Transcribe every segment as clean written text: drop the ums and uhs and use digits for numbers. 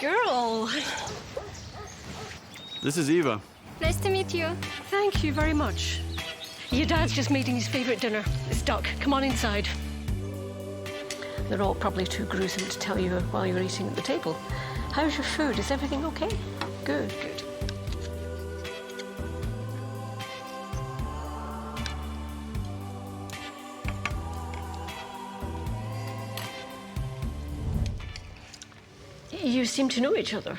girl. This is Eva. Nice to meet you. Thank you very much. Your dad's just making his favorite dinner. It's duck. Come on inside. They're all probably too gruesome to tell you while you're eating at the table. How's your food? Is everything okay? Good, good. You seem to know each other.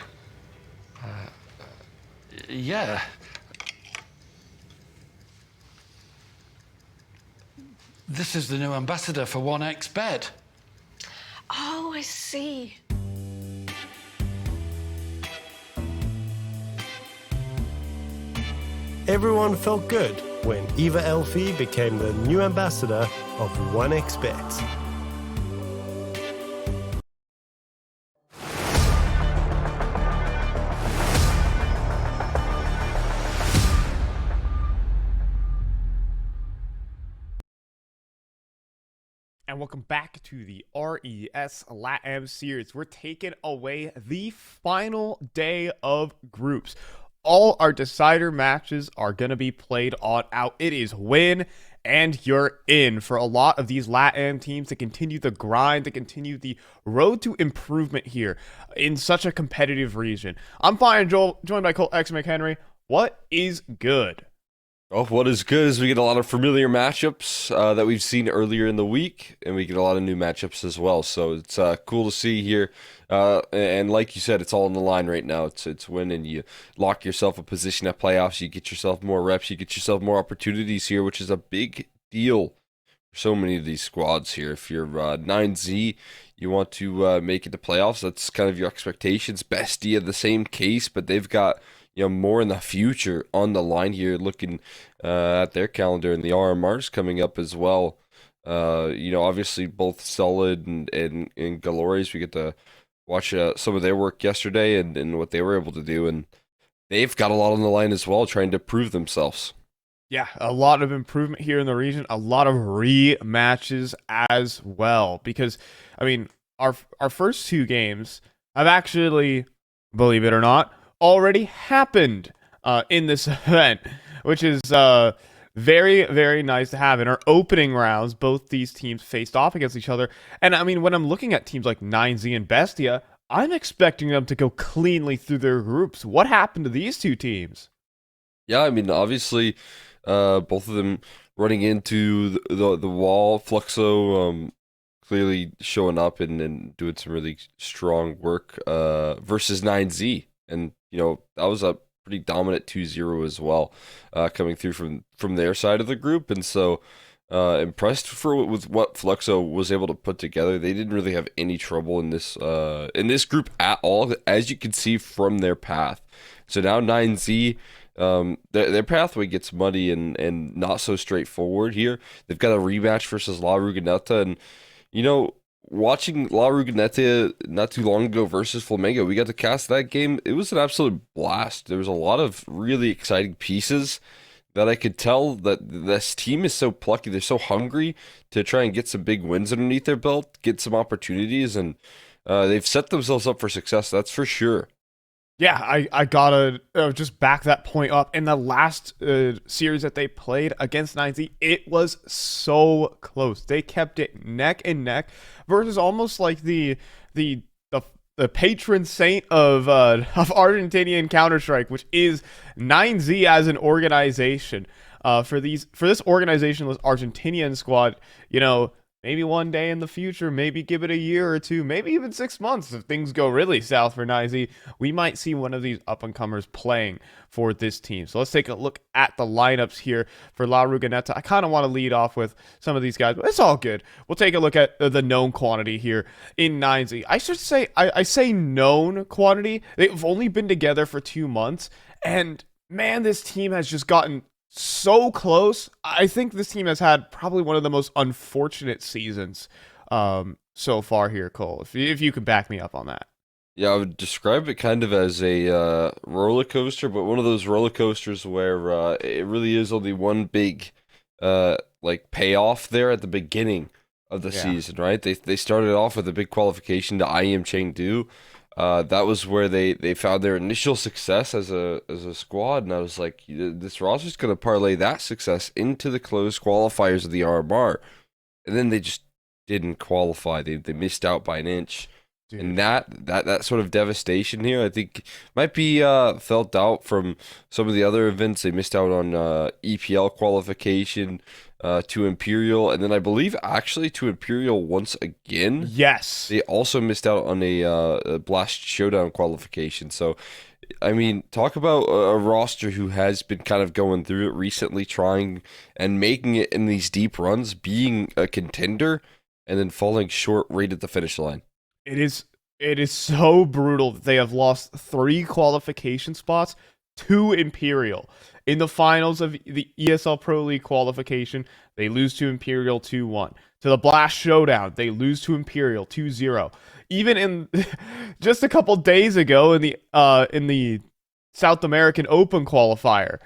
Yeah. This is the new ambassador for 1xBet. Oh, I see. Everyone felt good when Eva Elfie became the new ambassador of 1xBet. And welcome back to the RES LATAM series. We're taking away the final day of groups. All our decider matches are going to be played on out. It is win and you're in for a lot of these LATAM teams to continue the grind, to continue the road to improvement here in such a competitive region. I'm Fine Joel, joined by Colt X McHenry. What is good? Oh, what is good is we get a lot of familiar matchups that we've seen earlier in the week, and we get a lot of new matchups as well. So it's cool to see here. And like you said, it's all on the line right now. It's win, and you lock yourself a position at playoffs. You get yourself more reps. You get yourself more opportunities here, which is a big deal for so many of these squads here. If you're 9Z, you want to make it to playoffs. That's kind of your expectations. Bestia, the same case, but they've got more in the future on the line here, looking at their calendar, and the RMRs coming up as well. Obviously both Solid and Galores, we get to watch some of their work yesterday and what they were able to do, and they've got a lot on the line as well, trying to prove themselves. Yeah, a lot of improvement here in the region, a lot of rematches as well, because, I mean, our first two games have actually, believe it or not, already happened in this event, which is very, very nice to have. In our opening rounds, both these teams faced off against each other. And I mean, when I'm looking at teams like 9Z and Bestia, I'm expecting them to go cleanly through their groups. What happened to these two teams? Yeah, I mean, obviously, both of them running into the wall. Fluxo clearly showing up and doing some really strong work versus 9Z. And, that was a pretty dominant 2-0 as well, coming through from their side of the group. And so impressed with what Fluxo was able to put together. They didn't really have any trouble in this group at all, as you can see from their path. So now 9Z, their pathway gets muddy and not so straightforward here. They've got a rematch versus La Ruganeta, and, watching La Ruganeta not too long ago versus Flamengo, we got to cast that game. It was an absolute blast. There was a lot of really exciting pieces that I could tell that this team is so plucky. They're so hungry to try and get some big wins underneath their belt, get some opportunities, and they've set themselves up for success, that's for sure. Yeah, I gotta just back that point up. In the last series that they played against 9Z, it was so close. They kept it neck and neck versus almost like the patron saint of Argentinian Counter-Strike, which is 9Z as an organization. For this organizationless Argentinian squad, maybe one day in the future, maybe give it a year or two, maybe even 6 months. If things go really south for 9Z, we might see one of these up-and-comers playing for this team. So let's take a look at the lineups here for La Ruganeta. I kind of want to lead off with some of these guys, but it's all good. We'll take a look at the known quantity here in 9Z. I should say, I say known quantity. They've only been together for 2 months, and man, this team has just gotten so close. I think this team has had probably one of the most unfortunate seasons so far here, Cole. If you could back me up on that. Yeah, I would describe it kind of as a roller coaster, but one of those roller coasters where it really is only one big payoff there at the beginning of the season, right? They started off with a big qualification to IEM Chengdu. That was where they found their initial success as a squad, and I was like, this roster's gonna parlay that success into the closed qualifiers of the RMR, and then they just didn't qualify. They missed out by an inch. Dude. And that sort of devastation here, I think, might be felt out from some of the other events. They missed out on EPL qualification to Imperial, and then I believe actually to Imperial once again. Yes. They also missed out on a Blast Showdown qualification. So, I mean, talk about a roster who has been kind of going through it recently, trying and making it in these deep runs, being a contender, and then falling short right at the finish line. It is so brutal that they have lost 3 qualification spots to Imperial. In the finals of the ESL Pro League qualification, they lose to Imperial 2-1. To the Blast Showdown, they lose to Imperial 2-0. Even in just a couple days ago in the South American Open qualifier,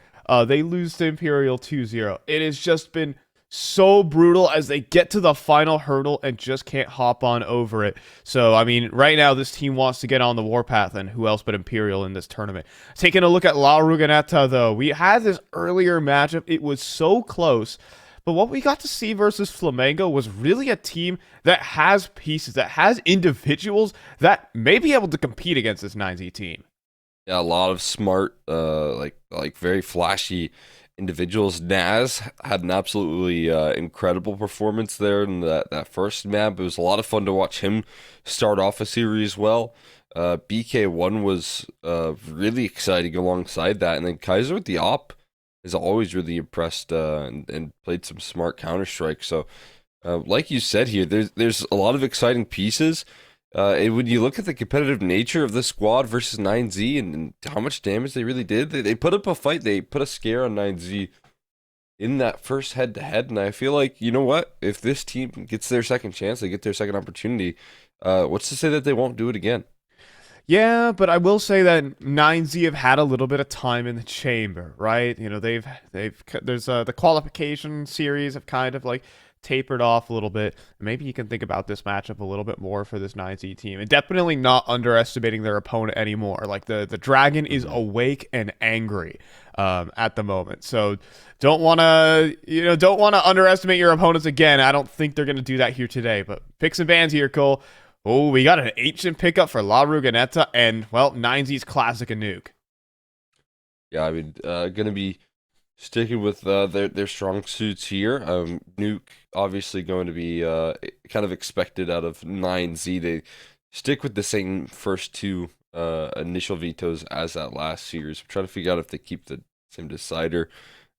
they lose to Imperial 2-0. It has just been so brutal as they get to the final hurdle and just can't hop on over it. So, I mean, right now this team wants to get on the warpath, and who else but Imperial in this tournament. Taking a look at La Ruganeta, though, we had this earlier matchup. It was so close, but what we got to see versus Flamengo was really a team that has pieces, that has individuals that may be able to compete against this 9Z team. Yeah, a lot of smart, like very flashy individuals. Naz had an absolutely incredible performance there in that first map. It was a lot of fun to watch him start off a series well. BK1 was really exciting alongside that. And then Kaiser with the op is always really impressed and played some smart Counter-Strike. So, like you said here, there's a lot of exciting pieces. And when you look at the competitive nature of this squad versus 9Z and how much damage they really did, they put up a fight. They put a scare on 9Z in that first head-to-head. And I feel like, you know what? If this team gets their second chance, they get their second opportunity, what's to say that they won't do it again? Yeah, but I will say that 9Z have had a little bit of time in the chamber, right? You know, there's the qualification series have kind of like tapered off a little bit. Maybe you can think about this matchup a little bit more for this 9Z team, and definitely not underestimating their opponent anymore. Like the dragon is awake and angry at the moment, so don't want to underestimate your opponents again. I don't think they're going to do that here today, but picks and bans here, Cole. Oh, we got an ancient pickup for La Ruganeta and, well, 9Z's classic Nuke. Yeah, I mean, gonna be sticking with their strong suits here. Nuke obviously going to be kind of expected out of 9Z. They stick with the same first 2 initial vetoes as that last series. I'm trying to figure out if they keep the same decider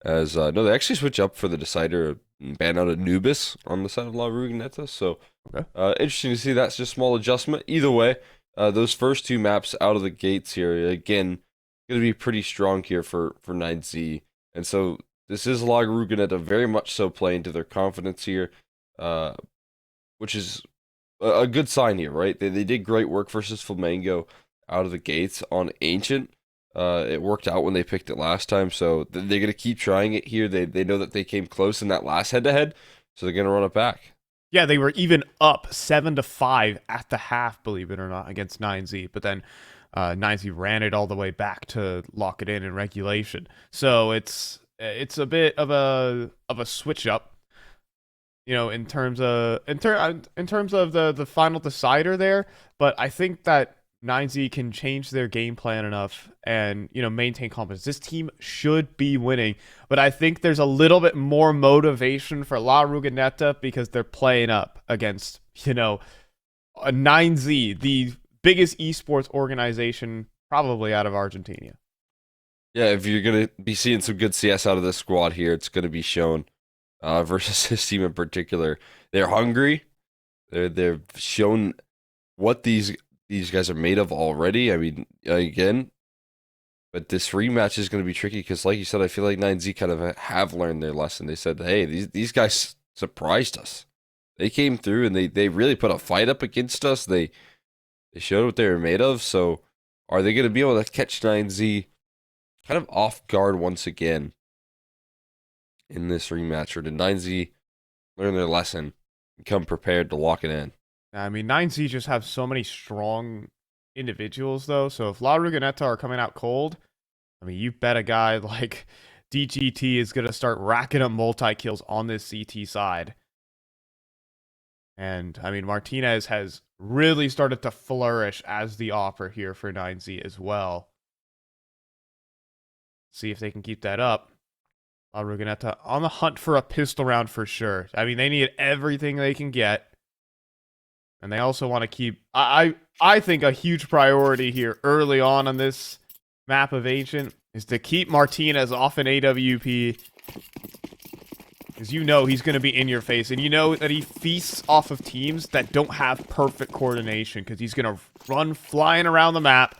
as no, they actually switch up for the decider, ban out Anubis on the side of La Ruganeta. So okay. Interesting to see. That's just a small adjustment. Either way, those first 2 maps out of the gates here, again, going to be pretty strong here for 9Z. And so this is La Ruganeta very much so playing to their confidence here, which is a good sign here, right? They did great work versus Flamengo out of the gates on Ancient. It worked out when they picked it last time, so they're going to keep trying it here. They know that they came close in that last head-to-head, so they're going to run it back. Yeah, they were even up 7-5 at the half, believe it or not, against 9Z. But then 9Z ran it all the way back to lock it in regulation. So it's a bit of a switch up, you know, in terms of the final decider there. But I think that 9Z can change their game plan enough and, you know, maintain confidence. This team should be winning, but I think there's a little bit more motivation for La Ruganeta because they're playing up against, you know, a 9Z, the biggest esports organization probably out of Argentina. Yeah, if you're going to be seeing some good CS out of this squad here, it's going to be shown versus this team in particular. They're hungry. They've shown what these guys are made of already. I mean, again, but this rematch is going to be tricky because, like you said, I feel like 9Z kind of have learned their lesson. They said, hey, these guys surprised us. They came through and they really put a fight up against us. They showed what they were made of. So are they going to be able to catch 9Z kind of off guard once again in this rematch? Or did 9Z learn their lesson and come prepared to lock it in? I mean, 9Z just have so many strong individuals, though. So if La Ruganeta are coming out cold, I mean, you bet a guy like DGT is going to start racking up multi-kills on this CT side. And, I mean, Martinez has really started to flourish as the offer here for 9Z as well. See if they can keep that up. La Ruganeta on the hunt for a pistol round for sure. I mean, they need everything they can get. And they also want to keep... I think a huge priority here early on this map of Ancient is to keep Martinez off an AWP. Because you know he's going to be in your face. And you know that he feasts off of teams that don't have perfect coordination. Because he's going to run flying around the map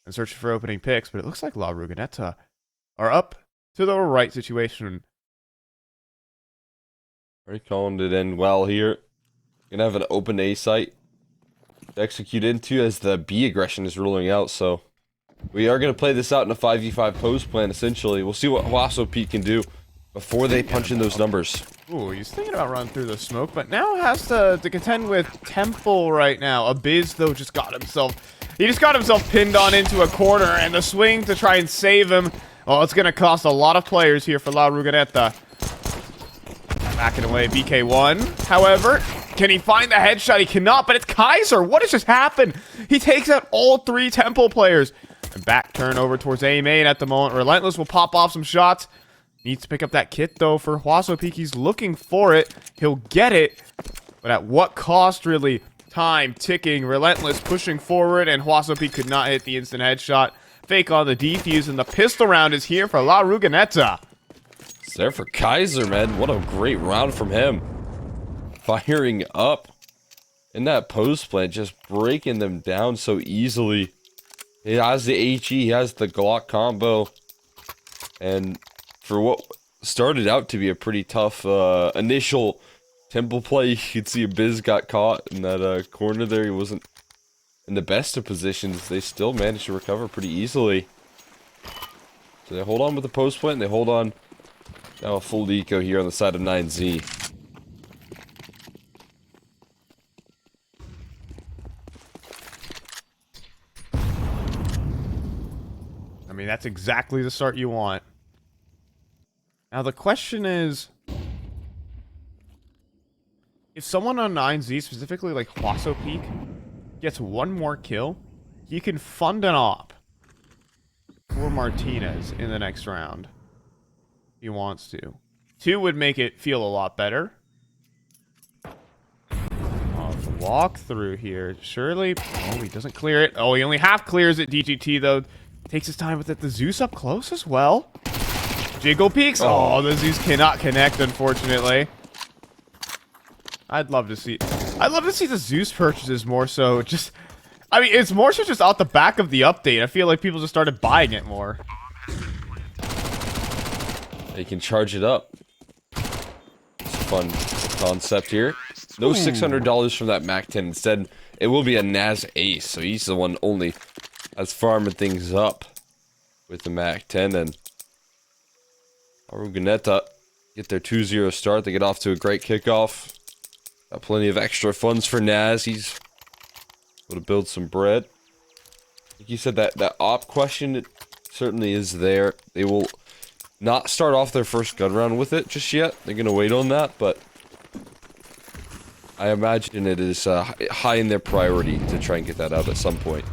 and search for opening picks. But it looks like La Ruganeta are up to the right situation. Already calling it in well here. Gonna have an open A site to execute into as the B aggression is ruling out, so we are gonna play this out in a 5v5 post plan essentially. We'll see what Huaso Pete can do before they punch in those numbers. Ooh, he's thinking about running through the smoke, but now has to contend with Temple right now. Abiz, though, just got himself pinned on into a corner, and the swing to try and save him. Well, it's gonna cost a lot of players here for La Ruganeta. Backing away, BK1, however. Can he find the headshot? He cannot, but it's Kaiser. What has just happened? He takes out all 3 Temple players. And back turn over towards A main at the moment. Relentless will pop off some shots. Needs to pick up that kit, though, for Huaso Peak. He's looking for it. He'll get it. But at what cost, really? Time ticking. Relentless pushing forward, and Huaso Peak could not hit the instant headshot. Fake on the defuse, and the pistol round is here for La Ruganeta. It's there for Kaiser, man. What a great round from him. Firing up in that post plant, just breaking them down so easily. He has the HE, he has the Glock combo, and for what started out to be a pretty tough initial Temple play, you could see Abiz got caught in that corner there. He wasn't in the best of positions. They still managed to recover pretty easily. So they hold on with the post plant, and they hold on now a full eco here on the side of 9Z. I mean, that's exactly the start you want. Now, the question is, if someone on 9Z, specifically like Huaso Peak, gets one more kill, he can fund an op for Martinez in the next round. If he wants to. 2 would make it feel a lot better. Walk through here. Surely. Oh, he doesn't clear it. Oh, he only half clears it. DGT, though, takes his time with it. The Zeus up close as well. Jiggle peaks. Oh, the Zeus cannot connect, unfortunately. I'd love to see the Zeus purchases more so. Just, I mean, it's more so just out the back of the update. I feel like people just started buying it more. They can charge it up. It's a fun concept here. No $600 from that Mac 10. Instead, it will be a Naz Ace. So he's the one only that's farming things up with the Mac 10. And Ruganeta get their 2-0 start. They get off to a great kickoff. Got plenty of extra funds for Naz. He's able to build some bread. Like you said, that op question, it certainly is there. They will not start off their first gun round with it just yet. They're going to wait on that, but I imagine it is high in their priority to try and get that out at some point.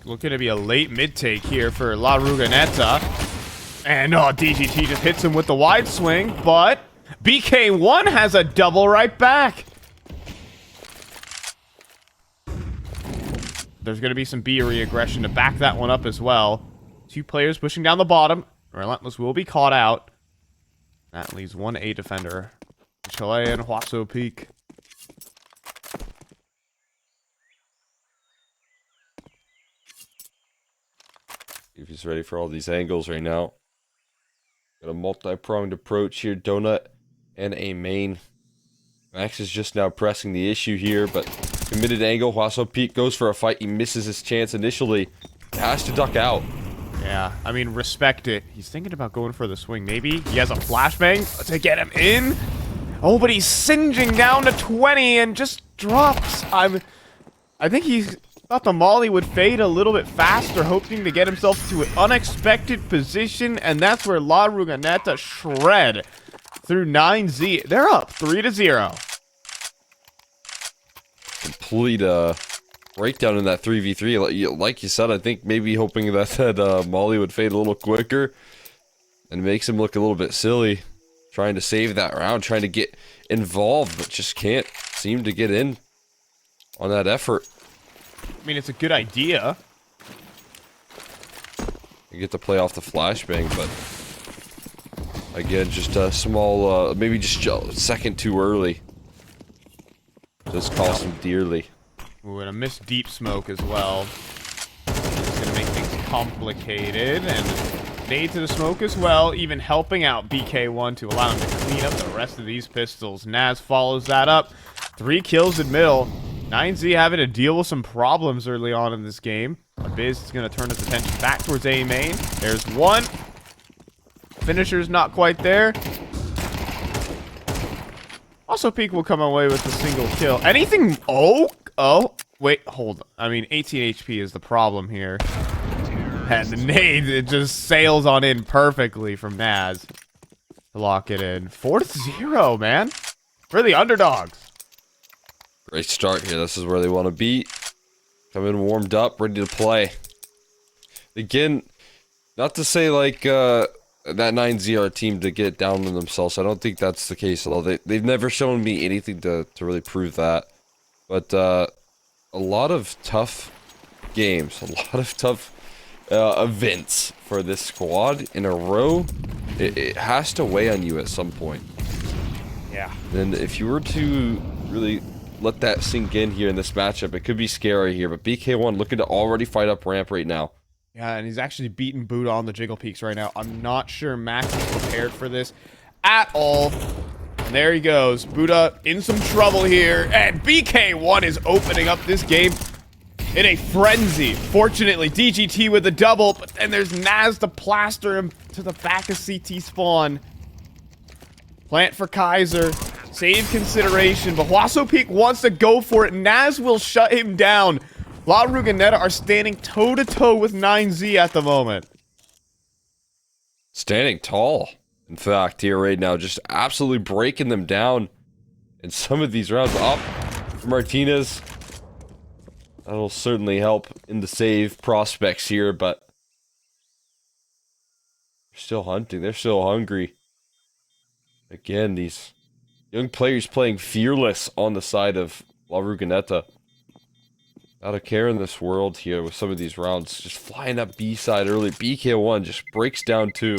Looking to be a late mid-take here for La Ruganeta. And, oh, DGT just hits him with the wide swing, but BK1 has a double right back. There's going to be some B re-aggression to back that one up as well. 2 players pushing down the bottom. Relentless will be caught out. That leaves 1 A defender. Chilean Huaso Peak. If he's ready for all these angles right now. Got a multi-pronged approach here. Donut and a main. Max is just now pressing the issue here, but committed angle. Huaso Peak goes for a fight. He misses his chance initially. Has to duck out. Yeah, I mean, respect it. He's thinking about going for the swing. Maybe he has a flashbang to get him in. Oh, but he's singeing down to 20 and just drops. I think he thought the molly would fade a little bit faster, hoping to get himself to an unexpected position, and that's where La Ruganeta shred through 9Z. They're up 3-0. Complete breakdown in that 3v3. Like you said, I think maybe hoping that molly would fade a little quicker, and makes him look a little bit silly, trying to save that round, trying to get involved, but just can't seem to get in on that effort. I mean, it's a good idea. You get to play off the flashbang, but again, just a small, maybe just a second too early. Just cost him dearly. Ooh, and a missed deep smoke as well. It's gonna make things complicated, and nade to the smoke as well, even helping out BK1 to allow him to clean up the rest of these pistols. Naz follows that up. 3 kills in middle. 9Z having to deal with some problems early on in this game. Biz is going to turn his attention back towards A main. There's one. Finisher's not quite there. Also, Peak will come away with a single kill. Anything? Oh, wait, hold on. I mean, 18 HP is the problem here. And the nade, it just sails on in perfectly from Naz to lock it in. 4-0, man. We're the underdogs. Great start here. This is where they want to be. Come in warmed up, ready to play. Again, not to say like that 9ZR team to get down on themselves. I don't think that's the case. Although they've never shown me anything to really prove that. But a lot of tough games, a lot of tough events for this squad in a row. It has to weigh on you at some point. Yeah. And if you were to really let that sink in here in this matchup, it could be scary here. But BK1 looking to already fight up ramp right now. Yeah, and he's actually beating Buddha on the Jiggle Peaks right now. I'm not sure Max is prepared for this at all. And there he goes. Buddha in some trouble here. And BK1 is opening up this game in a frenzy. Fortunately, DGT with a double, but then there's Naz to plaster him to the back of CT spawn. Plant for Kaiser. Save consideration, but Huaso Peak wants to go for it. Naz will shut him down. La Ruganeta are standing toe-to-toe with 9Z at the moment. Standing tall, in fact, here right now. Just absolutely breaking them down in some of these rounds. Up for Martinez. That'll certainly help in the save prospects here, but they're still hunting. They're still hungry. Again, these young players playing fearless on the side of La Ruganeta. Out of care in this world here with some of these rounds. Just flying up B side early. BK1 just breaks down 2.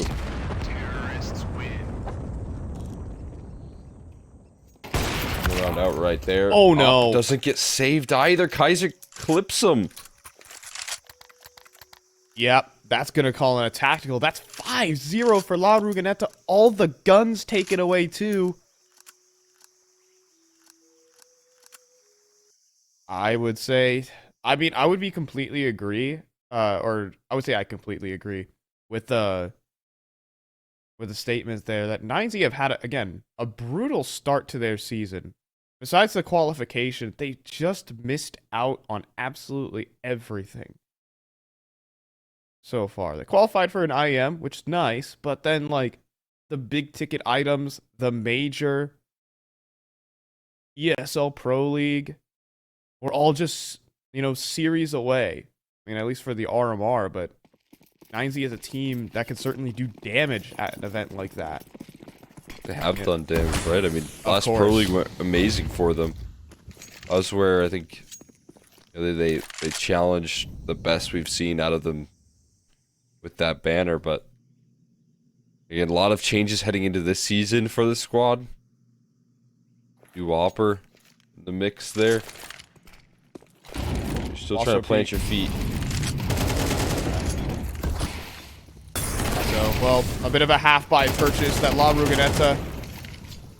Round out right there. Oh no. Doesn't get saved either. Kaiser clips him. Yep, that's going to call in a tactical. That's 5-0 for La Ruganeta. All the guns taken away too. I would say, I mean, I would be completely agree, or I would say I completely agree with the statement there that 9Z have had, again, a brutal start to their season. Besides the qualification, they just missed out on absolutely everything so far. They qualified for an IM, which is nice, but then, like, the big ticket items, the major, ESL Pro League, we're all just, you know, series away. I mean, at least for the RMR, but 9Z is a team that can certainly do damage at an event like that. They have done damage, right? I mean, last Pro League went amazing for them. That was where I think they challenged the best we've seen out of them with that banner, but again, a lot of changes heading into this season for the squad. New Whopper in the mix there. You're still Also trying to plant your feet. So, well, a bit of a half-buy purchase that La Ruganeta.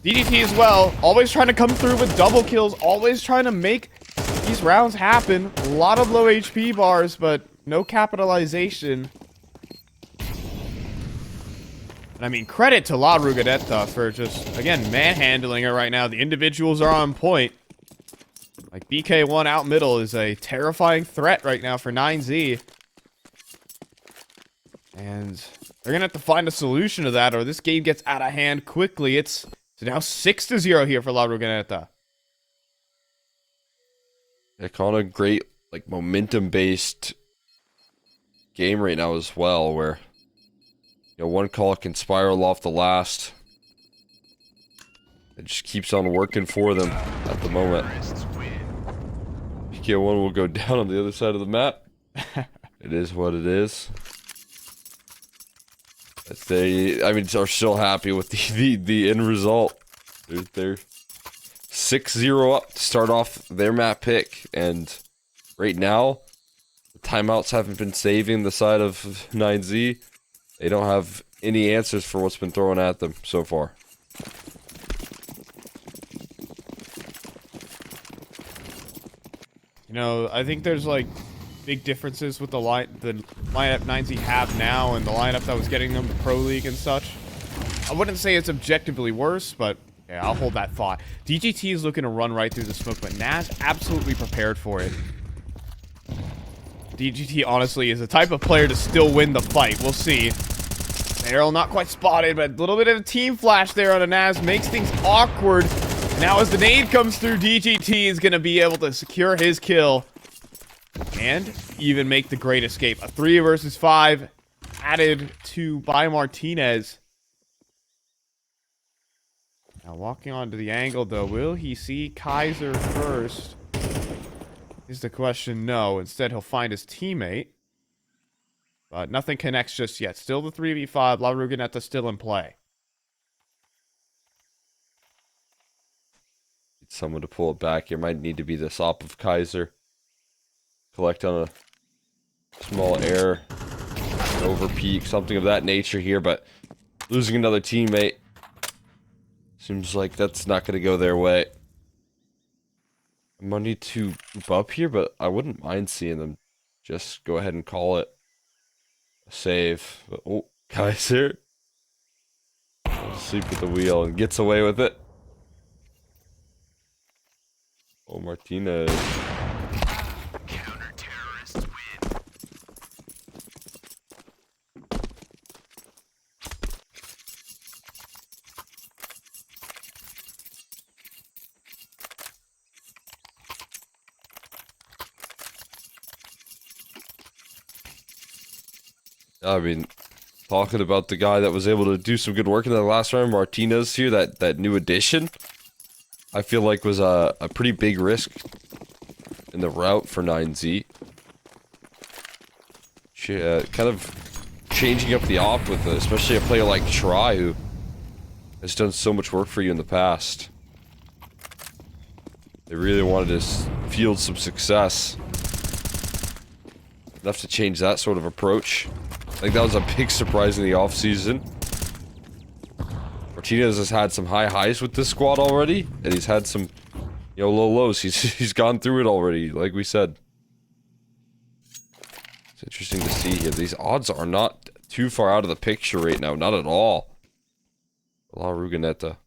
DDT as well, always trying to come through with double kills, always trying to make these rounds happen. A lot of low HP bars, but no capitalization. And I mean, credit to La Ruganeta for just, again, manhandling her right now. The individuals are on point. Like, BK1 out middle is a terrifying threat right now for 9Z. And they're going to have to find a solution to that, or this game gets out of hand quickly. It's now 6-0 here for La Ruganeta. Yeah, kind of great, like, momentum-based game right now as well, where, you know, one call can spiral off the last. It just keeps on working for them at the moment. PK1 will go down on the other side of the map. It is what it is. They, I mean, are still happy with the end result. They're 6-0 up to start off their map pick, and right now, the timeouts haven't been saving the side of 9Z. They don't have any answers for what's been thrown at them so far. You know, I think there's like big differences with the lineup 9Z have now and the lineup that was getting them to Pro League and such. I wouldn't say it's objectively worse, but yeah, I'll hold that thought. DGT is looking to run right through the smoke, but Naz absolutely prepared for it. DGT honestly is the type of player to still win the fight. We'll see. Arrow not quite spotted, but a little bit of a team flash there on a Naz makes things awkward. Now as the nade comes through, DGT is going to be able to secure his kill and even make the great escape. A 3 versus 5 added to by Martinez. Now walking onto the angle though, will he see Kaiser first? Is the question. No. Instead he'll find his teammate. But nothing connects just yet. Still the 3v5. La Ruganeta still in play. Need someone to pull it back here. Might need to be this op of Kaiser. Collect on a small error. Over peak. Something of that nature here. But losing another teammate. Seems like that's not going to go their way. I might need to move up here, but I wouldn't mind seeing them just go ahead and call it a save. But, oh, Kaiser. Sleep at the wheel and gets away with it. Oh, Martinez. I mean, talking about the guy that was able to do some good work in the last round, Martinez here, that new addition, I feel like was a pretty big risk in the route for 9Z. Kind of changing up the op with especially a player like Try, who has done so much work for you in the past. They really wanted to field some success. Enough to change that sort of approach. I think that was a big surprise in the offseason. Martinez has had some high highs with this squad already, and he's had some, you know, low lows. He's gone through it already, like we said. It's interesting to see here. These odds are not too far out of the picture right now, not at all. La Ruganeta.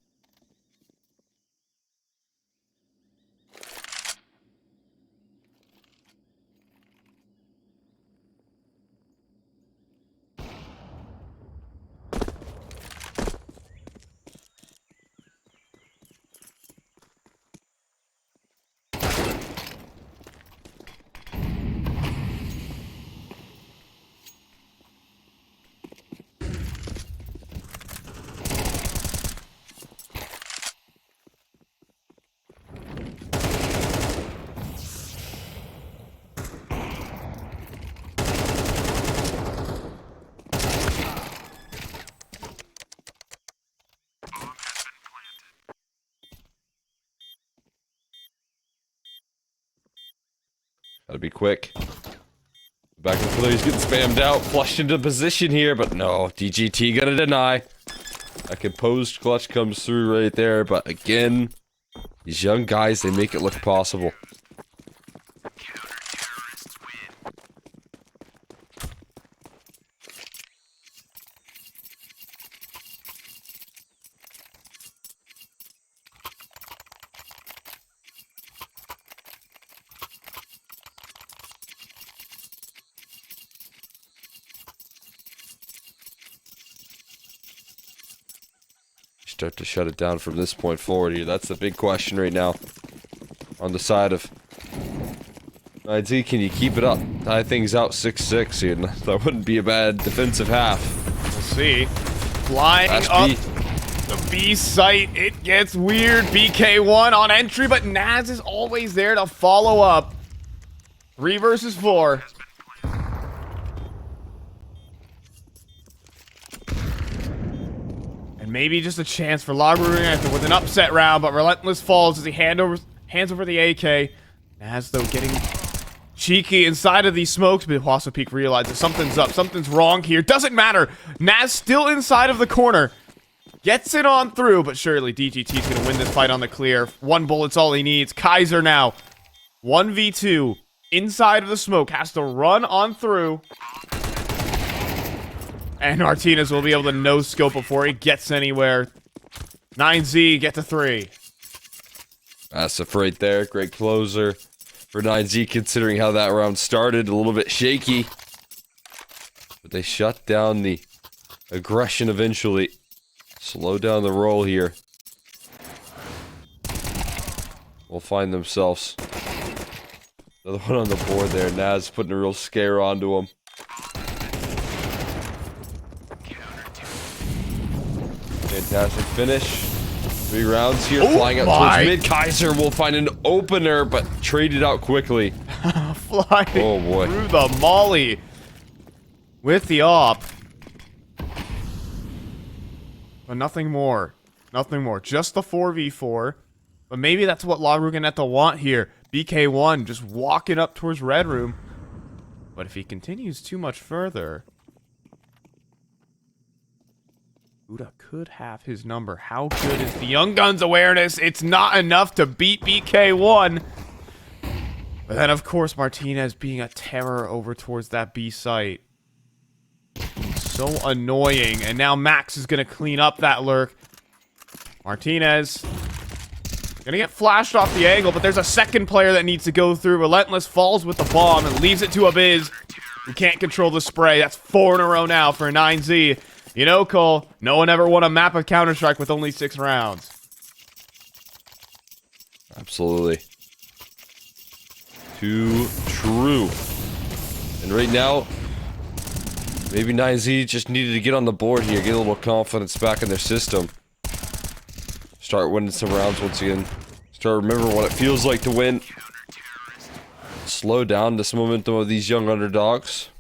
Gotta be quick. Back in the he's getting spammed out, flushed into position here, but no, DGT gonna deny. That composed clutch comes through right there, but again, these young guys, they make it look possible. start to shut it down from this point forward here? That's the big question right now. On the side of 9Z, can you keep it up? Tie things out 6-6 here. That wouldn't be a bad defensive half. We'll see. Flying Flash up B. the B site. It gets weird. BK1 on entry, but Naz is always there to follow up. 3 versus 4. And maybe just a chance for LaRughanetta with an upset round, but Relentless falls as he hands over the AK. Naz, though, getting cheeky inside of these smokes, but Huaso Peak realizes something's up, something's wrong here. Doesn't matter. Naz still inside of the corner. Gets it on through, but surely DGT's going to win this fight on the clear. 1 bullet's all he needs. Kaiser now. 1v2. Inside of the smoke. Has to run on through. And Martinez will be able to no-scope before he gets anywhere. 9Z, get to 3. Massive right there. Great closer for 9Z, considering how that round started. A little bit shaky. But they shut down the aggression eventually. Slow down the roll here. Will find themselves. Another one on the board there. Naz putting a real scare onto him. Fantastic finish. 3 rounds here. Flying up towards mid. Kaiser will find an opener, but traded out quickly. Flying through the molly with the op. But nothing more. Nothing more. Just the 4v4. But maybe that's what LaRughanetta want here. BK1 just walking up towards Red Room. But if he continues too much further, Buddha could have his number. How good is the Young Guns awareness? It's not enough to beat BK1. But then, of course, Martinez being a terror over towards that B site. So annoying. And now Max is going to clean up that lurk. Martinez gonna get flashed off the angle, but there's a second player that needs to go through. Relentless falls with the bomb and leaves it to Abiz, who can't control the spray. That's 4 in a row now for 9Z. You know, Cole, no one ever won a map of Counter-Strike with only 6 rounds. Absolutely. Too true. And right now, maybe 9Z just needed to get on the board here, get a little confidence back in their system. Start winning some rounds once again. Start remembering what it feels like to win. Slow down this momentum of these young underdogs.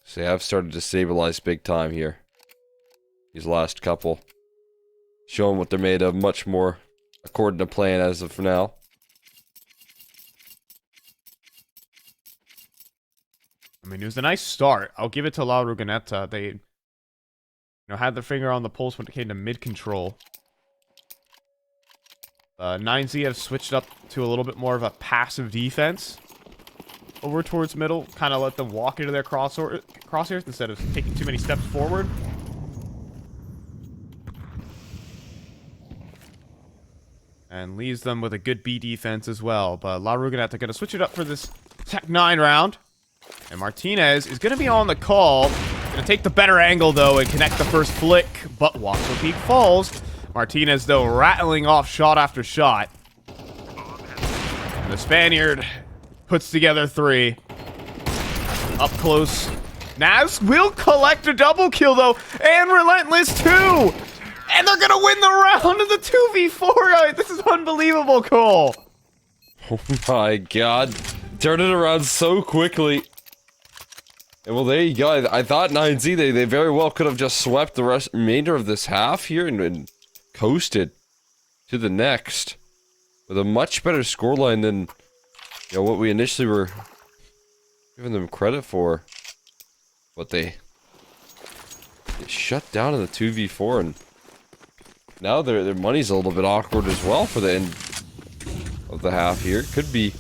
So they have started to stabilize big time here. These last couple. Showing what they're made of much more according to plan as of now. I mean, it was a nice start. I'll give it to LaRughanetta. They had their finger on the pulse when it came to mid-control. 9Z have switched up to a little bit more of a passive defense over towards middle. Kind of let them walk into their crosshairs instead of taking too many steps forward. And leaves them with a good B defense as well. But LaRughanetta going to switch it up for this Tech 9 round. And Martinez is going to be on the call. Gonna take the better angle, though, and connect the first flick, but Huaso Peak falls. Martinez, though, rattling off shot after shot. And the Spaniard puts together 3. Up close. Naz will collect a double kill, though, and Relentless, too! And they're gonna win the round of the 2v4! This is unbelievable, Cole! Oh my god. Turned it around so quickly. And well, there you go. I thought 9Z, they very well could have just swept the remainder of this half here and coasted to the next with a much better scoreline than what we initially were giving them credit for. But they shut down in the 2v4, and now their money's a little bit awkward as well for the end of the half here. Could be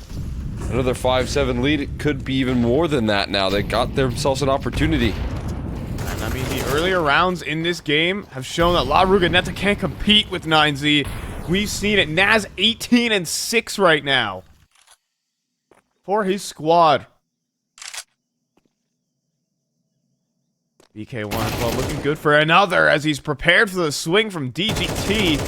another 5-7 lead. It could be even more than that now. They got themselves an opportunity. And I mean, the earlier rounds in this game have shown that LaRughanetta can't compete with 9Z. We've seen it. Naz 18-6 right now for his squad. BK1 as well, looking good for another as he's prepared for the swing from DGT.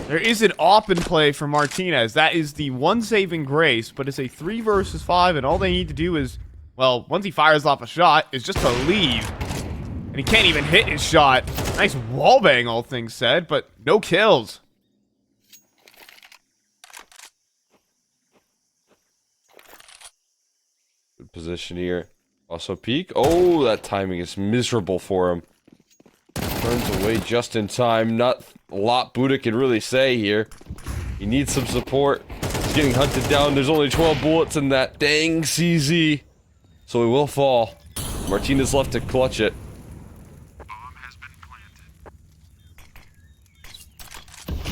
There is an op in play for Martinez. That is the one saving grace, but it's a 3 versus 5, and all they need to do is, well, once he fires off a shot, is just to leave. And he can't even hit his shot. Nice wallbang, all things said, but no kills. Good position here. Also peek. Oh, that timing is miserable for him. Turns away just in time. Not a lot Buddha can really say here. He needs some support. He's getting hunted down. There's only 12 bullets in that dang CZ. So he will fall. Martinez left to clutch it.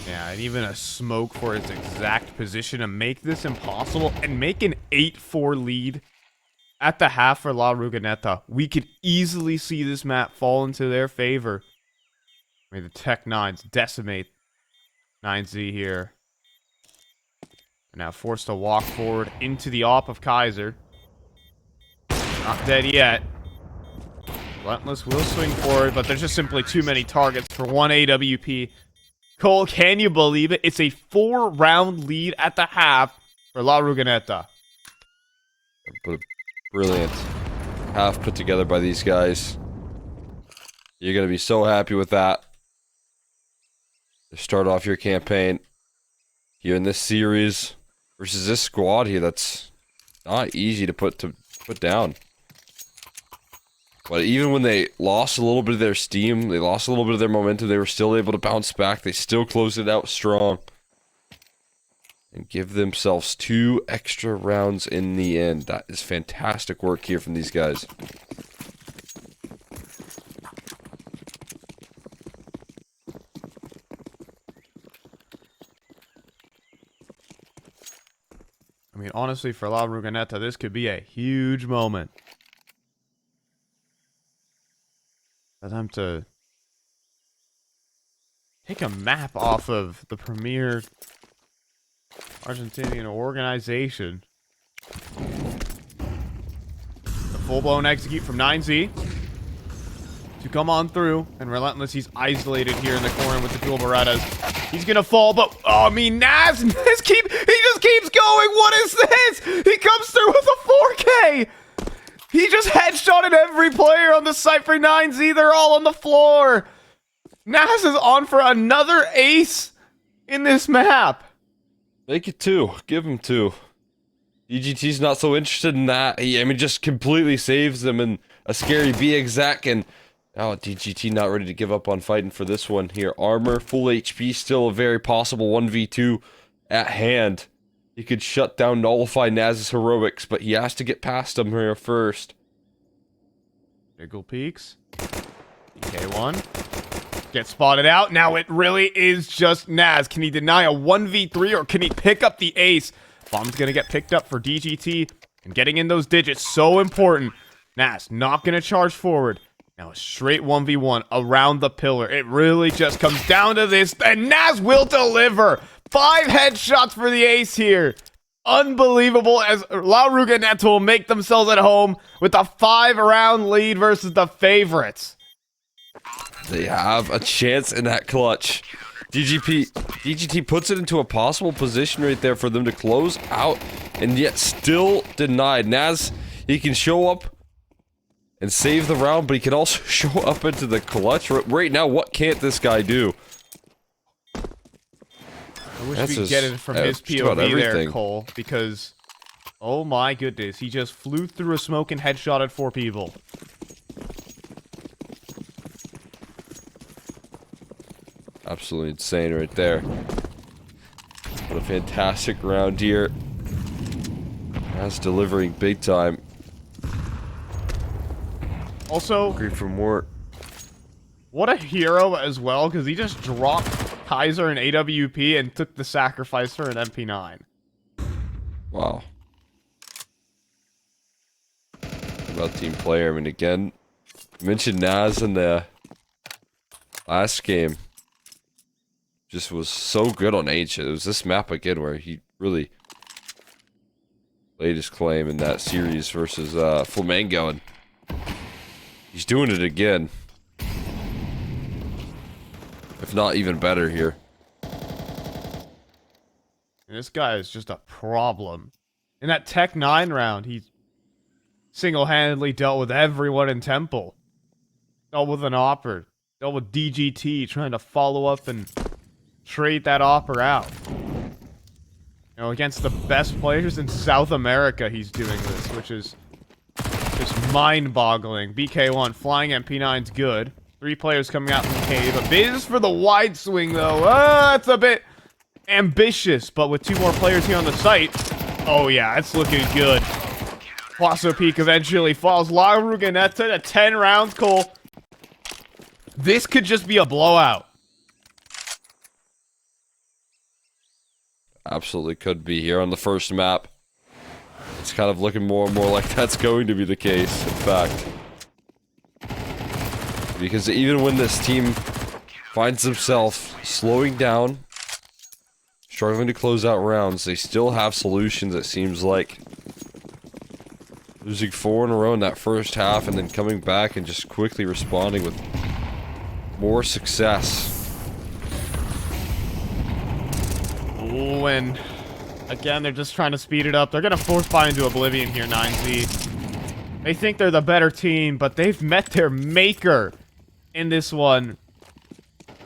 Yeah, and even a smoke for its exact position to make this impossible and make an 8-4 lead at the half for La Ruganeta. We could easily see this map fall into their favor. May the Tech 9s decimate 9Z here. Now forced to walk forward into the op of Kaiser. Not dead yet. Relentless will swing forward, but there's just simply too many targets for one AWP. Cole, can you believe it? It's a 4-round lead at the half for La Ruganeta. Brilliant half put together by these guys. You're going to be so happy with that. To start off your campaign here in this series versus this squad here that's not easy to put down. But even when they lost a little bit of their steam, they lost a little bit of their momentum, they were still able to bounce back. They still closed it out strong. And give themselves 2 extra rounds in the end. That is fantastic work here from these guys. I mean, honestly, for La Ruganeta, this could be a huge moment. For them to take a map off of the premier Argentinian organization. The full-blown execute from 9Z to come on through, and Relentless, he's isolated here in the corner with the dual Berettas. He's gonna fall, but oh, I mean, Naz he just keeps going. What is this? He comes through with a 4K. He just headshotted every player on the site for 9Z. They're all on the floor. Naz is on for another ace in this map. Make it 2. Give him 2. DGT's not so interested in that. I mean, just completely saves them in a scary B exec, and oh, DGT not ready to give up on fighting for this one here. Armor, full HP, still a very possible 1v2 at hand. He could shut down, nullify Naz's heroics, but he has to get past him here first. Jiggle peeks. DK1. Get spotted out. Now it really is just Naz. Can he deny a 1v3 or can he pick up the ace? Bomb's going to get picked up for DGT. And getting in those digits, so important. Naz not going to charge forward. Now a straight 1v1 around the pillar. It really just comes down to this. And Naz will deliver. 5 headshots for the ace here. Unbelievable, as La Ruganeta will make themselves at home with a 5-round lead versus the favorites. They have a chance in that clutch. DGT puts it into a possible position right there for them to close out, and yet still denied. Naz, he can show up and save the round, but he can also show up into the clutch. Right now, what can't this guy do? I wish we could get it from his POV there, Cole, because, oh my goodness, he just flew through a smoke and headshotted 4 people. Absolutely insane right there. What a fantastic round here. That's delivering big time. Also, Agree for more. What a hero as well, because he just dropped Kaiser and AWP and took the sacrifice for an MP9. Wow. About team player. I mean, again, you mentioned Naz in the last game. Just was so good on Ancient. It was this map again where he really laid his claim in that series versus Flamengo. And He's doing it again. If not even better here. And this guy is just a problem. In that Tech 9 round, he single-handedly dealt with everyone in Temple. Dealt with an Opper. Dealt with DGT, trying to follow up and trade that Opper out. You know, against the best players in South America, he's doing this, which is just mind-boggling. BK1, flying MP9's good. 3 players coming out from cave. A Biz for the wide swing, though. That's a bit ambitious, but with 2 more players here on the site. Oh, yeah, it's looking good. Wasso Peak eventually falls. La Ruganeta to 10 rounds, Cole. This could just be a blowout. Absolutely could be here on the first map. It's kind of looking more and more like that's going to be the case, in fact. Because even when this team finds themselves slowing down, struggling to close out rounds, they still have solutions, it seems like. Losing 4 in a row in that first half and then coming back and just quickly responding with more success. Ooh, and again, they're just trying to speed it up. They're going to force buy into Oblivion here, 9Z. They think they're the better team, but they've met their maker in this one.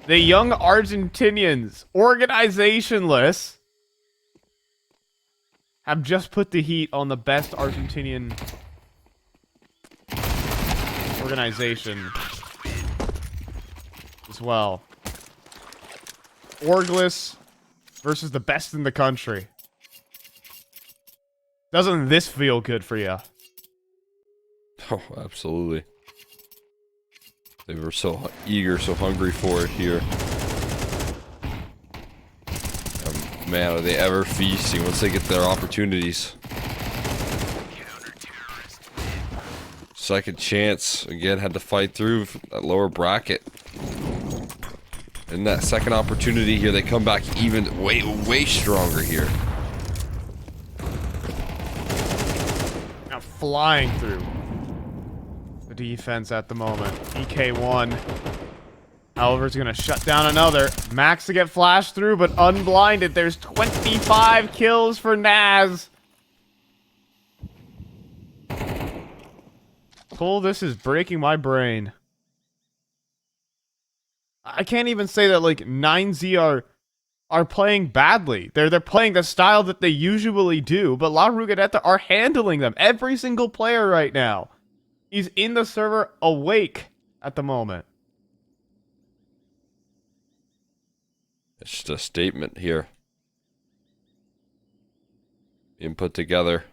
The young Argentinians, organizationless, have just put the heat on the best Argentinian organization as well. Orgless versus the best in the country. Doesn't this feel good for you? Oh, absolutely. They were so eager, so hungry for it here. Man, are they ever feasting once they get their opportunities. Second chance, again, had to fight through that lower bracket. And that second opportunity here, they come back even way stronger here. Now flying through the defense at the moment. EK1. However, is going to shut down another. Max to get flashed through, but unblinded. There's 25 kills for Naz. Cole, this is breaking my brain. I can't even say that, like, 9Z are playing badly. They're playing the style that they usually do, but La Ruganeta are handling them. Every single player right now is in the server awake at the moment. It's just a statement here. Being put together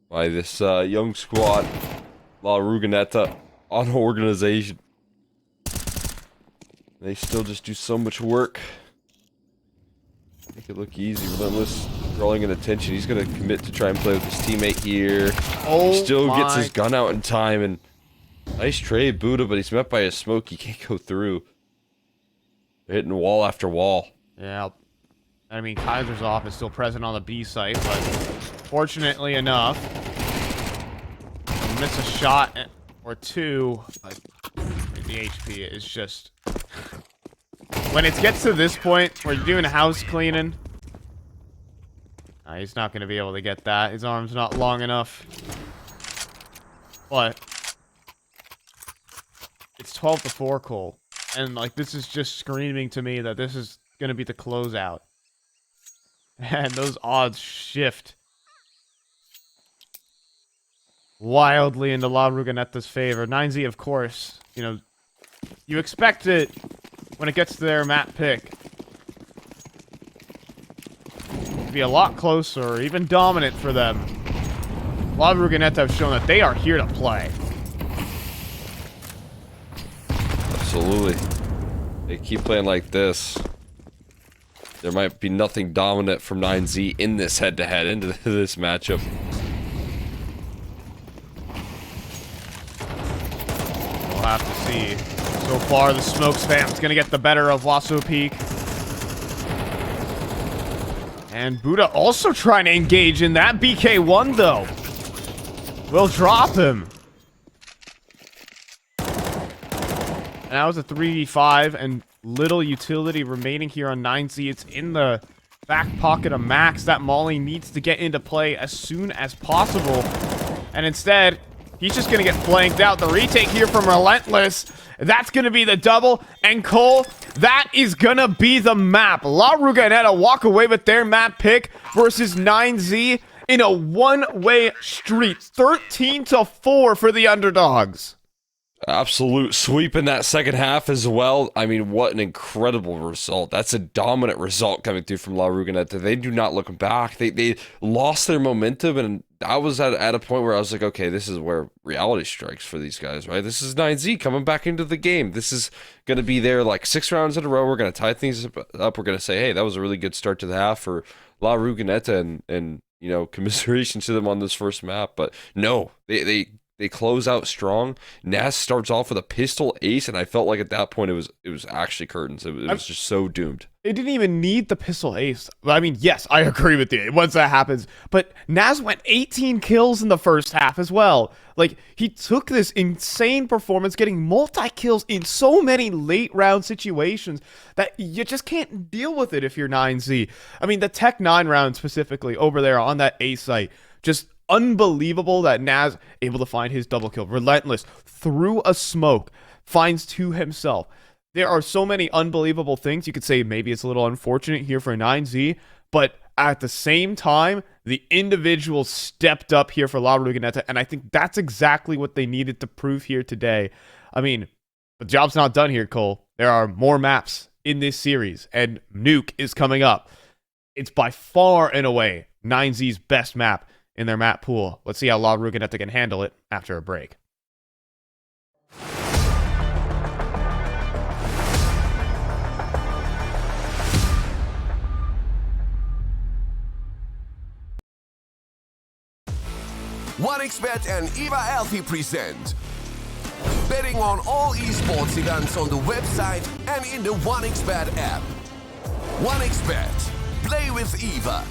by this young squad. La Ruganeta on organization. They still just do so much work. Make it look easy. Relentless rolling in attention. He's going to commit to try and play with his teammate here. Oh, still gets his gun out in time. And nice trade, Buddha, but he's met by a smoke. He can't go through. They're hitting wall after wall. Yeah. I mean, Kaiser's off is still present on the B site, but fortunately enough, miss a shot or two. The HP is just... When it gets to this point where you're doing house cleaning, he's not going to be able to get that. His arm's not long enough. But it's 12-4, Cole. And, like, this is just screaming to me that this is going to be the closeout. And those odds shift wildly into La Ruganeta's favor. 9Z, of course, you know, you expect it when it gets to their map pick to be a lot closer or even dominant for them. La Ruganeta have shown that they are here to play. Absolutely. They keep playing like this. There might be nothing dominant from 9Z in this head-to-head into this matchup. We'll have to see. So far, the smoke spam's gonna get the better of Wasso Peak. And Buddha also trying to engage in that. BK1, though, will drop him. And that was a 3v5 and little utility remaining here on 9Z. It's in the back pocket of Max. That Molly needs to get into play as soon as possible. And instead, he's just going to get flanked out. The retake here from Relentless. That's going to be the double. And Cole, that is going to be the map. La Ruganeta walk away with their map pick versus 9Z in a one-way street. 13-4 for the underdogs. Absolute sweep in that second half as well. I mean, what an incredible result. That's a dominant result coming through from La Ruganeta. They do not look back. They lost their momentum, and I was at a point where I was like, okay, this is where reality strikes for these guys, right? This is 9Z coming back into the game. This is going to be their, like, 6 rounds in a row. We're going to tie things up. We're going to say, hey, that was a really good start to the half for La Ruganeta, and you know, commiseration to them on this first map. But no, they close out strong. Nas starts off with a pistol ace, and I felt like at that point it was actually curtains. It was just so doomed. It didn't even need the pistol ace. I mean, yes, I agree with you once that happens. But Nas went 18 kills in the first half as well. Like, he took this insane performance, getting multi-kills in so many late round situations that you just can't deal with it if you're 9Z. I mean, the Tech 9 round specifically over there on that A site, just unbelievable that Nas able to find his double kill. Relentless through a smoke finds 2 himself. There are so many unbelievable things. You could say maybe it's a little unfortunate here for 9Z, but at the same time, the individual stepped up here for La Ruganeta, and I think that's exactly what they needed to prove here today. I mean, the job's not done here, Cole. There are more maps in this series, and Nuke is coming up. It's by far and away 9Z's best map in their map pool. Let's see how La Ruganeta can handle it after a break. OneXBet and Eva Alfie present betting on all esports events on the website and in the OneXBet app. OneXBet. Play with Eva.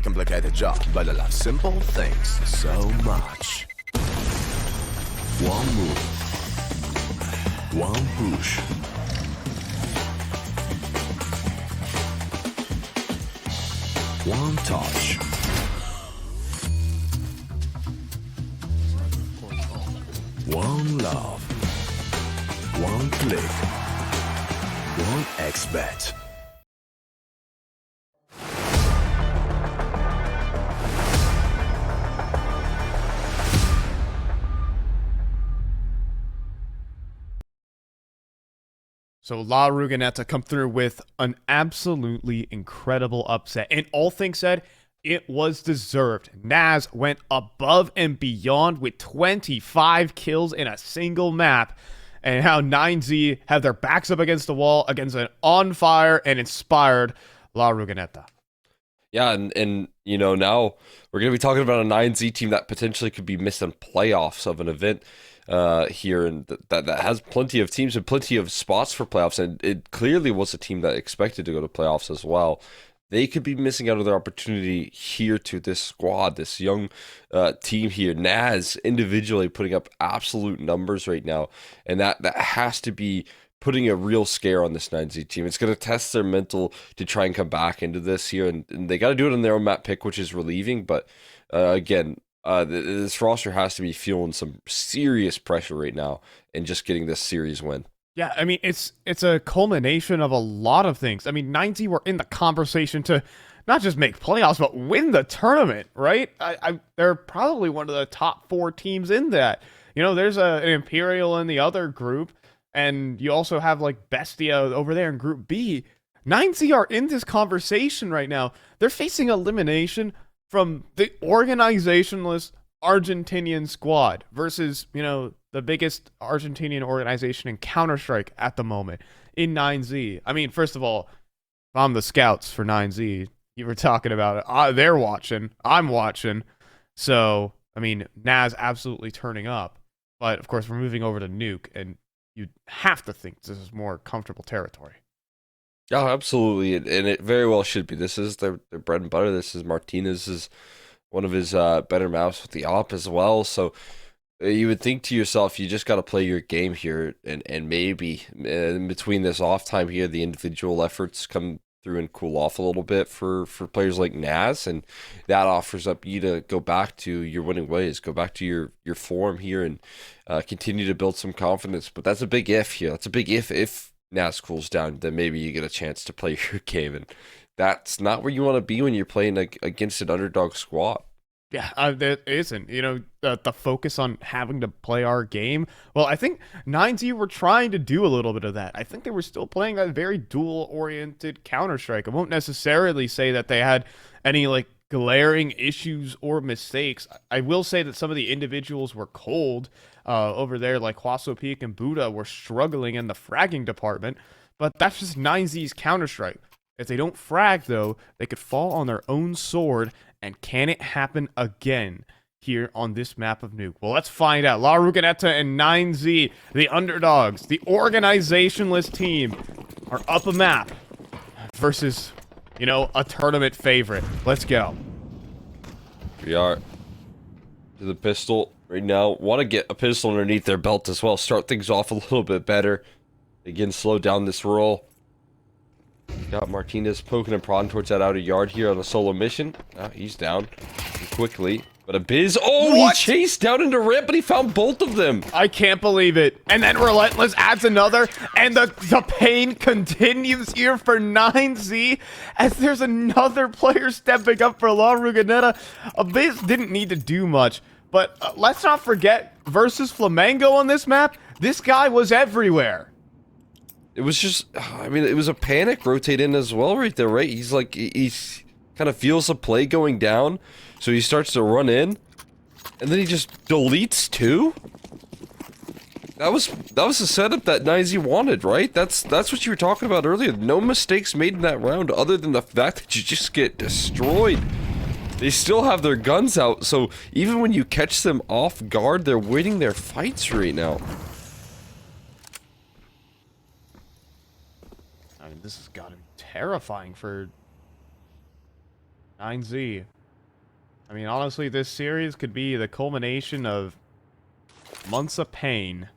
complicated job, but I love simple things so much. One move, one push. One touch. One love. One click. One XBet. So La Rugineta come through with an absolutely incredible upset. And all things said, it was deserved. Naz went above and beyond with 25 kills in a single map. And how 9Z have their backs up against the wall against an on-fire and inspired La Rugineta. Yeah, and you know, now we're going to be talking about a 9Z team that potentially could be missing playoffs of an event here, and that has plenty of teams and plenty of spots for playoffs, and it clearly was a team that expected to go to playoffs as well. They could be missing out on their opportunity here to this squad, this young team here. Naz individually putting up absolute numbers right now, and that has to be putting a real scare on this 9Z team. It's going to test their mental to try and come back into this here, and they got to do it on their own map pick, which is relieving, but again, this roster has to be feeling some serious pressure right now and just getting this series win. Yeah, I mean, it's a culmination of a lot of things. I mean, 9Z were in the conversation to not just make playoffs, but win the tournament, right? They're probably one of the top 4 teams in that. You know, there's an Imperial in the other group, and you also have, like, Bestia over there in Group B. 9Z are in this conversation right now. They're facing elimination from the organizationless Argentinian squad versus, you know, the biggest Argentinian organization in Counter-Strike at the moment in 9Z. I mean, first of all, if I'm the scouts for 9Z, you were talking about it. They're watching. I'm watching. So, I mean, Naz absolutely turning up. But, of course, we're moving over to Nuke, and you have to think this is more comfortable territory. Oh, absolutely, and it very well should be. This is their bread and butter. This is Martinez's one of his better maps with the op as well. So you would think to yourself, you just got to play your game here, and maybe in between this off time here, the individual efforts come through and cool off a little bit for players like Naz, and that offers up you to go back to your winning ways, go back to your form here, and continue to build some confidence. But that's a big if here. That's a big if Naz cools down, then maybe you get a chance to play your game, and that's not where you want to be when you're playing against an underdog squad. Yeah, there isn't. You know, the focus on having to play our game. Well, I think 9Z were trying to do a little bit of that. I think they were still playing that very duel-oriented Counter-Strike. I won't necessarily say that they had any, like, glaring issues or mistakes. I will say that some of the individuals were cold over there, like Huaso Peak and Buddha were struggling in the fragging department, but that's just 9Z's Counter-Strike. If they don't frag, though, they could fall on their own sword, and can it happen again here on this map of Nuke? Well, let's find out. La Rugineta and 9Z, the underdogs, the organizationless team, are up a map versus, you know, a tournament favorite. Let's go. We are to the pistol right now. Want to get a pistol underneath their belt as well. Start things off a little bit better. Again, slow down this roll. Got Martinez poking and prodding towards that outer yard here on a solo mission. He's down quickly. But a Biz. Oh, what? He chased down into ramp, but he found both of them. I can't believe it. And then Relentless adds another, and the pain continues here for 9Z as there's another player stepping up for La Rugineta. A Biz didn't need to do much, but let's not forget, versus Flamengo on this map, this guy was everywhere. It was just, I mean, it was a panic rotate in as well right there, right? He's like, he's kind of feels the play going down, so he starts to run in, and then he just deletes too? That was the setup that 9Z wanted, right? That's what you were talking about earlier. No mistakes made in that round other than the fact that you just get destroyed. They still have their guns out, so even when you catch them off guard, they're winning their fights right now. I mean, this has got to be terrifying for 9Z. I mean, honestly, this series could be the culmination of months of pain.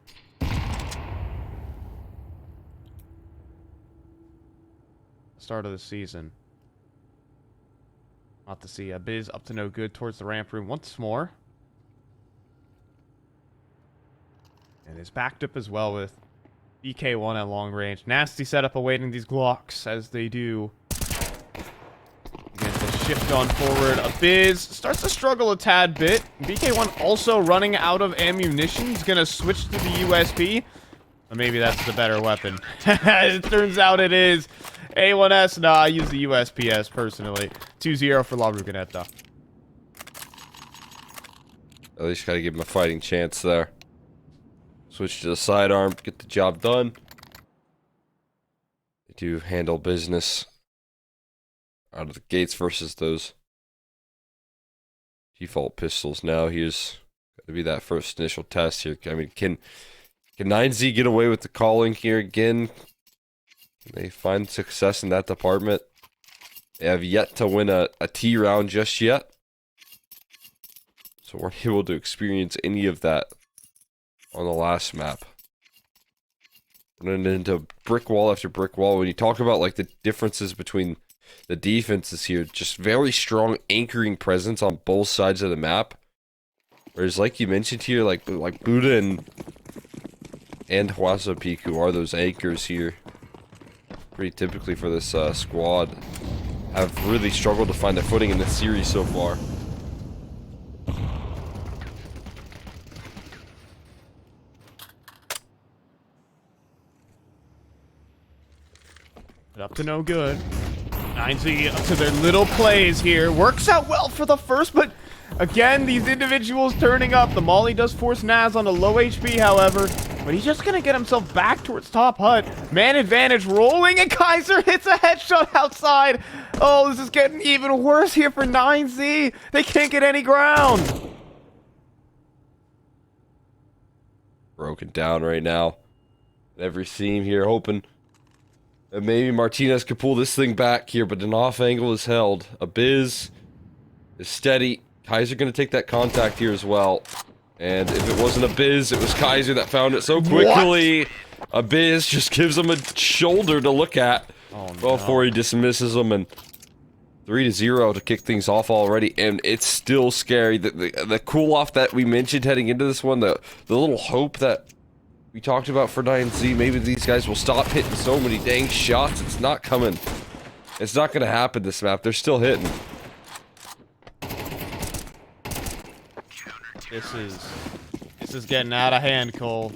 Start of the season. Not to see Biz up to no good towards the ramp room once more. And is backed up as well with BK1 at long range. Nasty setup awaiting these Glocks as they do. Again, the shift on forward. Biz starts to struggle a tad bit. BK1 also running out of ammunition. He's going to switch to the USP. But maybe that's the better weapon. It turns out it is. A1S, nah, I use the USPS personally. 2-0 for La Ruganeta. At least gotta give him a fighting chance there. Switch to the sidearm, get the job done. They do handle business out of the gates versus those default pistols. Now here's gonna be that first initial test here. I mean, can 9Z get away with the calling here again? They find success in that department. They have yet to win a T round just yet. So we're able to experience any of that on the last map. Running into brick wall after brick wall. When you talk about like the differences between the defenses here, just very strong anchoring presence on both sides of the map. Whereas like you mentioned here, like Buddha and Huasa Piku are those anchors here. Pretty typically for this squad, have really struggled to find their footing in this series so far. But up to no good. 9Z up to their little plays here. Works out well for the first, but again, these individuals turning up. The Molly does force Naz on a low HP, however. But he's just going to get himself back towards top hut. Man advantage rolling, and Kaiser hits a headshot outside. Oh, this is getting even worse here for 9Z. They can't get any ground. Broken down right now. Every seam here, hoping that maybe Martinez could pull this thing back here, but an off angle is held. Abiz is steady. Kaiser going to take that contact here as well. And if it wasn't Abiz, it was Kaiser that found it so quickly. What? Abiz just gives him a shoulder to look at before he dismisses him. And 3-0 to kick things off already. And it's still scary. The cool off that we mentioned heading into this one, the little hope that we talked about for 9Z, maybe these guys will stop hitting so many dang shots. It's not coming. It's not going to happen this map. They're still hitting. This is getting out of hand, Cole.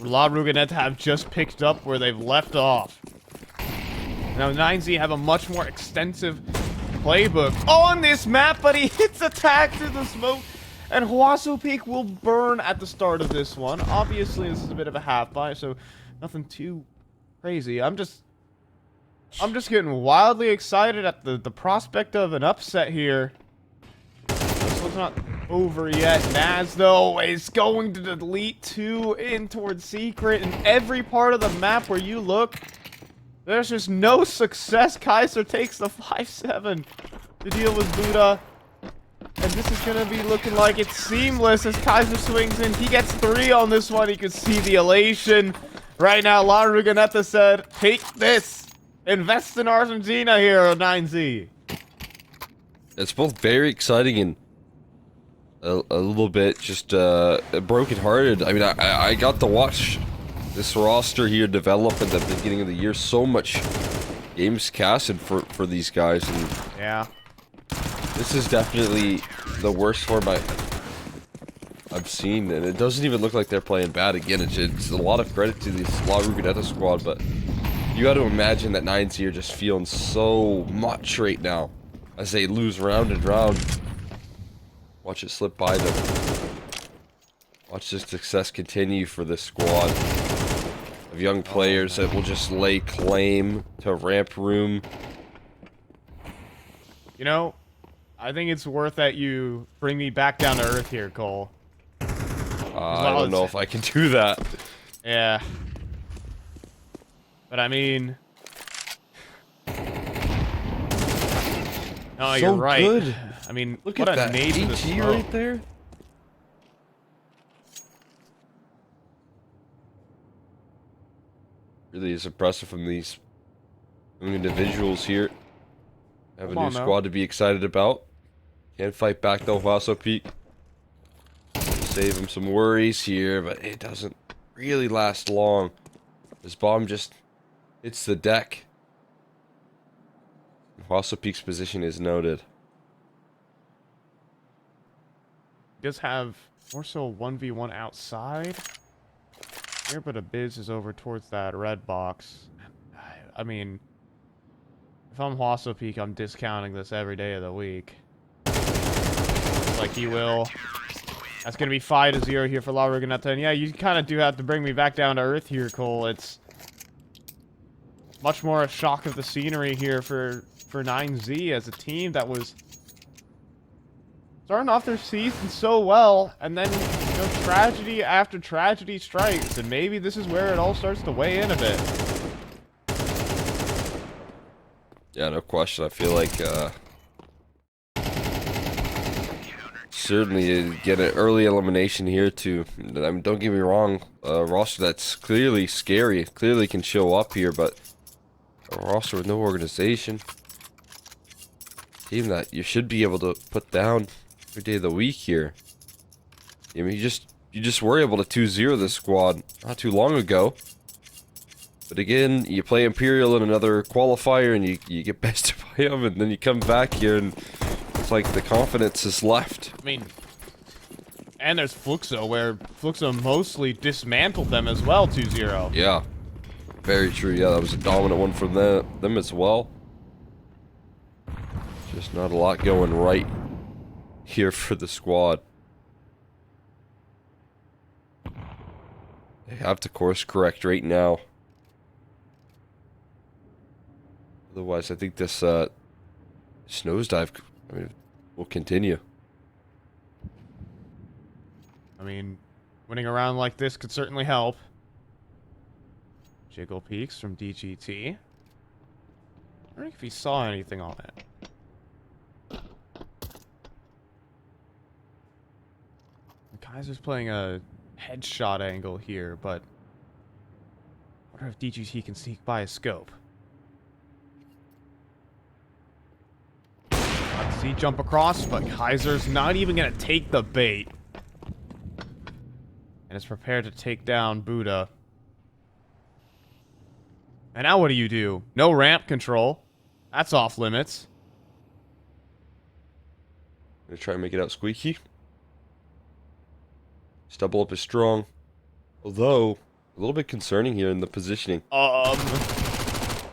La Ruganeta have just picked up where they've left off. Now 9Z have a much more extensive playbook on this map, but he hits attack to the smoke, and Huaso Peak will burn at the start of this one. Obviously, this is a bit of a half buy, so nothing too crazy. I'm just getting wildly excited at the prospect of an upset here. This one's not over yet. Naz, though, is going to delete 2 in towards Secret. In every part of the map where you look, there's just no success. Kaiser takes the 5-7 to deal with Buddha. And this is going to be looking like it's seamless as Kaiser swings in. He gets 3 on this one. You can see the elation. Right now, La Ruganeta said, take this. Invest in Argentina here, 9Z. It's both very exciting and a little bit just brokenhearted. I mean, I got to watch this roster here develop at the beginning of the year. So much games casted for these guys, and yeah, this is definitely the worst form I've seen, and it doesn't even look like they're playing bad again. It's a lot of credit to this La Ruganeta squad, but you got to imagine that 9Z are just feeling so much right now as they lose round and round. Watch it slip by them. Watch this success continue for this squad of young players that will just lay claim to ramp room. You know, I think it's worth that you bring me back down to earth here, Cole. I don't know if I can do that. Yeah. But I mean... No, So you're right. good. I mean, Look what at a that nade to the AG smoke. right there. Really is impressive from these young individuals here. Have a new squad to be excited about. Can't fight back though, Vaso Peak. Save him some worries here, but it doesn't really last long. This bomb just hits the deck. Vaso Peak's position is noted. Does have more so 1v1 outside here, but Abyss is over towards that red box. I mean, if I'm Huaso Peak, I'm discounting this every day of the week. Like he will. That's going to be 5-0 here for La Rugineta. And yeah, you kind of do have to bring me back down to earth here, Cole. It's much more a shock of the scenery here for 9Z as a team that was starting off their season so well, and then, you know, tragedy after tragedy strikes, and maybe this is where it all starts to weigh in a bit. Yeah, no question. I feel like certainly get an early elimination here too. I mean, don't get me wrong, a roster that's clearly scary, clearly can show up here, but a roster with no organization, team that you should be able to put down every day of the week here. I mean, you just were able to 2-0 this squad not too long ago, but again, you play Imperial in another qualifier and you get bested by them, and then you come back here and it's like the confidence is left. I mean, and there's Fluxo, where Fluxo mostly dismantled them as well, 2-0. Yeah, very true. Yeah, that was a dominant one for them as well. Just not a lot going right here for the squad. They have to course correct right now. Otherwise, I think this nosedive, I mean, will continue. I mean, winning a round like this could certainly help. Jiggle Peaks from DGT. I don't know if he saw anything on it. Kaiser's playing a headshot angle here, but I wonder if DGT can sneak by a scope. Let's see, jump across, but Kaiser's not even going to take the bait. And is prepared to take down Buddha. And now what do? No ramp control. That's off limits. Gonna try and make it out squeaky. Stubble up is strong. Although, a little bit concerning here in the positioning.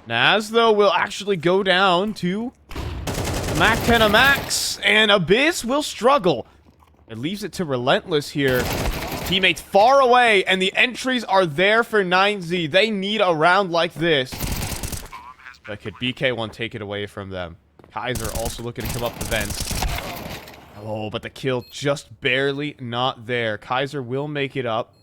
Naz, though, will actually go down to Mac 10 a max, and Abyss will struggle. It leaves it to Relentless here. Teammates far away, and the entries are there for 9Z. They need a round like this. But could BK1 take it away from them? Kaiser also looking to come up the vents. Oh, but the kill just barely not there. Kaiser will make it up.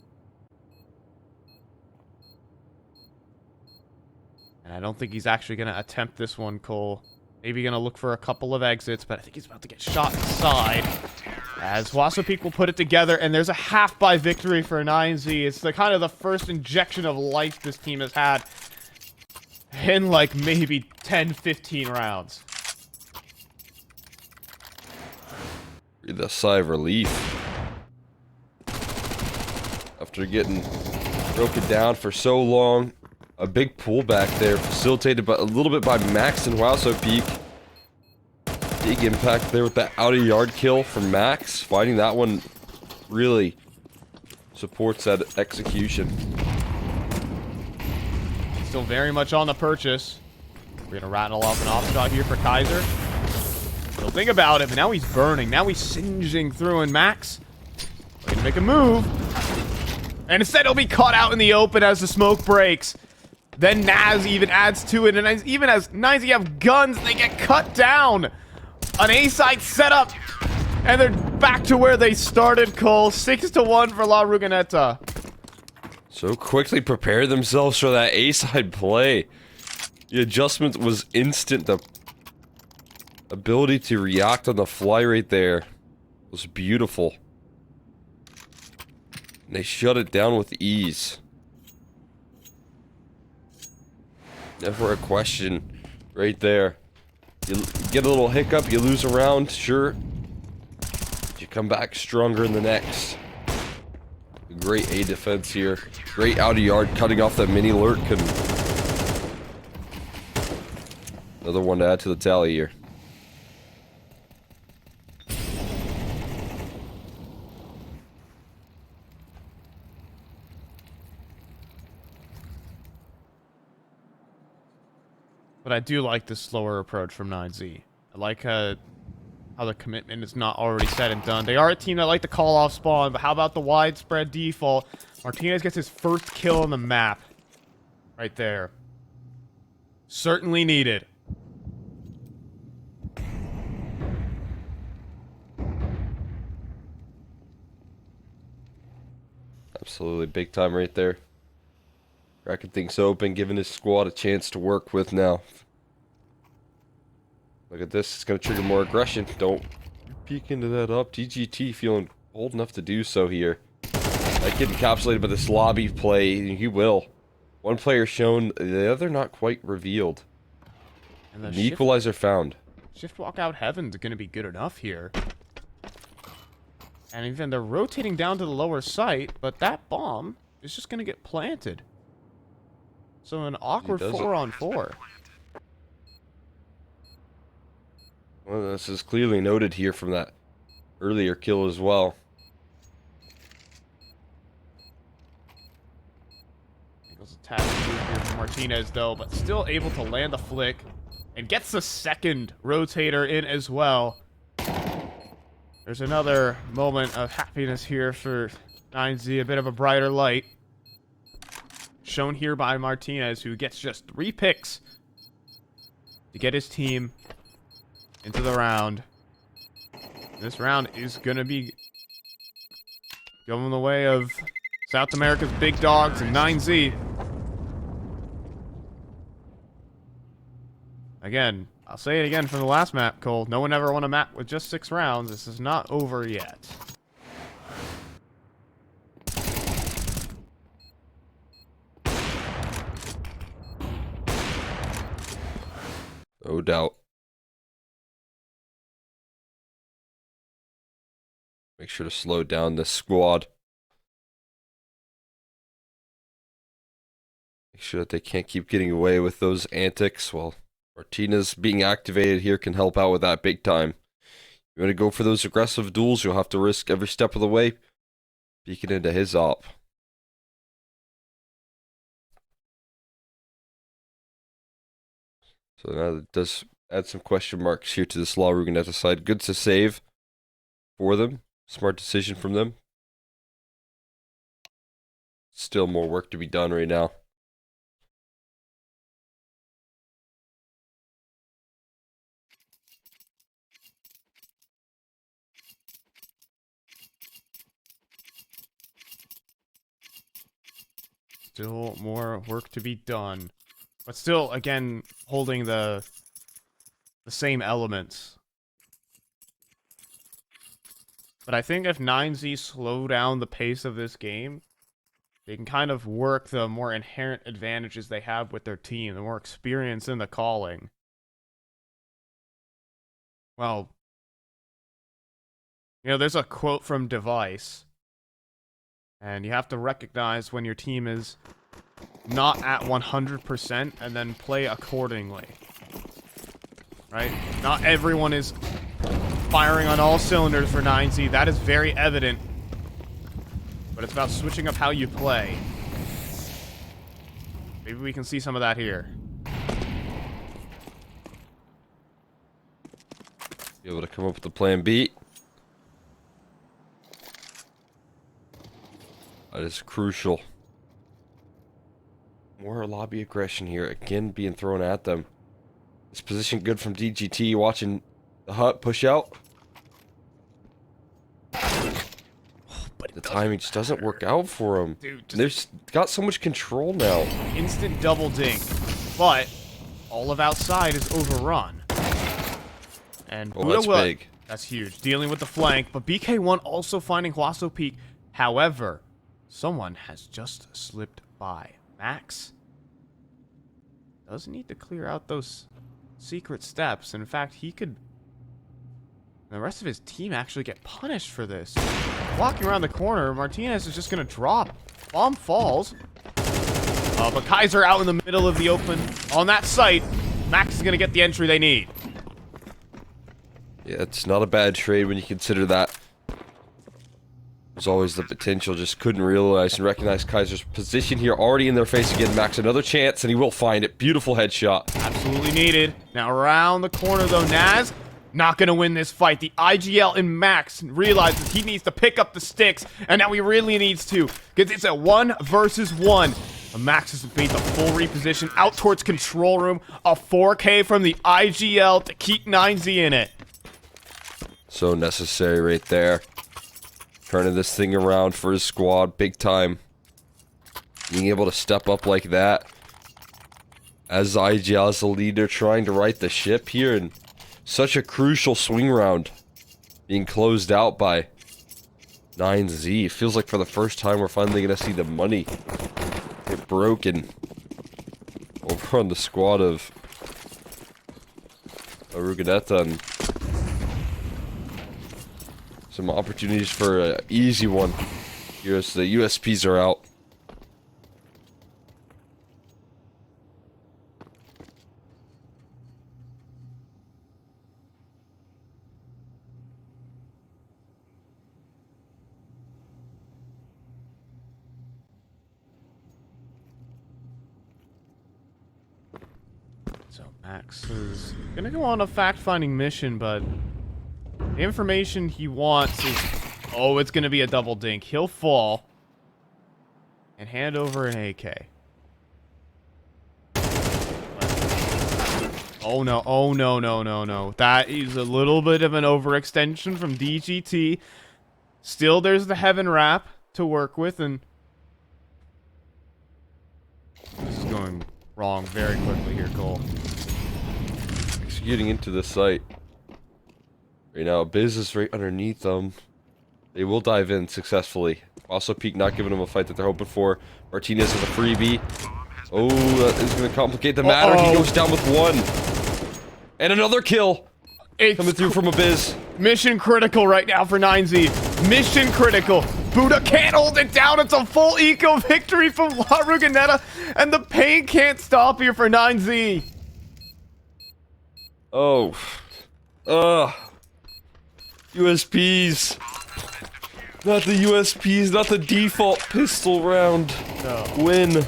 And I don't think he's actually going to attempt this one, Cole. Maybe going to look for a couple of exits, but I think he's about to get shot inside. As Huaso Peak will put it together, and there's a half-by victory for 9Z. It's the kind of the first injection of life this team has had in like maybe 10, 15 rounds. Breathe a sigh of relief. After getting broken down for so long. A big pullback there, facilitated by a little bit by Max and Huaso Peak. Big impact there with that out-of-yard kill from Max. Finding that one really supports that execution. Still very much on the purchase. We're gonna rattle off an off shot here for Kaiser. Still think about it, but now he's burning. Now he's singeing through, and Max gonna make a move. And instead he'll be caught out in the open as the smoke breaks. Then Naz even adds to it, and even as 9Z have guns, they get cut down. An A-side setup, and they're back to where they started, Cole. 6-1 for La Rugineta. So quickly prepare themselves for that A-side play. The adjustment was instant. The ability to react on the fly right there was beautiful. And they shut it down with ease. Never a question right there. You get a little hiccup, you lose a round, sure. You come back stronger in the next. Great A defense here. Great out of yard, cutting off that mini lurk. And another one to add to the tally here. But I do like the slower approach from 9Z. I like how the commitment is not already said and done. They are a team that like to call off spawn, but how about the widespread default? Martinez gets his first kill on the map. Right there. Certainly needed. Absolutely big time right there. Cracking things open, giving his squad a chance to work with now. Look at this, it's going to trigger more aggression. Don't peek into that up. DGT feeling bold enough to do so here. Might get encapsulated by this lobby play. He will. One player shown, the other not quite revealed. And the equalizer found. Shift walk out heaven's going to be good enough here. And even they're rotating down to the lower site, but that bomb is just going to get planted. So an awkward 4-on-4. Well, this is clearly noted here from that earlier kill as well. Goes a tap here from Martinez though, but still able to land the flick. And gets the second rotator in as well. There's another moment of happiness here for 9Z, a bit of a brighter light. Shown here by Martinez, who gets just 3 picks to get his team into the round. This round is going to be going the way of South America's big dogs and 9Z. Again, I'll say it again from the last map, Cole. No one ever won a map with just 6 rounds. This is not over yet. No doubt. Make sure to slow down this squad. Make sure that they can't keep getting away with those antics. Well, Martinez being activated here can help out with that big time. You want to go for those aggressive duels, you'll have to risk every step of the way peeking into his op. So now that does add some question marks here to this La Rugineta side. Good to save for them. Smart decision from them. Still more work to be done right now. Still more work to be done. But still, again, holding the same elements. But I think if 9Z slow down the pace of this game, they can kind of work the more inherent advantages they have with their team, the more experience in the calling. Well, you know, there's a quote from Device, and you have to recognize when your team is not at 100% and then play accordingly. Right? Not everyone is firing on all cylinders for 9Z. That is very evident. But it's about switching up how you play. Maybe we can see some of that here. Be able to come up with a plan B. That is crucial. More lobby aggression here, again being thrown at them. This position good from DGT, watching the hut push out. But the timing just doesn't work out for him. Dude, They've got so much control now. Instant double dink. But all of outside is overrun. And Oh, Buddha that's will, big. that's huge. Dealing with the flank, but BK1 also finding Huaso Peak. However, someone has just slipped by. Max does need to clear out those secret steps. In fact, he could... the rest of his team actually get punished for this. Walking around the corner, Martinez is just going to drop. Bomb falls. But Kaiser out in the middle of the open. On that site, Max is going to get the entry they need. Yeah, it's not a bad trade when you consider that. There's always the potential, just couldn't realize and recognize Kaiser's position here. Already in their face again, Max another chance, and he will find it. Beautiful headshot. Absolutely needed. Now around the corner though, Naz not gonna win this fight. The IGL and Max realizes he needs to pick up the sticks, and now he really needs to, because it's a 1 versus 1. Max has made the full reposition out towards control room. A 4K from the IGL to keep 9Z in it. So necessary right there. Turning this thing around for his squad, big time. Being able to step up like that. As IGL is the leader, trying to right the ship here, and such a crucial swing round. Being closed out by 9Z. It feels like for the first time we're finally going to see the money get broken over on the squad of Aruganeta, and some opportunities for an easy one here as the USPs are out. So Max is gonna go on a fact-finding mission, but the information he wants is... oh, it's gonna be a double dink. He'll fall and hand over an AK. Oh no, oh no, no, no, no. That is a little bit of an overextension from DGT. Still, there's the Heaven Wrap to work with, and... this is going wrong very quickly here, Cole. Executing into the site. Right now, Biz is right underneath them. They will dive in successfully. Also, Peak not giving them a fight that they're hoping for. Martinez with a freebie. Oh, that is going to complicate the matter. He goes down with 1. And another kill. It's coming through from a Biz. Mission critical right now for 9Z. Mission critical. Buddha can't hold it down. It's a full eco victory from La Ruganeta. And the pain can't stop here for 9Z. Oh. USPs. Not the USPs, not the default pistol round. No. Win.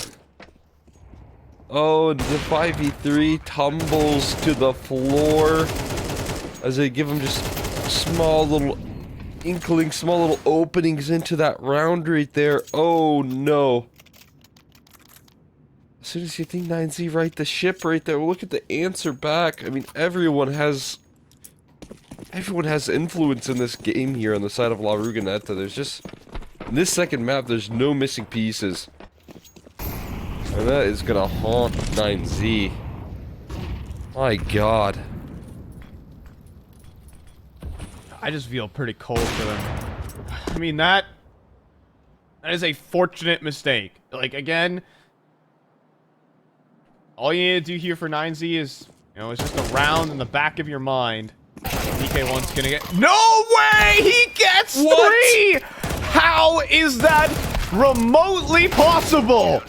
Oh, the 5v3 tumbles to the floor as they give him just small little inklings, small little openings into that round right there. Oh no. As soon as you think 9Z right the ship right there, look at the answer back. I mean, everyone has influence in this game here on the side of La Ruganeta. There's just, in this second map, there's no missing pieces. And that is gonna haunt 9Z. My god. I just feel pretty cold for them. I mean, that is a fortunate mistake. Like, again, all you need to do here for 9Z is, you know, it's just a round in the back of your mind. DK1's gonna get... no way! He gets What? 3! How is that remotely possible?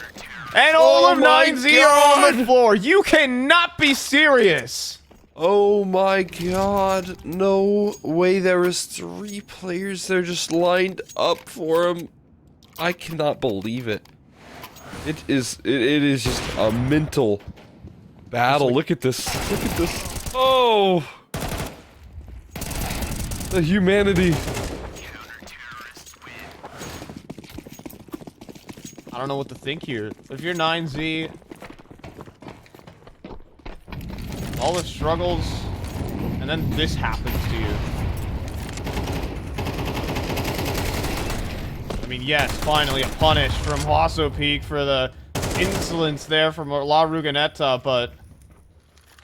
And all of 9Z are on the floor. You cannot be serious. Oh my god. No way, there was 3 players there just lined up for him. I cannot believe it. It is just a mental battle. Look at this. Look at this. Oh! The humanity. I don't know what to think here. If you're 9Z, all the struggles, and then this happens to you. I mean, yes, finally a punish from Huaso Peak for the insolence there from La Ruganeta, but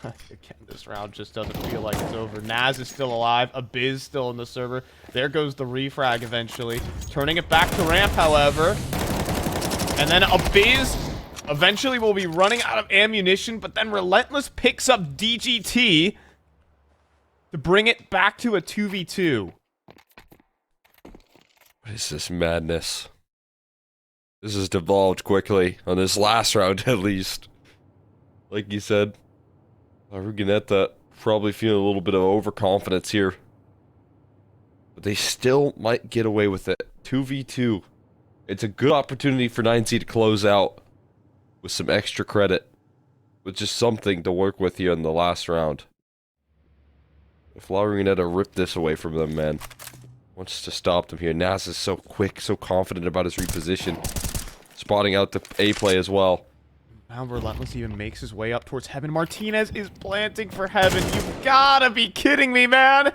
Again, this round just doesn't feel like it's over. Naz is still alive. Abiz still in the server. There goes the refrag eventually. Turning it back to ramp, however. And then Abiz eventually will be running out of ammunition, but then Relentless picks up DGT to bring it back to a 2v2. What is this madness? This has devolved quickly on this last round, at least. Like you said, Ruginetta probably feeling a little bit of overconfidence here. But they still might get away with it. 2v2. It's a good opportunity for 9Z to close out with some extra credit. With just something to work with here in the last round. If La Ruginetta ripped this away from them, man. Wants to stop them here. Naz is so quick, so confident about his reposition. Spotting out the A play as well. Now Relentless even makes his way up towards Heaven. Martinez is planting for Heaven. You gotta be kidding me, man!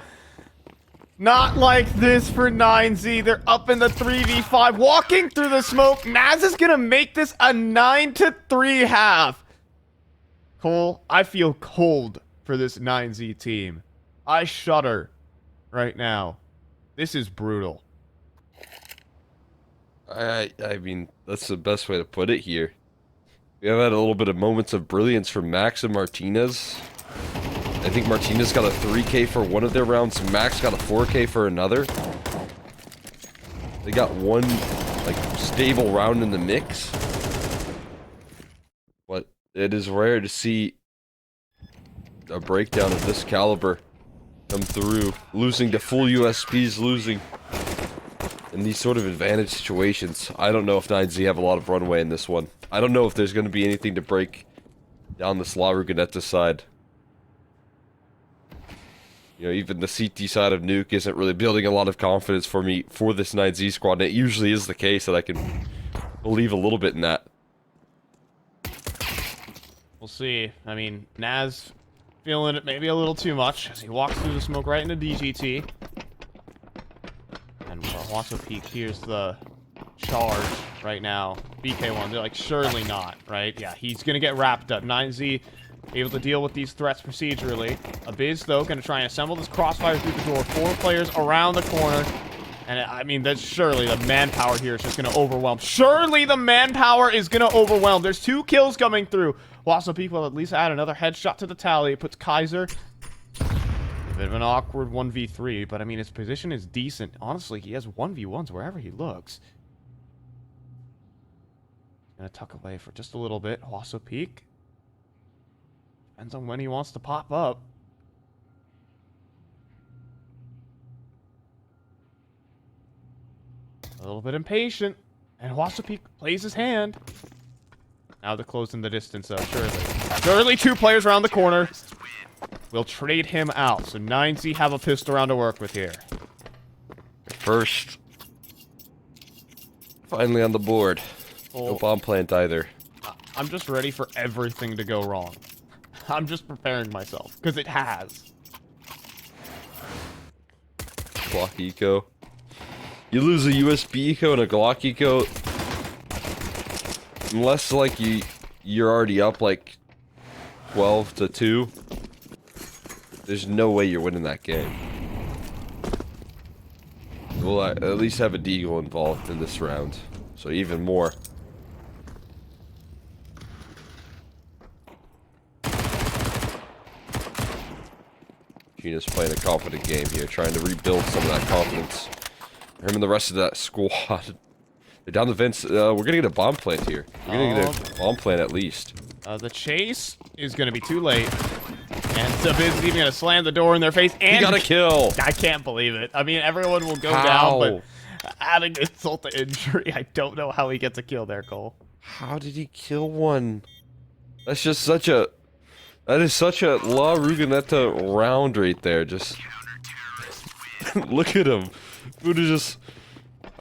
Not like this for 9Z. They're up in the 3v5, walking through the smoke. Naz is gonna make this a 9-3 half. Cole, I feel cold for this 9Z team. I shudder right now. This is brutal. I mean, that's the best way to put it here. We have had a little bit of moments of brilliance from Max and Martinez. I think Martinez got a 3K for one of their rounds. Max got a 4K for another. They got one, like, stable round in the mix. But it is rare to see a breakdown of this caliber come through. Losing to full USPs, losing in these sort of advantage situations. I don't know if 9Z have a lot of runway in this one. I don't know if there's going to be anything to break down this La Ruginetta side. You know, even the CT side of Nuke isn't really building a lot of confidence for me for this 9Z squad, and it usually is the case that I can believe a little bit in that. We'll see. I mean, Naz feeling it maybe a little too much as he walks through the smoke right into DGT. And Wasso Peak here's the charge right now. BK1, they're like, surely not, right? Yeah, he's gonna get wrapped up. 9Z able to deal with these threats procedurally. Abiz, though, gonna try and assemble this crossfire through the door. 4 players around the corner. And I mean, that's surely the manpower here is just gonna overwhelm. Surely the manpower is gonna overwhelm. There's 2 kills coming through. Wasso Peak will at least add another headshot to the tally. It puts Kaiser a bit of an awkward 1v3, but I mean, his position is decent. Honestly, he has 1v1s wherever he looks. Gonna tuck away for just a little bit. Wasso Peak. Depends on when he wants to pop up. A little bit impatient. And Wasso Peak plays his hand. Now they're closing the distance, though, surely. Surely 2 players around the corner. We'll trade him out. So 9Z have a pistol round to work with here. First. Finally on the board. No bomb plant either. I'm just ready for everything to go wrong. I'm just preparing myself, because it has. Glock eco. You lose a USB eco and a Glock eco. Unless, like, you're already up, like, 12-2. There's no way you're winning that game. We'll at least have a deagle involved in this round. So even more. Gina's playing a confident game here, trying to rebuild some of that confidence. Him and the rest of that squad. They're down the vents. We're gonna get a bomb plant here. We're gonna get a bomb plant at least. The chase is gonna be too late. And Abiz is even gonna slam the door in their face. And he got a kill! I can't believe it. I mean, everyone will go down, but adding insult to injury, I don't know how he gets a kill there, Cole. How did he kill one? That's just such a... That is such a La Ruginetta round right there. Just... Look at him. Dude is just...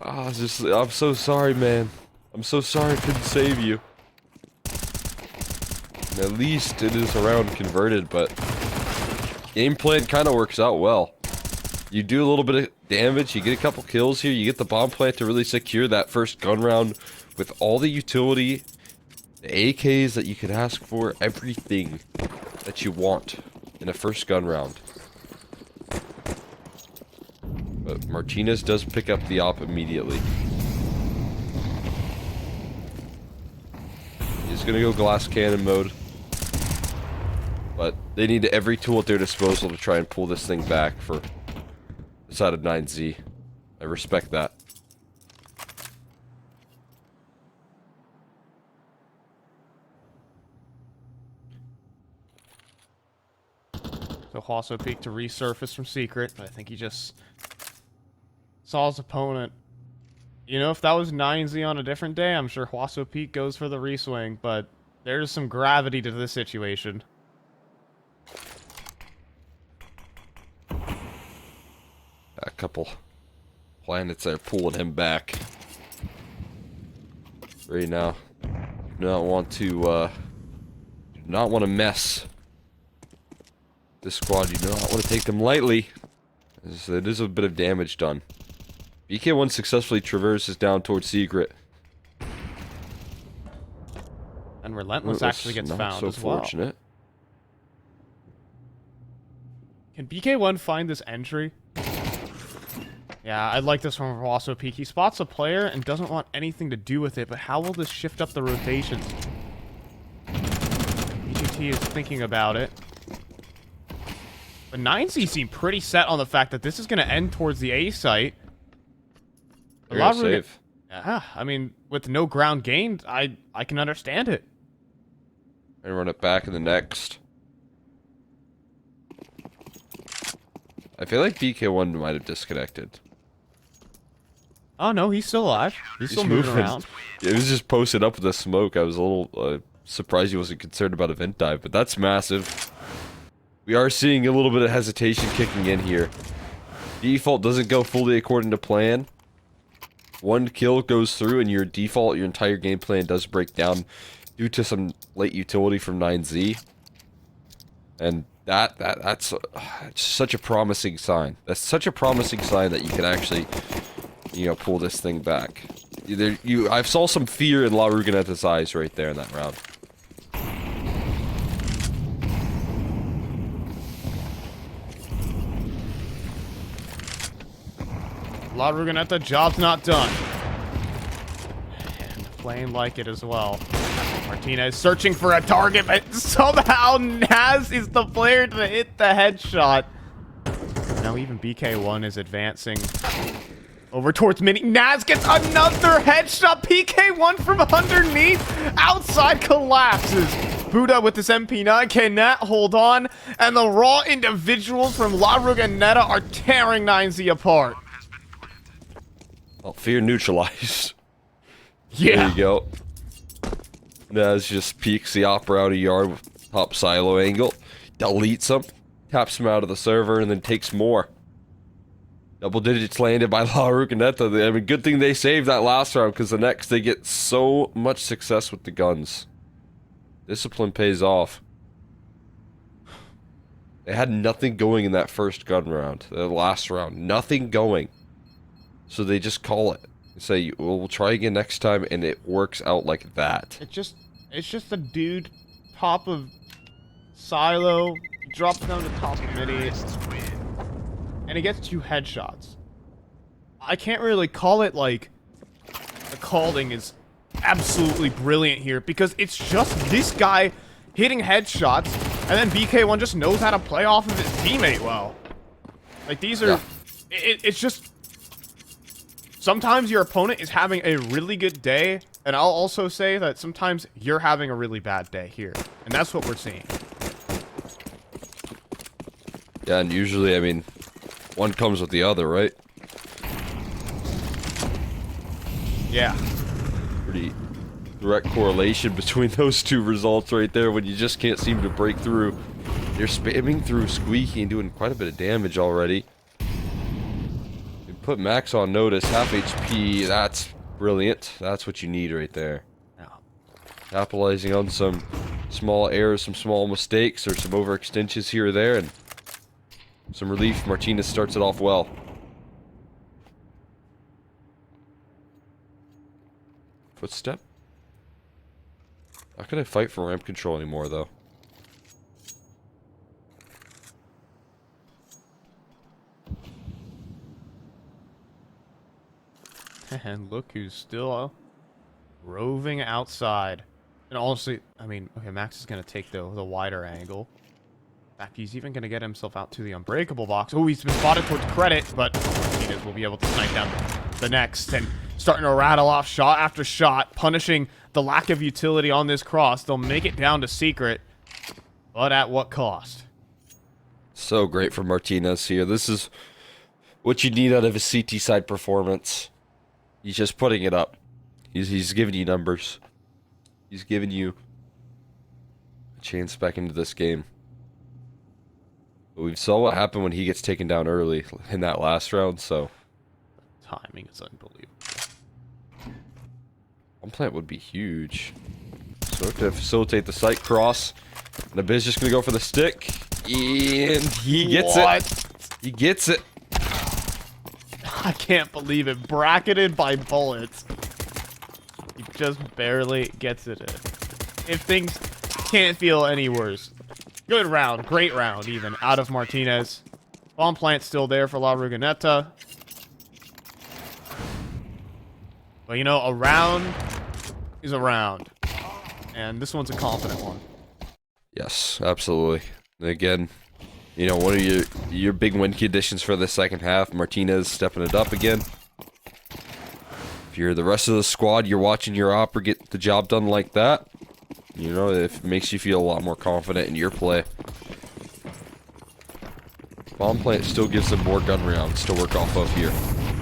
I'm so sorry, man. I'm so sorry I couldn't save you. And at least it is a round converted, but... Game plan kind of works out well. You do a little bit of damage, you get a couple kills here, you get the bomb plant to really secure that first gun round with all the utility, the AKs that you could ask for, everything. that you want in a first gun round. But Martinez does pick up the op immediately. He's gonna go glass cannon mode. But they need every tool at their disposal to try and pull this thing back for the side of 9Z. I respect that. So Huaso peeked to resurface from secret, but I think he just saw his opponent. You know, if that was 9Z on a different day, I'm sure Huaso Peak goes for the reswing, but there's some gravity to this situation. A couple planets there pulling him back. Right now. Do not want to mess this squad. You do not want to take them lightly. It is a bit of damage done. BK1 successfully traverses down towards secret. And Relentless actually gets found so as well. Fortunate. Can BK1 find this entry? Yeah, I like this one from Huaso Peak. He spots a player and doesn't want anything to do with it, but how will this shift up the rotations? BGT is thinking about it. But 9Z seem pretty set on the fact that this is going to end towards the A site. They're gonna save. Yeah, I mean, with no ground gained, I can understand it. And run it back in the next. I feel like BK1 might have disconnected. Oh no, he's still alive. He's still moving around. It was just posted up with the smoke. I was a little surprised he wasn't concerned about event dive, but that's massive. We are seeing a little bit of hesitation kicking in here. Default doesn't go fully according to plan. One kill goes through and your entire game plan does break down due to some late utility from 9Z. And that's such a promising sign. That's such a promising sign that you can actually, you know, pull this thing back. I saw some fear in La Ruganetta's eyes right there in that round. La Ruganetta, job's not done. And Flame like it as well. Martinez searching for a target, but somehow Naz is the player to hit the headshot. Now even BK1 is advancing over towards Mini. Naz gets another headshot. BK1 from underneath. Outside collapses. Buddha with this MP9 cannot hold on. And the raw individuals from La Ruganetta are tearing 9Z apart. Well, fear neutralized. Yeah. There you go. Naz just peeks the opera out of yard with top silo angle. Deletes him. Taps him out of the server and then takes more. Double digits landed by La Ruganetta. I mean, good thing they saved that last round because the next they get so much success with the guns. Discipline pays off. They had nothing going in that first gun round. The last round. Nothing going. So they just call it. Say, well, we'll try again next time, and it works out like that. It's just a dude, top of silo, drops down to top of midi, and he gets 2 headshots. I can't really call it like the calling is absolutely brilliant here, because it's just this guy hitting headshots, and then BK1 just knows how to play off of his teammate well. Like, these are... Yeah. It's just... Sometimes your opponent is having a really good day, and I'll also say that sometimes you're having a really bad day here. And that's what we're seeing. Yeah, and usually, I mean, one comes with the other, right? Yeah. Pretty direct correlation between those two results right there when you just can't seem to break through. They're spamming through Squeaky and doing quite a bit of damage already. Put Max on notice, half HP, that's brilliant. That's what you need right there. Yeah. Capitalizing on some small errors, some small mistakes, or some overextensions here or there, and some relief. Martinez starts it off well. Footstep? Not gonna fight for ramp control anymore, though. And look who's still roving outside. And honestly, I mean, okay, Max is going to take the wider angle. In fact, he's even going to get himself out to the unbreakable box. Oh, he's been spotted towards credit, but Martinez will be able to snipe down the next. And starting to rattle off shot after shot, punishing the lack of utility on this cross. They'll make it down to secret, but at what cost? So great for Martinez here. This is what you need out of a CT side performance. He's just putting it up. He's giving you numbers. He's giving you a chance back into this game. But we saw what happened when he gets taken down early in that last round, so Timing is unbelievable. one plant would be huge. So to facilitate the sight cross, and Abiz just gonna go for the stick, and he gets it. He gets it. I can't believe it. Bracketed by bullets. He just barely gets it in. If things can't feel any worse. Good round. Great round, even, out of Martinez. Bomb plant still there for La Rugineta. But, you know, a round is a round. And this one's a confident one. Yes, absolutely. And again, you know, one of your big win conditions for the second half, Martinez stepping it up again. If you're the rest of the squad, you're watching your opera get the job done like that, you know, it makes you feel a lot more confident in your play. Bomb plant still gives them more gun rounds to work off of here.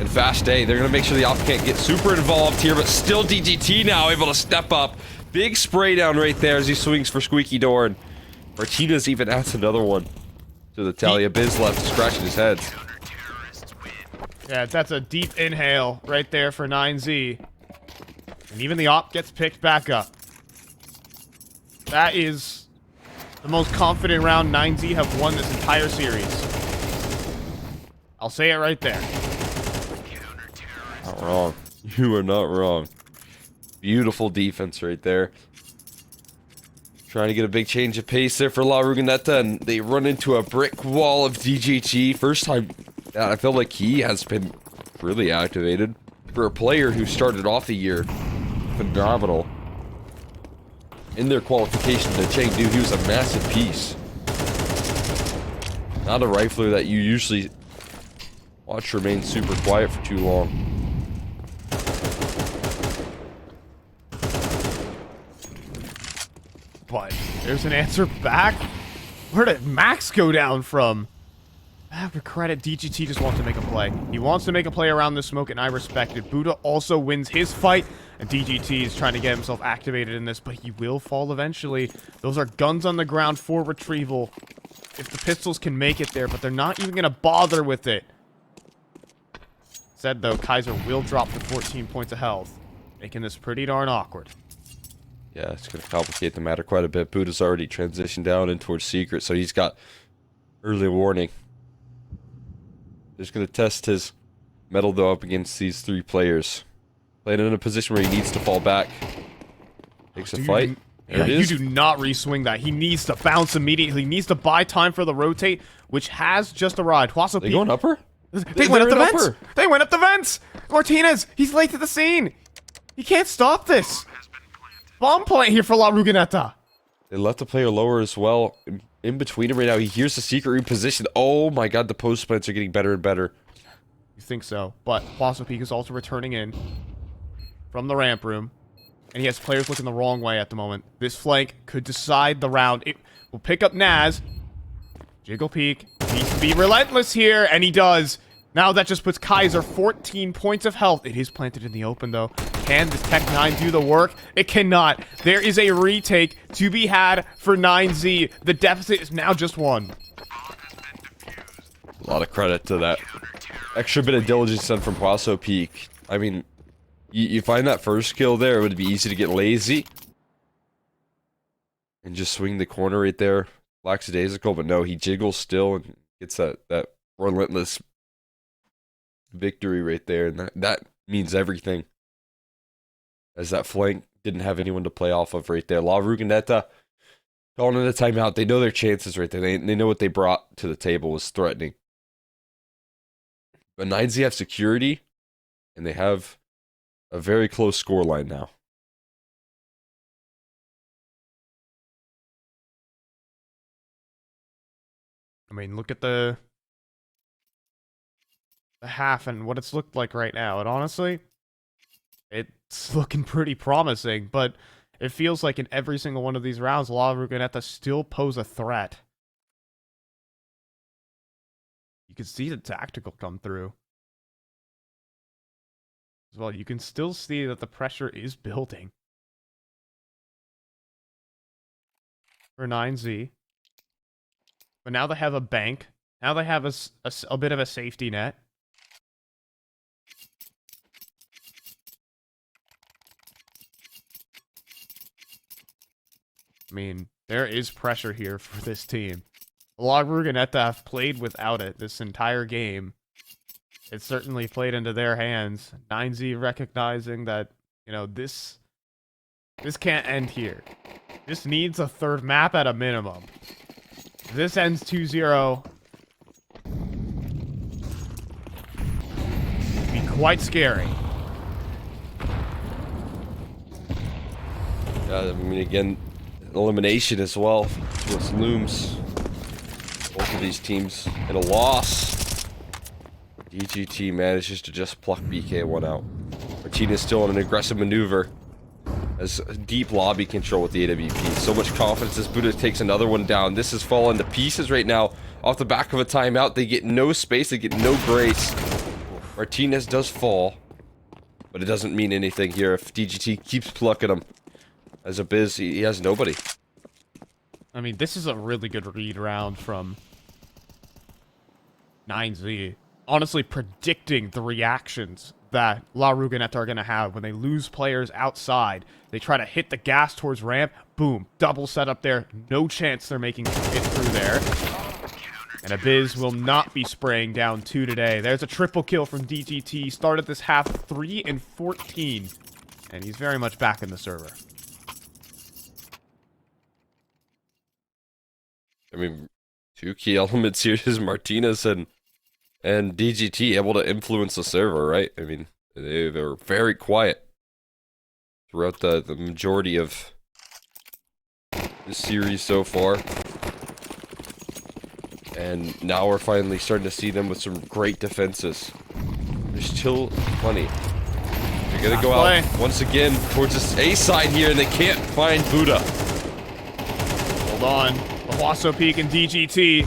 And Fast A, they're going to make sure the op can't get super involved here, but still DGT now able to step up. Big spray down right there as he swings for Squeaky Door, and Martinez even adds another one to the tally. Abiz left scratching his head. Yeah, that's a deep inhale right there for 9Z. And even the op gets picked back up. That is the most confident round 9Z have won this entire series. I'll say it right there. Not wrong. You are not wrong. Beautiful defense right there. Trying to get a big change of pace there for La Rugineta, and they run into a brick wall of DGT. First time I feel like he has been really activated. For a player who started off the year phenomenal. In their qualification to Chengdu, he was a massive piece. Not a rifler that you usually watch remain super quiet for too long. But there's an answer back. Where did Max go down from? After credit, DGT just wants to make a play. He wants to make a play around the smoke, and I respect it. Buddha also wins his fight, and DGT is trying to get himself activated in this, but he will fall eventually. Those are guns on the ground for retrieval. If the pistols can make it there, but they're not even going to bother with it. Said, though, Kaiser will drop to 14 points of health, making this pretty darn awkward. Yeah, it's going to complicate the matter quite a bit. Buddha's already transitioned down in towards Secret, so he's got early warning. Just going to test his metal, though, up against these three players. Playing in a position where he needs to fall back. Takes a fight. There it is. You do not re-swing that. He needs to bounce immediately. He needs to buy time for the rotate, which has just arrived. Huaso They going upper? They went up the vents! They went up the vents! Martinez, he's late to the scene! He can't stop this! Bomb plant here for La Rugineta. They left the player lower as well. In between him right now, he hears the secret room position. Oh my god, the post plants are getting better and better. You think so, but Huaso Peak is also returning in from the ramp room. And he has players looking the wrong way at the moment. This flank could decide the round. It will pick up Naz. Jiggle Peak needs to be relentless here, and he does. Now that just puts Kaiser 14 points of health. It is planted in the open, though. Can this Tech 9 do the work? It cannot. There is a retake to be had for 9Z. The deficit is now just one. A lot of credit to that extra bit of diligence done from Huaso Peak. I mean, you find that first kill there, it would be easy to get lazy and just swing the corner right there. Lackadaisical, but no, he jiggles still and gets that relentless victory right there, and that means everything. As that flank didn't have anyone to play off of right there. La Rugineta calling it a timeout. They know their chances right there. They know what they brought to the table was threatening. But 9Z have security, and they have a very close scoreline now. I mean, look at the half and what it's looked like right now. And honestly, it's looking pretty promising, but it feels like in every single one of these rounds, La Ruganeta still pose a threat. You can see the tactical come through. As well, you can still see that the pressure is building. For 9Z. But now they have a bank. Now they have a bit of a safety net. I mean, there is pressure here for this team. La Ruganeta have played without it this entire game. It certainly played into their hands. 9Z recognizing that, you know, this can't end here. This needs a third map at a minimum. If this ends 2-0, it'd be quite scary. I mean, again, elimination as well. What looms. Both of these teams in a loss. DGT manages to just pluck BK1 out. Martinez still in an aggressive maneuver. Has deep lobby control with the AWP. So much confidence as Buddha takes another one down. This has fallen to pieces right now. Off the back of a timeout, they get no space, they get no grace. Martinez does fall. But it doesn't mean anything here if DGT keeps plucking him. As a biz, he has nobody. I mean, this is a really good read round from 9Z. Honestly, predicting the reactions that La Ruganeta are going to have when they lose players outside. They try to hit the gas towards ramp. Boom. Double setup there. No chance they're making it through there. And Abiz will not be spraying down 2 today. There's a triple kill from DGT. Started this half 3 and 14. And he's very much back in the server. I mean, 2 key elements here is Martinez and DGT able to influence the server, right? I mean, they're very quiet throughout the majority of this series so far. And now we're finally starting to see them with some great defenses. There's still plenty. They're gonna go out once again towards this A side here, and they can't find Buddha. Hold on. Wasso Peak and DGT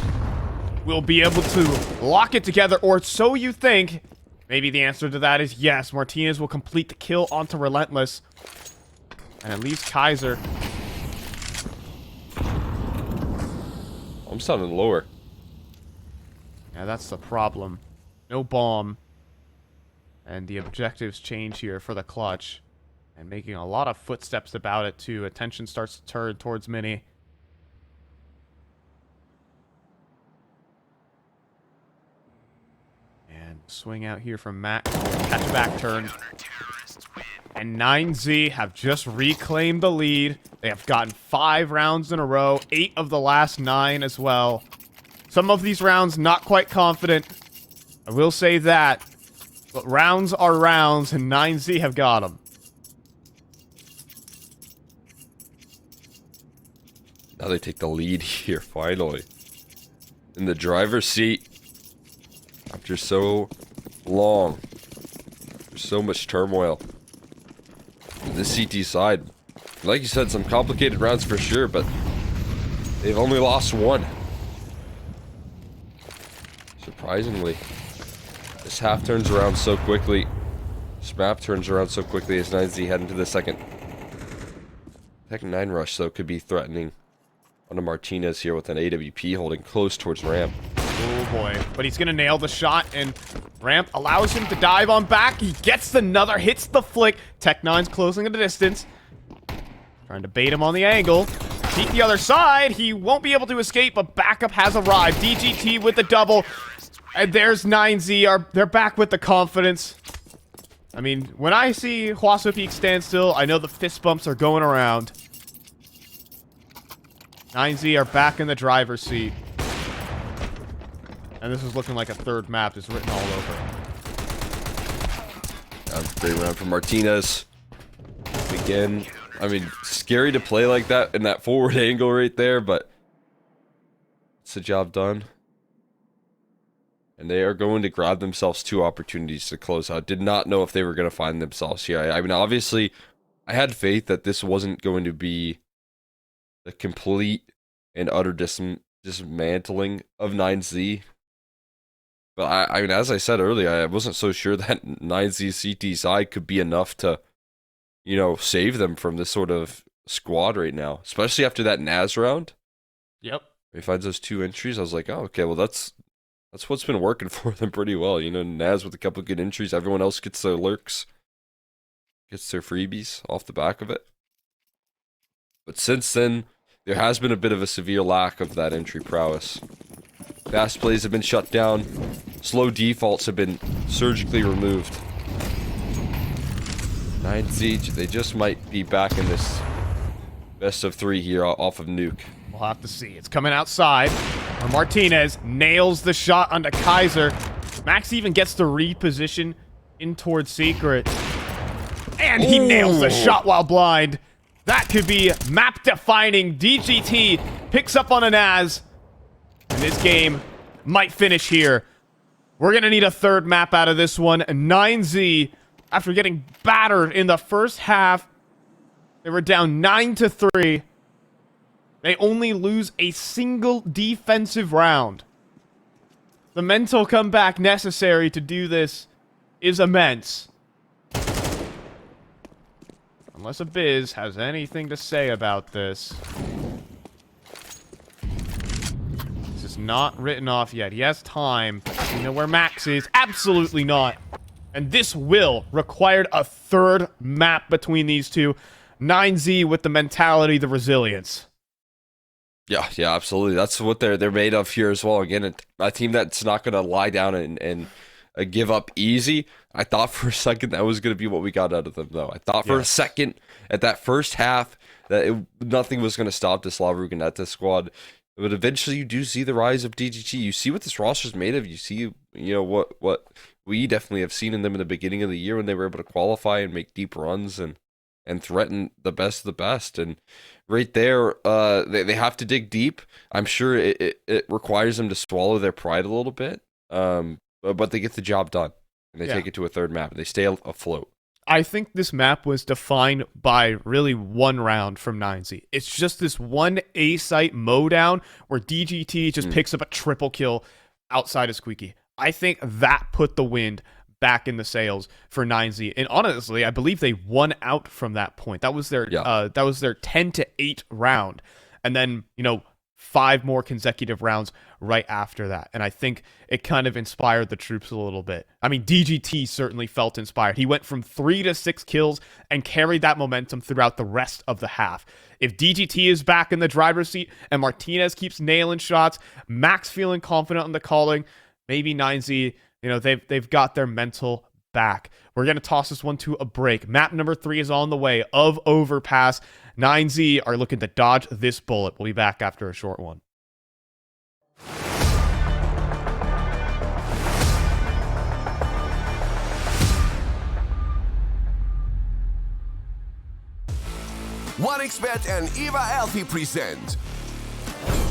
will be able to lock it together, or so you think. Maybe the answer to that is yes. Martinez will complete the kill onto Relentless. And it leaves Kaiser. I'm sounding lower. Yeah, that's the problem. No bomb. And the objectives change here for the clutch. And making a lot of footsteps about it, too. Attention starts to turn towards Mini. And swing out here from Mac. Catch back turn. And 9Z have just reclaimed the lead. They have gotten 5 rounds in a row. 8 of the last 9 as well. Some of these rounds not quite confident. I will say that. But rounds are rounds, and 9Z have got them. Now they take the lead here, finally. In the driver's seat. After so long. There's so much turmoil. This CT side. Like you said, some complicated rounds for sure, but they've only lost 1. Surprisingly. This half turns around so quickly. This map turns around so quickly as 9Z head into the second 9 rush, though, could be threatening on a Martinez here with an AWP holding close towards ramp. Oh boy. But he's going to nail the shot, and ramp allows him to dive on back. He gets another, hits the flick. Tech9's closing at a distance. Trying to bait him on the angle. Peek the other side. He won't be able to escape, but backup has arrived. DGT with the double. And there's 9Z. They're back with the confidence. I mean, when I see Huaso Peak stand still, I know the fist bumps are going around. 9Z are back in the driver's seat. And this is looking like a third map just written all over. Great round from Martinez. Again, I mean, scary to play like that in that forward angle right there, but it's the job done. And they are going to grab themselves 2 opportunities to close out. Did not know if they were going to find themselves here. I mean, obviously, I had faith that this wasn't going to be the complete and utter dismantling of 9Z. But I mean, as I said earlier, I wasn't so sure that 9Z CT side could be enough to, you know, save them from this sort of squad right now. Especially after that Naz round. Yep. He finds those 2 entries. I was like, oh, okay, well, that's what's been working for them pretty well. You know, Naz with a couple of good entries. Everyone else gets their lurks. Gets their freebies off the back of it. But since then, there has been a bit of a severe lack of that entry prowess. Fast plays have been shut down. Slow defaults have been surgically removed. 9Z, they just might be back in this best of 3 here off of Nuke. We'll have to see. It's coming outside. Martinez nails the shot onto Kaiser. Max even gets to reposition in towards Secret. And he nails the shot while blind. That could be map defining. DGT picks up on a Naz. And this game might finish here. We're going to need a 3rd map out of this one. 9Z, after getting battered in the first half, they were down 9-3. They only lose a single defensive round. The mental comeback necessary to do this is immense. Unless Abiz has anything to say about this. This is not written off yet. He has time. You know where Max is? Absolutely not. And this will require a 3rd map between these two. 9Z with the mentality, the resilience. Yeah, absolutely. That's what they're made of here as well. Again, a team that's not going to lie down and give up easy. I thought for a second that was going to be what we got out of them, though. I thought for a second at that first half that nothing was going to stop this La Ruganeta squad. But eventually you do see the rise of DGT. You see what this roster's made of. You see, you know, what we definitely have seen in them in the beginning of the year when they were able to qualify and make deep runs and threaten the best of the best. And right there, they have to dig deep. I'm sure it requires them to swallow their pride a little bit. But they get the job done. And they take it to a 3rd map. And they stay afloat. I think this map was defined by really 1 round from 9Z. It's just this one A-site mowdown where DGT just picks up a triple kill outside of Squeaky. I think that put the wind back in the sails for 9Z. And honestly, I believe they won out from that point. That was their 10-8 round. And then, you know, 5 more consecutive rounds right after that. And I think it kind of inspired the troops a little bit. I mean, DGT certainly felt inspired. He went from 3 to 6 kills and carried that momentum throughout the rest of the half. If DGT is back in the driver's seat and Martinez keeps nailing shots, Max feeling confident on the calling, maybe 9Z, you know, they've got their mental back. We're going to toss this one to a break. Map number 3 is on the way of Overpass. 9Z are looking to dodge this bullet. We'll be back after a short one. OneXBet and Eva Alfie present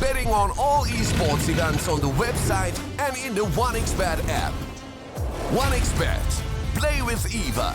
betting on all esports events on the website and in the OneXBet app. OneXBet. Play with Eva.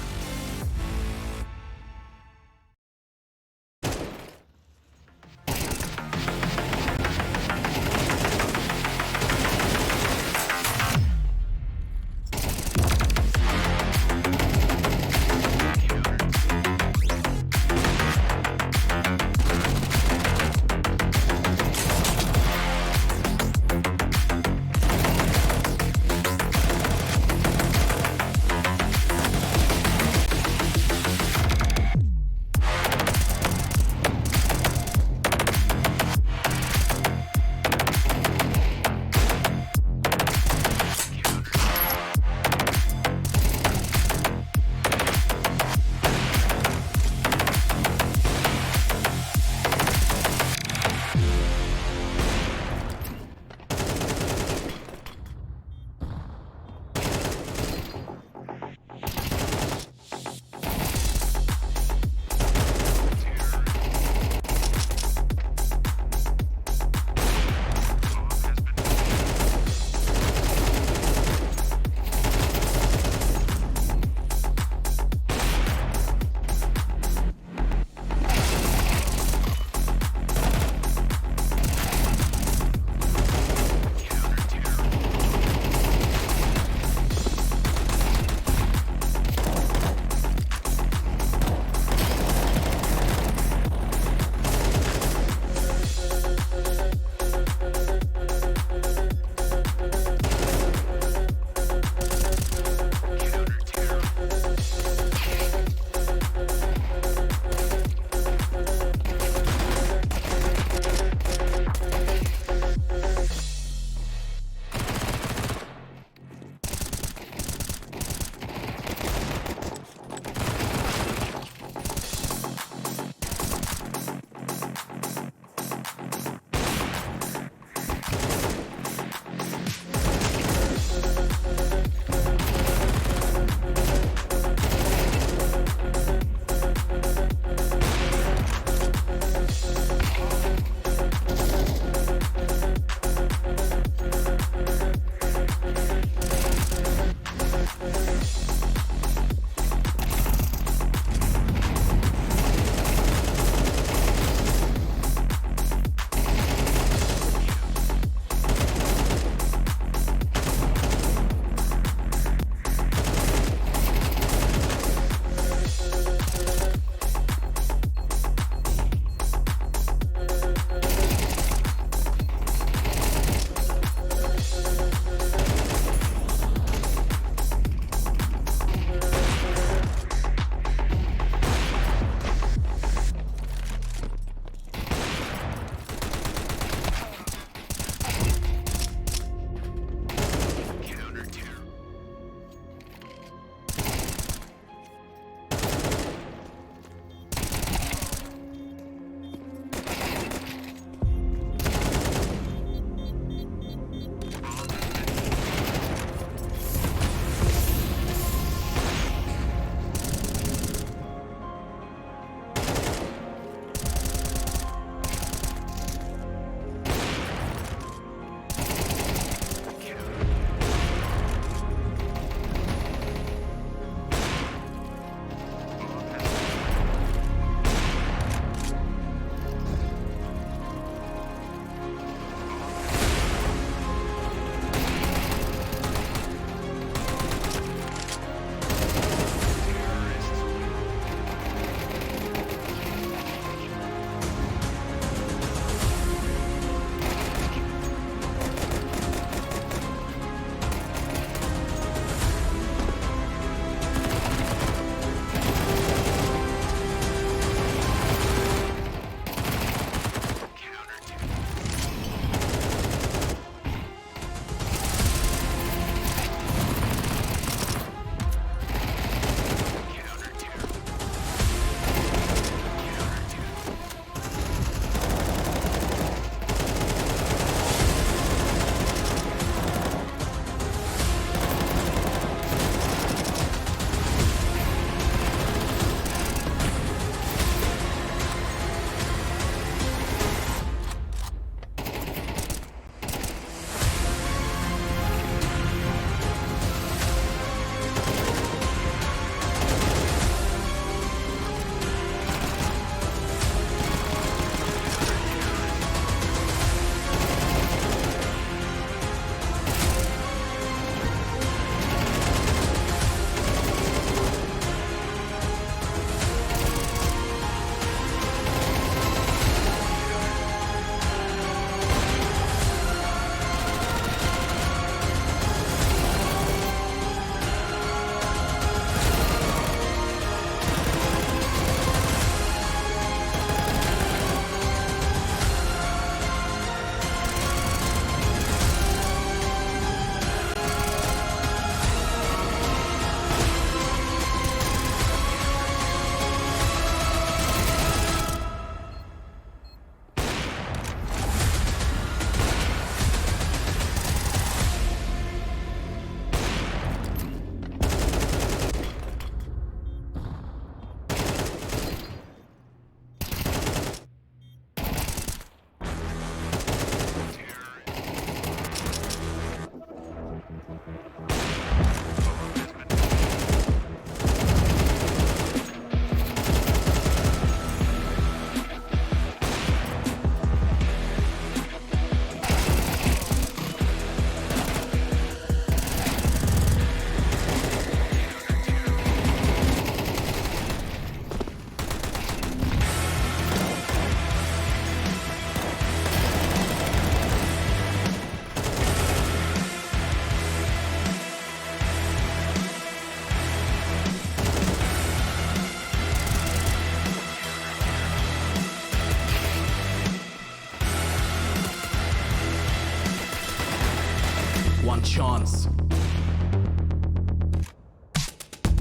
One chance.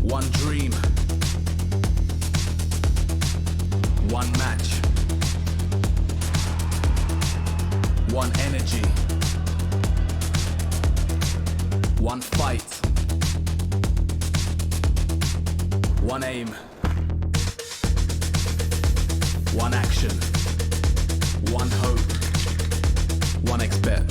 One dream. One match. One energy. One fight. One aim. One action. One hope. One expert.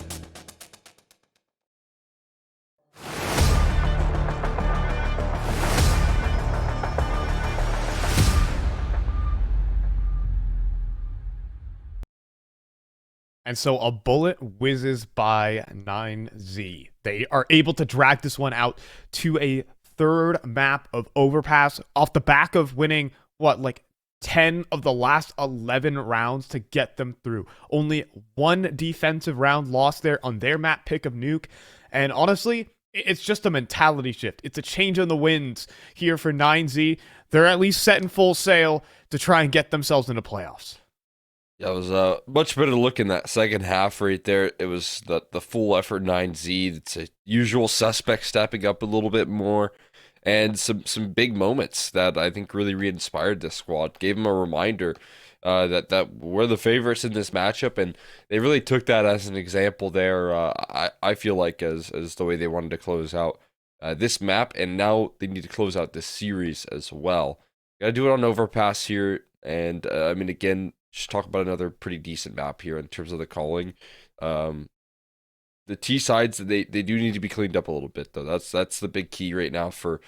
And so a bullet whizzes by 9Z. They are able to drag this one out to a third map of Overpass off the back of winning, what, like 10 of the last 11 rounds to get them through. Only one defensive round lost there on their map pick of Nuke. And honestly, it's just a mentality shift. It's a change in the winds here for 9Z. They're at least setting full sail to try and get themselves into playoffs. Yeah, it was a much better look in that second half right there. It was the full effort 9Z. It's a usual suspect stepping up a little bit more. And some big moments that I think really re-inspired this squad. Gave them a reminder that we're the favorites in this matchup. And they really took that as an example there, I feel like, as the way they wanted to close out this map. And now they need to close out this series as well. Got to do it on Overpass here. And, I mean, again, just talk about another pretty decent map here in terms of the calling. The T sides, they do need to be cleaned up a little bit though. That's the big key right now for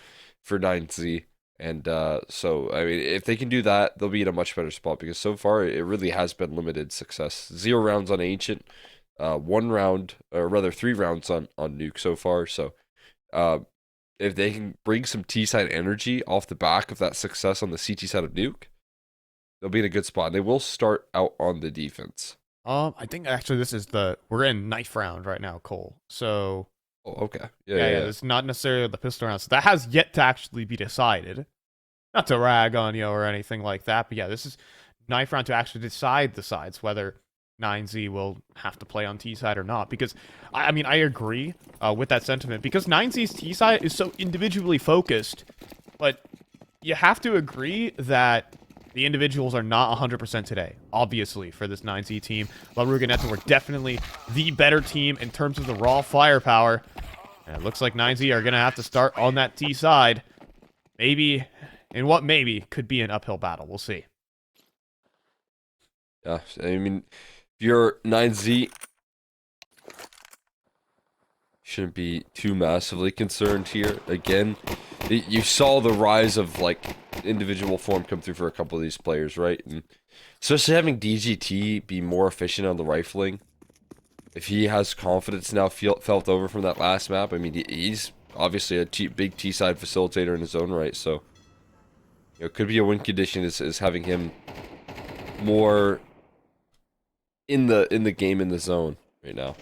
9Z. And so I mean, if they can do that, they'll be in a much better spot, because so far it really has been limited success. 0 rounds on Ancient, 1 round, or rather 3 rounds on Nuke so far. So if they can bring some T side energy off the back of that success on the CT side of Nuke, they'll be in a good spot. They will start out on the defense. I think actually this is we're in knife round right now, Cole. So Oh, okay. yeah. It's not necessarily the pistol round. So that has yet to actually be decided. Not to rag on you or anything like that, but yeah, this is knife round to actually decide the sides, whether 9Z will have to play on T side or not. Because I mean, I agree with that sentiment, because 9Z's T side is so individually focused, but you have to agree that the individuals are not 100% today, obviously, for this 9Z team. LaRuganetta were definitely the better team in terms of the raw firepower. And it looks like 9Z are going to have to start on that T side. Maybe, in what maybe could be an uphill battle. We'll see. Yeah, I mean, if you're 9Z, shouldn't be too massively concerned here. Again, you saw the rise of, like, individual form come through for a couple of these players, right? And especially having DGT be more efficient on the rifling. If he has confidence now felt over from that last map, I mean, he's obviously a big T-side facilitator in his own right, so you know, it could be a win condition is having him more in the game, in the zone right now.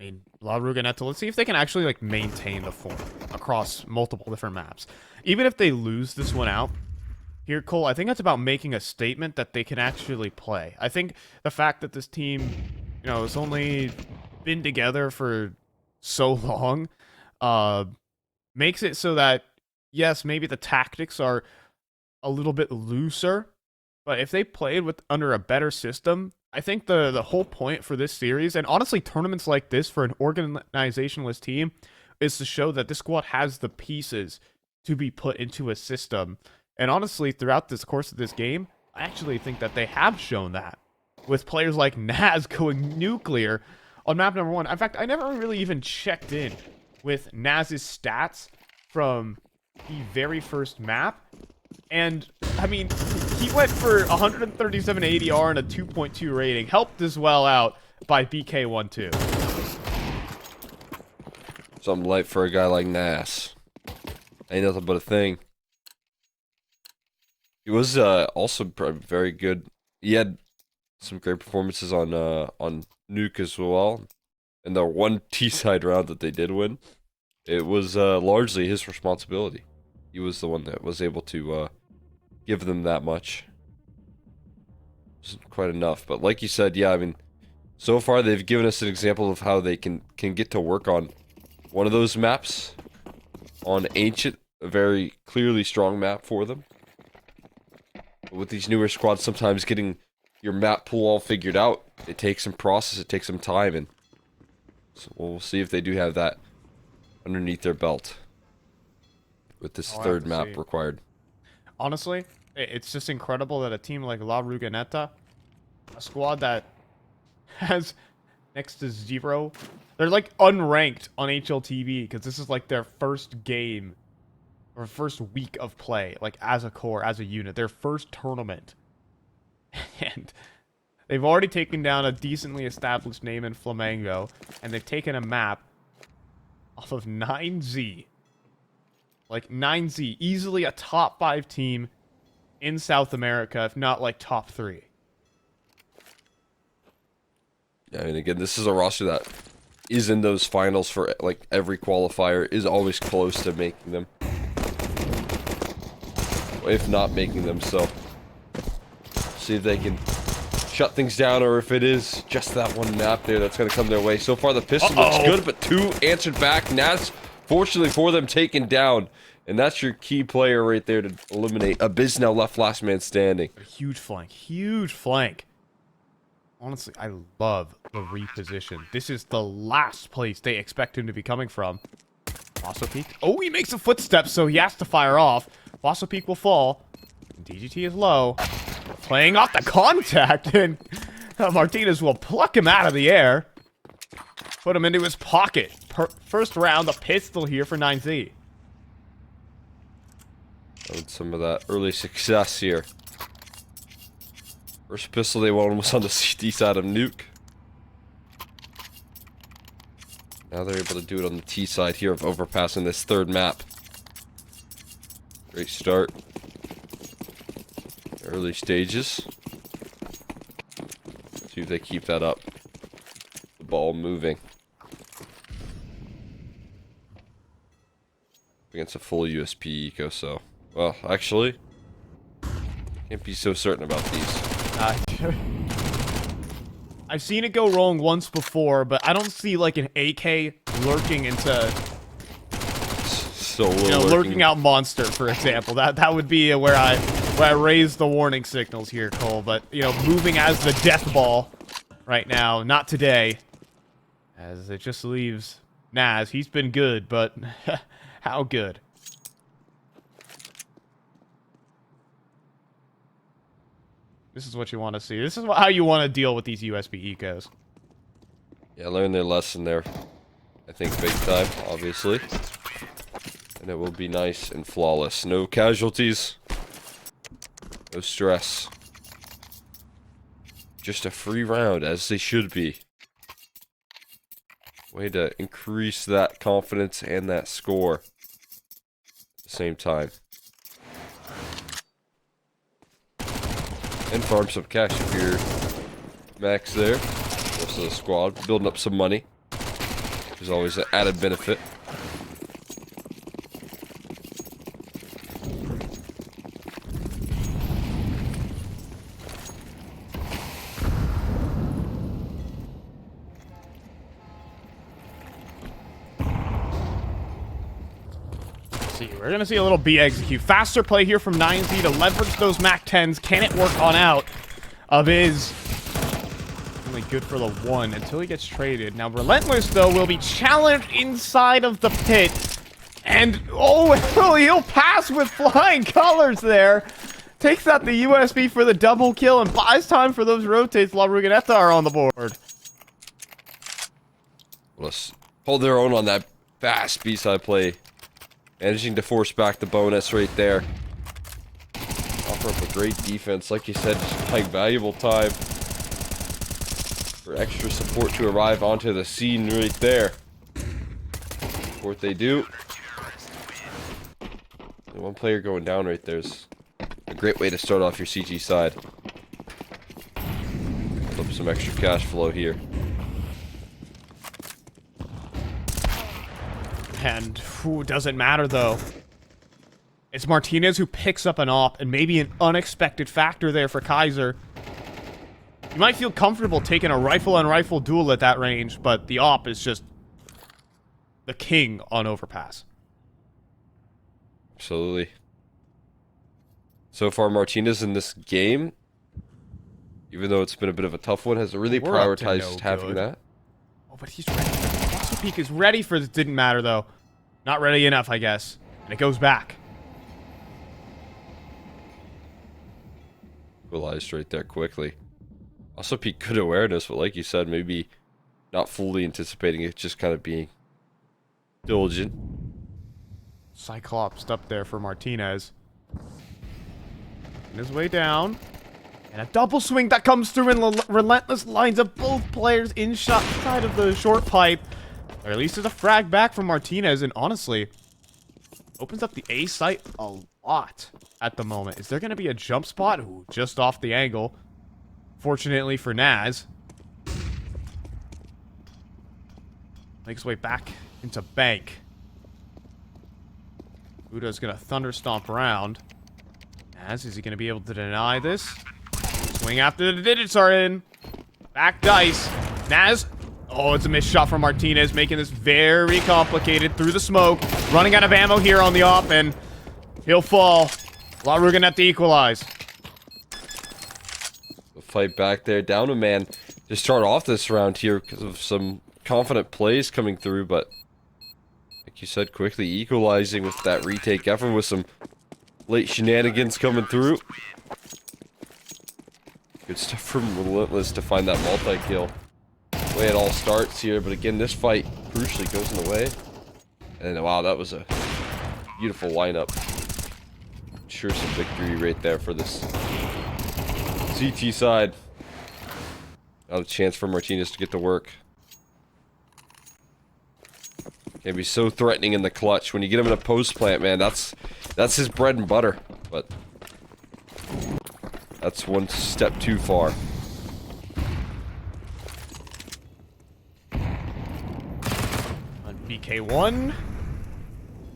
I mean, LaRuganetta, let's see if they can actually, like, maintain the form across multiple different maps. Even if they lose this one out, here, Cole, I think that's about making a statement that they can actually play. I think the fact that this team, you know, has only been together for so long, makes it so that, yes, maybe the tactics are a little bit looser, but if they played under a better system, I think the whole point for this series, and honestly tournaments like this for an organizationless team, is to show that this squad has the pieces to be put into a system. And honestly, throughout this course of this game, I actually think that they have shown that, with players like Naz going nuclear on map number 1. In fact, I never really even checked in with Naz's stats from the very first map. And, I mean, he went for 137 ADR and a 2.2 rating. Helped as well out by BK12. Something light for a guy like Nas. Ain't nothing but a thing. He was also very good. He had some great performances on Nuke as well. And the one T-side round that they did win, it was largely his responsibility. He was the one that was able to give them that much. Wasn't quite enough, but like you said, yeah, I mean, so far they've given us an example of how they can get to work on one of those maps on Ancient, a very clearly strong map for them. But with these newer squads, sometimes getting your map pool all figured out, it takes some process, it takes some time, and so we'll see if they do have that underneath their belt with this third map required. Honestly, it's just incredible that a team like La Ruganeta, a squad that has next to 0, they're like unranked on HLTV because this is like their first game or first week of play, like as a core, as a unit, their first tournament. And they've already taken down a decently established name in Flamengo, and they've taken a map off of 9Z. Like 9Z, easily a top 5 team in South America, if not like top 3. Yeah, I mean, again, this is a roster that is in those finals for like every qualifier, is always close to making them, if not making them. So see if they can shut things down, or if it is just that one map there that's going to come their way. So far the pistol looks good, but 2 answered back. Naz, fortunately for them, taken down, and that's your key player right there to eliminate. Abyss now left last man standing. Huge flank, huge flank. Honestly, I love the reposition. This is the last place they expect him to be coming from. Fossil Peak. Oh, he makes a footstep, so he has to fire off. Fossil Peak will fall. And DGT is low. Playing off the contact, and Martinez will pluck him out of the air. Put him into his pocket. First round, a pistol here for 9Z. With some of that early success here. First pistol they won was on the CD side of Nuke. Now they're able to do it on the T side here of overpassing this third map. Great start. Early stages. See if they keep that up. The ball moving. Against a full USP eco, so... Well, actually... Can't be so certain about these. I've seen it go wrong once before, but I don't see like an AK lurking into... lurking out monster, for example. That would be where I raise the warning signals here, Cole. But, moving as the death ball right now, not today. As it just leaves Naz. He's been good, but how good? This is what you want to see. This is how you want to deal with these USB ecos. Yeah, learn their lesson there. I think big time, obviously. And it will be nice and flawless. No casualties. No stress. Just a free round, as they should be. Way to increase that confidence and that score at the same time. And farm some cash if you're max there. Rest of the squad building up some money, which is always an added benefit. We're going to see a little B execute. Faster play here from 9Z to leverage those MAC 10s. Can it work on out? Abyss only good for the 1 until he gets traded. Now, Relentless, though, will be challenged inside of the pit. And, he'll pass with flying colors there. Takes out the USB for the double kill and buys time for those rotates. La Ruganeta are on the board. Let's hold their own on that fast B-side play. Managing to force back the bonus right there. Offer up a great defense. Like you said, just buying valuable time for extra support to arrive onto the scene right there. What they do. And one player going down right there is a great way to start off your CG side. some extra cash flow here. And doesn't matter though. It's Martinez who picks up an op, and maybe an unexpected factor there for Kaiser. You might feel comfortable taking a rifle-on-rifle duel at that range, but the op is just the king on overpass. Absolutely. So far, Martinez in this game, even though it's been a bit of a tough one, has really We're up to prioritized no having good. that. Oh, but he's ready. Peak is ready for this. Didn't matter, though. Not ready enough, I guess. And it goes back. Realized right there quickly. Also peak good awareness, but like you said, maybe not fully anticipating it, just kind of being diligent. Cyclops up there for Martinez. On his way down. And a double swing that comes through in relentless lines of both players in shot side of the short pipe. Or at least there's a frag back from Martinez, and honestly, opens up the A site a lot at the moment. Is there going to be a jump spot? Ooh, just off the angle. Fortunately for Naz. Makes his way back into bank. Uda's going to thunder stomp around. Naz, is he going to be able to deny this? Swing after the digits are in. Back dice. Naz. Oh, it's a missed shot from Martinez, making this very complicated through the smoke. Running out of ammo here on the op, and he'll fall. LaRue gonna have to equalize. The fight back there, down a man to start off this round here because of some confident plays coming through, but like you said, quickly equalizing with that retake effort with some late shenanigans coming through. Good stuff from Relentless to find that multi-kill. The way it all starts here, but again, this fight crucially goes in the way. And wow, that was a beautiful lineup. Sure, some victory right there for this CT side. Now a chance for Martinez to get to work. Can be so threatening in the clutch when you get him in a post plant, man. That's his bread and butter, but that's one step too far. On BK1.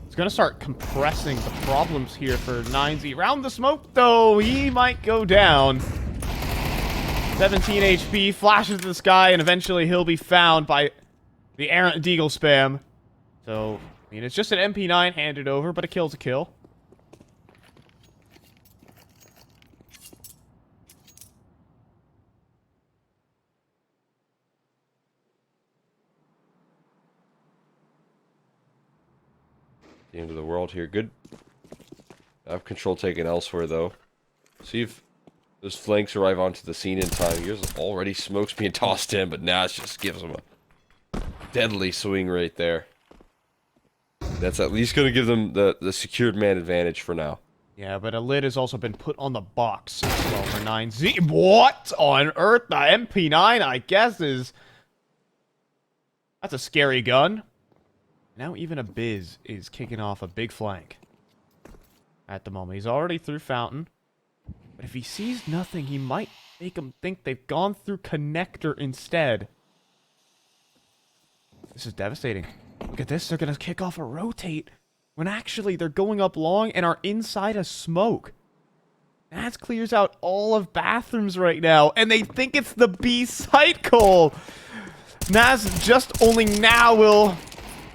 He's gonna start compressing the problems here for 9Z. Round the smoke, though, he might go down. 17 HP, flashes to the sky, and eventually he'll be found by the errant Deagle spam. So, I mean, it's just an MP9 handed over, but a kill's a kill. The end of the world here. Good. I have control taken elsewhere, though. See if those flanks arrive onto the scene in time. Here's already smokes being tossed in, but Nash just gives him a deadly swing right there. That's at least going to give them the secured man advantage for now. Yeah, but a lid has also been put on the box as well for 9Z. What on earth? The MP9, I guess, is... That's a scary gun. Now even a Biz is kicking off a big flank. At the moment. He's already through Fountain. But if he sees nothing, he might make him think they've gone through Connector instead. This is devastating. Look at this. They're going to kick off a rotate when actually they're going up long and are inside a smoke. That clears out all of bathrooms right now. And they think it's the B site goal. Naz just only now will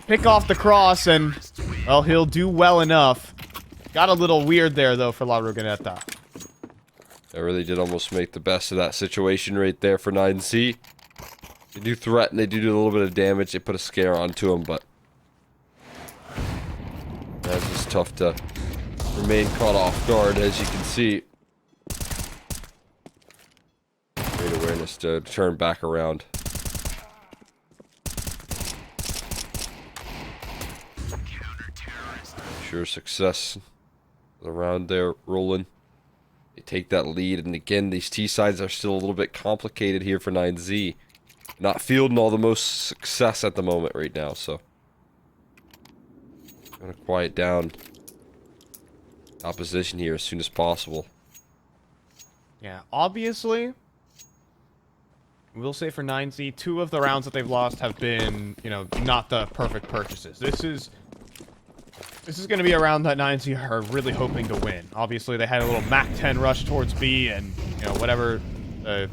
pick off the cross, and, well, he'll do well enough. Got a little weird there, though, for La Ruganeta. They really did almost make the best of that situation right there for 9C. They do threaten, they do a little bit of damage, they put a scare onto him, but that's just tough to remain caught off guard, as you can see. Great awareness to turn back around. Sure success around there, rolling. They take that lead, and again, these T sides are still a little bit complicated here for 9Z. Not fielding all the most success at the moment right now, so gonna quiet down opposition here as soon as possible. Yeah, obviously, We'll say for 9Z, 2 of the rounds that they've lost have been, you know, not the perfect purchases. This is going to be a round that 9Z are really hoping to win. Obviously, they had a little Mac 10 rush towards B and, you know, whatever, the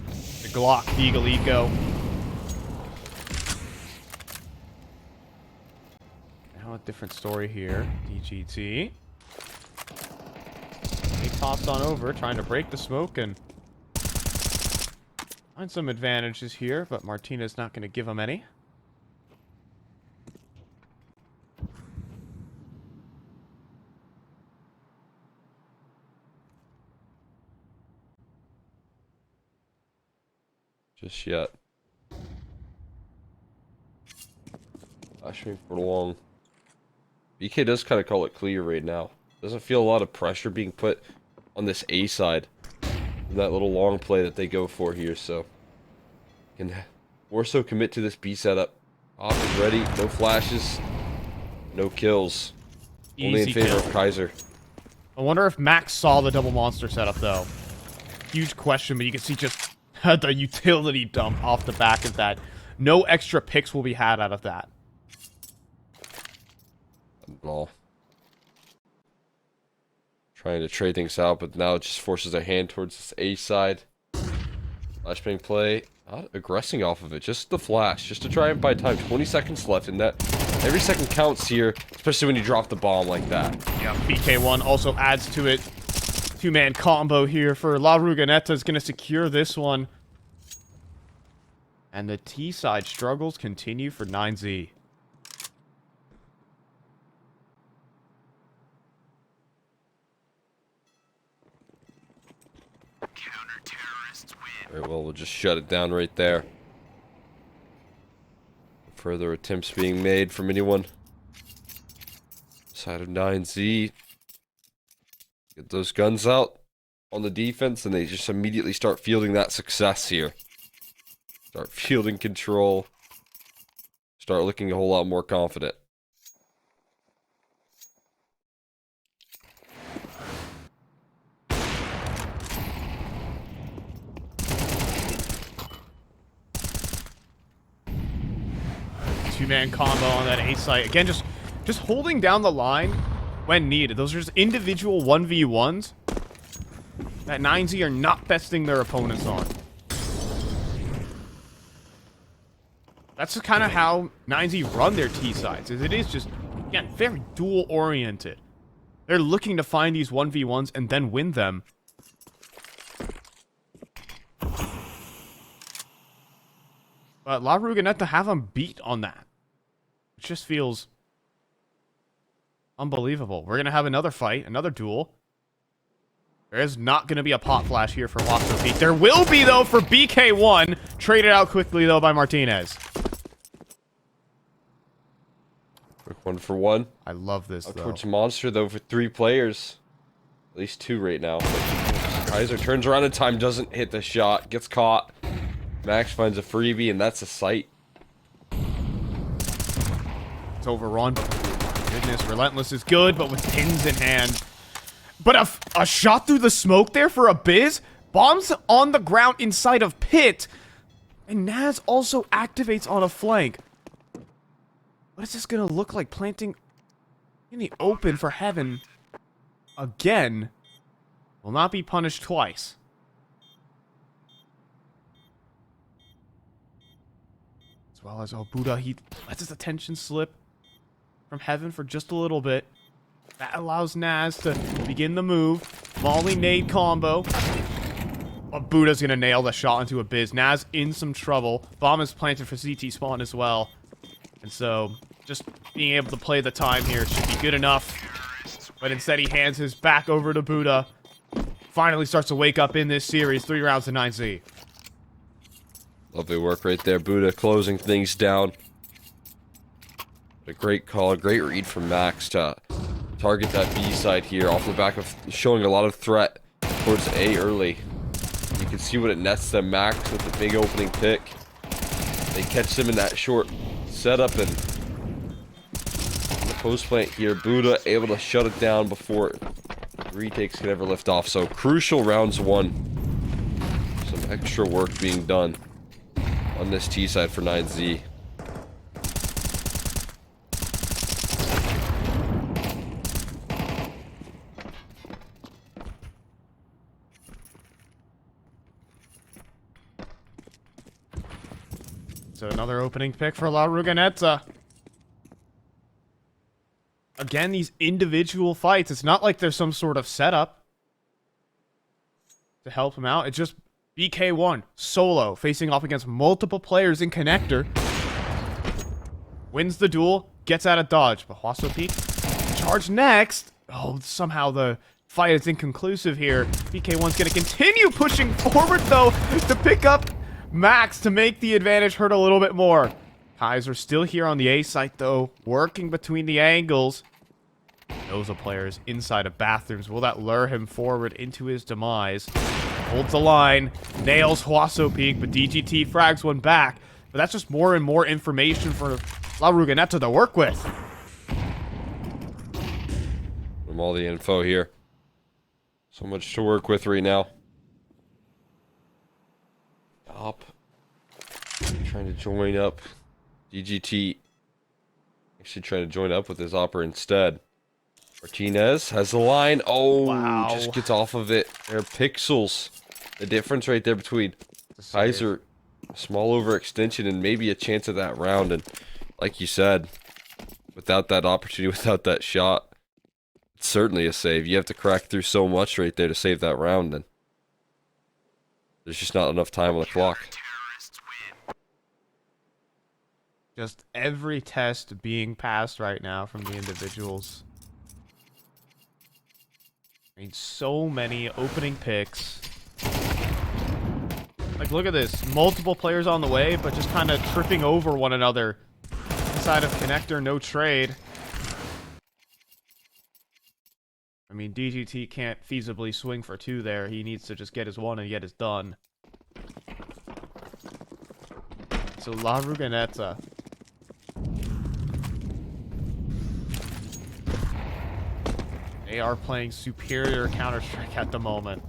Glock Eagle Eco. Now a different story here. DGT. They tossed on over, trying to break the smoke and find some advantages here, but Martinez not going to give him any. Just yet. Flashing for long. BK does kind of call it clear right now. Doesn't feel a lot of pressure being put on this A side. That little long play that they go for here, so can more so commit to this B setup. Op is ready, no flashes, no kills. Only in favor of Kaiser. I wonder if Max saw the double monster setup though. Huge question, but you can see just the utility dump off the back of that. No extra picks will be had out of that. All. Trying to trade things out, but now it just forces their hand towards this A side. Flashbang play. Not aggressing off of it. Just the flash. Just to try and buy time. 20 seconds left, and that every second counts here, especially when you drop the bomb like that. Yeah, BK1 also adds to it. Two-man combo here for La Ruganeta is going to secure this one. And the T side struggles continue for 9Z. Alright, well, we'll just shut it down right there. Further attempts being made from anyone. Side of 9Z. Get those guns out on the defense, and they just immediately start fielding that success here. Start fielding control. Start looking a whole lot more confident. Two-man combo on that A site. Again, just holding down the line when needed. Those are just individual 1v1s that 9Z are not besting their opponents on. That's kind of how 9Z run their T sides. It is just, again, very duel-oriented. They're looking to find these 1v1s and then win them. But La Ruganeta have them beat on that. It just feels unbelievable. We're going to have another fight, another duel. There is not going to be a pot flash here for Watson Peak. There will be, though, for BK1. Traded out quickly, though, by Martinez. Quick 1-for-1. I love this, though. Towards Monster, though, for 3 players. At least 2 right now. Kaiser turns around in time, doesn't hit the shot, gets caught. Max finds a freebie, and that's a sight. It's overrun. Goodness, Relentless is good, but with pins in hand. But a shot through the smoke there for a Biz? Bombs on the ground inside of Pit. And Naz also activates on a flank. What is this going to look like? Planting in the open for Heaven again will not be punished twice. As well as, oh, Buddha, he lets his attention slip from Heaven for just a little bit. That allows Naz to begin the move. Molly nade combo. But Buddha's going to nail the shot into a Biz. Naz in some trouble. Bomb is planted for CT spawn as well. And so, just being able to play the time here should be good enough. But instead, he hands his back over to Buddha. Finally starts to wake up in this series. 3 rounds to 9Z. Lovely work right there. Buddha closing things down. A great call, a great read from Max to target that B side here off the back of showing a lot of threat towards A early. You can see what it nets them. Max with the big opening pick. They catch them in that short setup, and the post plant here, Buddha able to shut it down before retakes can ever lift off. So crucial rounds 1. Some extra work being done. on this T side for 9Z. So another opening pick for La Ruganeta. Again, these individual fights. It's not like there's some sort of setup to help him out. It's just BK1 solo facing off against multiple players in connector. Wins the duel, gets out of dodge. But Huaso Peak charge next. Oh, somehow the fight is inconclusive here. BK1's going to continue pushing forward though to pick up Max to make the advantage hurt a little bit more. Kaiser still here on the A site though, working between the angles. Knows a player is inside of bathrooms. Will that lure him forward into his demise? Holds the line, nails Huaso Peak, but DGT frags one back. But that's just more and more information for La Ruganeta to work with. From all the info here. So much to work with right now. Up. Trying to join up. DGT actually trying to join up with his Opera instead. Martinez has the line. Oh, wow. Just gets off of it. There are pixels. The difference right there between Kaiser, a small overextension, and maybe a chance of that round. And like you said, without that opportunity, without that shot, it's certainly a save. You have to crack through so much right there to save that round. And there's just not enough time on the clock. Just every test being passed right now from the individuals. I mean, so many opening picks. Like, look at this. Multiple players on the way, but just kind of tripping over one another. Inside of connector, no trade. I mean, DGT can't feasibly swing for two there. He needs to just get his one and get his done. So, La Ruganeta. They are playing superior Counter-Strike at the moment.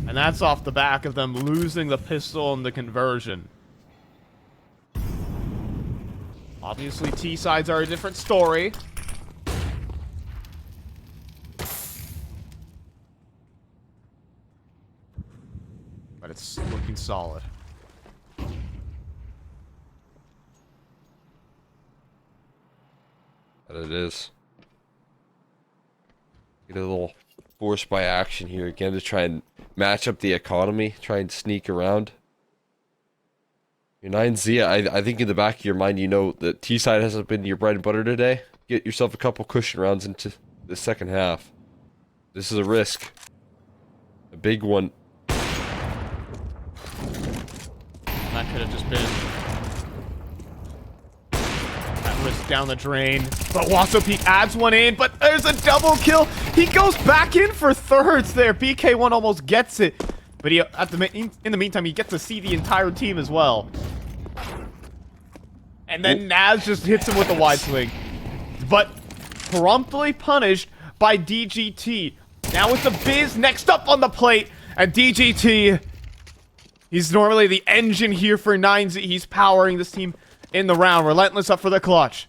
And that's off the back of them losing the pistol and the conversion. Obviously, T-sides are a different story. But it's looking solid. But it is. Get a little force by action here again to try and match up the economy, try and sneak around. Your 9Z, I think in the back of your mind, you know that T-side hasn't been your bread and butter today. Get yourself a couple cushion rounds into the second half. This is a risk. A big one. That could have just been that risk down the drain. But Huaso Peak adds one in, but there's a double kill. He goes back in for thirds there. BK1 almost gets it. But he, in the meantime, he gets to see the entire team as well. And then Naz just hits him with a wide swing. But promptly punished by DGT. Now it's a Biz next up on the plate. And DGT, he's normally the engine here for 9Z. He's powering this team in the round. Relentless up for the clutch.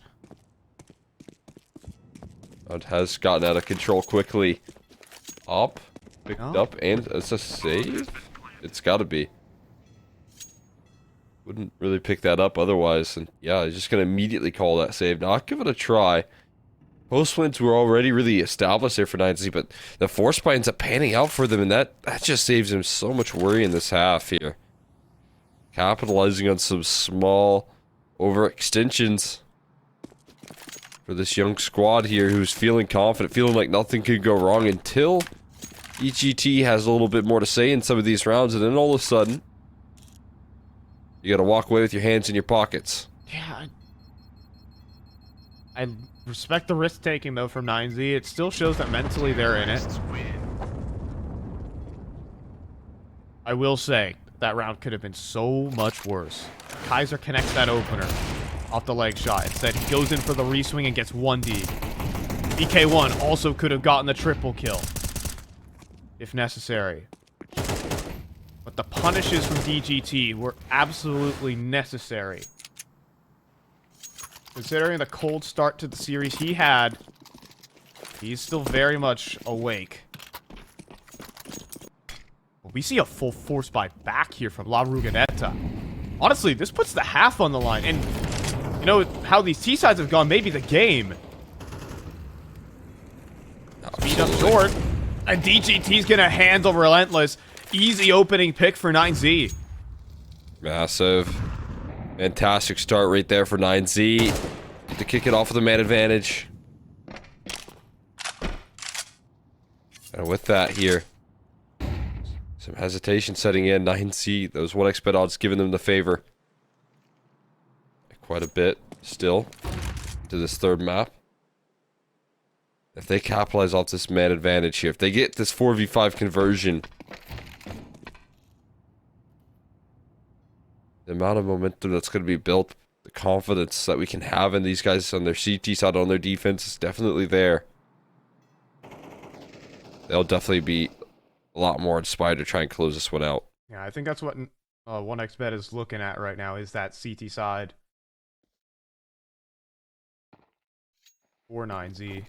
It has gotten out of control quickly. Up. Picked up, and it's a save? It's gotta be. Wouldn't really pick that up otherwise. And yeah, he's just gonna immediately call that save. Now, I'll give it a try. Post wins were already really established there for 9Z, but the force by ends up panning out for them, and that just saves him so much worry in this half here. Capitalizing on some small overextensions for this young squad here who's feeling confident, feeling like nothing could go wrong until EGT has a little bit more to say in some of these rounds, and then all of a sudden, you gotta walk away with your hands in your pockets. Yeah, I respect the risk taking though from 9Z. It still shows that mentally they're in it. I will say that round could have been so much worse. Kaiser connects that opener off the leg shot. Instead, he goes in for the reswing and gets 1D. BK1 also could have gotten the triple kill if necessary. But the punishes from DGT were absolutely necessary. Considering the cold start to the series he had, he's still very much awake. We see a full force buy back here from La Ruganeta. Honestly, this puts the half on the line. And you know how these T-sides have gone, maybe the game. Speed up short. And DGT's gonna handle Relentless. Easy opening pick for 9Z. Massive. Fantastic start right there for 9Z. To kick it off with a man advantage. And with that here, some hesitation setting in. 9Z, those 1xbet odds giving them the favor. Quite a bit still to this third map. If they capitalize off this man advantage here, if they get this 4v5 conversion, the amount of momentum that's going to be built, the confidence that we can have in these guys on their CT side, on their defense is definitely there. They'll definitely be a lot more inspired to try and close this one out. Yeah, I think that's what 1xbet is looking at right now, is that CT side. Or 9Z.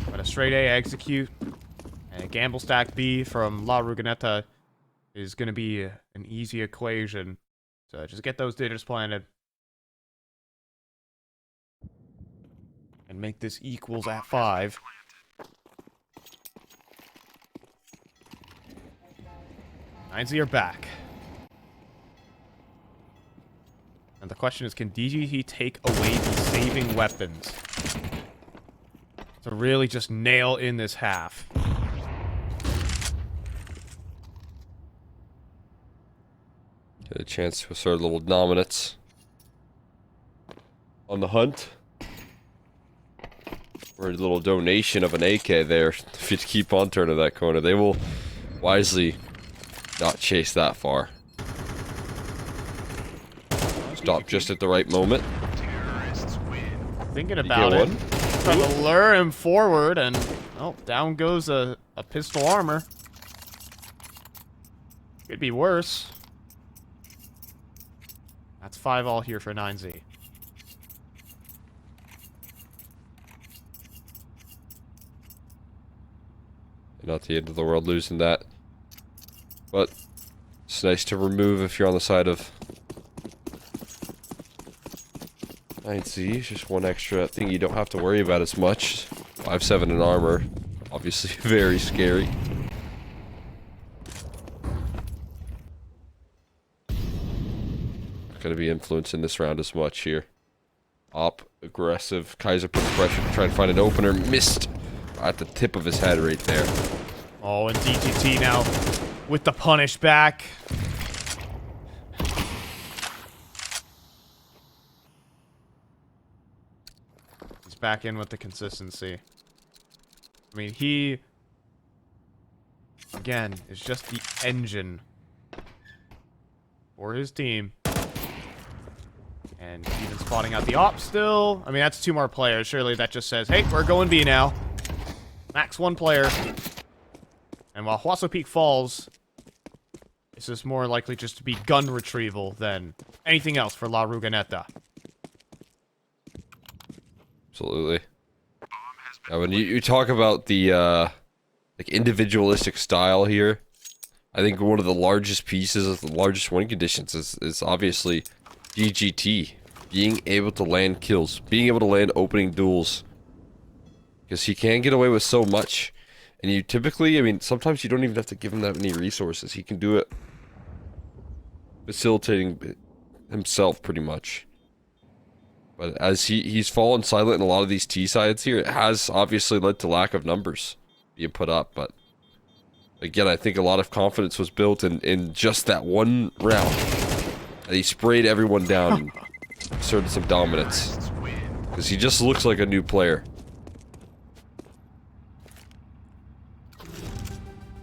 But a straight A execute and a gamble stack B from La Ruganeta is going to be an easy equation. So just get those digits planted. And make this equals at 5. Nines are back. And the question is, can DGT take away the saving weapons to really just nail in this half? Get a chance to assert a little dominance on the hunt. Or a little donation of an AK there. If you keep on turning that corner, they will wisely not chase that far. Stop just at the right moment. Thinking about it. Trying to lure him forward, and oh, down goes a pistol armor. Could be worse. That's 5 all here for 9Z. Not the end of the world losing that. But it's nice to remove if you're on the side of 9Z. Just one extra thing you don't have to worry about as much. 5-7 in armor. Obviously very scary. Not going to be influencing this round as much here. Op, aggressive. Kaiser put pressure to try and find an opener. Missed at the tip of his head right there. Oh, and DGT now with the punish back. He's back in with the consistency. I mean, he, again, is just the engine for his team. And even spotting out the op still. I mean, that's 2 more players. Surely that just says, hey, we're going B now. Max 1 player. And while Huaso Peak falls, this is more likely just to be gun retrieval than anything else for La Ruganeta. Absolutely. Now, when you talk about the like individualistic style here, I think one of the largest pieces of the largest win conditions is obviously DGT being able to land kills, being able to land opening duels, because he can get away with so much. And you typically, I mean, sometimes you don't even have to give him that many resources. He can do it facilitating himself pretty much. But as he's fallen silent in a lot of these T sides here, it has obviously led to lack of numbers being put up. But again, I think a lot of confidence was built in just that one round. And he sprayed everyone down and asserted some dominance. Because he just looks like a new player.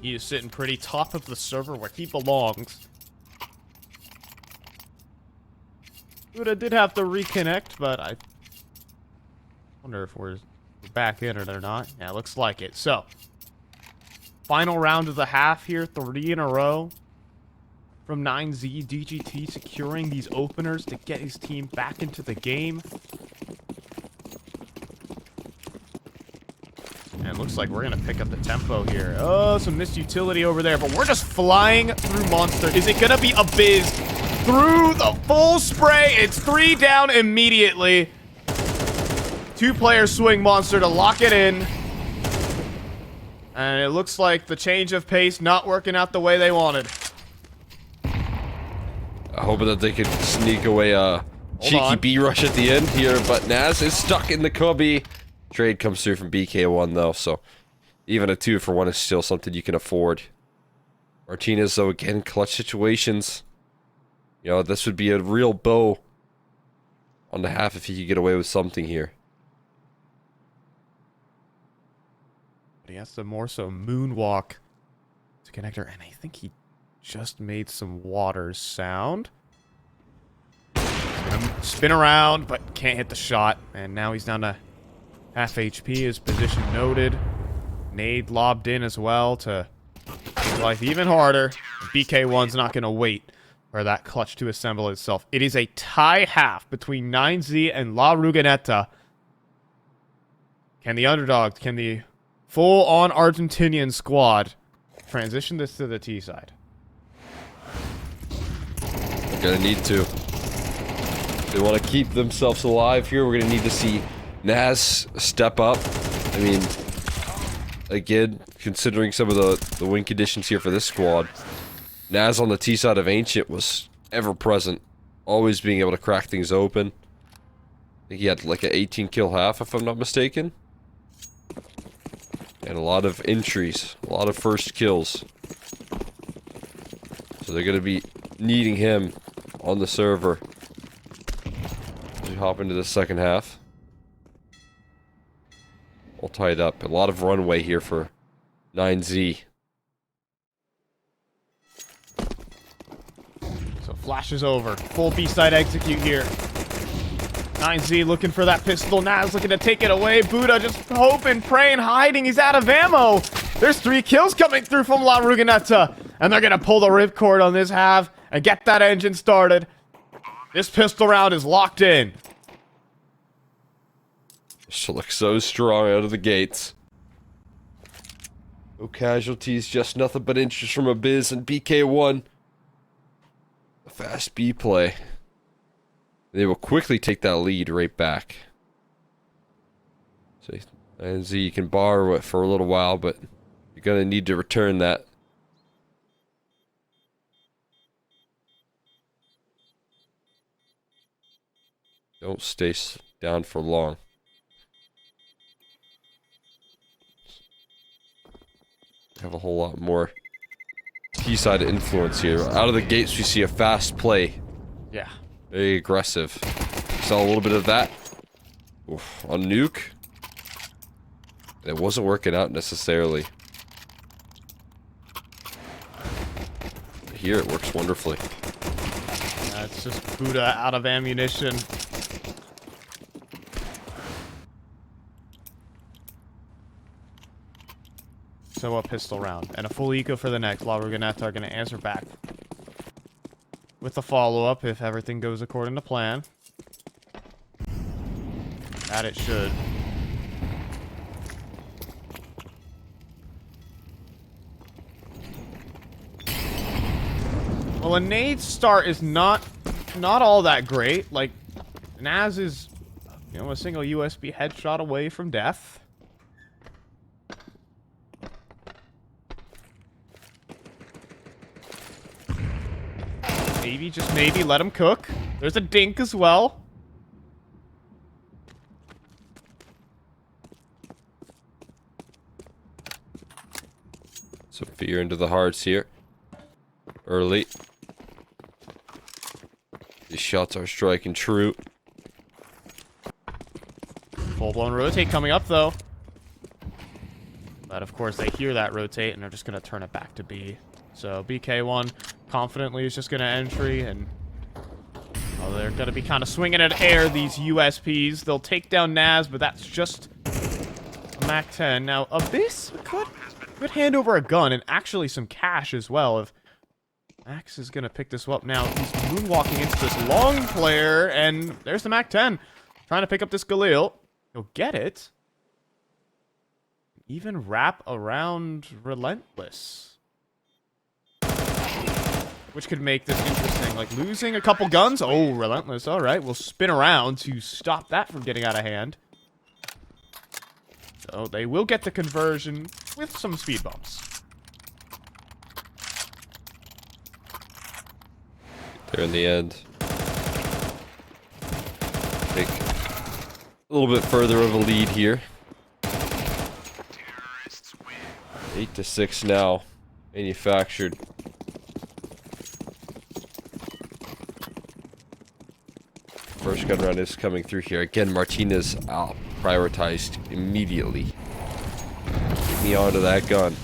He is sitting pretty top of the server where he belongs. Buddha did have to reconnect, but I wonder if we're back in it or not. Yeah, looks like it. So, final round of the half here. 3 in a row from 9Z. DGT securing these openers to get his team back into the game. And it looks like we're going to pick up the tempo here. Oh, some missed utility over there, but we're just flying through Monster. Is it going to be a biz through the full spray? It's 3 down immediately. 2-player swing Monster to lock it in. And it looks like the change of pace not working out the way they wanted. Hoping that they could sneak away a cheeky B rush at the end here, but Naz is stuck in the cubby. Trade comes through from BK1 though, so even a 2-for-1 is still something you can afford. Martinez though, again, clutch situations. You know, this would be a real bow on the half if he could get away with something here. But he has to more so moonwalk to connector, and I think he just made some water sound. Spin around, but can't hit the shot, and now he's down to half HP. His position noted. Nade lobbed in as well to make life even harder. BK1's not going to wait for that clutch to assemble itself. It is a tie half between 9Z and La Ruganeta. Can the underdog, can the full-on Argentinian squad transition this to the T side? They're gonna need to. They want to keep themselves alive here. We're gonna need to see Naz step up. I mean, again, considering some of the win conditions here for this squad, Naz on the T side of Ancient was ever present, always being able to crack things open. I think he had like an 18 kill half, if I'm not mistaken. And a lot of entries, a lot of first kills. So they're going to be needing him on the server as we hop into the second half. All tied up. A lot of runway here for 9Z. So flashes over. Full B-side execute here. 9Z looking for that pistol. Naz looking to take it away. Buddha just hoping, praying, hiding. He's out of ammo. There's 3 kills coming through from La Ruganeta. And they're going to pull the ripcord on this half and get that engine started. This pistol round is locked in. She looks so strong out of the gates. No casualties, just nothing but inches from a biz and BK1. A fast B play. They will quickly take that lead right back. So, and Z, you can borrow it for a little while, but you're going to need to return that. Don't stay down for long. Have a whole lot more T-side influence here. Out of the gates, we see a fast play. Yeah. Very aggressive. Saw a little bit of that. Oof, on nuke. It wasn't working out necessarily. Here it works wonderfully. It's just Buddha out of ammunition. So a pistol round and a full eco for the next. La Ruganeta are going to answer back with a follow-up if everything goes according to plan. That it should. Well, a nade start is not all that great. Like, Naz is, you know, a single USB headshot away from death. Maybe, just maybe, let him cook. There's a dink as well. Some fear into the hearts here. Early. These shots are striking true. Full-blown rotate coming up, though. But, of course, they hear that rotate, and they're just going to turn it back to B. So, BK1 confidently is just going to entry, and Oh, they're going to be kind of swinging at air, these USPs. They'll take down Naz, but that's just a MAC-10. Now, Abyss could hand over a gun and actually some cash as well. If Max is going to pick this up now, he's moonwalking into this long player, and there's the MAC-10. Trying to pick up this Galil. He'll get it. Even wrap around Relentless. Which could make this interesting. Like, losing a couple guns. Oh, Relentless. All right, we'll spin around to stop that from getting out of hand. So they will get the conversion with some speed bumps. There in the end. Take a little bit further of a lead here. 8-6 now. Manufactured. First gun run is coming through here. Again, Martinez prioritized immediately. Get me onto that gun.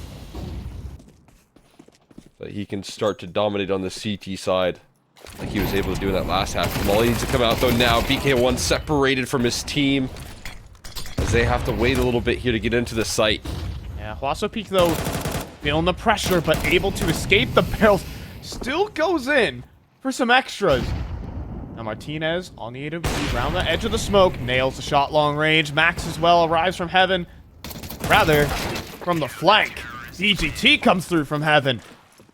So he can start to dominate on the CT side. Like he was able to do in that last half. Kamali needs to come out though now. BK1 separated from his team. As they have to wait a little bit here to get into the site. Yeah, Huaso Peak though, feeling the pressure, but able to escape the barrels. Still goes in for some extras. Now Martinez on the AWP around the edge of the smoke. Nails the shot long range. Max as well arrives from heaven. Rather, from the flank. DGT comes through from heaven.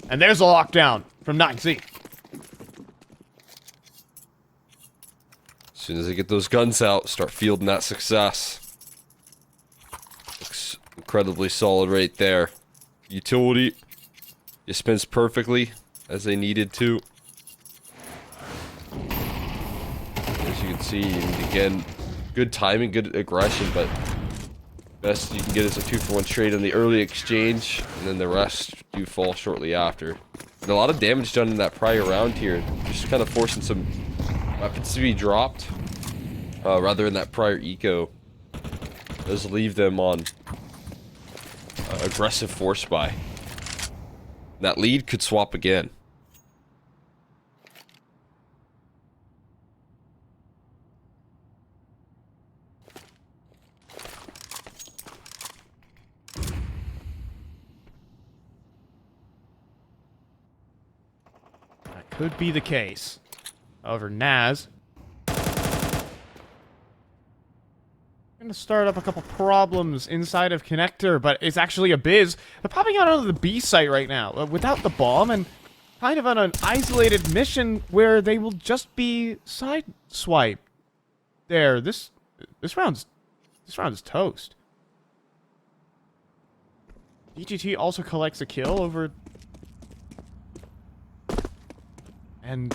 And there's a lockdown from 9Z. As soon as they get those guns out, start fielding that success. Looks incredibly solid right there. Utility dispense perfectly as they needed to. As you can see, and again, good timing, good aggression, but best you can get is a 2-for-1 trade on the early exchange, and then the rest do fall shortly after. And a lot of damage done in that prior round here, just kind of forcing some weapons to be dropped, rather in that prior eco. Does leave them on aggressive force buy. That lead could swap again. That could be the case. However, Naz gonna start up a couple problems inside of Connector, but it's actually a Biz. They're popping out onto the B site right now without the bomb and kind of on an isolated mission where they will just be side swipe. There, this round is toast. DGT also collects a kill over, and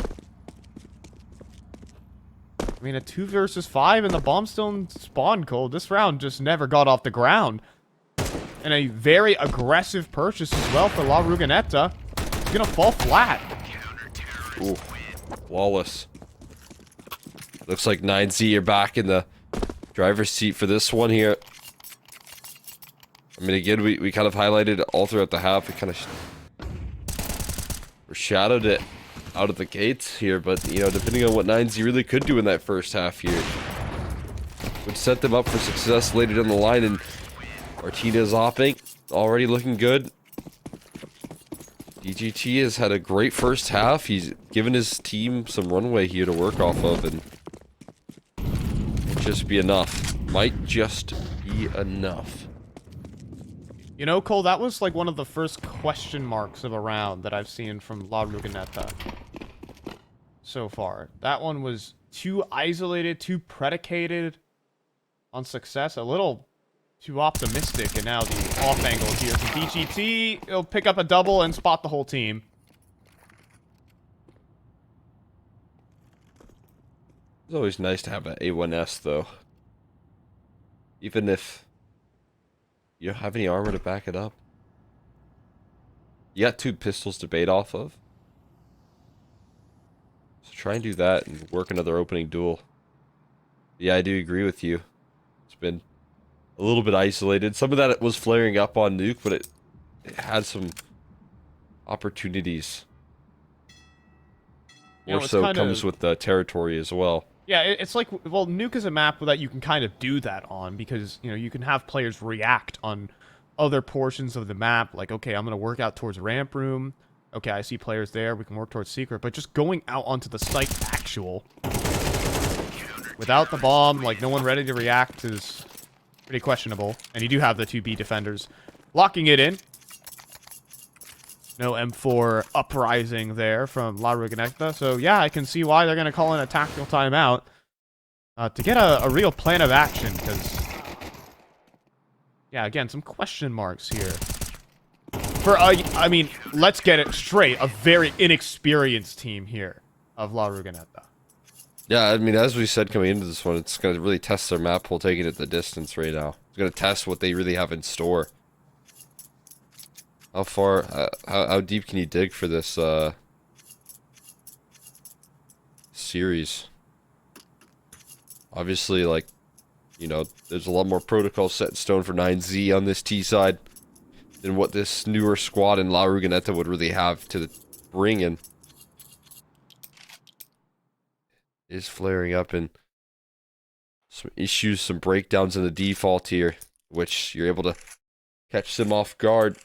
I mean, a 2 versus 5 and the bomb still spawned cold. This round just never got off the ground. And a very aggressive purchase as well for La Ruganetta. It's gonna fall flat. Ooh, flawless. Looks like 9Z are back in the driver's seat for this one here. I mean, again, we kind of highlighted all throughout the half. We kind of foreshadowed it out of the gates here, but you know, depending on what 9Z really could do in that first half here, would set them up for success later down the line. And Martinez opping, already looking good. DGT has had a great first half. He's given his team some runway here to work off of, and just be enough. Might just be enough. You know, Cole, that was like one of the first question marks of a round that I've seen from La Ruganetta so far. That one was too isolated, too predicated on success, a little too optimistic, and now the off angle here from DGT. He'll pick up a double and spot the whole team. It's always nice to have an A1S, though. Even if you don't have any armor to back it up. You got 2 pistols to bait off of. So try and do that and work another opening duel. Yeah, I do agree with you. It's been a little bit isolated. Some of that was flaring up on Nuke, but it had some opportunities. You know, Or it's so it kinda- comes with the territory as well. Yeah, it's like, well, Nuke is a map that you can kind of do that on because, you know, you can have players react on other portions of the map. Like, okay, I'm going to work out towards ramp room. Okay, I see players there. We can work towards secret. But just going out onto the site actual without the bomb, like no one ready to react is pretty questionable. And you do have the 2B defenders locking it in. No M4 uprising there from La Ruginecta. So, yeah, I can see why they're going to call in a tactical timeout to get a real plan of action. Because, yeah, again, some question marks here. For, I mean, let's get it straight. A very inexperienced team here of La Ruginecta. Yeah, I mean, as we said coming into this one, it's going to really test their map pool taking it the distance right now. It's going to test what they really have in store. How far, how deep can you dig for this, series? Obviously, like, you know, there's a lot more protocol set in stone for 9Z on this T side than what this newer squad in La Ruginecta would really have to bring in. Is flaring up and some issues, some breakdowns in the default here, which you're able to catch them off guard.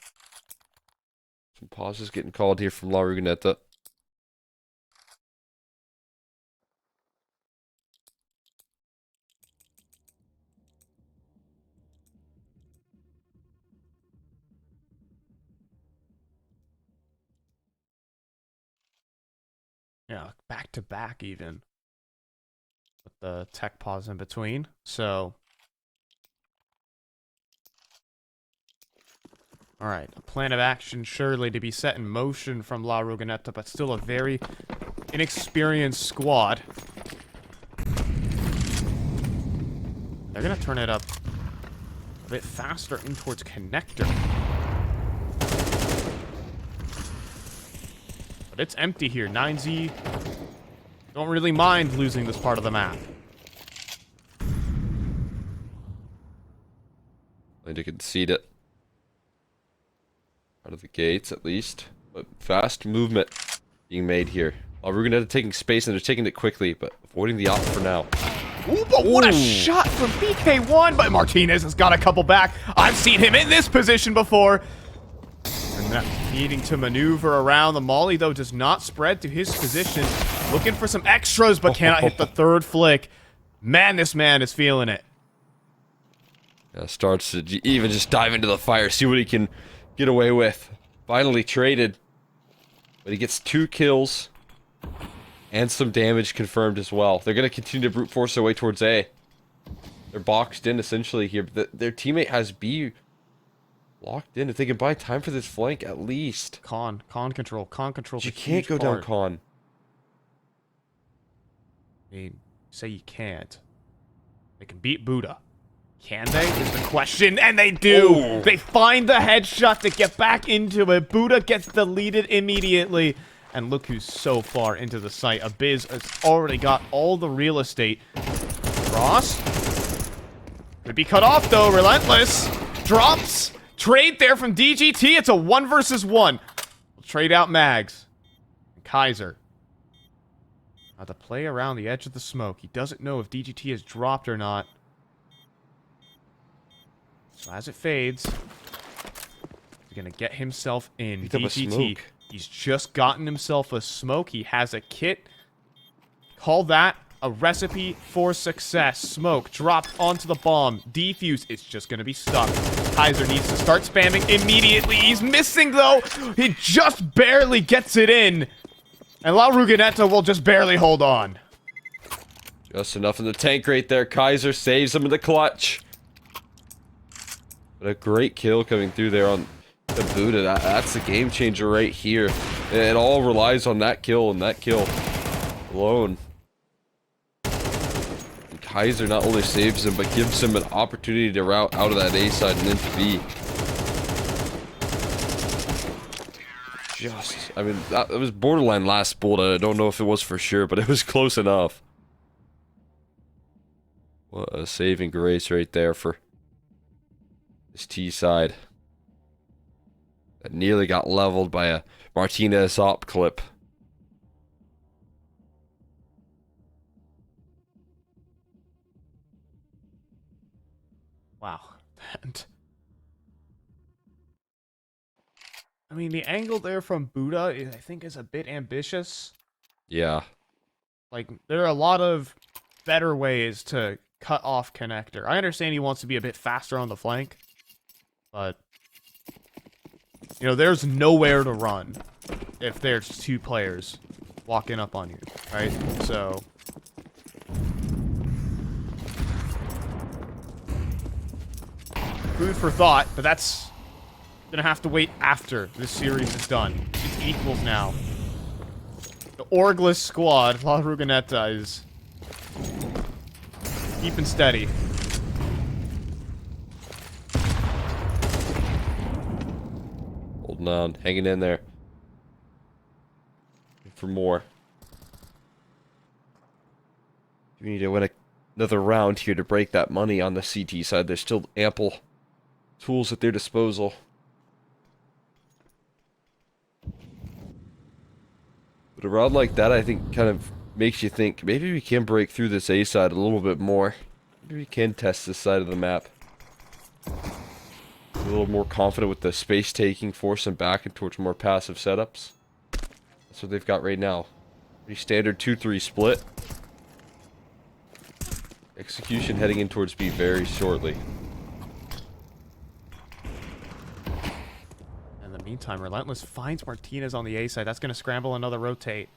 Some pauses getting called here from La Ruginecta. Yeah, back to back even. With the tech pause in between. So, alright, a plan of action surely to be set in motion from La Ruginecta, but still a very inexperienced squad. They're gonna turn it up a bit faster in towards connector. But it's empty here. 9Z don't really mind losing this part of the map. Going to concede it. Out of the gates, at least. But fast movement being made here. Ruginecta taking space, and they're taking it quickly, but avoiding the op for now. Ooh, but what a shot from BK1, but Martinez has got a couple back. I've seen him in this position before. And that needing to maneuver around. The molly, though, does not spread to his position. Looking for some extras, but cannot hit the third flick. Man, this man is feeling it. Yeah, starts to even just dive into the fire, see what he can get away with. Finally traded. But he gets 2 kills. And some damage confirmed as well. They're going to continue to brute force their way towards A. They're boxed in, essentially, here. But their teammate has B locked in. If they can buy time for this flank, at least. Con control. Con control. You can't go down con. I mean, say you can't. They can beat Buddha. Can they? Is the question. And they do! Oh. They find the headshot to get back into it. Buddha gets deleted immediately. And look who's so far into the site. Abiz has already got all the real estate. Ross? Could be cut off, though. Relentless. Drops. Trade there from DGT. It's a 1 versus 1. We'll trade out Mags. And Kaiser. Now to play around the edge of the smoke. He doesn't know if DGT has dropped or not. So as it fades, he's going to get himself in. Picked up a DGT. smoke. He's just gotten himself a smoke. He has a kit. Call that a recipe for success. Smoke dropped onto the bomb. Defuse. It's just going to be stuck. Kaiser needs to start spamming immediately. He's missing, though. He just barely gets it in. And La Ruginecta will just barely hold on. Just enough in the tank right there. Kaiser saves him in the clutch. But a great kill coming through there on the Buddha. That's the game changer right here. It all relies on that kill and that kill alone. And Kaiser not only saves him, but gives him an opportunity to route out of that A side and into B. I mean, that was borderline last bullet. I don't know if it was for sure, but it was close enough. What a saving grace right there for this T side. That nearly got leveled by a Martinez op clip. And I mean, the angle there from Buddha, I think, is a bit ambitious. Yeah. Like, there are a lot of better ways to cut off connector. I understand he wants to be a bit faster on the flank, but, you know, there's nowhere to run if there's 2 players walking up on you, right? So, food for thought, but that's gonna have to wait after this series is done. It's equals now. The Orgless squad, La Ruganeta, is keeping steady. Holding on, hanging in there. For more. We need to win another round here to break that money on the CT side. There's still ample tools at their disposal. But a round like that, I think, kind of makes you think, maybe we can break through this A side a little bit more. Maybe we can test this side of the map. A little more confident with the space taking, force them back and towards more passive setups. That's what they've got right now. Pretty standard 2-3 split. Execution heading in towards B very shortly. In the meantime, Relentless finds Martinez on the A side. That's going to scramble another rotate.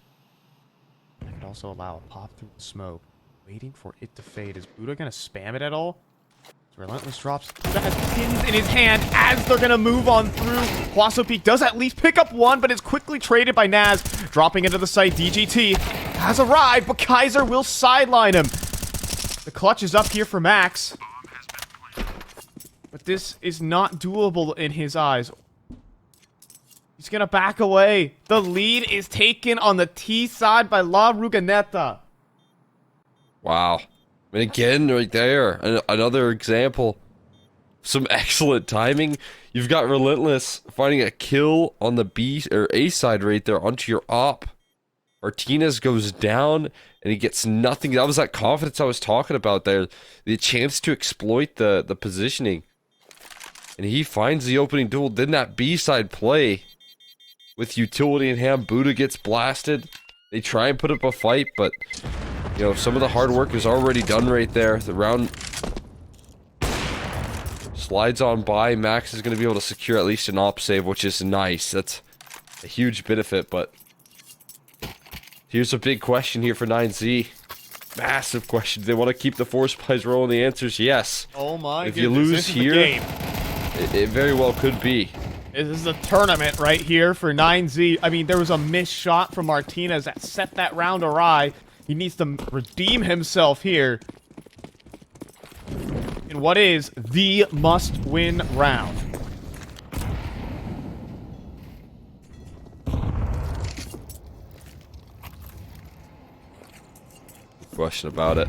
That could also allow a pop through the smoke. Waiting for it to fade. Is Buddha going to spam it at all? So Relentless drops. Buddha has pins in his hand as they're going to move on through. Huaso Peak does at least pick up one, but is quickly traded by Naz. Dropping into the site. DGT has arrived, but Kaiser will sideline him. The clutch is up here for Max. But this is not doable in his eyes. He's gonna back away. The lead is taken on the T side by La Ruganeta. Wow. And again, right there, another example. Some excellent timing. You've got Relentless finding a kill on the B or A side right there onto your op. Martinez goes down and he gets nothing. That was that confidence I was talking about there. The chance to exploit the positioning. And he finds the opening duel. Then that B side play with utility in hand. Buddha gets blasted. They try and put up a fight, but you know, some of the hard work is already done right there. The round slides on by. Max is going to be able to secure at least an op save, which is nice. That's a huge benefit, but here's a big question here for 9Z. Massive question. Do they want to keep the force plays rolling? The answer is yes. Oh my if goodness. you lose This is the here, game. it very well could be. This is a tournament right here for 9Z. I mean, there was a missed shot from Martinez that set that round awry. He needs to redeem himself here in what is the must-win round. Question about it.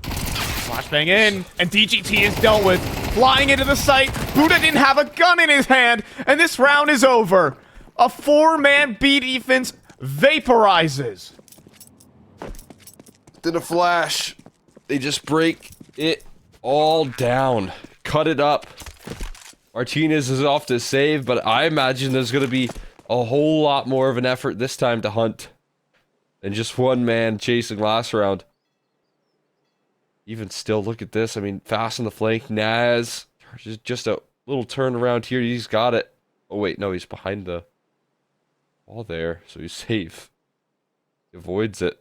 Flashbang in, and DGT is dealt with. Flying into the site, Buddha didn't have a gun in his hand, and this round is over. A 4-man B defense vaporizes. Did a flash. They just break it all down. Cut it up. Martinez is off to save, but I imagine there's going to be a whole lot more of an effort this time to hunt than just one man chasing last round. Even still, look at this. I mean, fast on the flank. Naz. Just a little turn around here. He's got it. Oh, wait. No, he's behind the wall there. So he's safe. He avoids it.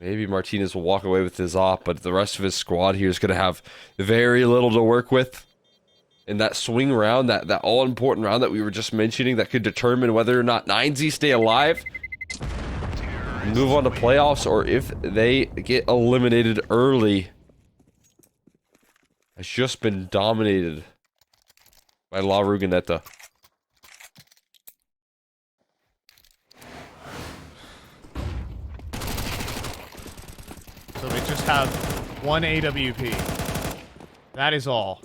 Maybe Martinez will walk away with his op, but the rest of his squad here is going to have very little to work with. In that swing round, that all-important round that we were just mentioning, that could determine whether or not 9Z stay alive, move on to playoffs, or if they get eliminated early, has just been dominated by La Ruganeta. So they just have one AWP. That is all.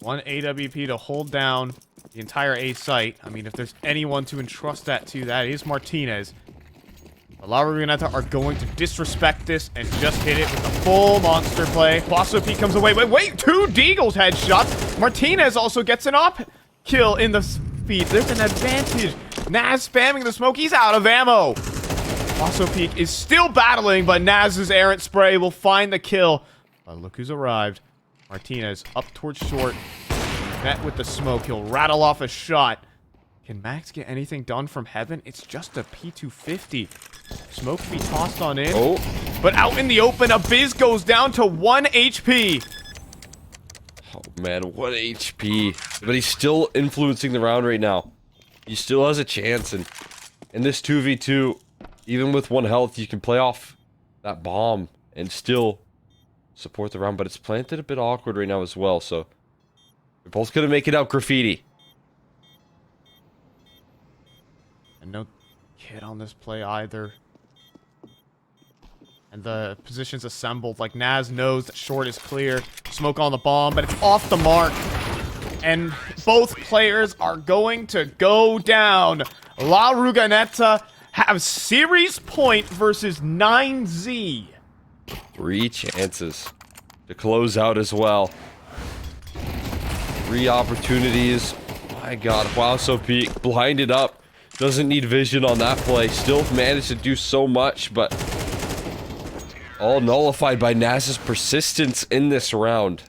One AWP to hold down the entire A site. I mean, if there's anyone to entrust that to, that is Martinez. La Ruganeta are going to disrespect this and just hit it with a full monster play. Bosso P comes away. Wait, 2 Deagles headshots. Martinez also gets an op kill in the speed. There's an advantage. Naz spamming the smoke. He's out of ammo. Bosso Peak is still battling, but Naz's errant spray will find the kill. Look who's arrived. Martinez up towards short. Met with the smoke. He'll rattle off a shot. Can Max get anything done from heaven? It's just a P250. Smoke to be tossed on in. Oh. But out in the open, Abiz goes down to 1 HP. Oh, man, 1 HP. But he's still influencing the round right now. He still has a chance, and in this 2v2, even with 1 health, you can play off that bomb and still support the round, but it's planted a bit awkward right now as well, so they're both gonna make it out graffiti. And no kid on this play either. And the position's assembled. Like, Naz knows that short is clear. Smoke on the bomb, but it's off the mark. And both players are going to go down. La Ruganeta have series point versus 9Z. 3 chances to close out as well. 3 opportunities. My god, wow, so peak. Blinded up. Doesn't need vision on that play. Still managed to do so much, but all nullified by Naz's persistence in this round.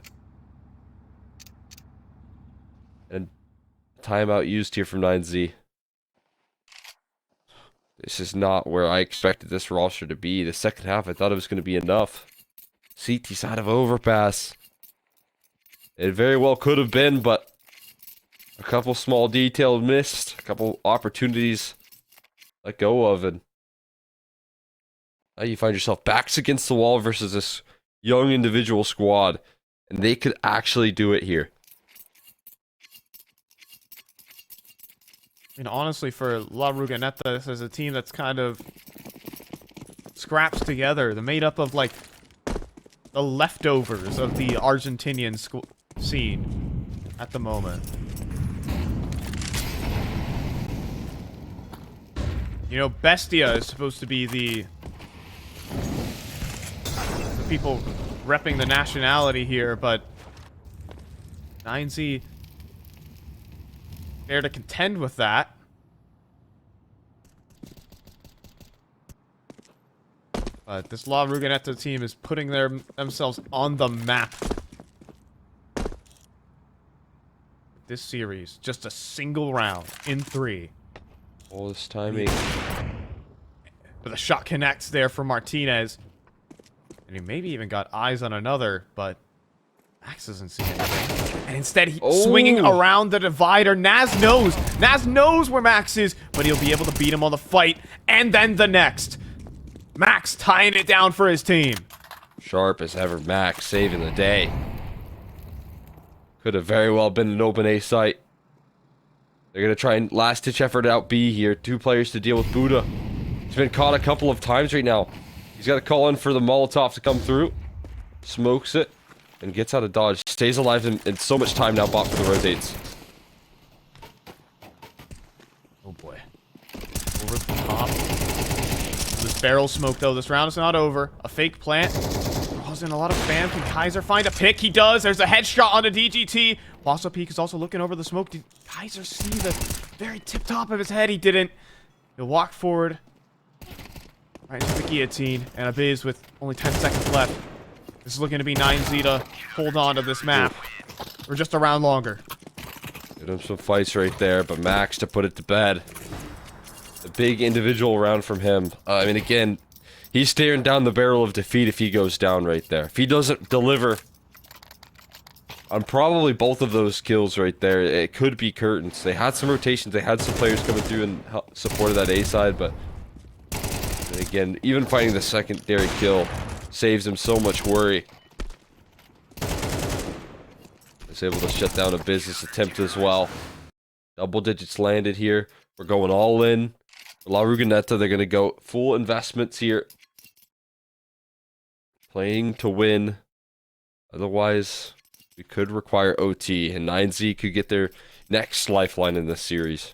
And timeout used here from 9Z. This is not where I expected this roster to be. The second half, I thought it was going to be enough. CT side of overpass. It very well could have been, but a couple small details missed. A couple opportunities let go of, and now you find yourself backs against the wall versus this young individual squad, and they could actually do it here. I mean, honestly, for La Ruganeta, this is a team that's kind of scraps together. They're made up of, like, the leftovers of the Argentinian scene at the moment. You know, Bestia is supposed to be the people repping the nationality here, but 9Z there to contend with that. But this La Ruganeta team is putting themselves on the map. This series, just a single round in 3. All this timing. But the shot connects there for Martinez. And he maybe even got eyes on another, but Max doesn't see anything. And instead, he's swinging around the divider. Naz knows where Max is, but he'll be able to beat him on the fight. And then the next. Max tying it down for his team. Sharp as ever, Max saving the day. Could have very well been an open A site. They're going to try and last-ditch effort out B here. 2 players to deal with Buddha. He's been caught a couple of times right now. He's got to call in for the Molotov to come through. Smokes it. And gets out of dodge. Stays alive in so much time now, bot for the rotates. Oh boy. Over the top. This barrel smoke, though. This round is not over. A fake plant. Draws in a lot of spam. Can Kaiser find a pick? He does. There's a headshot on a DGT. Bosso Peak is also looking over the smoke. Did Kaiser see the very tip top of his head? He didn't. He'll walk forward. Right into the guillotine. And Abiz with only 10 seconds left. This is looking to be 9Z to hold on to this map. Or just a round longer. Get him some fights right there, but Max to put it to bed. A big individual round from him. I mean, again, he's staring down the barrel of defeat if he goes down right there. If he doesn't deliver on probably both of those kills right there, it could be curtains. They had some rotations. They had some players coming through and supported that A side, but and again, even finding the secondary kill saves him so much worry. He's able to shut down a business attempt as well. Double digits landed here. We're going all in. La Ruganeta, they're going to go full investments here. Playing to win. Otherwise, we could require OT. And 9Z could get their next lifeline in this series.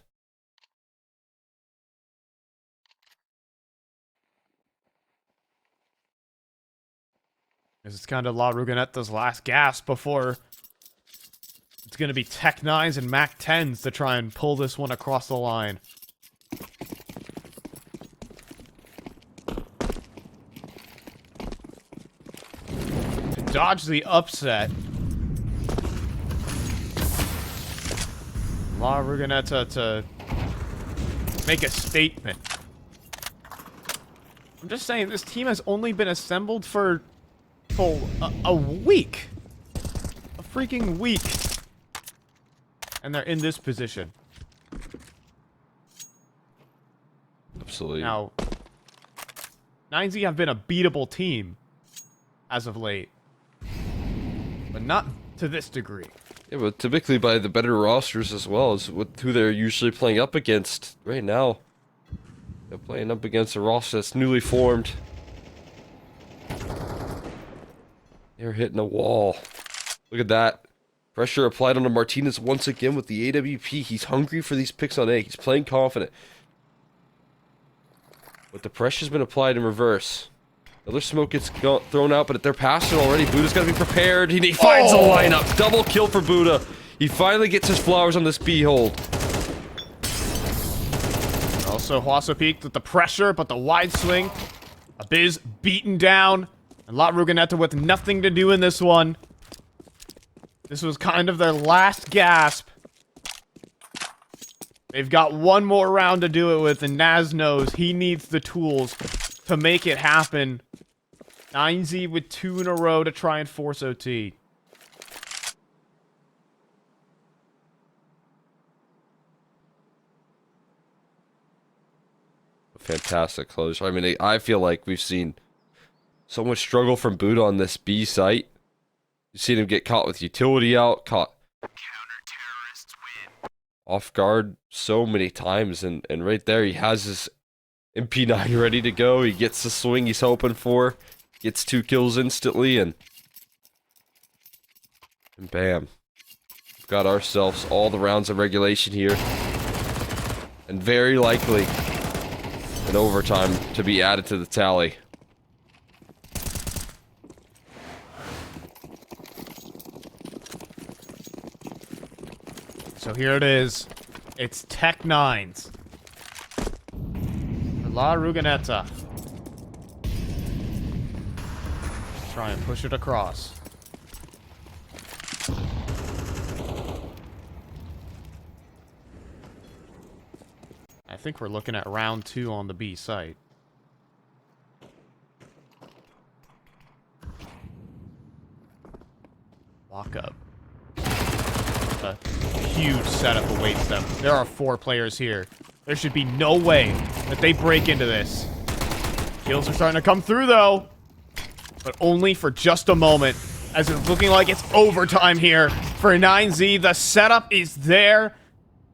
It's kind of La Ruganetta's last gasp before it's going to be Tech 9s and Mac 10s to try and pull this one across the line. To dodge the upset, La Ruganetta to make a statement. I'm just saying, this team has only been assembled for a week. A freaking week. And they're in this position. Absolutely. Now, 9Z have been a beatable team as of late. But not to this degree. Yeah, but typically by the better rosters as well as with who they're usually playing up against right now. They're playing up against a roster that's newly formed. They're hitting a wall. Look at that. Pressure applied onto Martinez once again with the AWP. He's hungry for these picks on A. He's playing confident. But the pressure's been applied in reverse. Another smoke gets thrown out, but they're past it already. Buddha's got to be prepared. He finds the lineup. Double kill for Buddha. He finally gets his flowers on this B hold. Also, Hwasa peaked with the pressure, but the wide swing. Abiz beaten down. And La Ruganetta with nothing to do in this one. This was kind of their last gasp. They've got one more round to do it with, and Naz knows he needs the tools to make it happen. 9Z with 2 in a row to try and force OT. Fantastic close. I mean, I feel like we've seen so much struggle from Buddha on this B site. You've seen him get caught with utility out, caught off guard so many times, and right there he has his MP9 ready to go. He gets the swing he's hoping for, gets 2 kills instantly, and bam. We've got ourselves all the rounds of regulation here, and very likely an overtime to be added to the tally. So here it is. It's Tech 9s. For La Ruganetta. Try and push it across. I think we're looking at round 2 on the B site. Lock up. A huge setup awaits them. There are 4 players here. There should be no way that they break into this. Kills are starting to come through, though. But only for just a moment, as it's looking like it's overtime here for 9Z. The setup is there.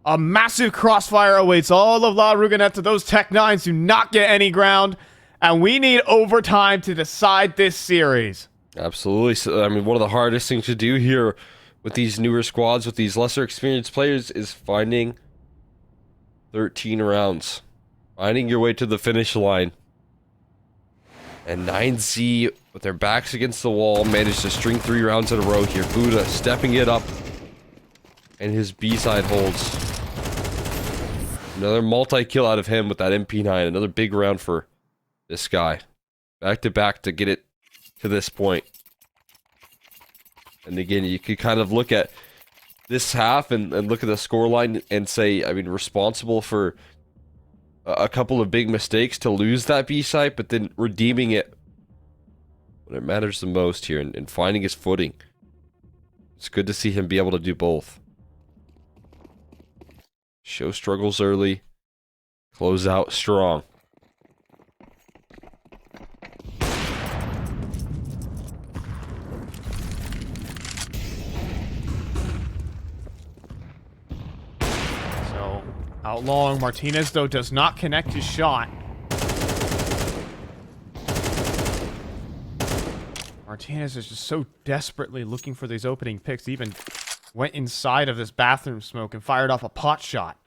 A massive crossfire awaits all of La Ruganetta. Those Tech 9s do not get any ground. And we need overtime to decide this series. Absolutely. So, I mean, one of the hardest things to do here with these newer squads, with these lesser experienced players, is finding 13 rounds. Finding your way to the finish line. And 9Z, with their backs against the wall, managed to string 3 rounds in a row here. Buddha stepping it up. And his B-side holds. Another multi-kill out of him with that MP9. Another big round for this guy. Back-to-back to get it to this point. And again, you could kind of look at this half and look at the scoreline and say, I mean, responsible for a couple of big mistakes to lose that B site, but then redeeming it when it matters the most here and finding his footing. It's good to see him be able to do both. Show struggles early, close out strong. Out long, Martinez, though, does not connect his shot. Martinez is just so desperately looking for these opening picks, even went inside of this bathroom smoke and fired off a pot shot.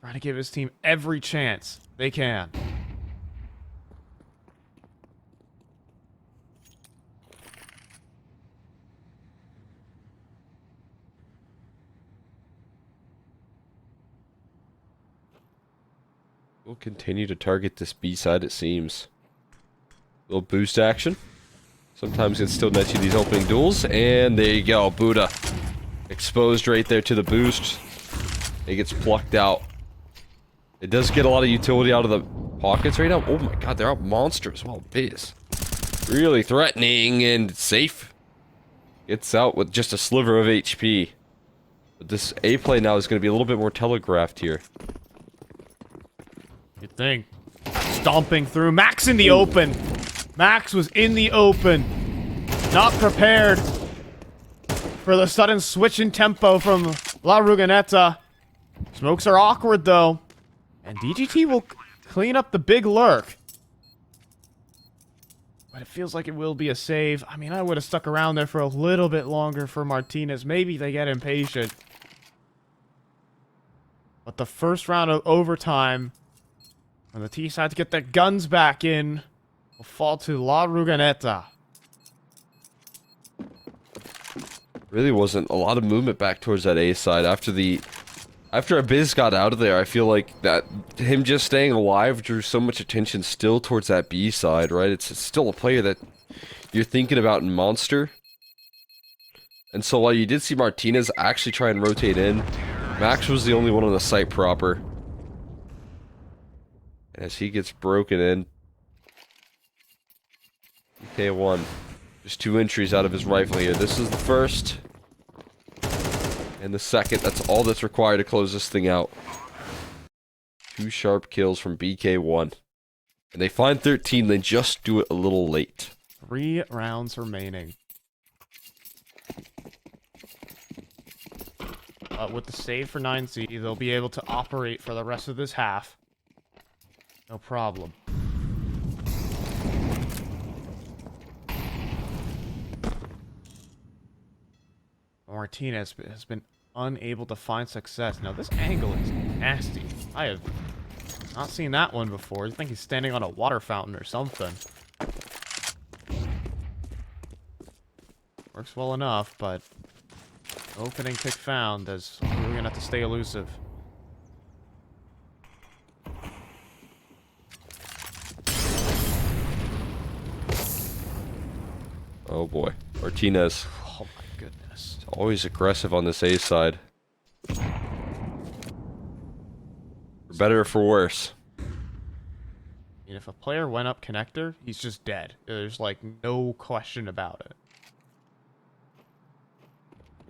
Trying to give his team every chance they can. We'll continue to target this B side, it seems. Little boost action. Sometimes it still nets you these opening duels. And there you go, Buddha. Exposed right there to the boost. It gets plucked out. It does get a lot of utility out of the pockets right now. Oh my god, they're out monsters. Well, biz. Really threatening and safe. Gets out with just a sliver of HP. But this A play now is going to be a little bit more telegraphed here. Good thing. Stomping through. Max in the open. Max was in the open. Not prepared for the sudden switch in tempo from La Ruganeta. Smokes are awkward, though. And DGT will clean up the big lurk. But it feels like it will be a save. I mean, I would have stuck around there for a little bit longer for Martinez. Maybe they get impatient. But the first round of overtime, when the T side to get their guns back in, will fall to La Ruganeta. Really wasn't a lot of movement back towards that A side after Abyss got out of there. I feel like that him just staying alive drew so much attention still towards that B side, right? It's still a player that you're thinking about in Monster. And so while you did see Martinez actually try and rotate in, Max was the only one on the site proper. As he gets broken in, BK1, just 2 entries out of his rifle here. This is the first. And the second. That's all that's required to close this thing out. 2 sharp kills from BK1. And they find 13, they just do it a little late. 3 rounds remaining. With the save for 9C, they'll be able to operate for the rest of this half. No problem. Martinez has been unable to find success. Now, this angle is nasty. I have not seen that one before. I think he's standing on a water fountain or something. Works well enough, but opening pick found as we're going to have to stay elusive. Oh boy. Martinez. Oh my goodness. Always aggressive on this A side. For better or for worse. And if a player went up connector, he's just dead. There's like no question about it.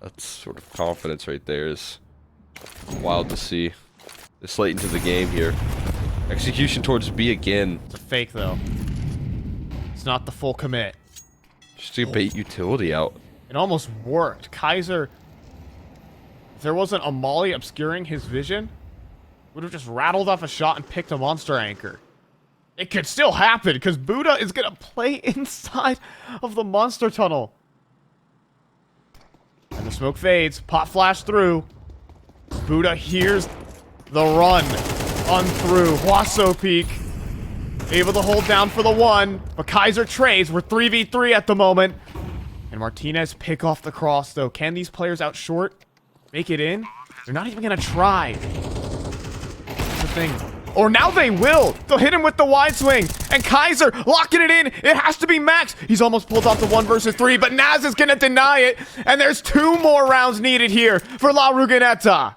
That sort of confidence right there is wild to see. This late into the game here. Execution towards B again. It's a fake though. It's not the full commit. Just to bait utility out. It almost worked. Kaiser, if there wasn't a molly obscuring his vision, would have just rattled off a shot and picked a monster anchor. It could still happen, because Buddha is going to play inside of the monster tunnel. And the smoke fades. Pot flash through. Buddha hears the run on through. Huaso Peak able to hold down for the 1, but Kaiser trades. We're 3v3 at the moment. And Martinez pick off the cross, though. Can these players out short make it in? They're not even going to try. That's the thing. Or now they will. They'll hit him with the wide swing. And Kaiser locking it in. It has to be Max. He's almost pulled off the 1 versus 3, but Naz is going to deny it. And there's 2 more rounds needed here for La Ruganeta.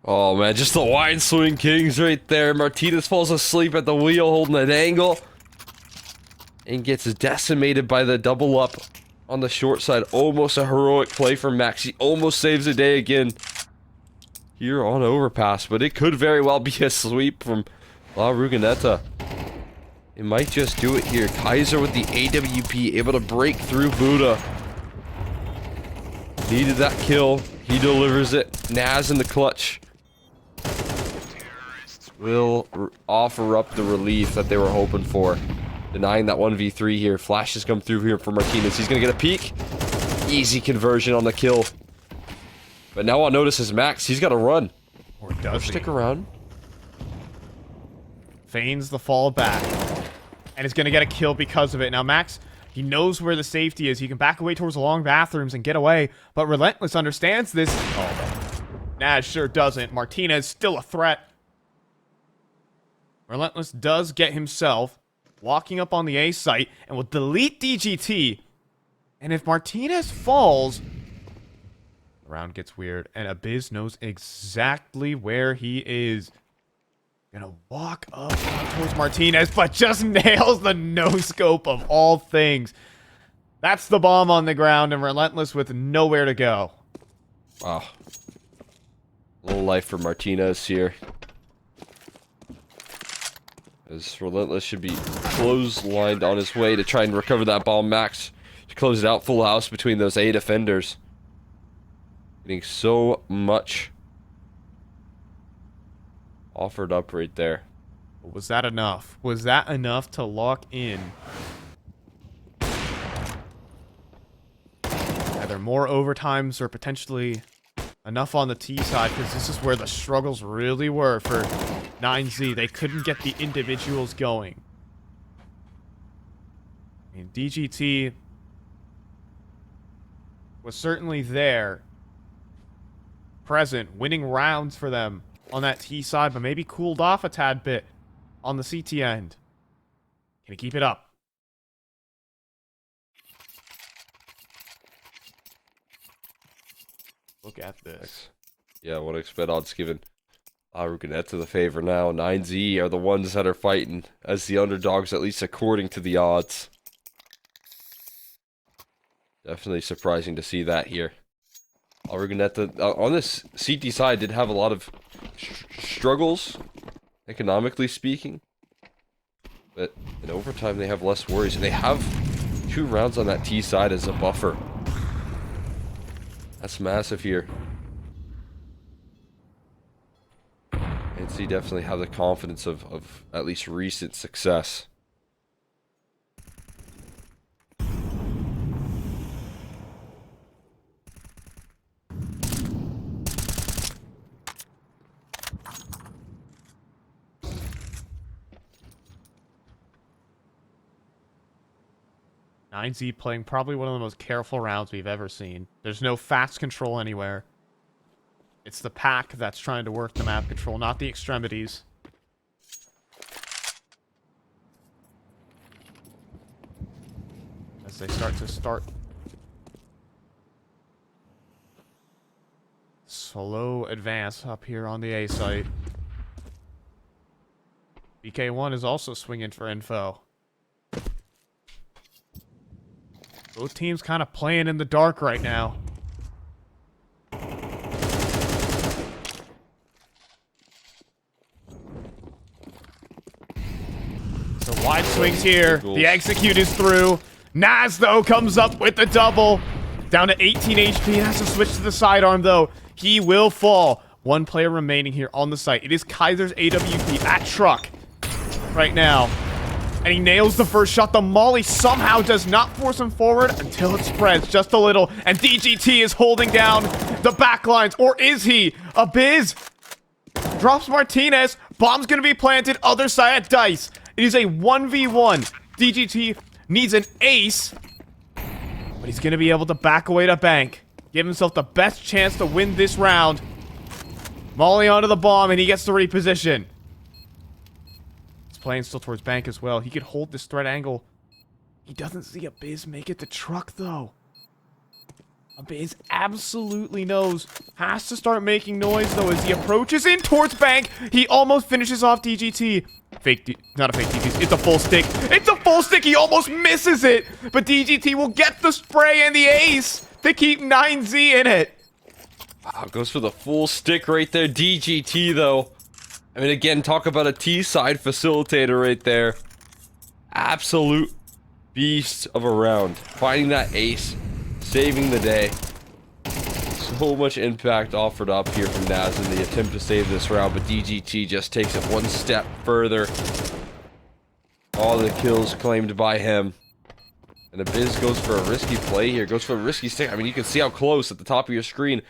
Oh man, just the wide swing kings right there. Martinez falls asleep at the wheel holding an angle. And gets decimated by the double up on the short side. Almost a heroic play from Max. He almost saves the day again here on overpass, but it could very well be a sweep from La Ruganeta. It might just do it here. Kaiser with the AWP, able to break through Buddha. Needed that kill. He delivers it. Naz in the clutch will offer up the relief that they were hoping for. denying that 1v3 here. Flashes come through here for Martinez. He's going to get a peek. Easy conversion on the kill. But now I'll notice is Max. He's got to run. Or does he? Stick around. Feigns the fall back. And is going to get a kill because of it. Now, Max, he knows where the safety is. He can back away towards the long bathrooms and get away. But Relentless understands this. Oh, Naz sure doesn't. Martinez still a threat. Relentless does get himself walking up on the A site and will delete DGT. And if Martinez falls, the round gets weird. And Abiz knows exactly where he is. Gonna walk up towards Martinez, but just nails the no-scope of all things. That's the bomb on the ground, and Relentless with nowhere to go. Wow. Little life for Martinez here. As Relentless should be clotheslined on his way to try and recover that bomb. Max to close it out. Full house between those 8 defenders. Getting so much offered up right there. Was that enough? Was that enough to lock in either more overtimes or potentially enough on the T side? Because this is where the struggles really were for 9Z. They couldn't get the individuals going. I mean, DGT was certainly there, present, winning rounds for them on that T side, but maybe cooled off a tad bit on the CT end. Can he keep it up? Look at this. Yeah, what expect odds given Ruginetta the favor now. 9Z are the ones that are fighting as the underdogs, at least according to the odds. Definitely surprising to see that here. Ruginetta on this CT side did have a lot of struggles, economically speaking. But in overtime, they have less worries. And they have 2 rounds on that T side as a buffer. That's massive here. And see, definitely have the confidence of at least recent success. Z playing probably one of the most careful rounds we've ever seen. There's no fast control anywhere. It's the pack that's trying to work the map control, not the extremities. As they start slow advance up here on the A site. BK1 is also swinging for info. Both teams kind of playing in the dark right now. So wide swings here. The execute is through. Naz, though, comes up with the double. Down to 18 HP. Has to switch to the sidearm, though. He will fall. 1 player remaining here on the site. It is Kaiser's AWP at truck right now. And he nails the first shot. The molly somehow does not force him forward until it spreads just a little. And DGT is holding down the backlines. Or is he? Abiz drops Martinez. Bomb's going to be planted. Other side at Dice. It is a 1v1. DGT needs an ace. But he's going to be able to back away to bank. Give himself the best chance to win this round. Molly onto the bomb and he gets to reposition. Playing still towards bank as well. He could hold this threat angle. He doesn't see Abiz make it to truck, though. Abiz absolutely knows. Has to start making noise, though, as he approaches in towards bank. He almost finishes off DGT. Not a fake DGT. It's a full stick. It's a full stick. He almost misses it. But DGT will get the spray and the ace to keep 9Z in it. Wow, goes for the full stick right there. DGT, though. I mean, again, talk about a T-side facilitator right there. Absolute beast of a round. Finding that ace. Saving the day. So much impact offered up here from Naz in the attempt to save this round, but DGT just takes it one step further. All the kills claimed by him. And Abyss goes for a risky play here. Goes for a risky stick. I mean, you can see how close at the top of your screen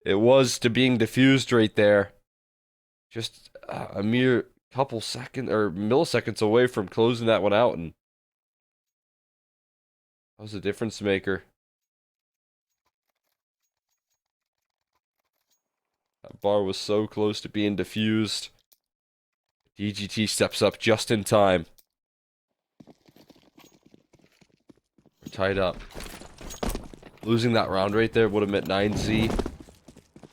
it was to being diffused right there. Just a mere couple seconds or milliseconds away from closing that one out. And that was a difference maker. That bar was so close to being diffused. DGT steps up just in time. We're tied up. Losing that round right there would have meant 9Z.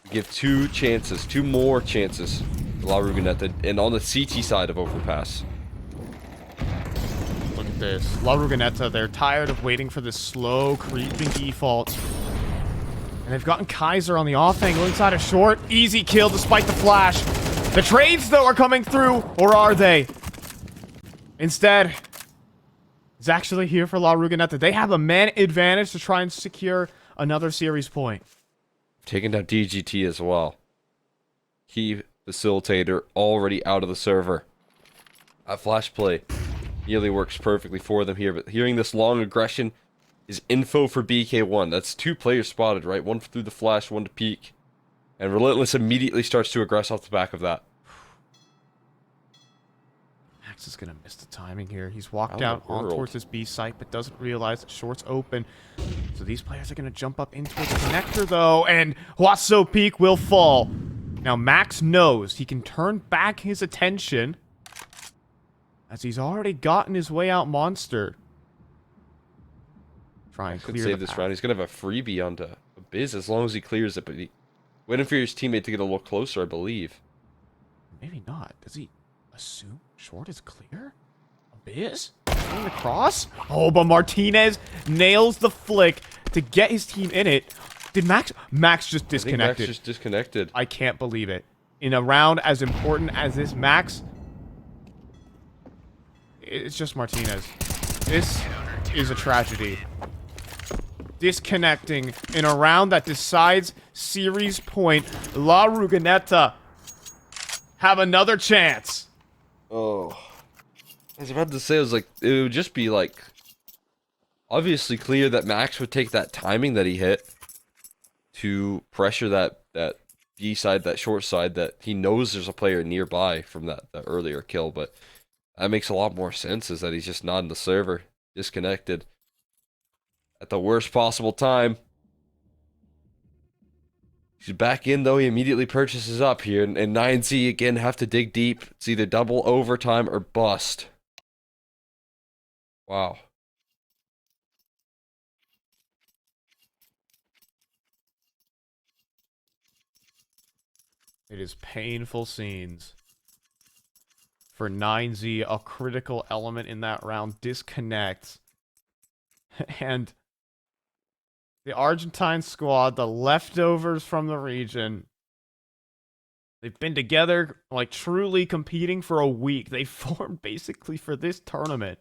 We give two more chances to La Rugineta, and on the CT side of Overpass. Look at this. La Rugineta, they're tired of waiting for this slow, creeping default. And they've gotten Kaiser on the off angle inside a short. Easy kill despite the flash. The trades, though, are coming through, or are they? Instead, it's actually here for La Rugineta. They have a man advantage to try and secure another series point. Taking down DGT as well. Key facilitator already out of the server. That flash play nearly works perfectly for them here, but hearing this long aggression is info for BK1. That's 2 players spotted, right? One through the flash, one to peek. And Relentless immediately starts to aggress off the back of that. Max is going to miss the timing here. He's walked out on towards this B site, but doesn't realize that short's open. So these players are going to jump up into the connector, though, and Huaso Peak will fall. Now, Max knows he can turn back his attention as he's already gotten his way out monster. Try and clear save this round. He's going to have a freebie onto Biz as long as he clears it, but he waiting for his teammate to get a little closer, I believe. Maybe not. Does he assume short is clear? Abyss? Going across? Oh, but Martinez nails the flick to get his team in it. Did Max just disconnected? I think Max just disconnected. I can't believe it. In a round as important as this, Max... It's just Martinez. This is a tragedy. Disconnecting in a round that decides series point. La Rugineta have another chance. Oh. I was about to say, I was like, it would just be like, obviously clear that Max would take that timing that he hit to pressure that B side, that short side, that he knows there's a player nearby from that earlier kill, but that makes a lot more sense, is that he's just not in the server, disconnected at the worst possible time. He's back in, though. He immediately purchases up here, and 9Z again have to dig deep. It's either double overtime or bust. Wow. It is painful scenes. For 9Z, a critical element in that round disconnects. And the Argentine squad, the leftovers from the region, they've been together, like, truly competing for a week. They formed basically for this tournament.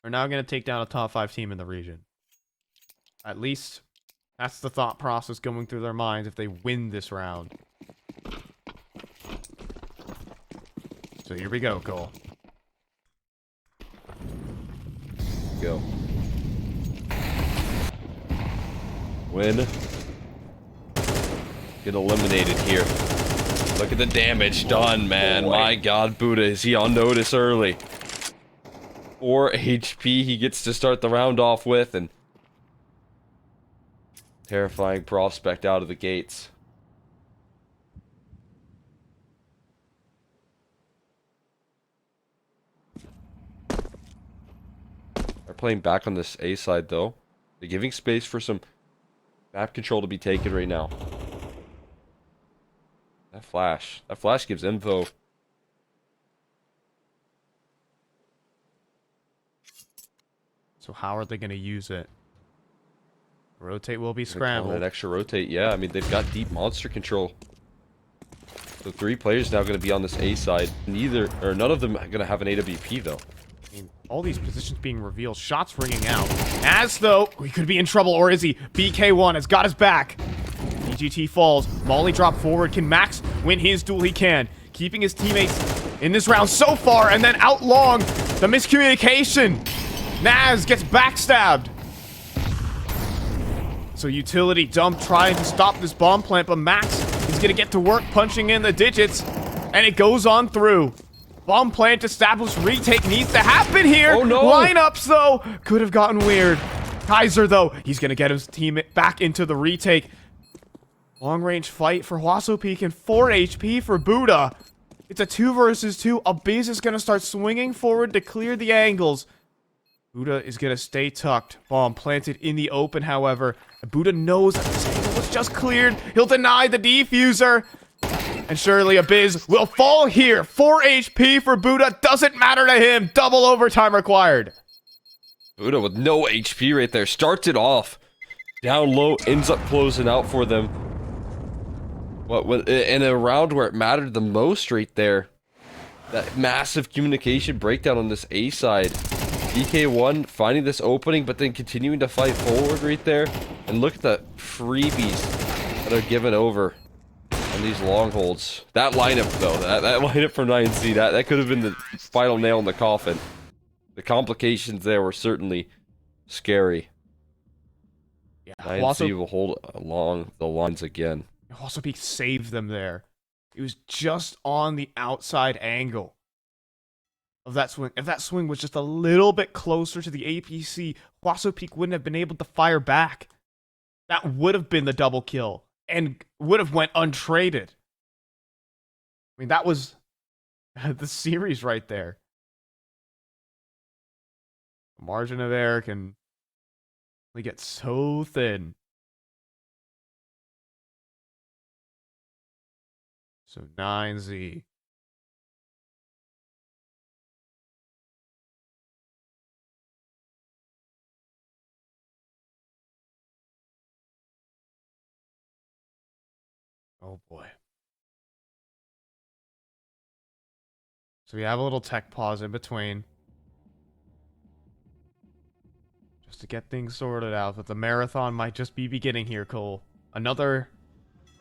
Are now going to take down a top 5 team in the region. At least that's the thought process going through their minds if they win this round. So here we go, Cole. Go. Win. Get eliminated here. Look at the damage done, man. Boy. My God, Buddha, is he on notice early? 4 HP he gets to start the round off with, and terrifying prospect out of the gates. They're playing back on this A side, though. They're giving space for some map control to be taken right now. That flash gives info. So how are they going to use it? Rotate will be scrambled. An extra rotate, yeah. I mean, they've got deep monster control. So 3 players now going to be on this A side. None of them are going to have an AWP, though. I mean, all these positions being revealed, shots ringing out. As though he could be in trouble, or is he? BK1 has got his back. DGT falls. Molly drop forward. Can Max win his duel? He can. keeping his teammates in this round so far, and then out long, the miscommunication. Naz gets backstabbed. So utility dump trying to stop this bomb plant, but Max is gonna get to work punching in the digits, and it goes on through. Bomb plant established, retake needs to happen here. Oh no! Lineups though could have gotten weird. Kaiser though, he's gonna get his team back into the retake. Long range fight for Huaso Peak and 4 HP for Buddha. It's a 2 versus 2. Abyss is gonna start swinging forward to clear the angles. Buddha is gonna stay tucked. Bomb planted in the open, however. Buddha knows that this angle was just cleared. He'll deny the defuser. And surely Abyss will fall here. 4 HP for Buddha. Doesn't matter to him. Double overtime required. Buddha with no HP right there. Starts it off. Down low. Ends up closing out for them. What in a round where it mattered the most right there. That massive communication breakdown on this A side. DK1 finding this opening, but then continuing to fight forward right there. And look at the freebies that are given over on these long holds. That lineup, though, that lineup from 9C, that could have been the final nail in the coffin. The complications there were certainly scary. Yeah, 9C will hold along the lines again. Also, Peak saved them there. It was just on the outside angle of that swing. If that swing was just a little bit closer to the APC, Huaso Peak wouldn't have been able to fire back. That would have been the double kill and would have went untraded. I mean, that was the series right there. The margin of error can only get so thin. So 9Z. Oh boy. So we have a little tech pause in between. Just to get things sorted out, but the marathon might just be beginning here, Cole. Another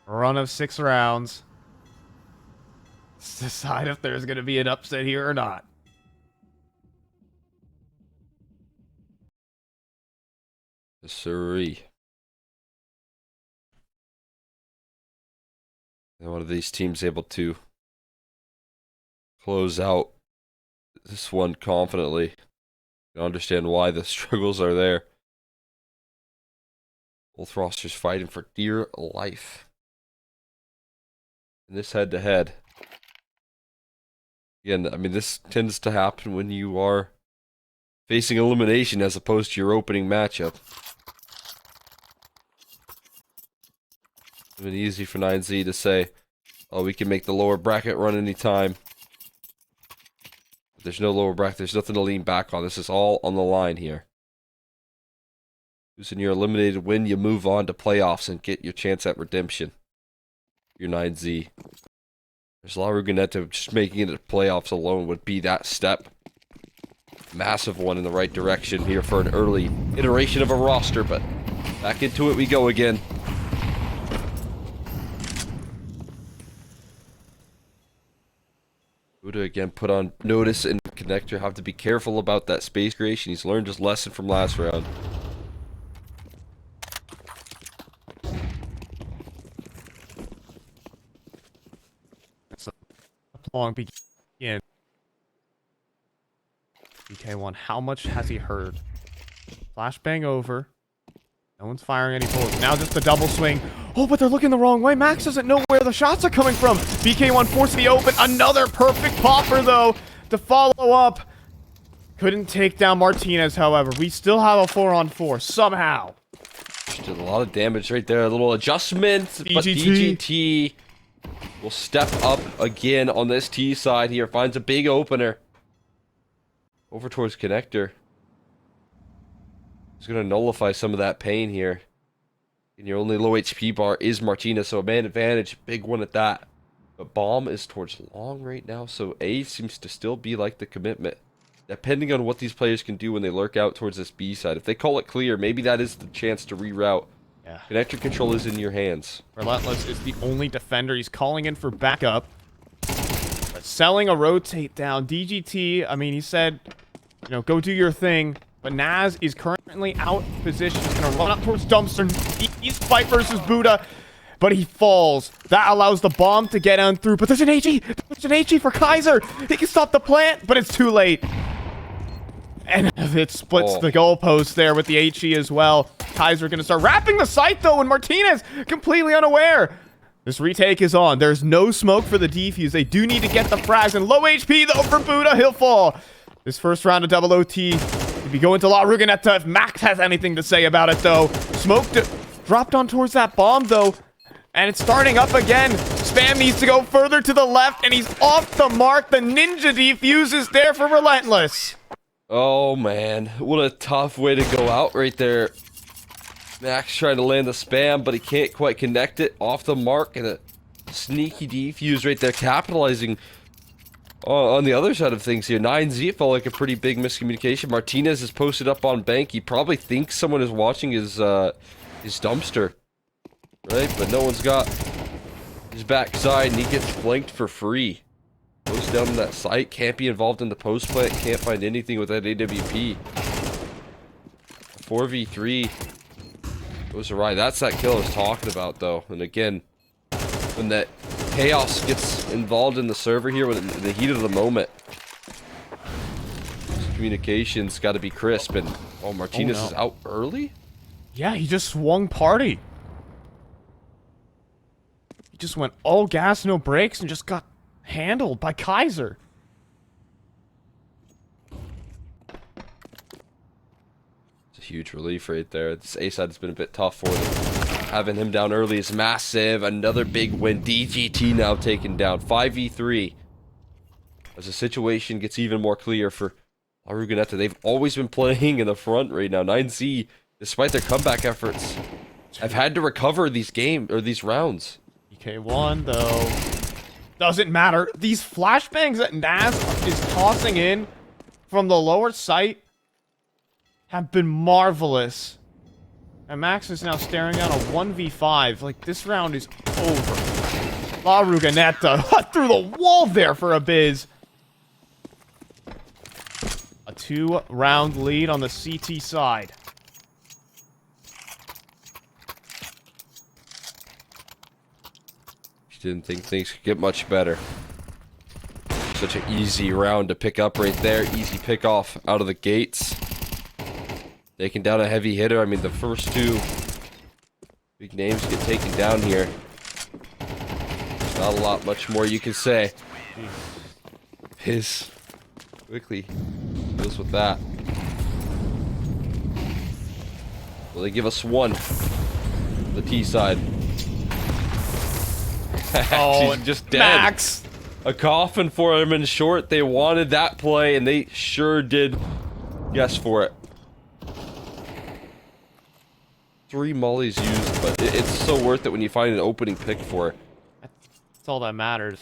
run of 6 rounds. Let's decide if there's going to be an upset here or not. Siree. And one of these teams able to close out this one confidently. You understand why the struggles are there. Both rosters fighting for dear life in this head-to-head. Again, I mean, this tends to happen when you are facing elimination as opposed to your opening matchup. It's been easy for 9Z to say, oh, we can make the lower bracket run anytime. But there's no lower bracket. There's nothing to lean back on. This is all on the line here. Losing your eliminated win, you move on to playoffs and get your chance at redemption. Your 9Z. There's La Rugineta, just making it to playoffs alone would be that step. Massive one in the right direction here for an early iteration of a roster, but back into it we go again. Buddha again put on notice, and Connector have to be careful about that space creation. He's learned his lesson from last round. Long begin. BK1, how much has he heard? Flashbang over. No one's firing any bullets. Now just the double swing. Oh, but they're looking the wrong way. Max doesn't know where the shots are coming from. BK1 forced the open. Another perfect popper, though, to follow up. Couldn't take down Martinez, however. We still have a 4-on-4, somehow. Did a lot of damage right there. A little adjustment, but DGT will step up again on this T side here. Finds a big opener. Over towards Connector. He's going to nullify some of that pain here. And your only low HP bar is Martinez, so a man advantage. Big one at that. But Bomb is towards long right now, so A seems to still be like the commitment. Depending on what these players can do when they lurk out towards this B side. If they call it clear, maybe that is the chance to reroute. Yeah. Connector control is in your hands. Relentless is the only defender. He's calling in for backup. selling a rotate down. DGT, I mean, he said, you know, go do your thing. But Naz is currently out of position. He's going to run up towards Dumpster. He's fight versus Buddha. But he falls. That allows the bomb to get on through. But there's an HE. There's an HE for Kaiser. He can stop the plant, but it's too late. And it splits the goalpost there with the HE as well. Kaiser going to start wrapping the site, though, and Martinez completely unaware. This retake is on. There's no smoke for the defuse. They do need to get the frags. And low HP, though, for Buddha. He'll fall. This first round of double OT. If you go into La Ruginetta, if Max has anything to say about it, though. Smoked it. Dropped on towards that bomb, though. And it's starting up again. Spam needs to go further to the left, and he's off the mark. The ninja defuse is there for Relentless. Oh, man. What a tough way to go out right there. Max trying to land the spam, but he can't quite connect it. Off the mark, and a sneaky defuse right there, capitalizing on the other side of things here. 9Z, it felt like a pretty big miscommunication. Martinez is posted up on bank. He probably thinks someone is watching his dumpster. Right? But no one's got his backside, and he gets flanked for free. Goes down in that site, can't be involved in the post plant, can't find anything with that AWP. 4v3 goes awry. That's that kill I was talking about, though. And again, when that chaos gets involved in the server here, in the heat of the moment, communication's got to be crisp. And oh, Martinez is out early? Yeah, he just swung party. He just went all gas, no brakes, and just got handled by Kaiser. It's a huge relief right there. This A side has been a bit tough for them. Having him down early is massive. Another big win. DGT now taken down. 5v3. As the situation gets even more clear for La Ruginetta. They've always been playing in the front right now. 9Z, despite their comeback efforts, have had to recover these rounds. EK1, though. Doesn't matter. These flashbangs that Naz is tossing in from the lower site have been marvelous. And Max is now staring down a 1v5. Like, this round is over. La Ruginetta through the wall there for a biz. A 2-round lead on the CT side. Didn't think things could get much better. Such an easy round to pick up right there. Easy pick off out of the gates. Taking down a heavy hitter. I mean, the first two big names get taken down here. Not a lot much more you can say. His quickly deals with that. Will they give us one? The T side. Oh, he's just dead. Max! A coffin for him in short. They wanted that play, and they sure did guess for it. 3 mollies used, but it's so worth it when you find an opening pick for it. That's all that matters.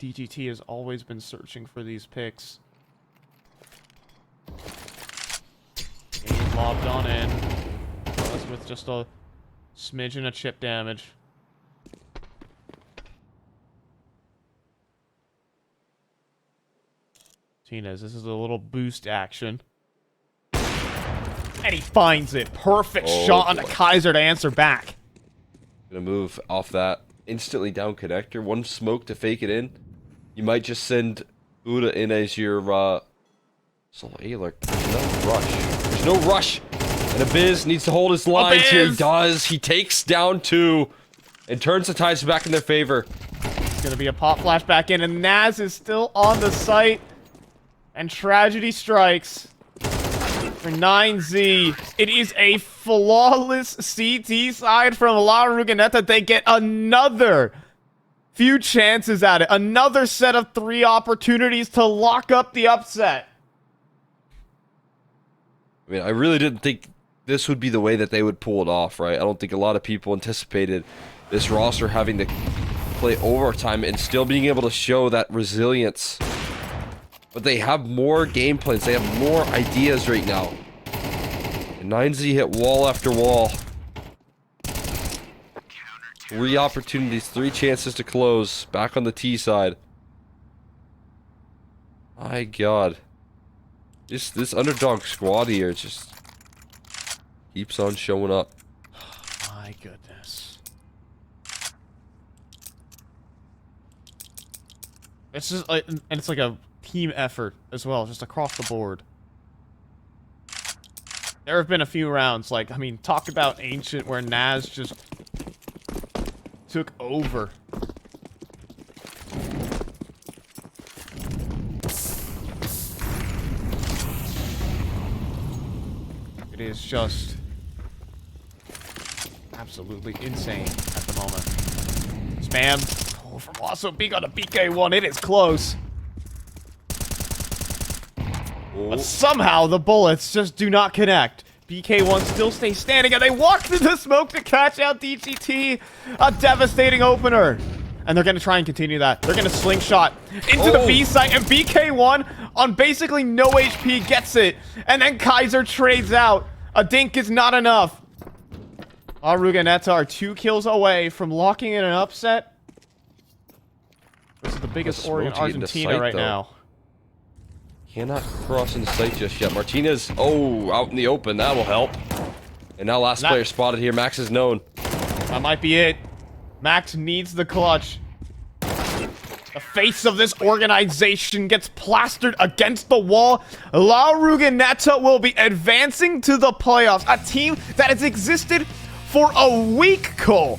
DGT has always been searching for these picks. Game lobbed on in. With just a smidgen of chip damage. Martinez, this is a little boost action. And he finds it. Perfect shot on the Kaiser to answer back. Gonna move off that instantly down connector. One smoke to fake it in. You might just send Buddha in as your solo alert. There's no rush. There's no rush. And Abiz needs to hold his lines here. He does. He takes down 2 and turns the tides back in their favor. It's going to be a pop flash back in, and Naz is still on the site. And tragedy strikes for 9Z. It is a flawless CT side from La Ruginetta. They get another few chances at it. Another set of 3 opportunities to lock up the upset. I mean, I really didn't think this would be the way that they would pull it off, right? I don't think a lot of people anticipated this roster having to play overtime and still being able to show that resilience. But they have more game plans. They have more ideas right now. And 9Z hit wall after wall. 3 opportunities, 3 chances to close. Back on the T side. My God. This underdog squad here just keeps on showing up. My goodness. It's just like, and it's like a team effort as well, just across the board. There have been a few rounds, like, I mean, talk about Ancient where Naz just took over. It is just absolutely insane at the moment. Spam. Oh, from also big on a BK1. It is close. But somehow the bullets just do not connect. BK1 still stays standing, and they walk through the smoke to catch out DGT. A devastating opener. And they're going to try and continue that. They're going to slingshot into the B site, and BK1 on basically no HP gets it. And then Kaiser trades out. A dink is not enough. Aruganeta are 2 kills away from locking in an upset. This is the biggest Ori in Argentina right now. Cannot cross into sight just yet. Martinez, out in the open. That'll help. And now last player spotted here. Max is known. That might be it. Max needs the clutch. The face of this organization gets plastered against the wall. La Ruganeta will be advancing to the playoffs. A team that has existed for a week, Cole.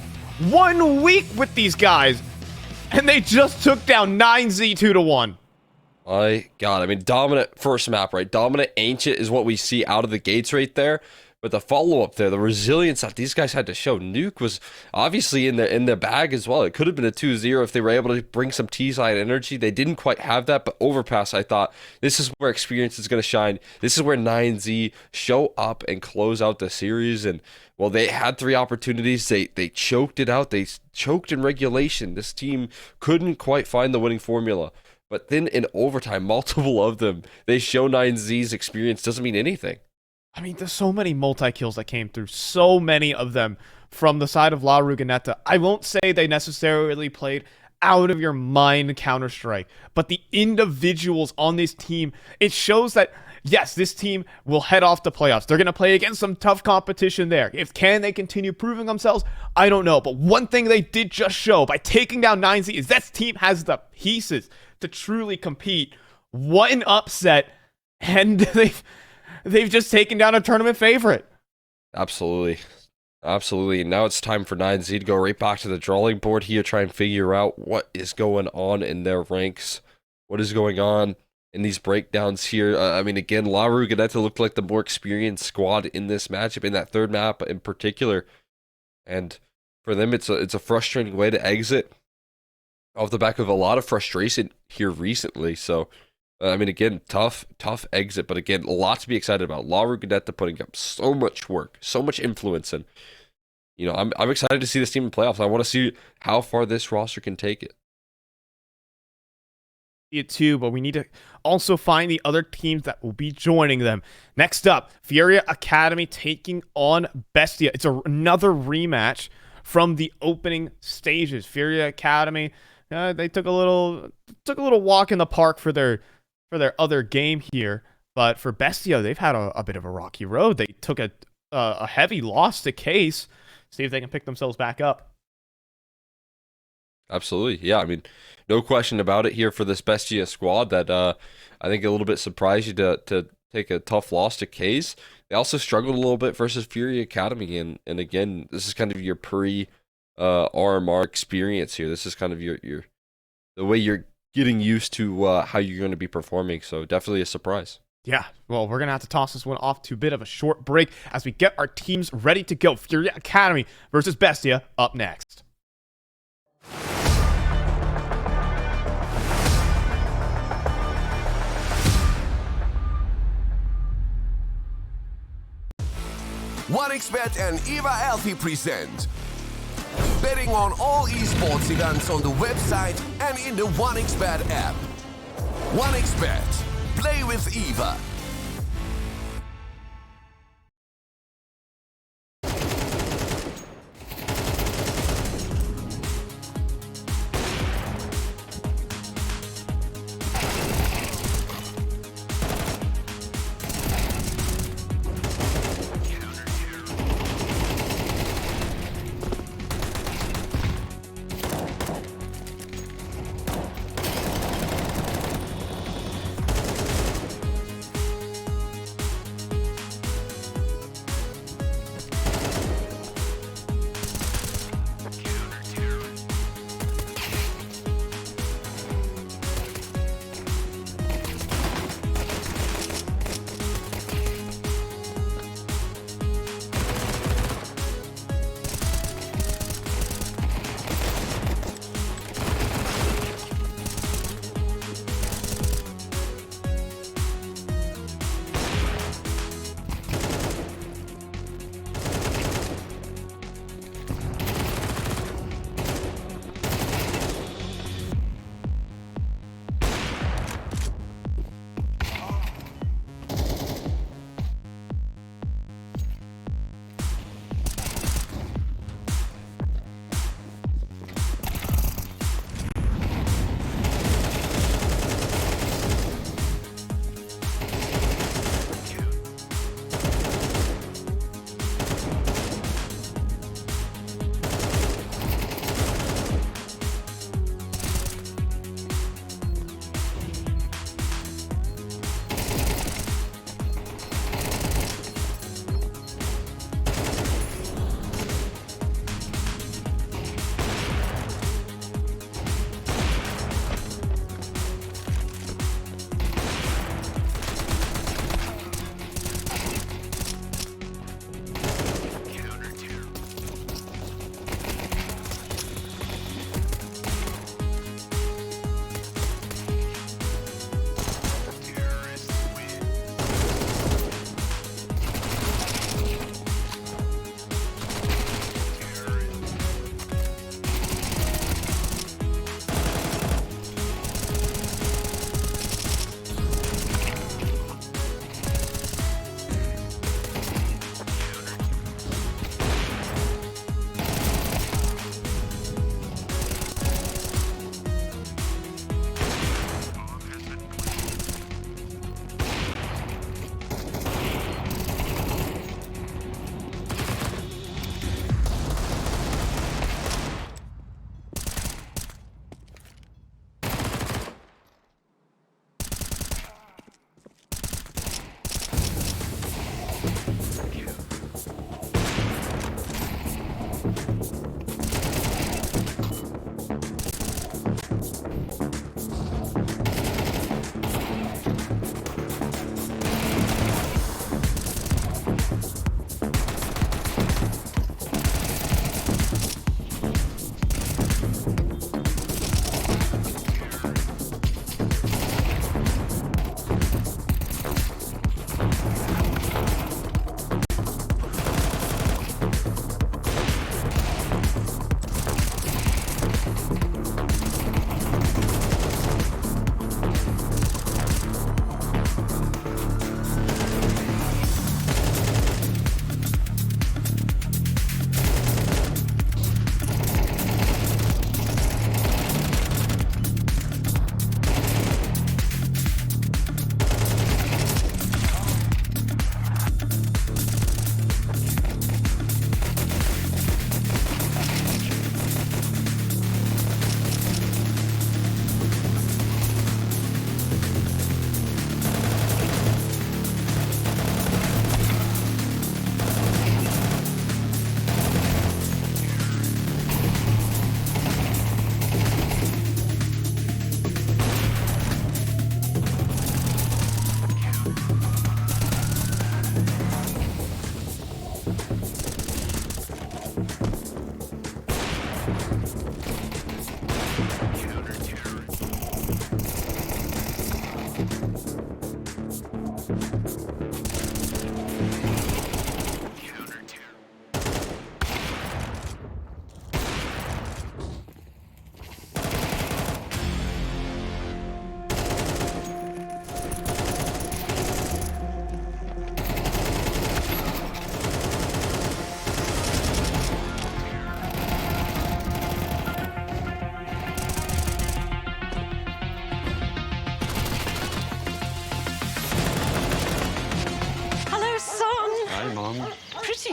1 week with these guys. And they just took down 9Z 2-1. My God, I mean, dominant first map, right? Dominant Ancient is what we see out of the gates right there. But the follow-up there, the resilience that these guys had to show. Nuke was obviously in their bag as well. It could have been a 2-0 if they were able to bring some T-side energy. They didn't quite have that, but Overpass, I thought, this is where experience is going to shine. This is where 9Z show up and close out the series. And, well, they had 3 opportunities. They choked it out. They choked in regulation. This team couldn't quite find the winning formula. But then in overtime, multiple of them, they show 9Z's experience doesn't mean anything. I mean, there's so many multi-kills that came through. So many of them from the side of La Ruganeta. I won't say they necessarily played out of your mind Counter-Strike, but the individuals on this team, it shows that, yes, this team will head off to playoffs. They're going to play against some tough competition there. Can they continue proving themselves? I don't know. But one thing they did just show by taking down 9Z is this team has the pieces to truly compete. One upset, and they've just taken down a tournament favorite. Absolutely. Absolutely. And now it's time for 9Z to go right back to the drawing board here, try and figure out what is going on in their ranks, what is going on in these breakdowns here. I mean, again, La Ruganeta looked like the more experienced squad in this matchup, in that third map in particular. And for them, it's a frustrating way to exit off the back of a lot of frustration here recently. So, I mean, again, tough exit, but again, a lot to be excited about. La Ruganeta putting up so much work, so much influence, and I'm excited to see this team in playoffs. I want to see how far this roster can take it. It too, but we need to also find the other teams that will be joining them. Next up, Furia Academy taking on Bestia. It's another rematch from the opening stages. Furia Academy, they took a little walk in the park for their other game here, but for Bestia, they've had a bit of a rocky road. They took a heavy loss to Case. See if they can pick themselves back up. Absolutely, yeah. I mean, no question about it here for this Bestia squad that I think a little bit surprised you to take a tough loss to Case. They also struggled a little bit versus Fury Academy, and again, this is kind of your RMR experience here. This is kind of your the way you're getting used to how you're going to be performing. So definitely a surprise. Yeah, well, we're going to have to toss this one off to a bit of a short break as we get our teams ready to go. Fury Academy versus Bestia up next. OneXBet and Eva Alfie present betting on all esports events on the website and in the OneXBet app. OneXBet. Play with Eva.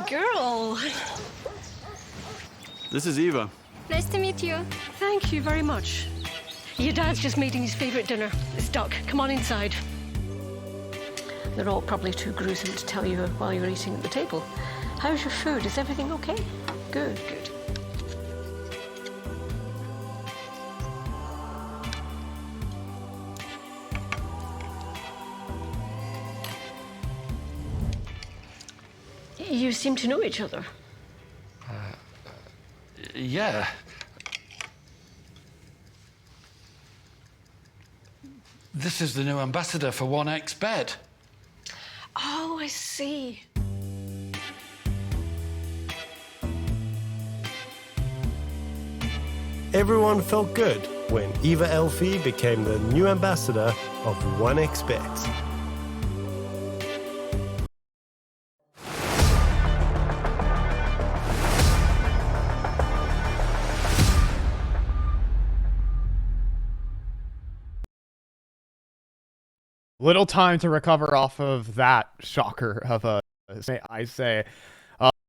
girl. This is Eva. Nice to meet you. Thank you very much. Your dad's just making his favorite dinner. It's duck. Come on inside. They're all probably too gruesome to tell you while you're eating at the table. How's your food? Is everything okay? Good, good. You seem to know each other. Yeah. This is the new ambassador for 1xBet. Oh, I see. Everyone felt good when Eva Elfie became the new ambassador of 1xBet. Little time to recover off of that shocker of a, I say.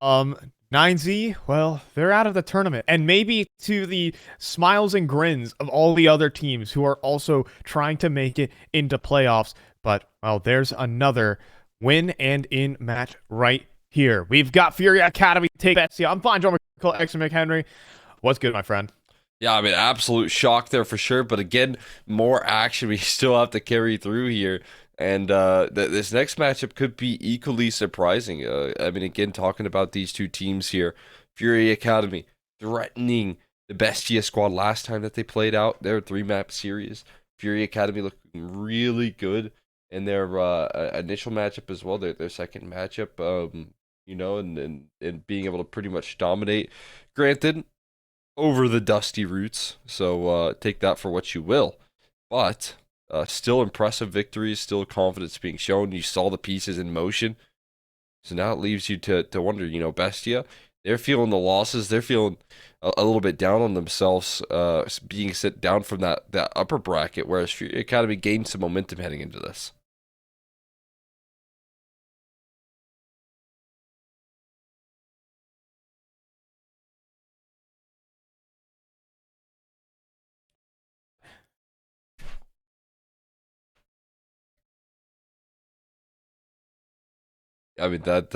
9Z, well, they're out of the tournament. And maybe to the smiles and grins of all the other teams who are also trying to make it into playoffs. But, well, there's another win and in match right here. We've got Fury Academy take Bestia. I'm fine, John McCall, X McHenry. What's good, my friend? Yeah, I mean, absolute shock there for sure. But again, more action we still have to carry through here. And this next matchup could be equally surprising. I mean, again, talking about these two teams here. Fury Academy threatening the Bestia squad last time that they played out their 3-map series. Fury Academy looking really good in their initial matchup as well, their second matchup, you know, and being able to pretty much dominate. Granted, over the dusty roots, so take that for what you will. But still impressive victories, still confidence being shown. You saw the pieces in motion. So now it leaves you to wonder, you know, Bestia, they're feeling the losses. They're feeling a little bit down on themselves, being sent down from that upper bracket, whereas Fury Academy gained some momentum heading into this. I mean, that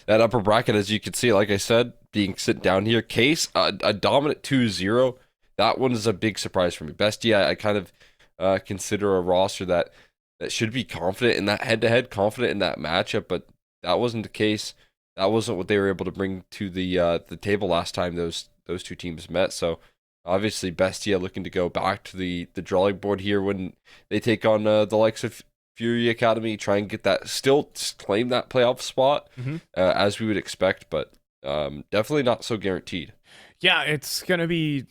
upper bracket, as you can see, like I said, being sent down here. Case, a dominant 2-0. That one is a big surprise for me. Bestie, I kind of consider a roster that should be confident in that head-to-head, confident in that matchup, but that wasn't the case. That wasn't what they were able to bring to the table last time those two teams met. So obviously, Bestia looking to go back to the drawing board here when they take on the likes of Fury Academy, try and get that, still claim that playoff spot, as we would expect, but definitely not so guaranteed. Yeah, it's going to be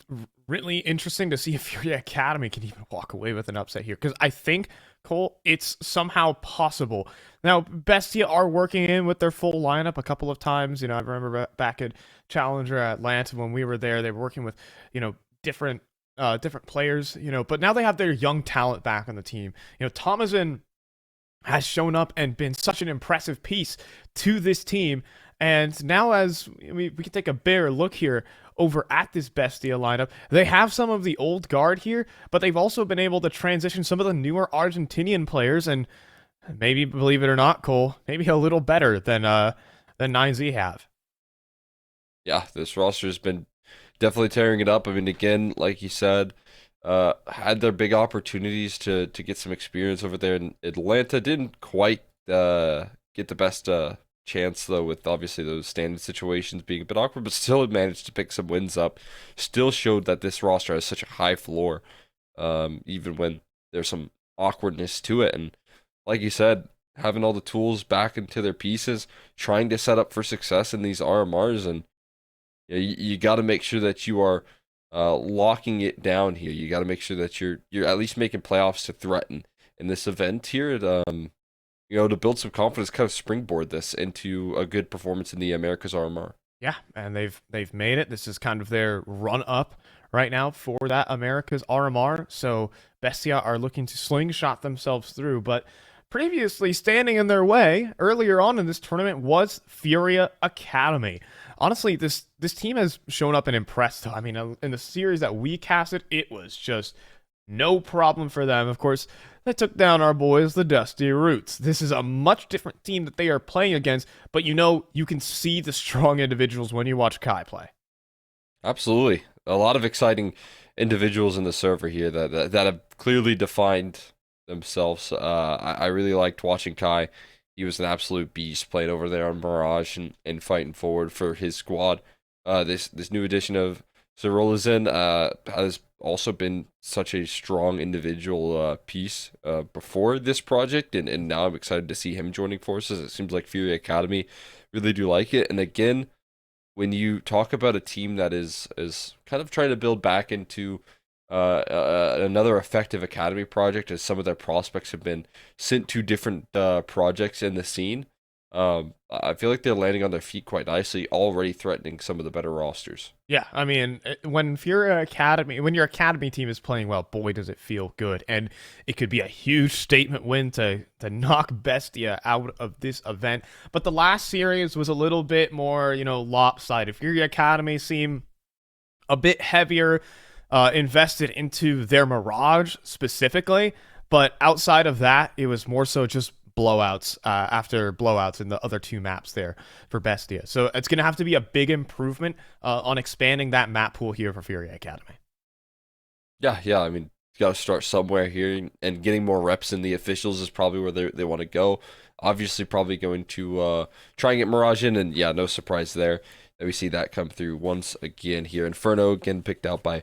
really interesting to see if Fury Academy can even walk away with an upset here, because I think, Cole, it's somehow possible. Now, Bestia are working in with their full lineup a couple of times. You know, I remember back at Challenger Atlanta when we were there, they were working with, you know, different players, you know, but now they have their young talent back on the team. You know, Thomason has shown up and been such an impressive piece to this team. And now as we can take a better look here over at this Bestia lineup, they have some of the old guard here, but they've also been able to transition some of the newer Argentinian players, and maybe, believe it or not, Cole, maybe a little better than 9Z have. Yeah, this roster has been definitely tearing it up. I mean, again, like you said, had their big opportunities to get some experience over there in Atlanta. Didn't quite get the best chance, though, with obviously those standard situations being a bit awkward, but still had managed to pick some wins up. Still showed that this roster has such a high floor, even when there's some awkwardness to it. And like you said, having all the tools back into their pieces, trying to set up for success in these RMRs, and you got to make sure that you are locking it down here. You got to make sure that you're at least making playoffs to threaten in this event here. You know, to build some confidence, kind of springboard this into a good performance in the Americas RMR. Yeah, and they've made it. This is kind of their run up right now for that Americas RMR. So Bestia are looking to slingshot themselves through, but previously standing in their way earlier on in this tournament was Furia Academy. Honestly, this team has shown up and impressed. I mean, in the series that we casted, it was just no problem for them. Of course, they took down our boys, the Dusty Roots. This is a much different team that they are playing against, but you can see the strong individuals when you watch Kai play. Absolutely. A lot of exciting individuals in the server here that have clearly defined themselves. I really liked watching Kai. He was an absolute beast playing over there on Mirage and fighting forward for his squad. This new addition of Zerolazin has also been such a strong individual piece before this project, and now I'm excited to see him joining forces. It seems like Fury Academy really do like it. And again, when you talk about a team that is kind of trying to build back into another effective academy project, as some of their prospects have been sent to different projects in the scene, I feel like they're landing on their feet quite nicely, already threatening some of the better rosters. Yeah, I mean, when your academy team is playing well, boy, does it feel good. And it could be a huge statement win to knock Bestia out of this event. But the last series was a little bit more, lopsided. Fury Academy seemed a bit heavier invested into their Mirage specifically. But outside of that, it was more so just blowouts after blowouts in the other two maps there for Bestia. So it's going to have to be a big improvement on expanding that map pool here for Fury Academy. Yeah. I mean, you got to start somewhere here, and getting more reps in the officials is probably where they want to go. Obviously, probably going to try and get Mirage in, and yeah, no surprise there that we see that come through once again here. Inferno again picked out by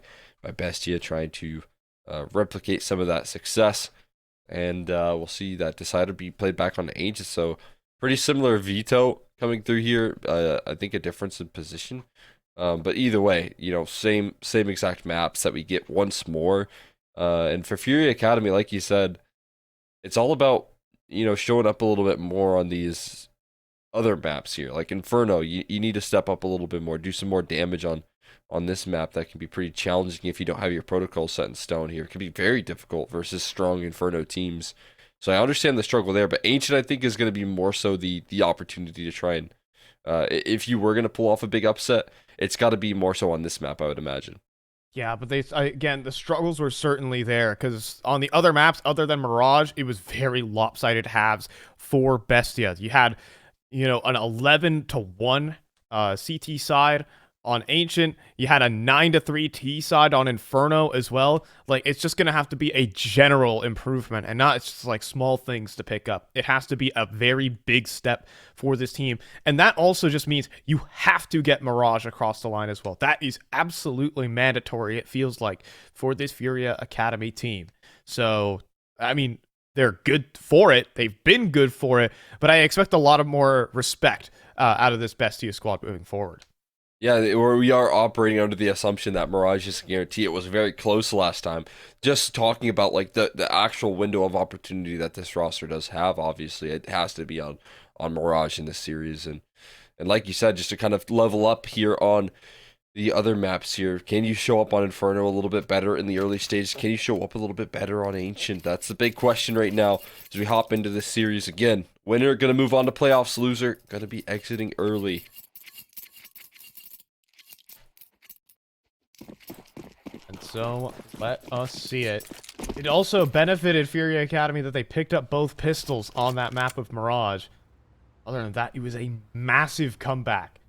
Bestia, trying to replicate some of that success. And we'll see that Decider be played back on Aegis. So pretty similar veto coming through here. I think a difference in position. But either way, same exact maps that we get once more. And for Fury Academy, like you said, it's all about, showing up a little bit more on these other maps here. Like Inferno, you need to step up a little bit more, do some more damage on this map. That can be pretty challenging if you don't have your protocol set in stone here. It can be very difficult versus strong Inferno teams. So I understand the struggle there, but Ancient, I think, is going to be more so the opportunity to try and, if you were going to pull off a big upset, it's got to be more so on this map, I would imagine. Yeah, but again, the struggles were certainly there, because on the other maps, other than Mirage, it was very lopsided halves for Bestia. You had, an 11-1 CT side on Ancient. You had a 9-3 T side on Inferno as well. Like, it's just going to have to be a general improvement, and not just like small things to pick up. It has to be a very big step for this team. And that also just means you have to get Mirage across the line as well. That is absolutely mandatory, it feels like, for this Furia Academy team. So, I mean, they're good for it. They've been good for it, but I expect a lot of more respect out of this Bestia squad moving forward. Yeah, we are operating under the assumption that Mirage is a guarantee. It was very close last time. Just talking about like the actual window of opportunity that this roster does have, obviously, it has to be on Mirage in this series. And like you said, just to kind of level up here on the other maps here, can you show up on Inferno a little bit better in the early stages? Can you show up a little bit better on Ancient? That's the big question right now as we hop into this series again. Winner going to move on to playoffs. Loser going to be exiting early. And so, let us see it. It also benefited Fury Academy that they picked up both pistols on that map of Mirage. Other than that, it was a massive comeback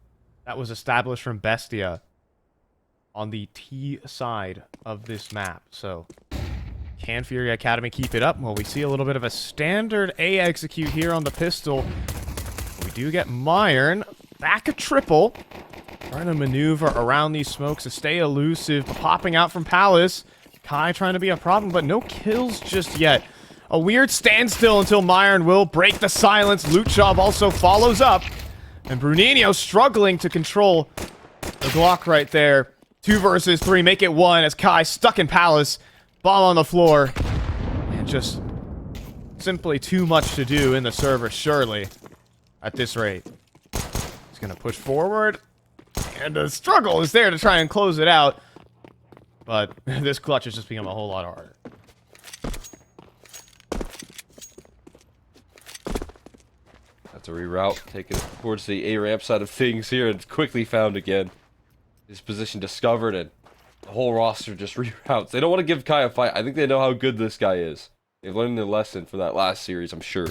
that was established from Bestia on the T side of this map. So, can Fury Academy keep it up? Well, we see a little bit of a standard A execute here on the pistol. We do get Myron back a triple. Trying to maneuver around these smokes to stay elusive, popping out from Palace. Kai trying to be a problem, but no kills just yet. A weird standstill until Myron will break the silence. Loot Job also follows up. And Bruninho struggling to control the Glock right there. 2 versus 3, make it 1 as Kai stuck in Palace. Bomb on the floor. And just simply too much to do in the server, surely, at this rate. He's going to push forward. And the struggle is there to try and close it out. But this clutch has just become a whole lot harder. to reroute, taking it towards the A ramp side of things here, and quickly found again. His position discovered, and the whole roster just reroutes. They don't want to give Kai a fight. I think they know how good this guy is. They've learned their lesson from that last series, I'm sure.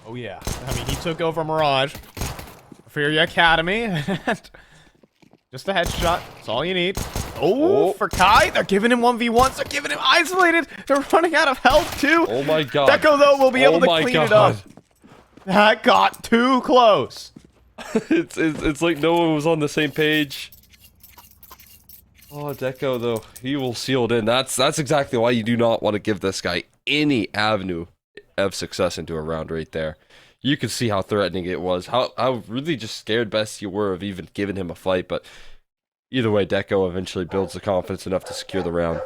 Oh yeah. I mean, he took over Mirage. Furia Academy. Just a headshot. That's all you need. Oh, for Kai. They're giving him 1v1s. They're giving him isolated. They're running out of health, too. Oh my god. Deco, though, will be able to clean it up. That got too close. it's like no one was on the same page. Oh, Deco, though, he will seal it in. That's exactly why you do not want to give this guy any avenue of success into a round right there. You could see how threatening it was, how really just scared best you were of even giving him a fight, but either way, Deco eventually builds the confidence enough to secure the round.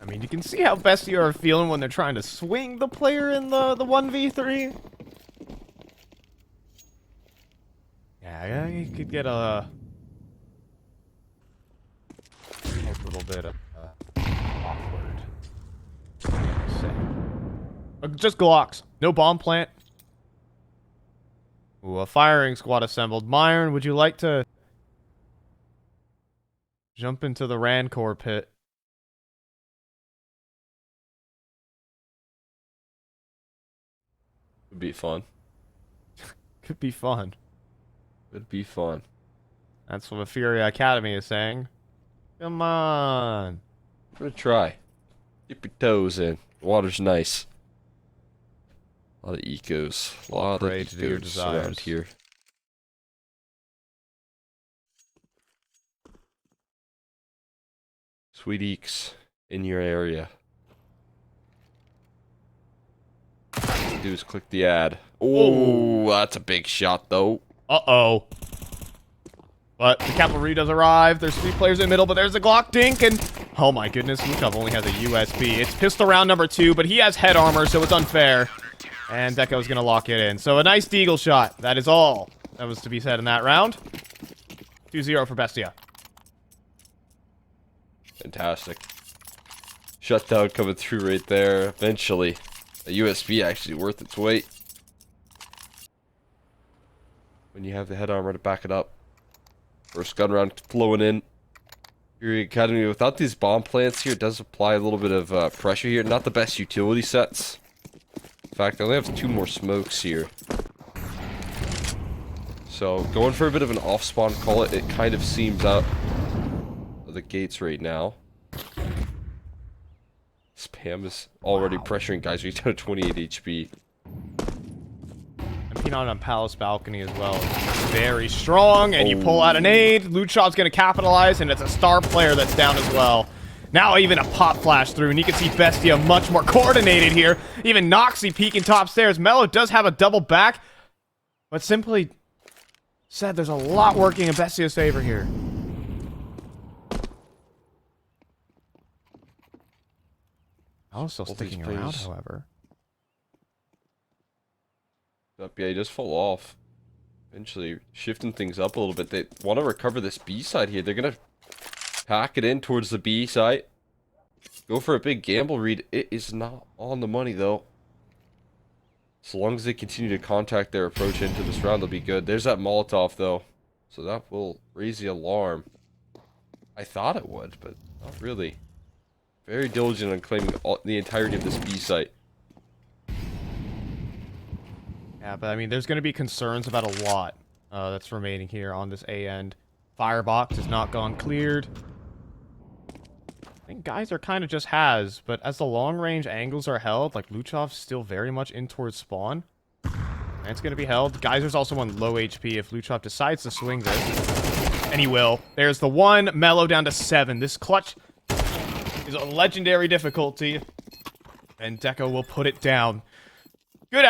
I mean, you can see how Bestia are feeling when they're trying to swing the player in the 1v3. Yeah, you could get a little bit of awkward. Just Glocks. No bomb plant. Ooh, a firing squad assembled. Myron, would you like to jump into the Rancor pit? Would be fun. Could be fun. Would be fun. That's what the Furia Academy is saying. Come on. Give it a try. Dip your toes in. The water's nice. A lot of ecos. A lot of Pray to do your ecos around desires. here. Sweet eeks in your area. All you do is click the ad. Oh, that's a big shot though. Uh-oh. But the cavalry does arrive. There's 3 players in the middle, but there's a Glock dink, and oh my goodness, Luchov only has a USB. It's pistol round number 2, but he has head armor, so it's unfair. And Deco's gonna lock it in. So a nice deagle shot. That is all that was to be said in that round. 2-0 for Bestia. Fantastic. Shutdown coming through right there. Eventually, a USB actually worth its weight. When you have the head armor to back it up. First gun round flowing in. Fury Academy, without these bomb plants here, does apply a little bit of pressure here. Not the best utility sets. In fact, I only have 2 more smokes here. So, going for a bit of an off-spawn call, it kind of seems out of the gates right now. Spam is already pressuring guys. He's down to 28 HP. And Peanut on Palace Balcony as well. Very strong, and you pull out an aid. Luchov's gonna capitalize, and it's a star player that's down as well. Now even a pop flash through, and you can see Bestia much more coordinated here. Even Noxy peeking top stairs. Mello does have a double back, but simply said there's a lot working in Bestia's favor here. Also sticking around, however. Yeah, he does fall off. Eventually shifting things up a little bit. They want to recover this B side here. They're going to pack it in towards the B side. Go for a big gamble read. It is not on the money, though. So long as they continue to contact their approach into this round, they'll be good. There's that Molotov, though. So that will raise the alarm. I thought it would, but not really. Very diligent on claiming the entirety of this B site. Yeah, but I mean, there's going to be concerns about a lot that's remaining here on this A end. Firebox has not gone cleared. I think Geyser kind of just has, but as the long-range angles are held, like Luchov's still very much in towards spawn. And it's going to be held. Geyser's also on low HP if Luchov decides to swing this. And he will. There's the 1, Mellow down to 7. This clutch is a legendary difficulty. And Deco will put it down. Good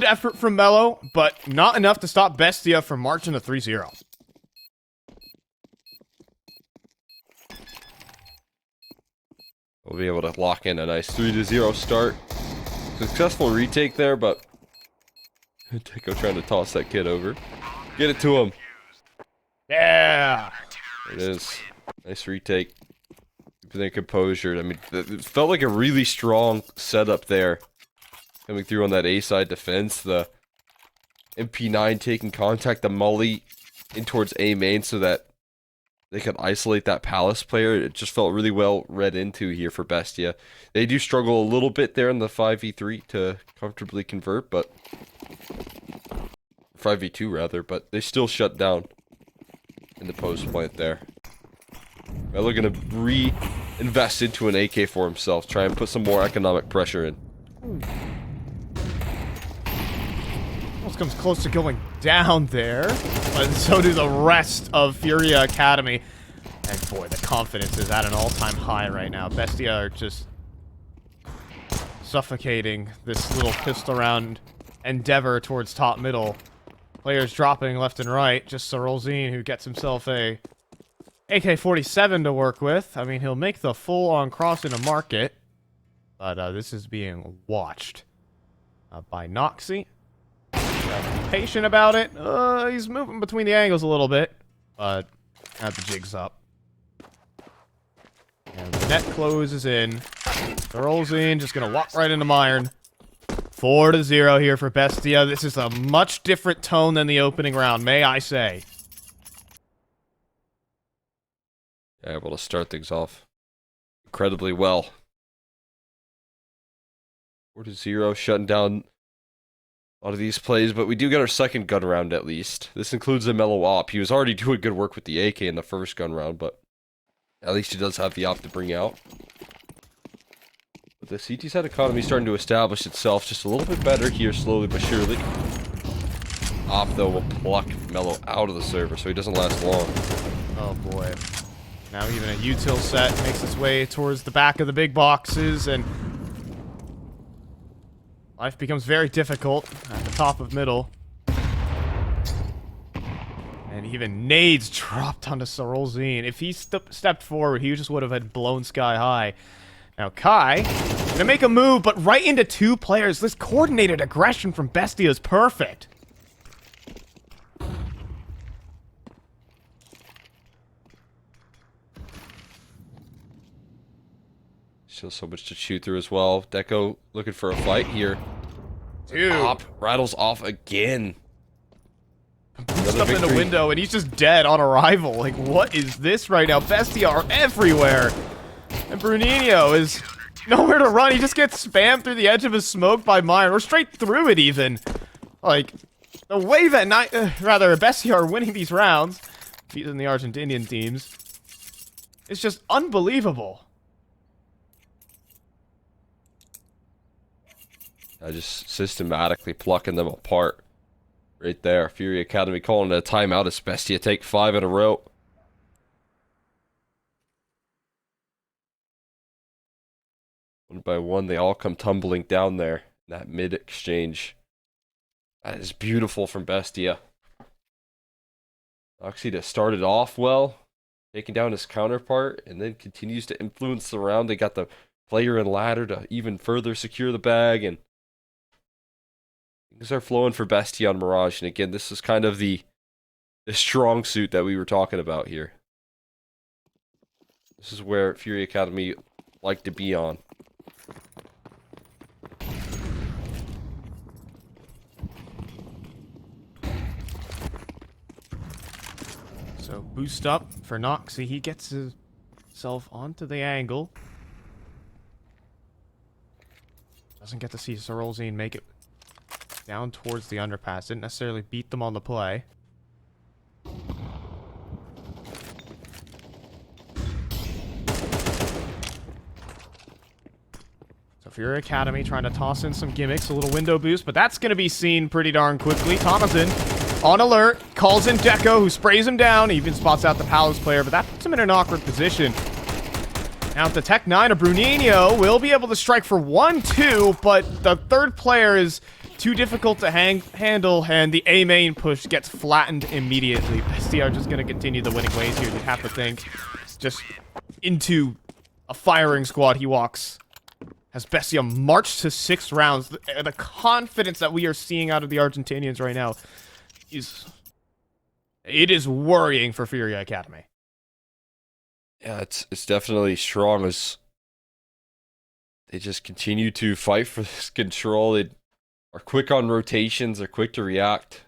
effort from Mello, but not enough to stop Bestia from marching to 3-0. We'll be able to lock in a nice 3-0 start. Successful retake there, but Deco trying to toss that kid over. Get it to him. Yeah. There it is. Nice retake. Keeping their composure. I mean, it felt like a really strong setup there. coming through on that A side defense. The MP9 taking contact, the Molly in towards A main so that they could isolate that Palace player. It just felt really well read into here for Bestia. They do struggle a little bit there in the 5v3 to comfortably convert, but 5v2 rather, but they still shut down in the post plant there. Mello gonna reinvest into an AK for himself, try and put some more economic pressure in. Almost comes close to going down there, but so do the rest of Furia Academy. And boy, the confidence is at an all-time high right now. Bestia are just suffocating this little pistol round endeavor towards top middle. Players dropping left and right. Just Sorolzine, who gets himself a AK-47 to work with. I mean, he'll make the full-on cross into market, but this is being watched by Noxy. Be patient about it. He's moving between the angles a little bit, but the jig's up. And the net closes in. Sorolzine just gonna walk right into Myron. 4-0 here for Bestia. This is a much different tone than the opening round, may I say. Yeah, able to start things off incredibly well. 4-0, shutting down a lot of these plays, but we do get our second gun round at least. This includes a mellow op. He was already doing good work with the AK in the first gun round, but at least he does have the op to bring out. But the CT side economy is starting to establish itself just a little bit better here, slowly but surely. Op, though, will pluck Mello out of the server, so he doesn't last long. Oh boy. Now even a util set makes its way towards the back of the big boxes, and life becomes very difficult at the top of middle. And even nades dropped onto Sorolzine. If he stepped forward, he just would have had blown sky high. Now Kai, gonna make a move, but right into two players. This coordinated aggression from Bestia is perfect. Still so much to shoot through as well. Deco looking for a fight here. Dude. Op rattles off again. Stuff in the window, and he's just dead on arrival. Like, what is this right now? Bestia are everywhere. And Bruninho is nowhere to run. He just gets spammed through the edge of his smoke by Myron, or straight through it even. Like, the way that Bestia are winning these rounds, beating the Argentinian teams, is just unbelievable. Just systematically plucking them apart. Right there. Fury Academy calling it a timeout as Bestia take 5 in a row. One by one, they all come tumbling down there. That mid-exchange. That is beautiful from Bestia. Noxy to start it off well, taking down his counterpart, and then continues to influence the round. They got the player and ladder to even further secure the bag, and things are flowing for Bestia on Mirage. And again, this is kind of the strong suit that we were talking about here. This is where Fury Academy like to be on. So boost up for Noxy. He gets himself onto the angle. Doesn't get to see Sorolzine make it down towards the underpass. Didn't necessarily beat them on the play. So Fury Academy trying to toss in some gimmicks, a little window boost, but that's going to be seen pretty darn quickly. Thomason on alert, calls in Deco, who sprays him down, even spots out the Palace player, but that puts him in an awkward position. Now the Tech 9 of Bruninho will be able to strike for 1-2, but the third player is too difficult to handle, and the A main push gets flattened immediately. Bestia are just going to continue the winning ways here, you'd have to think. Just into a firing squad he walks. As Bestia marched to 6 rounds, the confidence that we are seeing out of the Argentinians right now it is worrying for Fury Academy. Yeah, it's definitely strong as they just continue to fight for this control. They are quick on rotations. They're quick to react.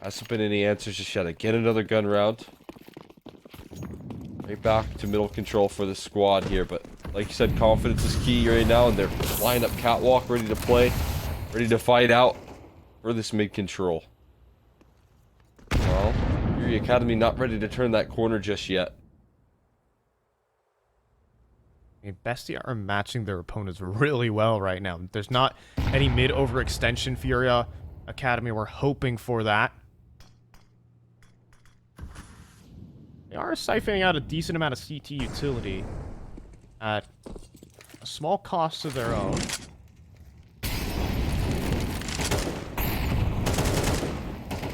Hasn't been any answers just yet. Again, another gun round. Right back to middle control for the squad here, but like you said, confidence is key right now, and they're flying up catwalk, ready to play, ready to fight out for this mid control. Well, Fury Academy not ready to turn that corner just yet. I mean, Bestia are matching their opponents really well right now. There's not any mid overextension. Fury Academy, we're hoping for that. They are siphoning out a decent amount of CT utility at a small cost of their own.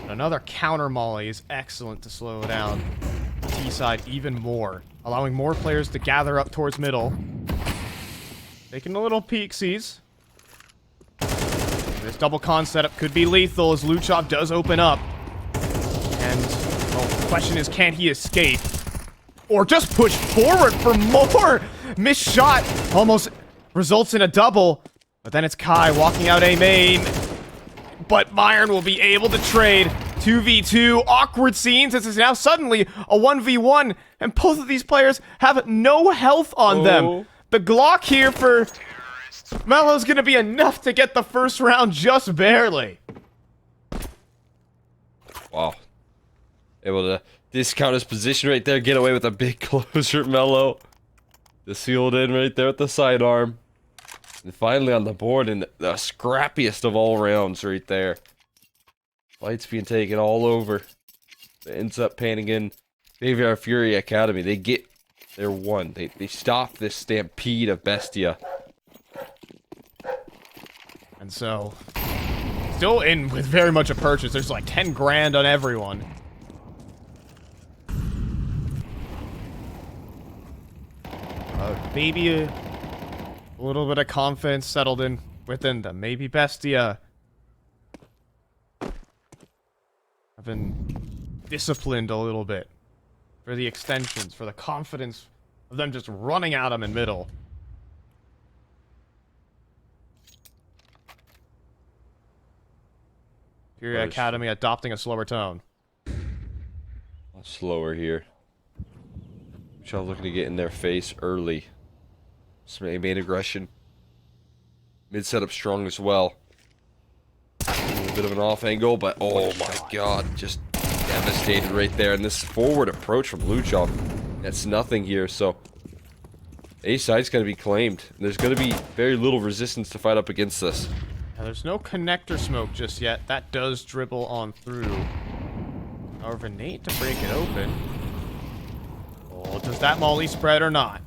Another counter molly is excellent to slow down the T side even more, allowing more players to gather up towards middle. Taking a little peeksies. This double con setup could be lethal as Luchov does open up. And well, the question is, can he escape? Or just push forward for more? Missed shot almost results in a double. But then it's Kai walking out A main. But Myron will be able to trade. 2v2, awkward scenes. This is now suddenly a 1v1. And both of these players have no health on them. The Glock here for Melo's gonna be enough to get the first round just barely. Wow. Able to discount his position right there, get away with a big closer, Melo. The sealed in right there with the sidearm. And finally on the board in the scrappiest of all rounds right there. Fights being taken all over. It ends up panning in favor of Fury Academy. They get their one. They stop this stampede of Bestia. And so, still in with very much a purchase. There's like 10 grand on everyone. Maybe a little bit of confidence settled in within them. Maybe Bestia have been disciplined a little bit for the extensions, for the confidence of them just running at them in middle. Fury Academy adopting a slower tone. Slower here. Shaw looking to get in their face early. Some main aggression. Mid setup strong as well. A little bit of an off angle, but oh my god, just devastated right there. And this forward approach from Luchov, that's nothing here. So A side's going to be claimed. And there's going to be very little resistance to fight up against this. Now, there's no connector smoke just yet. That does dribble on through. However, Nate to break it open. Oh, does that molly spread or not?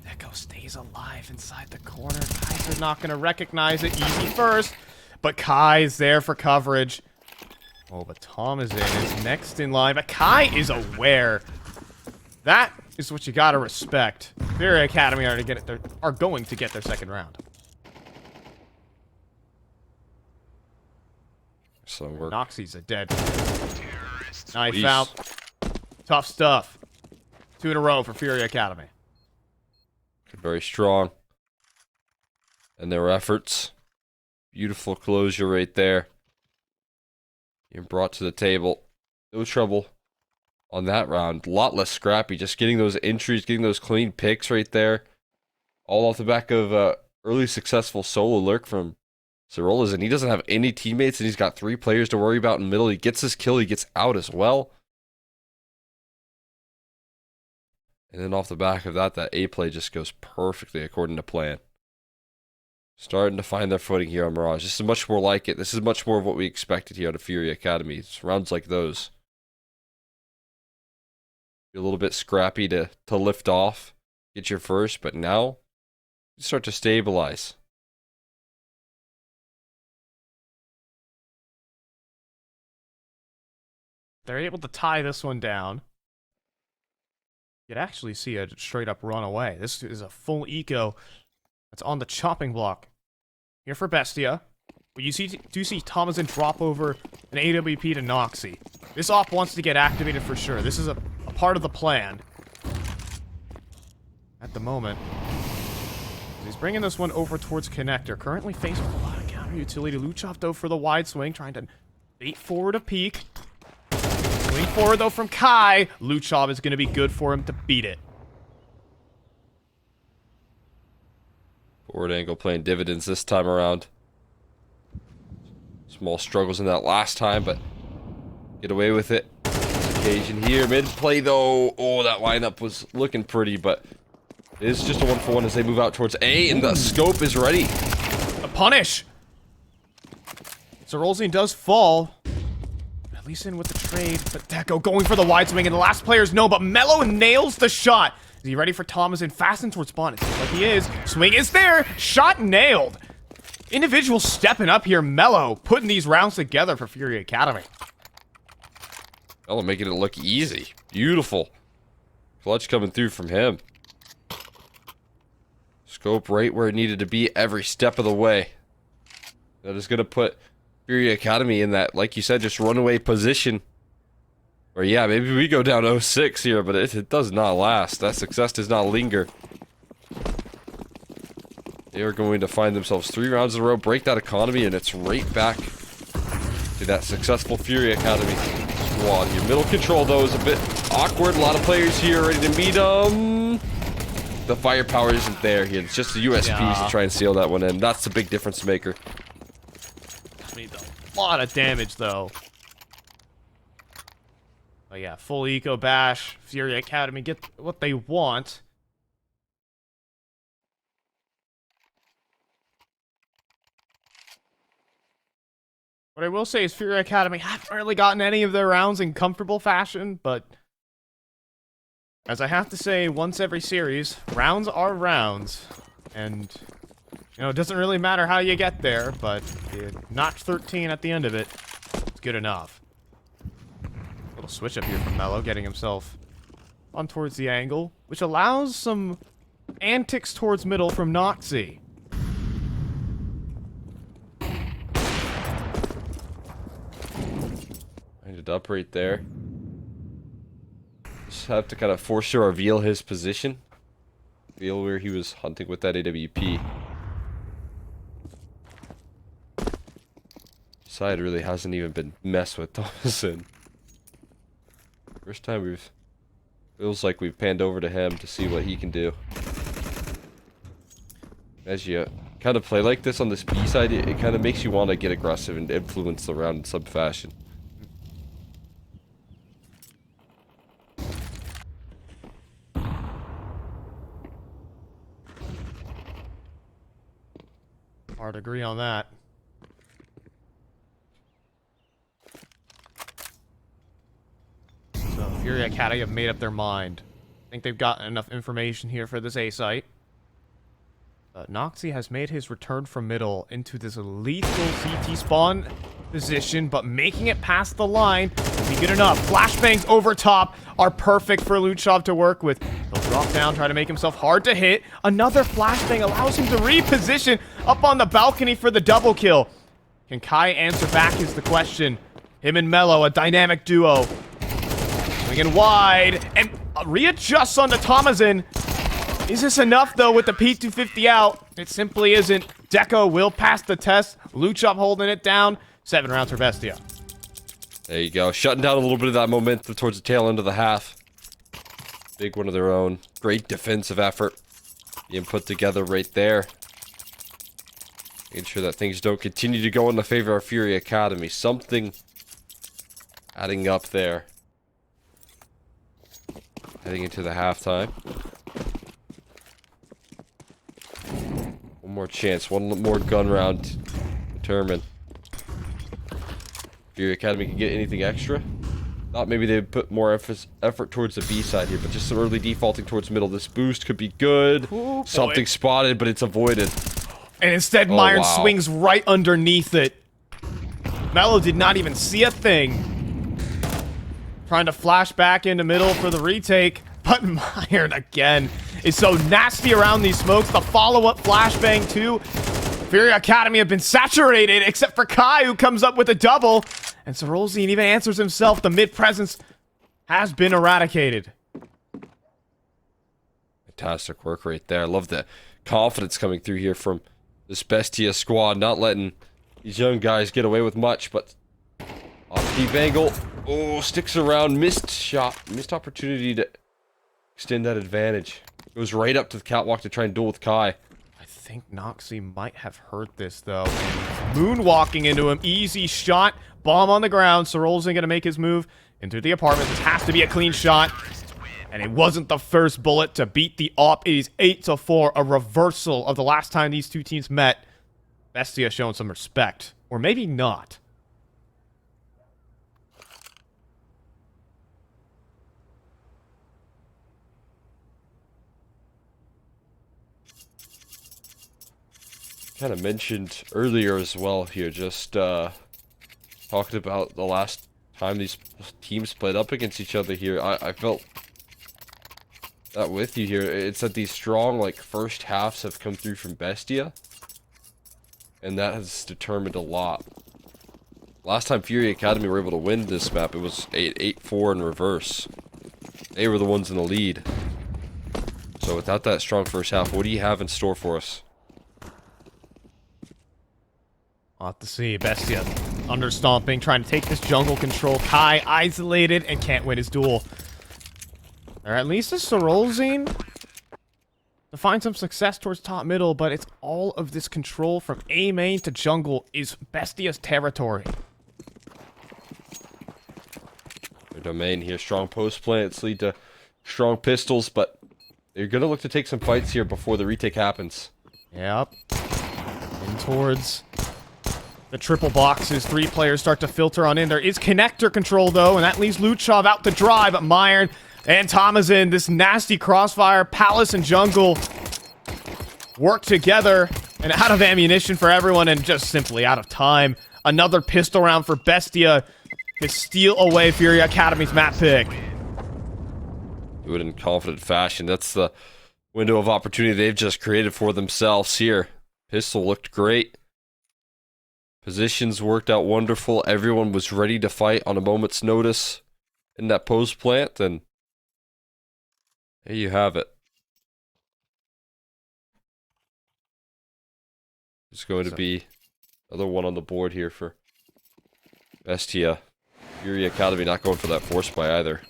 Echo stays alive inside the corner. Guys are not going to recognize it. Easy first. But Kai is there for coverage. Oh, but Tom is next in line. But Kai is aware. That is what you got to respect. Fury Academy are going to get their second round. So we're Noxie's a dead. Knife out. Tough stuff. 2 in a row for Fury Academy. very strong in their efforts. Beautiful closure right there. Being brought to the table. No trouble on that round. A lot less scrappy. Just getting those entries, getting those clean picks right there. All off the back of early successful solo lurk from Zerolas. And he doesn't have any teammates, and he's got 3 players to worry about in the middle. He gets his kill, he gets out as well. And then off the back of that, that A play just goes perfectly according to plan. Starting to find their footing here on Mirage. This is much more like it. This is much more of what we expected here out of Fury Academy. It's rounds like those. Be a little bit scrappy to lift off. Get your first, but now you start to stabilize. They're able to tie this one down. You could actually see a straight up run away. This is a full eco that's on the chopping block. Here for Bestia. But you do see Thomason drop over an AWP to Noxie. This op wants to get activated for sure. This is a part of the plan. At the moment, He's bringing this one over towards Connector. Currently faced with a lot of counter utility. Luchov, though, for the wide swing, trying to bait forward a peek. Swing forward, though, from Kai. Luchov is going to be good for him to beat it. Forward angle playing dividends this time around. Small struggles in that last time, but get away with it. Occasion here. Mid play, though. Oh, that lineup was looking pretty, but it is just a 1-for-1 as they move out towards A, and the scope is ready. A punish. So Rolzine does fall. At least in with the trade, but Deco going for the wide swing, and the last players know, but Mello nails the shot. Is he ready for Thomas and fasten towards spawn? It seems like he is. Swing is there. Shot nailed. Individual stepping up here. Mello putting these rounds together for Fury Academy. Mello making it look easy. Beautiful. Clutch coming through from him. Scope right where it needed to be every step of the way. That is going to put Fury Academy in that, like you said, just runaway position. Or yeah, maybe we go down 0-6 here, but it does not last. That success does not linger. They are going to find themselves 3 rounds in a row, break that economy, and it's right back to that successful Fury Academy squad. Your middle control, though, is a bit awkward. A lot of players here ready to meet them. The firepower isn't there here. It's just the USPs to try and seal that one in. That's the big difference maker. Needs a lot of damage, though. But yeah, full eco bash. Fury Academy get what they want. What I will say is Fury Academy haven't really gotten any of their rounds in comfortable fashion, but as I have to say once every series, rounds are rounds. And, you know, it doesn't really matter how you get there, but you notch 13 at the end of it, it's good enough. Little switch up here from Mello, getting himself on towards the angle, which allows some antics towards middle from Noxy. Ended up right there. Just have to kind of force to reveal his position. Reveal where he was hunting with that AWP. Side really hasn't even been messed with Thomason. First time we've... Feels like we've panned over to him to see what he can do. As you kind of play like this on this B side, it kind of makes you want to get aggressive and influence the round in some fashion. Hard to agree on that. So, Fury Academy have made up their mind. I think they've gotten enough information here for this A site. Noxy has made his return from middle into this lethal CT spawn position, but making it past the line will be good enough. Flashbangs over top are perfect for Luchov to work with. He'll drop down, try to make himself hard to hit. Another flashbang allows him to reposition up on the balcony for the double kill. Can Kai answer back is the question. Him and Mello, a dynamic duo. Swinging wide, and readjusts onto Thomason. Is this enough, though, with the P250 out? It simply isn't. Deco will pass the test. Luchov holding it down. 7 rounds for Bestia. There you go. Shutting down a little bit of that momentum towards the tail end of the half. Big one of their own. Great defensive effort being put together right there. Making sure that things don't continue to go in the favor of Fury Academy. Something adding up there. Heading into the halftime. One more chance, one more gun round to determine Fury Academy can get anything extra. Thought maybe they'd put more effort towards the B side here, but just some early defaulting towards middle. This boost could be good. Ooh, something spotted, but it's avoided. And instead, Myron swings right underneath it. Mello did not even see a thing. Trying to flash back into middle for the retake. But Myron, again, is so nasty around these smokes. The follow-up flashbang, too. Fury Academy have been saturated, except for Kai, who comes up with a double. And Sorolzine even answers himself. The mid-presence has been eradicated. Fantastic work right there. I love the confidence coming through here from this Bestia squad, not letting these young guys get away with much, but off deep angle. Oh, sticks around, missed shot, missed opportunity to extend that advantage. Goes right up to the catwalk to try and duel with Kai. I think Noxie might have heard this, though. Moonwalking into him. Easy shot. Bomb on the ground. Sorolzin gonna make his move into the apartment. This has to be a clean shot. And it wasn't the first bullet to beat the op. It is 8-4. A reversal of the last time these two teams met. Bestia showing some respect. Or maybe not. Kind of mentioned earlier as well here, just talking about the last time these teams played up against each other here. I felt that with you here. It's that these strong, like, first halves have come through from Bestia, and that has determined a lot. Last time Fury Academy were able to win this map, it was 8-4 in reverse. They were the ones in the lead. So without that strong first half, what do you have in store for us? We'll have to see. Bestia understomping, trying to take this jungle control. Kai isolated and can't win his duel. Or at least a Sorolzin to find some success towards top middle, but it's all of this control from A main to jungle is Bestia's territory. Their domain here, strong post plants lead to strong pistols, but they're gonna look to take some fights here before the retake happens. Yep. In towards the triple boxes. 3 players start to filter on in. There is connector control, though, and that leaves Luchov out to dry, but Myron and Tomazin, this nasty crossfire, Palace and jungle work together, and out of ammunition for everyone, and just simply out of time. Another pistol round for Bestia to steal away Fury Academy's map pick. Do it in confident fashion. That's the window of opportunity they've just created for themselves here. Pistol looked great. Positions worked out wonderful. Everyone was ready to fight on a moment's notice in that post plant, and there you have it. There's going to be another one on the board here for Bestia. Fury Academy not going for that force buy either.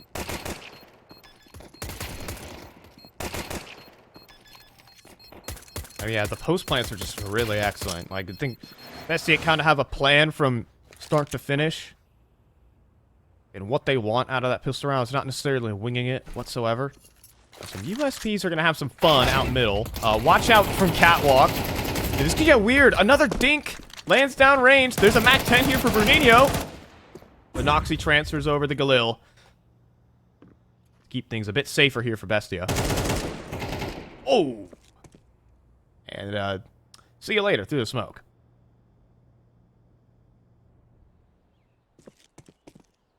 Oh yeah, the post plants are just really excellent. Like, I think Bestia kind of have a plan from start to finish. And what they want out of that pistol round is not necessarily winging it whatsoever. Some USPs are going to have some fun out middle. Watch out from Catwalk. Yeah, this could get weird. Another dink lands down range. There's a MAC-10 here for Bruninho. The Noxie transfers over the Galil. Keep things a bit safer here for Bestia. Oh! And, see you later through the smoke.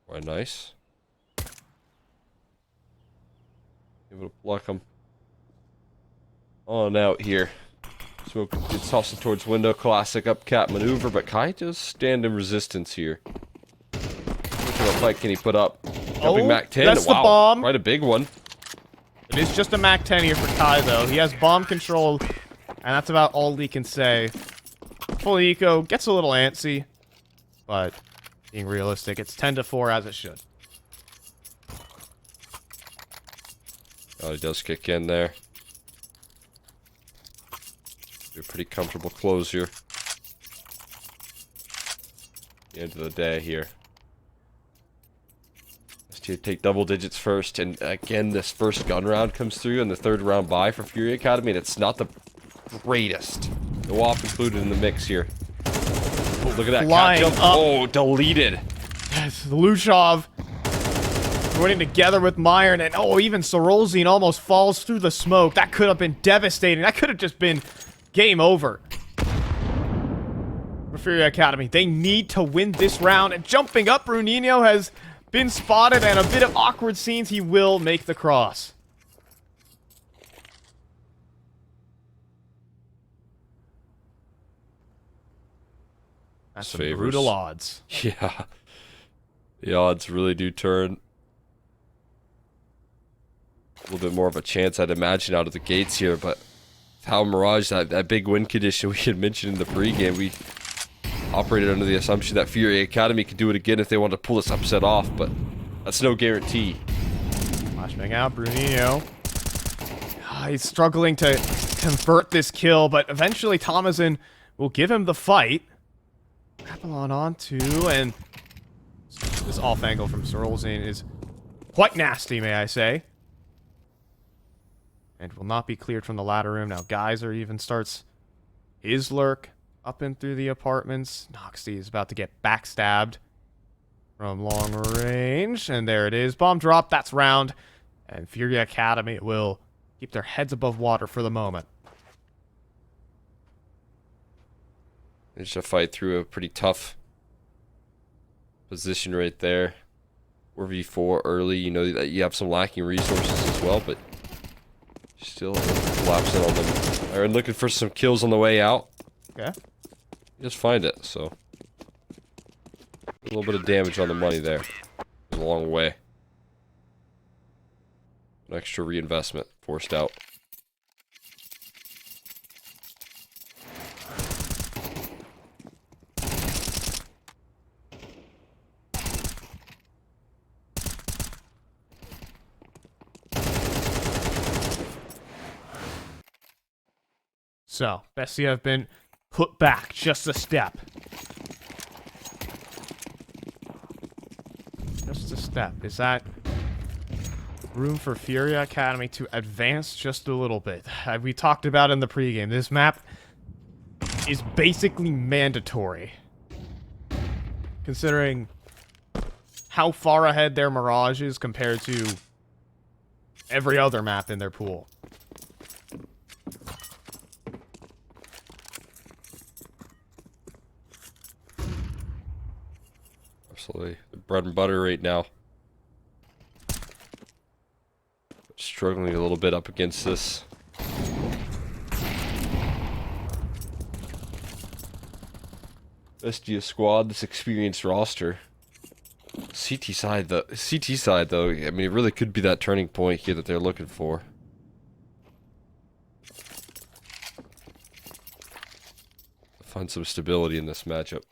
Quite nice. Able to block him on out here. Smoke gets tossed towards window. Classic up cap maneuver, but Kai does stand in resistance here. How much of a fight can he put up? Jumping MAC-10. That's wow, the bomb. Quite a big one. It is just a MAC-10 here for Kai, though. He has bomb control, and that's about all he can say. Full eco, gets a little antsy, but being realistic, it's 10-4 as it should. Oh, he does kick in there. Do a pretty comfortable close here. The end of the day here. Let's take double digits first, and again, this first gun round comes through, and the third round buy for Fury Academy, and it's not the greatest. No off included in the mix here. Oh, look at that cat jump. Up. Oh, deleted. Yes, Luchov running together with Myron, and oh, even Sorolzin almost falls through the smoke. That could have been devastating. That could have just been game over for Fury Academy. They need to win this round, and jumping up, Bruninho has been spotted, and a bit of awkward scenes. He will make the cross. That's some Favors. brutal odds. Yeah. The odds really do turn. little bit more of a chance, I'd imagine, out of the gates here. But how Mirage, that big win condition we had mentioned in the pregame, we operated under the assumption that Fury Academy could do it again if they wanted to pull this upset off, but that's no guarantee. Flashbang out, Bruninho. He's struggling to convert this kill, but eventually Thomason will give him the fight. Papillon on to, and this off angle from Sorolzin is quite nasty, may I say. And will not be cleared from the ladder room. Now Geyser even starts his lurk up and through the apartments. Noxie is about to get backstabbed from long range. And there it is. Bomb drop. That's round. And Fury Academy will keep their heads above water for the moment. They just fight through a pretty tough position right there. 4v4 early. You know that you have some lacking resources as well, but still collapsing on them. Aaron looking for some kills on the way out. Okay. Just find it, so. A little bit of damage on the money there. A long way. An extra reinvestment forced out. So, Bessie have been put back just a step. Just a step. Is that room for Fury Academy to advance just a little bit? We talked about in the pregame, this map is basically mandatory. Considering how far ahead their Mirage is compared to every other map in their pool. Absolutely. The bread and butter right now. Struggling a little bit up against this. Bestia squad, this experienced roster. CT side though, I mean, it really could be that turning point here that they're looking for. Find some stability in this matchup.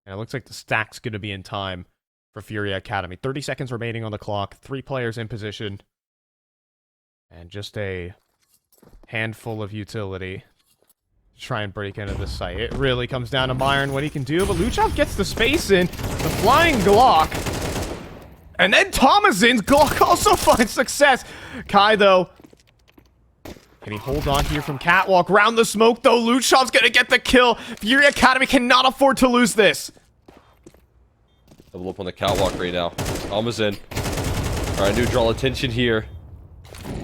And it looks like the stack's going to be in time for Fury Academy. 30 seconds remaining on the clock. 3 players in position. And just a handful of utility to try and break into this site. It really comes down to Myron, what he can do. But Luchov gets the space in. The flying Glock. And then Thomasin's Glock also finds success. Kai, though, can he hold on here from Catwalk? Round the smoke, though. Luchov's gonna get the kill. Fury Academy cannot afford to lose this. Double up on the catwalk right now. Almost in. Trying to draw attention here.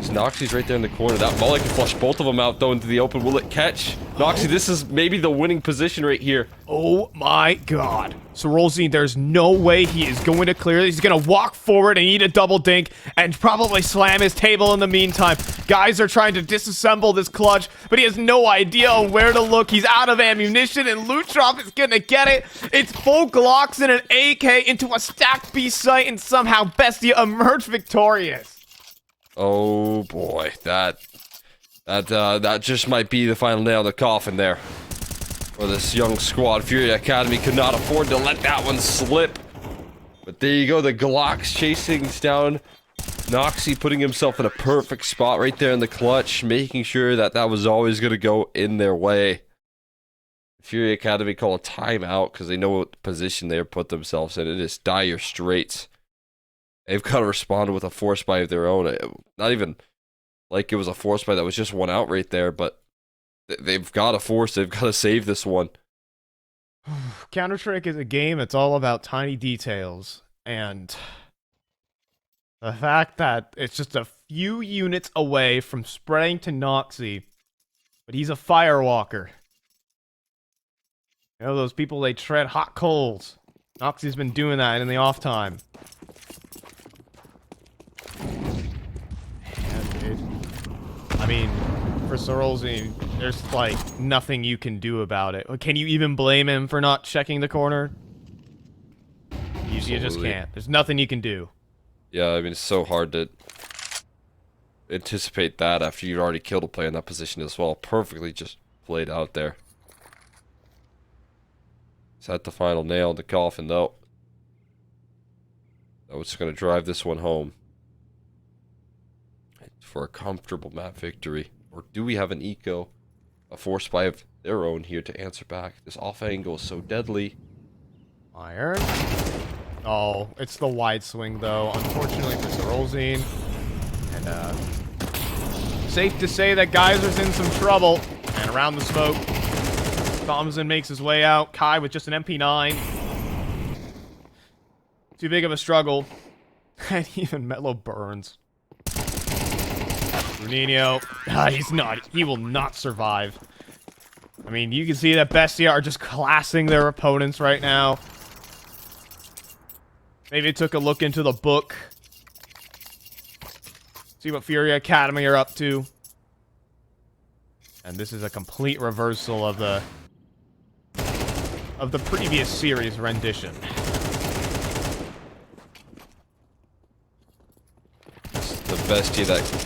Noxie's right there in the corner. That Mullet can flush both of them out, though, into the open. Will it catch? Noxie, this is maybe the winning position right here. Oh my god. Sorolzin, there's no way he is going to clear this. He's going to walk forward and eat a double dink and probably slam his table in the meantime. Guys are trying to disassemble this clutch, but he has no idea on where to look. He's out of ammunition, and Lutrov is going to get it. It's full Glocks and an AK into a stacked B site, and somehow Bestia emerged victorious. Oh boy, that just might be the final nail in the coffin there. For this young squad, Fury Academy could not afford to let that one slip. But there you go, the Glocks chasing down Noxie, putting himself in a perfect spot right there in the clutch, making sure that that was always going to go in their way. Fury Academy call a timeout because they know what position they put themselves in. It is dire straits. They've got to respond with a force buy of their own. Not even like it was a force buy that was just one out right there, but they've got to force. They've got to save this one. Counter-Strike is a game. It's all about tiny details. And the fact that it's just a few units away from spreading to Noxie, but he's a firewalker. You know, those people, they tread hot coals. Noxie's been doing that in the off time. played. I mean, for Sorolzi, there's like nothing you can do about it. Can you even blame him for not checking the corner? You just can't. There's nothing you can do. Yeah, I mean, it's so hard to anticipate that after you'd already killed a player in that position as well. Perfectly just played out there. Is that the final nail in the coffin, though? That's going to drive this one home for a comfortable map victory. Or do we have an eco, a force spy of their own here to answer back? This off angle is so deadly. Iron. Oh, it's the wide swing, though. Unfortunately for Sorolzine. And, safe to say that Geyser's in some trouble. And around the smoke, Thompson makes his way out. Kai with just an MP9. Too big of a struggle. And even Melo burns. Bruninho. He's not. He will not survive. I mean, you can see that Bestia are just classing their opponents right now. Maybe took a look into the book. See what Fury Academy are up to. And this is a complete reversal of the previous series rendition. The Bestia that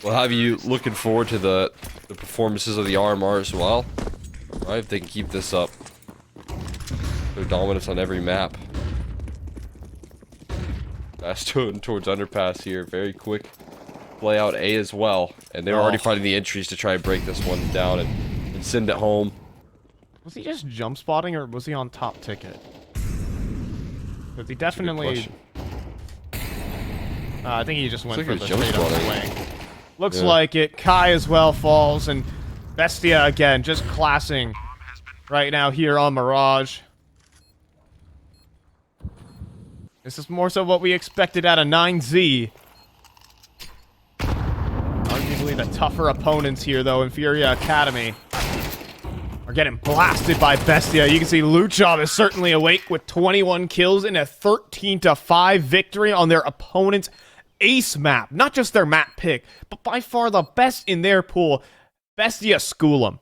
will have you looking forward to the performances of the RMR as well. Right, if they can keep this up. Their dominance on every map. Bastion towards underpass here. Very quick play out A as well. And they're already finding the entries to try and break this one down and send it home. Was he just jump spotting or was he on top ticket? Because he definitely... I think he just went for the straight up swing. Looks like it. Kai as well falls, and Bestia again just classing right now here on Mirage. This is more so what we expected out of 9Z. Arguably the tougher opponents here, though, in Furia Academy are getting blasted by Bestia. You can see Luchov is certainly awake with 21 kills in a 13-5 victory on their opponent's ace map. Not just their map pick, but by far the best in their pool. Bestia school them.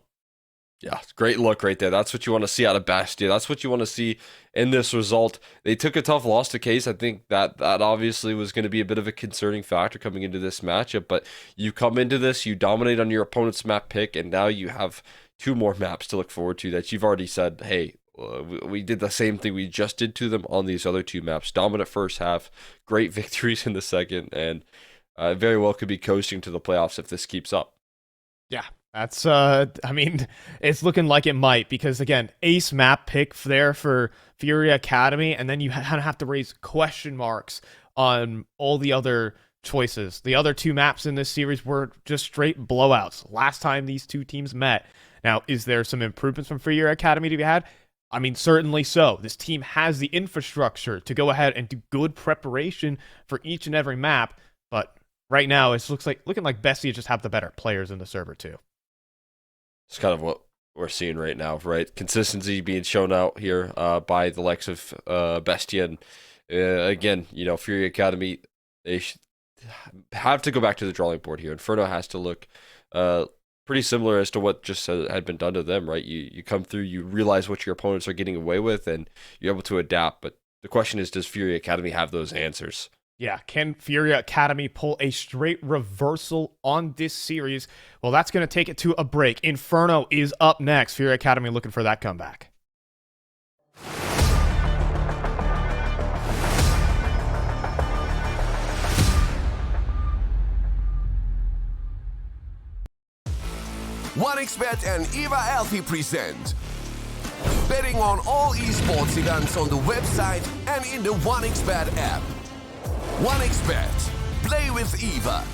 Yeah, great look right there. That's what you want to see out of Bestia. That's what you want to see in this result. They took a tough loss to Case. I think that obviously was going to be a bit of a concerning factor coming into this matchup, but you come into this, you dominate on your opponent's map pick, and now you have 2 more maps to look forward to that you've already said, hey, we did the same thing we just did to them on these other 2 maps. Dominant first half, great victories in the second, and very well could be coasting to the playoffs if this keeps up. Yeah, that's, I mean, it's looking like it might, because again, ace map pick there for Fury Academy, and then you kind of have to raise question marks on all the other choices. The other 2 maps in this series were just straight blowouts last time these 2 teams met. Now, is there some improvements from Fury Academy to be had? I mean, certainly so. This team has the infrastructure to go ahead and do good preparation for each and every map, but right now it's looking like Bestia just have the better players in the server too. It's kind of what we're seeing right now, right? Consistency being shown out here by the likes of Bestia, and again, you know, Fury Academy, they have to go back to the drawing board here. Inferno has to look pretty similar as to what just had been done to them, right? You come through, you realize what your opponents are getting away with, and you're able to adapt. But the question is, does Fury Academy have those answers? Yeah, can Fury Academy pull a straight reversal on this series? Well, that's going to take it to a break. Inferno is up next. Fury Academy looking for that comeback. OneXBet and Eva Alfie present betting on all esports events on the website and in the OneXBet app. OneXBet. Play with Eva.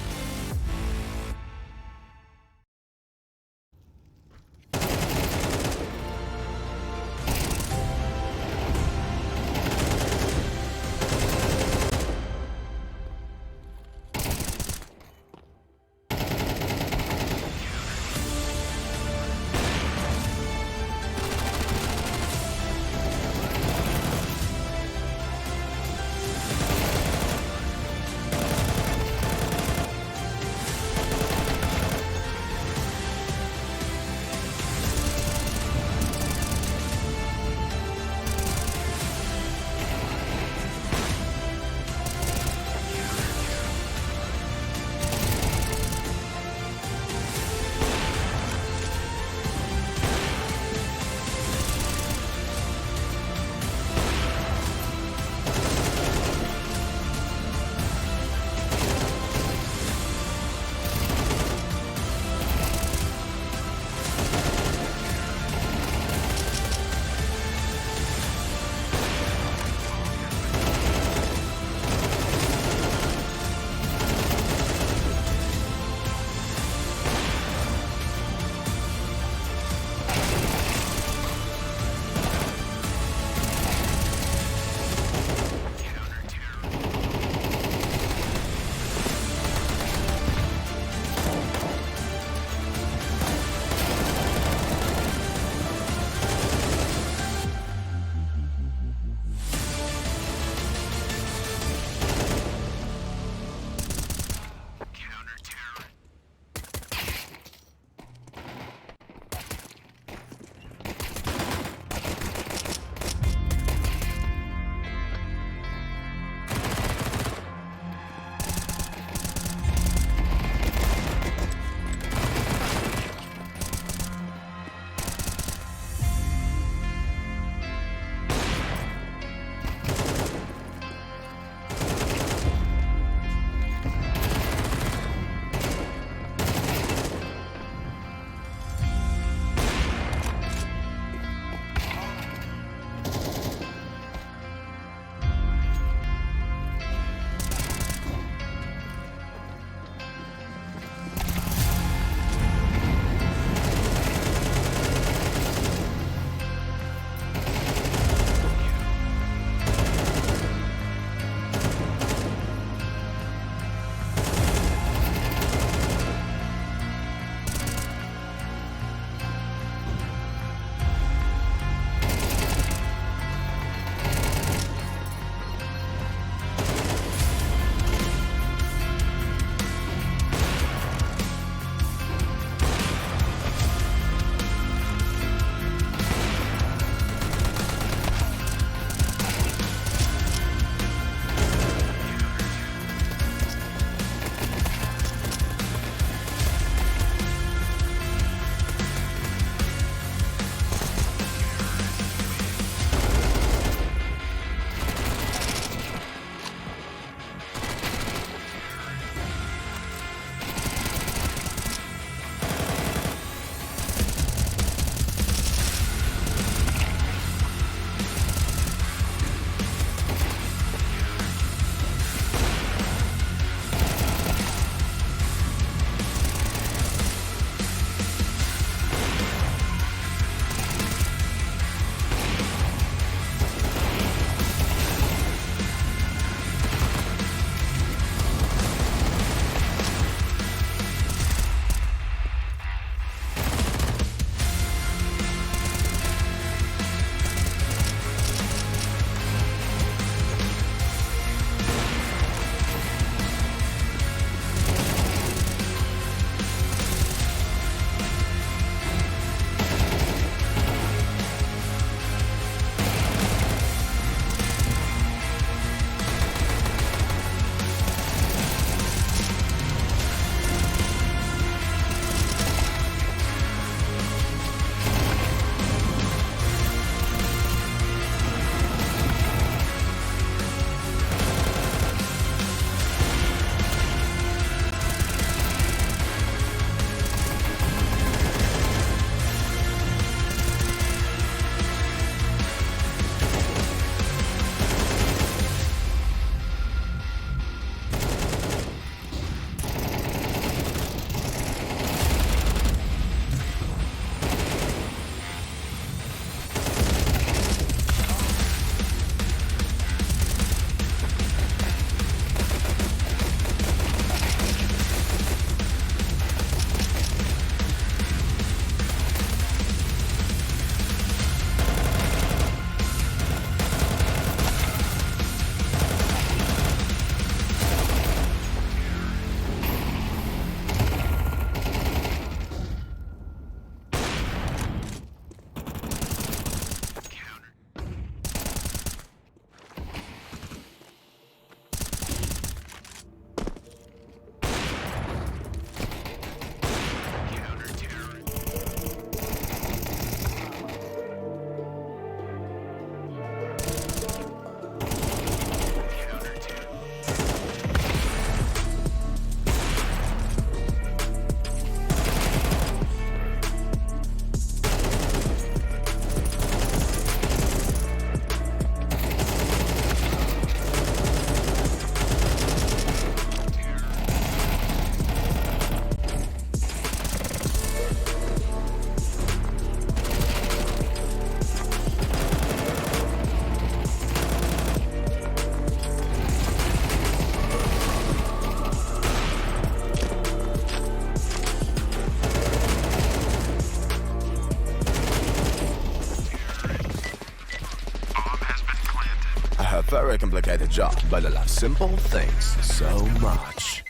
very complicated job, but I love simple things so much.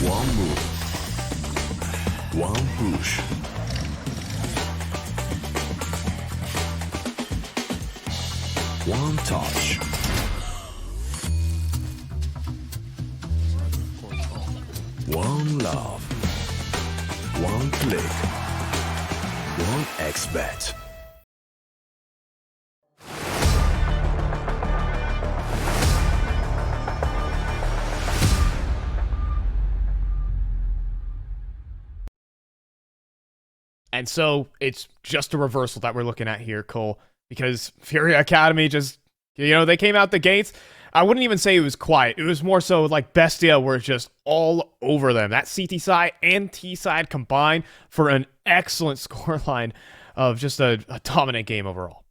One move, one push. One touch. One love. One click. One XBet. And so it's just a reversal that we're looking at here, Cole, because Fury Academy just, they came out the gates. I wouldn't even say it was quiet. It was more so like Bestia were just all over them. That CT side and T side combined for an excellent scoreline of just a dominant game overall.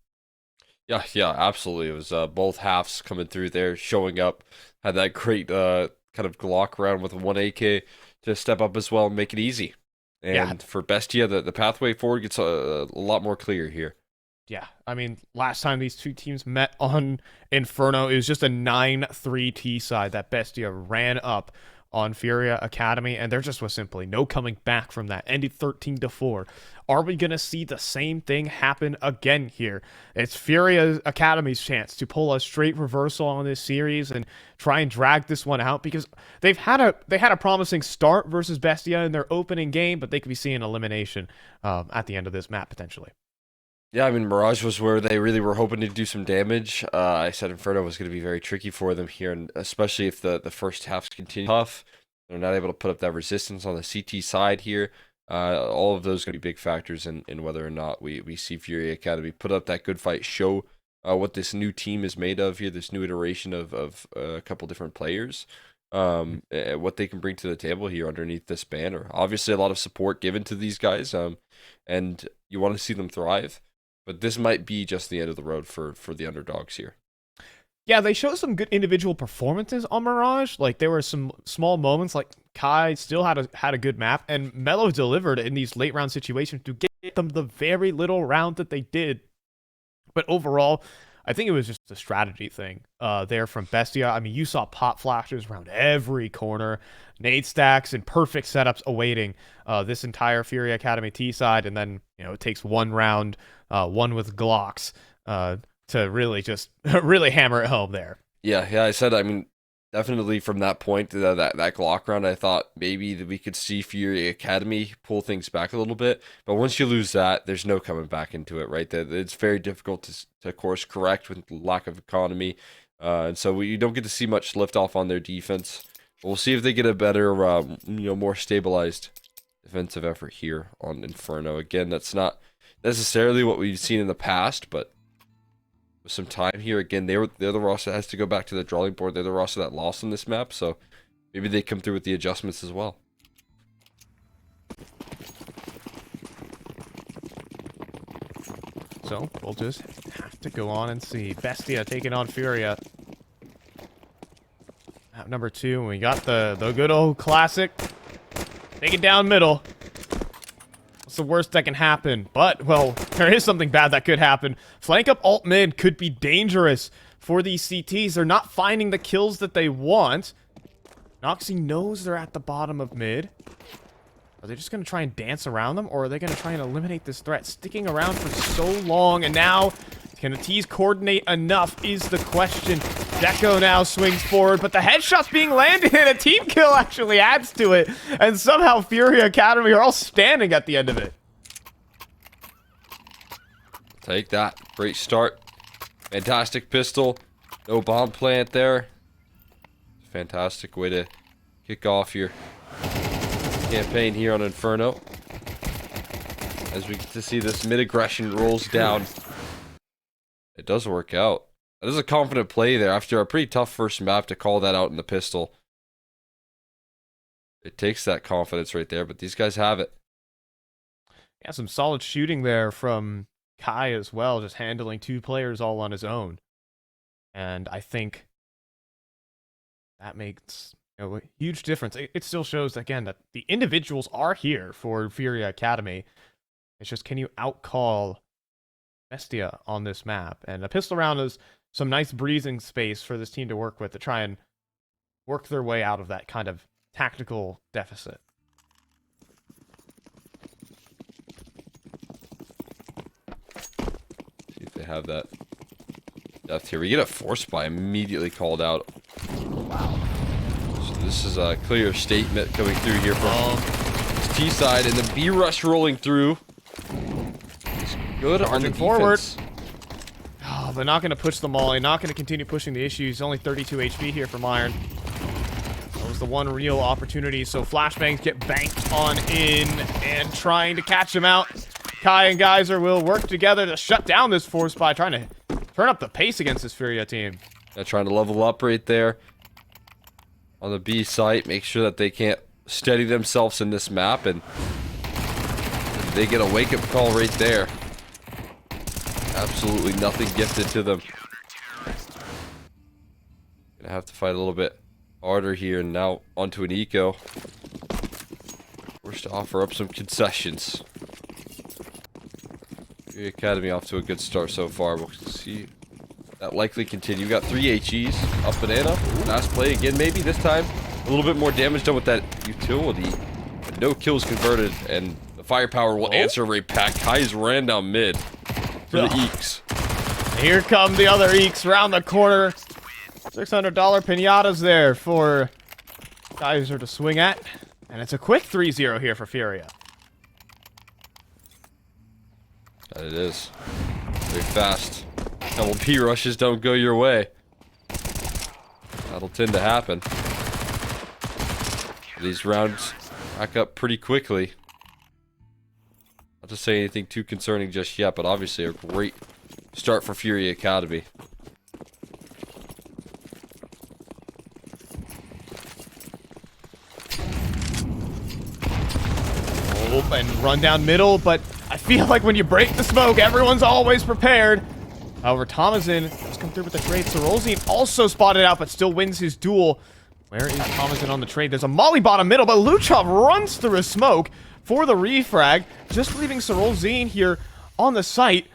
Yeah, absolutely. It was both halves coming through there, showing up. Had that great kind of Glock round with 1 AK to step up as well and make it easy. And for Bestia, the pathway forward gets a lot more clear here. Yeah, I mean, last time these two teams met on Inferno, it was just a 9-3 T side that Bestia ran up on Furia Academy, and there just was simply no coming back from that. Ended 13-4. Are we going to see the same thing happen again here? It's Furia Academy's chance to pull a straight reversal on this series and try and drag this one out, because they had a promising start versus Bestia in their opening game, but they could be seeing elimination at the end of this map potentially. Yeah, I mean, Mirage was where they really were hoping to do some damage. I said Inferno was going to be very tricky for them here, and especially if the first halves continue tough. They're not able to put up that resistance on the CT side here. All of those are going to be big factors in whether or not we see Fury Academy put up that good fight, show what this new team is made of here, this new iteration of a couple different players, what they can bring to the table here underneath this banner. Obviously, a lot of support given to these guys, and you want to see them thrive. But this might be just the end of the road for the underdogs here. Yeah, they showed some good individual performances on Mirage. Like, there were some small moments, like Kai still had a good map, and Mello delivered in these late round situations to get them the very little round that they did. But overall, I think it was just a strategy thing there from Bestia. I mean, you saw pop flashes around every corner, nade stacks, and perfect setups awaiting this entire Fury Academy T side, and then it takes one round, one with Glocks, to really just really hammer it home there. Yeah, I said, I mean, definitely from that point, that Glock round, I thought maybe that we could see Fury Academy pull things back a little bit. But once you lose that, there's no coming back into it, right? That it's very difficult to course correct with lack of economy. And so you don't get to see much lift off on their defense. We'll see if they get a better, more stabilized defensive effort here on Inferno. Again, that's not necessarily what we've seen in the past, but with some time here, again, they're the roster that has to go back to the drawing board. They're the roster that lost on this map, so maybe they come through with the adjustments as well. So we'll just have to go on and see. Bestia taking on Furia. Map number 2, and we got the good old classic. Take it down middle. What's the worst that can happen? But, well, there is something bad that could happen. Flank up alt mid could be dangerous for these CTs. They're not finding the kills that they want. Noxy knows they're at the bottom of mid. Are they just going to try and dance around them, or are they going to try and eliminate this threat? Sticking around for so long, and now, can the T's coordinate enough is the question. Deco now swings forward, but the headshot's being landed, and a team kill actually adds to it. And somehow Fury Academy are all standing at the end of it. Take that. Great start. Fantastic pistol. No bomb plant there. Fantastic way to kick off your campaign here on Inferno. As we get to see this mid-aggression rolls down. It does work out. That is a confident play there after a pretty tough first map to call that out in the pistol. It takes that confidence right there, but these guys have it. Yeah, some solid shooting there from Kai as well, just handling 2 players all on his own. And I think that makes a huge difference. It still shows, again, that the individuals are here for Fury Academy. It's just, can you outcall Bestia on this map? And a pistol round is some nice breathing space for this team to work with to try and work their way out of that kind of tactical deficit. See if they have that depth here. We get a force buy immediately called out. Wow. So this is a clear statement coming through here from this T side, and the B rush rolling through. It's good on the forward. defense. Oh, they're not going to push the Molly. Not going to continue pushing the issues. Only 32 HP here from Iron. That was the one real opportunity. So flashbangs get banked on in and trying to catch him out. Kai and Geyser will work together to shut down this force by trying to turn up the pace against this Furia team. Yeah, trying to level up right there on the B site. Make sure that they can't steady themselves in this map, and they get a wake-up call right there. Absolutely nothing gifted to them. Gonna have to fight a little bit harder here, and now onto an eco. Forced to offer up some concessions. The Academy off to a good start so far. We'll see that likely continue. We got 3 HEs. Up banana. Last play again, maybe this time. A little bit more damage done with that utility. But no kills converted, and the firepower will answer right back. Kai's ran down mid for the Eeks. Here come the other Eeks around the corner. $600 pinatas there for Geyser to swing at. And it's a quick 3-0 here for Furia. That it is. Very fast. Double P rushes don't go your way. That'll tend to happen. These rounds rack up pretty quickly. Not to say anything too concerning just yet, but obviously a great start for Fury Academy. Oh, and run down middle, but I feel like when you break the smoke, everyone's always prepared. However, Thomason has come through with the trade. Sorolzine also spotted out, but still wins his duel. Where is Thomason on the trade? There's a molly bottom middle, but Luchov runs through a smoke for the refrag, just leaving Sorolzine here on the site.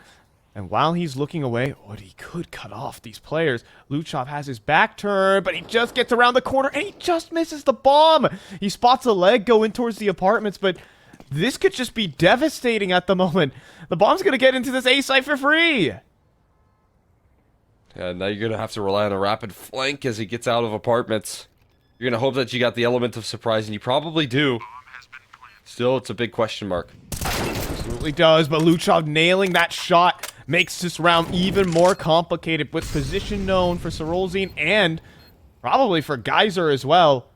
And while he's looking away, he could cut off these players. Luchov has his back turned, but he just gets around the corner, and he just misses the bomb. He spots a leg go in towards the apartments, but this could just be devastating at the moment. The bomb's going to get into this A site for free. Yeah, now you're going to have to rely on a rapid flank as he gets out of apartments. You're going to hope that you got the element of surprise, and you probably do. Still, it's a big question mark. Absolutely does, but Luchov nailing that shot makes this round even more complicated with position known for Sorolzine and probably for Geyser as well.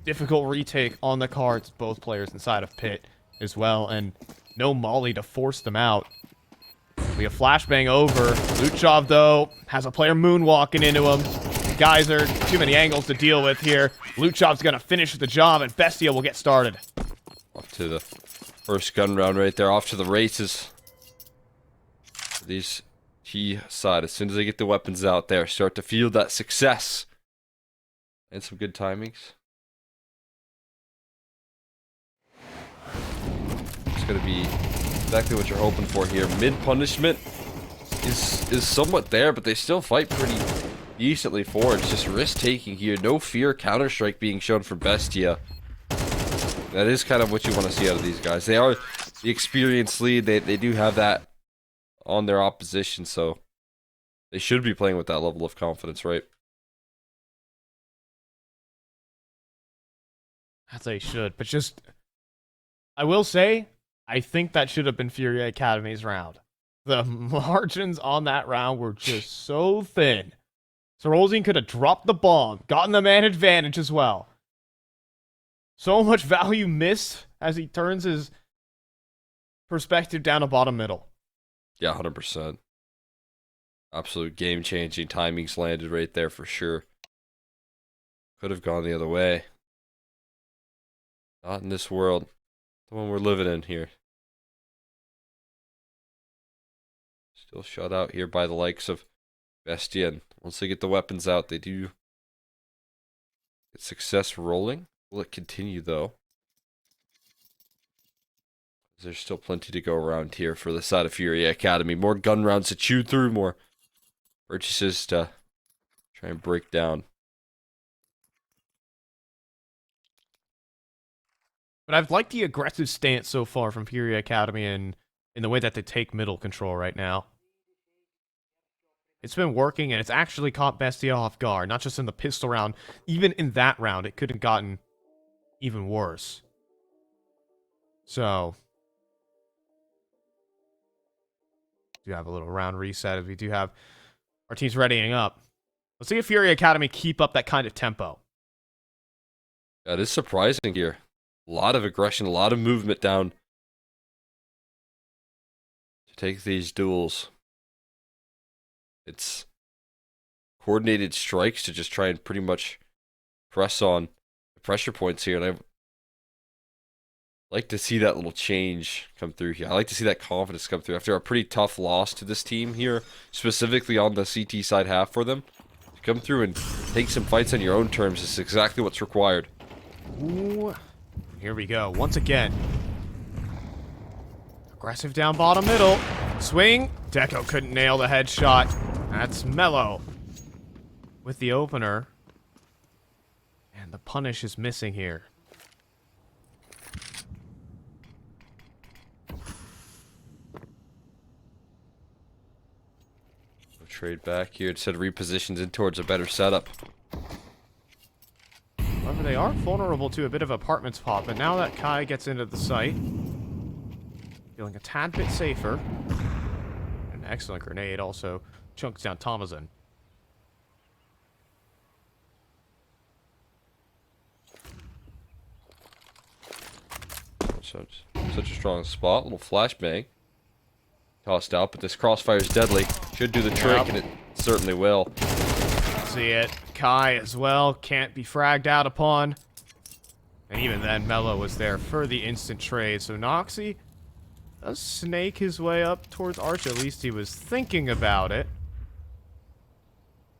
Difficult retake on the cards, both players inside of pit as well, and no molly to force them out. We have flashbang over. Luchov, though, has a player moonwalking into him. Geyser, too many angles to deal with here. Luchov's going to finish the job, and Bestia will get started. Off to the first gun round right there. Off to the races. These T side, as soon as they get the weapons out there, start to feel that success. And some good timings. It's going to be exactly what you're hoping for here. Mid punishment is somewhat there, but they still fight pretty decently forward. It's just risk taking here. No fear counter-strike being shown for Bestia. That is kind of what you want to see out of these guys. They are the experienced lead. They do have that on their opposition, so they should be playing with that level of confidence, right? As they should, but just, I will say, I think that should have been Fury Academy's round. The margins on that round were just so thin. Sorolzine could have dropped the bomb, gotten the man advantage as well. So much value missed as he turns his perspective down to bottom middle. Yeah, 100%. Absolute game-changing timings landed right there for sure. Could have gone the other way. Not in this world. The one we're living in here. Still shut out here by the likes of Bestia. And once they get the weapons out, they do get success rolling. Will it continue, though? There's still plenty to go around here for the side of Fury Academy. More gun rounds to chew through, more purchases to try and break down. But I've liked the aggressive stance so far from Fury Academy and in the way that they take middle control right now. It's been working, and it's actually caught Bestia off guard. Not just in the pistol round. Even in that round, it could have gotten even worse. So, we do have a little round reset as we do have our teams readying up. Let's see if Fury Academy keep up that kind of tempo. That is surprising here. A lot of aggression, a lot of movement down to take these duels. It's coordinated strikes to just try and pretty much press on the pressure points here, and I like to see that little change come through here. I like to see that confidence come through after a pretty tough loss to this team here, specifically on the CT side half for them. To come through and take some fights on your own terms is exactly what's required. Ooh. Here we go. Once again. Aggressive down bottom middle. Swing. Deco couldn't nail the headshot. That's Mellow with the opener. And the punish is missing here. We'll trade back here instead of repositions in towards a better setup. However, they are vulnerable to a bit of apartments pop, but now that Kai gets into the site, feeling a tad bit safer. An excellent grenade also chunks down Thomason. Such a strong spot. Little flashbang. Tossed out, but this crossfire is deadly. Should do the trick, and it certainly will. See it. Kai as well. Can't be fragged out upon. And even then, Mello was there for the instant trade. So Noxy does snake his way up towards Arch. At least he was thinking about it.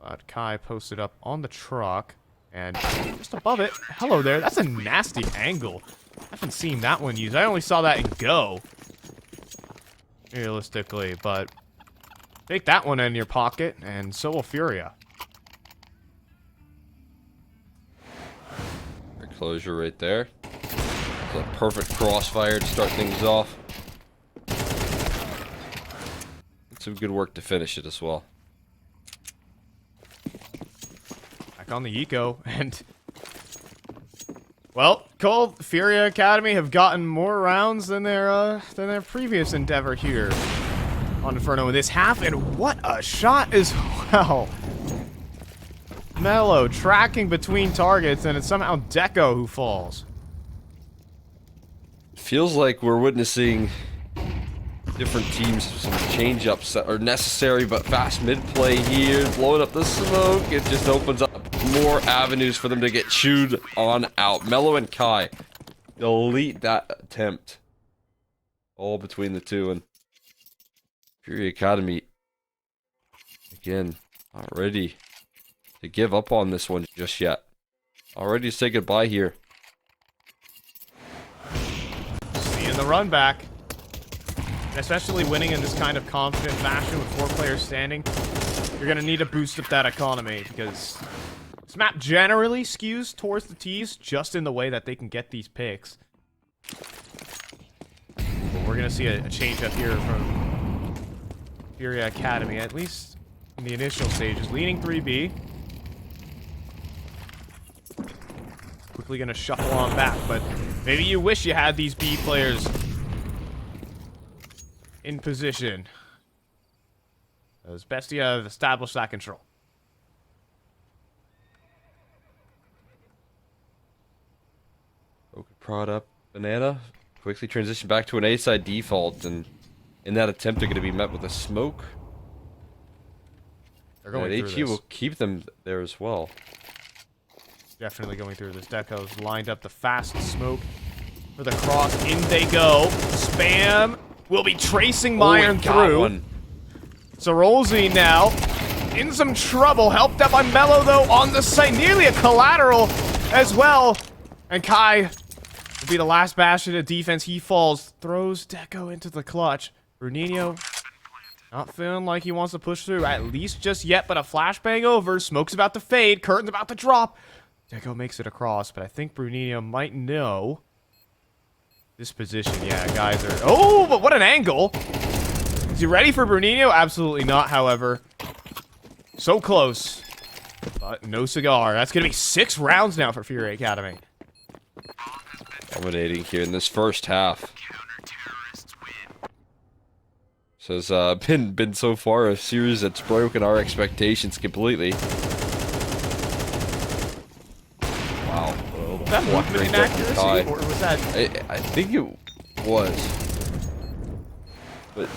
But Kai posted up on the truck. And just above it. Hello there. That's a nasty angle. I haven't seen that one used. I only saw that in Go. Realistically. But take that one in your pocket. And so will Furia. Closure right there. It's a perfect crossfire to start things off. It's some good work to finish it as well. Back on the eco, and well, Cold Furia Academy have gotten more rounds than their previous endeavor here on Inferno in this half, and what a shot as well. Mello tracking between targets, and it's somehow Deco who falls. Feels like we're witnessing different teams, some change-ups that are necessary, but fast mid-play here, blowing up the smoke, it just opens up more avenues for them to get chewed on out. Mello and Kai delete that attempt. All between the two, and Fury Academy, again, not ready to give up on this one just yet. Already to say goodbye here. Seeing the run back. Especially winning in this kind of confident fashion with 4 players standing. You're going to need to boost up that economy because this map generally skews towards the T's just in the way that they can get these picks. But we're going to see a change up here from Furia Academy, at least in the initial stages. Leaning 3B. Quickly going to shuffle on back, but maybe you wish you had these B players in position. As Bestia have established that control. Okay, prod up Banana. Quickly transition back to an A-side default, and in that attempt they're going to be met with a smoke. They're going through HE this. will keep them there as well. Definitely going through this. Deco's lined up the fast smoke for the cross. In they go. Spam will be tracing Myron through. One. So Rolsey now in some trouble. Helped out by Mello though on the site. Nearly a collateral as well. And Kai will be the last bastion of defense. He falls, throws Deco into the clutch. Bruninho not feeling like he wants to push through, at least just yet, but a flashbang over. Smoke's about to fade. Curtain's about to drop. Deco makes it across, but I think Bruninho might know this position. Yeah, guys are... Oh, but what an angle. Is he ready for Bruninho? Absolutely not, however. So close. But no cigar. That's going to be 6 rounds now for Fury Academy. Dominating here in this first half. So it's been so far a series that's broken our expectations completely. Wow. Was that movement inaccuracy, or was that... I think it was. But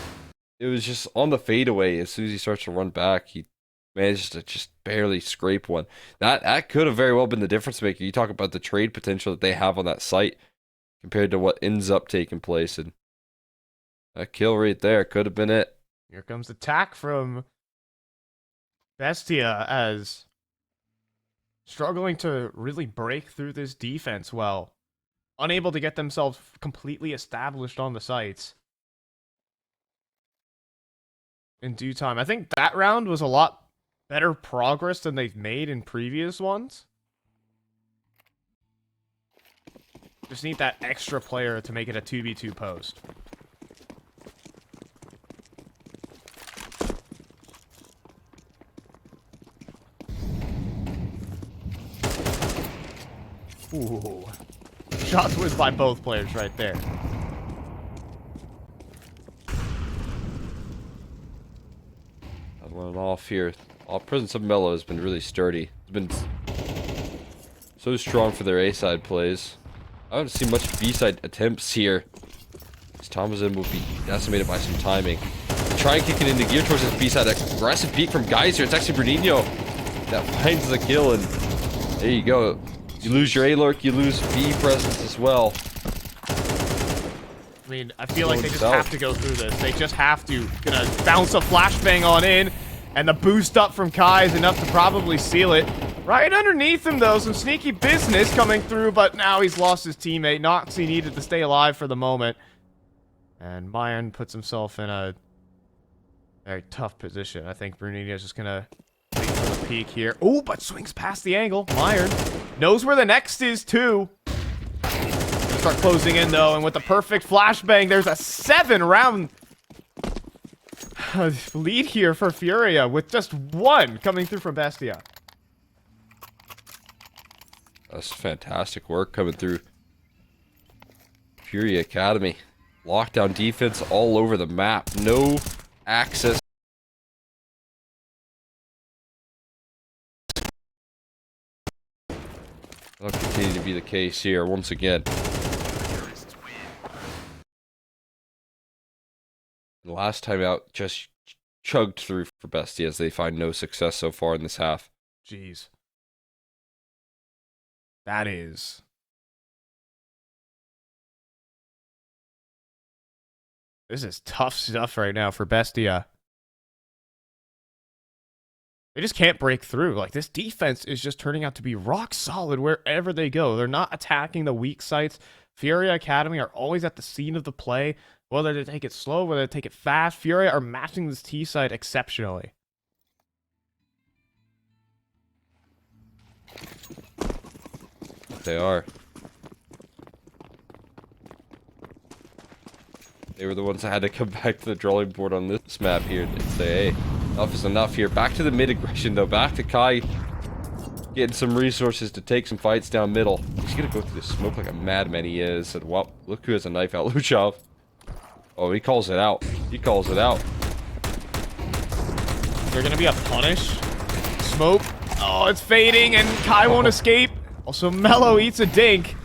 it was just on the fadeaway. As soon as he starts to run back, he managed to just barely scrape one. That could have very well been the difference maker. You talk about the trade potential that they have on that site compared to what ends up taking place, and that kill right there could have been it. Here comes attack from Bestia as struggling to really break through this defense well. Unable to get themselves completely established on the sites in due time. I think that round was a lot better progress than they've made in previous ones. Just need that extra player to make it a 2v2 post. Ooh. Shots whizzed by both players right there. That went off here. Presence of Mello has been really sturdy. It's been so strong for their A-side plays. I haven't seen much B-side attempts here. Thomason will be decimated by some timing. Try and kick it into gear towards his B-side. Aggressive peek from Geyser. It's actually Bruninho that finds the kill, and there you go. You lose your A-lurk, you lose B presence as well. I mean, I feel like they just have to go through this. They just have to. Gonna bounce a flashbang on in, and the boost up from Kai is enough to probably seal it. Right underneath him, though, some sneaky business coming through, but now he's lost his teammate. Noxie needed to stay alive for the moment. And Bayern puts himself in a very tough position. I think Bruninho's just gonna wait for the peak here. Oh, but swings past the angle. Bayern knows where the next is, too. Gonna start closing in, though, and with the perfect flashbang, there's a 7-round lead here for Furia, with just 1 coming through from Bestia. That's fantastic work coming through Fury Academy. Lockdown defense all over the map. No access. That'll continue to be the case here once again. The last time out just chugged through for Bestia as they find no success so far in this half. Jeez. That is... This is tough stuff right now for Bestia. They just can't break through. Like, this defense is just turning out to be rock solid wherever they go. They're not attacking the weak sites. Furia Academy are always at the scene of the play. Whether they take it slow, whether they take it fast, Furia are matching this T site exceptionally. They are. They were the ones that had to come back to the drawing board on this map here and say, hey, enough is enough here. Back to the mid-aggression, though. Back to Kai getting some resources to take some fights down middle. He's going to go through the smoke like a madman he is. And, well, look who has a knife out. Luchov. Oh, he calls it out. He calls it out. Is there going to be a punish? Smoke. Oh, it's fading, and Kai won't escape. Also, Mello eats a dink.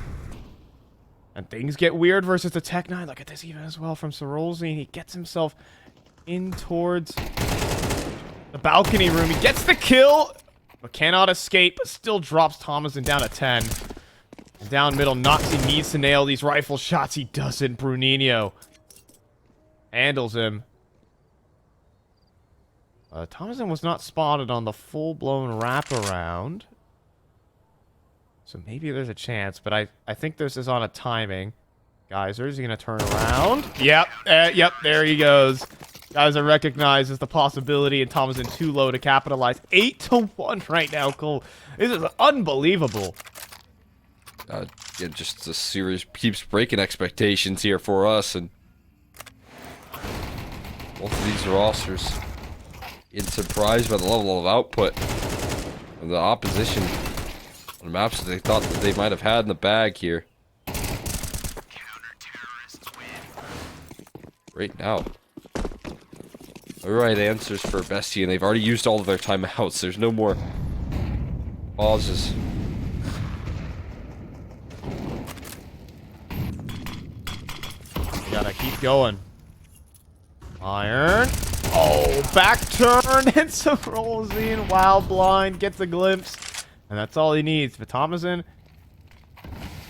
And things get weird versus the Tech 9. Look at this even as well from Sorolzi. He gets himself in towards the balcony room. He gets the kill, but cannot escape. But still drops Thomason down to 10. And down middle, Noxie needs to nail these rifle shots. He doesn't. Bruninho handles him. Thomason was not spotted on the full-blown wraparound. So maybe there's a chance, but I think this is on a timing. Geyser, is he going to turn around? Yep, yep, there he goes. Geyser recognizes the possibility, and Thomason too low to capitalize. 8-1 right now, Cole. This is unbelievable. Yeah, just the series keeps breaking expectations here for us, and both of these rosters in surprised by the level of output of the opposition on the maps that they thought that they might have had in the bag here. Right now, the right answers for Bestie, and they've already used all of their timeouts. There's no more pauses. You gotta keep going. Iron. Oh, back turn and some rolls in. Wow, blind gets a glimpse, and that's all he needs. But Thomason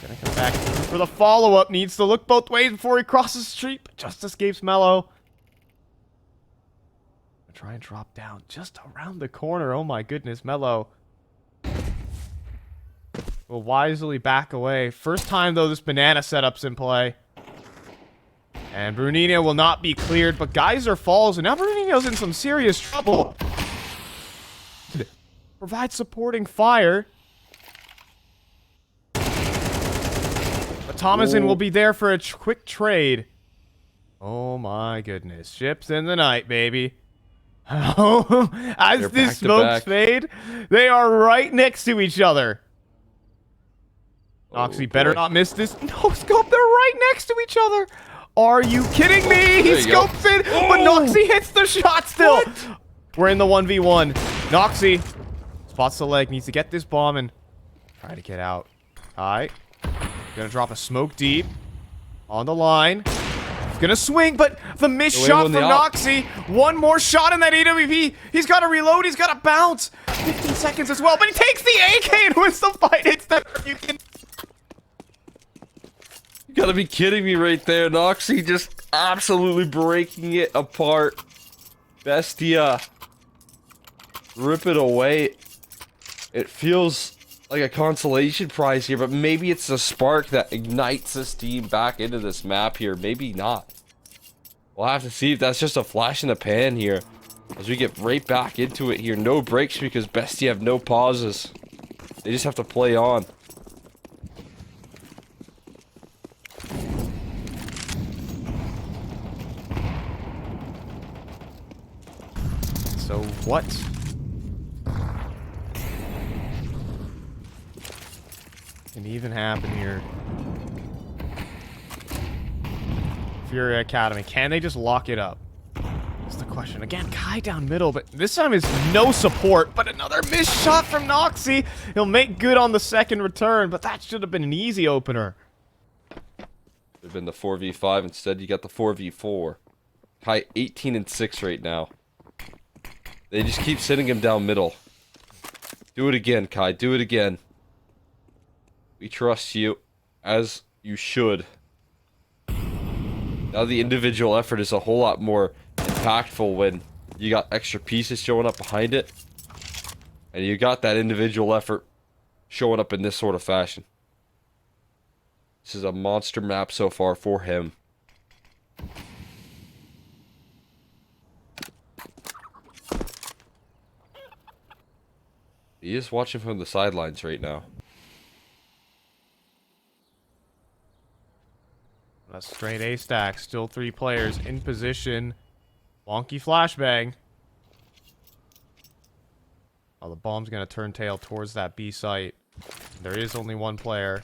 gonna come back for the follow-up. Needs to look both ways before he crosses the street, but just escapes Mello. Try and drop down just around the corner. Oh my goodness, Mello will wisely back away. First time, though, this banana setup's in play. And Brunino will not be cleared, but Geyser falls, and now Brunino's in some serious trouble. Provide supporting fire. But Thomason will be there for a quick trade. Oh my goodness. Ships in the night, baby. As these smokes fade, they are right next to each other. Noxie better not miss this. No scope, they're right next to each other. Are you kidding me? He scopes it, but Noxie hits the shot still. What? We're in the 1v1. Noxie spots the leg, needs to get this bomb and try to get out. Alright. Gonna drop a smoke deep on the line. Gonna swing, but the missed shot from Noxie. One more shot in that AWP. He's got to reload. He's got to bounce. 15 seconds as well, but he takes the AK and wins the fight. It's the You gotta be kidding me right there. Noxie just absolutely breaking it apart. Bestia. Rip it away. It feels like a consolation prize here, but maybe it's the spark that ignites this team back into this map here. Maybe not. We'll have to see if that's just a flash in the pan here as we get right back into it here. No breaks because Bestie have no pauses. They just have to play on. So what? Can even happen here? Fury Academy, can they just lock it up? That's the question. Again, Kai down middle, but this time is no support, but another missed shot from Noxie. He'll make good on the second return, but that should have been an easy opener. Should have been the 4v5. Instead, you got the 4v4. Kai 18-6 right now. They just keep sitting him down middle. Do it again, Kai. Do it again. We trust you, as you should. Now the individual effort is a whole lot more impactful when you got extra pieces showing up behind it. And you got that individual effort showing up in this sort of fashion. This is a monster map so far for him. He is watching from the sidelines right now. A straight A stack. Still 3 players in position. Wonky flashbang. Oh, the bomb's going to turn tail towards that B site. There is only 1 player.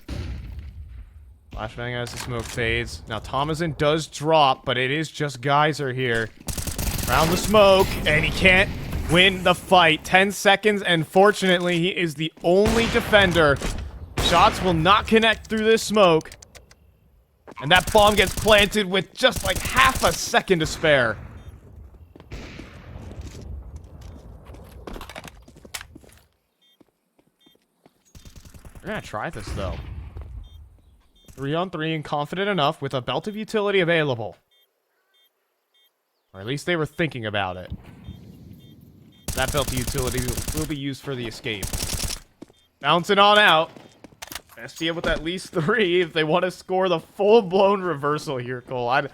Flashbang as the smoke fades. Now, Thomason does drop, but it is just Geyser here. Around the smoke, and he can't win the fight. 10 seconds, and fortunately, he is the only defender. Shots will not connect through this smoke. And that bomb gets planted with just like half a second to spare. We're gonna try this, though. 3-on-3 and confident enough with a belt of utility available. Or at least they were thinking about it. That belt of utility will be used for the escape. Bouncing on out. Bestia with at least 3 if they want to score the full-blown reversal here, Cole. It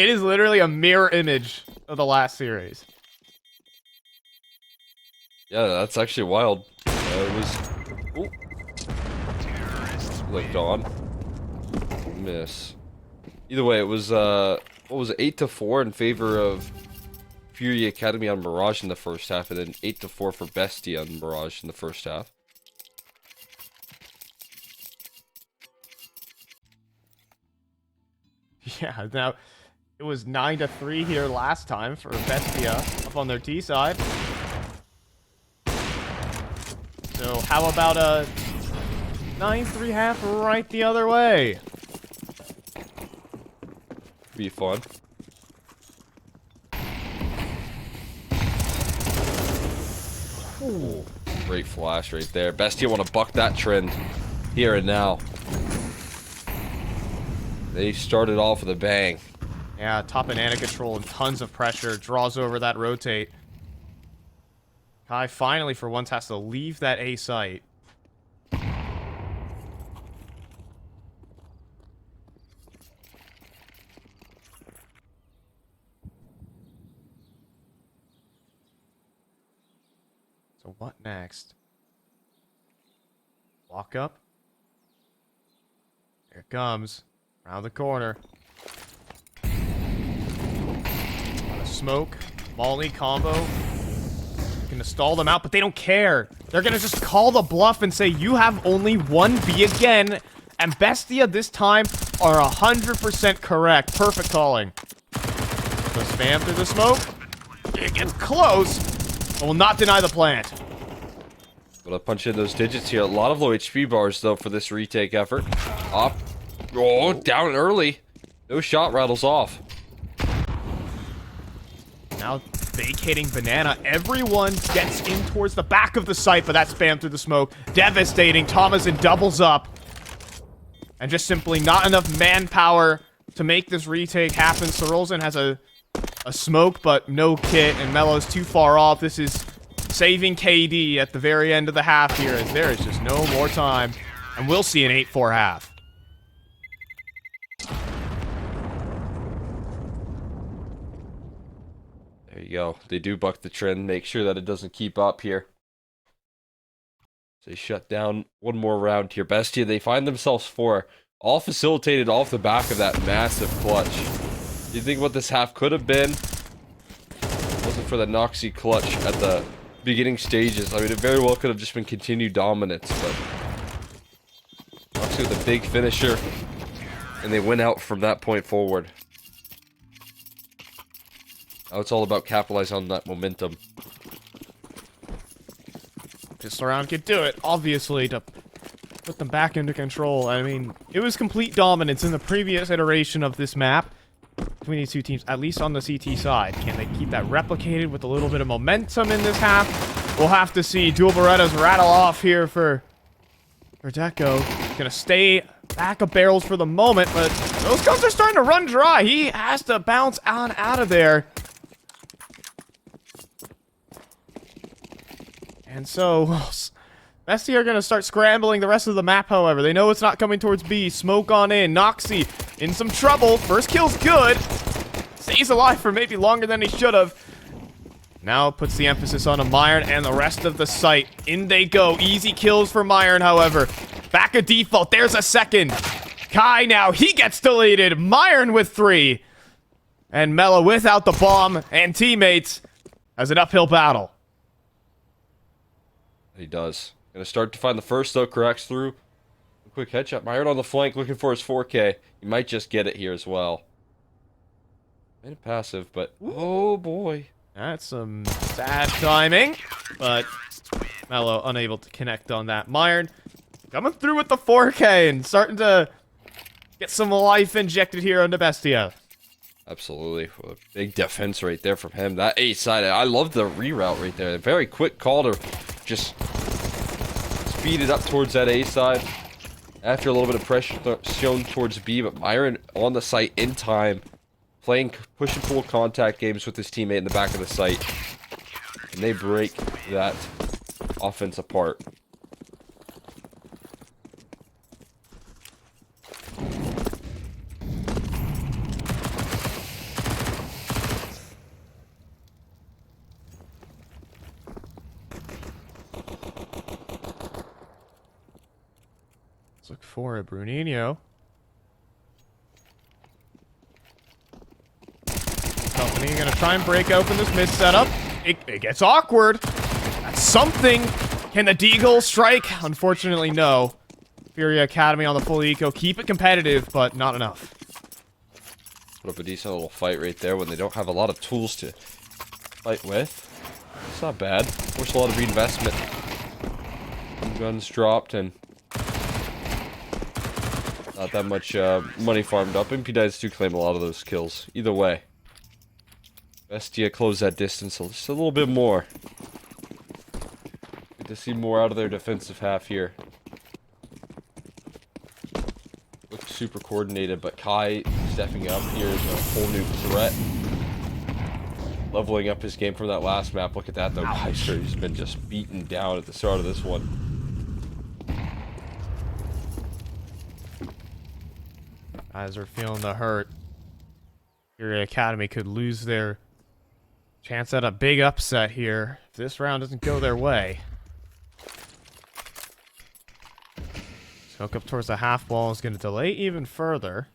is literally a mirror image of the last series. Yeah, that's actually wild. It was... Ooh. Like on. Miss. Either way, it was, what was it, 8-4 in favor of Fury Academy on Mirage in the first half, and then 8-4 for Bestia on Mirage in the first half. Yeah, now, it was 9-3 here last time for Bestia up on their T side. So, how about a 9-3 half right the other way? Be fun. Ooh, great flash right there. Bestia want to buck that trend here and now. They started off with a bang. Yeah, top banana control and tons of pressure. Draws over that rotate. Kai finally, for once, has to leave that A site. So what next? Walk up. Here it comes. Around the corner. Got a smoke. Molly combo. Gonna stall them out, but they don't care. They're gonna just call the bluff and say, you have only one B again. And Bestia this time are 100% correct. Perfect calling. So spam through the smoke. It gets close, but will not deny the plant. Gonna punch in those digits here. A lot of low HP bars, though, for this retake effort. Up. Oh, down early. No shot rattles off. Now vacating banana. Everyone gets in towards the back of the site, but that spam through the smoke. Devastating. Thomason doubles up. And just simply not enough manpower to make this retake happen. Sorolzin has a smoke, but no kit, and Melo's too far off. This is saving KD at the very end of the half here, as there is just no more time. And we'll see an 8-4 half. There you go. They do buck the trend. Make sure that it doesn't keep up here. They shut down one more round here. Bestia, they find themselves 4. All facilitated off the back of that massive clutch. You think what this half could have been? If it wasn't for the Noxy clutch at the beginning stages. I mean, it very well could have just been continued dominance, but Noxy with a big finisher, and they went out from that point forward. Now it's all about capitalizing on that momentum. Pistol round could do it, obviously, to put them back into control. I mean, it was complete dominance in the previous iteration of this map between these two teams, at least on the CT side. Can they keep that replicated with a little bit of momentum in this half? We'll have to see. Dual Berettas rattle off here for Deco. Gonna stay back of barrels for the moment, but those guns are starting to run dry. He has to bounce on out of there. And so, Bestia are going to start scrambling the rest of the map, however. They know it's not coming towards B. Smoke on in. Noxy in some trouble. First kill's good. Stays alive for maybe longer than he should have. Now puts the emphasis on a Myron and the rest of the site. In they go. Easy kills for Myron, however. Back of default. There's a second. Kai now. He gets deleted. Myron with 3. And Mela without the bomb and teammates has an uphill battle. He does. Gonna start to find the first, though. Corrects through. A quick headshot. Myron on the flank looking for his 4K. He might just get it here as well. Made it passive, but oh boy. That's some sad timing. But Melo unable to connect on that. Myron coming through with the 4K and starting to get some life injected here onto Bestia. Absolutely. Well, big defense right there from him. That A side, I love the reroute right there. A very quick call to just speed it up towards that A side. After a little bit of pressure shown towards B, but Myron on the site in time. Playing push and pull contact games with his teammate in the back of the site. And they break that offense apart. for it, Bruninho. Company gonna try and break open this mid setup. It gets awkward. That's something. Can the Deagle strike? Unfortunately, no. Fury Academy on the full eco. Keep it competitive, but not enough. Put up a decent little fight right there when they don't have a lot of tools to fight with. It's not bad. Forced a lot of reinvestment. Guns dropped and not that much money farmed up. Impedites do claim a lot of those kills. Either way. Bestia closed that distance just a little bit more. Good to see more out of their defensive half here. Looks super coordinated, but Kai stepping up here is a whole new threat. Leveling up his game from that last map. Look at that though, Kaiser. He's been just beaten down at the start of this one. Guys are feeling the hurt. Fury Academy could lose their chance at a big upset here if this round doesn't go their way. Smoke up towards the half wall is going to delay even further.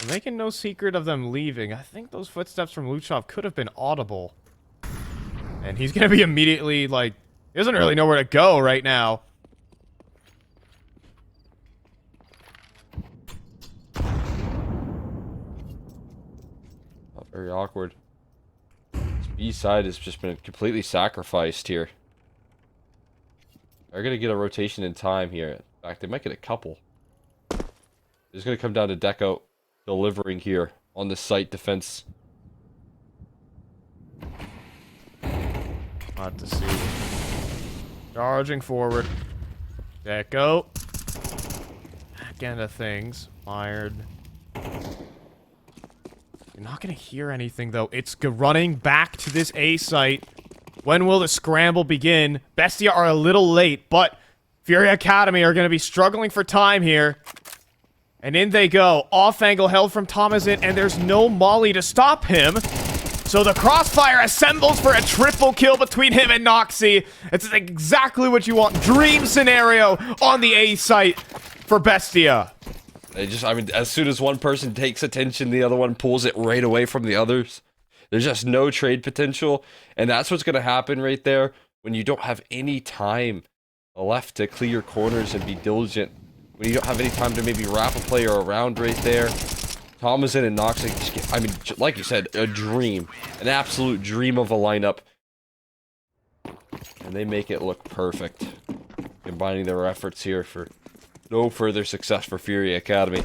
I'm making no secret of them leaving. I think those footsteps from Luchov could have been audible. And he's going to be immediately, like, he doesn't really know where to go right now. Not very awkward. This B side has just been completely sacrificed here. They're going to get a rotation in time here. In fact, they might get a couple. It's going to come down to Deco delivering here on the site defense. Hard to see. Charging forward. Deco. Back into things. Fired. You're not going to hear anything, though. It's running back to this A site. When will the scramble begin? Bestia are a little late, but Fury Academy are going to be struggling for time here. And in they go. Off angle held from Thomasin, and there's no molly to stop him. So the crossfire assembles for a triple kill between him and Noxy. It's exactly what you want. Dream scenario on the A site for Bestia. They just, I mean, as soon as one person takes attention, the other one pulls it right away from the others. There's just no trade potential, and that's what's going to happen right there when you don't have any time left to clear corners and be diligent. When you don't have any time to maybe wrap a player around right there. Thomasin and Nox, I mean, like you said, a dream. An absolute dream of a lineup. And they make it look perfect. Combining their efforts here for no further success for Fury Academy.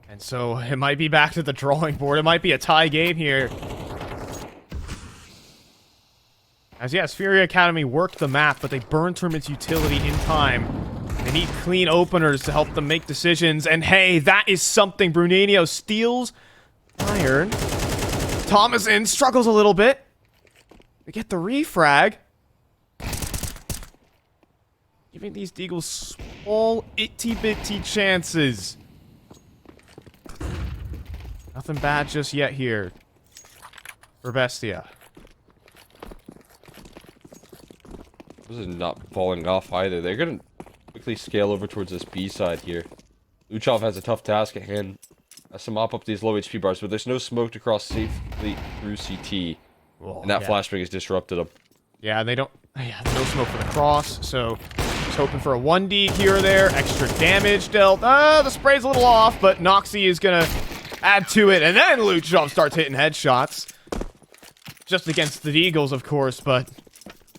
And so it might be back to the drawing board. It might be a tie game here. As yes, Fury Academy worked the map, but they burned from its utility in time. They need clean openers to help them make decisions. And hey, that is something. Bruninho steals iron. Thomasin struggles a little bit. They get the refrag. Giving these Deagles small, itty-bitty chances. Nothing bad just yet here for Bestia. This is not falling off either. They're going to quickly scale over towards this B side here. Luchov has a tough task at hand. Has to mop up these low HP bars, but there's no smoke to cross safely through CT. Well, and that flashbang has disrupted them. Yeah, they don't... Yeah, no smoke for the cross, so... Just hoping for a 1D here or there. Extra damage dealt. The spray's a little off, but Noxy is gonna add to it, and then Luchov starts hitting headshots. Just against the Eagles, of course, but...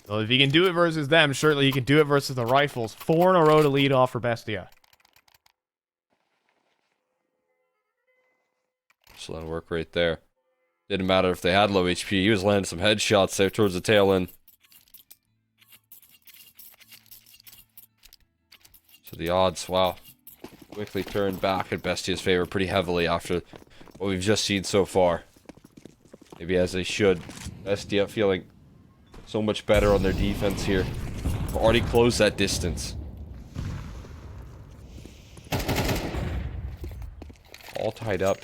Well, if he can do it versus them, surely he can do it versus the Rifles. 4 in a row to lead off for Bestia. Excellent work right there. Didn't matter if they had low HP. He was landing some headshots there towards the tail end. So the odds, wow, quickly turned back in Bestia's favor pretty heavily after what we've just seen so far. Maybe as they should. Bestia feeling so much better on their defense here. already closed that distance. All tied up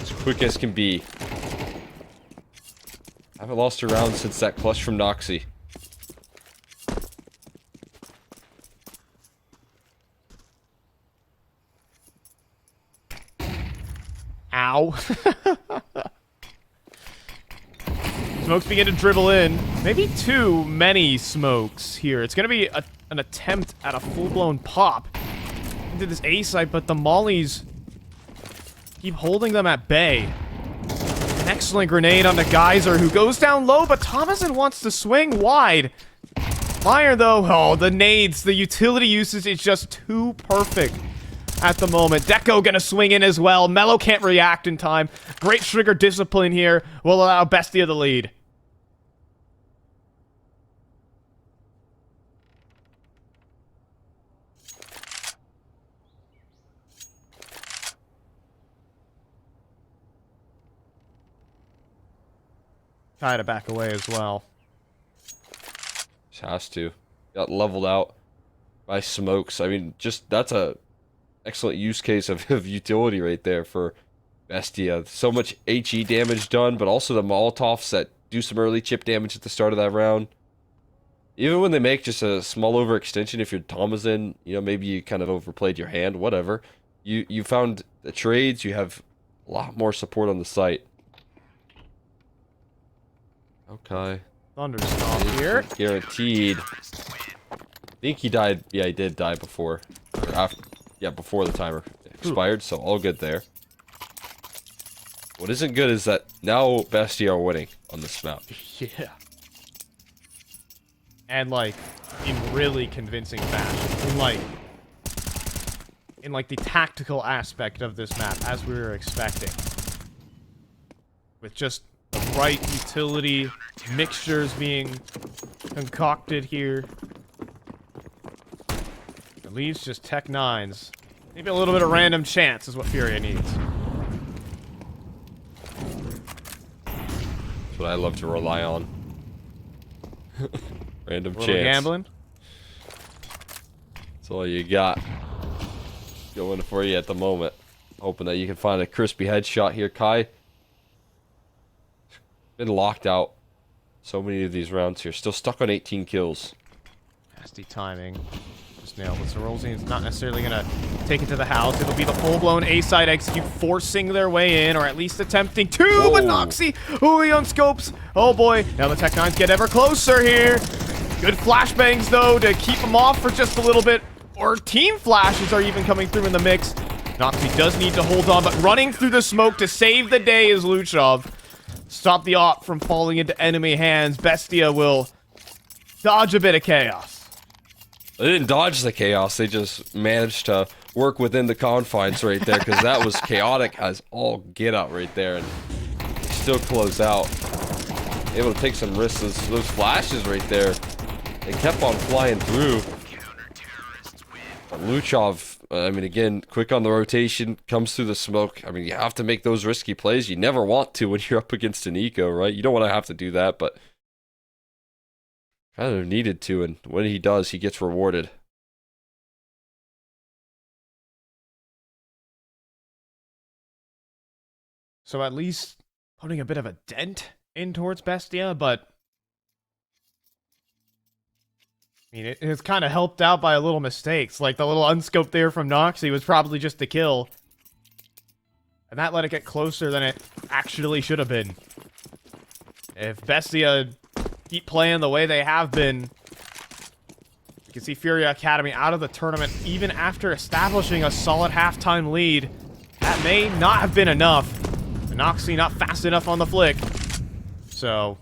as quick as can be. Haven't lost a round since that clutch from Noxy. Ow. Smokes begin to dribble in. Maybe too many smokes here. It's going to be an attempt at a full-blown pop into this A site, but the mollies keep holding them at bay. An excellent grenade on the Geyser, who goes down low, but Thomason wants to swing wide. Fire, though. Oh, the nades. The utility usage is just too perfect at the moment. Deco gonna swing in as well. Mello can't react in time. Great trigger discipline here will allow Bestia the lead. Try to back away as well. Just has to. Got leveled out by smokes. I mean, just that's a excellent use case of utility right there for Bestia. So much HE damage done, but also the Molotovs that do some early chip damage at the start of that round. Even when they make just a small overextension, if you're Thomason, you know, maybe you kind of overplayed your hand, whatever. You found the trades, you have a lot more support on the site. Okay. Thunderstorm here. Guaranteed. I think he died. Yeah, he did die before. Or after, yeah, before the timer expired, so all good there. What isn't good is that now Bestia are winning on this map. Yeah. And, like, in really convincing fashion. In, like, the tactical aspect of this map, as we were expecting. With just the right utility mixtures being concocted here. It leaves just Tech 9s. Maybe a little bit of random chance is what Furia needs. That's what I love to rely on. Random chance. Gambling. That's all you got going for you at the moment. Hoping that you can find a crispy headshot here, Kai. Been locked out so many of these rounds here. Still stuck on 18 kills. Nasty timing. Just nailed it. So Rolzing's not necessarily going to take it to the house. It'll be the full-blown A-side execute, forcing their way in, or at least attempting to. Whoa. But Noxy, who he unscopes. Oh boy, now the Tech 9s get ever closer here. Good flashbangs, though, to keep them off for just a little bit. Or team flashes are even coming through in the mix. Noxy does need to hold on, but running through the smoke to save the day is Luchov. Stop the op from falling into enemy hands. Bestia will dodge a bit of chaos. They didn't dodge the chaos. They just managed to work within the confines right there, because that was chaotic as all get out right there, and still close out. Able to take some risks. Those flashes right there, they kept on flying through. Luchov, I mean, again, quick on the rotation, comes through the smoke. I mean, you have to make those risky plays. You never want to when you're up against an eco, right? You don't want to have to do that, but kind of needed to, and when he does, he gets rewarded. So at least putting a bit of a dent in towards Bestia, but I mean, it's kind of helped out by a little mistakes. Like the little unscope there from Noxy was probably just a kill. And that let it get closer than it actually should have been. If Bestia keep playing the way they have been, you can see Furia Academy out of the tournament even after establishing a solid halftime lead. That may not have been enough. And Noxy not fast enough on the flick. So,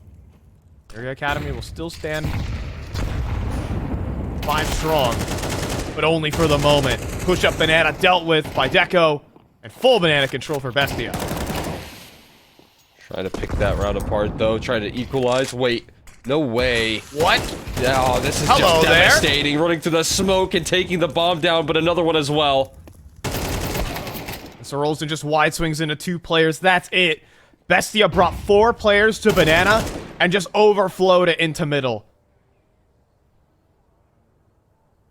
Furia Academy will still stand 5 strong, but only for the moment. Push up banana dealt with by Deco, and full banana control for Bestia. Trying to pick that round apart, though. Trying to equalize. Wait, no way. What? Oh, this is Hello just there. devastating. Running through the smoke and taking the bomb down, but another one as well. So Rolston just wide swings into 2 players. That's it. Bestia brought 4 players to banana and just overflowed it into middle.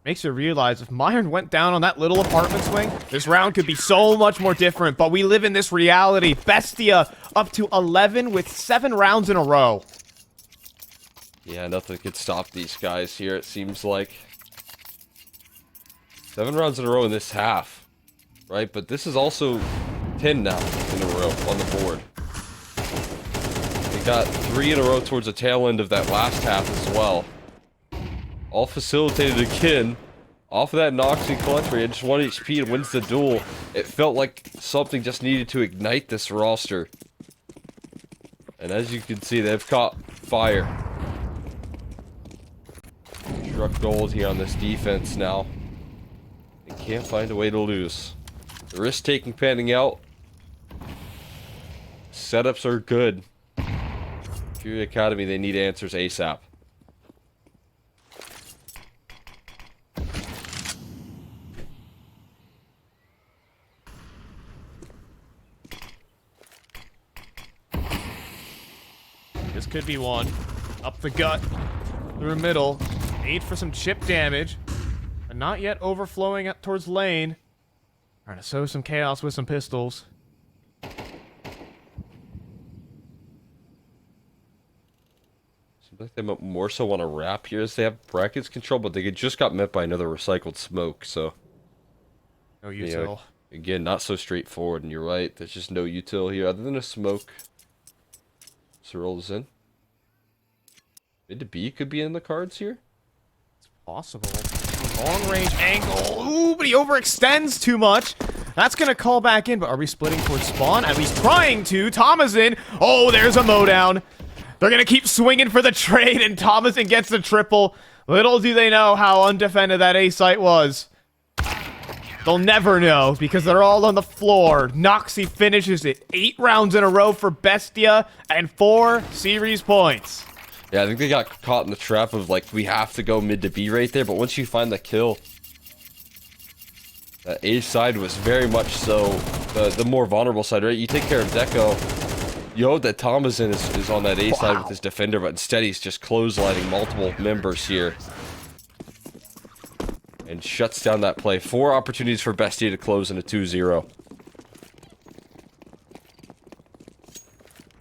Makes you realize if Myron went down on that little apartment swing, this round could be so much more different, but we live in this reality. Bestia up to 11 with 7 rounds in a row. Yeah, nothing could stop these guys here, it seems like. 7 rounds in a row in this half, right? But this is also 10 now in a row on the board. We got 3 in a row towards the tail end of that last half as well. All facilitated again off of that Noxy clutch where he had just 1 HP and wins the duel. It felt like something just needed to ignite this roster. And as you can see, they've caught fire. Struck gold here on this defense now. They can't find a way to lose. The risk-taking panning out. Setups are good. Fury Academy, they need answers ASAP. This could be one. Up the gut, through middle. Need for some chip damage, but not yet overflowing up towards lane. Trying to sow some chaos with some pistols. Seems like they more so want to wrap here as they have brackets control, but they just got met by another recycled smoke, so... No util. Yeah, again, not so straightforward, and you're right. There's just no util here other than a smoke. So rolls in. Mid to B could be in the cards here. It's possible. Long range angle. Ooh, but he overextends too much. That's going to call back in, but are we splitting towards spawn? At least trying to. Thomason. Oh, there's a mowdown. They're going to keep swinging for the trade, and Thomason gets the triple. Little do they know how undefended that A site was. They'll never know because they're all on the floor. Noxy finishes it. 8 rounds in a row for Bestia and 4 series points. Yeah, I think they got caught in the trap of, like, we have to go mid to B right there, but once you find the kill, that A side was very much so the more vulnerable side, right? You take care of Deco, you hope that Thomason is on that A side with his defender, but instead he's just clotheslining multiple members here. And shuts down that play. 4 opportunities for Bestia to close in a 2-0.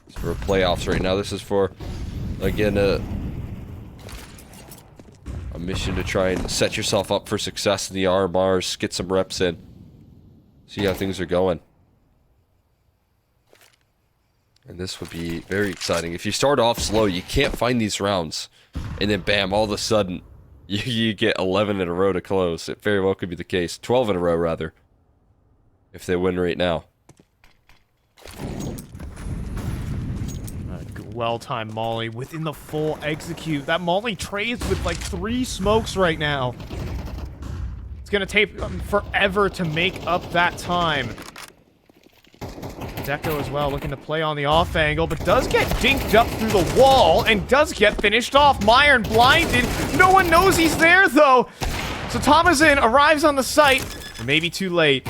It's for playoffs right now. This is for, again, a mission to try and set yourself up for success in the RMRs. Get some reps in. See how things are going. And this would be very exciting. If you start off slow, you can't find these rounds. And then bam, all of a sudden... You get 11 in a row to close. It very well could be the case. 12 in a row, rather. If they win right now. Well-timed Molly within the full execute. That Molly trades with like 3 smokes right now. It's going to take forever to make up that time. Deco as well, looking to play on the off angle, but does get dinked up through the wall and does get finished off. Myron blinded. No one knows he's there, though. So Thomason arrives on the site. Maybe too late.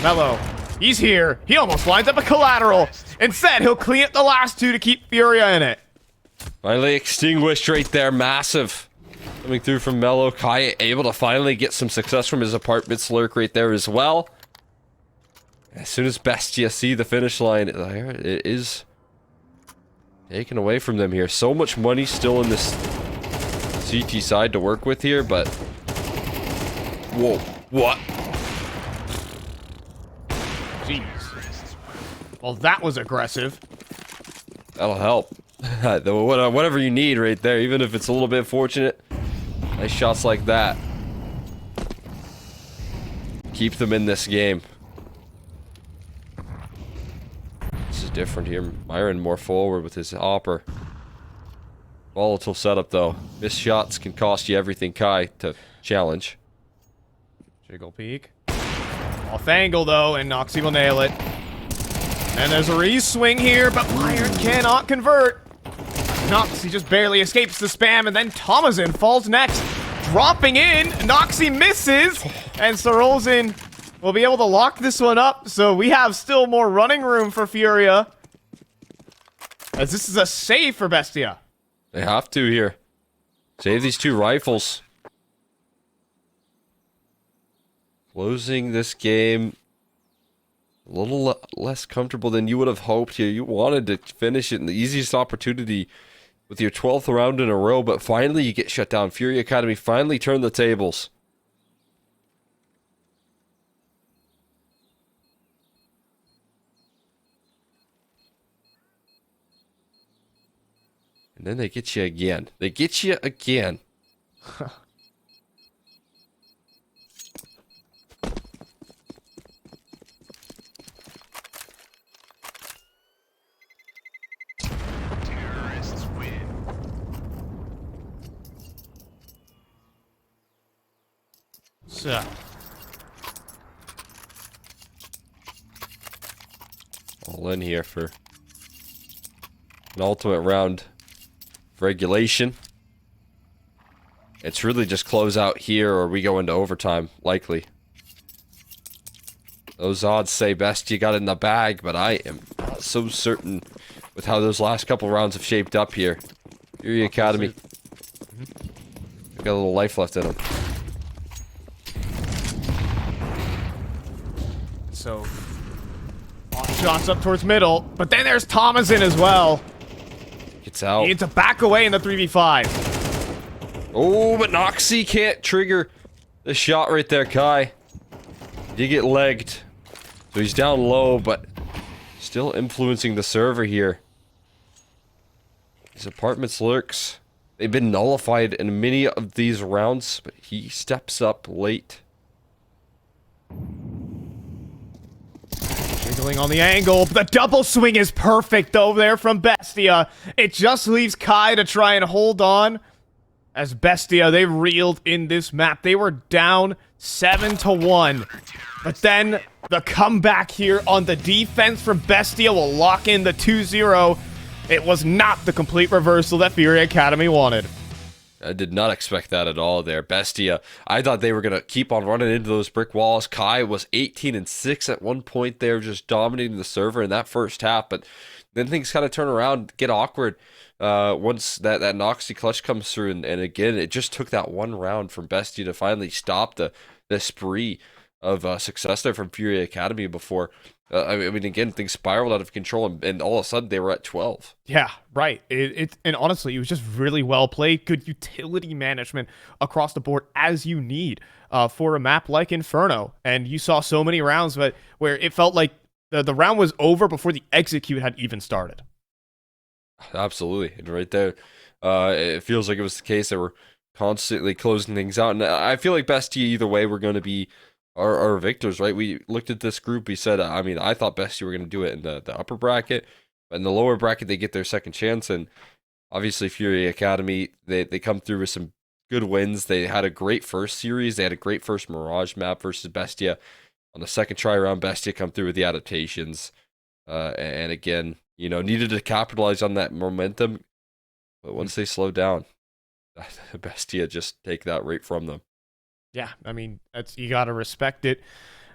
Mello, he's here. He almost lines up a collateral. Instead, he'll clean up the last 2 to keep Furia in it. Finally extinguished right there. Massive. Coming through from Mello. Kai able to finally get some success from his apartment slurk right there as well. As soon as Bestia see the finish line, it is taken away from them here. So much money still in this CT side to work with here, but... Whoa, what? Jeez. Well, that was aggressive. That'll help. Whatever you need right there, even if it's a little bit fortunate. Nice shots like that. Keep them in this game. This is different here. Myron more forward with his hopper. Volatile setup though. Missed shots can cost you everything, Kai, to challenge. Jiggle peek. Off angle though, and Noxy will nail it. And there's a re-swing here, but Myron cannot convert. Noxy just barely escapes the spam, and then Thomason falls next. Dropping in, Noxy misses, and Sorolzin will be able to lock this one up, so we have still more running room for Furia. As this is a save for Bestia. They have to here. Save these 2 rifles. closing this game a little less comfortable than you would have hoped here. You wanted to finish it in the easiest opportunity with your 12th round in a row, but finally you get shut down. Fury Academy finally turned the tables. And then they get you again. They get you again. So, all in here for an ultimate round of regulation. It's really just close out here or we go into overtime, likely. Those odds say best you got in the bag, but I am not so certain with how those last couple rounds have shaped up here. Fury Academy. Got a little life left in them. So, shots up towards middle, but then there's Thomason as well. Gets out. He needs to back away in the 3v5. Oh, but Noxie can't trigger the shot right there, Kai. Did get legged. So he's down low, but still influencing the server here. His apartments lurks. They've been nullified in many of these rounds, but he steps up late. Wiggling on the angle. The double swing is perfect though there from Bestia. It just leaves Kai to try and hold on. As Bestia, they reeled in this map. They were down 7-1. But then the comeback here on the defense from Bestia will lock in the 2-0. It was not the complete reversal that Fury Academy wanted. I did not expect that at all there. Bestia, I thought they were going to keep on running into those brick walls. Kai was 18-6 at one point there, just dominating the server in that first half. But then things kind of turn around, get awkward once that Noxie clutch comes through. And again, it just took that one round from Bestia to finally stop the spree of success there from Fury Academy before. I mean, again, things spiraled out of control, and all of a sudden they were at 12. Yeah, right. And honestly, it was just really well played. Good utility management across the board as you need for a map like Inferno. And you saw so many rounds where it felt like the round was over before the execute had even started. Absolutely. And right there, it feels like it was the case. They were constantly closing things out. And I feel like Bestia, either way, we're going to be our victors, right? We looked at this group. We said, I mean, I thought Bestia were going to do it in the upper bracket. But in the lower bracket, they get their second chance. And obviously, Fury Academy, they come through with some good wins. They had a great first series. They had a great first Mirage map versus Bestia. On the second try around, Bestia come through with the adaptations. And again, you know, needed to capitalize on that momentum. But once they slow down, Bestia just take that right from them. Yeah, I mean, you got to respect it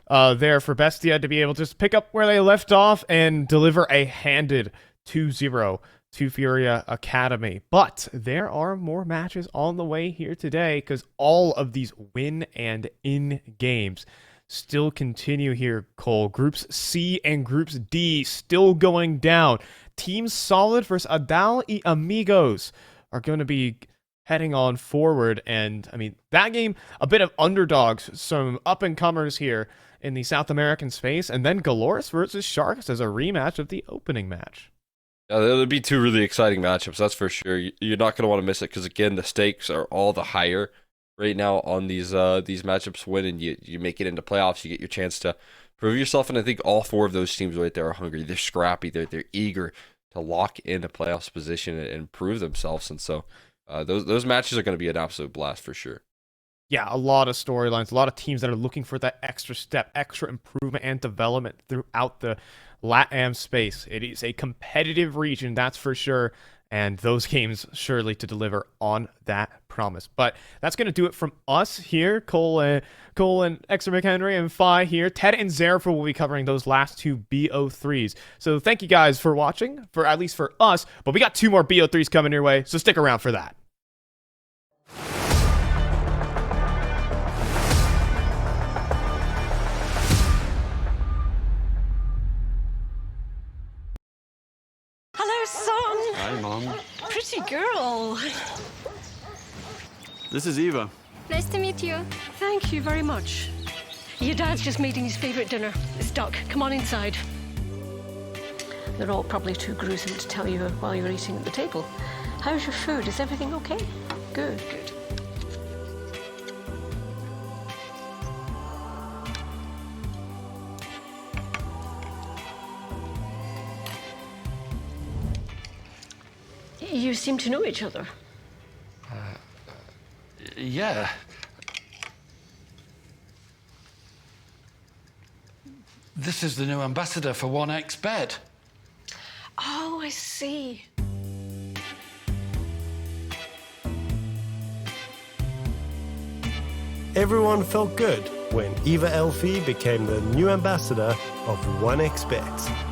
there for Bestia to be able to just pick up where they left off and deliver a handed 2-0 to Fury Academy. But there are more matches on the way here today because all of these win and in games still continue here, Cole. Groups C and Groups D still going down. Team Solid versus Adal y Amigos are going to be heading on forward. And, I mean, that game, a bit of underdogs, some up-and-comers here in the South American space, and then Galores versus Sharks as a rematch of the opening match. Yeah, there'll be two really exciting matchups, that's for sure. You're not going to want to miss it because, again, the stakes are all the higher right now on these matchups. Win and you make it into playoffs, you get your chance to prove yourself. And I think all four of those teams right there are hungry. They're scrappy. They're eager to lock in a playoffs position and prove themselves. And so those matches are going to be an absolute blast for sure. Yeah, a lot of storylines, a lot of teams that are looking for that extra step, extra improvement and development throughout the LATAM space. It is a competitive region, that's for sure, and those games surely to deliver on that promise. But that's going to do it from us here. Cole and Extra McHenry and Phi here. Ted and Zerfa will be covering those last two BO3s. So thank you guys for watching, for at least for us, but we got two more BO3s coming your way, so stick around for that. Mom. Pretty girl. This is Eva. Nice to meet you. Thank you very much. Your dad's just making his favourite dinner. It's duck. Come on inside. They're all probably too gruesome to tell you while you're eating at the table. How's your food? Is everything okay? Good, good. You seem to know each other. Yeah. This is the new ambassador for 1xBet. Oh, I see. Everyone felt good when Eva Elfie became the new ambassador of 1xBet.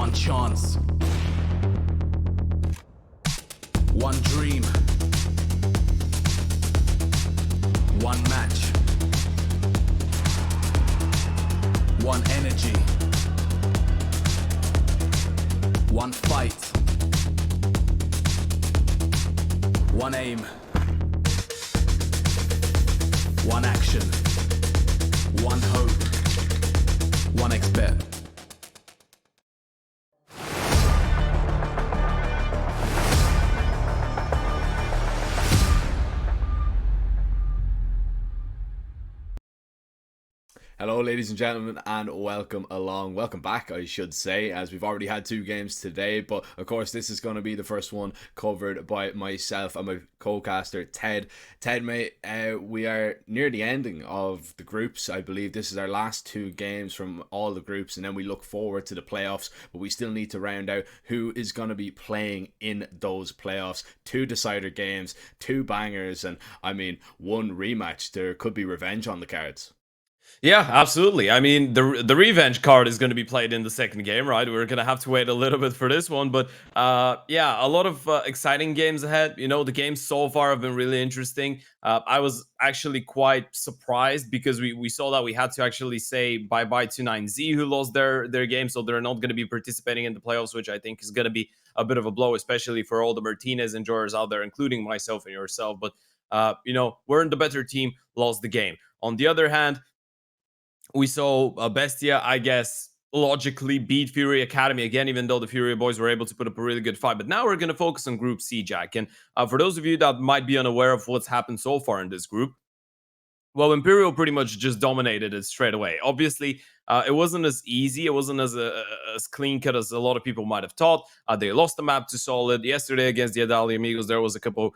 one chance, one dream, one match, one energy, one fight, one aim, one action, one hope, one expert. Hello, ladies and gentlemen, and welcome back, I should say, as we've already had 2 games today, but of course this is going to be the first one covered by myself and my co-caster, Ted. Ted, mate, we are near the ending of the groups. I believe this is our last 2 games from all the groups, and then we look forward to the playoffs, but we still need to round out who is going to be playing in those playoffs. 2 decider games, 2 bangers, and I mean, 1 rematch. There could be revenge on the cards. Yeah, absolutely. I mean, the revenge card is going to be played in the second game, right? We're going to have to wait a little bit for this one, but yeah, a lot of exciting games ahead. You know, the games so far have been really interesting. I was actually quite surprised because we saw that we had to actually say bye-bye to 9Z, who lost their game, so they're not going to be participating in the playoffs, which I think is going to be a bit of a blow, especially for all the Martinez enjoyers out there, including myself and yourself. But, you know, we're in the better team, lost the game. On the other hand, we saw Bestia, I guess, logically beat Fury Academy again, even though the Fury boys were able to put up a really good fight. But now we're going to focus on Group C, Jack. And for those of you that might be unaware of what's happened so far in this group, well, Imperial pretty much just dominated it straight away. Obviously, it wasn't as easy. It wasn't as clean cut as a lot of people might have thought. They lost the map to Solid. Yesterday against the Adali Amigos, there was a couple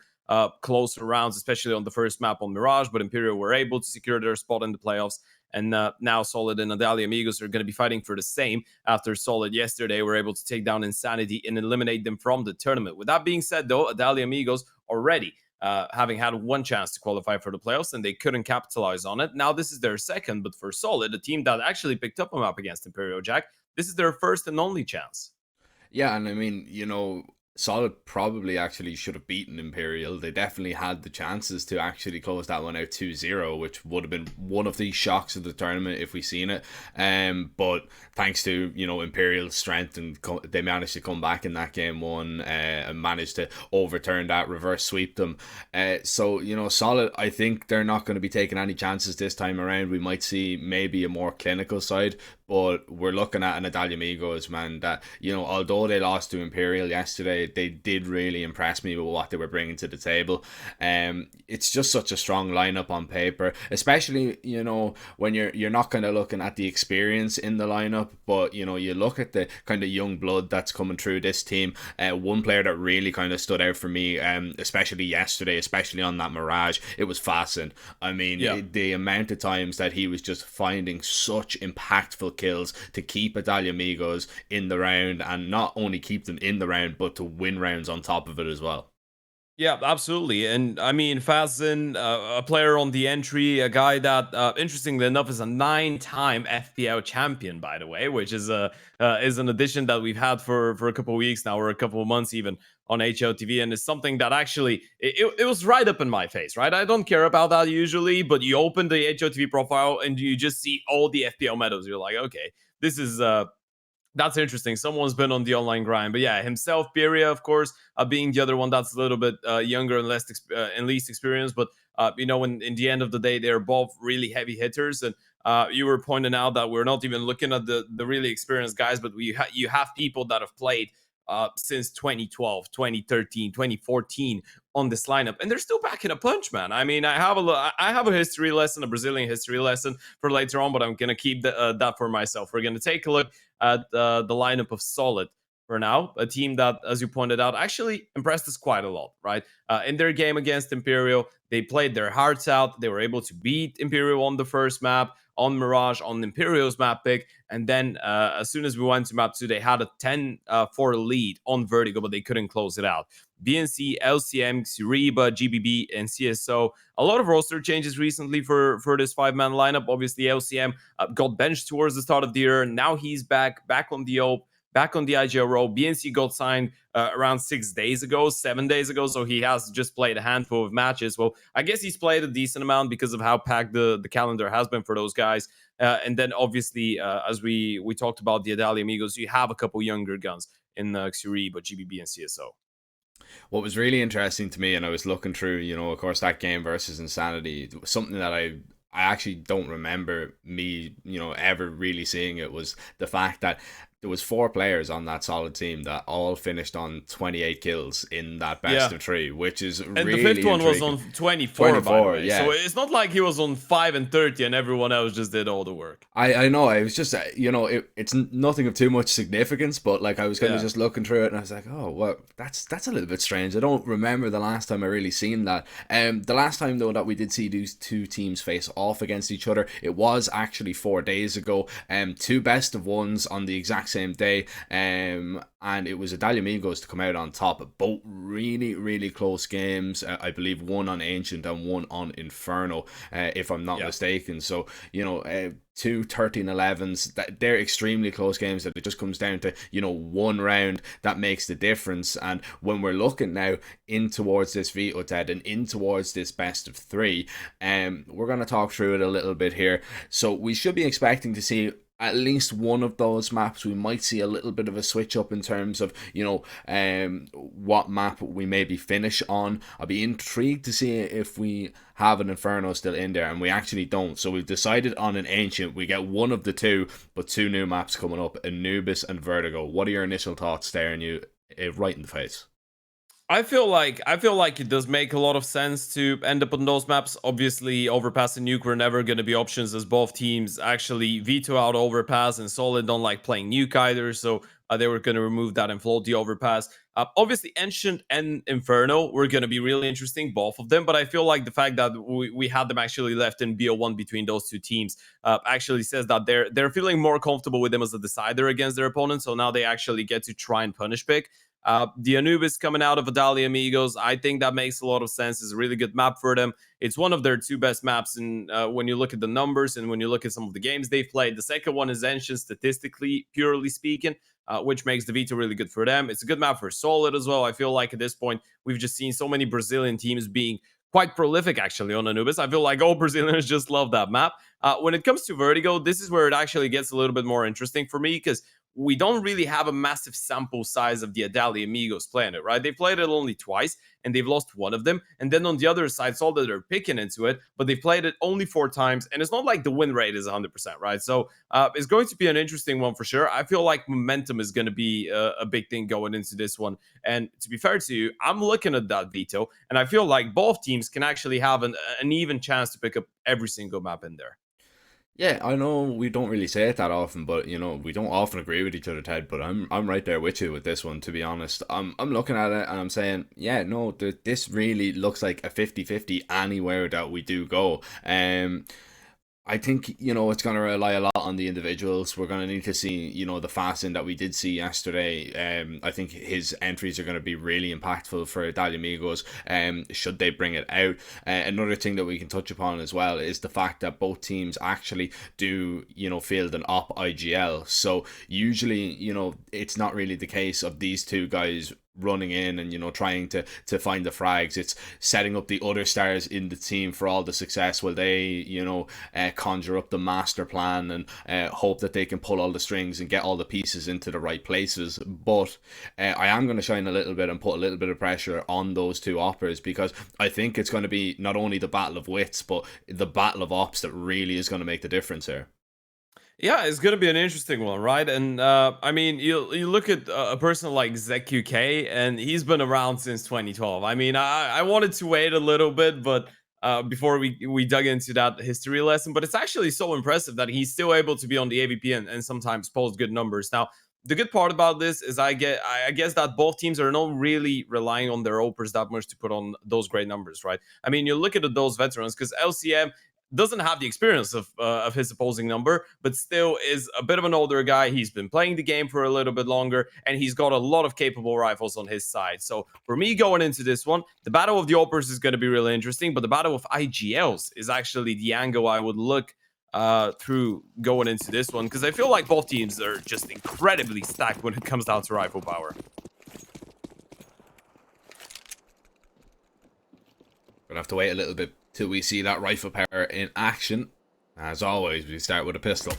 closer rounds, especially on the first map on Mirage, but Imperial were able to secure their spot in the playoffs. And now Solid and Adali Amigos are going to be fighting for the same. After Solid yesterday were able to take down Insanity and eliminate them from the tournament. With that being said, though, Adali Amigos already having had 1 chance to qualify for the playoffs, and they couldn't capitalize on it. Now this is their second, but for Solid, a team that actually picked up a map against Imperial, Jack, this is their first and only chance. Yeah, and I mean, you know, Solid probably actually should have beaten Imperial. They definitely had the chances to actually close that one out 2-0, which would have been one of the shocks of the tournament if we seen it. But thanks to, you know, Imperial's strength, and they managed to come back in that game 1 and managed to overturn that, reverse sweep them. So, you know, Solid, I think they're not going to be taking any chances this time around. We might see maybe a more clinical side, but we're looking at an Adali Amigos, man, that, you know, although they lost to Imperial yesterday, they did really impress me with what they were bringing to the table. It's just such a strong lineup on paper, especially, you know, when you're not kind of looking at the experience in the lineup, but, you know, you look at the kind of young blood that's coming through this team. One player that really kind of stood out for me, especially yesterday, especially on that Mirage, it was Fasten. I mean, the amount of times that he was just finding such impactful kills to keep Adali Amigos in the round, and not only keep them in the round, but to win rounds on top of it as well. Yeah, absolutely. And I mean, Fazin, a player on the entry, a guy that, interestingly enough, is a 9-time FPL champion, by the way, which is an addition that we've had for a couple of weeks now, or a couple of months even, on HLTV. And it's something that actually, it was right up in my face, right? I don't care about that usually, but you open the HLTV profile and you just see all the FPL medals. You're like, okay, this is... that's interesting. Someone's been on the online grind. But yeah, himself, Piria, of course, being the other one that's a little bit younger and least experienced. But, you know, in the end of the day, they're both really heavy hitters. And you were pointing out that we're not even looking at the really experienced guys, but you have people that have played since 2012, 2013, 2014 on this lineup, and they're still packing a punch, man. I mean, I have a history lesson, a Brazilian history lesson for later on, but I'm gonna keep that for myself. We're gonna take a look at the lineup of Solid for now, a team that, as you pointed out, actually impressed us quite a lot, right? In their game against Imperial, they played their hearts out. They were able to beat Imperial on the first map, on Mirage, on Imperial's map pick, and then as soon as we went to map 2, they had a 10-4 lead on Vertigo, but they couldn't close it out. BNC, LCM, Suriba, GBB, and CSO. A lot of roster changes recently for this 5-man lineup. Obviously, LCM got benched towards the start of the year. Now he's back on the OP. back on the IGL role. BNC got signed around 6 days ago, 7 days ago, so he has just played a handful of matches. Well, I guess he's played a decent amount because of how packed the calendar has been for those guys. And then obviously, as we talked about the Adalia Amigos, you have a couple younger guns in Xuri, but GBB and CSO. What was really interesting to me, and I was looking through, of course, that game versus Insanity, something that I actually don't remember me, ever really seeing it, was the fact that there was 4 players on that Solid team that all finished on 28 kills in that best of 3, which is and really the 5th one was intriguing. on 24, by the way. Yeah. So it's not like he was on 5 and 30 and everyone else just did all the work. I know, it was just, it's nothing of too much significance, but like I was kind of just looking through it and I was like, oh, well, that's a little bit strange. I don't remember the last time I really seen that. The last time, though, that we did see these 2 teams face off against each other, it was actually 4 days ago. 2 best of 1s on the exact same day, and it was Adalia Amigos to come out on top. Both really, really close games. I believe one on Ancient and one on Inferno, if I'm not mistaken. So, 2 13-11s, they're extremely close games that it just comes down to, one round that makes the difference. And when we're looking now in towards this Veto Ted and in towards this best of 3, we're going to talk through it a little bit here. So we should be expecting to see at least one of those maps. We might see a little bit of a switch up in terms of, what map we maybe finish on. I'll be intrigued to see if we have an Inferno still in there, and we actually don't. So we've decided on an Ancient. We get one of the 2, but 2 new maps coming up, Anubis and Vertigo. What are your initial thoughts staring you right in the face? I feel like it does make a lot of sense to end up on those maps. Obviously, Overpass and Nuke were never going to be options, as both teams actually veto out Overpass, and Solid don't like playing Nuke either, so they were going to remove that and float the Overpass. Obviously, Ancient and Inferno were going to be really interesting, both of them, but I feel like the fact that we had them actually left in BO1 between those 2 teams actually says that they're feeling more comfortable with them as a decider against their opponents, so now they actually get to try and punish pick. The Anubis coming out of Adalia Amigos, I think that makes a lot of sense. It's a really good map for them. It's one of their 2 best maps, and when you look at the numbers and when you look at some of the games they've played, the second one is Ancient, statistically, purely speaking, which makes the Veto really good for them. It's a good map for Solid as well. I feel like at this point, we've just seen so many Brazilian teams being quite prolific actually on Anubis. I feel like all Brazilians just love that map. When it comes to Vertigo, this is where it actually gets a little bit more interesting for me, because we don't really have a massive sample size of the Adalia Amigos playing it, right? They played it only twice, and they've lost one of them. And then on the other side, Solid are picking into it, but they played it only 4 times, and it's not like the win rate is 100%, right? So it's going to be an interesting one for sure. I feel like momentum is going to be a big thing going into this one. And to be fair to you, I'm looking at that Veto, and I feel like both teams can actually have an even chance to pick up every single map in there. Yeah, I know we don't really say it that often, but we don't often agree with each other, Ted. But I'm right there with you with this one, to be honest. I'm looking at it and I'm saying, yeah, no, this really looks like a 50-50 anywhere that we do go. I think, it's going to rely a lot on the individuals. We're going to need to see, the Fasten that we did see yesterday. I think his entries are going to be really impactful for Adalia Amigos, should they bring it out. Another thing that we can touch upon as well is the fact that both teams actually do, field an op IGL. So usually, it's not really the case of these 2 guys running in and trying to find the frags. It's setting up the other stars in the team for all the success while they conjure up the master plan and hope that they can pull all the strings and get all the pieces into the right places. But I am going to shine a little bit and put a little bit of pressure on those 2 operas, because I think it's going to be not only the battle of wits but the battle of ops that really is going to make the difference here. Yeah, it's going to be an interesting one, right? And I mean, you look at a person like ZQK, and he's been around since 2012. I mean, I wanted to wait a little bit, but before we dug into that history lesson, but it's actually so impressive that he's still able to be on the AVP and sometimes post good numbers. Now, the good part about this is I guess that both teams are not really relying on their opers that much to put on those great numbers, right? I mean, you look at those veterans, because LCM doesn't have the experience of his opposing number, but still is a bit of an older guy. He's been playing the game for a little bit longer, and he's got a lot of capable rifles on his side. So for me going into this one, the battle of the opers is going to be really interesting, but the battle of IGLs is actually the angle I would look through going into this one, because I feel like both teams are just incredibly stacked when it comes down to rifle power. Gonna have to wait a little bit till we see that rifle power in action. As always, we start with a pistol.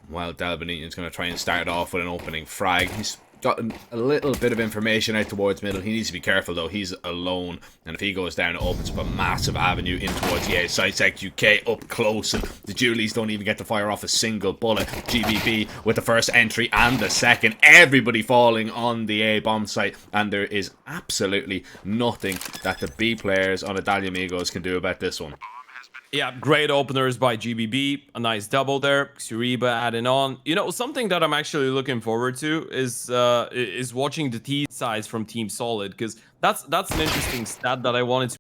While Dalbaninian's going to try and start off with an opening frag. He's gotten a little bit of information out towards middle. He needs to be careful though. He's alone, and if he goes down, it opens up a massive avenue in towards the A side. XQK up close, and the Julies don't even get to fire off a single bullet. GBB with the first entry and the second. Everybody falling on the A bomb site, and there is absolutely nothing that the B players on Italia Amigos can do about this one. Yeah, great openers by GBB. A nice double there. Suriba adding on. You know, something that I'm actually looking forward to is watching the T sides from Team Solid, because that's an interesting stat that I wanted to.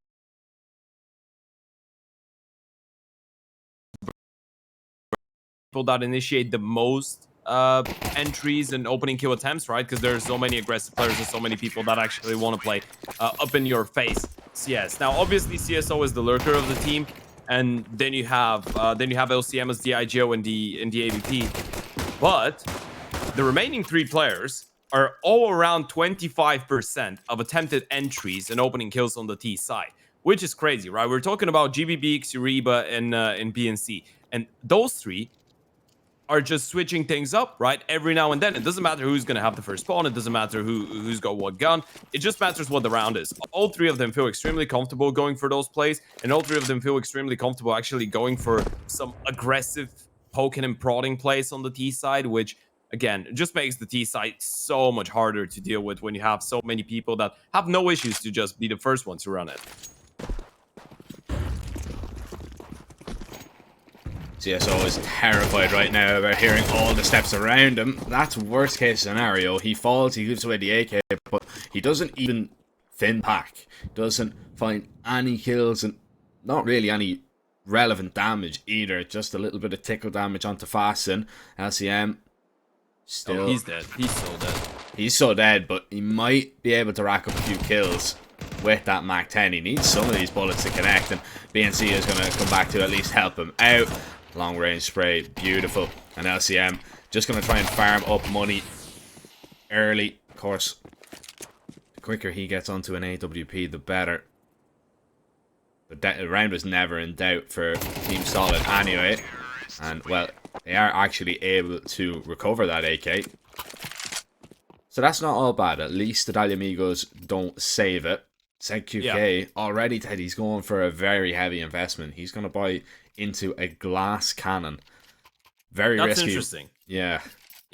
People that initiate the most entries and opening kill attempts, right? Because there's so many aggressive players and so many people that actually want to play up in your face CS. Now, obviously, CSO is the lurker of the team. And then you have LCM as the IGO and the AVP. But the remaining 3 players are all around 25% of attempted entries and opening kills on the T side, which is crazy, right? We're talking about GBB, Xuriba, and BNC. And those 3 are just switching things up, right? Every now and then. It doesn't matter who's going to have the first spawn. It doesn't matter who's got what gun. It just matters what the round is. All 3 of them feel extremely comfortable going for those plays, and all 3 of them feel extremely comfortable actually going for some aggressive poking and prodding plays on the T side, which, again, just makes the T side so much harder to deal with when you have so many people that have no issues to just be the first one to run it. CSO is terrified right now about hearing all the steps around him. That's worst case scenario. He falls, he gives away the AK, but he doesn't even fin pack. Doesn't find any kills and not really any relevant damage either. Just a little bit of tickle damage onto Fasten. LCM still... Oh, he's dead. He's so dead. He's so dead, but he might be able to rack up a few kills with that Mac 10. He needs some of these bullets to connect, and BNC is going to come back to at least help him out. Long range spray, beautiful. And LCM just going to try and farm up money early. Of course, the quicker he gets onto an AWP, the better. But the round was never in doubt for Team Solid anyway. And, well, they are actually able to recover that AK. So that's not all bad. At least the Italia Amigos don't save it. ZQK already said he's going for a very heavy investment. He's going to buy into a glass cannon. Very risky. That's interesting. Yeah.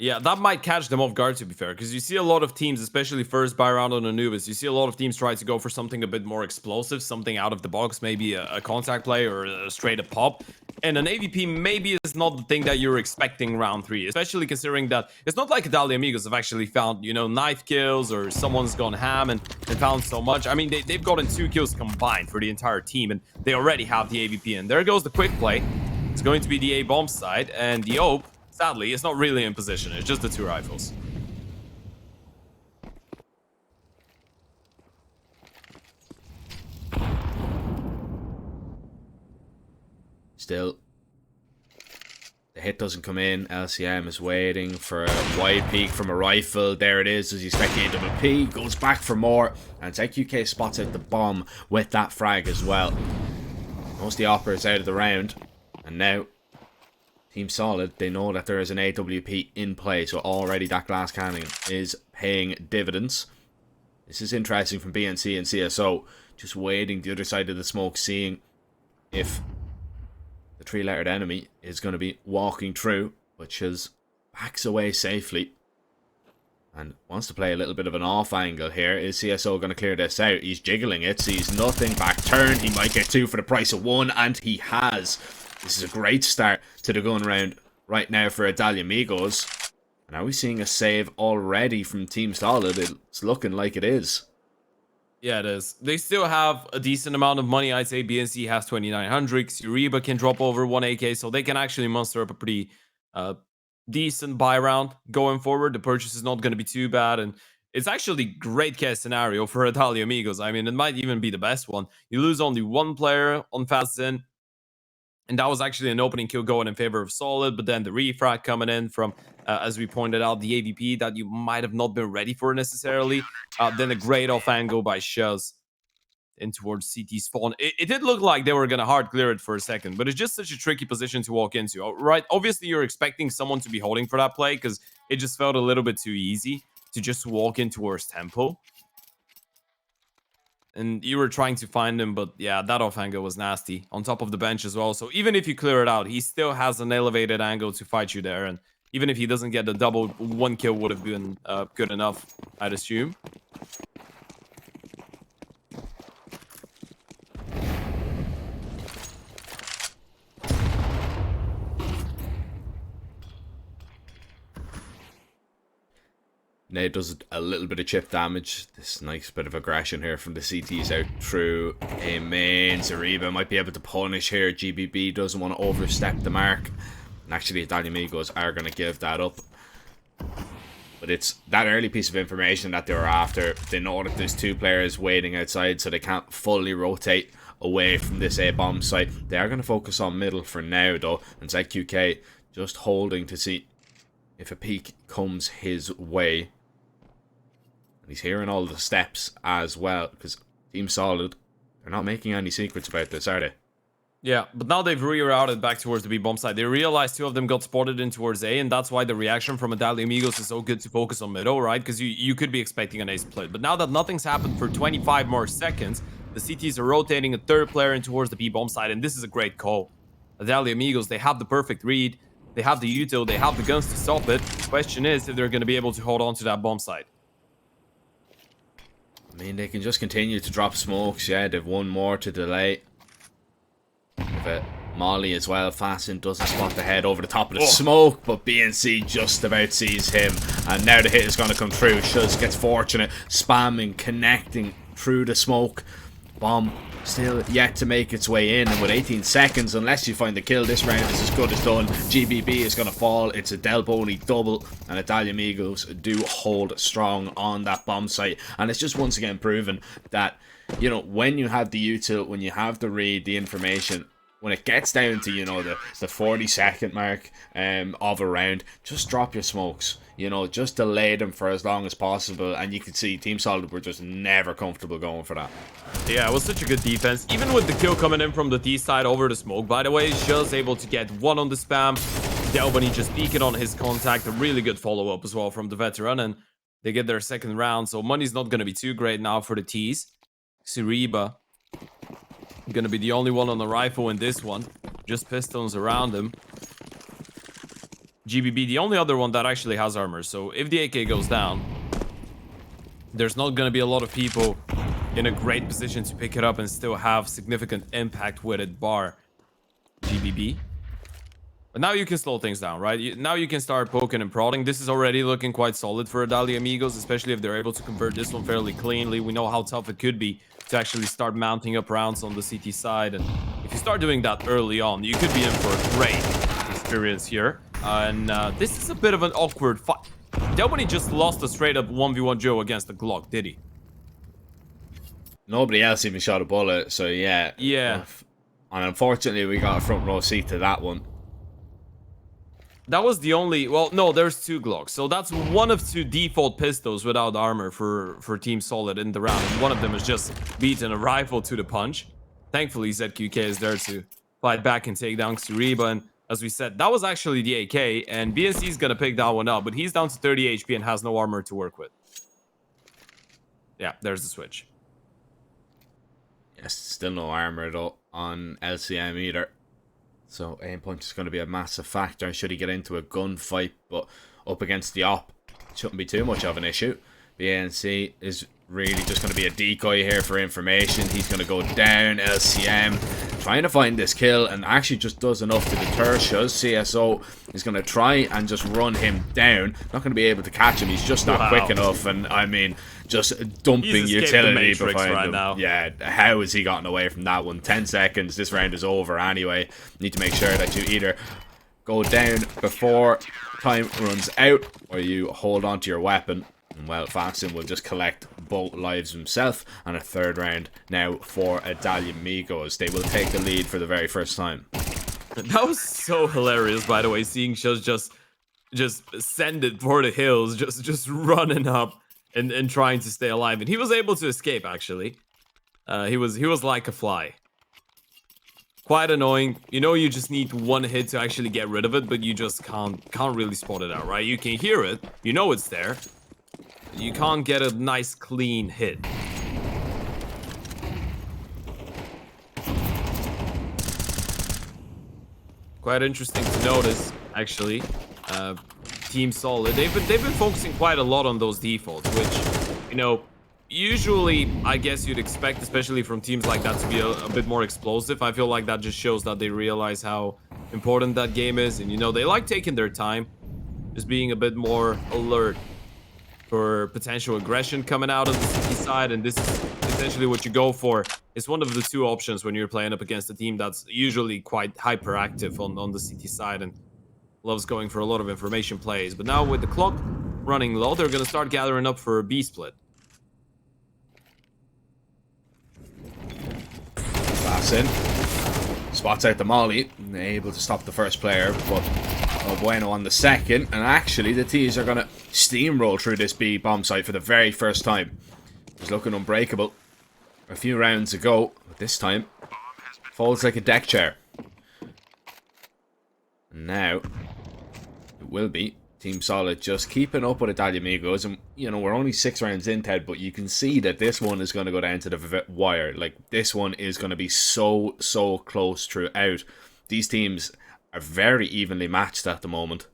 Yeah, that might catch them off guard, to be fair, because you see a lot of teams, especially first buy round on Anubis, you see a lot of teams try to go for something a bit more explosive, something out of the box, maybe a contact play or a straight up pop. And an AVP maybe is not the thing that you're expecting round 3, especially considering that it's not like Italia Amigos have actually found, you know, knife kills or someone's gone ham and found so much. I mean, they've gotten 2 kills combined for the entire team, and they already have the AVP. And there goes the quick play. It's going to be the A bomb side, and the OP, sadly, it's not really in position. It's just the 2 rifles. Still, the hit doesn't come in. LCM is waiting for a wide peek from a rifle. There it is. As you expect, the AWP goes back for more. And ZQK spots out the bomb with that frag as well. Most of the opera is out of the round. And now, Team Solid, they know that there is an AWP in play. So already that glass cannon is paying dividends. This is interesting from BNC and CSO. Just waiting the other side of the smoke, seeing if the 3-lettered enemy is going to be walking through, which is backs away safely and wants to play a little bit of an off angle here. Is CSO going to clear this out? He's jiggling it, sees nothing, back turn. He might get 2 for the price of 1, and he has. This is a great start to the gun round right now for Italia Amigos. And are we seeing a save already from Team Solid? It's looking like it is. Yeah, it is. They still have a decent amount of money. I'd say BNC has 2,900. Suriba can drop over 1 AK, so they can actually muster up a pretty decent buy round going forward. The purchase is not going to be too bad, and it's actually great case scenario for Italia Amigos. I mean, it might even be the best one. You lose only 1 player on Fast Zen. And that was actually an opening kill going in favor of Solid, but then the refrag coming in from, as we pointed out, the AVP that you might have not been ready for necessarily. Then a great off angle by Shuz in towards CT spawn. It did look like they were going to hard clear it for a second, but it's just such a tricky position to walk into, right? Obviously, you're expecting someone to be holding for that play because it just felt a little bit too easy to just walk in towards tempo. And you were trying to find him, but yeah, that off angle was nasty. On top of the bench as well. So even if you clear it out, he still has an elevated angle to fight you there. And even if he doesn't get the double, 1 kill would have been good enough, I'd assume. Nate does a little bit of chip damage. This nice bit of aggression here from the CTs out through a main. Zariba might be able to punish here. GBB doesn't want to overstep the mark. And actually, Dalimigos are going to give that up. But it's that early piece of information that they were after. They know that there's 2 players waiting outside, so they can't fully rotate away from this A-bomb site. They are going to focus on middle for now, though. And ZQK just holding to see if a peek comes his way. He's hearing all the steps as well, because Team Solid, they're not making any secrets about this, are they? Yeah, but now they've rerouted back towards the B-bomb side. They realized 2 of them got spotted in towards A, and that's why the reaction from Medalli Amigos is so good to focus on middle, right? Because you could be expecting an A split. But now that nothing's happened for 25 more seconds, the CTs are rotating a 3rd player in towards the B-bomb side, and this is a great call. Medalli Amigos, they have the perfect read, they have the util, they have the guns to stop it. The question is if they're going to be able to hold on to that bomb side. I mean, they can just continue to drop smokes. Yeah, they've 1 more to delay. But Molly as well. Fasten doesn't spot the head over the top of the smoke, but BNC just about sees him. And now the hit is going to come through. Shuz gets fortunate, spamming, connecting through the smoke. Bomb still yet to make its way in, and with 18 seconds, unless you find the kill, this round is as good as done. GBB is going to fall. It's a Del Boney double, and Italia Amigos do hold strong on that bomb site. And it's just once again proven that, you know, when you have the util, when you have the read, the information, when it gets down to, you know, the 40-second mark of a round, just drop your smokes. You know, just delay them for as long as possible. And you can see Team Solid were just never comfortable going for that. Yeah, it was such a good defense. Even with the kill coming in from the T side over the smoke, by the way, Shell's able to get 1 on the spam. Delbany just peeking on his contact. A really good follow-up as well from the veteran. And they get their 2nd round. So money's not going to be too great now for the T's. Siriba going to be the only one on the rifle in this one. Just pistons around him. GBB, the only other one that actually has armor. So if the AK goes down, there's not going to be a lot of people in a great position to pick it up and still have significant impact with it, bar GBB. But now you can slow things down, right? Now you can start poking and prodding. This is already looking quite solid for Adalia Amigos, especially if they're able to convert this one fairly cleanly. We know how tough it could be to actually start mounting up rounds on the CT side. And if you start doing that early on, you could be in for a great experience here. And this is a bit of an awkward fight. Delbany just lost a straight-up 1v1 Joe against the Glock, did he? Nobody else even shot a bullet, so yeah. Yeah. And unfortunately, we got a front row seat to that one. That was the only... Well, no, there's 2 Glocks. So that's 1 of 2 default pistols without armor for Team Solid in the round. And one of them is just beating a rifle to the punch. Thankfully, ZQK is there to fight back and take down Suriba. And as we said, that was actually the AK. And BNC is going to pick that one up. But he's down to 30 HP and has no armor to work with. Yeah, there's the switch. Yes, still no armor though on LCM either. So aim punch is going to be a massive factor should he get into a gunfight, but up against the op, shouldn't be too much of an issue. The ANC is really just going to be a decoy here for information. He's going to go down. LCM trying to find this kill and actually just does enough to deter Shuz. CSO is going to try and just run him down. Not going to be able to catch him. He's just not quick enough. And I mean, just dumping utility behind him. Now. Yeah, how has he gotten away from that one? 10 seconds. This round is over anyway. Need to make sure that you either go down before time runs out or you hold on to your weapon. And well, Faxon will just collect both lives himself. And a 3rd round now for Adalia Migos. They will take the lead for the very first time. That was so hilarious, by the way, seeing Shuz just send it for the hills, just running up and trying to stay alive. And he was able to escape, actually. He was like a fly. Quite annoying. You know, you just need one hit to actually get rid of it, but you just can't really spot it out, right? You can hear it, you know it's there. You can't get a nice clean hit. Quite interesting to notice, actually. Team Solid, they've been focusing quite a lot on those defaults, which, you know, usually I guess you'd expect, especially from teams like that, to be a bit more explosive. I feel like that just shows that they realize how important that game is, and you know, they like taking their time, just being a bit more alert for potential aggression coming out of the city side, and this is essentially what you go for. It's one of the two options when you're playing up against a team that's usually quite hyperactive on the city side and loves going for a lot of information plays. But now with the clock running low, they're going to start gathering up for a B split. Pass in. Spots out the molly. Able to stop the first player, but Bueno on the second. And actually, the T's are going to steamroll through this B bomb site for the very first time. It was looking unbreakable a few rounds ago, but this time falls like a deck chair. And now it will be Team Solid just keeping up with Italia Amigos. And you know, we're only 6 rounds in, Ted, but you can see that this one is going to go down to the wire. Like, this one is going to be so close throughout. These teams are very evenly matched at the moment.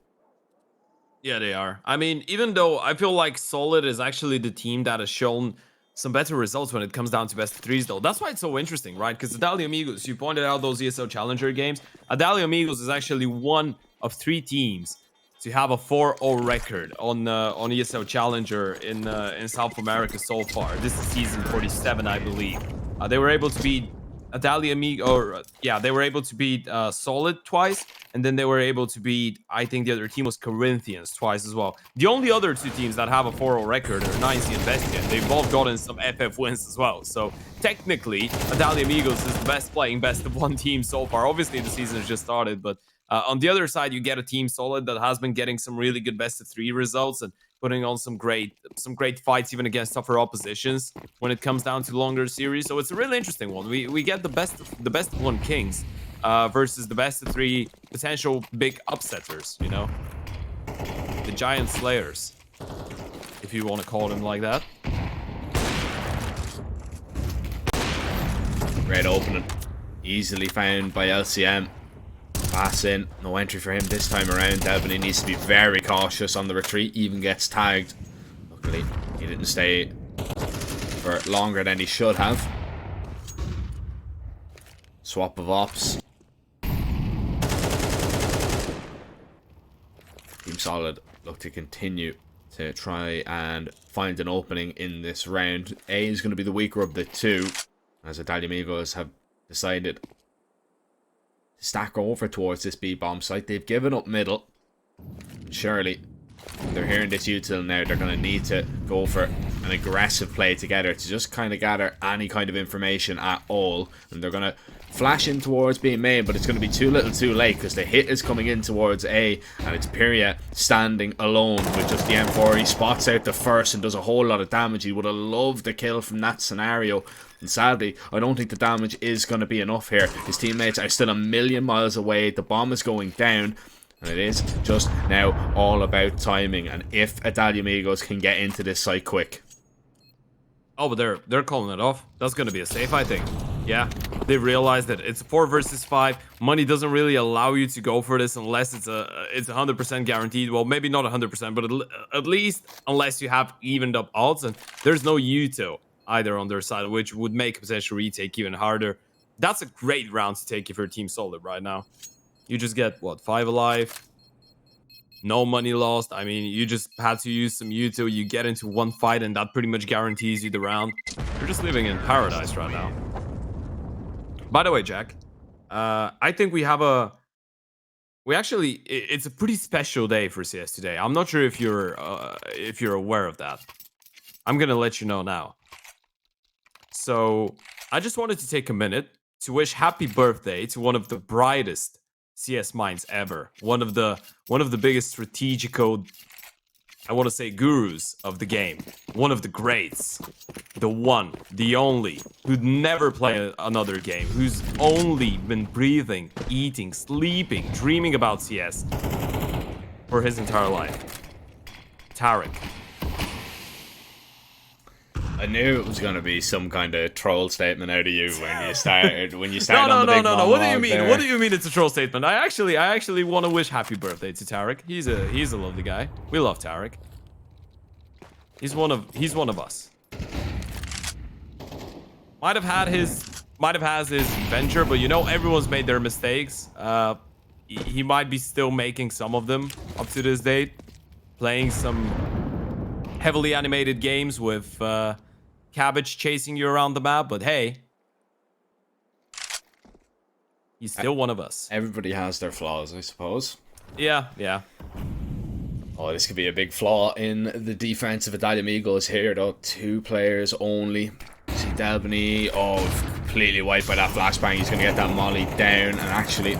Yeah, they are. I mean, even though I feel like Solid is actually the team that has shown some better results when it comes down to best of threes, though. That's why it's so interesting, right? Because Italia Amigos, you pointed out those ESL Challenger games. Italia Amigos is actually one of 3 teams to have a 4-0 record on ESL Challenger in South America so far. This is season 47, I believe. They were able to beat Italia Amigos, or yeah, they were able to beat Solid twice, and then they were able to beat, I think the other team was Corinthians twice as well. The only other 2 teams that have a 4-0 record are 9C and Bestia, and they've both gotten some FF wins as well. So technically, Italia Amigos is the best playing best of 1 team so far. Obviously, the season has just started, but on the other side, you get a Team Solid that has been getting some really good best of 3 results and putting on some great fights even against tougher oppositions when it comes down to longer series. So it's a really interesting one. We get the best of 1 Kings versus the best of 3 potential big upsetters, you know, the Giant Slayers, if you want to call them like that. Great opening, easily found by LCM. Pass in, no entry for him this time around. Delbany needs to be very cautious on the retreat, even gets tagged. Luckily, he didn't stay for longer than he should have. Swap of ops. Team Solid look to continue to try and find an opening in this round. A is going to be the weaker of the 2, as Italia Amigos have decided stack over towards this B bomb site. They've given up middle. Surely, they're hearing this util now. They're going to need to go for an aggressive play together to just kind of gather any kind of information at all. And they're going to flash in towards B main, but it's going to be too little too late because the hit is coming in towards A, and it's Pyria standing alone with just the M4. He spots out the first and does a whole lot of damage. He would have loved the kill from that scenario. And sadly, I don't think the damage is going to be enough here. His teammates are still a million miles away. The bomb is going down. And it is just now all about timing. And if Italia Amigos can get into this site quick. Oh, but they're calling it off. That's going to be a safe, I think. Yeah, they realized that it's 4 versus 5. Money doesn't really allow you to go for this unless it's 100% guaranteed. Well, maybe not 100%, but at least unless you have evened up odds. And there's no Yuto either on their side, which would make a potential retake even harder. That's a great round to take if you're Team Solid right now. You just get, what, 5 alive? No money lost. I mean, you just had to use some Yuto. You get into 1 fight, and that pretty much guarantees you the round. You're just living in paradise right now. By the way, Jack, I think we have a... it's a pretty special day for CS today. I'm not sure if you're aware of that. I'm going to let you know now. So, I just wanted to take a minute to wish happy birthday to one of the brightest CS minds ever. One of the biggest strategical, I want to say, gurus of the game. One of the greats. The one, the only, who'd never play another game, who's only been breathing, eating, sleeping, dreaming about CS for his entire life. Tarek. I knew it was gonna be some kind of troll statement out of you when you started. No, on the big no. What do you monologue mean? there. What do you mean it's a troll statement? I actually want to wish happy birthday to Tarek. He's a lovely guy. We love Tarek. He's one of us. Might have had his venture, but you know, everyone's made their mistakes. He might be still making some of them up to this date, playing some heavily animated games with cabbage chasing you around the map. But hey, he's still one of us. Everybody has their flaws, I suppose. Yeah. Oh, this could be a big flaw in the defense of Italian Eagles here, though. 2 players only. See Delbany, completely wiped by that flashbang. He's going to get that molly down, and actually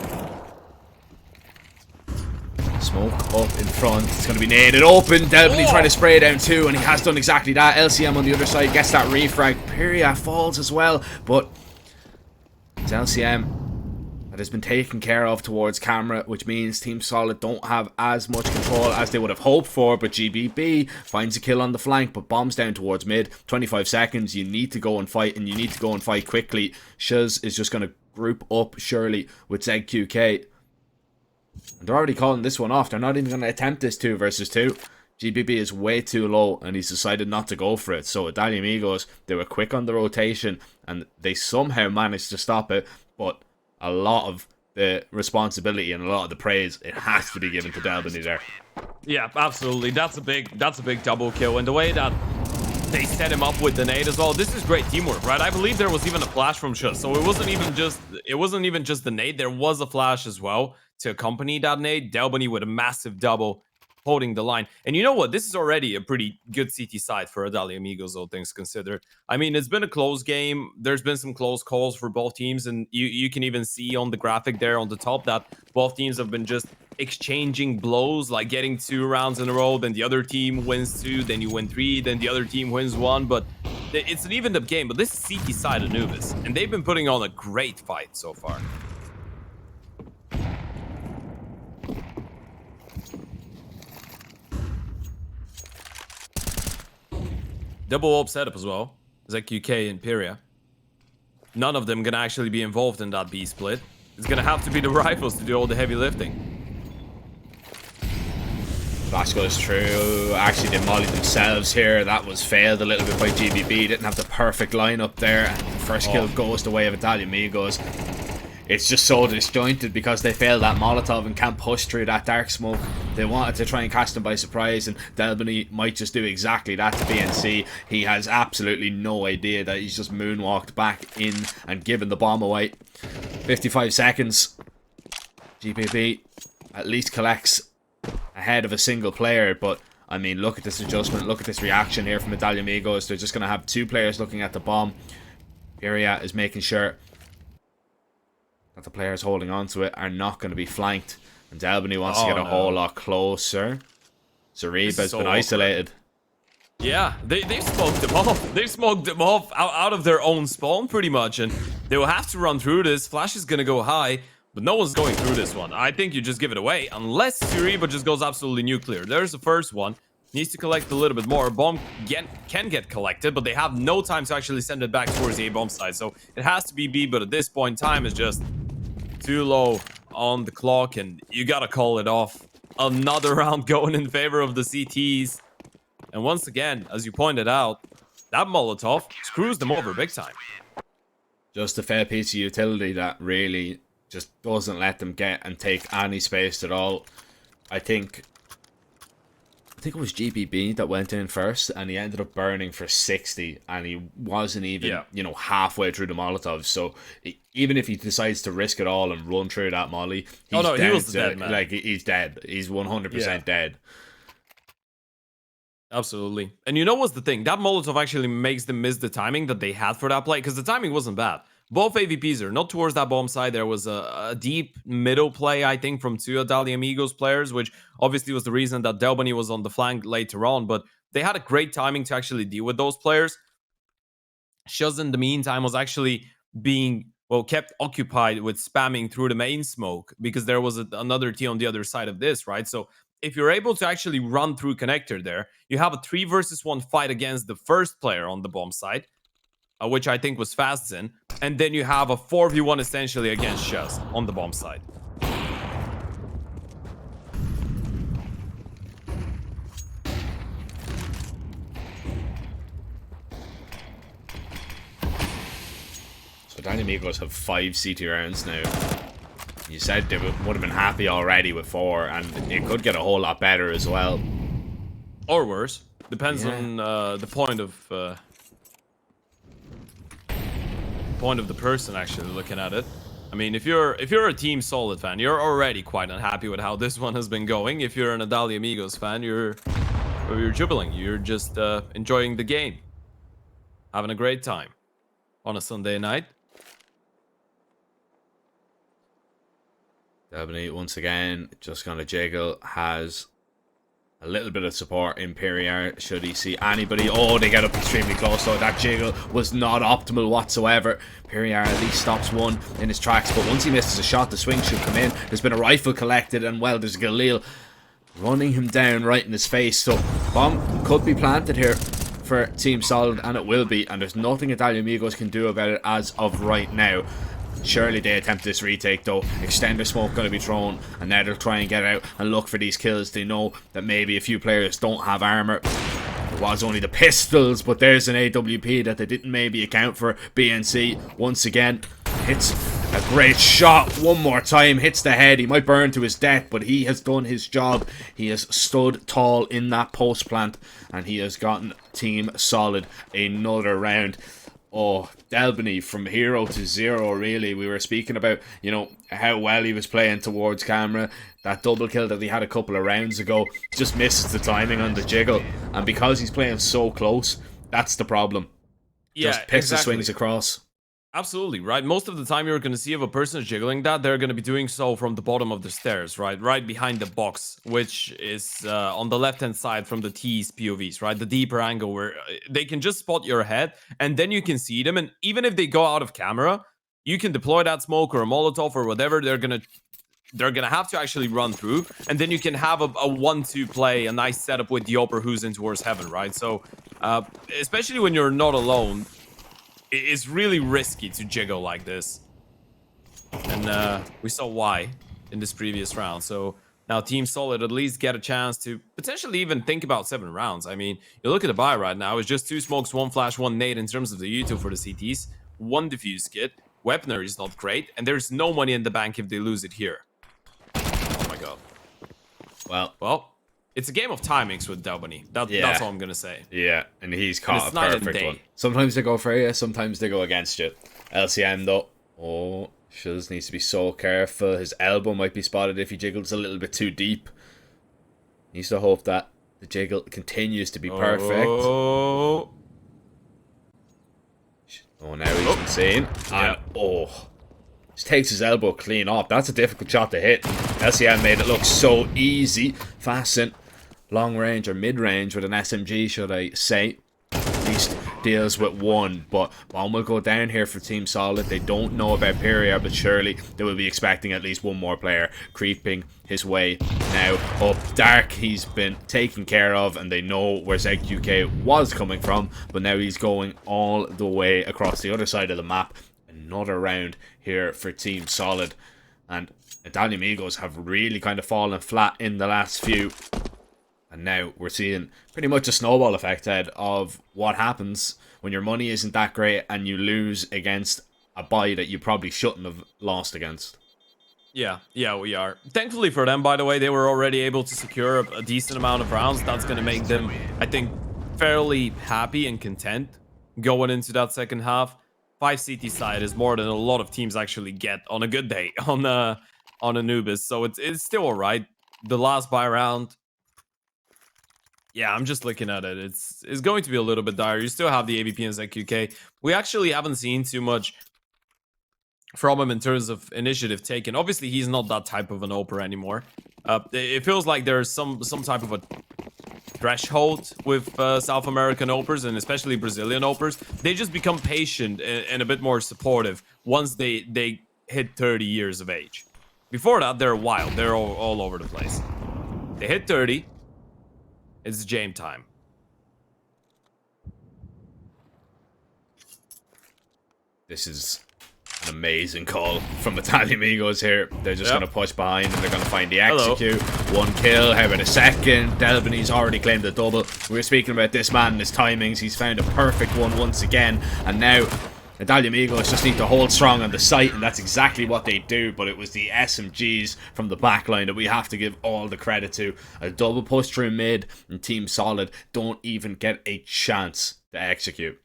smoke up in front. It's going to be naded open. Delbany trying to spray down too, and he has done exactly that. LCM on the other side gets that refrag. Pyria falls as well, but it's LCM that has been taken care of towards camera, which means Team Solid don't have as much control as they would have hoped for. But GBB finds a kill on the flank, but bombs down towards mid. 25 seconds, you need to go and fight, and you need to go and fight quickly. Shuz is just going to group up, surely, with ZQK. And they're already calling this one off. They're not even going to attempt this 2 versus 2. GBB is way too low, and he's decided not to go for it. So Italian Amigos, they were quick on the rotation, and they somehow managed to stop it, but a lot of the responsibility and a lot of the praise, it has to be given to Delbany there. Yeah, absolutely. That's a big double kill. And the way that they set him up with the nade as well, this is great teamwork, right? I believe there was even a flash from Shuz. So it wasn't even just the nade. There was a flash as well to accompany that nade. Delbany with a massive double, holding the line. And you know what? This is already a pretty good CT side for Adalia Amigos, all things considered. I mean, it's been a close game. There's been some close calls for both teams, and you can even see on the graphic there on the top that both teams have been just exchanging blows, like getting 2 rounds in a row, then the other team wins 2, then you win 3, then the other team wins 1. But it's an evened up game. But this is CT side Anubis, and they've been putting on a great fight so far. Double up setup as well. ZQK and Pyria. None of them gonna actually be involved in that B split. It's gonna have to be the rifles to do all the heavy lifting. Flash goes through. Actually, they mollied themselves here. That was failed a little bit by GBB. Didn't have the perfect lineup there. And the first kill goes the way of Italian Amigos. It's just so disjointed because they failed that Molotov and can't push through that dark smoke. They wanted to try and catch them by surprise, and Delbany might just do exactly that to BNC. He has absolutely no idea that he's just moonwalked back in and given the bomb away. 55 seconds. GBB at least collects ahead of a single player, but I mean, look at this adjustment, look at this reaction here from Italian Amigos. They're just going to have 2 players looking at the bomb. Pyria is making sure that the players holding on to it are not going to be flanked. And Delbany wants to get a whole lot closer. Zareb has been isolated. Yeah, they've smoked them off. They've smoked them off out of their own spawn pretty much. And they will have to run through this. Flash is going to go high, but no one's going through this one. I think you just give it away. Unless Zareb just goes absolutely nuclear. There's the first one. Needs to collect a little bit more. Bomb can get collected, but they have no time to actually send it back towards the A-bomb side. So it has to be B, but at this point, time is just too low on the clock, and you gotta call it off. Another round going in favor of the CTs. And once again, as you pointed out, that Molotov screws them over big time. Just a fair piece of utility that really just doesn't let them get and take any space at all. I think it was GBB that went in first, and he ended up burning for 60, and he wasn't even, halfway through the Molotov. So even if he decides to risk it all and run through that molly, he was dead, man. Like, he's dead. He's 100% dead. Absolutely. And you know what's the thing? That Molotov actually makes them miss the timing that they had for that play, because the timing wasn't bad. both AVPs are not towards that bomb side. There was a deep middle play, I think, from two Italia Amigos players, which obviously was the reason that Delbany was on the flank later on. But they had a great timing to actually deal with those players. Shuz, in the meantime, was actually being, well, kept occupied with spamming through the main smoke because there was another team on the other side of this, right? So if you're able to actually run through connector there, you have a 3 versus 1 fight against the first player on the bomb side, which I think was Fastzen, and then you have a 4v1 essentially against Shuz on the bomb side. So Dynamigos have 5 CT rounds now. You said they would have been happy already with 4, and it could get a whole lot better as well. Or worse. Depends on the point of the person actually looking at it. I mean, if you're a Team Solid fan, you're already quite unhappy with how this one has been going. If you're an Italia Amigos fan, you're jubiling. You're just enjoying the game, having a great time on a Sunday night. Delbany once again just gonna jiggle, has a little bit of support in Perrier should he see anybody. Oh, they get up extremely close though. That jiggle was not optimal whatsoever. Perrier at least stops one in his tracks, but once he misses a shot, the swing should come in. There's been a rifle collected, and well, there's Galil running him down right in his face. So bomb could be planted here for Team Solid, and it will be, and there's nothing Italia Amigos can do about it as of right now. Surely they attempt this retake though. Extender smoke going to be thrown, and now they'll try and get out and look for these kills. They know that maybe a few players don't have armor. It was only the pistols, but there's an AWP that they didn't maybe account for. BNC once again hits a great shot one more time, hits the head. He might burn to his death, but he has done his job. He has stood tall in that post plant, and he has gotten Team Solid another round. Oh, Delbany from hero to zero, really. We were speaking about, you know, how well he was playing towards camera. That double kill that he had a couple of rounds ago just misses the timing on the jiggle. And because he's playing so close, that's the problem. Yeah, just picks the exactly. swings across. Absolutely, right? Most of the time you're going to see if a person is jiggling that, they're going to be doing so from the bottom of the stairs, right? Right behind the box, which is on the left-hand side from the T's POVs, right? The deeper angle where they can just spot your head, and then you can see them. And even if they go out of camera, you can deploy that smoke or a Molotov or whatever. They're gonna have to actually run through, and then you can have a 1-2 play, a nice setup with Dioper who's in towards heaven, right? So, especially when you're not alone, it's really risky to jiggle like this. And we saw why in this previous round. So now Team Solid at least get a chance to potentially even think about 7 rounds. I mean, you look at the buy right now, it's just 2 smokes, 1 flash, 1 nade in terms of the U2 for the CTs, 1 defuse kit. Weaponry is not great, and there's no money in the bank if they lose it here. Oh my god. Well, it's a game of timings with Delbany. That's all I'm gonna say. Yeah, and he's caught and a perfect one. Sometimes they go for you, sometimes they go against you. LCM though, oh, Shuz needs to be so careful. His elbow might be spotted if he jiggles a little bit too deep. Needs to hope that the jiggle continues to be perfect. Oh, now he's insane. And just takes his elbow clean off. That's a difficult shot to hit. LCM made it look so easy. Fasten. Long range or mid range with an SMG, should I say. At least deals with 1. But bomb will go down here for Team Solid. They don't know about Perrier, but surely they will be expecting at least 1 more player creeping his way now up dark. He's been taken care of, and they know where ZQK was coming from, but now he's going all the way across the other side of the map. Another round here for Team Solid, and Italia Amigos have really kind of fallen flat in the last few. And now we're seeing pretty much a snowball effect, Ed, of what happens when your money isn't that great and you lose against a buy that you probably shouldn't have lost against. Yeah, we are. Thankfully for them, by the way, they were already able to secure a decent amount of rounds. That's going to make them, I think, fairly happy and content going into that second half. 5 CT side is more than a lot of teams actually get on a good day on Anubis. So it's still alright. The last buy round, yeah, I'm just looking at it. It's going to be a little bit dire. You still have the AVP and ZQK. We actually haven't seen too much from him in terms of initiative taken. Obviously, he's not that type of an oper anymore. It feels like there's some type of a threshold with South American opers, and especially Brazilian opers. They just become patient and a bit more supportive once they hit 30 years of age. Before that, they're wild. They're all over the place. They hit 30. It's game time. This is an amazing call from Italian Amigos here. They're just going to push behind and they're going to find the execute. One kill, how about a second? Delbany's already claimed the double. We were speaking about this man and his timings. He's found a perfect one once again. And now Italian Amigos just need to hold strong on the site, and that's exactly what they do. But it was the SMGs from the backline that we have to give all the credit to. A double push through mid, and Team Solid don't even get a chance to execute.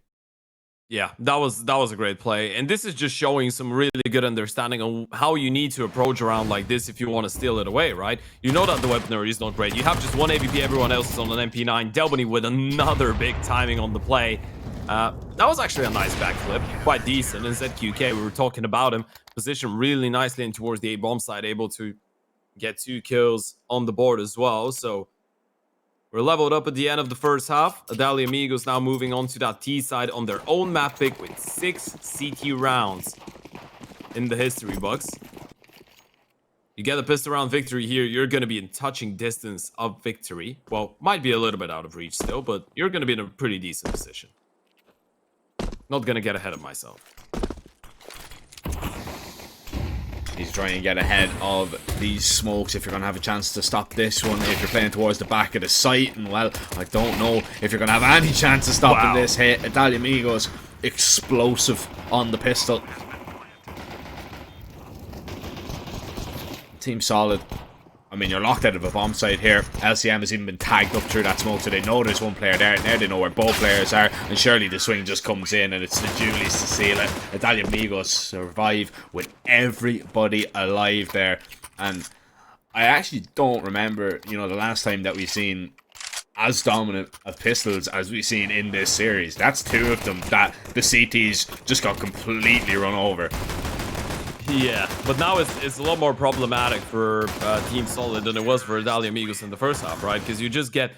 Yeah, that was a great play, and this is just showing some really good understanding on how you need to approach a round like this if you want to steal it away, right? You know that the weaponry is not great. You have just one AVP, everyone else is on an MP9. Delbany with another big timing on the play. That was actually a nice backflip, quite decent. And ZQK, we were talking about him, positioned really nicely in towards the A-bomb side, able to get 2 kills on the board as well. So we're leveled up at the end of the first half. Italia Amigos now moving on to that T side on their own map pick with 6 CT rounds in the history books. You get a pistol round victory here, you're going to be in touching distance of victory. Well, might be a little bit out of reach still, but you're going to be in a pretty decent position. Not going to get ahead of myself. He's trying to get ahead of these smokes if you're going to have a chance to stop this one. If you're playing towards the back of the site, and well, I don't know if you're going to have any chance of stopping this hit. Italia Amigos, explosive on the pistol. Team Solid. I mean, you're locked out of a bomb site here. LCM has even been tagged up through that smoke, so they know there's one player there. Now they know where both players are, and surely the swing just comes in, and it's the Julies to seal it. Italia Amigos survive with everybody alive there. And I actually don't remember, you know, the last time that we've seen as dominant of pistols as we've seen in this series. That's 2 of them that the CTs just got completely run over. Yeah, but now it's a lot more problematic for Team Solid than it was for Italia Amigos in the first half, right? Because you just get...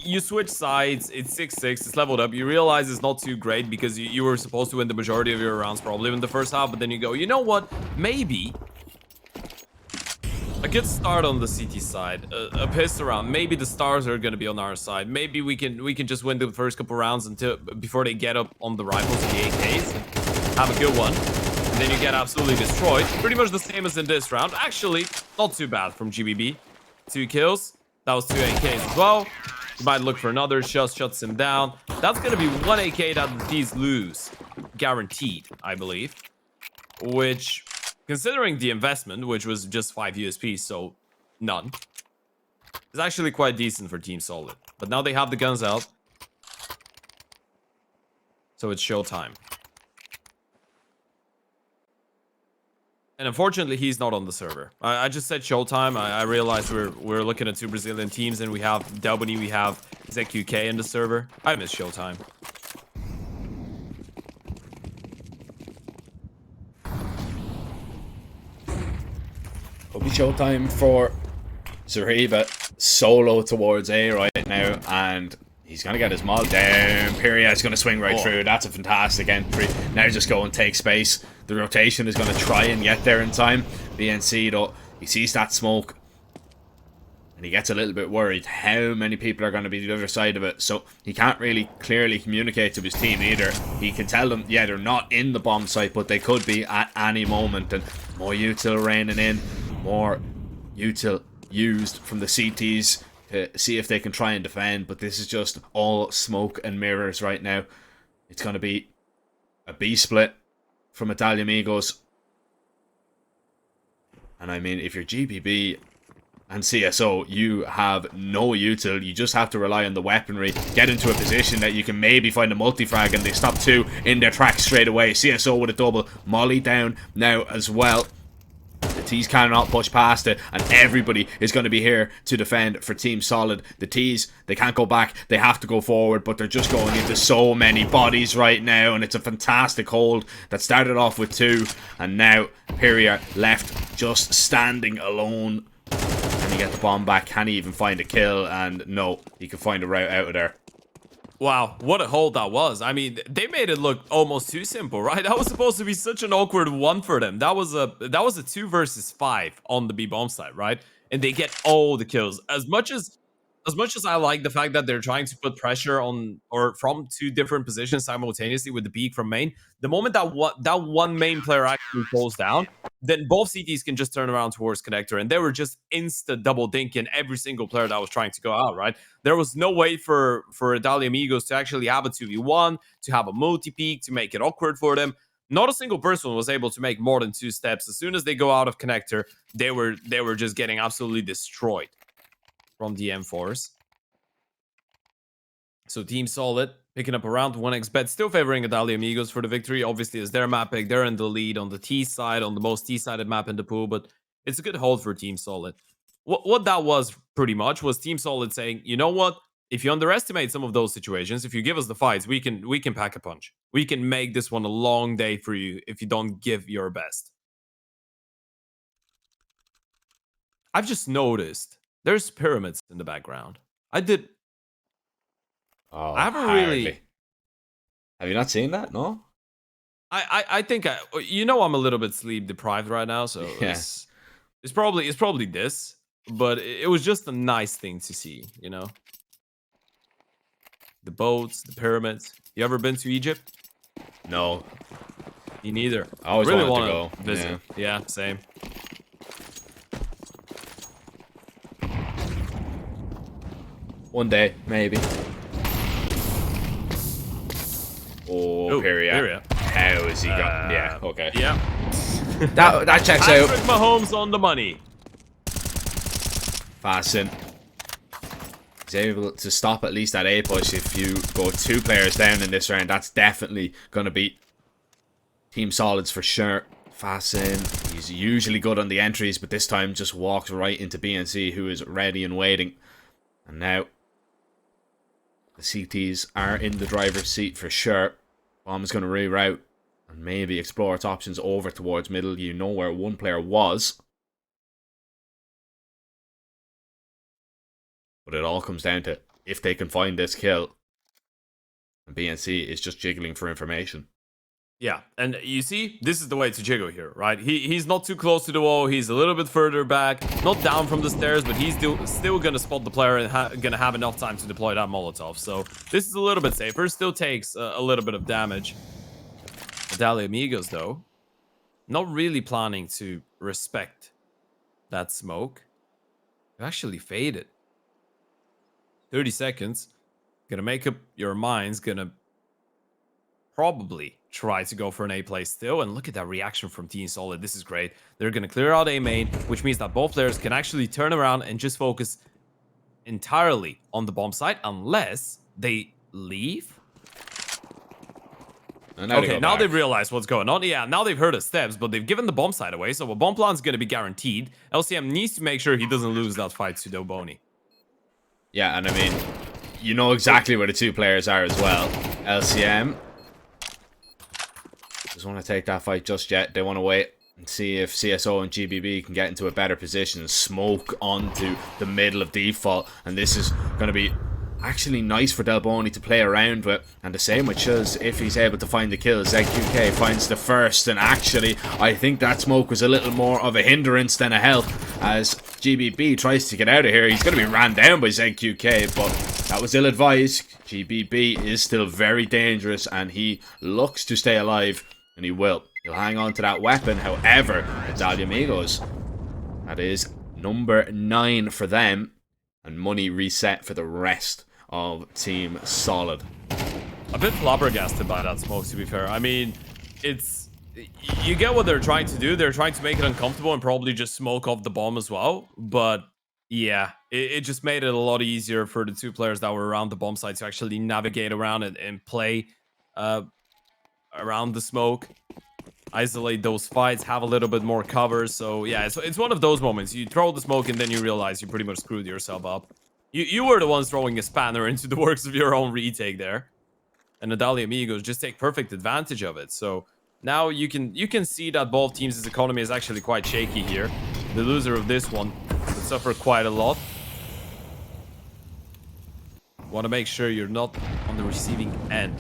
You switch sides, it's 6-6, it's leveled up, you realize it's not too great because you were supposed to win the majority of your rounds probably in the first half, but then you go, you know what, maybe a good start on the CT side, a pistol round, maybe the stars are going to be on our side, maybe we can just win the first couple rounds before they get up on the rifles and the AKs and have a good one. And then you get absolutely destroyed. Pretty much the same as in this round. Actually, not too bad from GBB. 2 kills. That was 2 AKs as well. You might look for another. Shuts him down. That's going to be 1 AK that these lose. Guaranteed, I believe. Which, considering the investment, which was just 5 USP, so none, is actually quite decent for Team Solid. But now they have the guns out. So it's showtime. And unfortunately, he's not on the server. I just said showtime. I realized we're looking at 2 Brazilian teams, and we have Delbany, we have ZQK in the server. I miss showtime. It'll be showtime for Zariba solo towards A right now, and he's going to get his mod down. Pyria is going to swing right through. That's a fantastic entry. Now just go and take space. The rotation is going to try and get there in time. BNC, though, he sees that smoke, and he gets a little bit worried how many people are going to be the other side of it. So he can't really clearly communicate to his team either. He can tell them, yeah, they're not in the bomb site, but they could be at any moment. And more util raining in. More util used from the CTs to see if they can try and defend, but this is just all smoke and mirrors right now. It's going to be a B split from Italia Amigos. And I mean, if you're GBB and CSO, you have no util. You just have to rely on the weaponry, get into a position that you can maybe find a multi-frag, and they stop 2 in their tracks straight away. CSO with a double. Molly down now as well. The T's cannot push past it, and everybody is going to be here to defend for Team Solid. The T's, they can't go back, they have to go forward, but they're just going into so many bodies right now, and it's a fantastic hold that started off with 2, and now Pyria left just standing alone. Can he get the bomb back? Can he even find a kill? And no, he can find a route out of there. Wow, what a hold that was. I mean, they made it look almost too simple, right? That was supposed to be such an awkward one for them. That was a 2 versus 5 on the B bomb side, right? And they get all the kills. As much as I like the fact that they're trying to put pressure on or from 2 different positions simultaneously with the peak from main, the moment that one main player actually falls down, then both CTs can just turn around towards connector, and they were just insta double dinking every single player that was trying to go out, right? There was no way for Italia Amigos to actually have a 2v1, to have a multi-peak, to make it awkward for them. Not a single person was able to make more than 2 steps. As soon as they go out of connector, they were just getting absolutely destroyed from the M4s. So Team Solid picking up around 1xbet, still favoring Italia Amigos for the victory. Obviously, as their map pick, they're in the lead on the T side, on the most T-sided map in the pool, but it's a good hold for Team Solid. What that was pretty much was Team Solid saying, you know what? If you underestimate some of those situations, if you give us the fights, we can pack a punch. We can make this one a long day for you if you don't give your best. I've just noticed there's pyramids in the background. Oh, I haven't hardly. really. Have you not seen that? No? I think I'm a little bit sleep deprived right now, so Yeah. it's probably this, but it was just a nice thing to see, you know. The boats, the pyramids. You ever been to Egypt? No. Me neither. I always really wanted want to go. visit. Yeah, same. One day, maybe. Oh, Pyria. How is he got? Yeah, okay. Yeah. That checks out. Patrick Mahomes on the money. Fasten. He's able to stop at least that A push. If you go 2 players down in this round, that's definitely going to beat Team Solids for sure. Fasten. He's usually good on the entries, but this time just walks right into BNC, who is ready and waiting. And now the CTs are in the driver's seat for sure. Bomb is going to reroute and maybe explore its options over towards middle. You know where one player was. But it all comes down to if they can find this kill. And BNC is just jiggling for information. Yeah, and you see, this is the way to jiggle here, right? He's not too close to the wall. He's a little bit further back, not down from the stairs, but he's still going to spot the player and going to have enough time to deploy that Molotov. So this is a little bit safer. Still takes a little bit of damage. Italia Amigos, though, not really planning to respect that smoke. They actually faded. 30 seconds. Gonna make up your minds. Gonna probably try to go for an A play still. And look at that reaction from Team Solid. This is great. They're going to clear out A main, which means that both players can actually turn around and just focus entirely on the bomb site unless they leave. Okay, now they've realized what's going on. Yeah, now they've heard of steps, but they've given the bomb site away, so a bomb plan is going to be guaranteed. LCM needs to make sure he doesn't lose that fight to Doboni. Yeah, and I mean, you know exactly where the 2 players are as well. LCM doesn't want to take that fight just yet. They want to wait and see if CSO and GBB can get into a better position and smoke onto the middle of default. And this is going to be actually nice for Delboni to play around with. And the same with Chuz, if he's able to find the kill. ZQK finds the first, and actually I think that smoke was a little more of a hindrance than a help, as GBB tries to get out of here. He's going to be ran down by ZQK, but that was ill-advised. GBB is still very dangerous, and he looks to stay alive, and he will. He'll hang on to that weapon. However, Italia Amigos, that is number 9 for them, and money reset for the rest of Team Solid. A bit flabbergasted by that smoke, to be fair. I mean, you get what they're trying to do. They're trying to make it uncomfortable and probably just smoke off the bomb as well. But yeah, it just made it a lot easier for the 2 players that were around the bomb site to actually navigate around it and play around the smoke. isolate those fights, have a little bit more cover. So yeah, it's one of those moments. You throw the smoke and then you realize you pretty much screwed yourself up. You were the ones throwing a spanner into the works of your own retake there. And Nadali Amigos just take perfect advantage of it. So now you can see that both teams' economy is actually quite shaky here. The loser of this one would suffer quite a lot. Want to make sure you're not on the receiving end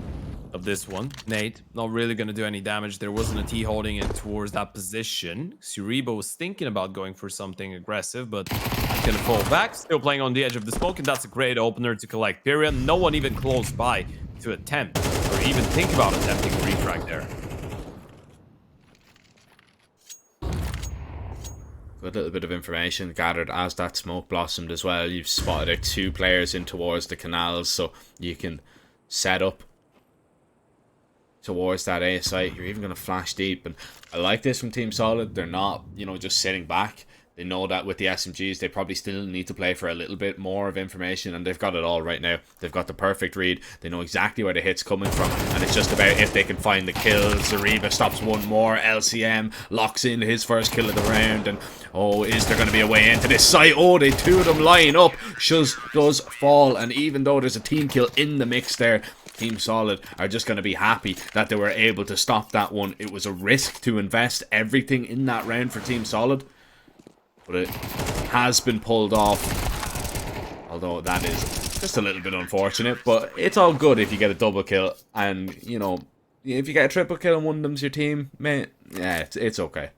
of this one. Nate, not really going to do any damage. There wasn't a T holding it towards that position. Suriba was thinking about going for something aggressive, but he's going to fall back. Still playing on the edge of the smoke, and that's a great opener to collect Pyrian. No one even close by to attempt or even think about attempting a refrag there. Good little bit of information gathered as that smoke blossomed as well. You've spotted out 2 players in towards the canals, so you can set up towards that A site. You're even going to flash deep, and I like this from Team Solid. They're not, you know, just sitting back. They know that with the SMGs, they probably still need to play for a little bit more of information, and they've got it all right now. They've got the perfect read. They know exactly where the hit's coming from, and it's just about if they can find the kills. Zariba stops one more. LCM locks in his first kill of the round, and oh, is there going to be a way into this site? Oh, they 2 of them line up. Shuz does fall, and even though there's a team kill in the mix there, Team Solid are just going to be happy that they were able to stop that one. It was a risk to invest everything in that round for Team Solid, but it has been pulled off, although that is just a little bit unfortunate. But it's all good if you get a double kill, and you know, if you get a triple kill and one of them's your team, man, yeah, it's okay.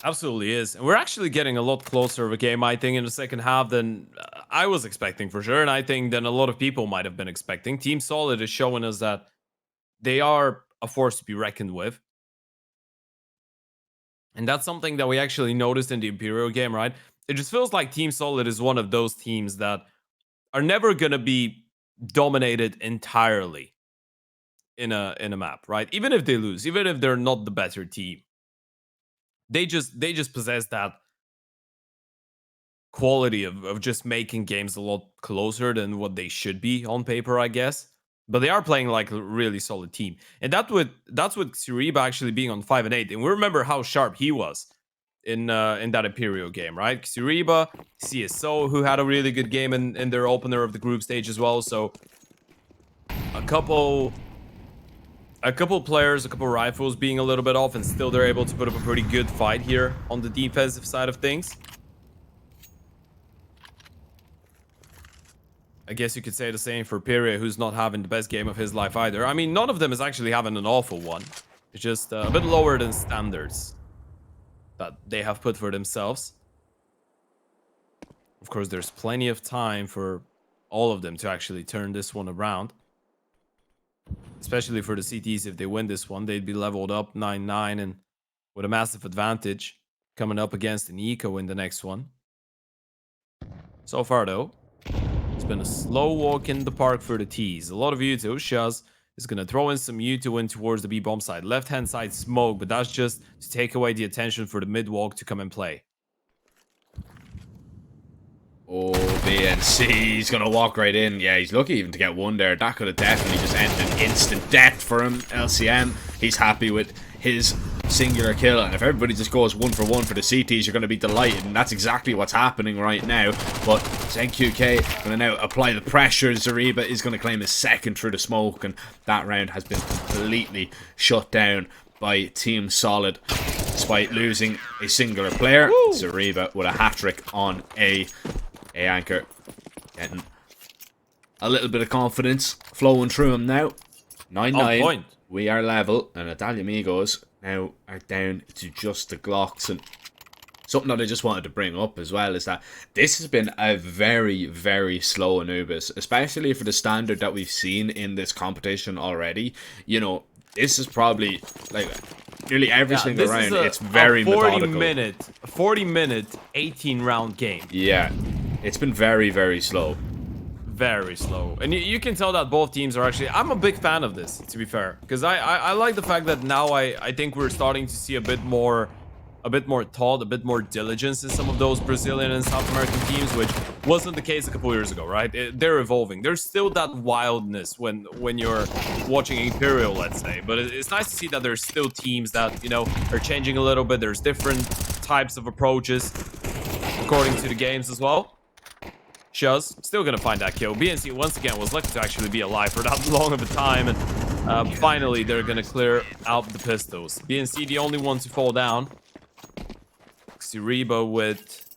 Absolutely is. And we're actually getting a lot closer of a game, I think, in the second half than I was expecting for sure. And I think than a lot of people might have been expecting. Team Solid is showing us that they are a force to be reckoned with. And that's something that we actually noticed in the Imperial game, right? It just feels like Team Solid is one of those teams that are never going to be dominated entirely in a map, right? Even if they lose, even if they're not the better team. They just possess that quality of just making games a lot closer than what they should be on paper, I guess. But they are playing like a really solid team. And that's with Suriba actually being on 5 and 8. And we remember how sharp he was in that Imperial game, right? Suriba, CS2, who had a really good game in their opener of the group stage as well. So a couple players, a couple rifles being a little bit off, and still they're able to put up a pretty good fight here on the defensive side of things. I guess you could say the same for Pyria, who's not having the best game of his life either. I mean, none of them is actually having an awful one. It's just a bit lower than standards that they have put for themselves. Of course, there's plenty of time for all of them to actually turn this one around. Especially for the CTs, if they win this one, they'd be leveled up 9-9 and with a massive advantage coming up against an eco in the next one. So far, though, it's been a slow walk in the park for the T's. A lot of U2. Shuz is going to throw in some U2 in towards the B-bomb side. Left-hand side smoke, but that's just to take away the attention for the mid-walk to come and play. Oh, BNC, he's going to walk right in. Yeah, he's lucky even to get one there. That could have definitely just ended in instant death for him. LCM, he's happy with his singular kill. And if everybody just goes 1 for 1 for the CTs, you're going to be delighted. And that's exactly what's happening right now. But ZQK going to now apply the pressure. Zariba is going to claim his second through the smoke. And that round has been completely shut down by Team Solid, despite losing a singular player. Woo! Zariba with a hat-trick on A anchor, getting a little bit of confidence flowing through him now. 9-9, we are level, and Italia Amigos now are down to just the Glocks. And something that I just wanted to bring up as well is that this has been a very, very slow Anubis, especially for the standard that we've seen in this competition already. You know, this is probably like nearly every single round. It's very methodical. 40-minute, 18-round game. Yeah. It's been very, very slow. Very slow. And you can tell that both teams are actually... I'm a big fan of this, to be fair. Because I like the fact that now I think we're starting to see a bit more a bit more thought, a bit more diligence in some of those Brazilian and South American teams, which wasn't the case a couple years ago, right? They're evolving. There's still that wildness when you're watching Imperial, let's say, but it's nice to see that there's still teams that, you know, are changing a little bit. There's different types of approaches according to the games as well. Shuz still gonna find that kill. BNC once again was lucky to actually be alive for that long of a time, and finally they're gonna clear out the pistols. BNC the only one to fall down. Rebo with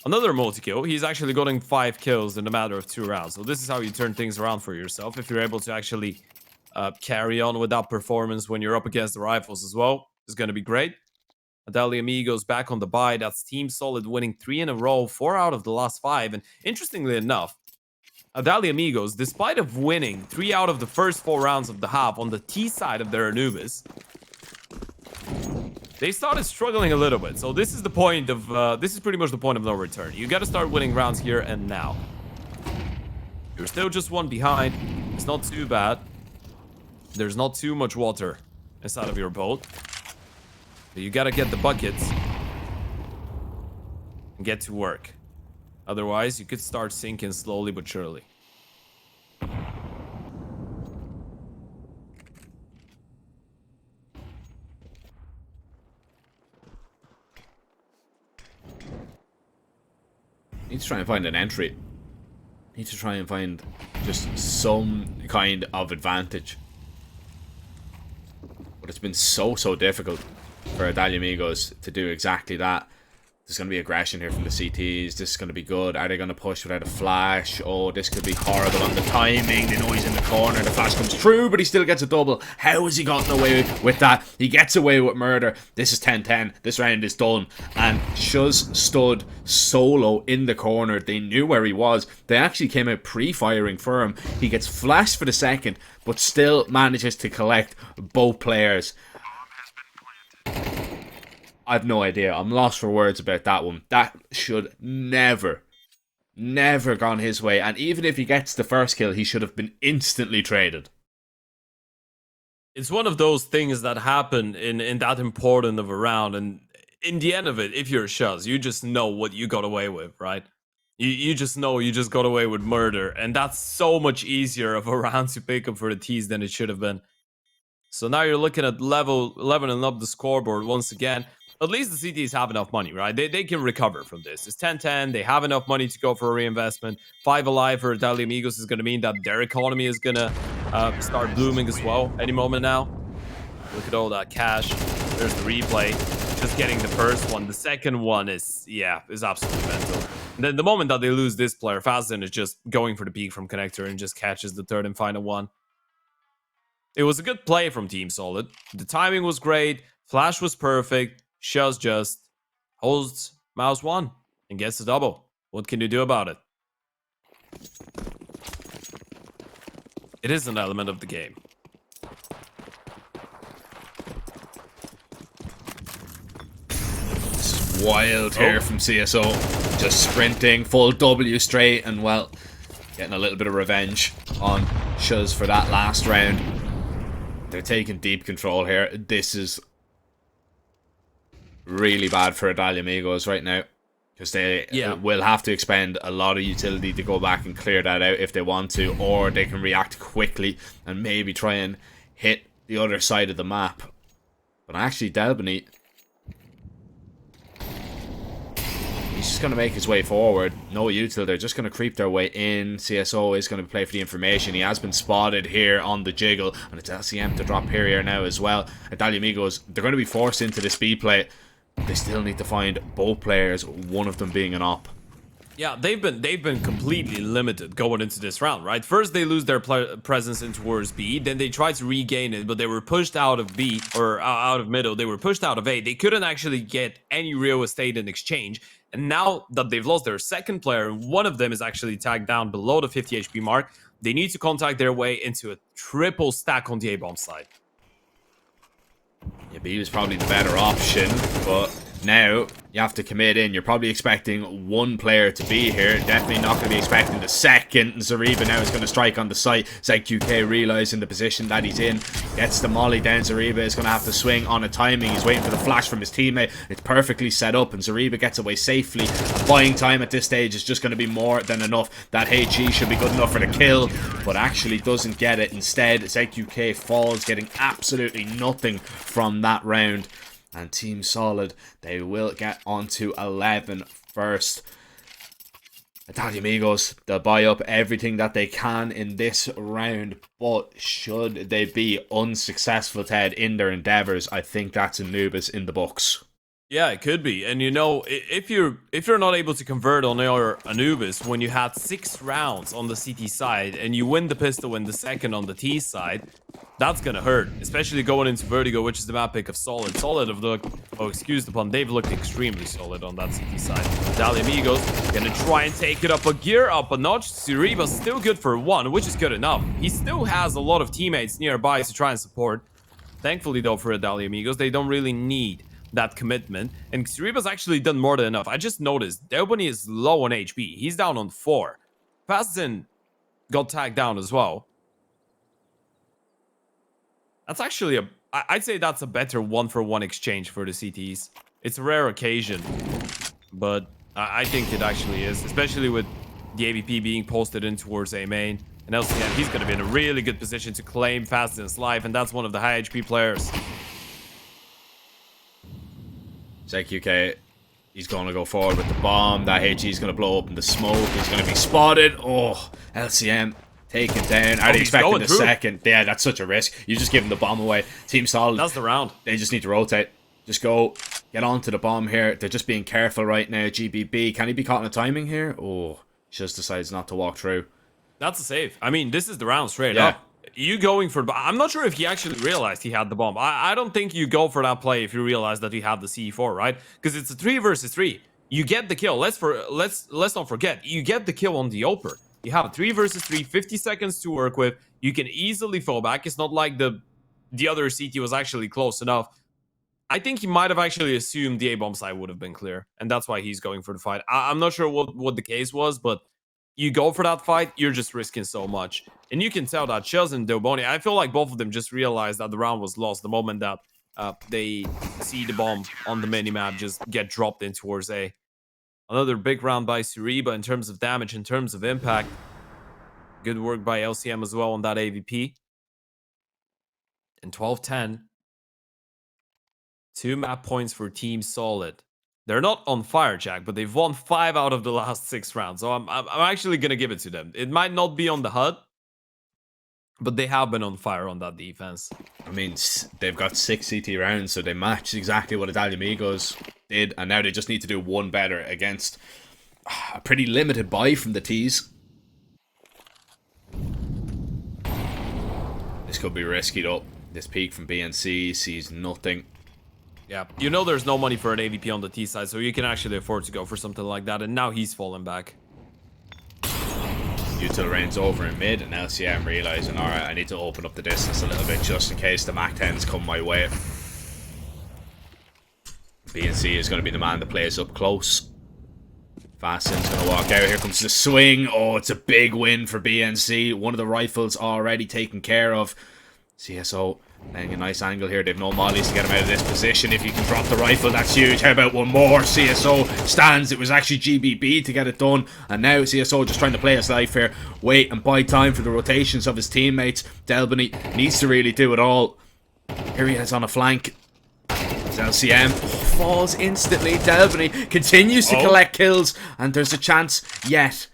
another multi-kill. He's actually getting 5 kills in a matter of 2 rounds. So this is how you turn things around for yourself. If you're able to actually carry on with that performance when you're up against the rifles as well, it's going to be great. Adali Amigos back on the bye. That's Team Solid winning 3 in a row, 4 out of the last 5. And interestingly enough, Adali Amigos, despite of winning 3 out of the first 4 rounds of the half on the T side of their Anubis, they started struggling a little bit. So this is the point of, this is pretty much the point of no return. You got to start winning rounds here and now. You're still just 1 behind. It's not too bad. There's not too much water inside of your boat. But you got to get the buckets and get to work. Otherwise, you could start sinking slowly but surely. Need to try and find an entry. Need to try and find just some kind of advantage. But it's been so difficult for Adalia Amigos to do exactly that. There's going to be aggression here from the CTs. This is going to be good. Are they going to push without a flash? Oh, this could be horrible on the timing. They know he's in the corner. The flash comes through, but he still gets a double. How has he gotten away with that? He gets away with murder. This is 10-10. This round is done. And Shuz stood solo in the corner. They knew where he was. They actually came out pre-firing for him. He gets flashed for the second, but still manages to collect both players. I have no idea. I'm lost for words about that one. That should never gone his way. And even if he gets the first kill, he should have been instantly traded. It's one of those things that happen in that important of a round. And in the end of it, if you're Shuz, you just know what you got away with, right? You just know you just got away with murder. And that's so much easier of a round to pick up for the T's than it should have been. So now you're looking at leveling up the scoreboard once again. At least the CTs have enough money, right? They can recover from this. It's 10-10. They have enough money to go for a reinvestment. 5 alive for Italia Amigos is going to mean that their economy is going to start blooming as well any moment now. Look at all that cash. There's the replay. Just getting the first one. The second one is absolutely mental. And then the moment that they lose this player, Fazden is just going for the peak from connector and just catches the third and final one. It was a good play from Team Solid. The timing was great. Flash was perfect. Shuz just holds mouse 1 and gets the double. What can you do about it? It is an element of the game. This is wild here from CSO. Just sprinting, full W straight, and well, getting a little bit of revenge on Shuz for that last round. They're taking deep control here. This is really bad for Adalia Amigos right now, because they will have to expend a lot of utility to go back and clear that out if they want to, or they can react quickly and maybe try and hit the other side of the map. But actually Delbany, he's just going to make his way forward. No util, they're just going to creep their way in. CSO is going to play for the information. He has been spotted here on the jiggle, and it's LCM to drop here now as well. Adalia Amigos, they're going to be forced into this B play. They still need to find both players, one of them being an op. Yeah, they've been completely limited going into this round, right? First, they lose their presence in towards B, then they tried to regain it, but they were pushed out of B, or out of middle. They were pushed out of A. They couldn't actually get any real estate in exchange. And now that they've lost their second player, and one of them is actually tagged down below the 50 HP mark, they need to contact their way into a triple stack on the A-bomb side. Yeah, B was probably the better option, but Now, you have to commit in. You're probably expecting one player to be here. Definitely not going to be expecting the second. And Zariba now is going to strike on the site. ZQK realizing the position that he's in. Gets the molly down. Zariba is going to have to swing on a timing. He's waiting for the flash from his teammate. It's perfectly set up. And Zariba gets away safely. Buying time at this stage is just going to be more than enough. That HE should be good enough for the kill. But actually doesn't get it. Instead, ZQK falls, getting absolutely nothing from that round. And Team Solid, they will get onto 11 first. Italia Amigos, they'll buy up everything that they can in this round. But should they be unsuccessful, Ted, in their endeavors, I think that's Anubis in the books. Yeah, it could be. And you know, if you're not able to convert on your Anubis when you had 6 rounds on the CT side and you win the pistol in the second on the T side, that's gonna hurt, especially going into Vertigo, which is the map pick of Solid. Solid have looked, oh, excuse the pun, they've looked extremely solid on that CT side. Dali Amigos gonna try and take it up a gear, up a notch. Suriba's still good for 1, which is good enough. He still has a lot of teammates nearby to try and support. Thankfully, though, for Dali Amigos, they don't really need that commitment. And Suriba's actually done more than enough. I just noticed Delbony is low on HP. He's down on 4. Fazin got tagged down as well. That's actually I'd say that's a better 1-for-1 exchange for the CTs. It's a rare occasion, but I think it actually is, especially with the AVP being posted in towards A main. And LCM, he's going to be in a really good position to claim Fazzin's life, and that's one of the high HP players. ZQK, he's going to go forward with the bomb. That HE is going to blow up in the smoke. He's going to be spotted. Oh, LCM taken down. Are they expecting the second? Yeah, that's such a risk. You just give him the bomb away. Team Solid. That's the round. They just need to rotate. Just go. Get onto the bomb here. They're just being careful right now. GBB. Can he be caught in a timing here? Oh, he just decides not to walk through. That's a save. I mean, this is the round straight up. You going for... I'm not sure if he actually realized he had the bomb. I don't think you go for that play if you realize that he had the C4, right? Because it's a 3 versus 3. You get the kill. Let's not forget. You get the kill on the Oper. You have a 3 versus 3, 50 seconds to work with. You can easily fall back. It's not like the other CT was actually close enough. I think he might have actually assumed the A-bomb side would have been clear. And that's why he's going for the fight. I'm not sure what the case was, but you go for that fight, you're just risking so much. And you can tell that Chuz and Delboni, I feel like both of them just realized that the round was lost the moment that they see the bomb on the minimap just get dropped in towards A. Another big round by Suriba in terms of damage, in terms of impact. Good work by LCM as well on that AVP. And 12-10. 2 map points for Team Solid. They're not on fire, Jack, but they've won 5 out of the last 6 rounds. So I'm actually going to give it to them. It might not be on the HUD, but they have been on fire on that defense. I mean, they've got 6 CT rounds, so they match exactly what Italia Amigos did. And now they just need to do one better against a pretty limited buy from the T's. This could be risky though. This peek from BNC sees nothing. Yeah, you know there's no money for an AVP on the T side, so you can actually afford to go for something like that. And now he's falling back. Util reigns over in mid, and LCM realizing, alright, I need to open up the distance a little bit just in case the MAC-10s come my way. BNC is going to be the man that plays up close. Fasten's going to walk out. Here comes the swing. Oh, it's a big win for BNC. One of the rifles already taken care of. CSO playing a nice angle here. They've no mollies to get him out of this position. If you can drop the rifle, that's huge. How about one more? CSO stands. It was actually GBB to get it done. And now CSO just trying to play his life here. Wait and buy time for the rotations of his teammates. Delbany needs to really do it all. Here he is on a flank. It's LCM. Falls instantly. Delbany continues to collect kills. And there's a chance yet.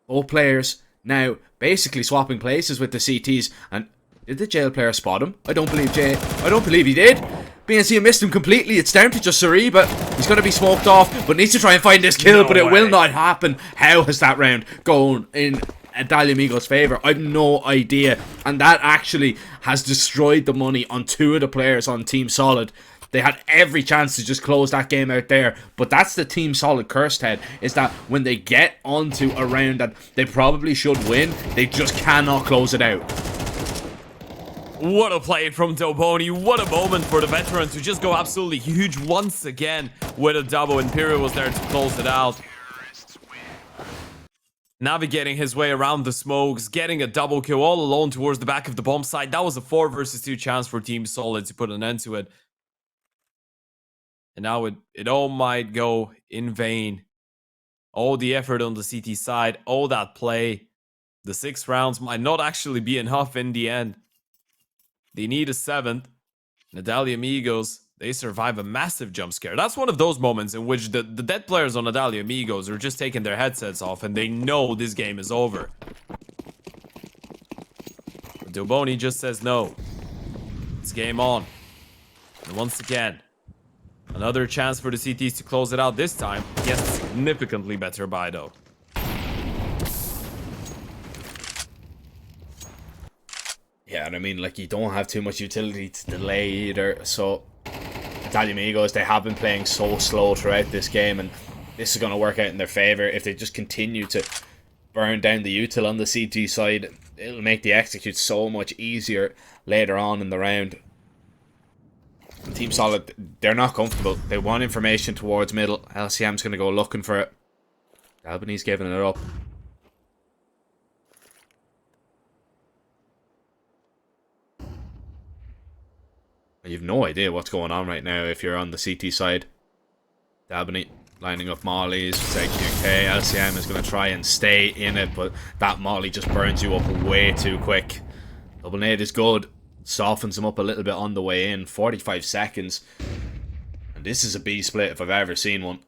All players now basically swapping places with the CTs. And did the jail player spot him? I don't believe he did. BNC missed him completely. It's down to just Suriba. He's going to be smoked off, but needs to try and find this kill, but it will not happen. How has that round gone in Italia Amigos' favour? I've no idea. And that actually has destroyed the money on 2 of the players on Team Solid. They had every chance to just close that game out there. But that's the Team Solid curse, Ted, is that when they get onto a round that they probably should win, they just cannot close it out. What a play from Doboni. What a moment for the veteran to just go absolutely huge once again with a double. Imperial was there to close it out. Navigating his way around the smokes, getting a double kill all alone towards the back of the bomb site. That was a 4 versus 2 chance for Team Solid to put an end to it. And now it all might go in vain. All the effort on the CT side, all that play. The 6 rounds might not actually be enough in the end. They need a 7th. Nadalia Amigos, they survive a massive jump scare. That's one of those moments in which the dead players on Nadalia Amigos are just taking their headsets off and they know this game is over. But Doboni just says no. It's game on. And once again, another chance for the CTs to close it out this time. Yes, significantly better buy though. Yeah, and I mean, like, you don't have too much utility to delay either. So, Italian Amigos, they have been playing so slow throughout this game, and this is going to work out in their favor. If they just continue to burn down the util on the CT side, it'll make the execute so much easier later on in the round. Team Solid, they're not comfortable. They want information towards middle. LCM's going to go looking for it. Albany's giving it up. You've no idea what's going on right now if you're on the CT side. Albany lining up mollies. ZQK. LCM is going to try and stay in it, but that molly just burns you up way too quick. Double nade is good. Softens him up a little bit on the way in. 45 seconds. And this is a B split if I've ever seen one.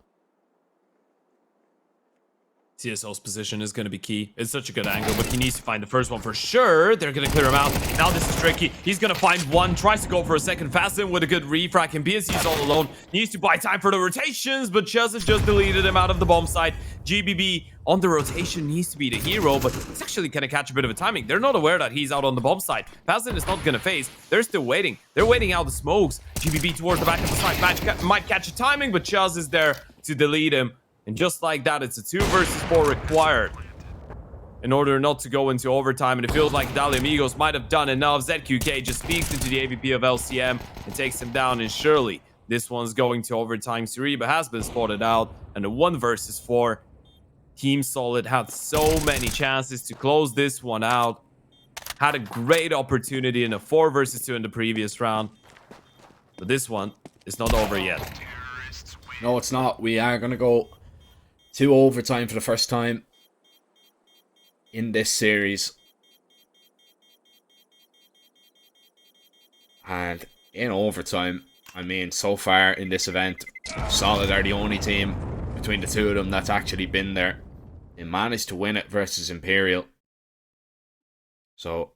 CSO's position is going to be key. It's such a good angle, but he needs to find the first one for sure. They're going to clear him out. Now this is tricky. He's going to find one. Tries to go for a second fast in with a good refrac. And BSC's all alone. Needs to buy time for the rotations, but Chuz has just deleted him out of the bomb site. GBB on the rotation needs to be the hero, but it's actually going to catch a bit of a timing. They're not aware that he's out on the bomb site. Fazin is not going to phase. They're still waiting. They're waiting out the smokes. GBB towards the back of the site. Might catch a timing, but Chuz is there to delete him. And just like that, it's a 2 versus 4 required in order not to go into overtime. And it feels like Dali Amigos might have done enough. ZQK just speaks into the AVP of LCM and takes him down. And surely this one's going to overtime. Suriba has been spotted out. And a 1 versus 4. Team Solid had so many chances to close this one out. Had a great opportunity in a 4 versus 2 in the previous round. But this one is not over yet. No, it's not. We are going to go to overtime for the first time in this series. And in overtime, I mean, so far in this event, Solid are the only team between the two of them that's actually been there. They managed to win it versus Imperial. So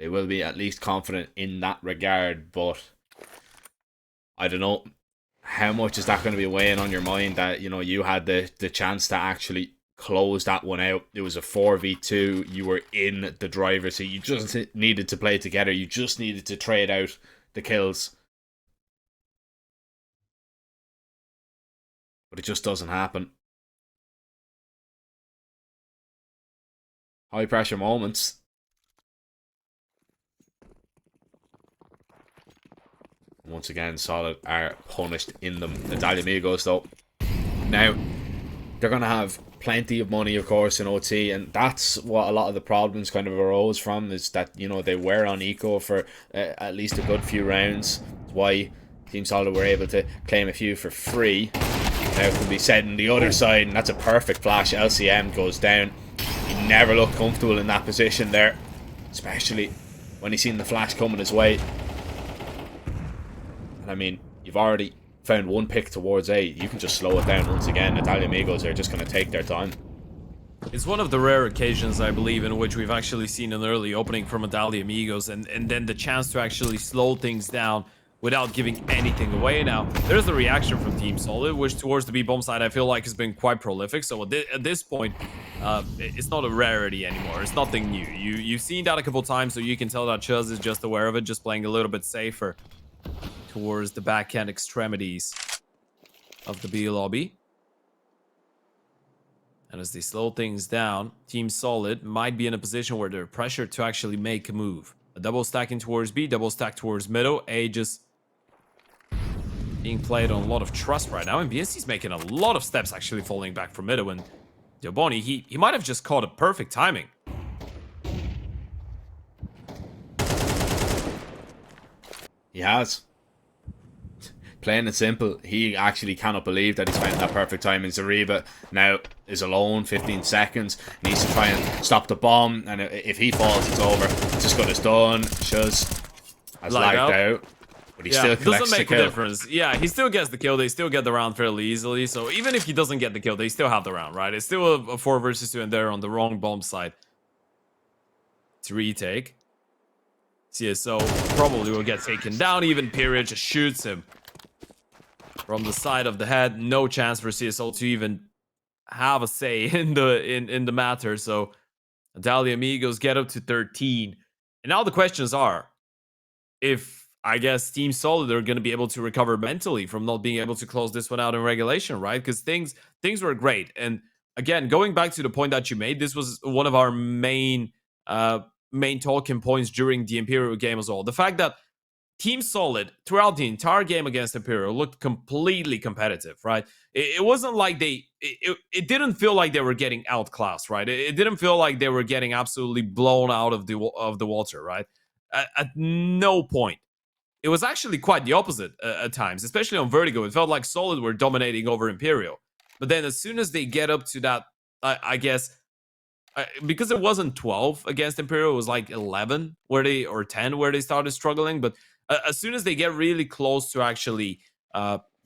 they will be at least confident in that regard, but I don't know. How much is that going to be weighing on your mind that, you know, you had the chance to actually close that one out? It was a 4v2. You were in the driver's seat. You just needed to play together. You just needed to trade out the kills. But it just doesn't happen. High pressure moments. Once again, Solid are punished in them. Nadalia Amigos, though. Now, they're going to have plenty of money, of course, in OT, and that's what a lot of the problems kind of arose from, is that, you know, they were on eco for at least a good few rounds. That's why Team Solid were able to claim a few for free. Now it can be said on the other side, and that's a perfect flash. LCM goes down. He never looked comfortable in that position there, especially when he seen the flash coming his way. I mean, you've already found one pick towards A. You can just slow it down once again. Natalia Amigos are just going to take their time. It's one of the rare occasions, I believe, in which we've actually seen an early opening from Natalia Amigos and then the chance to actually slow things down without giving anything away. Now, there's the reaction from Team Solid, which towards the B-bomb side I feel like has been quite prolific. So at this point, it's not a rarity anymore. It's nothing new. You've seen that a couple times, so you can tell that Chuz is just aware of it, just playing a little bit safer towards the backhand extremities of the B lobby. And as they slow things down, Team Solid might be in a position where they're pressured to actually make a move. A double stacking towards B, double stack towards middle. A just being played on a lot of trust right now, and BSC's making a lot of steps actually falling back from middle, and Dioboni, he might have just caught a perfect timing. He has. Plain and simple, he actually cannot believe that he's found that perfect timing. Zariba now is alone, 15 seconds, needs to try and stop the bomb, and if he falls, it's over. Just got his done. Shuz has lagged out. But he still collects doesn't make the kill. a difference. Yeah, he still gets the kill. They still get the round fairly easily. So even if he doesn't get the kill, they still have the round, right? It's still a 4 versus 2, and they're on the wrong bomb side to retake. CSO probably will get taken down. Even Period just shoots him from the side of the head. No chance for CSO to even have a say in the matter. So Dali Amigos get up to 13. And now the questions are, if I guess Team Solid are going to be able to recover mentally from not being able to close this one out in regulation, right? Because things were great. And again, going back to the point that you made, this was one of our main talking points during the Imperial game as well. The fact that Team Solid throughout the entire game against Imperial looked completely competitive, right? It wasn't like it didn't feel like they were getting outclassed, right? It didn't feel like they were getting absolutely blown out of the water, right? At no point. It was actually quite the opposite at times, especially on Vertigo. It felt like Solid were dominating over Imperial. But then as soon as they get up to that, I guess, because it wasn't 12 against Imperial, it was like 11 or 10 where they started struggling. But as soon as they get really close to actually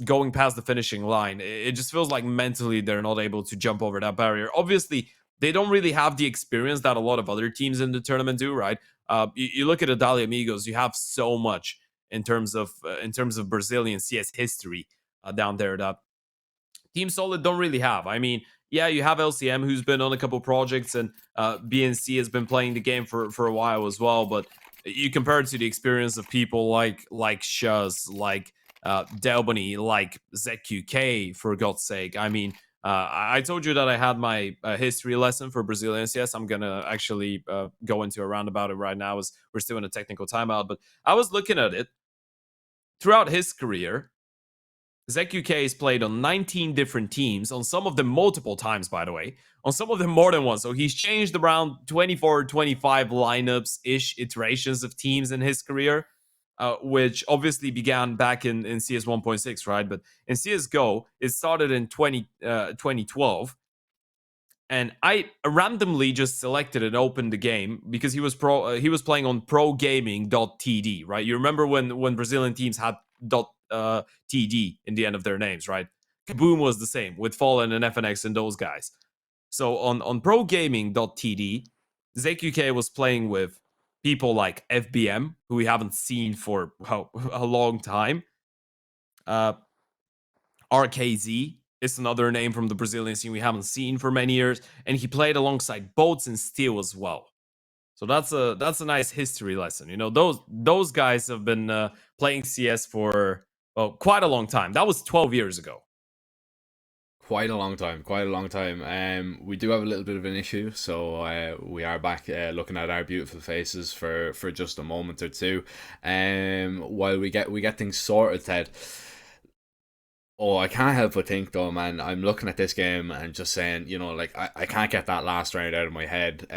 going past the finishing line, it just feels like mentally they're not able to jump over that barrier. Obviously, they don't really have the experience that a lot of other teams in the tournament do, right? You look at Adalia Amigos, you have so much in terms of Brazilian CS history down there that Team Solid don't really have. I mean, yeah, you have LCM who's been on a couple projects, and BNC has been playing the game for a while as well. But you compare it to the experience of people like Shuz, like Delbany, like ZQK, for God's sake. I mean, I told you that I had my history lesson for Brazilian CS. I'm gonna actually go into a roundabout it right now, as we're still in a technical timeout. But I was looking at it. Throughout his career, ZQK has played on 19 different teams, on some of them multiple times, by the way, on some of them more than once. So he's changed around 24, 25 lineups-ish iterations of teams in his career, which obviously began back in CS 1.6, right? But in CSGO, it started in 2012. And I randomly just selected and opened the game because he was playing on progaming.td, right? You remember when Brazilian teams had .td in the end of their names, right? Kaboom was the same with Fallen and FNX and those guys. So on progaming.td, ZQK was playing with people like FBM, who we haven't seen for a long time. RKZ is another name from the Brazilian scene we haven't seen for many years, and he played alongside Boats and Steel as well. So that's a nice history lesson. You know, those guys have been playing CS for quite a long time. That was 12 years ago. Quite a long time. We do have a little bit of an issue, so we are back looking at our beautiful faces for just a moment or two. While we get things sorted, Ted. Oh, I can't help but think though, man. I'm looking at this game and just saying, you know, like I can't get that last round out of my head.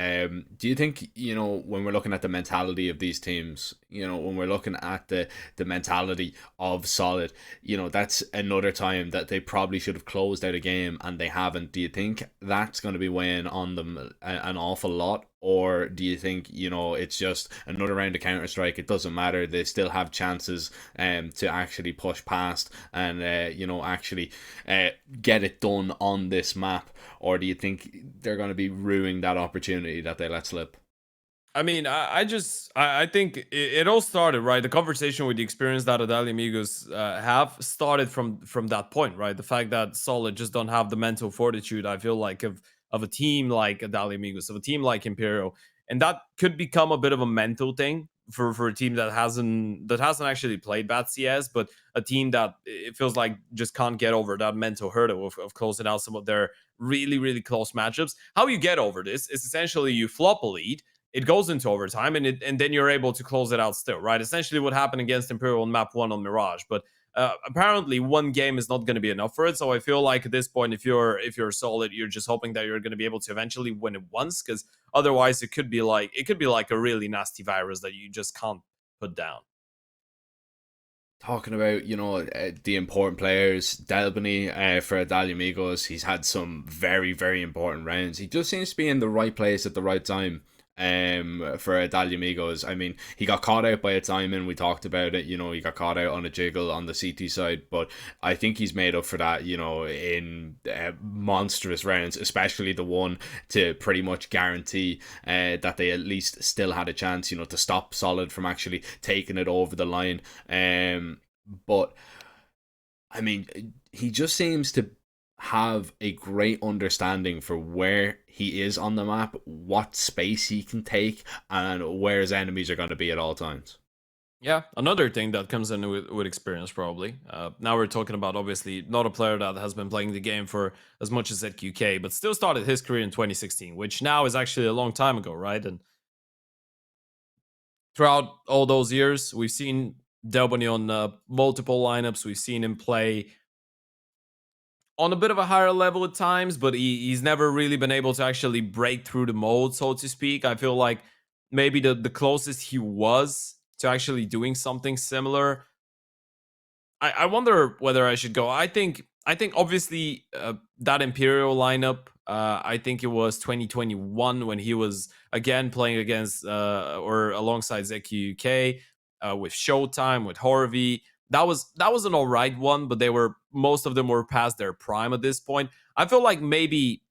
Do you think, you know, when we're looking at the mentality of these teams, you know, when we're looking at the mentality of Solid, you know, that's another time that they probably should have closed out a game and they haven't. Do you think that's going to be weighing on them an awful lot? Or do you think, you know, it's just another round of Counter-Strike, it doesn't matter, they still have chances to actually push past and, you know, actually get it done on this map? Or do you think they're going to be ruining that opportunity that they let slip? I mean, I think it all started, right? The conversation with the experience that Adalia Amigos have started from that point, right? The fact that Solid just don't have the mental fortitude, I feel like, of a team like Adalia Amigos, of a team like Imperial. And that could become a bit of a mental thing for a team that hasn't actually played bad CS, but a team that it feels like just can't get over that mental hurdle of closing out some of their really, really close matchups. How you get over this is essentially you flop a lead. it goes into overtime, and then you're able to close it out still, right? Essentially what happened against Imperial on map 1 on Mirage. But apparently one game is not going to be enough for it. So I feel like at this point, if you're solid, you're just hoping that you're going to be able to eventually win it once, because otherwise it could be like a really nasty virus that you just can't put down. Talking about, the important players, Delbany for Dalamigos, he's had some very, very important rounds. He just seems to be in the right place at the right time for Dalamigos. I mean, he got caught out by a diamond. We talked about it. He got caught out on a jiggle on the CT side, but I think he's made up for that, in monstrous rounds, especially the one to pretty much guarantee that they at least still had a chance, to stop Solid from actually taking it over the line. But I mean, he just seems to have a great understanding for where he is on the map, what space he can take, and where his enemies are going to be at all times. Yeah, another thing that comes in with experience, probably. Now we're talking about, obviously, not a player that has been playing the game for as much as ZQK, but still started his career in 2016, which now is actually a long time ago, right? And throughout all those years, we've seen Delbany on multiple lineups. We've seen him play on a bit of a higher level at times, but he's never really been able to actually break through the mold, so to speak. I feel like maybe the closest he was to actually doing something similar. I wonder whether I should go. I think obviously that Imperial lineup, I think it was 2021 when he was again playing against or alongside ZQUK with Showtime, with Horvey. That was an alright one, but most of them were past their prime at this point. I feel like maybe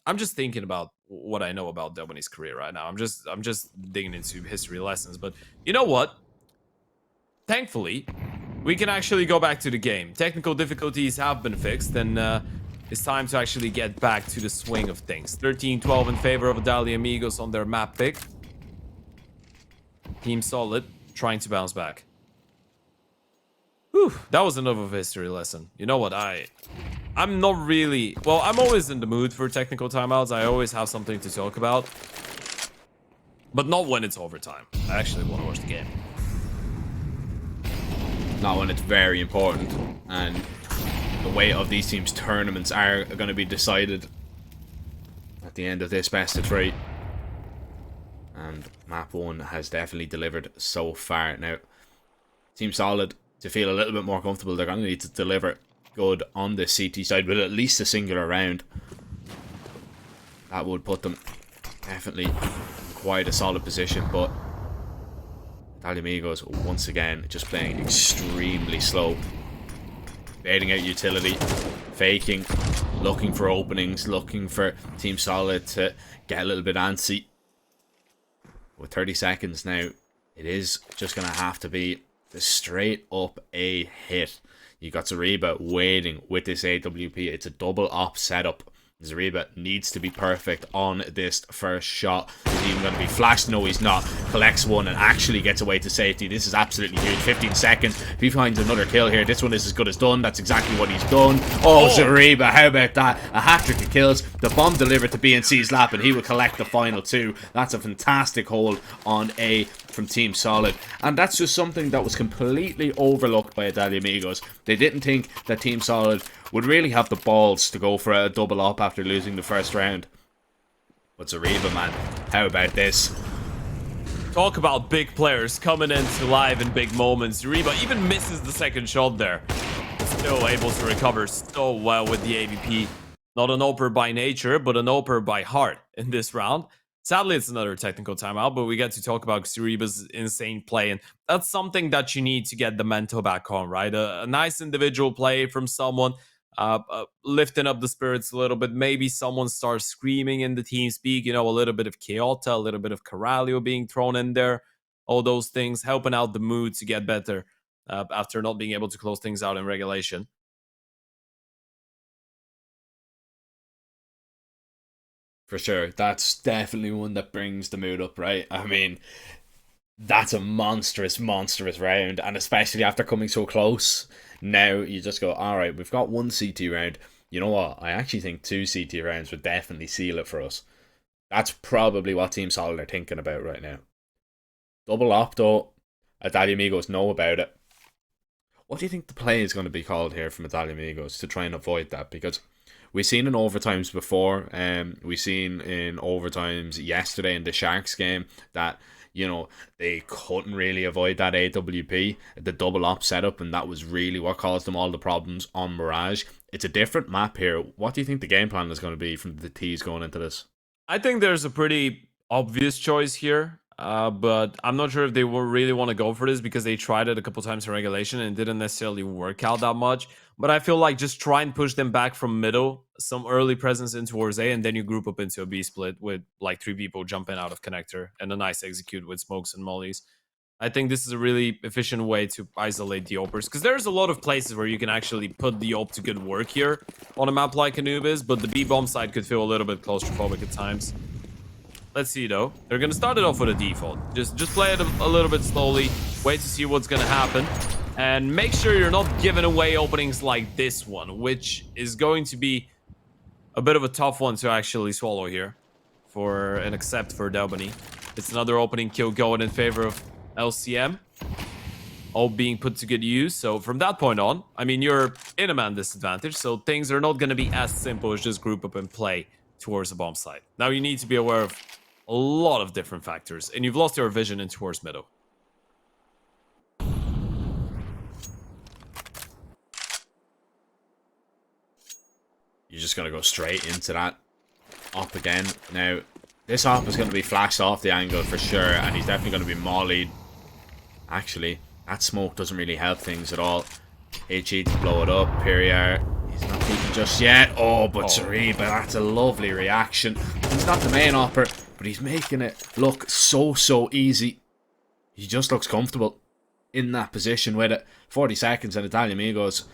I'm just thinking about what I know about Delbany's career right now. I'm just digging into history lessons. But you know what? Thankfully, we can actually go back to the game. Technical difficulties have been fixed, and it's time to actually get back to the swing of things. 13-12 in favor of Italia Amigos on their map pick. Team Solid trying to bounce back. Whew, that was enough of a history lesson. You know what? I'm not really... Well, I'm always in the mood for technical timeouts. I always have something to talk about. But not when it's overtime. I actually want to watch the game. Not when it's very important. And the weight of these teams' tournaments are going to be decided at the end of this best of 3. And map 1 has definitely delivered so far. Now, Team Solid, to feel a little bit more comfortable, they're going to need to deliver good on the CT side with at least a singular round. That would put them definitely in quite a solid position, but Dalamigos once again just playing extremely slow. Baiting out utility, faking, looking for openings, looking for Team Solid to get a little bit antsy. With 30 seconds now, it is just going to have to be straight up a hit. You got Zariba waiting with this AWP. It's a double op setup. Zariba needs to be perfect on this first shot. Is he even going to be flashed? No, he's not. Collects one and actually gets away to safety. This is absolutely huge. 15 seconds. If he finds another kill here, this one is as good as done. That's exactly what he's done. Oh, Zariba, how about that? A hat-trick of kills. The bomb delivered to BNC's lap, and he will collect the final 2. That's a fantastic hold on A from Team Solid. And that's just something that was completely overlooked by Italia Amigos. They didn't think that Team Solid would really have the balls to go for a double up after losing the first round. But Zariba, man, how about this? Talk about big players coming into live in big moments. Zariba even misses the second shot there. Still able to recover so well with the AVP. Not an oper by nature, but an oper by heart in this round. Sadly, it's another technical timeout, but we get to talk about Zariba's insane play, and that's something that you need to get the mental back on, right? A nice individual play from someone, lifting up the spirits a little bit. Maybe someone starts screaming in the team speak, a little bit of Keota, a little bit of Caralho being thrown in there. All those things helping out the mood to get better after not being able to close things out in regulation. For sure, that's definitely one that brings the mood up, right? I mean, that's a monstrous round, and especially after coming so close, now you just go, alright, we've got 1 CT round. You know what? I actually think 2 CT rounds would definitely seal it for us. That's probably what Team Solid are thinking about right now. Double Opto, Italia Amigos know about it. What do you think the play is going to be called here from Italia Amigos to try and avoid that? Because we've seen in overtimes before, we've seen in overtimes yesterday in the Sharks game that, you know, they couldn't really avoid that AWP, the double op setup, and that was really what caused them all the problems on Mirage. It's a different map here. What do you think the game plan is going to be from the T's going into this? I think there's a pretty obvious choice here, but I'm not sure if they will really want to go for this because they tried it a couple times in regulation and it didn't necessarily work out that much. But I feel like just try and push them back from middle, some early presence in towards A, and then you group up into a B split with like 3 people jumping out of connector and a nice execute with smokes and mollies. I think this is a really efficient way to isolate the opers, because there's a lot of places where you can actually put the op to good work here on a map like Anubis, but the B bomb side could feel a little bit claustrophobic at times. Let's see though. They're gonna start it off with a default. Just play it a little bit slowly, wait to see what's gonna happen, and make sure you're not giving away openings like this one, which is going to be a bit of a tough one to actually swallow here for an accept for Delbany. It's another opening kill going in favor of LCM, all being put to good use. So from that point on, I mean, you're in a man disadvantage, so things are not going to be as simple as just group up and play towards the bomb site. Now you need to be aware of a lot of different factors, and you've lost your vision in towards middle. You're just going to go straight into that op again. Now, this op is going to be flashed off the angle for sure, and he's definitely going to be mollied. Actually, that smoke doesn't really help things at all. HE to blow it up. Perrier, he's not peeking just yet. Oh, but Zariba, that's a lovely reaction. He's not the main opper, but he's making it look so easy. He just looks comfortable in that position with it. 40 seconds and Italia Amigos,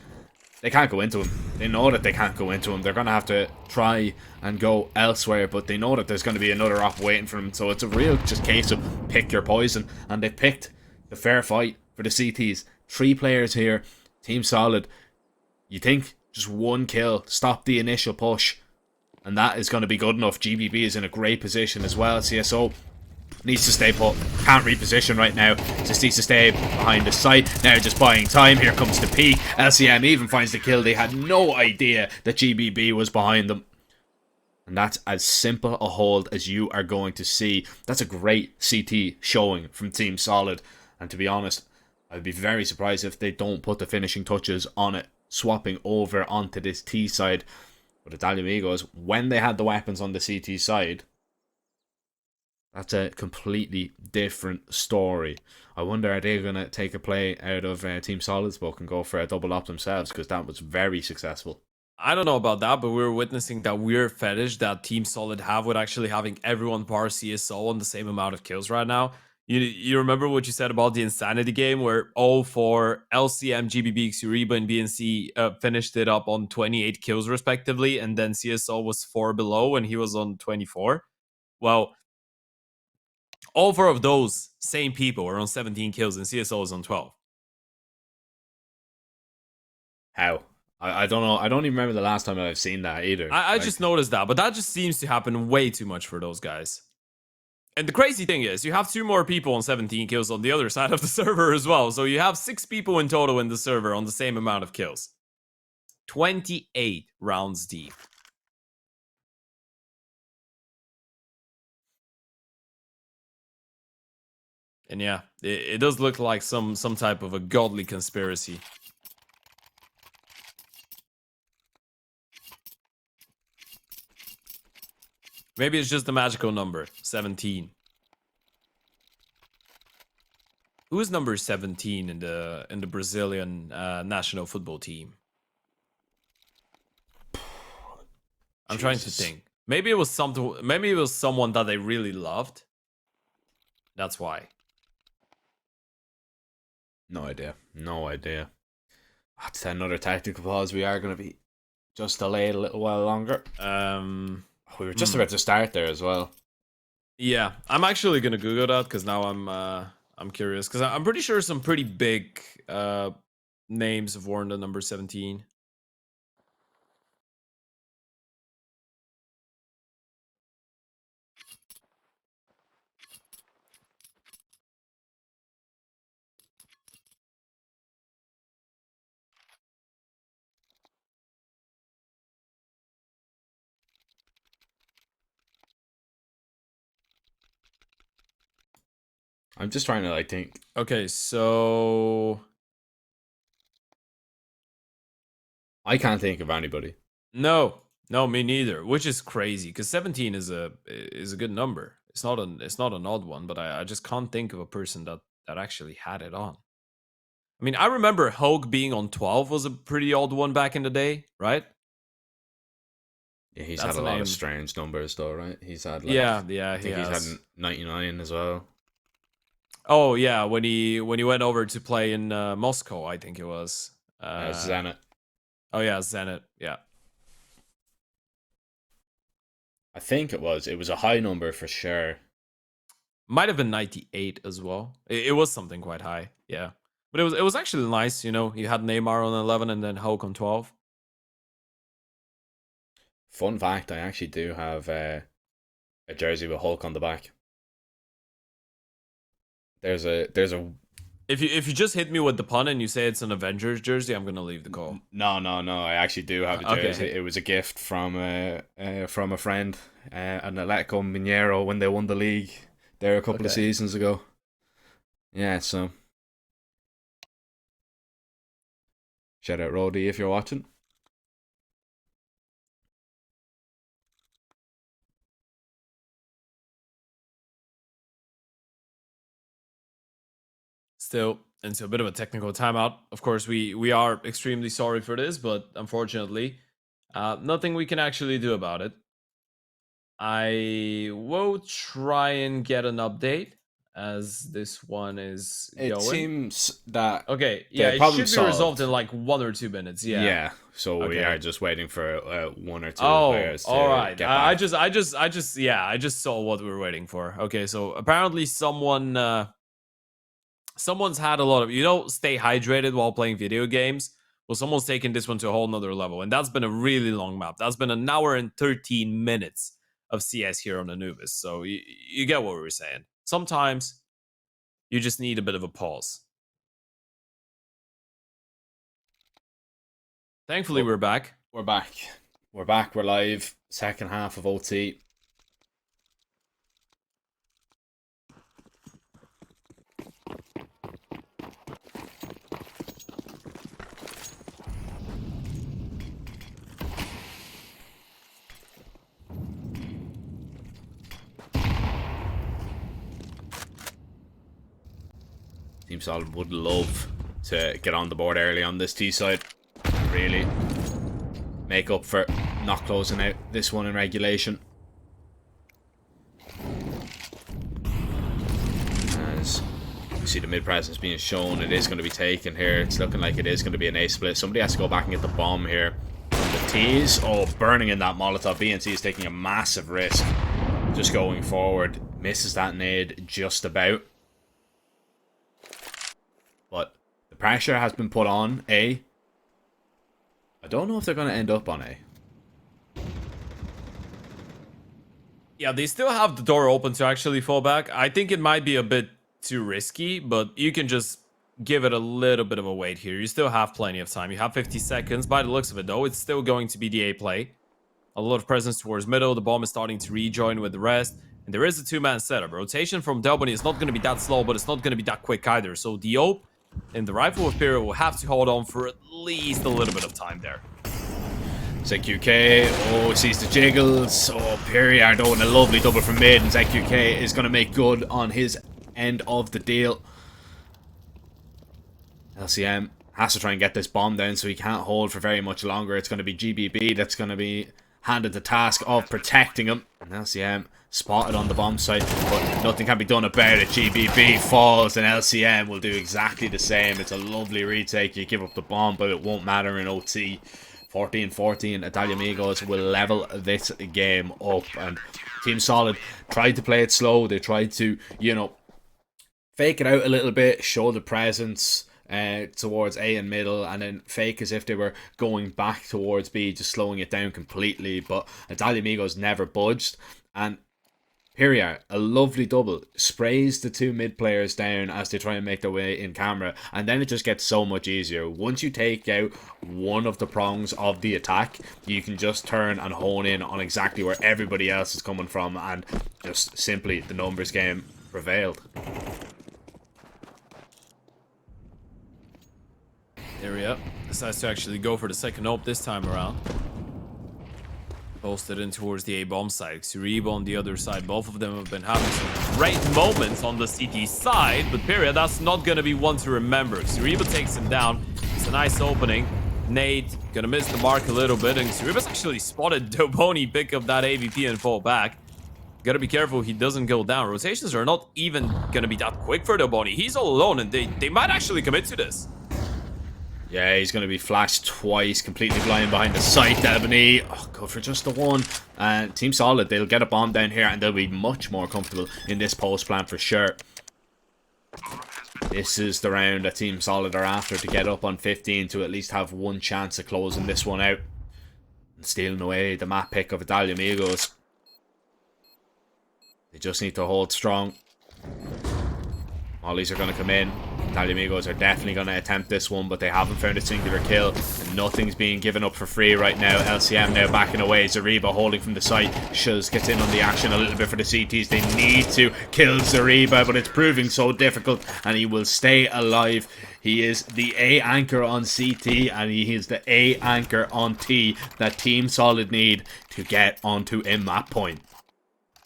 they can't go into him. They know that they can't go into him. They're going to have to try and go elsewhere, but they know that there's going to be another op waiting for them. So it's a real just case of pick your poison, and they picked the fair fight for the CTs. 3 players here, Team Solid. You think just 1 kill, stop the initial push, and that is going to be good enough. GBB is in a great position as well. CSO needs to stay put, can't reposition right now, just needs to stay behind the site. Now just buying time, here comes the P. LCM even finds the kill. They had no idea that GBB was behind them. And that's as simple a hold as you are going to see. That's a great CT showing from Team Solid. And to be honest, I'd be very surprised if they don't put the finishing touches on it, swapping over onto this T side. But Italia Amigos, when they had the weapons on the CT side, that's a completely different story. I wonder, are they going to take a play out of Team Solid's book and go for a double op themselves? Because that was very successful. I don't know about that, but we're witnessing that weird fetish that Team Solid have with actually having everyone par CSO on the same amount of kills right now. You remember what you said about the Insanity game where all 4 LCM, GBB, Xuriba, and BNC finished it up on 28 kills respectively, and then CSO was 4 below and he was on 24? Well, all 4 of those same people were on 17 kills and CSO was on 12. How? I don't know. I don't even remember the last time I've seen that either. I just noticed that, but that just seems to happen way too much for those guys. And the crazy thing is, you have 2 more people on 17 kills on the other side of the server as well. So you have 6 people in total in the server on the same amount of kills. 28 rounds deep. And yeah, it does look like some type of a godly conspiracy. Maybe it's just the magical number, 17. Who is number 17 in the Brazilian national football team? I'm trying to think. Maybe it was something. Maybe it was someone that they really loved. That's why. No idea. No idea. That's another tactical pause. We are going to be just delayed a little while longer. We were just about to start there as well. Yeah, I'm actually gonna Google that because now I'm curious because I'm pretty sure some pretty big names have worn the number 17. I'm just trying to like think. Okay, so I can't think of anybody. no, me neither. Which is crazy because 17 is a good number. It's not an odd one, but I just can't think of a person that actually had it on. I mean, I remember Hogue being on 12 was a pretty odd one back in the day, right? Yeah, he's That's had a a lot name. of strange numbers though, right? He's had like Yeah, I he think he's has. had 99 as well. Oh yeah, when he went over to play in Moscow, I think it was. Zenit. Oh yeah, Zenit. Yeah. I think it was a high number for sure. Might have been 98 as well. It was something quite high. Yeah. But it was actually nice, you know. You had Neymar on 11 and then Hulk on 12. Fun fact, I actually do have a jersey with Hulk on the back. There's a If you just hit me with the pun and you say it's an Avengers jersey, I'm gonna leave the call. no. I actually do have a jersey. Okay. It was a gift from a friend, an Atletico Mineiro when they won the league there a couple of Okay. seasons ago. Yeah, so shout out Roddy if you're watching. Still, into a bit of a technical timeout. Of course, we are extremely sorry for this, but unfortunately, nothing we can actually do about it. I will try and get an update as this one is It going. seems that Okay, yeah, it should be resolved in like 1 or 2 minutes. Yeah. So we Okay. are just waiting for one or two Oh, players to all right. get I back. I just saw what we were waiting for. Okay, so apparently someone's had a lot of, stay hydrated while playing video games. Well, someone's taken this one to a whole nother level, and that's been a really long map. That's been 1 hour and 13 minutes of CS here on Anubis. So you get what we were saying. Sometimes you just need a bit of a pause. Thankfully, we're back. We're back. We're back. We're live. Second half of OT. Team Solid would love to get on the board early on this T side. Really make up for not closing out this one in regulation. As you see the mid presence being shown, it is going to be taken here. It's looking like it is going to be an A split. Somebody has to go back and get the bomb here. The T's, burning in that Molotov. BNC is taking a massive risk. Just going forward. Misses that nade just about. But the pressure has been put on A. I don't know if they're going to end up on A. Yeah, they still have the door open to actually fall back. I think it might be a bit too risky, but you can just give it a little bit of a wait here. You still have plenty of time. You have 50 seconds. By the looks of it, though, it's still going to be the A play. A lot of presence towards middle. The bomb is starting to rejoin with the rest. And there is a two-man setup. Rotation from Delbony is not going to be that slow, but it's not going to be that quick either. So Diop and the Rifle with Pyro will have to hold on for at least a little bit of time there. ZQK, sees the jiggles. Perrier doing a lovely double from mid, and ZQK is going to make good on his end of the deal. LCM has to try and get this bomb down, so he can't hold for very much longer. It's going to be GBB that's going to be handed the task of protecting him. And LCM spotted on the bomb site, but nothing can be done about it. GBB falls, and LCM will do exactly the same. It's a lovely retake. You give up the bomb, but it won't matter in OT. 14-14, Italia Amigos will level this game up, and Team Solid tried to play it slow. They tried to, fake it out a little bit, show the presence towards A and middle, and then fake as if they were going back towards B, just slowing it down completely. But Italia Amigos never budged, and Perrier, a lovely double, sprays the two mid players down as they try and make their way in camera, and then it just gets so much easier. Once you take out one of the prongs of the attack, you can just turn and hone in on exactly where everybody else is coming from, and just simply the numbers game prevailed. Yep. Decides to actually go for the second op this time around. Posted in towards the A-bomb side. Xuriba on the other side. Both of them have been having some great moments on the CT side, but period, that's not going to be one to remember. Xuriba takes him down. It's a nice opening. Nate gonna miss the mark a little bit, and Xuriba's actually spotted Doboni pick up that AVP and fall back. Gotta be careful he doesn't go down. Rotations are not even gonna be that quick for Doboni. He's all alone, and they might actually commit to this. Yeah, he's going to be flashed twice, completely blind behind the site. Delbany, go for just the one. Team Solid, they'll get a bomb down here, and they'll be much more comfortable in this post plan for sure. This is the round that Team Solid are after, to get up on 15 to at least have one chance of closing this one out. And stealing away the map pick of Italia Amigos. They just need to hold strong. Mollies are going to come in. Italia Amigos are definitely going to attempt this one, but they haven't found a singular kill. And nothing's being given up for free right now. LCM now backing away. Zariba holding from the site. Shuz gets in on the action a little bit for the CTs. They need to kill Zariba, but it's proving so difficult, and he will stay alive. He is the A anchor on CT, and he is the A anchor on T that Team Solid need to get onto a map point.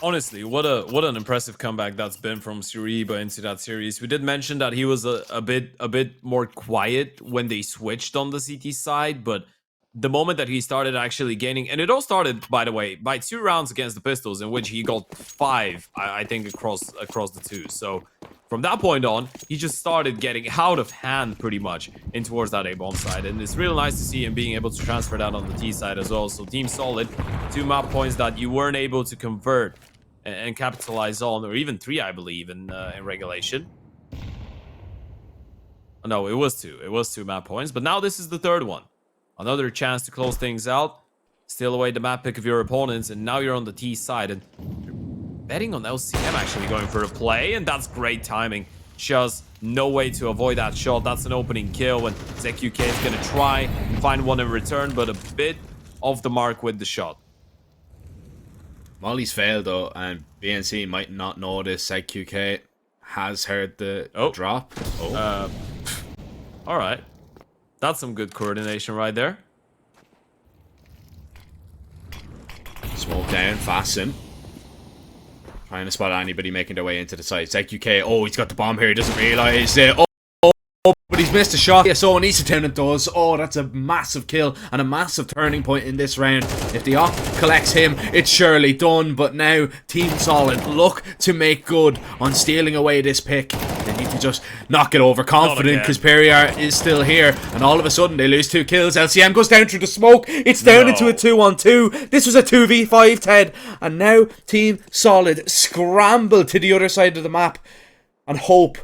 Honestly, what an impressive comeback that's been from Xuriba into that series. We did mention that he was a bit more quiet when they switched on the CT side, but the moment that he started actually gaining, and it all started, by the way, by 2 rounds against the Pistols, in which he got 5, I think, across the 2. So from that point on, he just started getting out of hand pretty much in towards that A-bomb side, and it's real nice to see him being able to transfer that on the T side as well. So Team Solid, 2 map points that you weren't able to convert and capitalize on, or even 3, I believe, in regulation. No, it was 2. It was 2 map points, but now this is the 3rd one. Another chance to close things out, steal away the map pick of your opponents, and now you're on the T side, and you're betting on LCM actually going for a play, and that's great timing. Just no way to avoid that shot. That's an opening kill, and ZQK is going to try and find one in return, but a bit off the mark with the shot. Molly's failed though, and BNC might not know this. ZQK has heard the drop. Alright. That's some good coordination right there. Smoke down, Fasten. Trying to spot anybody making their way into the site. ZQK, he's got the bomb here, he doesn't realise it. But he's missed a shot. Yeah, so Anisa Townend does. That's a massive kill and a massive turning point in this round. If the op collects him, it's surely done. But now Team Solid look to make good on stealing away this pick. They need to just not get overconfident, because Perrier is still here. And all of a sudden they lose 2 kills. LCM goes down through the smoke. It's down into a 2-on-2. This was a 2v5, Ted. And now Team Solid scramble to the other side of the map and hope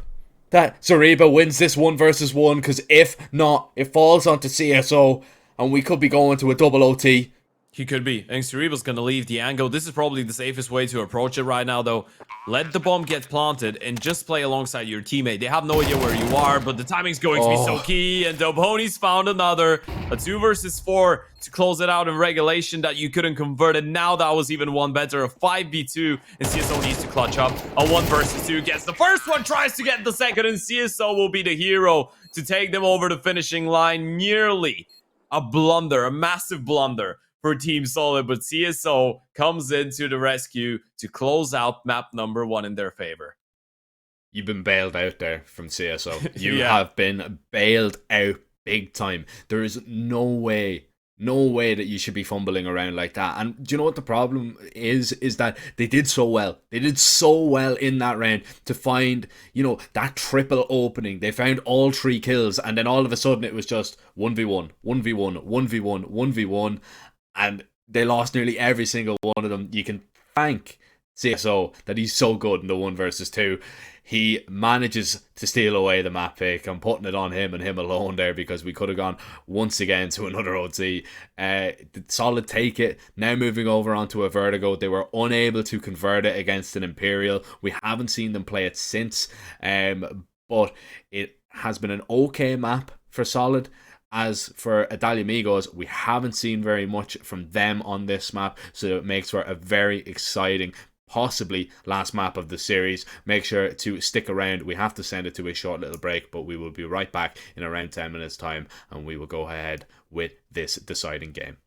that Zariba wins this 1 versus 1, because if not, it falls onto CSO, and we could be going to a double OT. He could be. And Zariba's gonna leave the angle. This is probably the safest way to approach it right now, though. Let the bomb get planted and just play alongside your teammate. They have no idea where you are, but the timing's going to be so key, and Doboni's found another. A 2 versus 4 to close it out in regulation that you couldn't convert, and now that was even one better. A 5v2, and CSO needs to clutch up. A 1 versus 2 gets the first one, tries to get the second, and CSO will be the hero to take them over the finishing line. Nearly a blunder, a massive blunder for Team Solid, but CSO comes into the rescue to close out map number 1 in their favor. You've been bailed out there from CSO. You have been bailed out big time. There is no way that you should be fumbling around like that. And do you know what the problem is? Is that they did so well. They did so well in that round to find, that triple opening. They found all 3 kills, and then all of a sudden it was just 1v1, 1v1, 1v1, 1v1. And they lost nearly every single one of them. You can thank CSO that he's so good in the 1 versus 2. He manages to steal away the map pick. I'm putting it on him and him alone there, because we could have gone once again to another OT. Solid take it. Now moving over onto a Vertigo. They were unable to convert it against an Imperial. We haven't seen them play it since. But it has been an okay map for Solid. As for Italia Amigos, we haven't seen very much from them on this map, so it makes for a very exciting possibly last map of the series. Make sure to stick around. We have to send it to a short little break, but we will be right back in around 10 minutes time, and we will go ahead with this deciding game.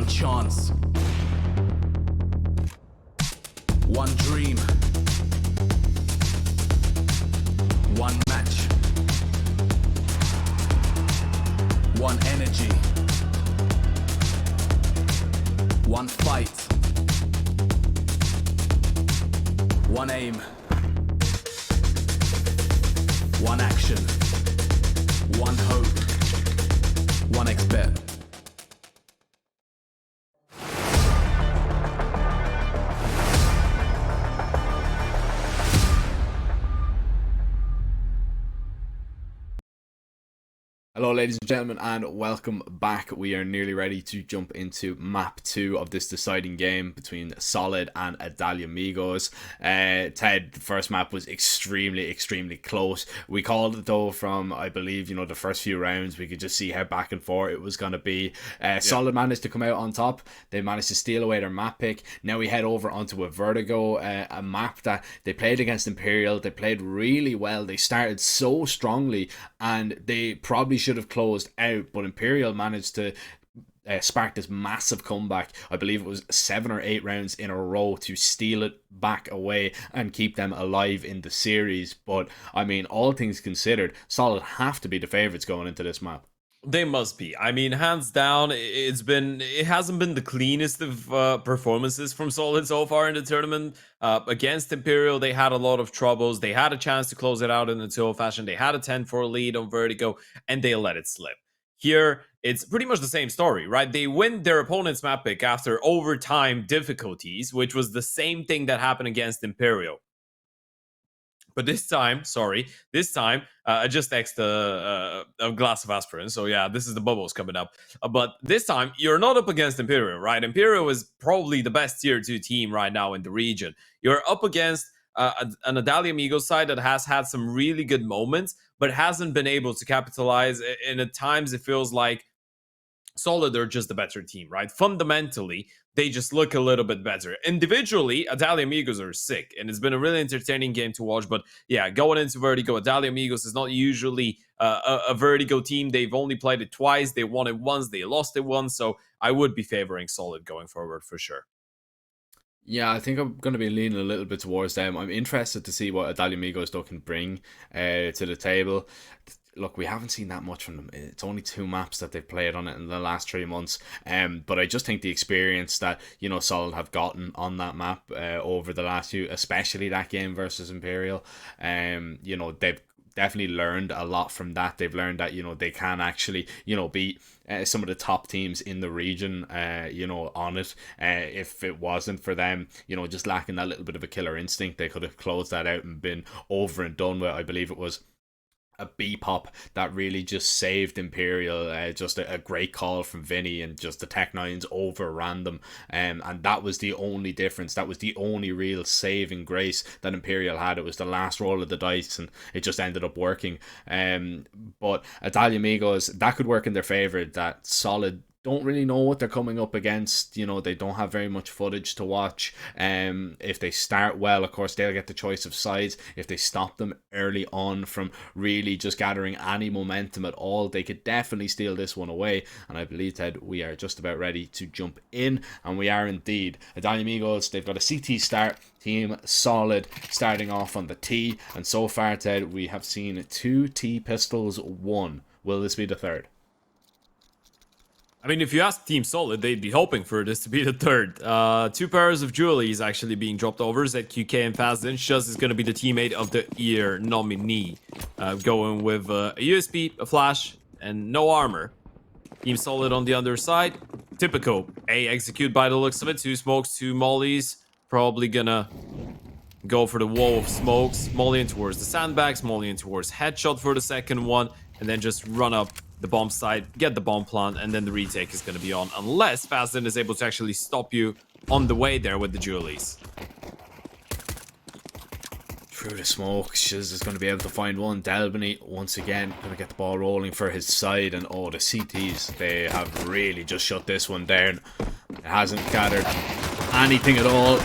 One chance. One dream. One match. One energy. One fight. One aim. One action. One hope. One expert. Hello ladies and gentlemen, and welcome back. We are nearly ready to jump into map 2 of this deciding game between Solid and Adalia Amigos. Ted, the first map was extremely close. We called it though from, I believe, the first few rounds. We could just see how back and forth it was going to be. Solid managed to come out on top. They managed to steal away their map pick. Now we head over onto a Vertigo, a map that they played against Imperial. They played really well. They started so strongly and they probably should have closed out, but Imperial managed to spark this massive comeback. I believe it was 7 or 8 rounds in a row to steal it back away and keep them alive in the series. But I mean, all things considered, Solid have to be the favorites going into this map. They must be. I mean, hands down, it hasn't been the cleanest of performances from Solid so far in the tournament. Against Imperial, they had a lot of troubles. They had a chance to close it out in the 2-0 fashion. They had a 10-4 lead on Vertigo, and they let it slip. Here, it's pretty much the same story, right? They win their opponent's map pick after overtime difficulties, which was the same thing that happened against Imperial. But this time, I just X'd a glass of aspirin. So yeah, this is the bubbles coming up. But this time, you're not up against Imperial, right? Imperial is probably the best tier 2 team right now in the region. You're up against an Adalia Amigos side that has had some really good moments, but hasn't been able to capitalize. And at times, it feels like Solid are just a better team, right? Fundamentally, they just look a little bit better. Individually, Adalia Amigos are sick, and it's been a really entertaining game to watch. But yeah, going into Vertigo, Adalia Amigos is not usually a Vertigo team. They've only played it twice. They won it once. They lost it once. So I would be favoring Solid going forward for sure. Yeah, I think I'm going to be leaning a little bit towards them. I'm interested to see what Adalia Amigos though can bring to the table. Look, we haven't seen that much from them. It's only 2 maps that they've played on it in the last 3 months. But I just think the experience that, Solid have gotten on that map over the last few, especially that game versus Imperial, they've definitely learned a lot from that. They've learned that, they can actually, beat some of the top teams in the region, on it. If it wasn't for them, just lacking that little bit of a killer instinct, they could have closed that out and been over and done with. I believe it was a B-pop that really just saved Imperial. Just a great call from Vinny, and just the Tech-9s overran them, and that was the only difference. That was the only real saving grace that Imperial had. It was the last roll of the dice, and it just ended up working. But Adalia Amigos, that could work in their favor. That Solid don't really know what they're coming up against. They don't have very much footage to watch. If they start well, of course, they'll get the choice of sides. If they stop them early on from really just gathering any momentum at all, they could definitely steal this one away. And I believe, Ted, we are just about ready to jump in, and we are indeed. Adalia Amigos, they've got a CT start. Team Solid starting off on the T, and so far, Ted, we have seen 2 T pistols, 1. Will this be the third? I mean, if you ask Team Solid, they'd be hoping for this to be the third. 2 pairs of jewelries actually being dropped over. ZQK and Fazden. Shuz is going to be the teammate of the year nominee. Going with a USB, a flash, and no armor. Team Solid on the other side. Typical. A execute by the looks of it. 2 smokes, 2 mollies. Probably gonna go for the wall of smokes. Molly in towards the sandbags. Molly in towards headshot for the second one. And then just run up the bomb site, get the bomb plant, and then the retake is going to be on, unless Fazden is able to actually stop you on the way there with the jewelries. Through the smoke, Shiz is going to be able to find one. Delbany, once again, going to get the ball rolling for his side, and the CTs, they have really just shut this one down. It hasn't gathered anything at all.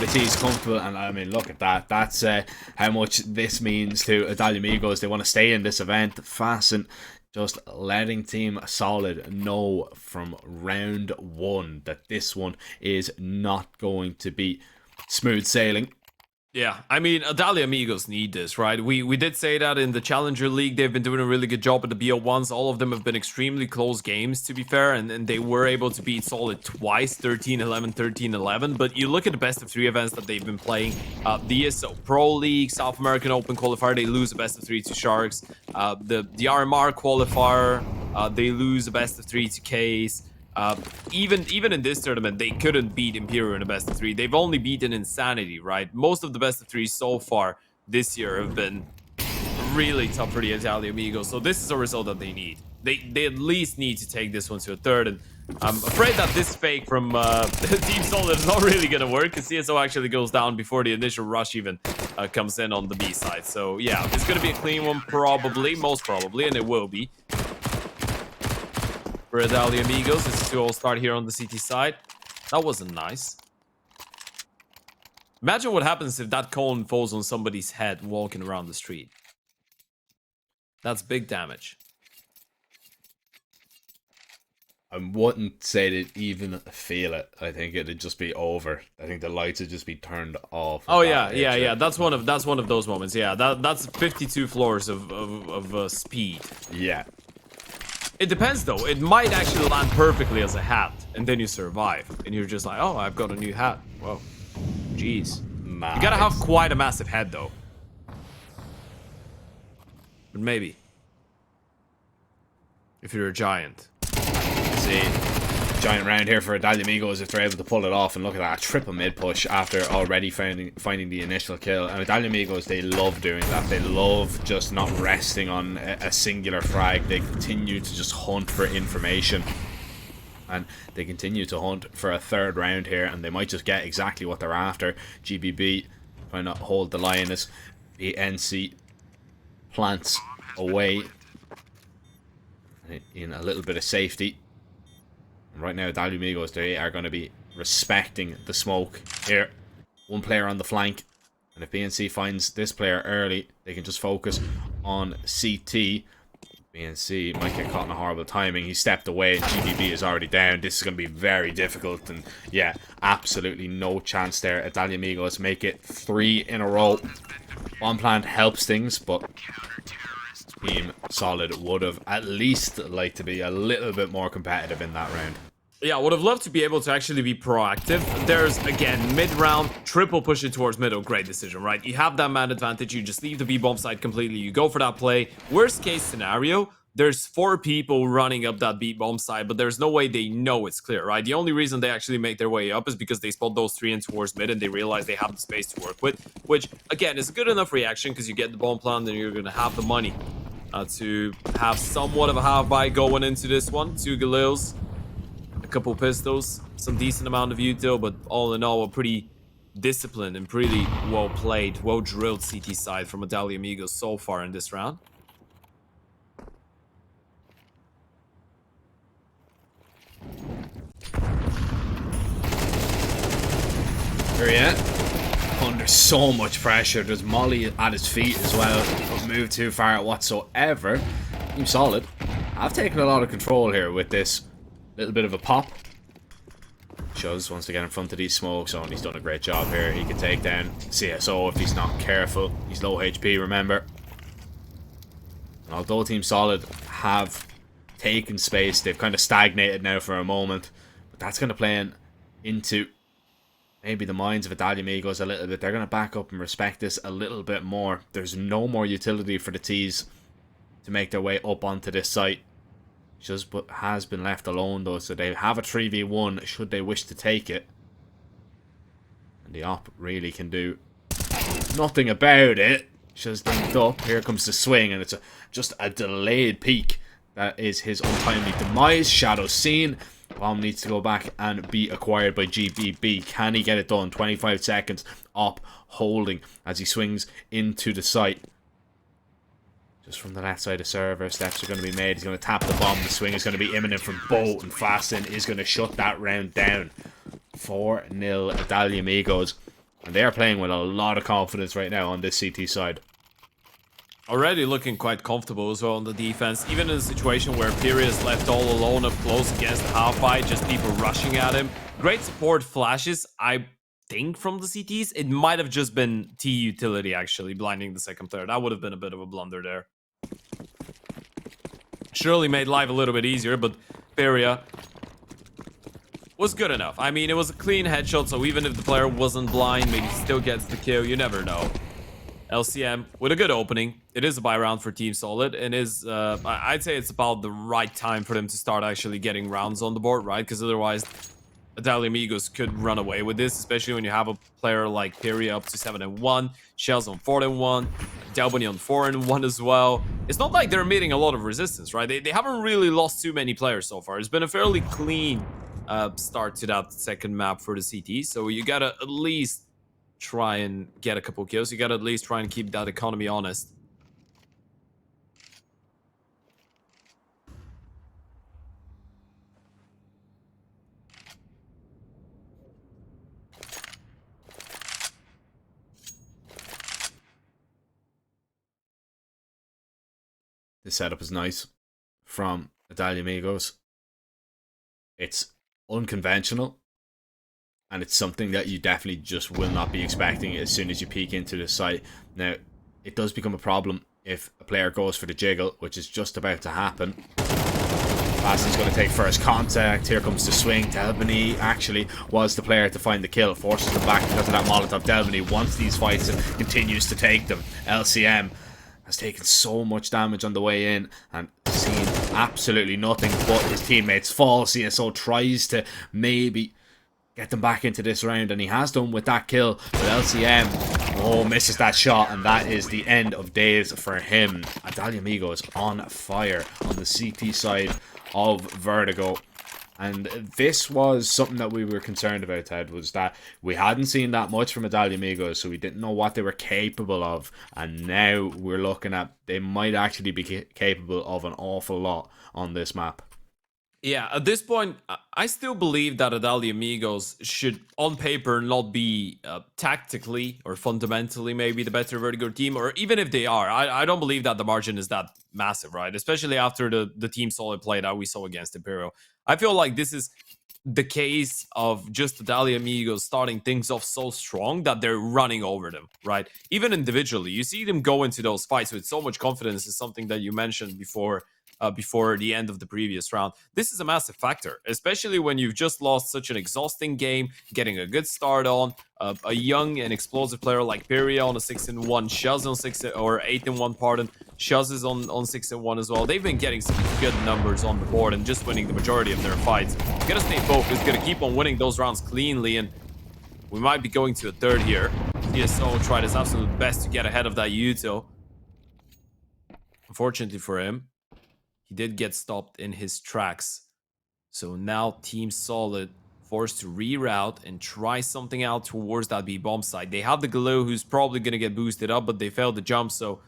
The T's comfortable, and I mean, look at that. That's how much this means to Adalia Amigos. They want to stay in this event. Fasten Just letting Team Solid know from round 1 that this one is not going to be smooth sailing. Yeah, I mean, Adalia Amigos need this, right? We did say that in the Challenger League. They've been doing a really good job at the BO1s. All of them have been extremely close games, to be fair, and they were able to beat Solid twice, 13-11, 13-11. But you look at the best of 3 events that they've been playing. The ESO Pro League, South American Open qualifier, they lose a best of 3 to Sharks. The RMR qualifier, they lose a best of 3 to Case. Even in this tournament, they couldn't beat Imperial in a best of 3. They've only beaten Insanity, right? Most of the best of 3 so far this year have been really tough for the Italian Amigos. So this is a result that they need. They at least need to take this one to a third. And I'm afraid that this fake from Team Solid is not really going to work, because CSO actually goes down before the initial rush even comes in on the B side. So yeah, it's going to be a clean one probably, most probably, and it will be. For Adalia Amigos, this is to all start here on the CT side. That wasn't nice. Imagine what happens if that cone falls on somebody's head walking around the street. That's big damage. I wouldn't say they'd even feel it. I think it'd just be over. I think the lights would just be turned off. Oh yeah. That's one of those moments. Yeah, that's 52 floors of speed. Yeah. It depends though. It might actually land perfectly as a hat, and then you survive, and you're just like, oh, I've got a new hat. Whoa, jeez. Nice. You gotta have quite a massive head though. But maybe if you're a giant. See, giant round here for Adalia Amigos if they're able to pull it off. And look at that, a triple mid push after already finding the initial kill. And Adalia Amigos, they love doing that. They love just not resting on a singular frag. They continue to just hunt for information. And they continue to hunt for a third round here, and they might just get exactly what they're after. GBB trying to hold the line as the NC plants away in a little bit of safety. Right now, Adalia Amigos, they are going to be respecting the smoke here. One player on the flank. And if BNC finds this player early, they can just focus on CT. BNC might get caught in a horrible timing. He stepped away and GBB is already down. This is going to be very difficult. And yeah, absolutely no chance there. Adalia Amigos make it 3 in a row. Bomb plant helps things, but Team Solid would have at least liked to be a little bit more competitive in that round. Yeah, would have loved to be able to actually be proactive. There's, again, mid-round, triple push it towards middle. Great decision, right? You have that man advantage. You just leave the B-bomb side completely. You go for that play. Worst case scenario, there's 4 people running up that B-bomb side, but there's no way they know it's clear, right? The only reason they actually make their way up is because they spot those 3 in towards mid and they realize they have the space to work with, which, again, is a good enough reaction because you get the bomb plant and you're going to have the money to have somewhat of a half-buy going into this one. 2 Galils, a couple pistols, some decent amount of util, but all in all, a pretty disciplined and pretty well-played, well-drilled CT side from Adalia Amigos so far in this round. Here he is. Under so much pressure. There's Molly at his feet as well. Don't move too far whatsoever. Team Solid. I've taken a lot of control here with this little bit of a pop. Shuz wants to get in front of these smoke zone. He's done a great job here. He can take down CSO if he's not careful. He's low HP, remember. And although Team Solid have taken space, they've kind of stagnated now for a moment. But that's going to play into maybe the minds of Adalia Amigos a little bit. They're going to back up and respect this a little bit more. There's no more utility for the T's to make their way up onto this site. Just has been left alone though, so they have a 3v1 should they wish to take it. And the op really can do nothing about it. Just linked up. Here comes the swing, and it's just a delayed peak. That is his untimely demise. Shadow seen. Bomb needs to go back and be acquired by GBB. Can he get it done? 25 seconds. Op holding as he swings into the site. Just from the left side of server, steps are going to be made. He's going to tap the bomb. The swing is going to be imminent from Bo, and Fasten is going to shut that round down. 4-0 Adalia Amigos. And they are playing with a lot of confidence right now on this CT side. already looking quite comfortable as well on the defense. Even in a situation where Pyria is left all alone up close against the half-fight, just people rushing at him. Great support flashes, I think, from the CTs. It might have just been T utility actually blinding the second player. That would have been a bit of a blunder there. Surely made life a little bit easier, but Pyria was good enough. I mean, it was a clean headshot, so even if the player wasn't blind, maybe he still gets the kill. You never know. LCM with a good opening. It is a buy round for Team Solid, and is I'd say it's about the right time for them to start actually getting rounds on the board, right? Because otherwise, Italia Amigos could run away with this, especially when you have a player like Pyria up to 7-1, Shells on 4-1, Delbany on 4-1 as well. It's not like they're meeting a lot of resistance, right? They haven't really lost too many players so far. It's been a fairly clean start to that second map for the CT, so you gotta at least try and get a couple kills. You gotta at least try and keep that economy honest. The setup is nice from Italia Amigos. It's unconventional, and it's something that you definitely just will not be expecting as soon as you peek into the site. Now, it does become a problem if a player goes for the jiggle, which is just about to happen. Baston's going to take first contact. Here comes the swing. Delbany actually was the player to find the kill. Forces them back because of that Molotov. Delbany wants these fights and continues to take them. LCM has taken so much damage on the way in and seen absolutely nothing but his teammates fall. CSO tries to maybe get them back into this round, and he has done with that kill. But LCM, misses that shot, and that is the end of days for him. Italia Amigos on fire on the CT side of Vertigo. And this was something that we were concerned about, Ted, was that we hadn't seen that much from Italia Amigos, so we didn't know what they were capable of. And now we're looking at they might actually be capable of an awful lot on this map. Yeah, at this point, I still believe that Italia Amigos should, on paper, not be tactically or fundamentally maybe the better Vertigo team, or even if they are, I don't believe that the margin is that massive, right? Especially after the Team Solid play that we saw against Imperial. I feel like this is the case of just Italia Amigos starting things off so strong that they're running over them, right? Even individually, you see them go into those fights with so much confidence. Is something that you mentioned before the end of the previous round. This is a massive factor, especially when you've just lost such an exhausting game, getting a good start on, a young and explosive player like Pyria on a 6-1, Shuz on 6 or 8-1, pardon. Shuz is on 6-1 as well. They've been getting some good numbers on the board and just winning the majority of their fights. Gotta stay focused, gotta keep on winning those rounds cleanly, and we might be going to a third here. CSO tried his absolute best to get ahead of that util. Unfortunately for him, he did get stopped in his tracks. So now Team Solid forced to reroute and try something out towards that B-bomb side. They have the Galil, who's probably going to get boosted up, but they failed the jump, so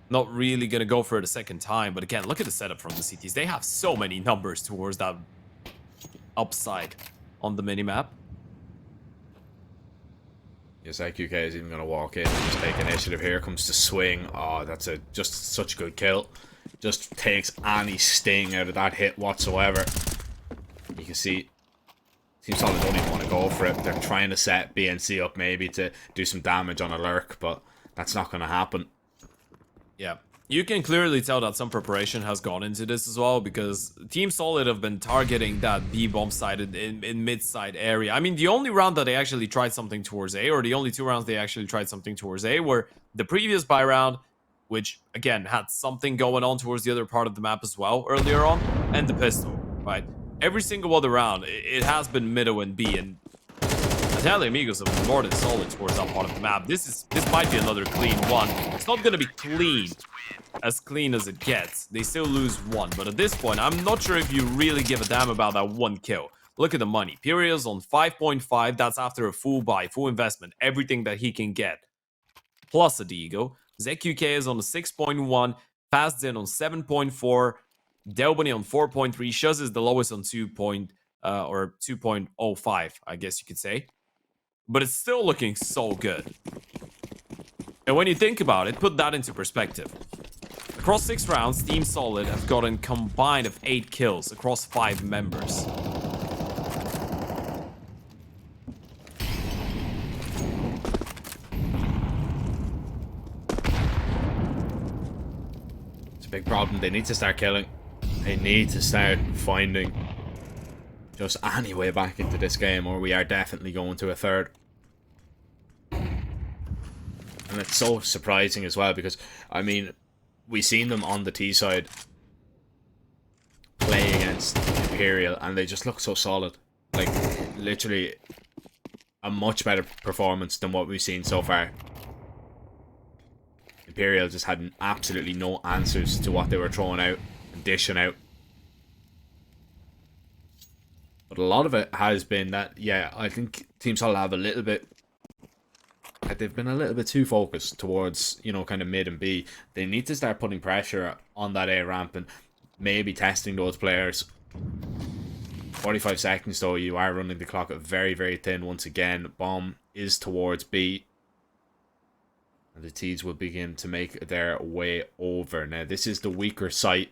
not really going to go for it a second time. But again, look at the setup from the CTs. They have so many numbers towards that upside on the minimap. Yes, IQK is even going to walk in and just take initiative. Here comes the swing. Oh, that's just such a good kill. Just takes any sting out of that hit whatsoever. You can see Team Solid don't even want to go for it. They're trying to set BNC up maybe to do some damage on a lurk, but that's not going to happen. Yeah, you can clearly tell that some preparation has gone into this as well, because Team Solid have been targeting that B-bomb side in mid-side area. I mean, the only round that they actually tried something towards A, or the only 2 rounds they actually tried something towards A, were the previous buy round, which, again, had something going on towards the other part of the map as well earlier on, and the pistol, right? Every single other round, it has been Mido and B, and Italia Amigos have been more than solid towards that part of the map. This might be another clean one. It's not going to be clean as it gets. They still lose 1, but at this point, I'm not sure if you really give a damn about that 1 kill. Look at the money. Pyria's on 5.5. That's after a full buy, full investment, everything that he can get, plus a Diego. ZQK is on a 6.1, Fastzen on 7.4, Delbany on 4.3, Shuz is the lowest on 2.05, I guess you could say. But it's still looking so good. And when you think about it, put that into perspective. Across 6 rounds, Team Solid have gotten combined of 8 kills across 5 members. It's a big problem. They need to start killing. They need to start finding just any way back into this game, or we are definitely going to a third. And it's so surprising as well because, I mean, we've seen them on the T side play against Imperial and they just look so solid. Like, literally a much better performance than what we've seen so far. Imperial just had absolutely no answers to what they were throwing out and dishing out. But a lot of it has been that, yeah, I think Team Solid have a little bit... They've been a little bit too focused towards, you know, kind of mid and B. They need to start putting pressure on that A ramp and maybe testing those players. 45 seconds though, you are running the clock at very, very thin once again. Bomb is towards B. And the T's will begin to make their way over. Now, this is the weaker site.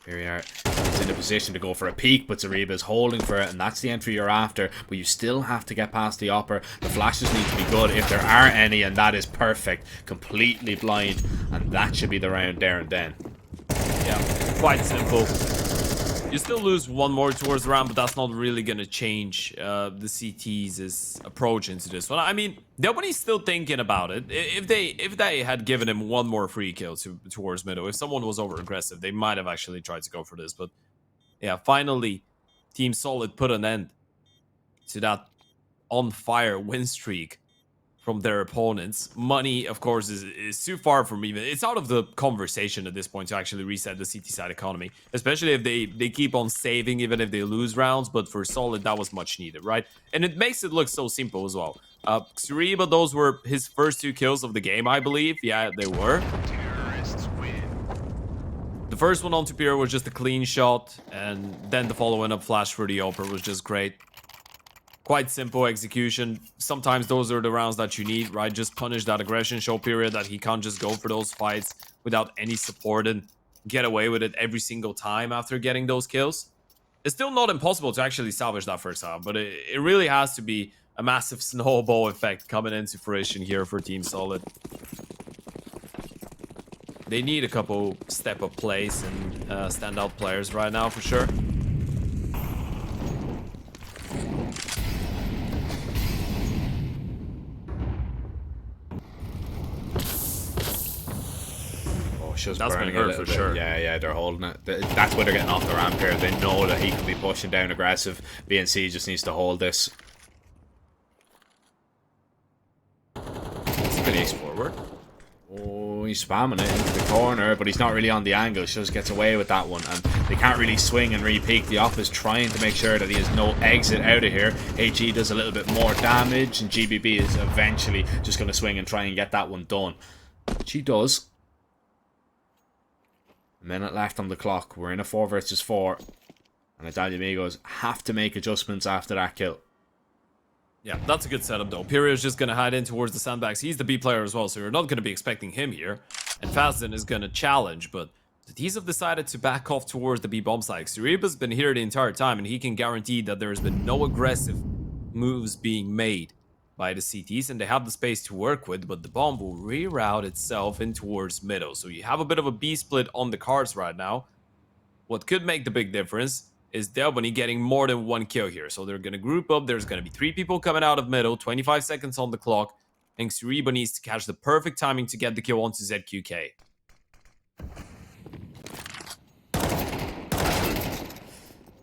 Here we are. He's in a position to go for a peek, but Zariba is holding for it, and that's the entry you're after. But you still have to get past the upper. The flashes need to be good if there are any, and that is perfect. Completely blind, and that should be the round there and then. Yeah, quite simple. You still lose one more towards the round, but that's not really going to change the CT's approach into this one. I mean, nobody's still thinking about it. If they had given him one more free kill towards middle, if someone was over-aggressive, they might have actually tried to go for this. But yeah, finally, Team Solid put an end to that on-fire win streak from their opponents. Money, of course, is too far from even... It's out of the conversation at this point to actually reset the CT side economy, especially if they keep on saving even if they lose rounds. But for Solid, that was much needed, right? And it makes it look so simple as well. Suriba, those were his first 2 kills of the game, I believe. Yeah, they were. The first one on Superior was just a clean shot, and then the following up flash for the Oper was just great. Quite simple execution. Sometimes those are the rounds that you need, right? Just punish that aggression, show Period that he can't just go for those fights without any support and get away with it every single time after getting those kills. It's still not impossible to actually salvage that first round, but it really has to be a massive snowball effect coming into fruition here for Team Solid. They need a couple step-up plays and standout players right now for sure. That's been hurt for sure. Yeah, they're holding it. That's why they're getting off the ramp here. They know that he can be pushing down aggressive. BNC just needs to hold this. Spinning forward. Oh, he's spamming it into the corner, but he's not really on the angle. He just gets away with that one. And they can't really swing and re-peek. The off is trying to make sure that he has no exit out of here. HE does a little bit more damage, and GBB is eventually just going to swing and try and get that one done. She does. A minute left on the clock. We're in a 4 versus 4. And Italia Amigos have to make adjustments after that kill. Yeah, that's a good setup though. Pirio's just going to hide in towards the sandbags. He's the B player as well, so you're not going to be expecting him here. And Fazden is going to challenge, but the T's have decided to back off towards the B bomb site. Suriba's been here the entire time, and he can guarantee that there has been no aggressive moves being made by the CTs, and they have the space to work with, but the bomb will reroute itself in towards middle. So you have a bit of a B split on the cards right now. What could make the big difference is Delbany getting more than 1 kill here. So they're going to group up. There's going to be 3 people coming out of middle, 25 seconds on the clock. I think Suriba needs to catch the perfect timing to get the kill onto ZQK.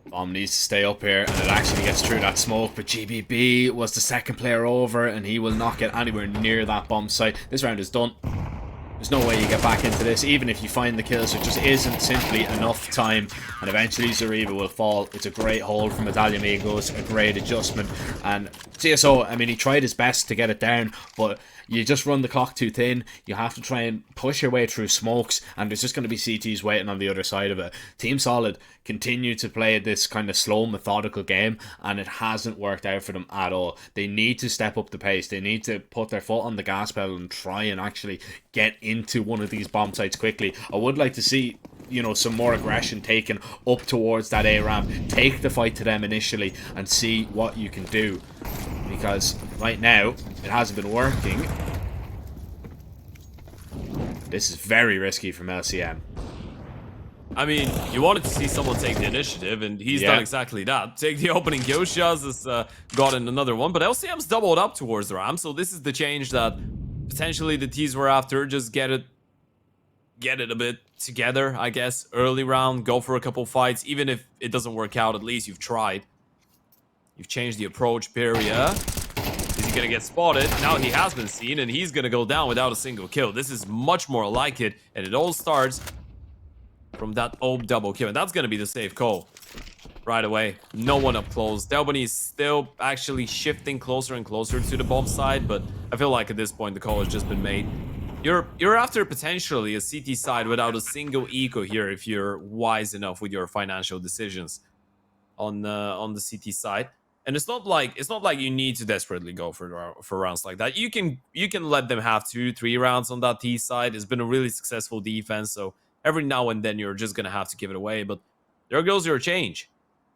Bomb needs to stay up here, and it actually gets through that smoke, but GBB was the second player over, and he will not get anywhere near that bomb site. This round is done. There's no way you get back into this. Even if you find the kills, there just isn't simply enough time. And eventually Zariba will fall. It's a great hold from Italia Amigos, a great adjustment. And CSO, I mean, he tried his best to get it down, but you just run the clock too thin. You have to try and push your way through smokes, and there's just going to be CTs waiting on the other side of it. Team Solid continue to play this kind of slow, methodical game, and it hasn't worked out for them at all. They need to step up the pace. They need to put their foot on the gas pedal and try and actually get into one of these bomb sites quickly. I would like to see, you know, some more aggression taken up towards that A ramp. Take the fight to them initially and see what you can do, because right now it hasn't been working. This is very risky from LCM. I mean, you wanted to see someone take the initiative, and he's done exactly that. Take the opening kill. Shaz has gotten another one, but LCM's doubled up towards the ramp, so this is the change that potentially the T's were after. Just get it a bit together, I guess. Early round, go for a couple fights. Even if it doesn't work out, at least you've tried. You've changed the approach, Peria. Is he gonna get spotted? Now he has been seen, and he's gonna go down without a single kill. This is much more like it, and it all starts from that OB double kill, and that's gonna be the safe call right away. No one up close. Delbany is still actually shifting closer and closer to the bomb side, but I feel like at this point the call has just been made. You're after potentially a CT side without a single eco here if you're wise enough with your financial decisions on the CT side. And it's not like you need to desperately go for rounds like that. You can let them have 2-3 rounds on that T side. It's been a really successful defense, so every now and then you're just gonna have to give it away. But there goes your change.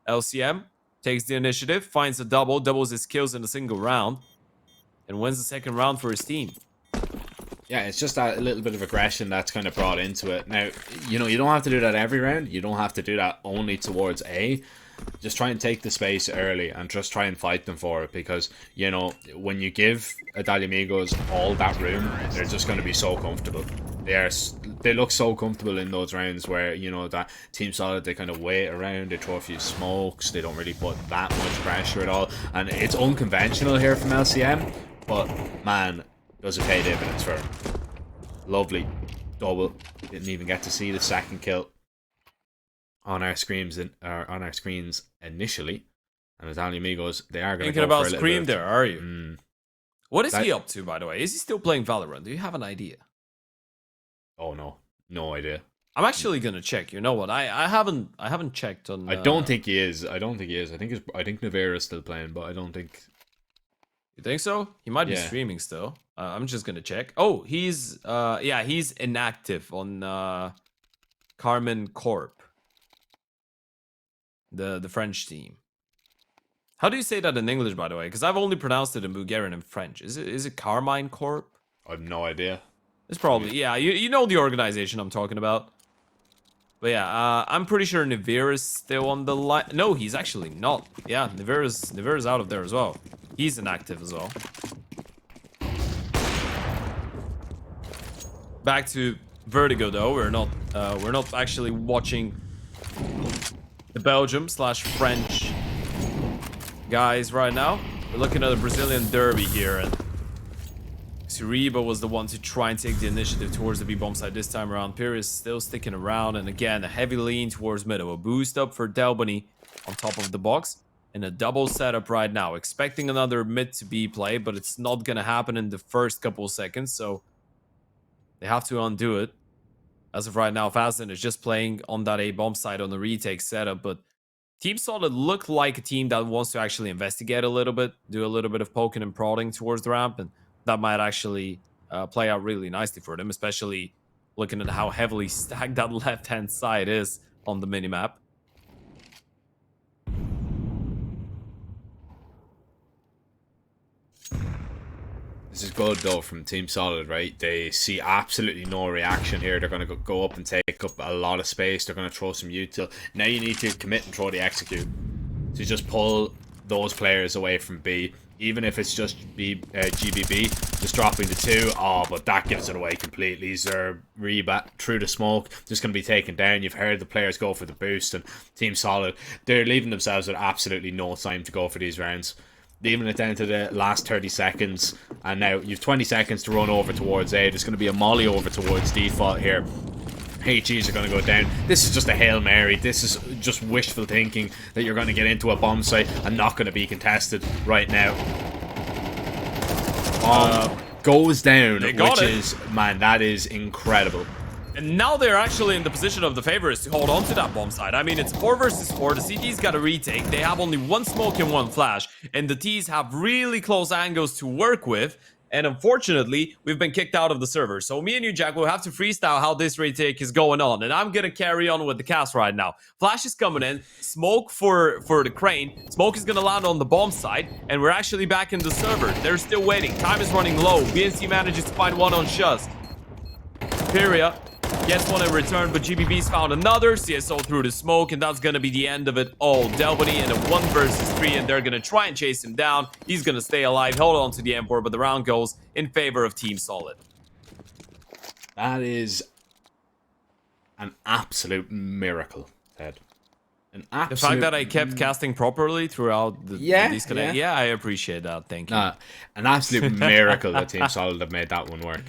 LCM takes the initiative, finds a doubles his kills in a single round, and wins the second round for his team. Yeah, it's just that little bit of aggression that's kind of brought into it. Now, you know, you don't have to do that every round. You don't have to do that only towards A. Just try and take the space early and just try and fight them for it, because, you know, when you give Italia Amigos all that room, they're just going to be so comfortable. They look so comfortable in those rounds where, you know, that Team Solid, they kind of wait around, they throw a few smokes, they don't really put that much pressure at all. And it's unconventional here from LCM, but man, does it pay dividends for him. Lovely double. Didn't even get to see the second kill on our screens initially. And Italia Amigos, they are going to go about for a Scream bit. There, are you? What is he up to, by the way? Is he still playing Valorant? Do you have an idea? Oh no, no idea. I'm actually gonna check. You know what? I haven't checked on. I don't think he is. I think Navera is still playing, but I don't think. You think so? He might be streaming still. I'm just gonna check. Oh, he's he's inactive on Carmen Corp, the French team. How do you say that in English, by the way? Because I've only pronounced it in Bulgarian and French. Is it Carmine Corp? I have no idea. It's probably, yeah, you know the organization I'm talking about. But yeah, I'm pretty sure Nivira's still on the line. No, he's actually not. Yeah, Nivira's out of there as well. He's inactive as well. Back to Vertigo though. We're not actually watching the Belgium/French guys right now. We're looking at a Brazilian derby here, and Zariba was the one to try and take the initiative towards the B-bomb side this time around. Pierre is still sticking around, and again, a heavy lean towards middle. A boost up for Delbany on top of the box, and a double setup right now. Expecting another mid to B play, but it's not going to happen in the first couple of seconds, so they have to undo it. As of right now, Fasten is just playing on that A-bomb side on the retake setup, but Team Solid look like a team that wants to actually investigate a little bit, do a little bit of poking and prodding towards the ramp, and that might actually play out really nicely for them, especially looking at how heavily stacked that left-hand side is on the minimap. This is good though from Team Solid, right? They see absolutely no reaction here. They're going to go up and take up a lot of space. They're going to throw some util. Now you need to commit and throw the execute to just pull those players away from B. Even if it's just GBB, just dropping the 2. Oh, but that gives it away completely. Reba through the smoke, just going to be taken down. You've heard the players go for the boost, and Team Solid, they're leaving themselves with absolutely no time to go for these rounds. leaving it down to the last 30 seconds. And now you've 20 seconds to run over towards A. There's going to be a molly over towards default here. HEs are going to go down. This is just a Hail Mary. This is just wishful thinking that you're going to get into a bomb site and not going to be contested right now. Goes down, which is, man, that is incredible. And now they're actually in the position of the favorites to hold on to that bomb side. I mean, it's 4 versus 4. The CT's got a retake. They have only 1 smoke and 1 flash. And the T's have really close angles to work with. And unfortunately, we've been kicked out of the server. So me and you, Jack, will have to freestyle how this retake is going on. And I'm going to carry on with the cast right now. Flash is coming in. Smoke for the crane. Smoke is going to land on the bomb side. And we're actually back in the server. They're still waiting. Time is running low. BNC manages to find one on Shuz. Imperia gets one in return, but GBB's found another. CSO through the smoke, and that's going to be the end of it all. Delbany in a 1 versus 3, and they're going to try and chase him down. He's going to stay alive, hold on to the M4, but the round goes in favor of Team Solid. That is an absolute miracle, Ted. An absolute... The fact that I kept casting properly throughout the disconnect. Yeah, I appreciate that. Thank you. An absolute miracle that Team Solid have made that one work.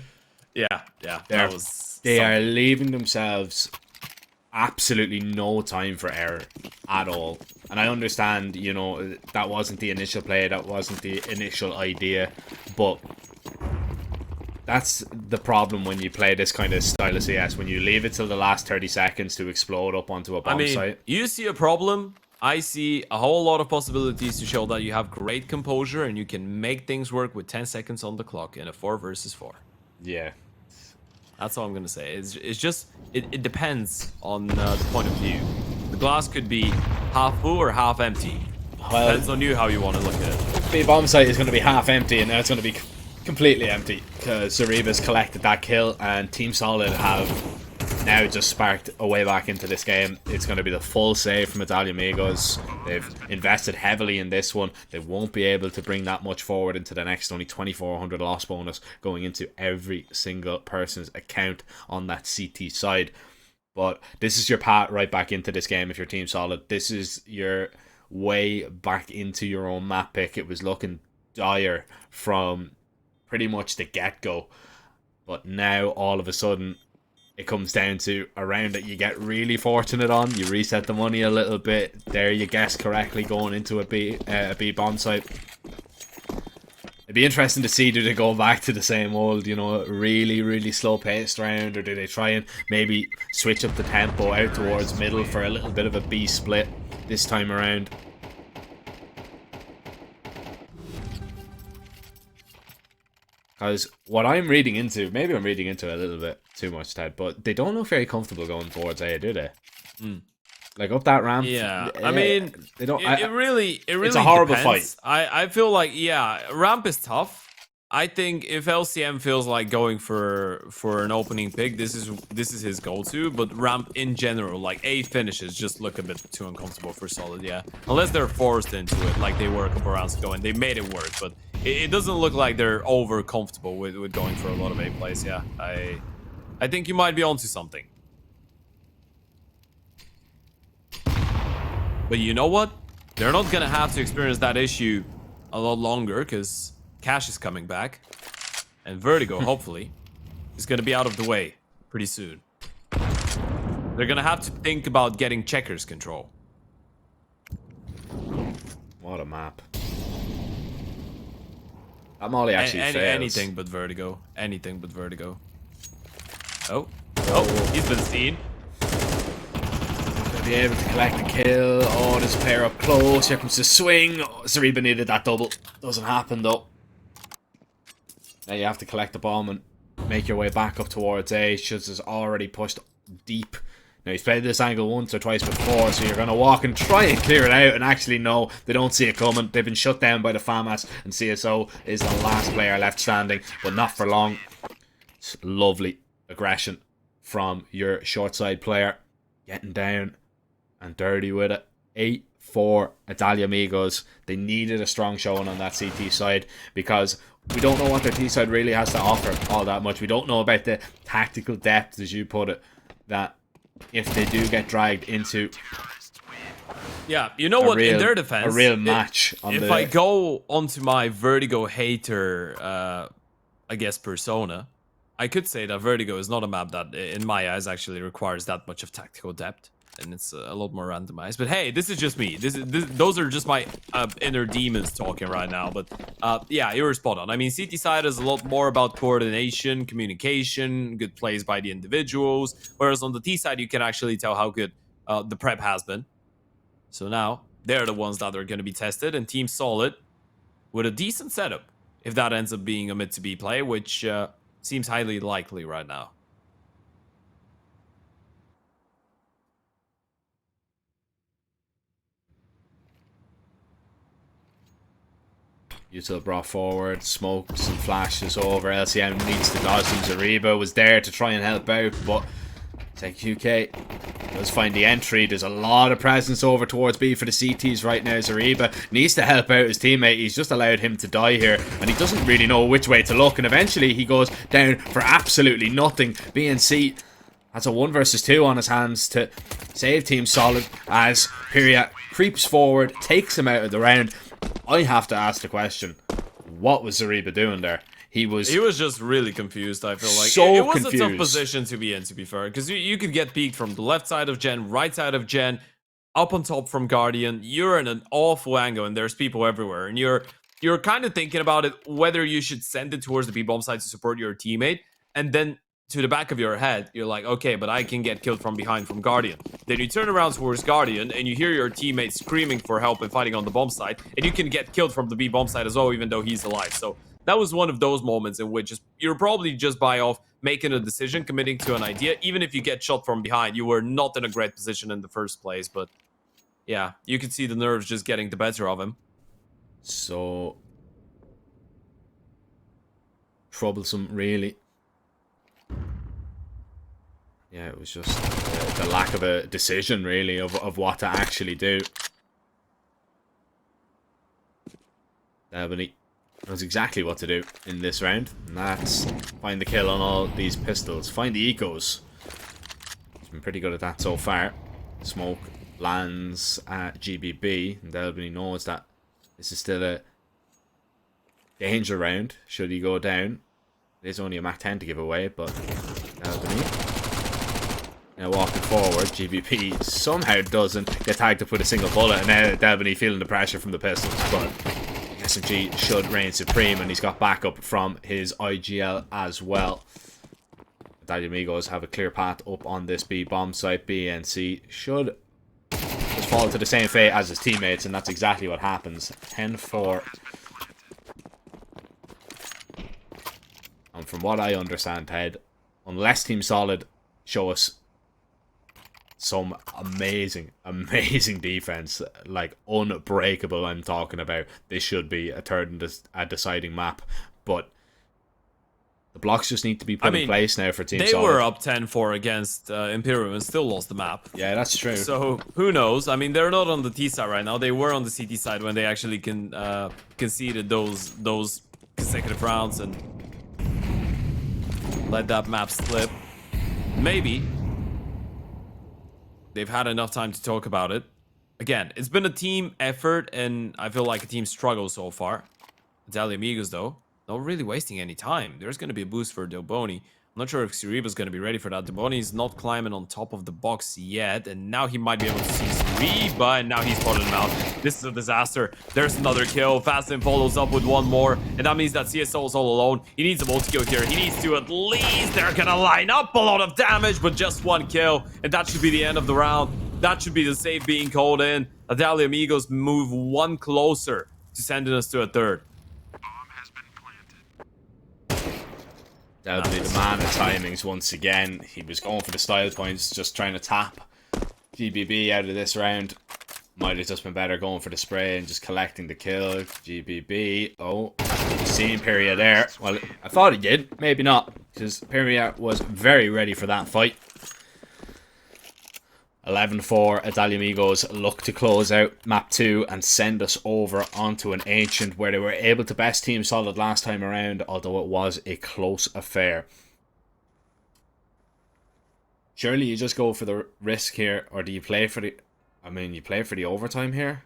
Yeah, that was... They are leaving themselves absolutely no time for error at all. And I understand, you know, that wasn't the initial play, that wasn't the initial idea, but that's the problem when you play this kind of style of CS, when you leave it till the last 30 seconds to explode up onto a bomb site. You see a problem, I see a whole lot of possibilities to show that you have great composure and you can make things work with 10 seconds on the clock in a 4 versus 4. Yeah. That's all I'm going to say. It's just, it depends on the point of view. The glass could be half full or half empty. Well, depends on you how you want to look at it. The bomb site is going to be half empty, and now it's going to be completely empty because Zariba's collected that kill, and Team Solid have now just sparked a way back into this game. It's going to be the full save from Italia Amigos. They've invested heavily in this one. They won't be able to bring that much forward into the next. Only 2,400 loss bonus going into every single person's account on that CT side. But this is your path right back into this game if you're Team Solid. This is your way back into your own map pick. It was looking dire from pretty much the get-go. But now, all of a sudden, it comes down to a round that you get really fortunate on. You reset the money a little bit. There you guess correctly, going into a B bomb site. It'd be interesting to see, do they go back to the same old, you know, really slow paced round, or do they try and maybe switch up the tempo out towards middle for a little bit of a B split this time around. Because what I'm reading into, maybe I'm reading into it a little bit too much, Ted, but they don't look very comfortable going towards A, do they? Like up that ramp. Yeah, I mean, they don't. It really it's a horrible depends. fight. I feel like, yeah, ramp is tough. I think if LCM feels like going for an opening pick, this is his go-to. But ramp in general, like A finishes, just look a bit too uncomfortable for Solid. Yeah, unless they're forced into it, like they were a couple rounds ago, and they made it work. But it doesn't look like they're over comfortable with going for a lot of A plays. Yeah, I think you might be onto something. But you know what? They're not gonna have to experience that issue a lot longer, because Cash is coming back, and Vertigo, hopefully, is going to be out of the way pretty soon. They're going to have to think about getting checkers control. What a map. That molly actually fails. Anything but Vertigo. Anything but Vertigo. Oh, he's been seen. Be able to collect the kill. Oh, there's a player up close. Here comes the swing. Oh, Zariba needed that double. Doesn't happen, though. Now you have to collect the bomb and make your way back up towards A. Shuz is already pushed deep. Now he's played this angle once or twice before, so you're going to walk and try and clear it out. And actually, no, they don't see it coming. They've been shut down by the FAMAS, and CSO is the last player left standing, but not for long. It's lovely aggression from your short side player. Getting down and dirty with it. 8-4 Italia Amigos. They needed a strong showing on that CT side, because we don't know what their T side really has to offer all that much. We don't know about the tactical depth, as you put it, that if they do get dragged into, Yeah, you know what? In their defense, a real match. If I go onto my Vertigo hater, I guess persona, I could say that Vertigo is not a map that, in my eyes, actually requires that much of tactical depth, and it's a lot more randomized. But hey, this is just me. Those are just my inner demons talking right now. But yeah, you were spot on. I mean, CT side is a lot more about coordination, communication, good plays by the individuals, whereas on the T side, you can actually tell how good the prep has been. So now, they're the ones that are going to be tested, and Team Solid with a decent setup, if that ends up being a mid to B play, which seems highly likely right now. Util brought forward, smokes and flashes over. LCM needs to dodge them. Zariba was there to try and help out, but TechUK does find the entry. There's a lot of presence over towards B for the CTs right now. Zariba needs to help out his teammate. He's just allowed him to die here, and he doesn't really know which way to look, and eventually he goes down for absolutely nothing. BNC has a 1 versus 2 on his hands to save Team Solid as Pyria creeps forward, takes him out of the round. I have to ask the question, what was Zariba doing there? He was just really confused, I feel like. So it was confused. a tough position to be in, to be fair, because you could get peeked from the left side of Gen, right side of Gen, up on top from Guardian. You're in an awful angle, and there's people everywhere, and you're kind of thinking about it, whether you should send it towards the B-bomb side to support your teammate, and then to the back of your head, you're like, okay, but I can get killed from behind from Guardian. Then you turn around towards Guardian, and you hear your teammate screaming for help and fighting on the bomb side, and you can get killed from the B-bomb side as well, even though he's alive. So that was one of those moments in which you're probably just by off making a decision, committing to an idea. Even if you get shot from behind, you were not in a great position in the first place. But yeah, you could see the nerves just getting the better of him. so troublesome, really. Yeah, it was just the lack of a decision, really, of what to actually do. But he knows exactly what to do in this round, and that's find the kill on all these pistols. Find the ecos. He's been pretty good at that so far. Smoke lands at GBB, and Delbany knows that this is still a danger round, should he go down. There's only a Mach 10 to give away, but Delbany now walking forward. GBP somehow doesn't get tagged up with a single bullet, and now Delbany feeling the pressure from the pistols, but SMG should reign supreme, and he's got backup from his IGL as well. The Amigos have a clear path up on this B bomb site. BNC should just fall to the same fate as his teammates, and that's exactly what happens. 10-4. And from what I understand, Ted, unless Team Solid show us some amazing defense, like unbreakable, I'm talking about, this should be a third and a deciding map. But the blocks just need to be put in place now for Team Solid. They were up 10-4 against Imperium and still lost the map. Yeah, that's true. So who knows? I mean, they're not on the T side right now. They were on the CT side when they actually conceded those consecutive rounds and let that map slip. Maybe they've had enough time to talk about it. Again, it's been a team effort, and I feel like a team struggle so far. Italian Amigos, though, not really wasting any time. There's going to be a boost for Delbony. I'm not sure if Zariba's going to be ready for that. Delbony's not climbing on top of the box yet, and now he might be able to see Zariba, and now he's spotted him out. This is a disaster. There's another kill. Fastin follows up with one more, and that means that CSO is all alone. He needs a multi-kill here. He needs to at least, they're going to line up a lot of damage, but just one kill, and that should be the end of the round. That should be the save being called in. Italia Amigos move one closer to sending us to a third. Definitely the man of timings once again. He was going for the style points, just trying to tap GBB out of this round. Might have just been better going for the spray and just collecting the kill. GBB. Oh, seen Pyria there. Well, I thought he did. Maybe not, because Pyria was very ready for that fight. 11-4, Italia Amigos look to close out map 2 and send us over onto an Ancient, where they were able to best Team Solid last time around, although it was a close affair. Surely you just go for the risk here, or do you play for the I mean, you play for the overtime here.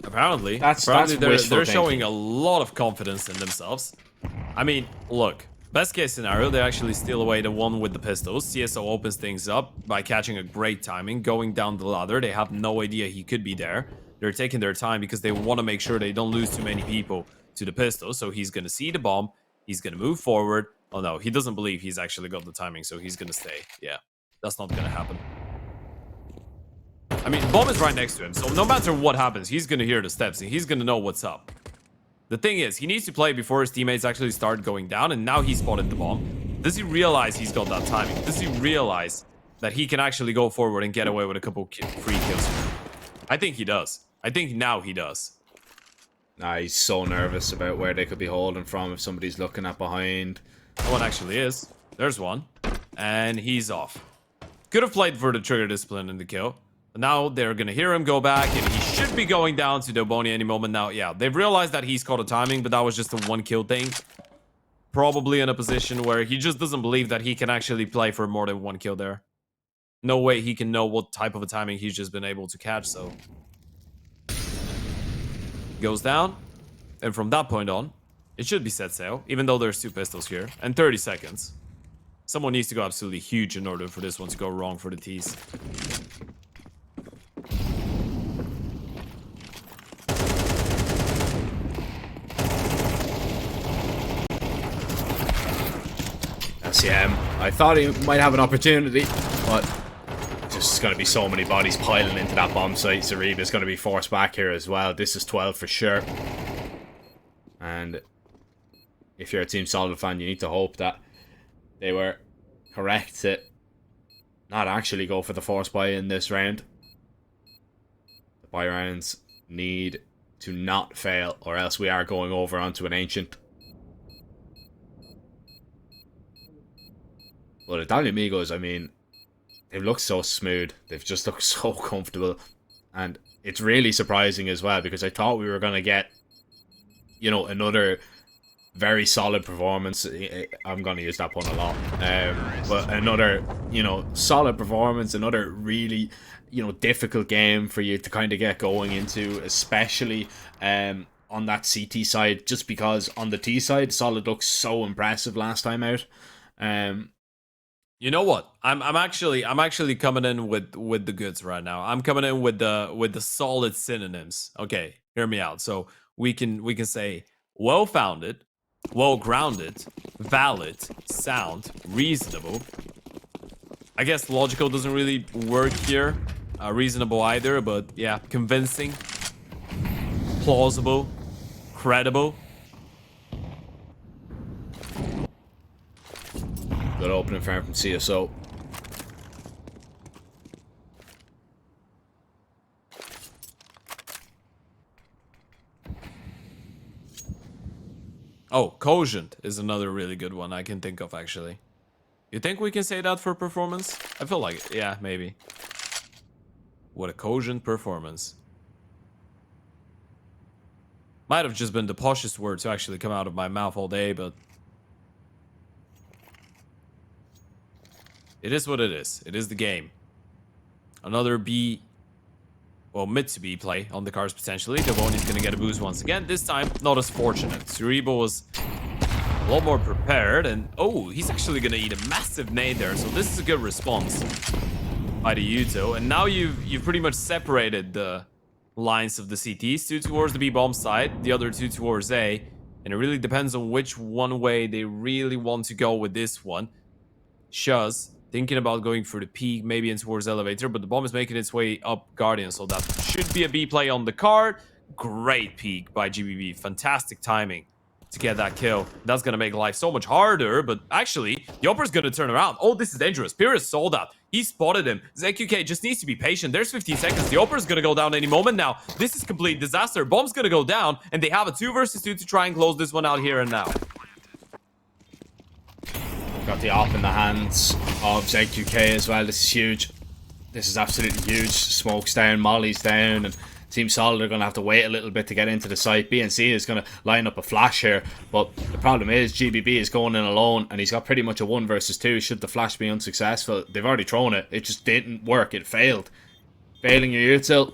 Apparently, That's they're showing a lot of confidence in themselves. I mean, look, best case scenario, they actually steal away the one with the pistols. CSO opens things up by catching a great timing, going down the ladder. They have no idea he could be there. They're taking their time because they want to make sure they don't lose too many people to the pistol. So he's going to see the bomb. He's going to move forward. Oh no, he doesn't believe he's actually got the timing, so he's going to stay. Yeah, that's not going to happen. I mean, bomb is right next to him, so no matter what happens, he's going to hear the steps and he's going to know what's up. The thing is, he needs to play before his teammates actually start going down, and now he spotted the bomb. Does he realize he's got that timing? Does he realize that he can actually go forward and get away with a couple free kills? I think he does. I think now he does. Nah, he's so nervous about where they could be holding from if somebody's looking at behind. No one actually is. There's one. And he's off. Could have played for the trigger discipline in the kill. But now they're going to hear him go back, and he should be going down to Doboni any moment now. Yeah, they've realized that he's caught a timing, but that was just a one kill thing. Probably in a position where he just doesn't believe that he can actually play for more than one kill there. No way he can know what type of a timing he's just been able to catch, so... Goes down, and from that point on, it should be set sail, even though there's 2 pistols here, and 30 seconds. Someone needs to go absolutely huge in order for this one to go wrong for the T's. SCM, I thought he might have an opportunity, but just going to be so many bodies piling into that bomb site. Zariba's going to be forced back here as well. This is 12 for sure. And if you're a Team Solid fan, you need to hope that they were correct to not actually go for the force buy in this round. The buy rounds need to not fail, or else we are going over onto an Ancient. But Italian Amigos, I mean, they've looked so smooth. They've just looked so comfortable. And it's really surprising as well, because I thought we were going to get, you know, another very solid performance. I'm going to use that pun a lot. But another, you know, solid performance, another really, you know, difficult game for you to kind of get going into, especially on that CT side, just because on the T side, Solid looks so impressive last time out. You know what? I'm actually coming in with the goods right now. I'm coming in with the solid synonyms. Okay, hear me out. So we can say well-founded, well-grounded, valid, sound, reasonable. I guess logical doesn't really work here. Reasonable either, but yeah, convincing, plausible, credible. Good opening frame from CSO. Oh, cogent is another really good one I can think of, actually. You think we can say that for performance? I feel like it. Yeah, maybe. What a cogent performance. Might have just been the poshest word to actually come out of my mouth all day, but... it is what it is. It is the game. Another B... well, mid to B play on the cards potentially. Devoni's going to get a boost once again. This time, not as fortunate. Zariba was a lot more prepared. And, oh, he's actually going to eat a massive nade there. So this is a good response by the Yuto. And now you've pretty much separated the lines of the CTs. 2 towards the B-bomb side, the other 2 towards A. And it really depends on which one way they really want to go with this one. Shuz thinking about going for the peak, maybe in towards elevator, but the bomb is making its way up Guardian, so that should be a B play on the card. Great peak by GBB. Fantastic timing to get that kill. That's going to make life so much harder, but actually, the Opera's going to turn around. Oh, this is dangerous. Pyrrhus saw that. He spotted him. ZQK just needs to be patient. There's 15 seconds. The Opera's going to go down any moment now. This is complete disaster. Bomb's going to go down, and they have a 2 versus 2 to try and close this one out here and now. Got the op in the hands of ZQK as well. This is huge. This is absolutely huge. Smoke's down, Molly's down, and Team Solid are going to have to wait a little bit to get into the site. BNC is going to line up a flash here, but the problem is GBB is going in alone, and he's got pretty much a 1 versus 2 should the flash be unsuccessful. They've already thrown it. It just didn't work. It failed. Failing your util,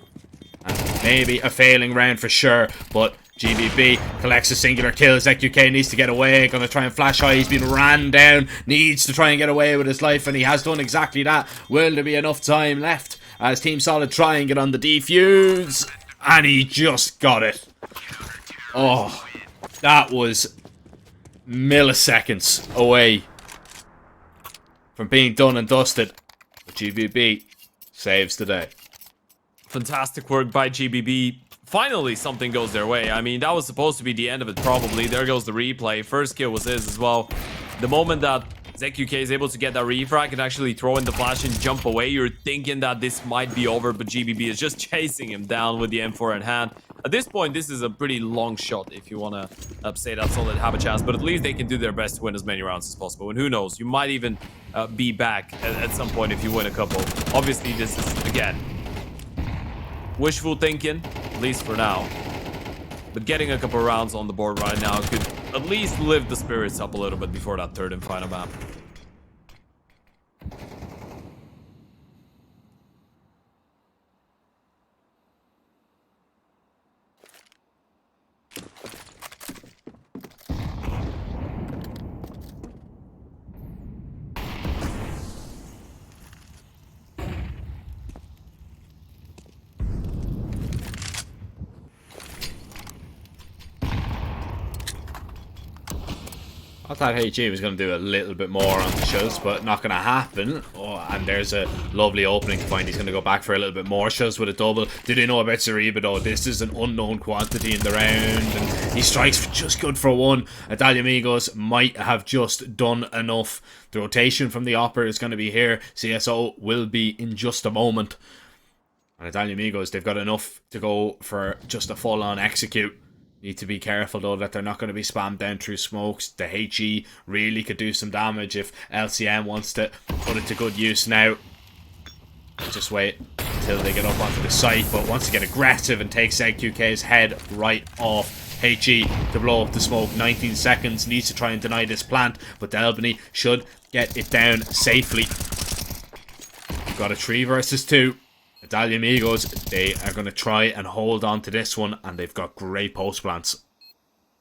and maybe a failing round for sure, but GBB collects a singular kill. ZQK needs to get away. Gonna try and flash high. He's been ran down. Needs to try and get away with his life, and he has done exactly that. Will there be enough time left as Team Solid try and get on the defuse? And he just got it. Oh, that was milliseconds away from being done and dusted. But GBB saves the day. Fantastic work by GBB. Finally, something goes their way. I mean, that was supposed to be the end of it, probably. There goes the replay. First kill was his as well. The moment that ZQK is able to get that refrag and actually throw in the flash and jump away, you're thinking that this might be over, but GBB is just chasing him down with the M4 in hand. At this point, this is a pretty long shot if you want to say that Solid have a chance, but at least they can do their best to win as many rounds as possible. And who knows, you might even be back at some point if you win a couple. Obviously, this is, again, wishful thinking, at least for now. But getting a couple rounds on the board right now could at least lift the spirits up a little bit before that third and final map. I thought HG was going to do a little bit more on the shows, but not going to happen. Oh, and there's a lovely opening point. He's going to go back for a little bit more shows with a double. Do they know about Zariba though? This is an unknown quantity in the round, and he strikes just good for one. Italia Amigos might have just done enough. The rotation from the Opera is going to be here. CSO will be in just a moment. And Italia Amigos, they've got enough to go for just a full-on execute. Need to be careful though that they're not going to be spammed down through smokes. The HE really could do some damage if LCM wants to put it to good use now. Just wait until they get up onto the site, but wants to get aggressive and take ZQK's head right off. HE to blow up the smoke. 19 seconds. Needs to try and deny this plant, but the Albany should get it down safely. Got a 3 versus 2. Italia Amigos, they are going to try and hold on to this one, and they've got great post plants.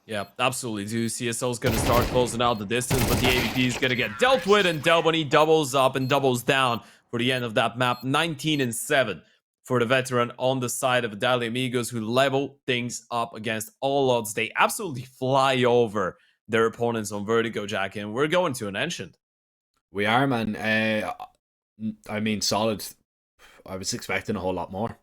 Yeah, absolutely. CSO's going to start closing out the distance, but the AVP is going to get dealt with, and Delbony doubles up and doubles down for the end of that map. 19-7 for the veteran on the side of Italia Amigos, who level things up against all odds. They absolutely fly over their opponents on Vertigo, Jack, and we're going to an Ancient. We are, man. I mean, Solid. I was expecting a whole lot more.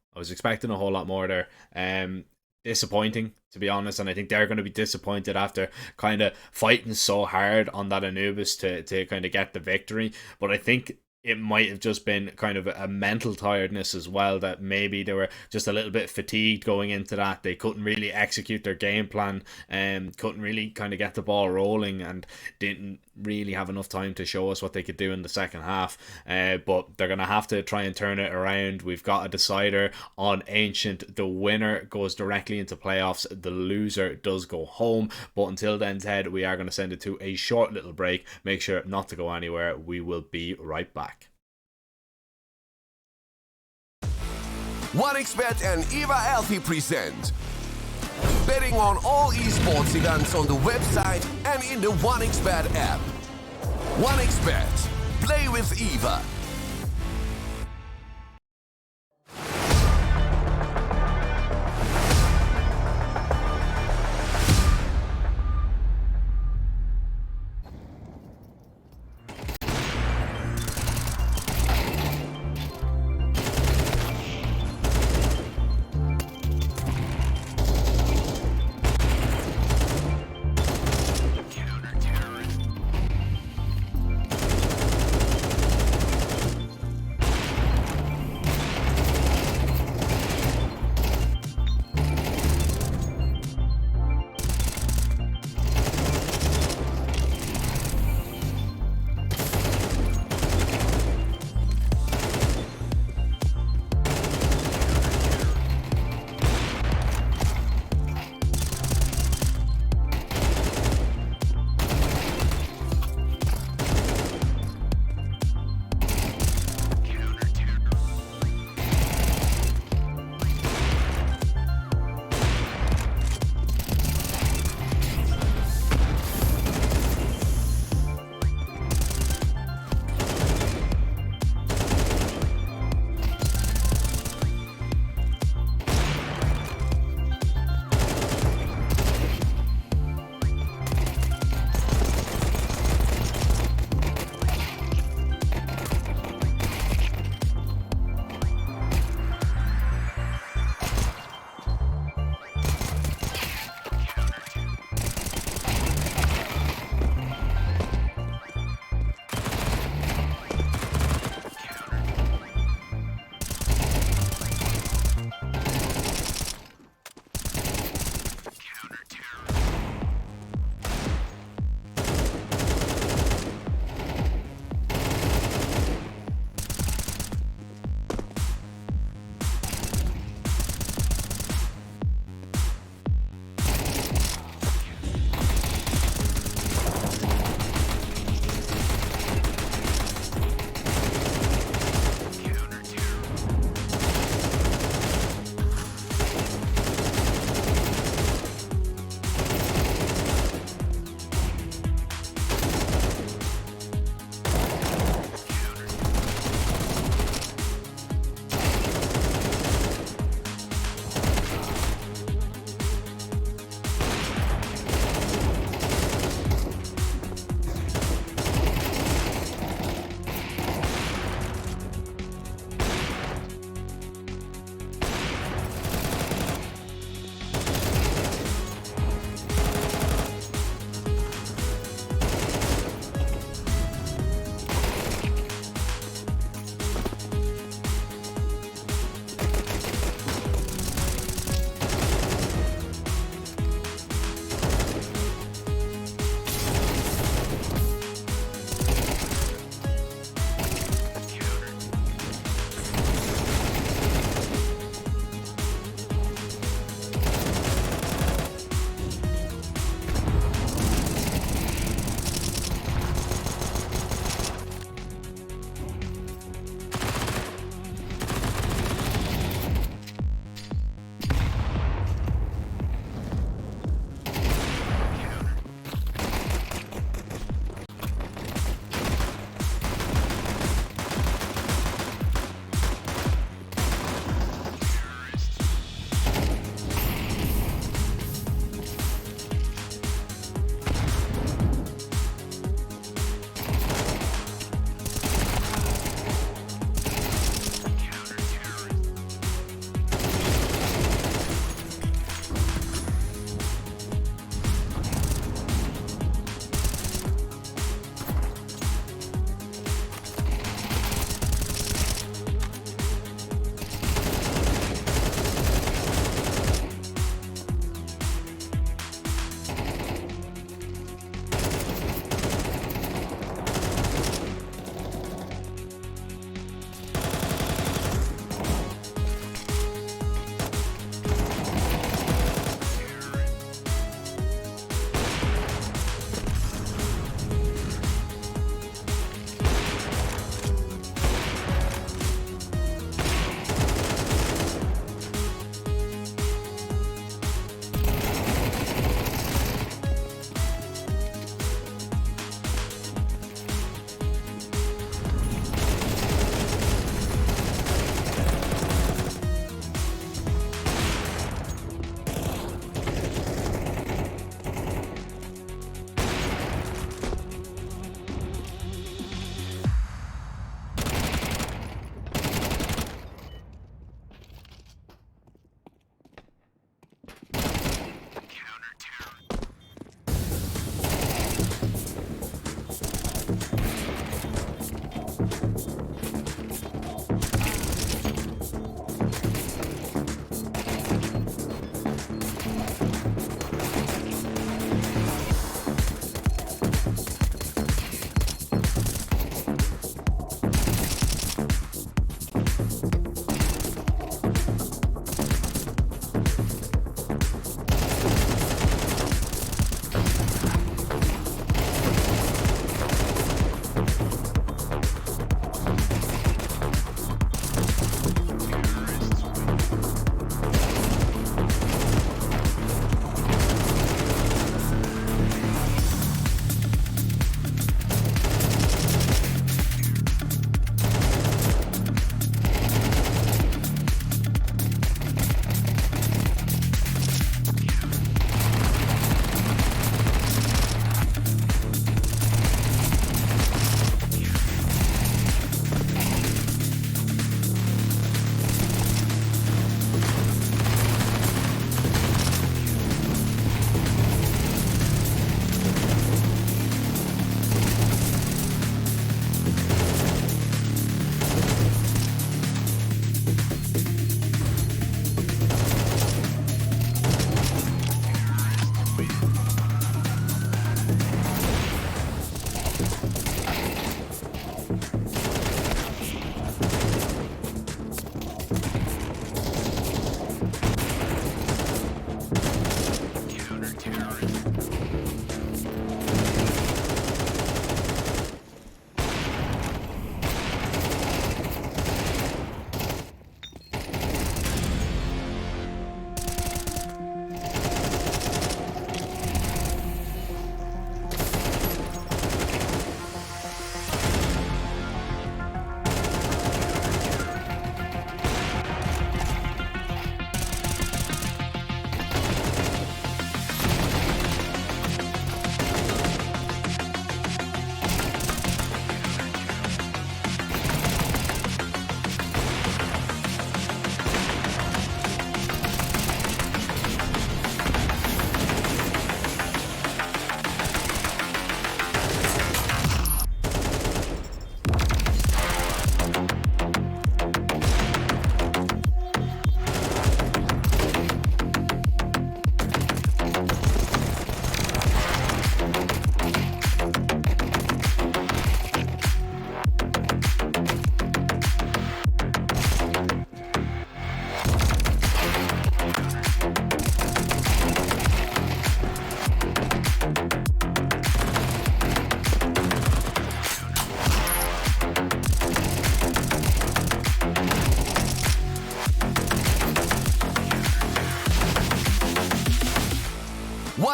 there. Disappointing, to be honest, and I think they're going to be disappointed after kind of fighting so hard on that Anubis to kind of get the victory. But I think it might have just been kind of a mental tiredness as well, that maybe they were just a little bit fatigued going into that. They couldn't really execute their game plan and couldn't really kind of get the ball rolling, and didn't really have enough time to show us what they could do in the second half. But they're going to have to try and turn it around. We've got a decider on Ancient. The winner goes directly into playoffs. The loser does go home. But until then, Ted, we are going to send it to a short little break. Make sure not to go anywhere. We will be right back. 1xBet and Eva Alfie present betting on all esports events on the website and in the 1xBet app. 1xBet. Play with Eva.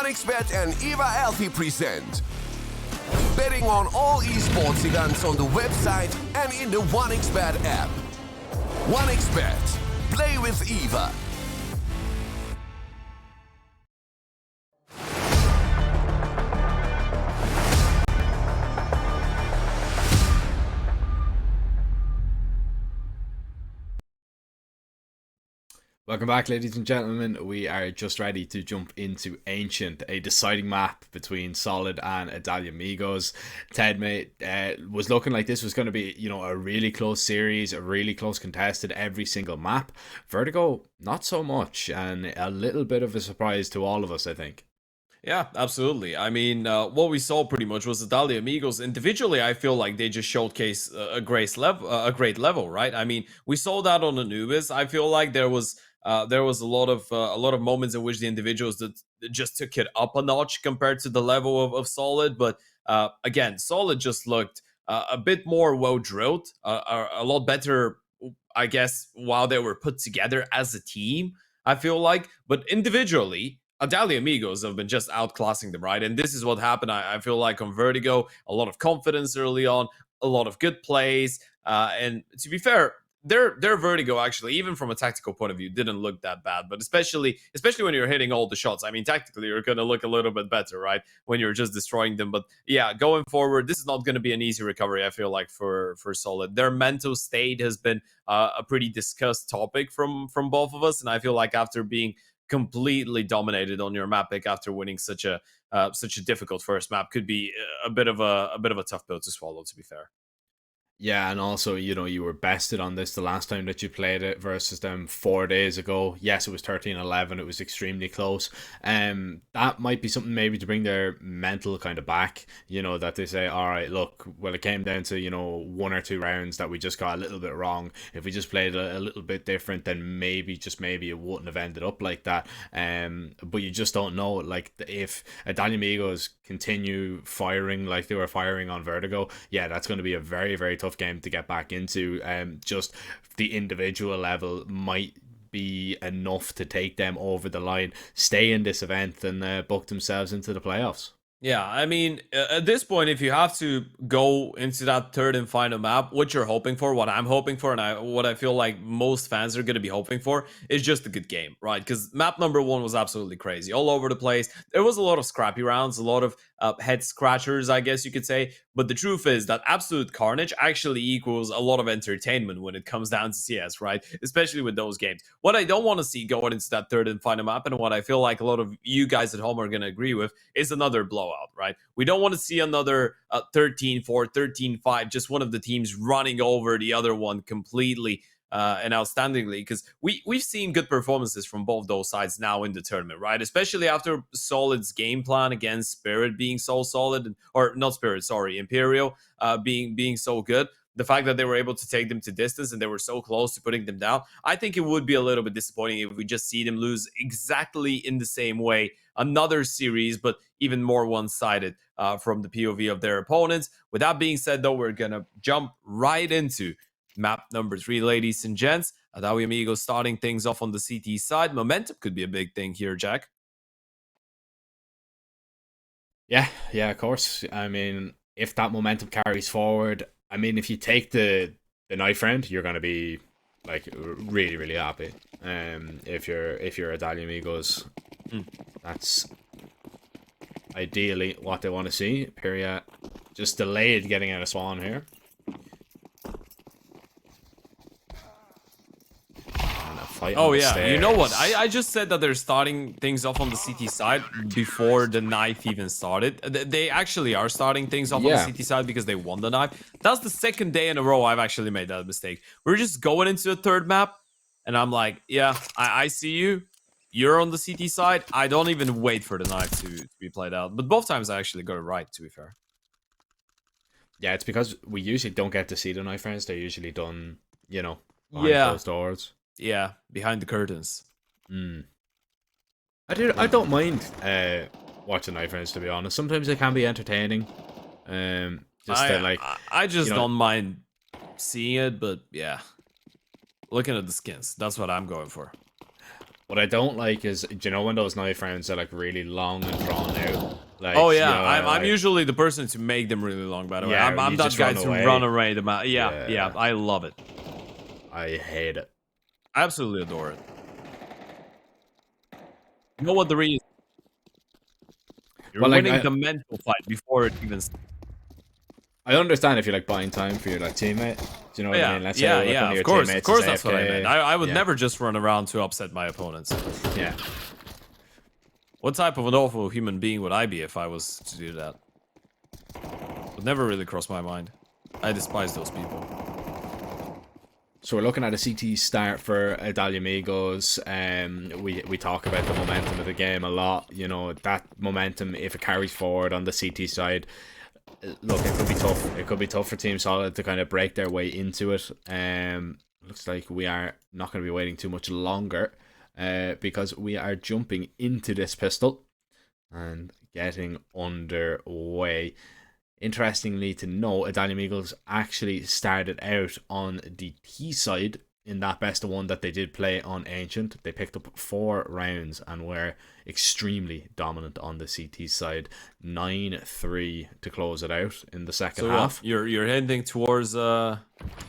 OneXBet and Eva Alfie present betting on all esports events on the website and in the OneXBet app. OneXBet. Play with Eva. Welcome back, ladies and gentlemen. We are just ready to jump into Ancient, a deciding map between Solid and Adalia Migos. Ted, mate, was looking like this was going to be, a really close series, a really close contested every single map. Vertigo, not so much, and a little bit of a surprise to all of us, I think. Yeah, absolutely. I mean, what we saw pretty much was Adalia Amigos. Individually, I feel like they just showcased a great level, right? I mean, we saw that on Anubis. I feel like there was a lot of moments in which the individuals that just took it up a notch compared to the level of Solid. But again, Solid just looked a bit more well drilled, a lot better, I guess, while they were put together as a team. I feel like, but individually, Adalia Amigos have been just outclassing them, right? And this is what happened, I feel like, on Vertigo. A lot of confidence early on, a lot of good plays. And to be fair, their Vertigo, actually, even from a tactical point of view, didn't look that bad. But especially when you're hitting all the shots, I mean, tactically, you're going to look a little bit better, right? When you're just destroying them. But yeah, going forward, this is not going to be an easy recovery, I feel like, for Solid. Their mental state has been a pretty discussed topic from both of us. And I feel like after being completely dominated on your map pick after winning such a difficult first map could be a bit of a tough pill to swallow, to be fair. Yeah, and also, you were bested on this the last time that you played it versus them 4 days ago. Yes, it was 13-11. It was extremely close. That might be something maybe to bring their mental kind of back, that they say, all right, look, well, it came down to, 1 or 2 rounds that we just got a little bit wrong. If we just played a little bit different, then maybe it wouldn't have ended up like that. But you just don't know. Like, if Adalia Migos continue firing like they were firing on Vertigo, yeah, that's going to be a very, very tough game to get back into. Just the individual level might be enough to take them over the line, stay in this event, and book themselves into the playoffs. Yeah, I mean, at this point, if you have to go into that third and final map, what you're hoping for, what I'm hoping for, and what I feel like most fans are going to be hoping for is just a good game, right? Because map number 1 was absolutely crazy, all over the place. There was a lot of scrappy rounds, a lot of head scratchers, I guess you could say. But the truth is that absolute carnage actually equals a lot of entertainment when it comes down to CS, right? Especially with those games. What I don't want to see going into that third and final map, and what I feel like a lot of you guys at home are going to agree with, is another blowout, right? We don't want to see another 13-4, 13-5, just one of the teams running over the other one completely and outstandingly, because we've seen good performances from both those sides now in the tournament, right? Especially after Solid's game plan against Spirit being so solid, or not Spirit, sorry, Imperial being so good. The fact that they were able to take them to distance and they were so close to putting them down, I think it would be a little bit disappointing if we just see them lose exactly in the same way another series, but even more one-sided from the POV of their opponents. With that being said, though, we're going to jump right into map number 3, ladies and gents. Adalia Amigos starting things off on the CT side. Momentum could be a big thing here, Jack. Yeah, of course. I mean, if that momentum carries forward, I mean, if you take the knife round, you're going to be like really, really happy. If you're Adalia Amigos, that's ideally what they want to see. Pyria just delayed getting out of Swan here. Oh yeah, you know what? I just said that they're starting things off on the CT side before the knife even started. They actually are starting things off on the CT side because they won the knife. That's the second day in a row I've actually made that mistake. We're just going into a third map, and I'm like, yeah, I see you. You're on the CT side. I don't even wait for the knife to be played out. But both times I actually got it right, to be fair. Yeah, it's because we usually don't get to see the knife rounds. They're usually done, behind closed doors. Yeah, behind the curtains. I don't mind watching knife rounds, to be honest. Sometimes they can be entertaining. I just don't mind seeing it, but yeah, looking at the skins, that's what I'm going for. What I don't like is, do you know when those knife rounds are like really long and drawn out? Like, Oh yeah, you know, I'm like, usually the person to make them really long. By the way, Yeah, I'm you that just guy run to away. run away the map. Yeah, Yeah. yeah, I love it. I hate it. I absolutely adore it. You know what the reason? You're Well, like, winning the mental fight before it even. I understand if you're like buying time for your like teammate. Do you know what I mean? Let's say like, one yeah, your of course, teammates of course, is that's what I AFK. meant. I would Yeah. never just run around to upset my opponents. Yeah. What type of an awful human being would I be if I was to do that? Would never really cross my mind. I despise those people. So we're looking at a CT start for Amigos. We talk about the momentum of the game a lot. You know, that momentum, if it carries forward on the CT side, look, it could be tough. It could be tough for Team Solid to kind of break their way into it. Looks like we are not going to be waiting too much longer, because we are jumping into this pistol and getting underway. Interestingly to know, Adalia Eagles actually started out on the T side in that best of one that they did play on Ancient. They picked up 4 rounds and were extremely dominant on the CT side. 9-3 to close it out in the second half. You're heading towards a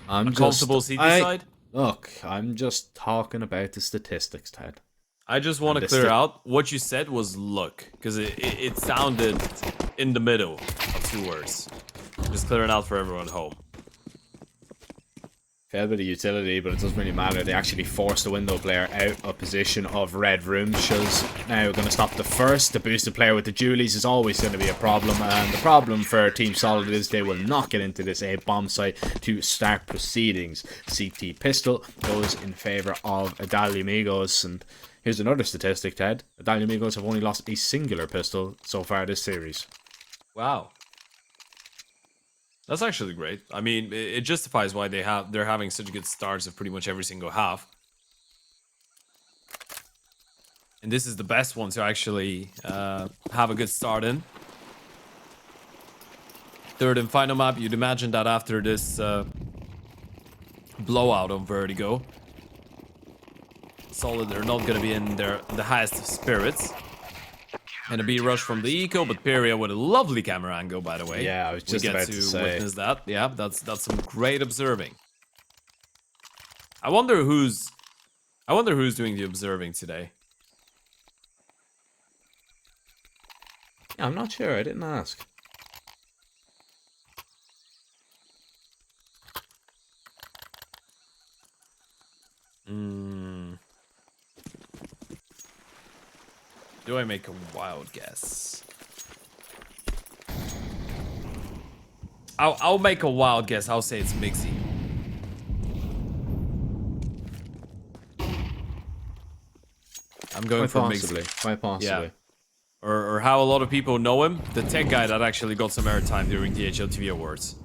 I'm comfortable CT side? Look, I'm just talking about the statistics, Ted. I just want to clear out what you said was look, because it sounded in the middle of 2 words. Just clearing out for everyone at home. Fair bit of utility, but it doesn't really matter. They actually forced the window player out of position of red room. Shows now going to stop the first. The boosted player with the Julies is always going to be a problem, and the problem for Team Solid is they will not get into this A bomb site to start proceedings. CT pistol goes in favor of Adalia Amigos, and here's another statistic, Ted. Adalia Amigos have only lost a singular pistol so far this series. Wow. That's actually great. I mean, it justifies why they're having such good starts of pretty much every single half. And this is the best one to actually have a good start in. Third and final map, you'd imagine that after this blowout on Vertigo, Solid, they're not going to be in the highest of spirits. And a B rush from the eco, but Peria with a lovely camera angle, by the way. Yeah, I was just about to say. Witness that. Yeah, that's some great observing. I wonder who's doing the observing today. Yeah, I'm not sure. I didn't ask. Do I make a wild guess? I'll make a wild guess. I'll say it's Mixie. I'm going for Mixie. Quite possibly. Yeah. Or how a lot of people know him, the tech guy that actually got some airtime during the HLTV Awards.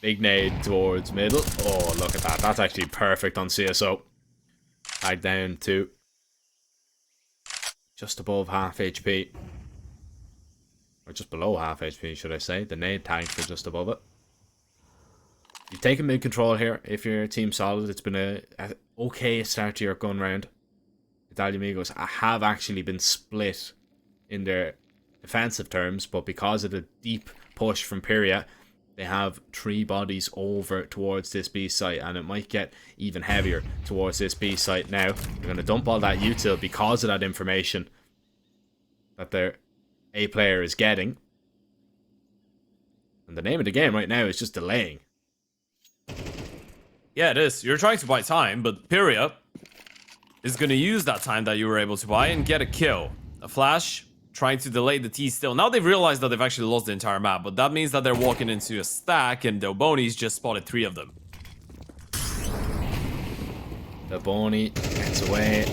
Big nade towards middle. Oh, look at that. That's actually perfect on CSO. Tag down to just above half HP. Or just below half HP, should I say. The nade tagged for just above it. You've taken mid control here. If you're Team Solid, it's been a okay start to your gun round. Adalia Amigos have actually been split in their defensive terms, but because of the deep push from Pyria, they have 3 bodies over towards this B site, and it might get even heavier towards this B site now. They're going to dump all that util because of that information that their A player is getting. And the name of the game right now is just delaying. Yeah, it is. You're trying to buy time, but Pyria is going to use that time that you were able to buy and get a kill. A flash, trying to delay the T still. Now they've realized that they've actually lost the entire map, but that means that they're walking into a stack, and Delboni's just spotted 3 of them. Delboni gets away.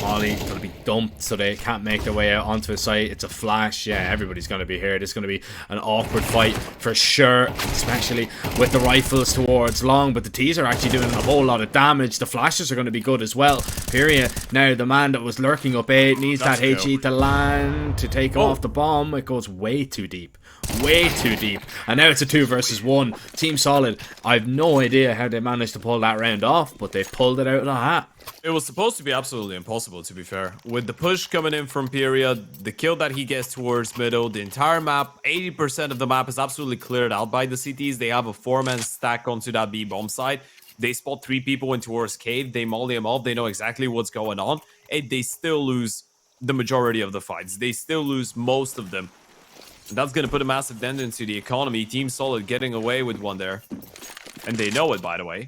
Molly going to be dumped, so they can't make their way out onto a site. It's a flash. Yeah, everybody's going to be here. This is going to be an awkward fight for sure, especially with the rifles towards long. But the T's are actually doing a whole lot of damage. The flashes are going to be good as well. Pyria, now the man that was lurking up A, needs that HE to land to take him off the bomb. It goes way too deep. way too deep. And now it's a 2 versus 1. Team Solid, I've no idea how they managed to pull that round off, but they pulled it out of the hat. It was supposed to be absolutely impossible, to be fair. With the push coming in from period, the kill that he gets towards middle, the entire map, 80% of the map is absolutely cleared out by the CTs. They have a 4-man stack onto that B bomb site. They spot 3 people in towards cave. They molly them off. They know exactly what's going on. And they still lose the majority of the fights. They still lose most of them. And that's going to put a massive dent into the economy. Team Solid getting away with one there. And they know it, by the way.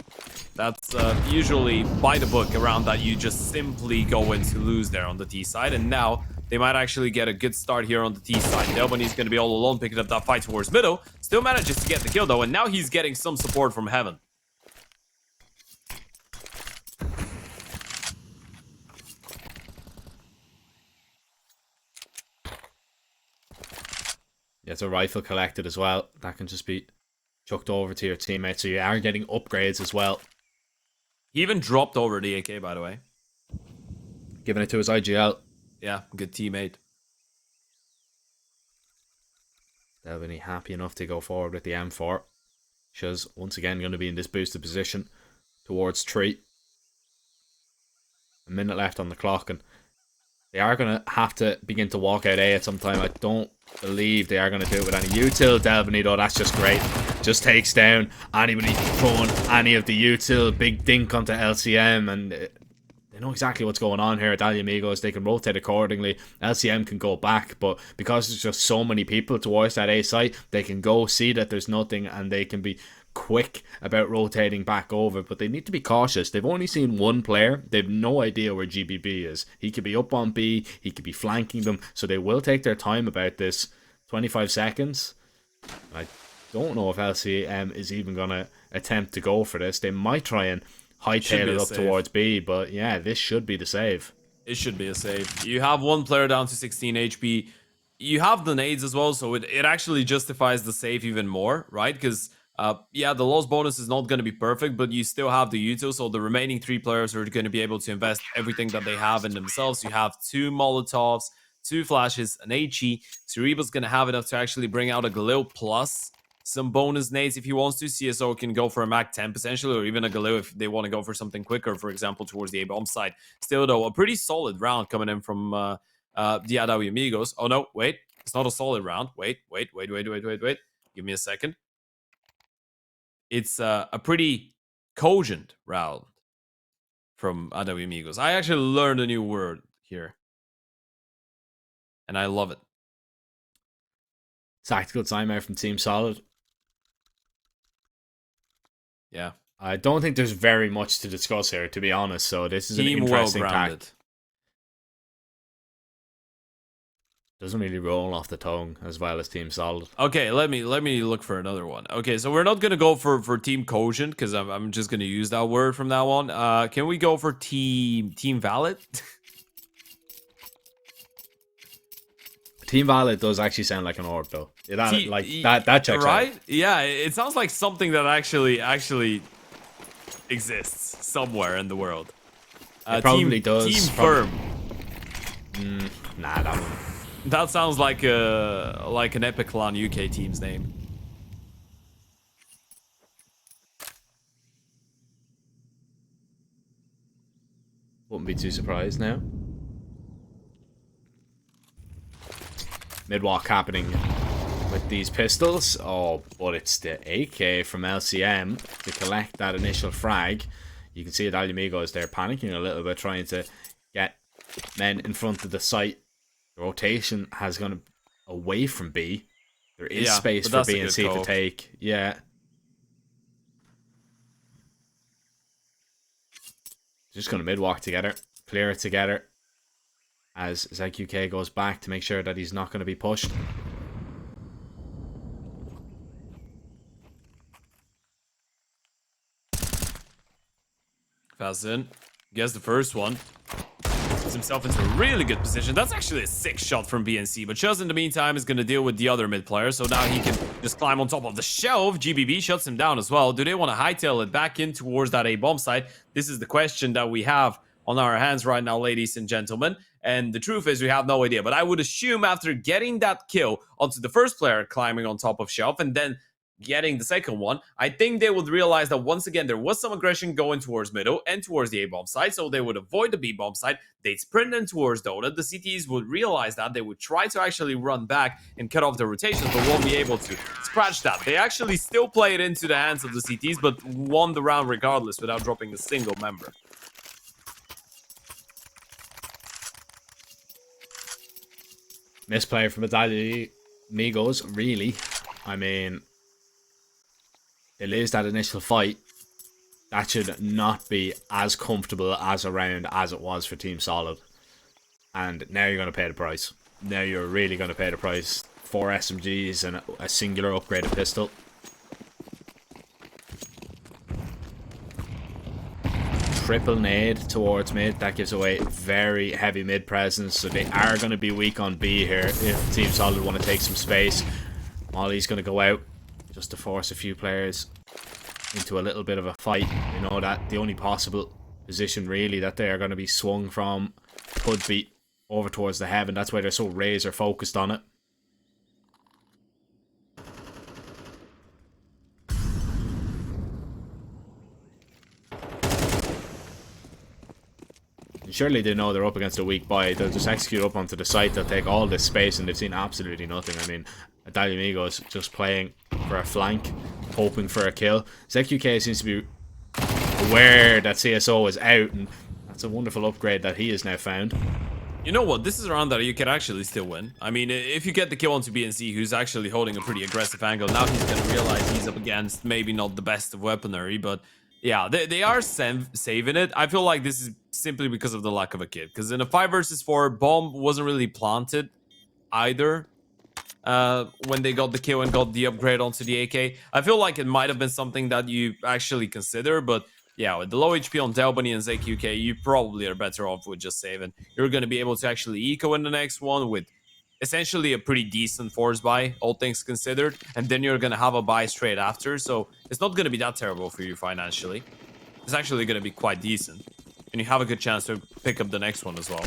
That's usually by the book around that you just simply go in to lose there on the T side. And now they might actually get a good start here on the T side. Nobody's going to be all alone picking up that fight towards middle. Still manages to get the kill though. And now he's getting some support from heaven. It's a rifle collected as well. That can just be chucked over to your teammates. So you are getting upgrades as well. He even dropped over the AK, by the way. Giving it to his IGL. Yeah, good teammate. Delvini happy enough to go forward with the M4. She's once again going to be in this boosted position towards 3. A minute left on the clock, and they are going to have to begin to walk out A at some time. I don't believe they are going to do it with any util. Delvini, though, that's just great. Just takes down anybody throwing any of the util. Big dink onto LCM, and they know exactly what's going on here at Ali Amigos. They can rotate accordingly. LCM can go back, but because there's just so many people towards that A site, they can go see that there's nothing, and they can be quick about rotating back over, but they need to be cautious. They've only seen one player. They've no idea where GBB is. He could be up on B, he could be flanking them, so they will take their time about this. 25 seconds. I don't know if LCM is even going to attempt to go for this. They might try and hightail it up towards B, but yeah, this should be the save. It should be a save. You have one player down to 16 HP. You have the nades as well, so it actually justifies the save even more, right? Because yeah, the loss bonus is not going to be perfect, but you still have the util, so the remaining 3 players are going to be able to invest everything that they have in themselves. You have 2 Molotovs, 2 flashes, an HE. Cerebral's going to have enough to actually bring out a Galil plus some bonus nades if he wants to. CSO can go for a Mac 10 potentially, or even a Galil if they want to go for something quicker, for example, towards the A-bomb side. Still, though, a pretty solid round coming in from the Adawi Amigos. Oh, no, wait. It's not a solid round. Wait. Give me a second. It's a pretty cogent round from Adawi Amigos. I actually learned a new word here. And I love it. Tactical timeout from Team Solid. Yeah. I don't think there's very much to discuss here, to be honest. So this is Team an interesting well-grounded. tact. Doesn't really roll off the tongue as well as Team Solid. Okay, let me look for another one. Okay, so we're not gonna go for Team Cogent because I'm just gonna use that word from now on. Can we go for Team Valid? Team Valid does actually sound like an orb though. That checks right? out. Yeah, it sounds like something that actually exists somewhere in the world. It probably does. Team Firm. Nah, that one. That sounds like an Epic Clan UK team's name. Wouldn't be too surprised now. Mid-walk happening with these pistols. Oh, but it's the AK from LCM to collect that initial frag. You can see that Alamigo is there panicking a little bit, trying to get men in front of the site. The rotation has gone away from B. There is space for B and C to take. Yeah. Just going to mid-walk together. Clear it together. As ZQK goes back to make sure that he's not going to be pushed. Fast in. Gets the first one. Puts himself into a really good position. That's actually a 6 shot from BNC, but Chuz in the meantime is going to deal with the other mid player, so now he can just climb on top of the shelf. GBB shuts him down as well. Do they want to hightail it back in towards that A-bomb site? This is the question that we have on our hands right now, ladies and gentlemen. And the truth is, we have no idea. But I would assume after getting that kill onto the first player climbing on top of Shelf and then getting the second one, I think they would realize that once again there was some aggression going towards middle and towards the A-bomb side, so they would avoid the B-bomb side. They'd sprint in towards Dota. The CTs would realize that. They would try to actually run back and cut off the rotations, but won't be able to. Scratch that. They actually still play it into the hands of the CTs, but won the round regardless without dropping a single member. Misplay from Medallia Migos, really. I mean, they lose that initial fight. That should not be as comfortable as a round as it was for Team Solid. And now you're going to pay the price. Now you're really going to pay the price. 4 SMGs and a singular upgraded pistol. Triple nade towards mid. That gives away very heavy mid presence. So they are going to be weak on B here if Team Solid want to take some space. Molly's going to go out just to force a few players into a little bit of a fight. You know that the only possible position really that they are going to be swung from could be over towards the heaven. That's why they're so razor focused on it. And surely they know they're up against a weak buy. They'll just execute up onto the site. They'll take all this space and they've seen absolutely nothing. I mean, Medallia Migos just playing for a flank, hoping for a kill. ZQK seems to be aware that CSO is out, and that's a wonderful upgrade that he has now found. You know what? This is a round that you can actually still win. I mean, if you get the kill onto BNC, who's actually holding a pretty aggressive angle, now he's going to realize he's up against maybe not the best of weaponry, but yeah, they are saving it. I feel like this is simply because of the lack of a kid, because in a 5 versus 4, bomb wasn't really planted either. When they got the kill and got the upgrade onto the AK. I feel like it might have been something that you actually consider, but yeah, with the low HP on Delbany and ZQK, you probably are better off with just saving. You're going to be able to actually eco in the next one with essentially a pretty decent force buy, all things considered, and then you're going to have a buy straight after, so it's not going to be that terrible for you financially. It's actually going to be quite decent, and you have a good chance to pick up the next one as well.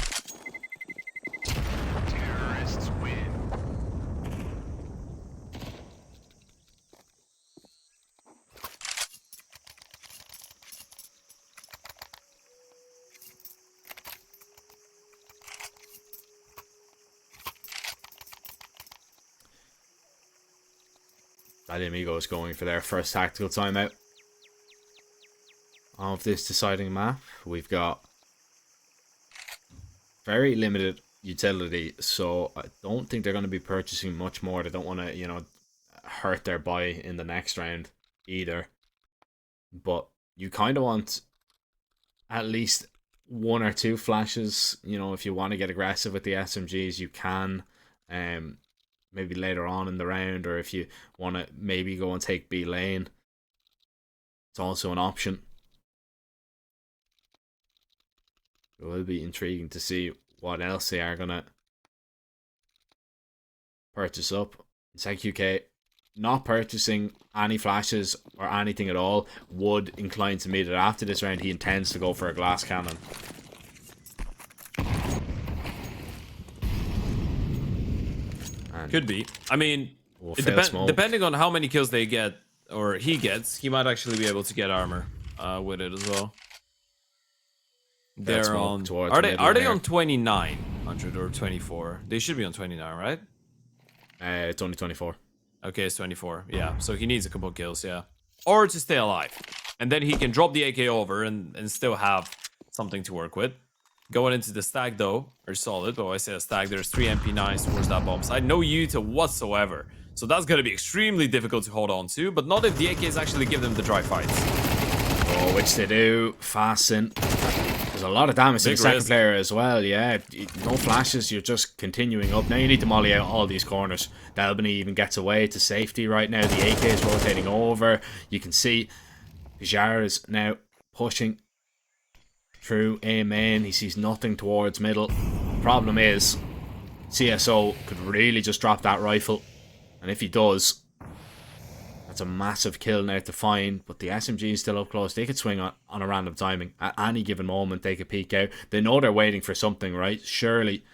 Amigos going for their first tactical timeout of this deciding map. We've got very limited utility, so I don't think they're going to be purchasing much more. They don't want to, you know, hurt their buy in the next round either. But you kind of want at least 1 or 2 flashes. You know, if you want to get aggressive with the SMGs, you can. Maybe later on in the round, or if you want to maybe go and take B lane, it's also an option. It will be intriguing to see what else they are going to purchase up. ZQK not purchasing any flashes or anything at all would incline to me that after this round he intends to go for a glass cannon. Could be. I mean, depending on how many kills they get, or he gets, he might actually be able to get armor with it as well. They're on. Are they on 2900 or 24? They should be on 29, right? It's only 24. Okay, it's 24. Yeah, so he needs a couple kills, yeah, or to stay alive, and then he can drop the AK over and still have something to work with. Going into the stack though, or solid, but I say a stack, there's 3 MP9s towards that bomb side. No Yuta whatsoever. So that's going to be extremely difficult to hold on to, but not if the AKs actually give them the dry fights. Oh, which they do. Fasten. There's a lot of damage to the second player as well, yeah. No flashes, you're just continuing up. Now you need to molly out all these corners. Delbany even gets away to safety right now. The AK is rotating over. You can see Pijar is now pushing through A main. He sees nothing towards middle. Problem is, CSO could really just drop that rifle. And if he does, that's That's a massive kill now to find, but the SMG is still up close. They could swing on a random timing. At any given moment, they could peek out. They know they're waiting for something, right? Surely.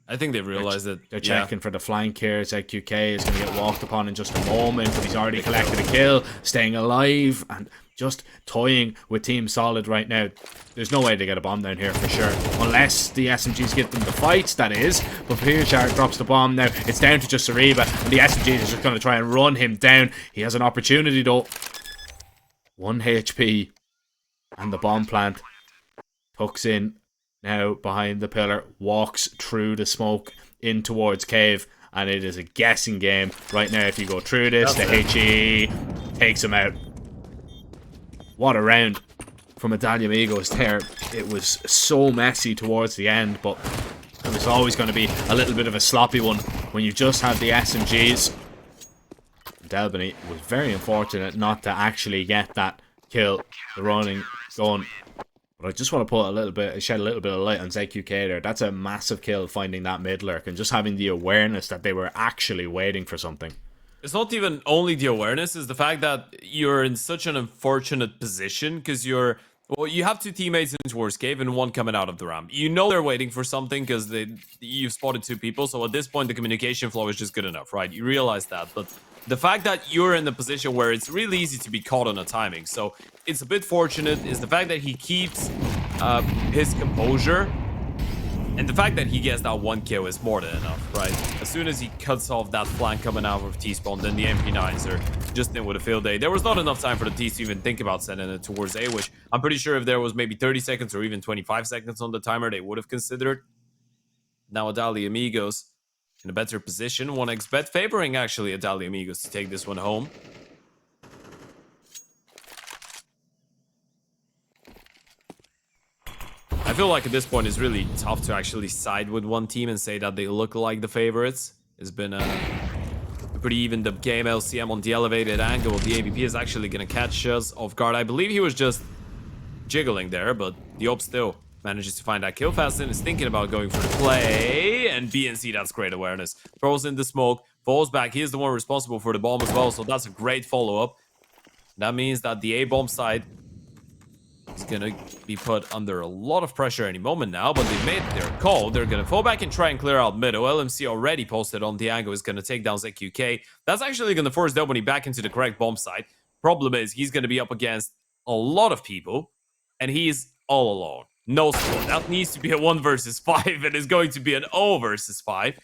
I think they realized that They're checking for the flank here. ZQK is going to get walked upon in just a moment, but he's already collected a kill, staying alive, and just toying with Team Solid right now. There's no way they get a bomb down here for sure, unless the SMGs give them the fights, that is. But Pierchard drops the bomb now. It's down to just Sariba, and the SMGs is just going to try and run him down. He has an opportunity though. 1 HP, and the bomb plant tucks in now behind the pillar, walks through the smoke in towards cave, and it is a guessing game right now. If you go through this, the HE takes him out. What a round from Italia Amigos there. It was so messy towards the end, but it was always going to be a little bit of a sloppy one when you just have the SMGs. Delbany was very unfortunate not to actually get that kill, the running gun. But I just want to shed a little bit of light on ZQK there. That's a massive kill, finding that mid lurk and just having the awareness that they were actually waiting for something. It's not even only the awareness, it's the fact that you're in such an unfortunate position because you have 2 teammates in towards cave and 1 coming out of the ramp. You know they're waiting for something because you've spotted 2 people, so at this point the communication flow is just good enough, right? You realize that, but the fact that you're in the position where it's really easy to be caught on a timing, so it's a bit fortunate, is the fact that he keeps his composure. And the fact that he gets that 1 kill is more than enough, right? As soon as he cuts off that flank coming out of T-spawn, then the MP9s are just in with a field day. There was not enough time for the T's to even think about sending it towards A, which I'm pretty sure if there was maybe 30 seconds or even 25 seconds on the timer, they would have considered. Now Italia Amigos in a better position. 1xbet favoring actually Italia Amigos to take this one home. I feel like at this point it's really tough to actually side with one team and say that they look like the favorites. It's been a pretty evened up game. LCM on the elevated angle. The AVP is actually going to catch us off guard. I believe he was just jiggling there, but the op still manages to find that kill. Fasten is thinking about going for the play, and BNC, that's great awareness. Throws in the smoke, falls back. He is the one responsible for the bomb as well, so that's a great follow-up. That means that the A-bomb side is going to be put under a lot of pressure any moment now, but they made their call. They're going to fall back and try and clear out middle. LMC already posted on the angle, is going to take down ZQK. That's actually going to force Delbany back into the correct bomb site. Problem is, he's going to be up against a lot of people, and he's all alone. No score. That needs to be a 1 versus 5, and it's going to be an 0 versus 5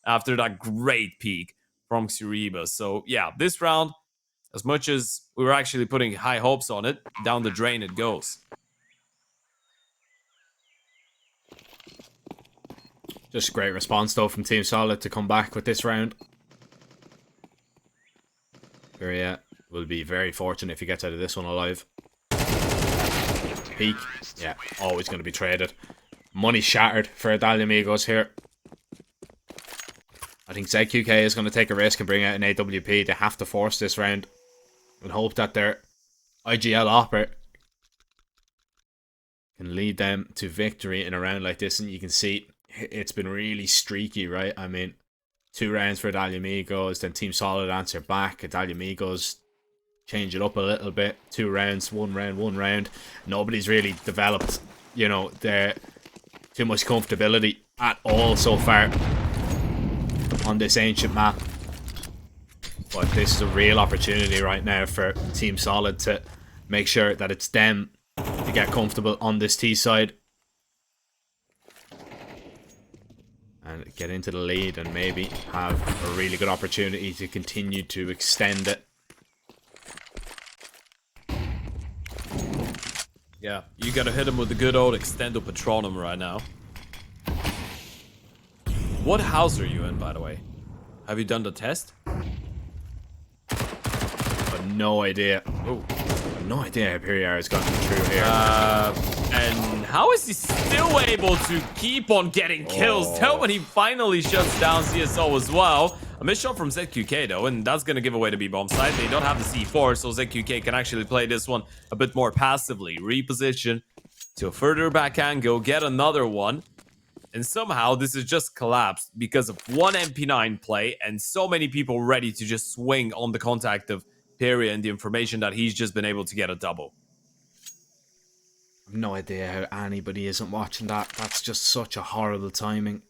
after that great peak from Suriba. So, yeah, this round, as much as we were actually putting high hopes on it, down the drain it goes. Just a great response, though, from Team Solid to come back with this round. Korea will be very fortunate if he gets out of this one alive. Peak. Yeah, always going to be traded. Money shattered for Italia Amigos here. I think ZQK is going to take a risk and bring out an AWP. They have to force this round and hope that their IGL opera can lead them to victory in a round like this. And you can see it's been really streaky, right? I mean, 2 rounds for Italia Amigos, then Team Solid answer back. Italia Amigos change it up a little bit. 2 rounds, 1 round, 1 round. Nobody's really developed, you know, their too much comfortability at all so far on this ancient map. But this is a real opportunity right now for Team Solid to make sure that it's them to get comfortable on this T side and get into the lead and maybe have a really good opportunity to continue to extend it. Yeah, you gotta hit him with the good old Extendo Patronum right now. What house are you in, by the way? Have you done the test? I have no idea. Oh, I have no idea how Imperial has gotten through here. And how is he still able to keep on getting kills? Tell when he finally shuts down CSO as well. A missed shot from ZQK though, and that's going to give away the B-bomb side. They don't have the C4, so ZQK can actually play this one a bit more passively. Reposition to a further back angle, get another one. And somehow this has just collapsed because of one MP9 play and so many people ready to just swing on the contact of superior in the information that he's just been able to get a double. I've no idea how anybody isn't watching that. That's just such a horrible timing.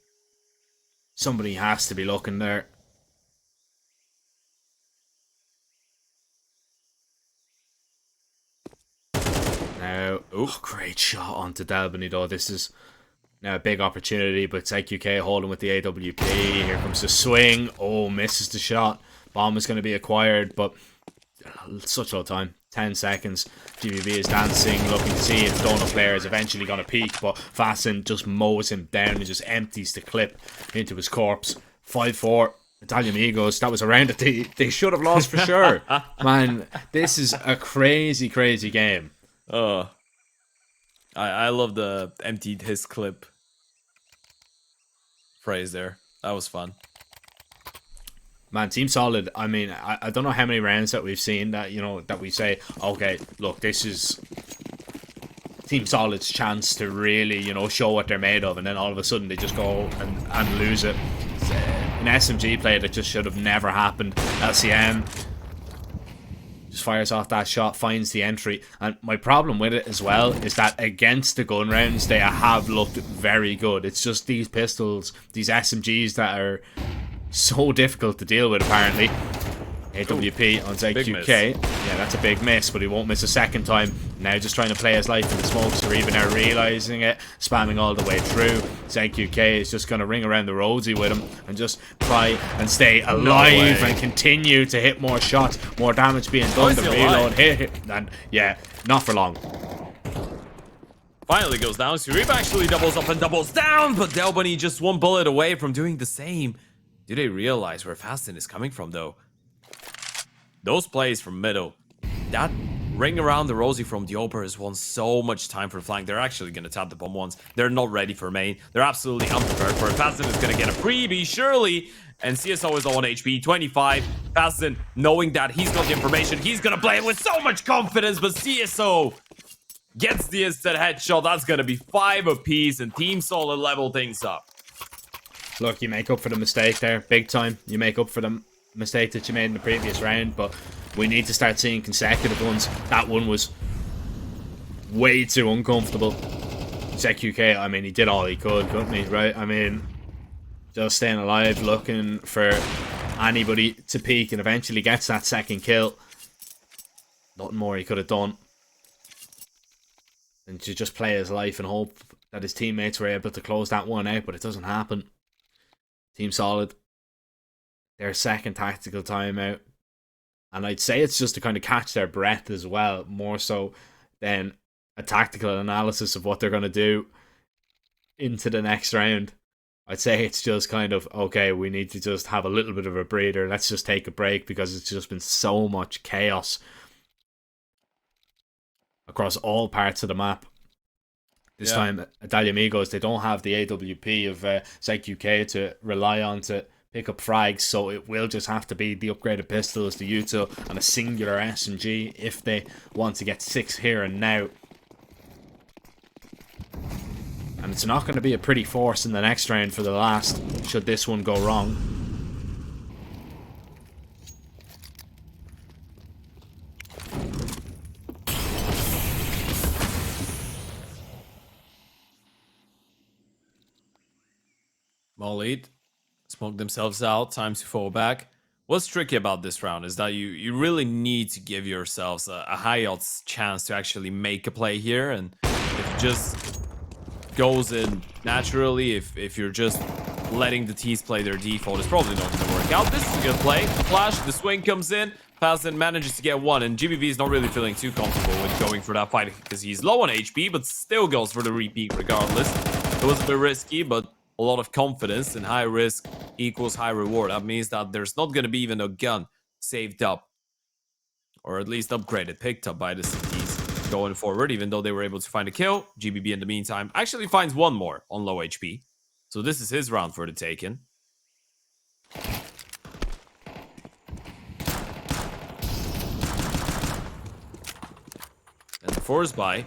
Somebody has to be looking there. Now, oh, great shot onto Delbany though. This is now a big opportunity, but it's IQK holding with the AWP. Here comes the swing. Oh, misses the shot. Bomb is going to be acquired, but such low time. 10 seconds. GBB is dancing, looking to see if the donut player is eventually going to peak, but Fasten just mows him down and just empties the clip into his corpse. 5-4. Italian Amigos, that was a round that they should have lost for sure. Man, this is a crazy, crazy game. I love the emptied his clip phrase there. That was fun. Man, Team Solid, I mean, I don't know how many rounds that we've seen that, you know, that we say, okay, look, this is Team Solid's chance to really, you know, show what they're made of, and then all of a sudden they just go and lose it. It's an SMG play that just should have never happened. LCM just fires off that shot, finds the entry, and my problem with it as well is that against the gun rounds, they have looked very good. It's just these pistols, these SMGs that are so difficult to deal with, apparently. AWP on ZQK. Yeah, that's a big miss, but he won't miss a second time. Now just trying to play his life in the smokes, or even now realizing it, spamming all the way through. ZQK is just going to ring around the roadsy with him and just try and stay alive and continue to hit more shots, more damage being done. The reload hit, and yeah, not for long. Finally goes down. Surib actually doubles up and doubles down, but Delbany just one bullet away from doing the same. Do they realize where Fasten is coming from, though? Those plays from middle, that ring around the Rosie from the Oper has won so much time for flank. They're actually going to tap the bomb once. They're not ready for main. They're absolutely unprepared for it. Fasten is going to get a freebie, surely. And CSO is on HP, 25. Fasten, knowing that he's got the information, he's going to play it with so much confidence, but CSO gets the instant headshot. That's going to be 5 apiece, and Team Solid level things up. Look, you make up for the mistake there, big time. You make up for the mistake that you made in the previous round, but we need to start seeing consecutive ones. That one was way too uncomfortable. ZQK, I mean, he did all he could, couldn't he, right? I mean, just staying alive, looking for anybody to peek, and eventually gets that second kill. Nothing more he could have done. And to just play his life and hope that his teammates were able to close that one out, but it doesn't happen. Team Solid, their second tactical timeout. And I'd say it's just to kind of catch their breath as well, more so than a tactical analysis of what they're going to do into the next round. I'd say it's just kind of, okay, we need to just have a little bit of a breather. Let's just take a break, because it's just been so much chaos across all parts of the map. This time, Italia Amigos, they don't have the AWP of ZQK to rely on to pick up frags, so it will just have to be the upgraded pistols, the util, and a singular SMG if they want to get 6 here and now. And it's not going to be a pretty force in the next round for the last, should this one go wrong. Mollied, smoked themselves out, time to fall back. What's tricky about this round is that you really need to give yourselves a high odds chance to actually make a play here, and if it just goes in naturally, if you're just letting the T's play their default, it's probably not going to work out. This is a good play. The flash, the swing comes in, Fasten manages to get one, and GBV is not really feeling too comfortable with going for that fight because he's low on HP, but still goes for the repeat regardless. It was a bit risky, but a lot of confidence, and high risk equals high reward. That means that there's not going to be even a gun saved up, or at least upgraded, picked up by the CTs going forward, even though they were able to find a kill. GBB in the meantime actually finds one more on low HP. So this is his round for the taken. And the force buy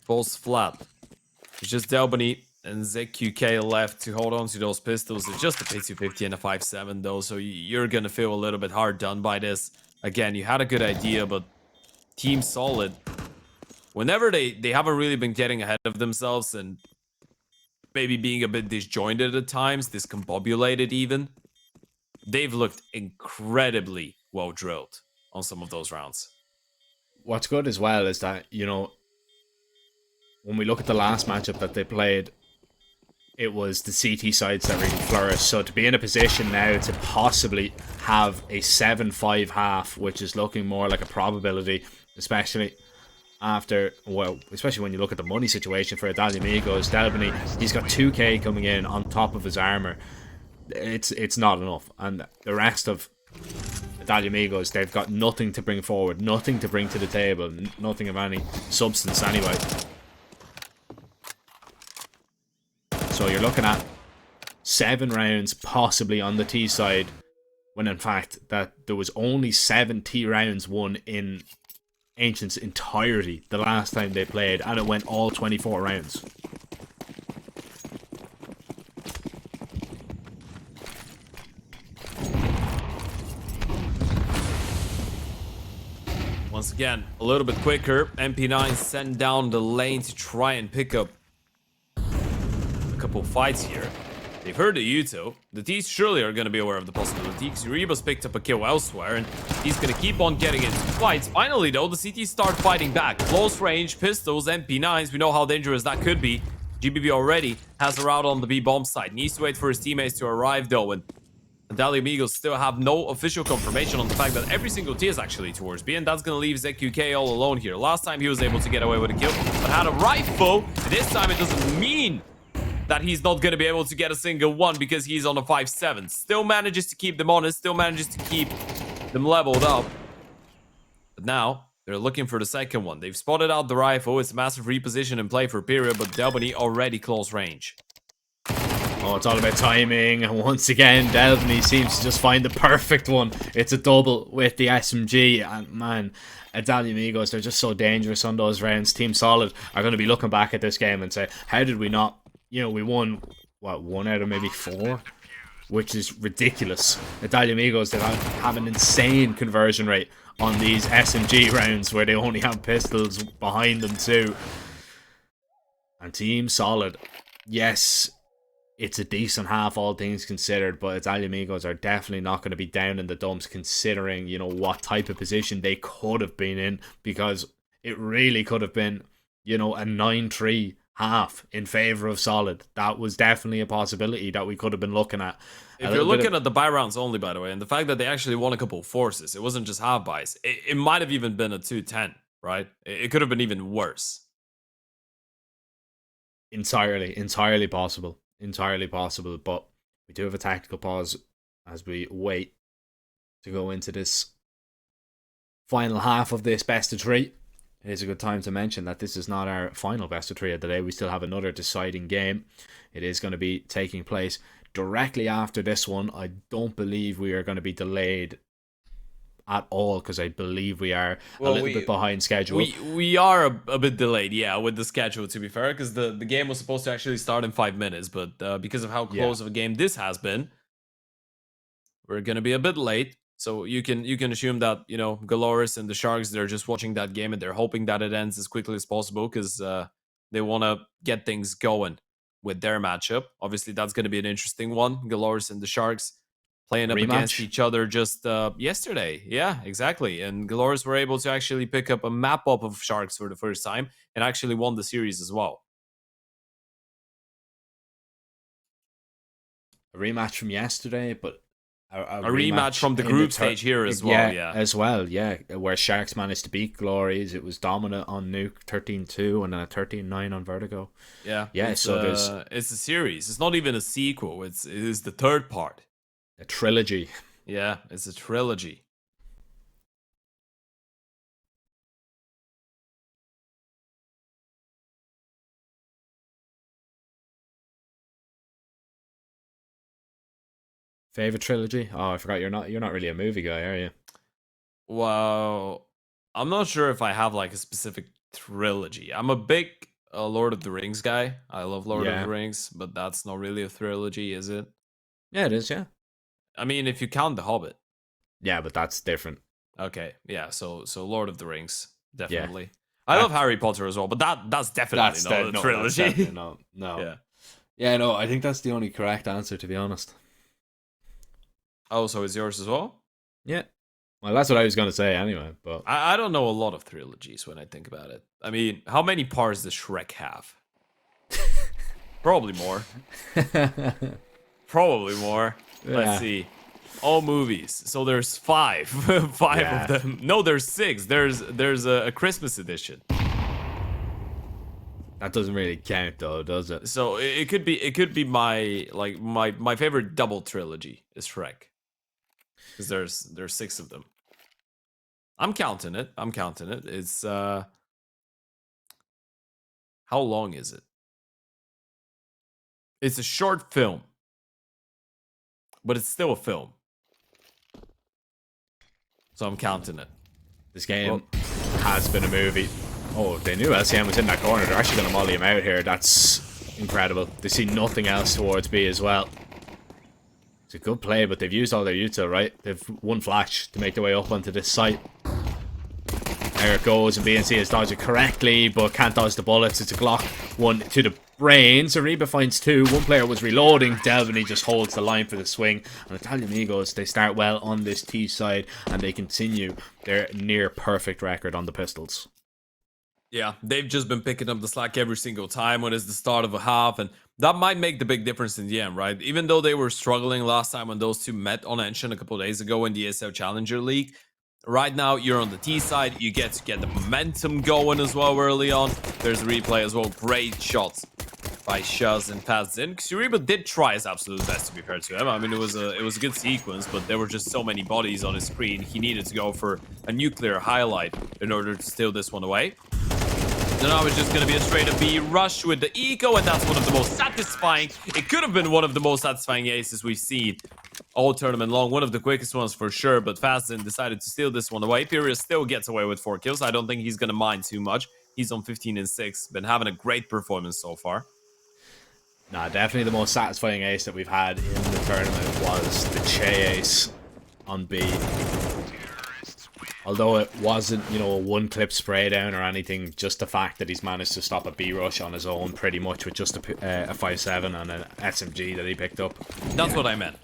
falls flat. It's just Delbany and ZQK left to hold on to those pistols. It's just a P250 and a 5.7 though, so you're gonna feel a little bit hard done by this. again, you had a good idea, but Team Solid, whenever they haven't really been getting ahead of themselves and maybe being a bit disjointed at times, discombobulated even, they've looked incredibly well drilled on some of those rounds. What's good as well is that, you know, when we look at the last matchup that they played, it was the CT sides that really flourished. So to be in a position now to possibly have a 7-5 half, which is looking more like a probability, especially after, well, especially when you look at the money situation for Italia Amigos, Delbany, he's got 2k coming in on top of his armor. It's not enough. And the rest of Italia Amigos, they've got nothing to bring forward, nothing to bring to the table, nothing of any substance anyway. So you're looking at 7 rounds possibly on the T side, when in fact that there was only 7 T rounds won in Ancient's entirety the last time they played, and it went all 24 rounds. Once again, a little bit quicker. MP9 send down the lane to try and pick up a couple fights here. They've heard the Yuto. The T's surely are going to be aware of the possibility, because Uriba's picked up a kill elsewhere, and he's going to keep on getting into fights. Finally, though, the CTs start fighting back. Close range, pistols, MP9s. We know how dangerous that could be. GBB already has a route on the B-bomb side. Needs to wait for his teammates to arrive, though, and Italia Amigos still have no official confirmation on the fact that every single T is actually towards B, and that's going to leave ZQK all alone here. Last time he was able to get away with a kill, but had a rifle. This time it doesn't mean that he's not going to be able to get a single one because he's on a 5-7. Still manages to keep them honest, still manages to keep them leveled up. But now, they're looking for the second one. They've spotted out the rifle. It's a massive reposition in play for Period, but Delbany already close range. Oh, it's all about timing, and once again, Delbany seems to just find the perfect one. It's a double with the SMG, and man, Italia Amigos, they're just so dangerous on those rounds. Team Solid are going to be looking back at this game and say, how did we not, you know, we won, what, 1 out of maybe 4? Which is ridiculous. Italia Amigos, they have an insane conversion rate on these SMG rounds where they only have pistols behind them too. And Team Solid, yes, it's a decent half, all things considered, but Italia Amigos are definitely not going to be down in the dumps considering, you know, what type of position they could have been in, because it really could have been, you know, a 9-3 half in favor of Solid. That was definitely a possibility that we could have been looking at. If you're looking at the buy rounds only, by the way, and the fact that they actually won a couple of forces, it wasn't just half buys. It might have even been a 2-10, right? It could have been even worse. Entirely possible. Entirely possible, but we do have a tactical pause as we wait to go into this final half of this best of 3. It is a good time to mention that this is not our final best of 3 of the day. We still have another deciding game. It is going to be taking place directly after this one. I don't believe we are going to be delayed at all, because I believe we are a little bit behind schedule. We are a bit delayed, yeah, with the schedule, to be fair, because the game was supposed to actually start in 5 minutes, but because of how close of a game this has been, we're going to be a bit late. So you can assume that, you know, Galoris and the Sharks, they're just watching that game and they're hoping that it ends as quickly as possible, because they want to get things going with their matchup. Obviously, that's going to be an interesting one. Galoris and the Sharks playing up against each other just yesterday. Yeah, exactly. And Galoris were able to actually pick up a map up of Sharks for the first time and actually won the series as well. A rematch from yesterday, but a rematch from the group stage here as well, yeah. As well, yeah. Where Sharks managed to beat Glories. It was dominant on Nuke 13-2 and then a 13-9 on Vertigo. Yeah. Yeah, so it's a series. It's not even a sequel. It is the third part. A trilogy. Yeah, it's a trilogy. Favorite trilogy? Oh, I forgot you're not really a movie guy, are you? Well, I'm not sure if I have like a specific trilogy. I'm a big Lord of the Rings guy. I love Lord of the Rings, but that's not really a trilogy, is it? Yeah, it is, yeah. I mean, if you count The Hobbit. Yeah, but that's different. Okay, yeah. So Lord of the Rings, definitely. I love Harry Potter as well, but that's definitely not a trilogy. That's definitely no. Yeah, no, I think that's the only correct answer, to be honest. Oh, so it's yours as well? Yeah. Well, that's what I was going to say anyway, but... I don't know a lot of trilogies when I think about it. I mean, how many parts does Shrek have? Probably more. Probably more. Let's see. All movies. So there's 5. 5 of them. No, there's 6. There's a Christmas edition. That doesn't really count though, does it? So it could be my favorite double trilogy is Shrek. Because there's 6 of them. I'm counting it. It's how long is it? It's a short film. But it's still a film. So I'm counting it. This game has been a movie. Oh, they knew LCM was in that corner. They're actually going to molly him out here. That's incredible. They see nothing else towards B as well. It's a good play, but they've used all their util, right? They've one flash to make their way up onto this site. There it goes, and BNC has dodged it correctly, but can't dodge the bullets. It's a Glock 1 to the brain. Zariba finds 2. One player was reloading. Delvany just holds the line for the swing. And Italian Amigos, they start well on this T side, and they continue their near perfect record on the pistols. Yeah, they've just been picking up the slack every single time when it's the start of a half, and that might make the big difference in the end, right? Even though they were struggling last time when those two met on Enshin a couple of days ago in the ESL Challenger League, right now you're on the T side, you get to get the momentum going as well early on. There's a replay as well, great shots by Shuz and Fazin. Suriba did try his absolute best, to be fair to him. I mean, it was a good sequence, but there were just so many bodies on his screen. He needed to go for a nuclear highlight in order to steal this one away. So now it's just going to be a straight up B rush with the eco, and that's one of the most satisfying. It could have been one of the most satisfying aces we've seen all tournament long. One of the quickest ones for sure, but Fazin decided to steal this one away. Pyria still gets away with 4 kills. I don't think he's going to mind too much. He's on 15 and 6. Been having a great performance so far. Nah, definitely the most satisfying ace that we've had in the tournament was the Che ace on B. Although it wasn't, you know, a one-clip spray down or anything, just the fact that he's managed to stop a B-rush on his own pretty much with just a 5.7 and an SMG that he picked up. That's what I meant.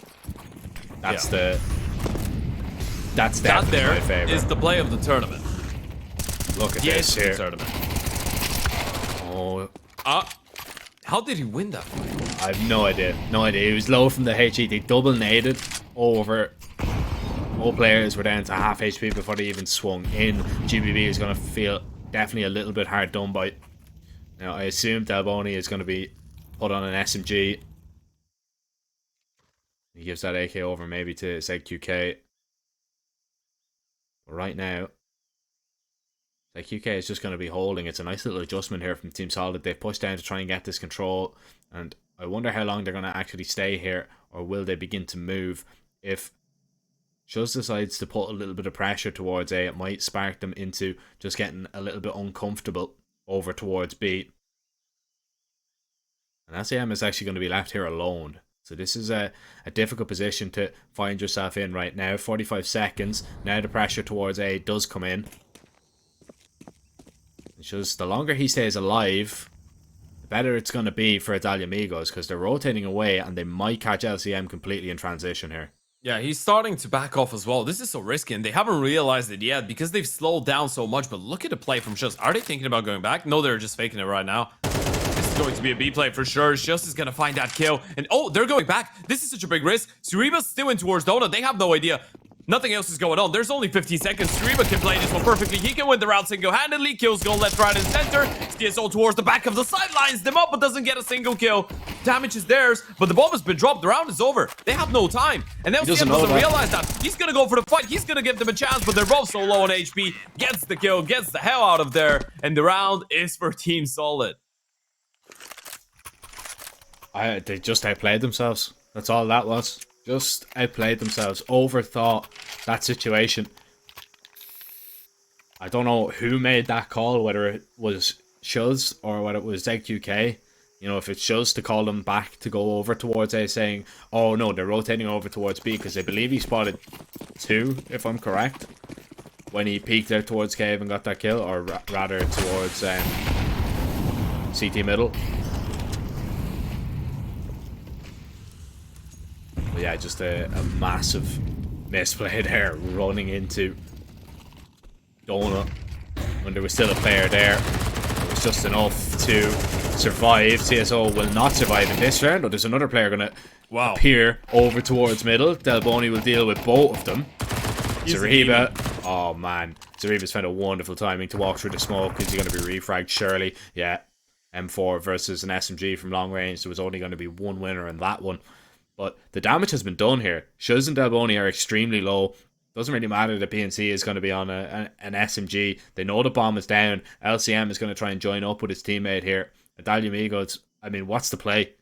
That's That's definitely my favorite. Is the play of the tournament. Look at this here. Tournament. Oh. How did he win that fight? I have no idea. No idea. He was low from the HE. They double naded over. All players were down to half HP before they even swung in. GBB is going to feel definitely a little bit hard done by. Now, I assume Delboni is going to be put on an SMG. He gives that AK over maybe to ZQK. But right now, ZQK is just going to be holding. It's a nice little adjustment here from Team Solid. They've pushed down to try and get this control. And I wonder how long they're going to actually stay here. Or will they begin to move? If Shuz decides to put a little bit of pressure towards A, it might spark them into just getting a little bit uncomfortable over towards B. And SAM is actually going to be left here alone. So this is a difficult position to find yourself in right now. 45 seconds. Now the pressure towards A does come in. It's just the longer he stays alive, the better it's going to be for Italia Amigos, because they're rotating away and they might catch LCM completely in transition here. Yeah, he's starting to back off as well. This is so risky, and they haven't realized it yet because they've slowed down so much. But look at the play from Shuz. Are they thinking about going back? No, they're just faking it right now. This is going to be a B play for sure. Shuz is going to find that kill. And oh, they're going back. This is such a big risk. Suriba's still in towards Dona. They have no idea. Nothing else is going on. There's only 15 seconds. Suriba can play this one perfectly. He can win the round single-handedly. Kills going left, right, and center. CSO towards the back of the sidelines them up, but doesn't get a single kill. Damage is theirs, but the bomb has been dropped. The round is over. They have no time. And LCM doesn't realize that. He's going to go for the fight. He's going to give them a chance, but they're both so low on HP. Gets the kill, gets the hell out of there, and the round is for Team Solid. They just outplayed themselves. That's all that was. Just outplayed themselves. Overthought that situation. I don't know who made that call, whether it was Shuz or whether it was ZQK. You know, if it's Shuz to call them back to go over towards A, saying, oh no, they're rotating over towards B, because they believe he spotted 2, if I'm correct. when he peeked out towards Cave and got that kill, or rather towards CT middle. But yeah, just a massive misplay there, running into Donut when there was still a player there. It was just enough to survive. CSO will not survive in this round, but there's another player going to appear over towards middle. Delboni will deal with both of them. Zariba, oh man, Zariba's found a wonderful timing to walk through the smoke. Is he going to be refragged? Surely, yeah. M4 versus an SMG from long range. There was only going to be one winner in that one. But the damage has been done here. Shuz and Delboni are extremely low. Doesn't really matter that PNC is going to be on an SMG. They know the bomb is down. LCM is going to try and join up with his teammate here. Adalia Migos, I mean, what's the play?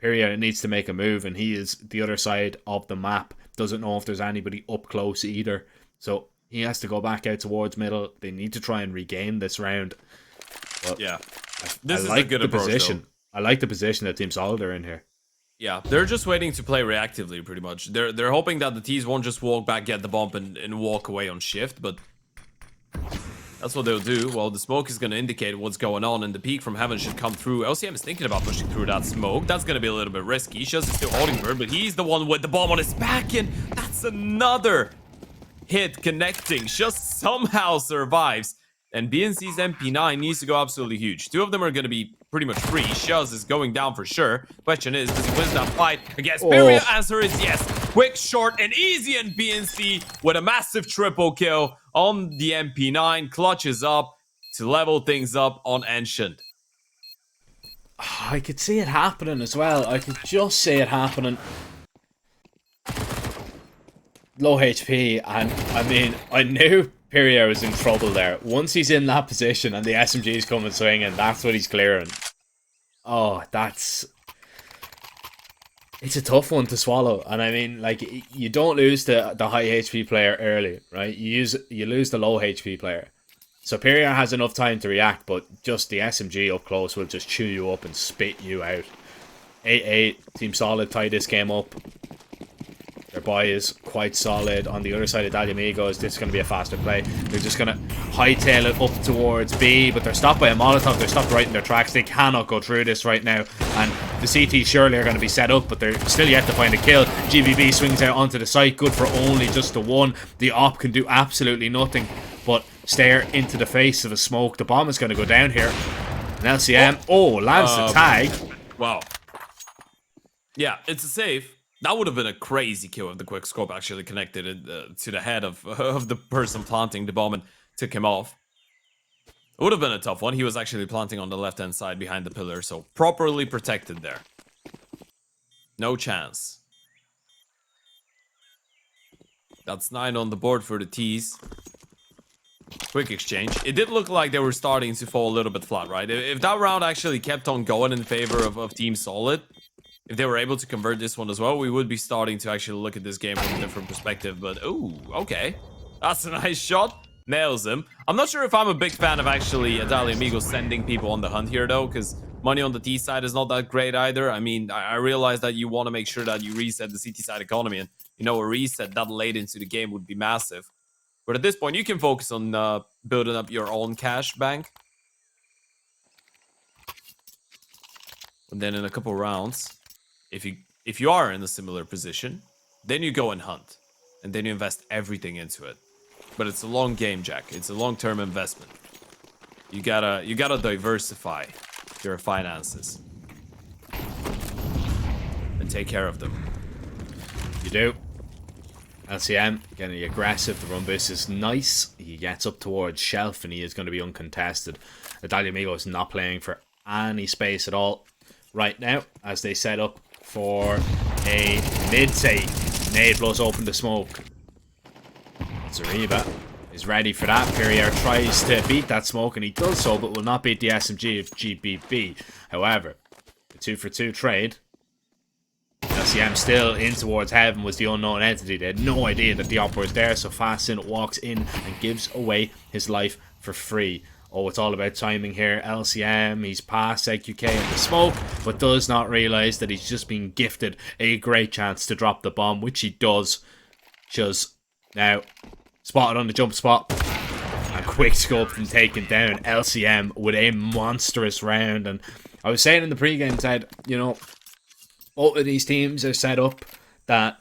Piria needs to make a move, and he is the other side of the map. Doesn't know if there's anybody up close either. So he has to go back out towards middle. They need to try and regain this round. But yeah. This is like a good position. Though. I like the position that Team Solid are in here. Yeah, they're just waiting to play reactively, pretty much. They're hoping that the T's won't just walk back, get the bump, and walk away on shift, but that's what they'll do. Well, the smoke is going to indicate what's going on, and the peak from heaven should come through. LCM is thinking about pushing through that smoke. That's going to be a little bit risky. Shuz is still holding bird, but he's the one with the bomb on his back, and that's another hit connecting. Shuz somehow survives, and BNC's MP9 needs to go absolutely huge. Two of them are going to be pretty much free. Shuz is going down for sure. Question is, does he win that fight against Piria? Answer is yes. Quick, short, and easy, and BNC with a massive triple kill on the MP9. Clutches up to level things up on Ancient. I could see it happening as well. I could just see it happening. Low HP, and I mean, I knew Piria was in trouble there. Once he's in that position and the SMG's coming swinging, that's what he's clearing. Oh, it's a tough one to swallow. And I mean, like, you don't lose the high HP player early, right? You lose the low HP player. So Piria has enough time to react, but just the SMG up close will just chew you up and spit you out. 8-8, Team Solid tie this game up. Their buy is quite solid. On the other side of Dalyamigos, this is going to be a faster play. They're just going to hightail it up towards B, but they're stopped by a Molotov. They're stopped right in their tracks. They cannot go through this right now. And the CT surely are going to be set up, but they're still yet to find a kill. GBB swings out onto the site, good for only just the one. The op can do absolutely nothing but stare into the face of a smoke. The bomb is going to go down here. And LCM, lands the tag. Wow. Yeah, it's a save. That would have been a crazy kill if the quick scope actually connected it to the head of the person planting the bomb and took him off. It would have been a tough one. He was actually planting on the left-hand side behind the pillar, so properly protected there. No chance. That's 9 on the board for the T's. Quick exchange. It did look like they were starting to fall a little bit flat, right? If that round actually kept on going in favor of Team Solid, if they were able to convert this one as well, we would be starting to actually look at this game from a different perspective. But, ooh, okay. That's a nice shot. Nails him. I'm not sure if I'm a big fan of actually Adalia Amigo sending people on the hunt here, though, because money on the T side is not that great either. I mean, I realize that you want to make sure that you reset the CT side economy, and, you know, a reset that late into the game would be massive. But at this point, you can focus on building up your own cash bank. And then in a couple rounds, if you are in a similar position, then you go and hunt, and then you invest everything into it. But it's a long game, Jack. It's a long-term investment. You gotta diversify your finances and take care of them. You do. LCM getting aggressive. The run boost is nice. He gets up towards Shelf, and he is going to be uncontested. Adalia Amigo is not playing for any space at all right now as they set up for a mid-take. Nade blows open the smoke. Zariba is ready for that. Perrier tries to beat that smoke, and he does so, but will not beat the SMG of GBB. However, the 2-for-2 trade. LCM still in towards heaven was the unknown entity. They had no idea that the op was there, so Fasten walks in and gives away his life for free. Oh, it's all about timing here. LCM, he's past EQK in the smoke, but does not realize that he's just been gifted a great chance to drop the bomb, which he does. Just now Spotted on the jump spot. And quick scope and taken down LCM with a monstrous round. And I was saying in the pregame, Ted, you know, both of these teams are set up that,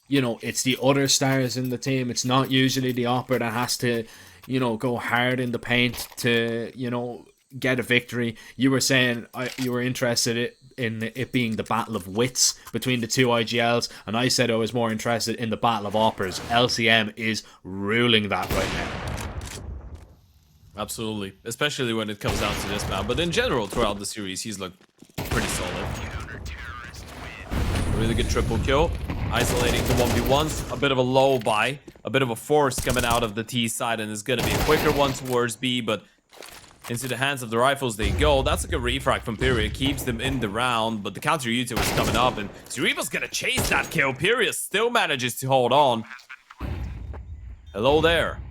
you know, it's the other stars in the team. It's not usually the Opera that has to, you know, go hard in the paint to, you know, get a victory. You were saying you were interested in it being the battle of wits between the two IGLs, and I said I was more interested in the battle of Operas. LCM is ruling that right now. Absolutely, especially when it comes down to this map. But in general, throughout the series, he's looked pretty solid. Really good triple kill. Isolating the 1v1s. A bit of a low buy. A bit of a force coming out of the T side. And it's going to be a quicker one towards B. But into the hands of the rifles they go. That's a good refrag from Pyria. Keeps them in the round. But the counter Yuto is coming up. And Cerebro's going to chase that kill. Pyria still manages to hold on. Hello there.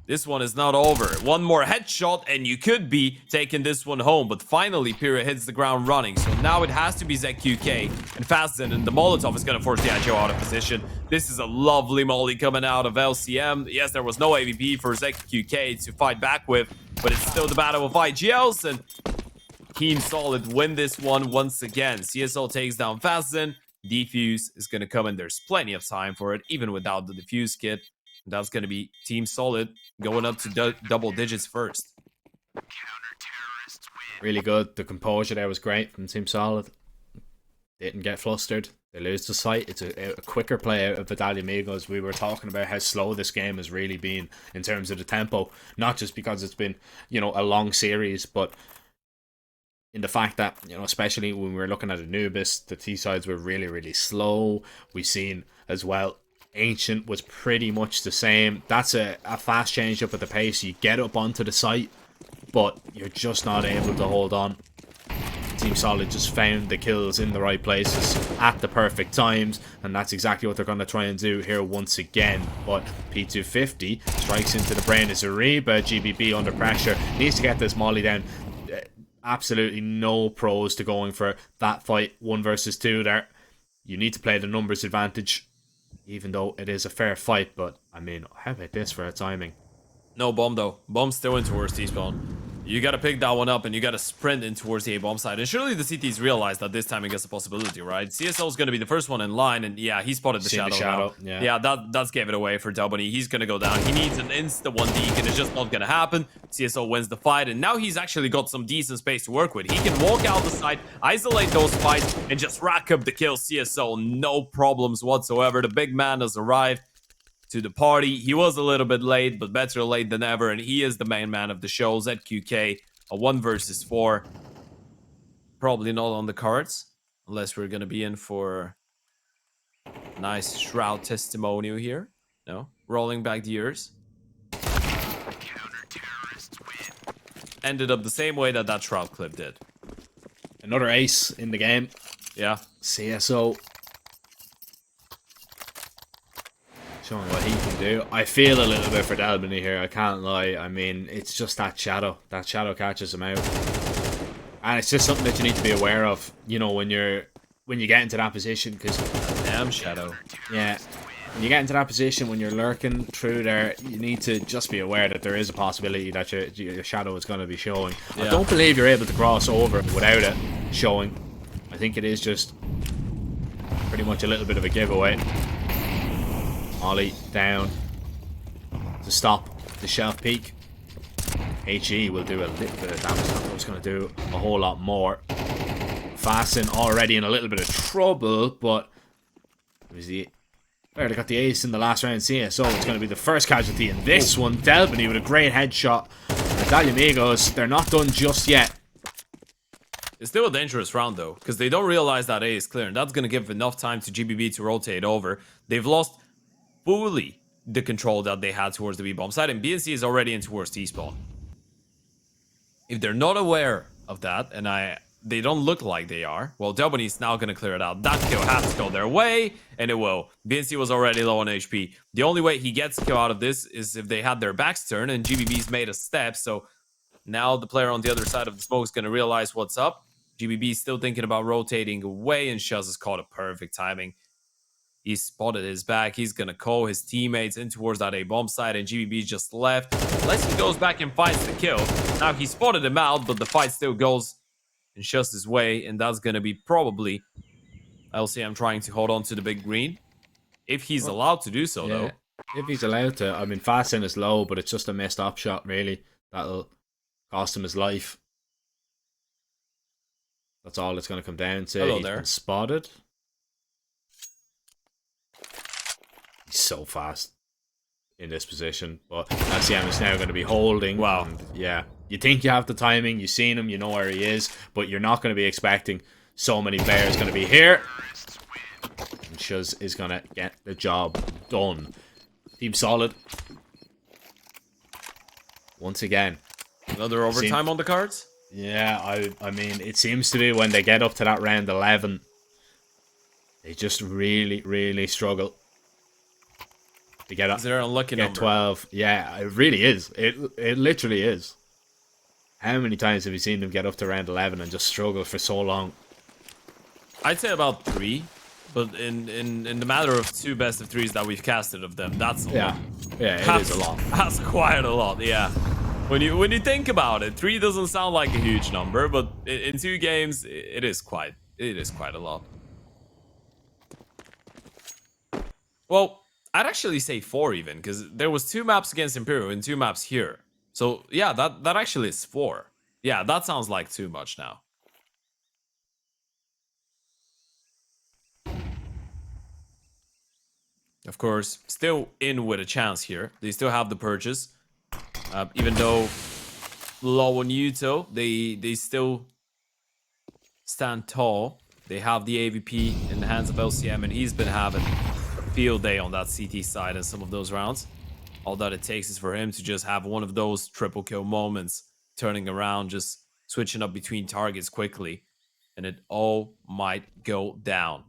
This one is not over. One more headshot and you could be taking this one home. But finally, Pyria hits the ground running. So now it has to be ZQK and Fasten. And the Molotov is going to force the IGO out of position. This is a lovely molly coming out of LCM. Yes, there was no AVP for ZQK to fight back with. But it's still the battle of IGLs. And Team Solid win this one once again. CSL takes down Fasten. Defuse is going to come in. There's plenty of time for it, even without the defuse kit. That's going to be Team Solid going up to double digits first. Really good. The composure there was great from Team Solid. Didn't get flustered. They lose the sight. It's a quicker play out of Vidalia Migos. We were talking about how slow this game has really been in terms of the tempo. Not just because it's been, you know, a long series, but in the fact that, you know, especially when we were looking at Anubis, the T-sides were really, really slow. We've seen as well Ancient was pretty much the same. That's a fast change up at the pace. You get up onto the site, but you're just not able to hold on. Team Solid just found the kills in the right places at the perfect times, and that's exactly what they're going to try and do here once again. But P250 strikes into the brain of Zariba. GBB under pressure. Needs to get this molly down. Absolutely no pros to going for that fight. 1 versus 2 there. You need to play the numbers advantage, even though it is a fair fight. But, I mean, how about this for a timing? No bomb, though. Bomb's still in towards T-spawn. You gotta pick that one up, and you gotta sprint in towards the A-bomb side. And surely the CTs realize that this timing is a possibility, right? CSL is gonna be the first one in line, and yeah, he spotted the shadow. Yeah, that gave it away for Delbany. He's gonna go down. He needs an insta 1D, and it's just not gonna happen. CSL wins the fight, and now he's actually got some decent space to work with. He can walk out the side, isolate those fights, and just rack up the kills. CSL, no problems whatsoever. The big man has arrived to the party. He was a little bit late, but better late than ever, and he is the main man of the show. ZQK, a 1 versus 4. Probably not on the cards, unless we're gonna be in for a nice Shroud testimonial here. No, rolling back the years. Ended up the same way that Shroud clip did. Another ace in the game. Yeah. CSO showing what he can do. I feel a little bit for Delbany here, I can't lie. I mean, it's just that shadow. That shadow catches him out. And it's just something that you need to be aware of, you know, when you get into that position, because damn shadow. Yeah. When you get into that position, when you're lurking through there, you need to just be aware that there is a possibility that your shadow is going to be showing. Yeah. I don't believe you're able to cross over without it showing. I think it is just pretty much a little bit of a giveaway. Ollie down to stop the shelf peak. HE will do a little bit of damage. I was going to do a whole lot more. Fasten already in a little bit of trouble, but it was they got the ace in the last round. CSO is going to be the first casualty in this one. Delbany with a great headshot. And Amigos, they're not done just yet. It's still a dangerous round, though, because they don't realize that A is clear, and that's going to give enough time to GBB to rotate over. They've lost fully the control that they had towards the B-bomb side, and BNC is already in towards T-spawn. If they're not aware of that, and they don't look like they are, well, Delbany is now going to clear it out. That kill has to go their way, and it will. BNC was already low on HP. The only way he gets a kill out of this is if they had their backs turned, and GBB's made a step, so now the player on the other side of the smoke is going to realize what's up. GBB is still thinking about rotating away, and Shuz has caught a perfect timing. He spotted his back. He's going to call his teammates in towards that A bomb site, and GBB just left. Leslie goes back and finds the kill. Now he spotted him out, but the fight still goes and shoves his way, and that's going to be probably LCM trying to hold on to the big green. If he's allowed to do so, though. If he's allowed to. I mean, Fasten is low, but it's just a missed up shot, really. That'll cost him his life. That's all it's going to come down to. Hello He's there. been spotted. He's so fast in this position, but LCM is now going to be holding. Wow. And yeah, you think you have the timing, you've seen him, you know where he is, but you're not going to be expecting so many players going to be here. And Shuz is going to get the job done. Team Solid. Once again. Another overtime on the cards? Yeah, I mean, it seems to be when they get up to that round 11, they just really, really struggle. To get up, is there an unlucky number? 12. Yeah, it really is. It literally is. How many times have you seen them get up to round 11 and just struggle for so long? I'd say about 3, but in the matter of 2 best of 3s that we've casted of them, that's a lot. Yeah, it is a lot. That's quite a lot. Yeah. When you think about it, 3 doesn't sound like a huge number, but in 2 games, it is quite a lot. Well, I'd actually say 4 even, because there was 2 maps against Imperial and 2 maps here. So yeah, that actually is 4. Yeah, that sounds like too much now. Of course, still in with a chance here. They still have the purchase. Even though low on Yuto, they still stand tall. They have the AVP in the hands of LCM, and he's been having a field day on that CT side in some of those rounds. All that it takes is for him to just have one of those triple kill moments, turning around, just switching up between targets quickly, and it all might go down.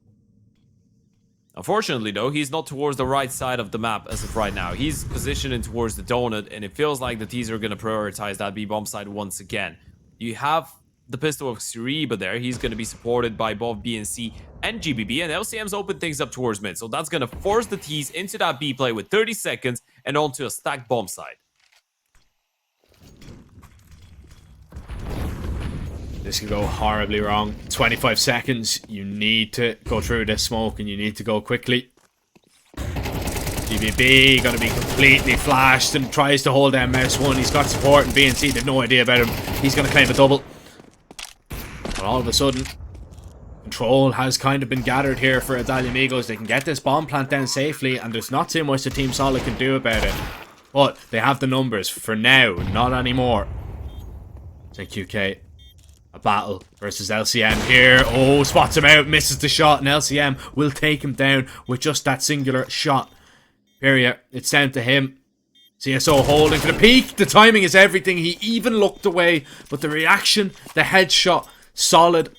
Unfortunately, though, he's not towards the right side of the map as of right now. He's positioning towards the donut, and it feels like the T's are going to prioritize that B-bomb side once again. You have the pistol of Suriba there. He's going to be supported by both BNC and GBB, and LCM's open things up towards mid. So that's going to force the T's into that B play with 30 seconds and onto a stacked bomb side. This could go horribly wrong. 25 seconds. You need to go through this smoke and you need to go quickly. GBB going to be completely flashed and tries to hold MS1. He's got support and BNC. They've no idea about him. He's going to claim a double. But all of a sudden, control has kind of been gathered here for Italia Amigos. They can get this bomb plant down safely and there's not too much the Team Solid can do about it. But they have the numbers for now, not anymore. QK. A battle versus LCM here. Oh, spots him out, misses the shot, and LCM will take him down with just that singular shot. Period. It's down to him. CSO holding for the peak. The timing is everything. He even looked away, but the reaction, the headshot, solid.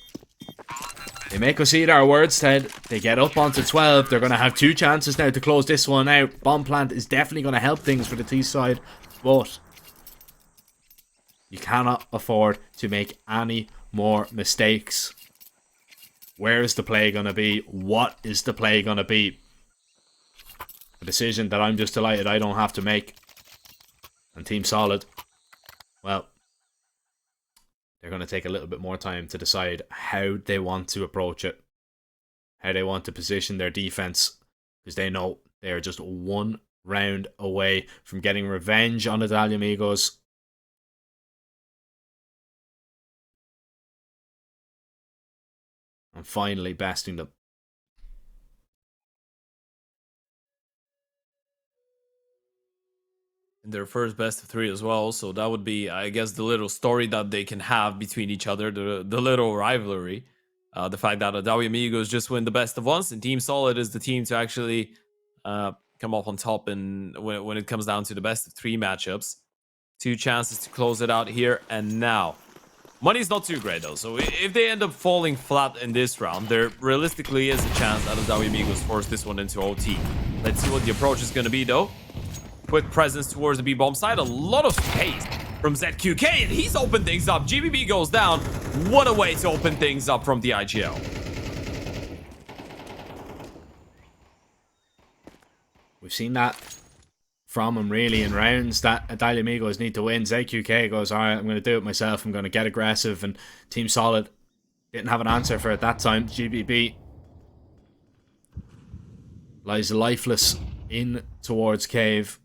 They make us eat our words, Ted. They get up onto 12. They're going to have 2 chances now to close this one out. Bomb plant is definitely going to help things for the T side, but you cannot afford to make any more mistakes. Where is the play going to be? What is the play going to be? A decision that I'm just delighted I don't have to make. And Team Solid, well, they're going to take a little bit more time to decide how they want to approach it. How they want to position their defense. Because they know they are just 1 round away from getting revenge on the Italia Amigos. And finally besting them. In their first best of 3 as well, so that would be, I guess, the little story that they can have between each other, the little rivalry. The fact that Adawi Amigos just win the best of once, and Team Solid is the team to actually come off on top and when it comes down to the best of 3 matchups. 2 chances to close it out here and now. Money's not too great though, so if they end up falling flat in this round, there realistically is a chance that Adawi Amigos force this one into OT. Let's see what the approach is going to be though. Quick presence towards the B-bomb side, a lot of space from ZQK, and he's opened things up. GBB goes down. What a way to open things up from the IGL. We've seen that from him really in rounds that Italia Amigos need to win. ZQK goes, alright, I'm going to do it myself. I'm going to get aggressive. And Team Solid didn't have an answer for it that time. GBB lies lifeless in towards Cave.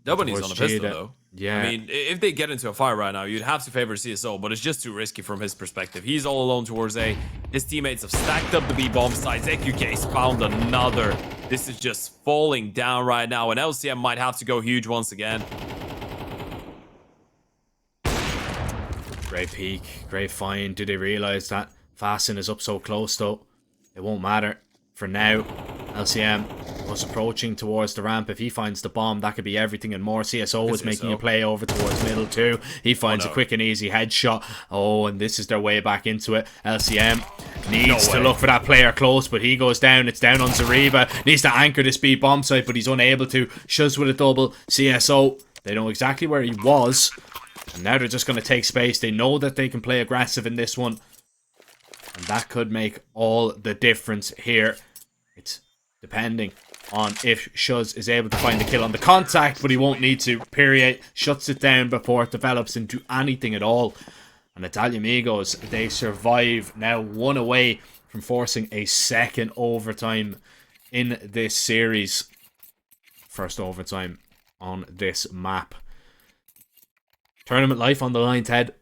Nobody's on a pistol, though. Yeah. I mean, if they get into a fight right now, you'd have to favor CSO, but it's just too risky from his perspective. He's all alone towards A. His teammates have stacked up the B-bomb sites. ZQK's found another. This is just falling down right now, and LCM might have to go huge once again. Great peek, great find. Do they realize that Fasten is up so close, though? It won't matter. For now, LCM was approaching towards the ramp. If he finds the bomb, that could be everything and more. CSO was making a play over towards middle too. He finds a quick and easy headshot. Oh, and this is their way back into it. LCM needs to look for that player close, but he goes down. It's down on Zariba. Needs to anchor this B bomb site, but he's unable to. Shuz with a double. CSO, they know exactly where he was. And now they're just going to take space. They know that they can play aggressive in this one. And that could make all the difference here. It's depending on if Shuz is able to find the kill on the contact, but he won't need to. Period. Shuts it down before it develops into anything at all. And Italia Amigos, they survive now, one away from forcing a second overtime in this series. First overtime on this map. Tournament life on the line, Ted.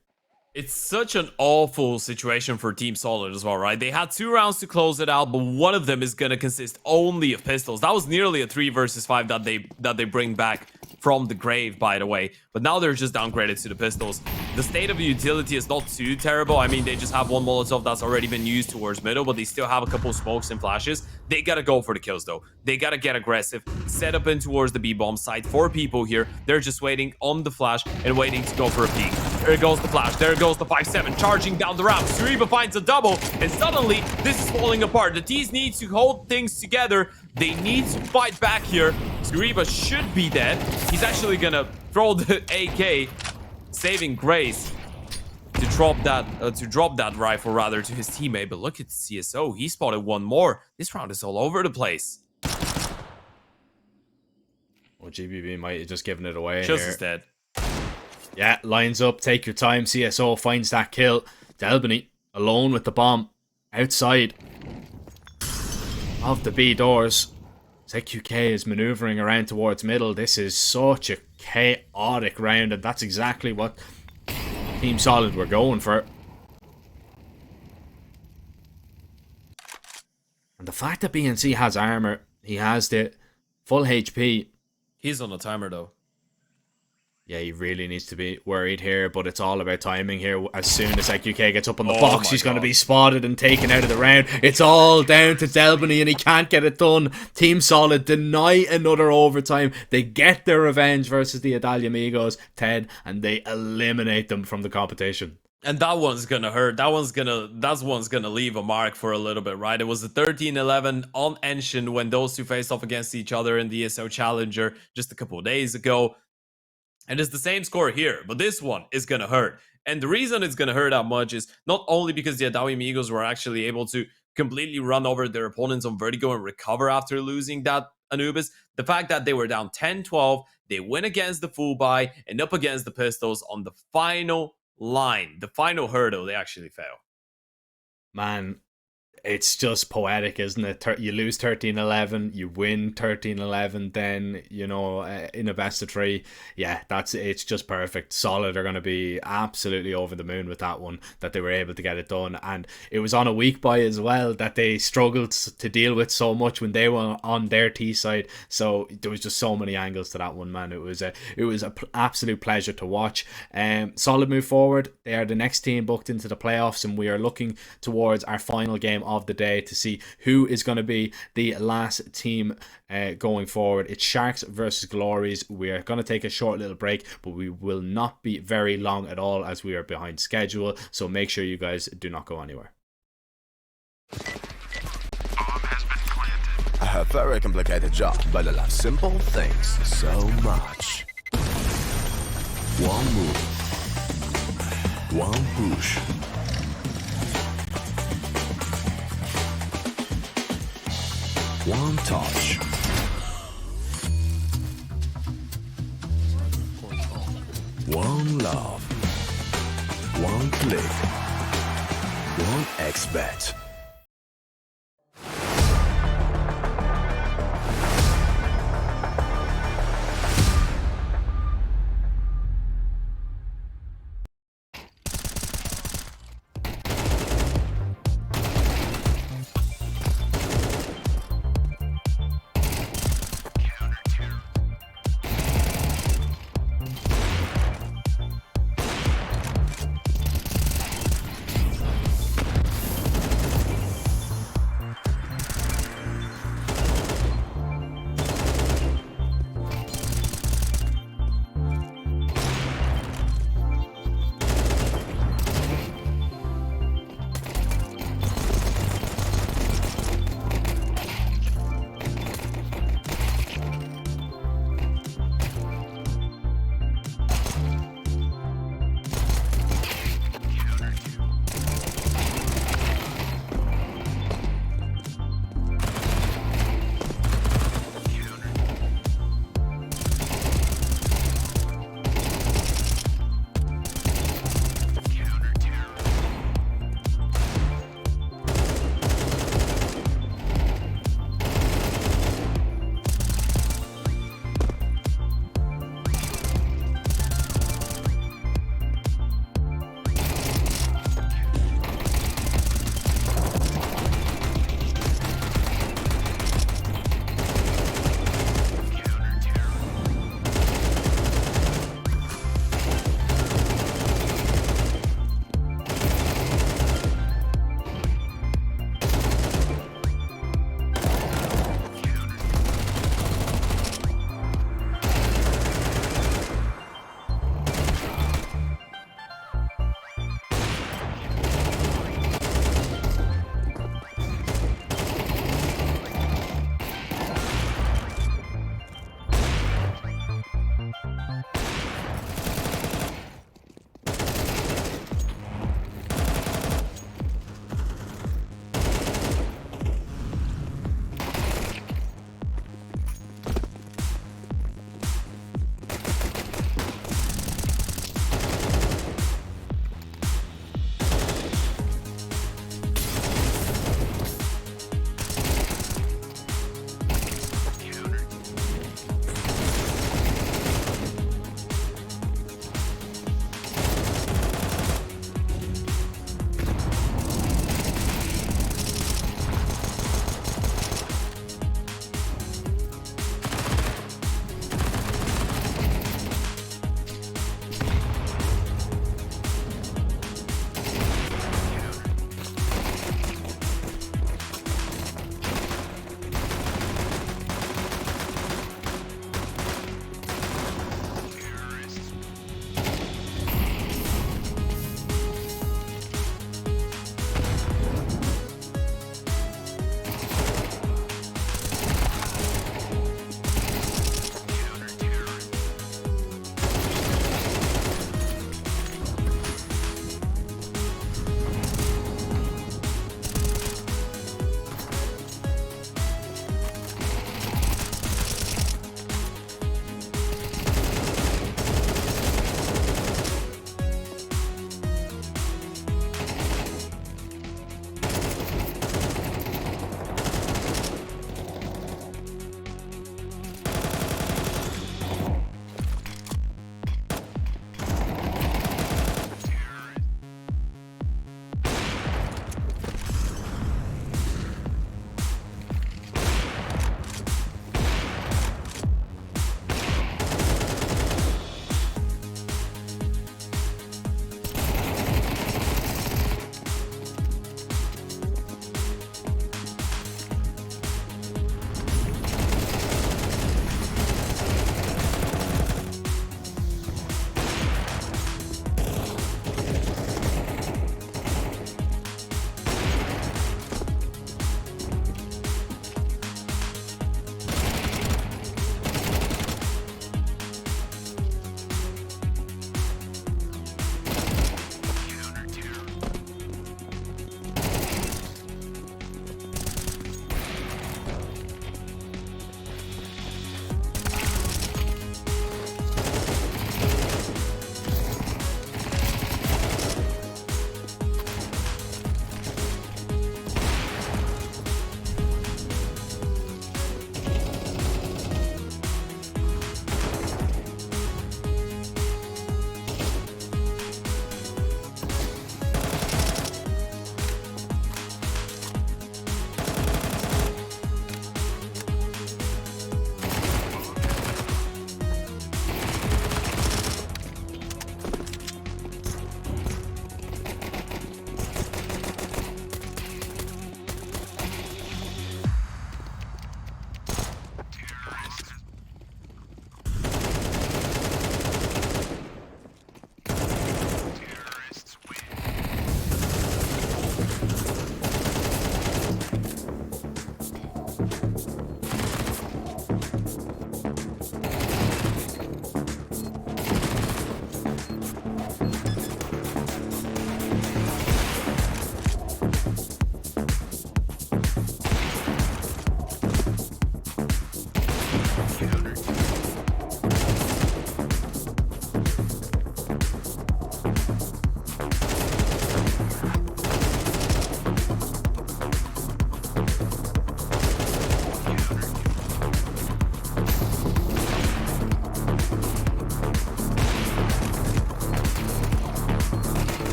It's such an awful situation for Team Solid as well, right? They had 2 rounds to close it out, but one of them is going to consist only of pistols. That was nearly a 3 versus 5 that they bring back from the grave, by the way. But now they're just downgraded to the pistols. The state of the utility is not too terrible. I mean, they just have one Molotov that's already been used towards middle, but they still have a couple smokes and flashes. They gotta go for the kills, though. They gotta get aggressive, set up in towards the B-bomb site. 4 people here. They're just waiting on the flash and waiting to go for a peek. There goes the flash. There goes the 5-7 charging down the ramp. Zariba finds a double, and suddenly this is falling apart. The T's need to hold things together. They need to fight back here. Zariba should be dead. He's actually gonna throw the AK, saving grace to drop that rifle rather to his teammate. But look at CSO. He spotted one more. This round is all over the place. Well, GBB might have just given it away. Just is dead. Yeah, lines up, take your time. CSO finds that kill. Delbany alone with the bomb outside of the B doors. ZQK is maneuvering around towards middle. This is such a chaotic round, and that's exactly what Team Solid were going for. And the fact that BNC has armor, he has the full HP. He's on a timer, though. Yeah, he really needs to be worried here, but it's all about timing here. As soon as ZQK gets up on the box, he's going to be spotted and taken out of the round. It's all down to Delbany, and he can't get it done. Team Solid deny another overtime. They get their revenge versus the Italia Amigos, Ted, and they eliminate them from the competition. And that one's gonna hurt. That one's gonna leave a mark for a little bit, right? It was a 13-11 on Enshin when those two faced off against each other in the ESL Challenger just a couple of days ago. And it's the same score here, but this one is going to hurt. And the reason it's going to hurt that much is not only because the Italia Amigos were actually able to completely run over their opponents on Vertigo and recover after losing that Anubis. The fact that they were down 10-12, they win against the full buy and up against the Pistols on the final line, the final hurdle, they actually fail. Man, it's just poetic, isn't it? You lose 13-11, you win 13-11, then, you know, in a best of 3. Yeah, it's just perfect. Solid are going to be absolutely over the moon with that one, that they were able to get it done. And it was on a week by as well that they struggled to deal with so much when they were on their T side. So there was just so many angles to that one, man. It was an absolute pleasure to watch. Solid move forward. They are the next team booked into the playoffs, and we are looking towards our final game of the day to see who is going to be the last team going forward. It's Sharks versus Glories. We are going to take a short little break, but we will not be very long at all as we are behind schedule, so make sure you guys do not go anywhere. I have very complicated job, but I love simple things so much. One move, one push. One touch. One love. One click. One XBet.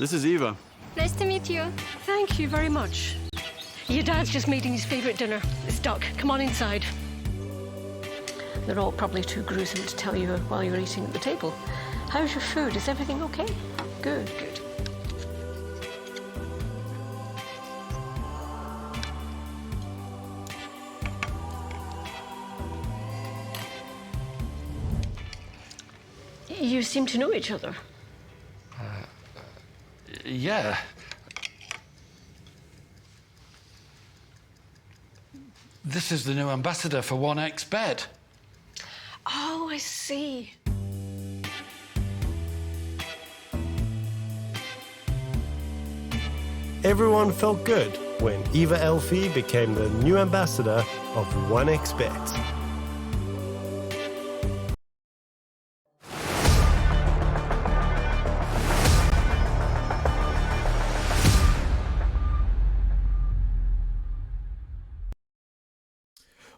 This is Eva. Nice to meet you. Thank you very much. Your dad's just making his favourite dinner. It's duck. Come on inside. They're all probably too gruesome to tell you while you're eating at the table. How's your food? Is everything okay? Good, good. You seem to know each other. Yeah. This is the new ambassador for 1xBet. Oh, I see. Everyone felt good when Eva Elfie became the new ambassador of 1xBet.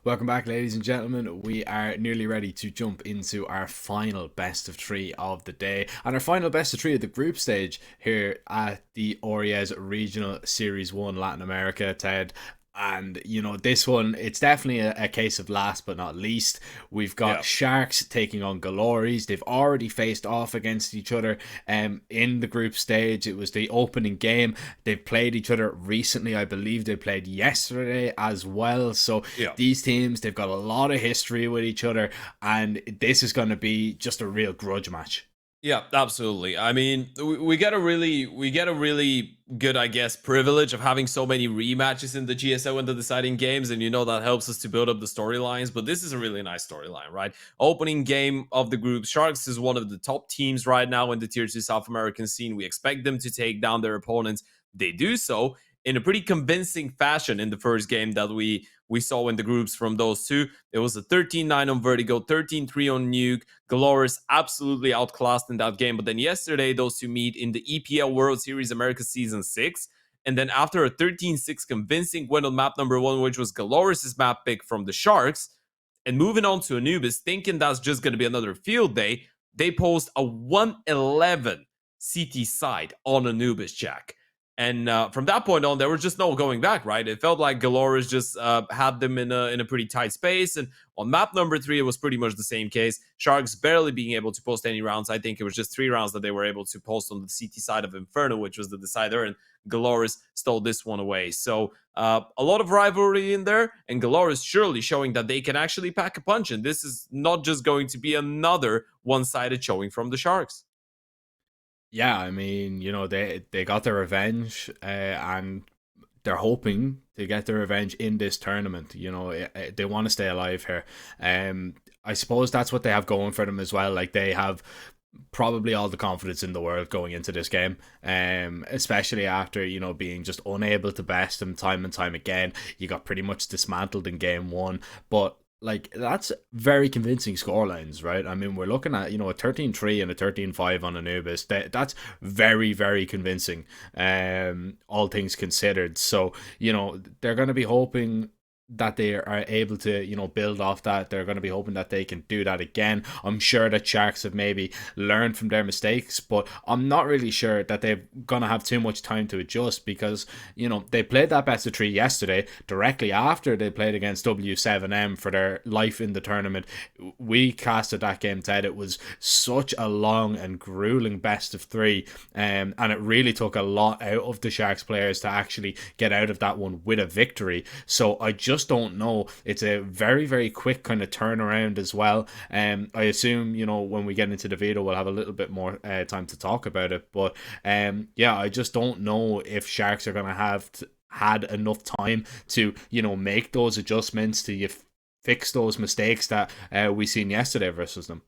Welcome back, ladies and gentlemen. We are nearly ready to jump into our final best of three of the day and our final best of three of the group stage here at the Oriez Regional Series 1 Latin America, Ted. And, you know, this one, it's definitely a case of last but not least. We've got Sharks taking on Galoris. They've already faced off against each other in the group stage. It was the opening game. They've played each other recently. I believe they played yesterday as well. So these teams, they've got a lot of history with each other. And this is going to be just a real grudge match. Yeah, absolutely. I mean, we get a really good, I guess, privilege of having so many rematches in the GSO and the deciding games, and you know that helps us to build up the storylines. But this is a really nice storyline, right? Opening game of the group. Sharks is one of the top teams right now in the Tier 2 South American scene. We expect them to take down their opponents. They do so in a pretty convincing fashion in the first game that we saw in the groups from those two. It was a 13-9 on Vertigo, 13-3 on Nuke. Galoris absolutely outclassed in that game. But then yesterday, those two meet in the EPL World Series America Season 6. And then after a 13-6 convincing win on map number 1, which was Galoris' map pick from the Sharks, and moving on to Anubis, thinking that's just going to be another field day, they post a 111 CT side on Anubis, Jack. And from that point on, there was just no going back, right? It felt like Galoris just had them in a pretty tight space. And on map number 3, it was pretty much the same case. Sharks barely being able to post any rounds. I think it was just 3 rounds that they were able to post on the CT side of Inferno, which was the decider. And Galoris stole this one away. So a lot of rivalry in there. And Galoris surely showing that they can actually pack a punch. And this is not just going to be another one-sided showing from the Sharks. Yeah, I mean, you know, they got their revenge and they're hoping to get their revenge in this tournament. You know, they want to stay alive here. I suppose that's what they have going for them as well. Like, they have probably all the confidence in the world going into this game, especially after, you know, being just unable to best them time and time again. You got pretty much dismantled in game 1, but like, that's very convincing scorelines, right? I mean, we're looking at, you know, a 13-3 and a 13-5 on Anubis. That's very, very convincing, all things considered. So, you know, they're going to be hoping that they are able to, you know, build off that. They're going to be hoping that they can do that again. I'm sure that Sharks have maybe learned from their mistakes, but I'm not really sure that they're going to have too much time to adjust because, you know, they played that best of 3 yesterday directly after they played against W7M for their life in the tournament. We casted that game, Ted. It was such a long and grueling best of 3, and it really took a lot out of the Sharks players to actually get out of that one with a victory. So I just don't know. It's a very, very quick kind of turnaround as well. I assume, you know, when we get into the video, we'll have a little bit more time to talk about it. But yeah, I just don't know if Sharks are going to have had enough time to, you know, make those adjustments to fix those mistakes that we seen yesterday versus them.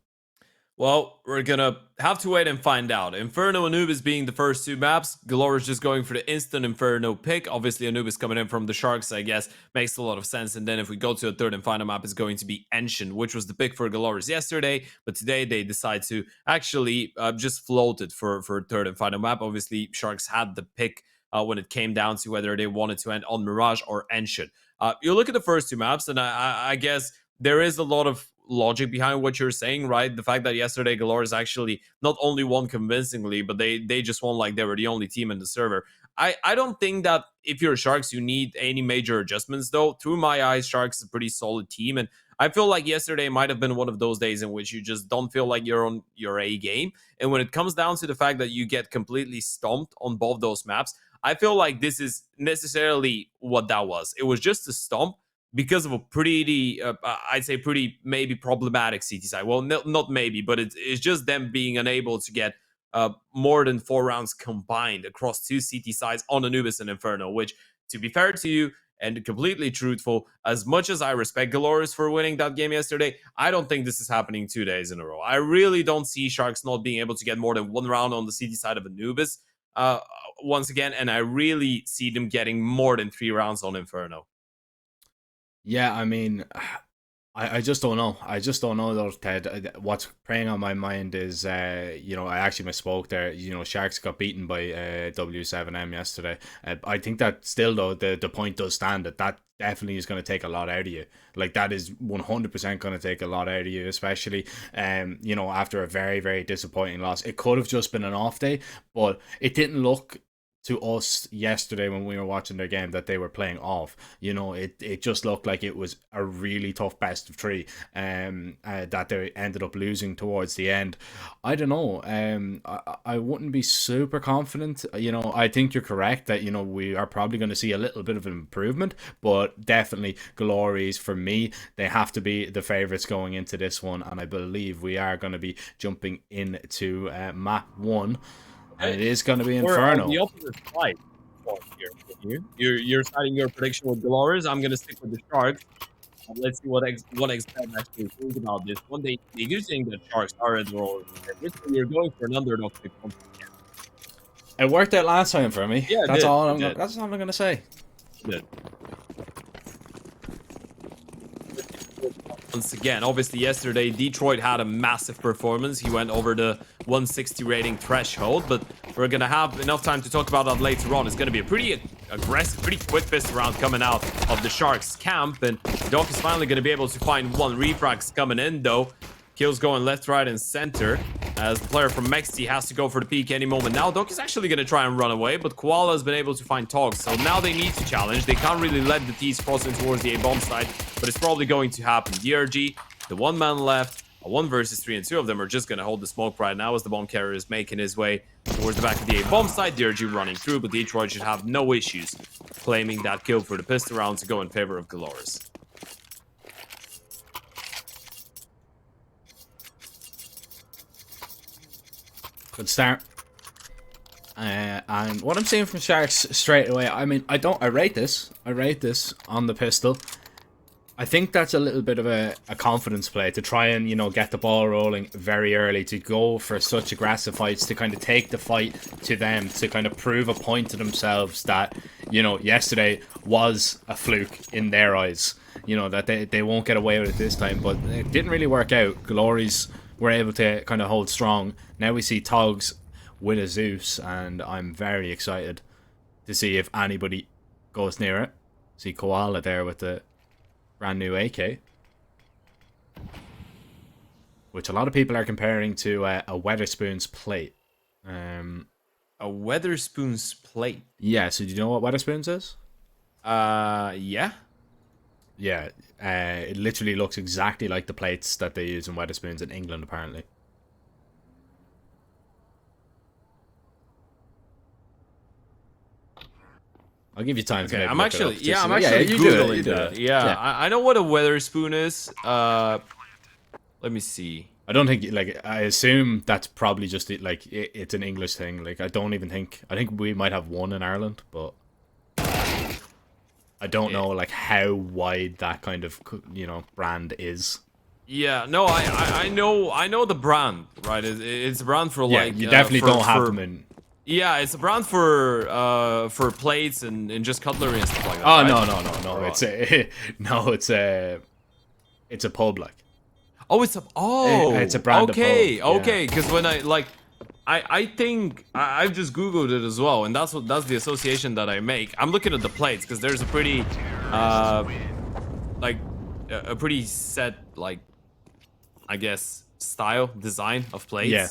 Well, we're gonna have to wait and find out. Inferno Anubis being the first 2 maps. Galoris just going for the instant Inferno pick. Obviously, Anubis coming in from the Sharks, I guess, makes a lot of sense. And then if we go to a third and final map, it's going to be Ancient, which was the pick for Galoris yesterday. But today, they decide to actually just float it for a third and final map. Obviously, Sharks had the pick when it came down to whether they wanted to end on Mirage or Ancient. You look at the first 2 maps, and I guess there is a lot of logic behind what you're saying, right? The fact that yesterday Galores actually not only won convincingly, but they just won like they were the only team in the server. I don't think that if you're Sharks, you need any major adjustments, though. Through my eyes, Sharks is a pretty solid team. And I feel like yesterday might have been one of those days in which you just don't feel like you're on your A game. And when it comes down to the fact that you get completely stomped on both those maps, I feel like this is necessarily what that was. It was just a stomp because of a pretty, I'd say pretty maybe problematic CT side. Well, not maybe, but it's just them being unable to get more than 4 rounds combined across 2 CT sides on Anubis and Inferno, which, to be fair to you and completely truthful, as much as I respect Galores for winning that game yesterday, I don't think this is happening 2 days in a row. I really don't see Sharks not being able to get more than 1 round on the CT side of Anubis once again, and I really see them getting more than 3 rounds on Inferno. Yeah, I mean, I just don't know. I just don't know, though, Ted. What's preying on my mind is, you know, I actually misspoke there. You know, Sharks got beaten by W7M yesterday. I think that still, though, the point does stand that definitely is going to take a lot out of you. Like, that is 100% going to take a lot out of you, especially, you know, after a very, very disappointing loss. It could have just been an off day, but it didn't look to us yesterday when we were watching their game that they were playing off. You know, it just looked like it was a really tough best of 3 that they ended up losing towards the end. I don't know. I wouldn't be super confident. You know, I think you're correct that, you know, we are probably going to see a little bit of an improvement, but definitely Glories, for me, they have to be the favourites going into this one, and I believe we are going to be jumping into map 1. And it is going to be Inferno. We're on the opposite side here. You're starting your prediction with Galores. I'm going to stick with the Sharks. Let's see what XBet actually think about this one. They do think that Sharks are at the roll. You're going for an underdog pick. It worked out last time for me. Yeah, that's all I'm going to say. Good. Once again, obviously yesterday Detroit had a massive performance. He went over the 160 rating threshold, but we're gonna have enough time to talk about that later on. It's gonna be a pretty aggressive, pretty quick pistol round coming out of the Sharks camp, and Doc is finally gonna be able to find 1 refrags coming in, though. Kills going left, right, and center, as the player from Mexi has to go for the peak any moment now. Doc is actually going to try and run away, but Koala has been able to find Togs, so now they need to challenge. They can't really let the T's cross in towards the A-bomb side, but it's probably going to happen. DRG, the 1 man left, a 1 versus 3, and 2 of them are just going to hold the smoke right now as the bomb carrier is making his way towards the back of the A-bomb side. DRG running through, but Detroit should have no issues claiming that kill for the pistol round to go in favor of Galores. Good start. And what I'm seeing from Sharks straight away, I mean, I rate this. I rate this on the pistol. I think that's a little bit of a confidence play to try and, you know, get the ball rolling very early, to go for such aggressive fights, to kind of take the fight to them, to kind of prove a point to themselves that, you know, yesterday was a fluke in their eyes. You know, that they won't get away with it this time, but it didn't really work out. Glories were able to kind of hold strong. Now we see Togs with a Zeus, and I'm very excited to see if anybody goes near it. See Koala there with the brand new AK, which a lot of people are comparing to a Weatherspoon's plate. A Weatherspoon's plate? Yeah, so do you know what Weatherspoon's is? Yeah. Yeah, it literally looks exactly like the plates that they use in Weatherspoons in England, apparently. I'll give you time to maybe I'm look actually, it up. yeah, Just- I'm actually Googling you do that. it. Yeah, I know what a Weatherspoon is. Let me see. I don't think, like, I assume that's probably just, like, it's an English thing. Like, I think we might have one in Ireland, but I don't know, like, how wide that kind of, you know, brand is. Yeah, no, I know the brand, right? It's a brand for, like, you definitely don't have them in. Yeah, it's a brand for plates and just cutlery and stuff like that. Oh, right? no. Right. It's a pub, like. Oh, it's a brand of okay, pub, okay. Because when I think I've just Googled it as well, and that's the association that I make. I'm looking at the plates because there's a pretty like a pretty set like I guess, style, design of plates. Yeah.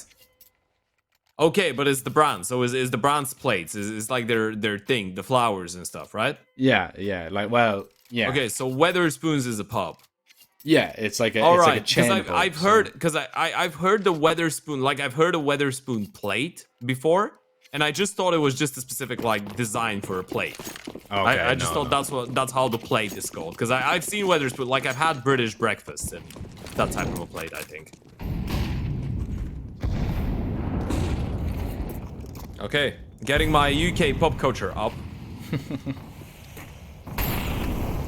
Okay, but it's the brand. So is the brand's plates? Is like their thing, the flowers and stuff, right? Yeah. Like, well, yeah. Okay, so Weatherspoons is a pub. Yeah, it's like a All it's right, like a chain. because I've heard because I've heard the Weatherspoon, like I've heard a Weatherspoon plate before, and I just thought it was just a specific like design for a plate. Okay, I just thought that's how the plate is called, because I've seen Weatherspoon, like I've had British breakfast and that type of a plate, I think. Okay, getting my UK pop culture up.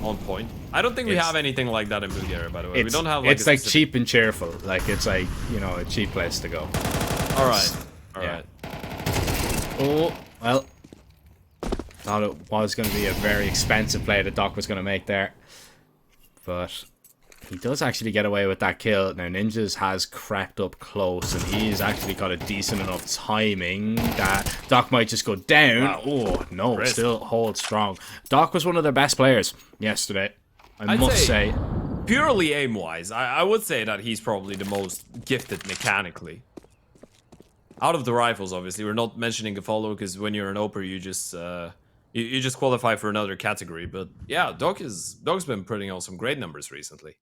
On point. I don't think we have anything like that in Bulgaria, by the way. We don't have like it's like cheap and cheerful. Like it's like, you know, a cheap place to go. All right. Oh, well. Thought it was going to be a very expensive play that Doc was going to make there. But he does actually get away with that kill. Now, Ninjas has crept up close, and he's actually got a decent enough timing that Doc might just go down. Wow. Oh, no, still holds strong. Doc was one of their best players yesterday, I must say. Purely aim-wise, I would say that he's probably the most gifted mechanically. Out of the rifles, obviously. We're not mentioning a follow, because when you're an Oper, you just... You just qualify for another category, but yeah, Doc's been putting on some great numbers recently.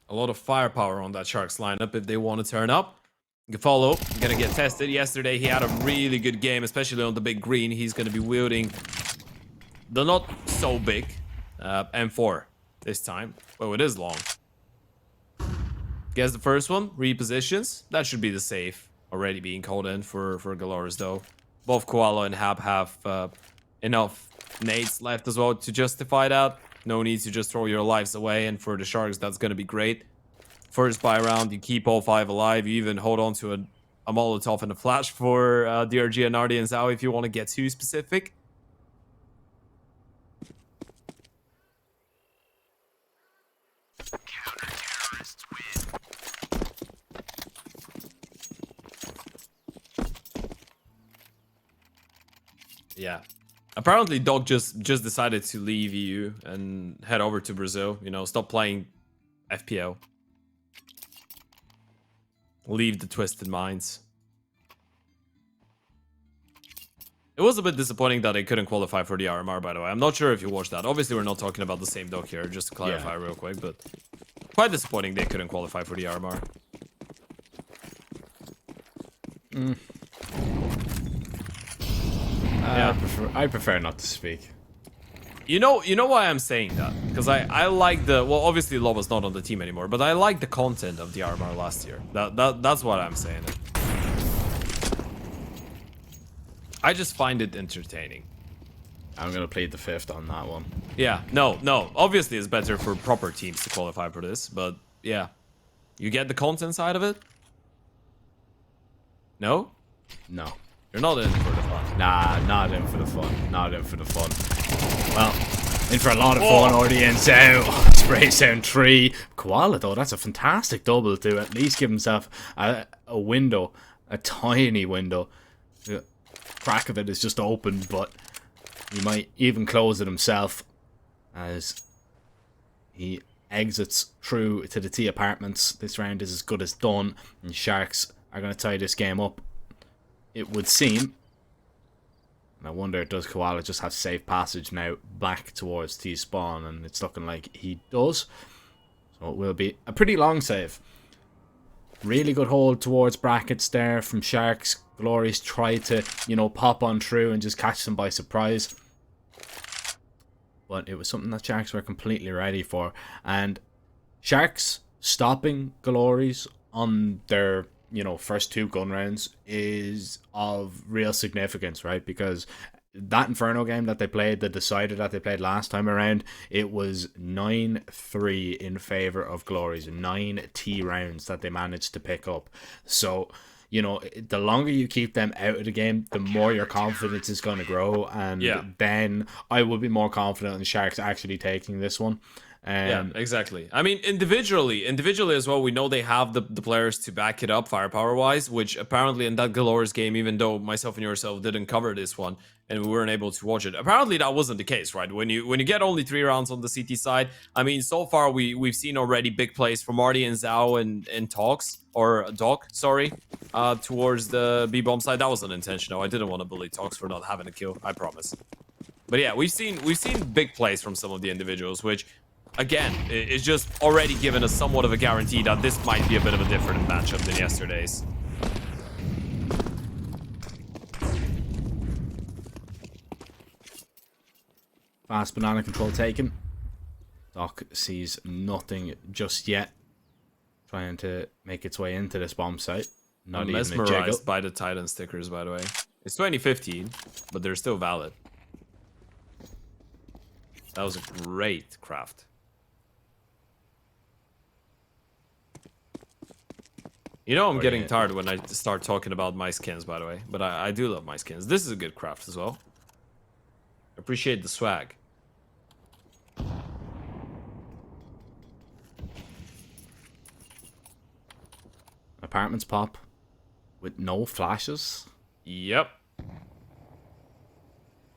A lot of firepower on that Sharks lineup if they want to turn up. Follow, gonna get tested. Yesterday he had a really good game, especially on the big green. He's gonna be wielding the not so big M4 this time. Oh, it is long. Guess the first one, repositions. That should be the safe. Already being called in for Galores, though. Both Koala and Hab have enough nades left as well to justify that. No need to just throw your lives away, and for the Sharks, that's going to be great. First buy round, you keep all 5 alive. You even hold on to a Molotov and a flash for DRG and Nardi and Zhao if you want to get too specific. Yeah. Apparently, Doc just decided to leave EU and head over to Brazil. You know, stop playing FPL. Leave the twisted minds. It was a bit disappointing that they couldn't qualify for the RMR, by the way. I'm not sure if you watched that. Obviously, we're not talking about the same Doc here, just to clarify real quick, but quite disappointing they couldn't qualify for the RMR. I prefer not to speak. You know why I'm saying that? Because I like the... Well, obviously Loba's not on the team anymore, but I like the content of the RMR last year. That's what I'm saying. I just find it entertaining. I'm going to plead the fifth on that one. Yeah, no. Obviously it's better for proper teams to qualify for this, but yeah. You get the content side of it? No? No. You're not in for the fun. Nah, not in for the fun. Not in for the fun. Well, in for a lot of fun, audience out. Spray Sound 3. Koala, though, that's a fantastic double to at least give himself a window. A tiny window. The crack of it is just open, but he might even close it himself as he exits through to the T apartments. This round is as good as done, and Sharks are going to tie this game up. It would seem. And I wonder, does Koala just have safe passage now back towards T-spawn? And it's looking like he does. So it will be a pretty long save. Really good hold towards brackets there from Sharks. Glories tried to, you know, pop on through and just catch them by surprise. But it was something that Sharks were completely ready for. And Sharks stopping Glories on their, you know, first 2 gun rounds is of real significance, right? Because that Inferno game that they played, the decider that they played last time around, it was 9-3 in favor of Glories. 9 T rounds that they managed to pick up. So, you know, the longer you keep them out of the game, the more your confidence is going to grow. And then I will be more confident in Sharks actually taking this one. Yeah, exactly. I mean, individually as well, we know they have the players to back it up firepower-wise, which apparently in that Galores game, even though myself and yourself didn't cover this one and we weren't able to watch it, apparently that wasn't the case, right? When you get only 3 rounds on the CT side, I mean, so far we've seen already big plays from Marty and Zhao and Talks, or Doc, sorry, towards the B-bomb side. That was unintentional. I didn't want to bully Talks for not having a kill, I promise. But yeah, we've seen big plays from some of the individuals, which, again, is just already given us somewhat of a guarantee that this might be a bit of a different matchup than yesterday's. Fast banana control taken. Doc sees nothing just yet. Trying to make its way into this bomb site. Not I'm even a jiggle. mesmerized by the Titan stickers, by the way. It's 2015, but they're still valid. That was a great craft. You know I'm getting tired when I start talking about my skins, by the way. But I do love my skins. This is a good craft as well. Appreciate the swag. Apartments pop with no flashes. Yep.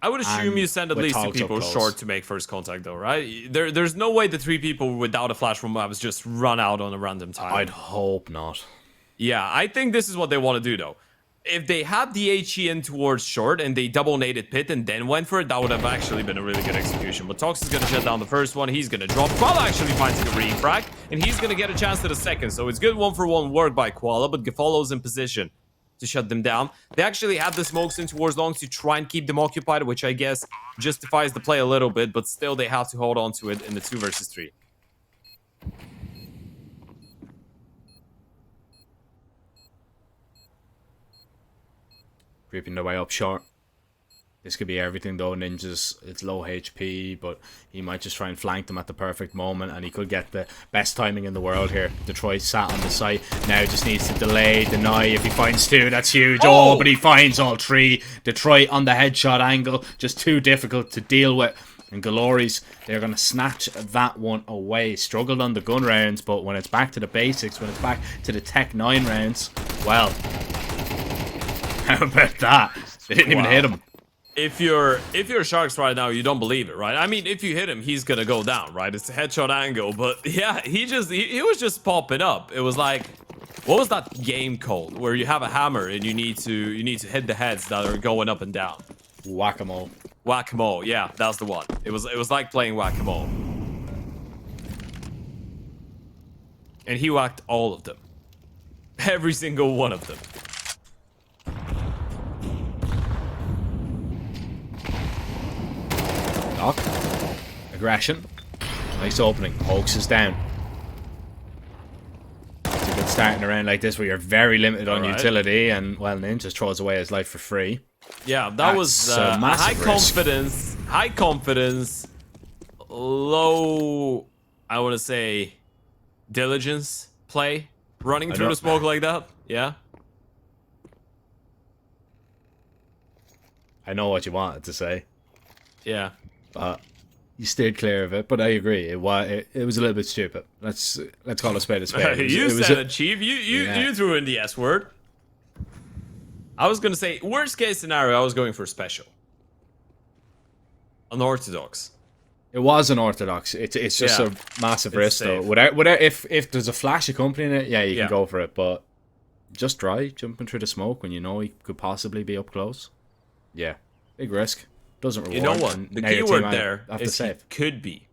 I would assume you send at least 2 people short to make first contact, though, right? There's no way the 3 people without a flash from maps just run out on a random time. I'd hope not. Yeah, I think this is what they want to do, though. If they had the HE in towards short and they double naded pit and then went for it, that would have actually been a really good execution. But Tox is going to shut down the first one. He's going to drop. Koala actually finds a refrag, and he's going to get a chance to the second. So it's good 1-for-1 work by Koala, but Gefolo's in position to shut them down. They actually have the smokes in towards longs to try and keep them occupied, which I guess justifies the play a little bit, but still they have to hold on to it in the 2 versus 3. Creeping their way up short. This could be everything though. Ninja's, it's low HP, but he might just try and flank them at the perfect moment, and he could get the best timing in the world here. Detroit sat on the site, now just needs to delay, deny. If he finds 2, that's huge. Oh, but he finds all 3. Detroit on the headshot angle, just too difficult to deal with. And Galores, they're going to snatch that one away. Struggled on the gun rounds, but when it's back to the basics, when it's back to the Tech 9 rounds, well, how about that? They didn't even hit him. If you're Sharks right now, you don't believe it, right? I mean, if you hit him, he's gonna go down, right? It's a headshot angle, but yeah, he was just popping up. It was like, what was that game called where you have a hammer and you need to hit the heads that are going up and down? Whack-a-mole. Whack-a-mole, yeah, that's the one. It was like playing whack-a-mole. And he whacked all of them. Every single one of them. Doc. Aggression. Nice opening. Hoax is down. It's a good starting around like this where you're very limited on utility, and, well, Ninja just throws away his life for free. Yeah, that was high confidence, low, I want to say, diligence play, running through the smoke like that. Yeah. I know what you wanted to say. Yeah. But you steered clear of it. But I agree, it was a little bit stupid. Let's call a spade a spade. You said it, Chief. You threw in the S word. I was gonna say worst case scenario. I was going for special. Unorthodox. It was unorthodox. It's just a massive risk though. Without if there's a flash accompanying it, yeah, you can go for it. But just dry jumping through the smoke when you know he could possibly be up close. Yeah, big risk. Doesn't reward. You know what? The keyword there is he could be.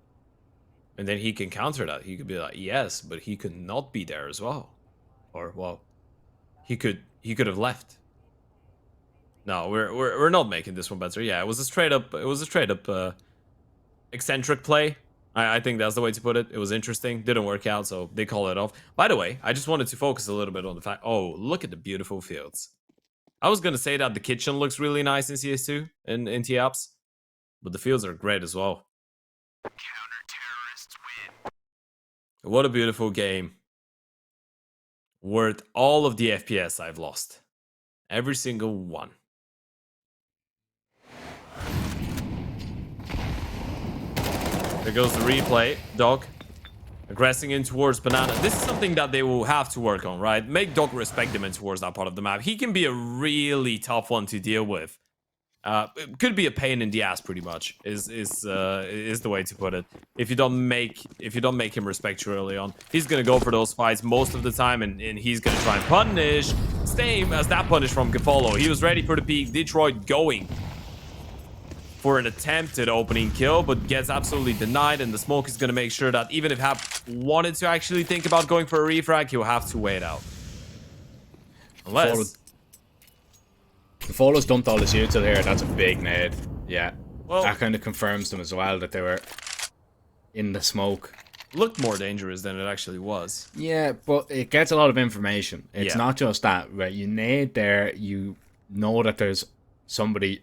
And then he can counter that. He could be like, yes, but he could not be there as well. Or, well, he could have left. No, we're not making this one better. Yeah, it was a straight up eccentric play. I think that's the way to put it. It was interesting. Didn't work out, so they call it off. By the way, I just wanted to focus a little bit on the fact, oh, look at the beautiful fields. I was going to say that the kitchen looks really nice in CS2 and in TAPS, but the fields are great as well. Counter-terrorists win. What a beautiful game. Worth all of the FPS I've lost. Every single one. There goes the replay. Dog aggressing in towards Banana. This is something that they will have to work on, right? Make Dog respect them in towards that part of the map. He can be a really tough one to deal with. It could be a pain in the ass, pretty much, is the way to put it. If you don't make him respect you early on, he's gonna go for those fights most of the time, and he's gonna try and punish. Same as that punish from Gafolo. He was ready for the peak. Detroit going for an attempted opening kill, but gets absolutely denied, and the smoke is gonna make sure that even if Hap wanted to actually think about going for a refrag, he'll have to wait out. Unless... The Fallers dumped all his util here. That's a big nade. Yeah. Well, that kind of confirms them as well that they were in the smoke. Looked more dangerous than it actually was. Yeah, but it gets a lot of information. It's not just that, right? You nade there, you know that there's somebody,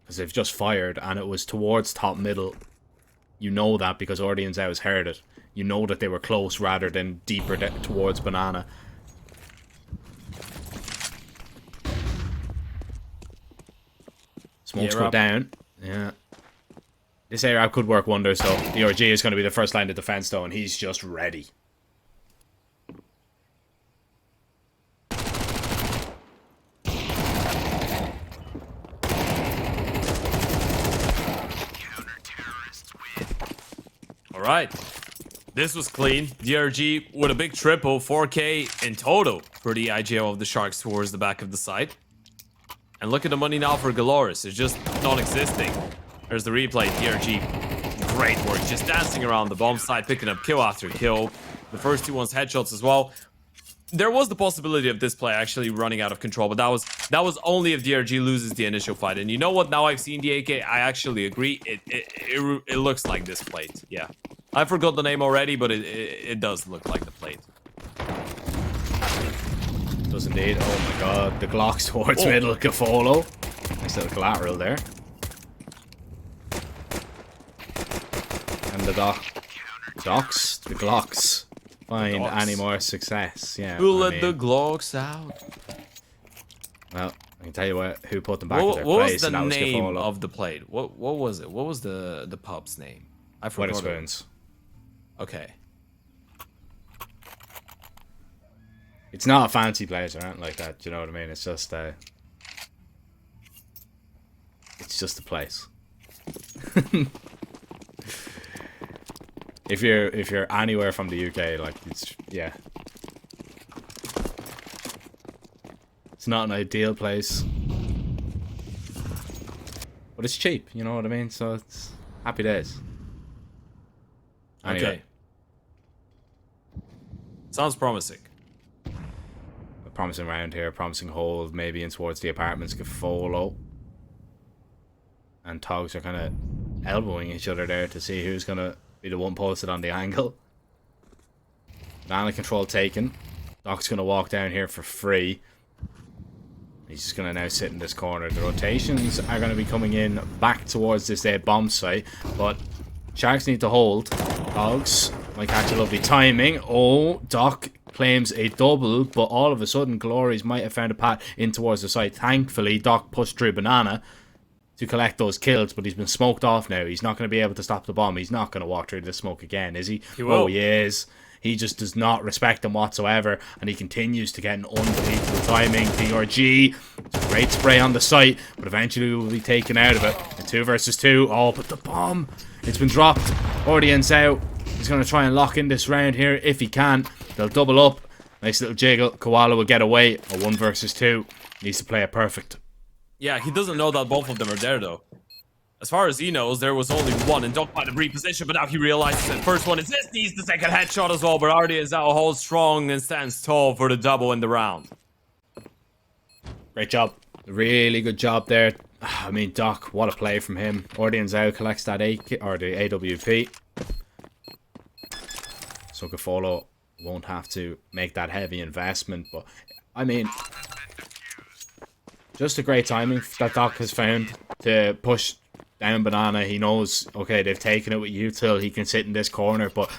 because they've just fired, and it was towards top middle. You know that because Audience has heard it. You know that they were close rather than deeper towards Banana. Smokes go down. Yeah. This area could work wonders, though. The RG is going to be the first line of defense, though, and he's just ready. Alright. This was clean. DRG with a big triple, 4K in total for the IGO of the Sharks towards the back of the site. And look at the money now for Galoris. It's just non-existing. There's the replay. DRG, great work. Just dancing around the bomb site, picking up kill after kill. The first two ones headshots as well. There was the possibility of this play actually running out of control, but that was only if DRG loses the initial fight. And you know what? Now I've seen the AK, I actually agree. It looks like this plate. Yeah. I forgot the name already, but it does look like the plate. Does indeed. Oh my god. The Glocks towards middle. Gafolo. Nice little collateral there. And the Docks. The Glocks. Find any more success. Yeah. Who let the Glocks out? Well, I can tell you who put them back in their what place. Was the and that name was of the plate? What was it? What was the pub's name? I forgot. Wetherspoons. Okay. It's not a fancy place or anything like that. Do you know what I mean? It's just it's just a place. If you're anywhere from the UK, like it's it's not an ideal place, but it's cheap. You know what I mean? So it's happy days. Anyway. Okay. Sounds promising. A promising round here, promising hold, maybe in towards the apartments. Gafolo and Togs are kind of elbowing each other there to see who's gonna be the one posted on the angle. Banana control taken. Doc's gonna walk down here for free. He's just gonna now sit in this corner. The rotations are gonna be coming in back towards this bomb site, but Sharks need to hold. Dogs might catch a lovely timing. Oh, Doc claims a double, but all of a sudden Glories might have found a path in towards the site. Thankfully, Doc pushed through Banana to collect those kills, but he's been smoked off now. He's not going to be able to stop the bomb. He's not going to walk through the smoke again, is he? Oh, he is. He just does not respect him whatsoever, and he continues to get an unbelievable timing. DRG, great spray on the site, but eventually will be taken out of it. A 2 versus 2. Oh, but the bomb, it's been dropped. Audience out. He's going to try and lock in this round here if he can. They'll double up. Nice little jiggle. Koala will get away. A 1 versus 2. Needs to play it perfect. Yeah, he doesn't know that both of them are there, though. As far as he knows, there was only one, and Doc might have repositioned, but now he realizes that the first one is this. Needs the second headshot as well, but Artie is out, holds strong and stands tall for the double in the round. Great job. Really good job there. I mean, Doc, what a play from him. Ordian's out, collects that or the AWP. So Gafolo won't have to make that heavy investment, but I mean, just a great timing that Doc has found to push down Banana. He knows, okay, they've taken it with util. He can sit in this corner, but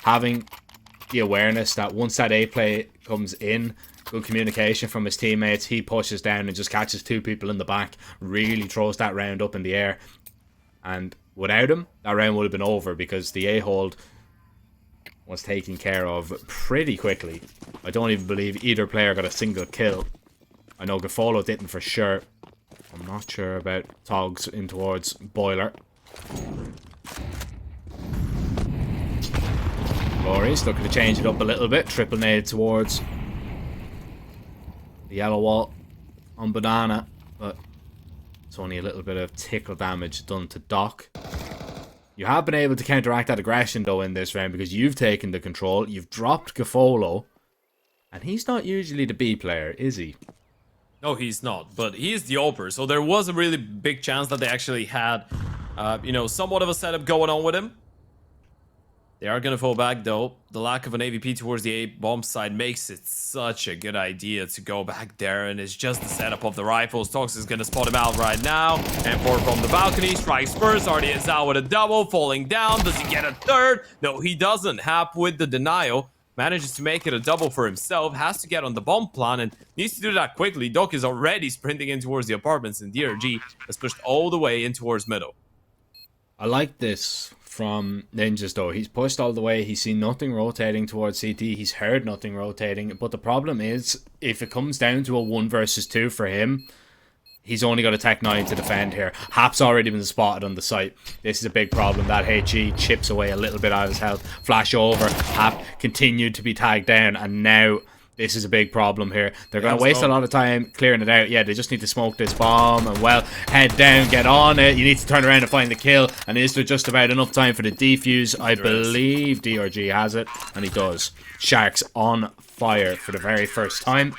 having the awareness that once that A play comes in, good communication from his teammates, he pushes down and just catches 2 people in the back, really throws that round up in the air. And Without him, that round would have been over because the A-hold was taken care of pretty quickly. I don't even believe either player got a single kill. I know Gafolo didn't for sure. I'm not sure about Togs in towards Boiler. Glory's looking to change it up a little bit. Triple nade towards the yellow wall on Banana, but it's only a little bit of tickle damage done to Doc. You have been able to counteract that aggression though in this round because you've taken the control. You've dropped Gafolo, and he's not usually the B player, is he? No, he's not, but he is the Oper, so there was a really big chance that they actually had, you know, somewhat of a setup going on with him. They are going to fall back, though. The lack of an AVP towards the A-bomb side makes it such a good idea to go back there, and it's just the setup of the rifles. Tox is going to spot him out right now. And for from the balcony, strikes first. Already is out with a double, falling down. Does he get a third? No, he doesn't. Hap with the denial. Manages to make it a double for himself. Has to get on the bomb plan and needs to do that quickly. Doc is already sprinting in towards the apartments, and DRG has pushed all the way in towards middle. I like this from Ninjas though. He's pushed all the way. He's seen nothing rotating towards CT. He's heard nothing rotating. But the problem is, if it comes down to a 1 versus 2 for him, he's only got a Tech 9 to defend here. Hap's already been spotted on the site. This is a big problem. That HE chips away a little bit out of his health. Flash over. Hap continued to be tagged down, and now this is a big problem here. They're going to waste a lot of time clearing it out. Yeah, they just need to smoke this bomb and, well, head down, get on it. You need to turn around and find the kill. And is there just about enough time for the defuse? I believe DRG has it, and he does. Sharks on fire for the very first time.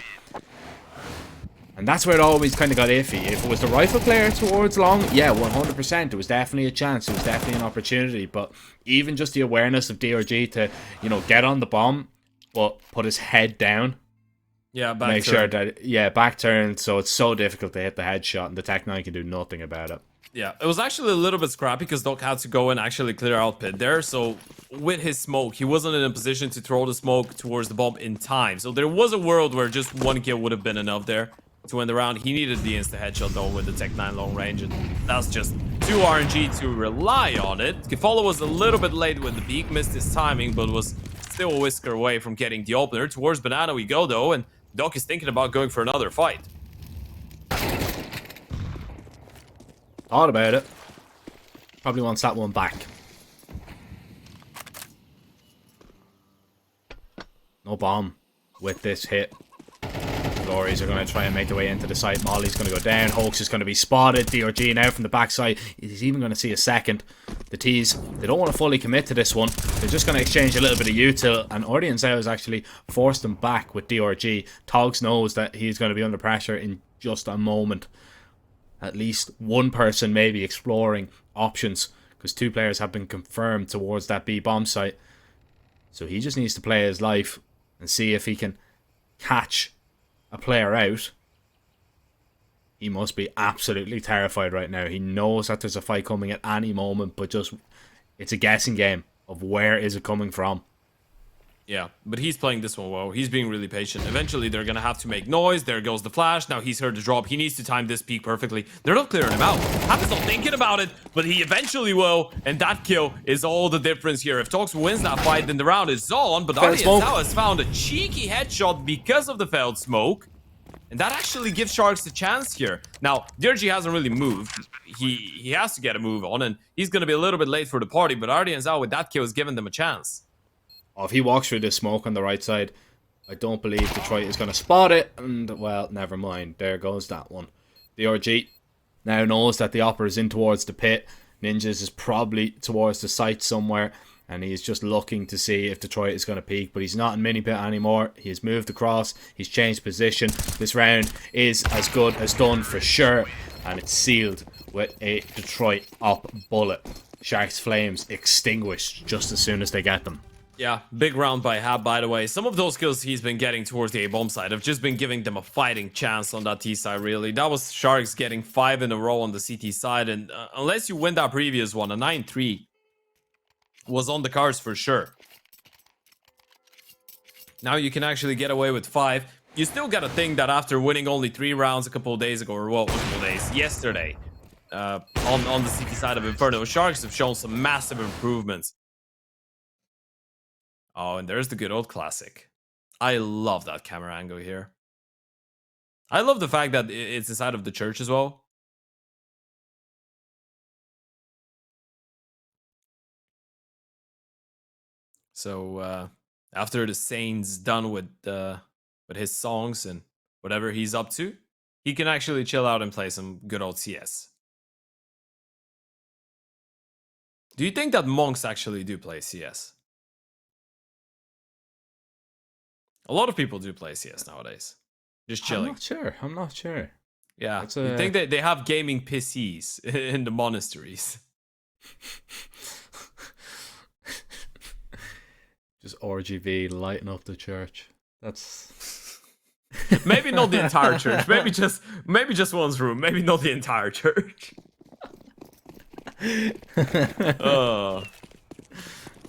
And that's where it always kind of got iffy. If it was the rifle player towards long, yeah, 100%. It was definitely a chance. It was definitely an opportunity. But even just the awareness of DRG to, you know, get on the bomb, but put his head down. Yeah, back make turn. sure that, yeah, back turn. So it's so difficult to hit the headshot, and the Tech 9 can do nothing about it. Yeah, it was actually a little bit scrappy because Doc had to go and actually clear out pit there. So with his smoke, he wasn't in a position to throw the smoke towards the bomb in time. So there was a world where just 1 kill would have been enough there to win the round. He needed the insta headshot though with the Tech 9 long range, and that's just 2 RNG to rely on it. Kefalo was a little bit late with the peak, missed his timing, but was still a whisker away from getting the opener. Towards Banana we go though, and Doc is thinking about going for another fight. Thought about it. Probably wants that one back. No bomb with this hit. Glories are going to try and make their way into the site. Molly's going to go down. Hoax is going to be spotted. DRG now from the backside. He's even going to see a second. The T's, they don't want to fully commit to this one. They're just going to exchange a little bit of util. And Audience has actually forced them back with DRG. Togs knows that he's going to be under pressure in just a moment. At least one person may be exploring options, because 2 players have been confirmed towards that B bomb site. So he just needs to play his life and see if he can catch a player out. He must be absolutely terrified right now. He knows that there's a fight coming at any moment, but just it's a guessing game of where is it coming from. Yeah, but he's playing this one well. He's being really patient. Eventually, they're going to have to make noise. There goes the flash. Now he's heard the drop. He needs to time this peak perfectly. They're not clearing him out. Hap is not thinking about it, but he eventually will. And that kill is all the difference here. If Tox wins that fight, then the round is on. But Ardian has found a cheeky headshot because of the failed smoke. And that actually gives Sharks a chance here. Now, DRG hasn't really moved. He has to get a move on, and he's going to be a little bit late for the party. But Ardian's out with that kill has given them a chance. Oh, if he walks through this smoke on the right side, I don't believe Detroit is going to spot it. And, well, never mind. There goes that one. DRG now knows that the Opera is in towards the pit. Ninjas is probably towards the site somewhere. And he's just looking to see if Detroit is going to peek. But he's not in mini pit anymore. He has moved across. He's changed position. This round is as good as done for sure. And it's sealed with a Detroit up bullet. Sharks Flames extinguished just as soon as they get them. Yeah, big round by Hab, by the way. Some of those kills he's been getting towards the A-bomb side have just been giving them a fighting chance on that T side, really. That was Sharks getting 5 in a row on the CT side, and unless you win that previous one, a 9-3 was on the cards for sure. Now you can actually get away with 5. You still gotta think that after winning only 3 rounds a couple of days ago, or well, a couple of days, yesterday, on the CT side of Inferno. Sharks have shown some massive improvements. Oh, and there's the good old classic. I love that camera angle here. I love the fact that it's inside of the church as well. So after the Saint's done with his songs and whatever he's up to, he can actually chill out and play some good old CS. Do you think that monks actually do play CS? A lot of people do play CS nowadays. Just chilling. I'm not sure. Yeah. You think that they have gaming PCs in the monasteries? Just RGB lighting up the church. That's maybe not the entire church. Maybe just one's room. Maybe not the entire church. Oh.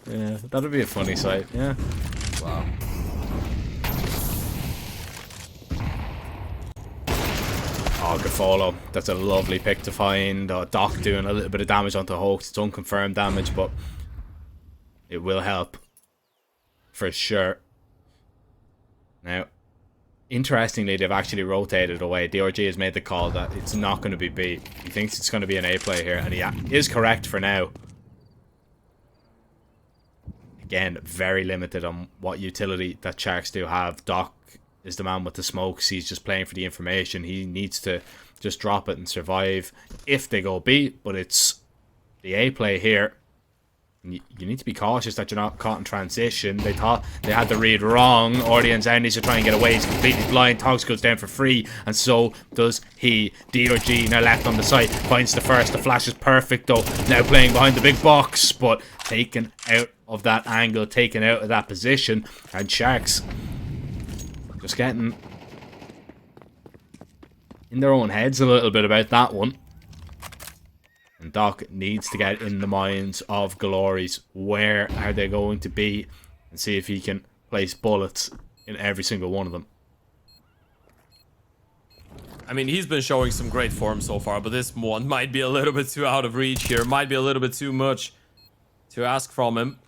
Yeah, that'd be a funny sight. Yeah. Wow. Oh, good follow. That's a lovely pick to find. Doc doing a little bit of damage onto Hoax. It's unconfirmed damage, but it will help. For sure. Now, interestingly, they've actually rotated away. DRG has made the call that it's not going to be B. He thinks it's going to be an A play here, and he is correct for now. Again, very limited on what utility that Sharks do have. Doc is the man with the smokes. He's just playing for the information. He needs to just drop it and survive if they go B, but it's the A play here. You need to be cautious that you're not caught in transition. They thought they had the read wrong. Audience needs to try and get away. He's completely blind. Togs goes down for free, and so does he. DRG now left on the site. Finds the first. The flash is perfect, though. Now playing behind the big box, but taken out of that angle, taken out of that position. And Sharks just getting in their own heads a little bit about that one. And Doc needs to get in the minds of Glories. Where are they going to be? And see if he can place bullets in every single one of them. I mean, he's been showing some great form so far, but this one might be a little bit too out of reach here. Might be a little bit too much to ask from him.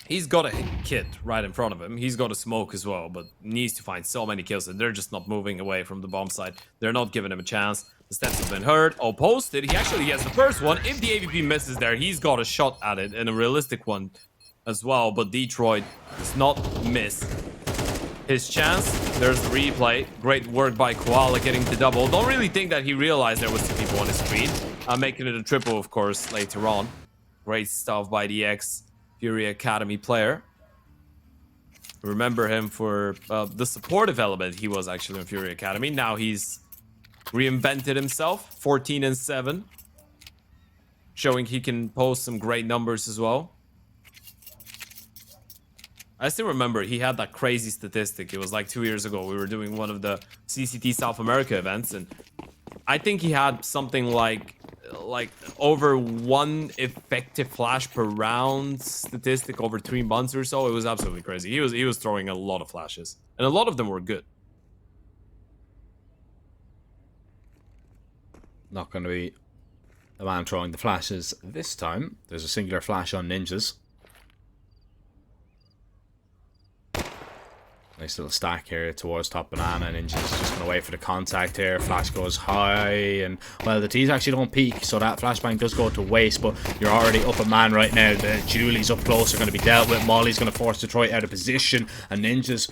He's got a kit right in front of him. He's got a smoke as well, but needs to find so many kills, and they're just not moving away from the bomb site. They're not giving him a chance. The steps have been heard. Oh, posted. He actually gets the first one. If the AVP misses there, he's got a shot at it, and a realistic one as well. But Detroit does not miss his chance. There's the replay. Great work by Koala getting the double. Don't really think that he realized there was 2 people on his screen. Making it a triple, of course, later on. Great stuff by the ex-Fury Academy player. Remember him for the supportive element he was actually in Fury Academy. Now he's reinvented himself. 14-7. Showing he can post some great numbers as well. I still remember he had that crazy statistic. It was like 2 years ago. We were doing one of the CCT South America events, and I think he had something like over 1 effective flash per round statistic over 3 months or so. It was absolutely crazy. He was throwing a lot of flashes, and a lot of them were good. Not going to be the man throwing the flashes this time. There's a singular flash on Ninjas. Nice little stack here towards top banana. Ninja's just going to wait for the contact here. Flash goes high, and well, the T's actually don't peak, so that flashbang does go to waste, but you're already up a man right now. The Julie's up close are going to be dealt with. Molly's going to force Detroit out of position, and Ninjas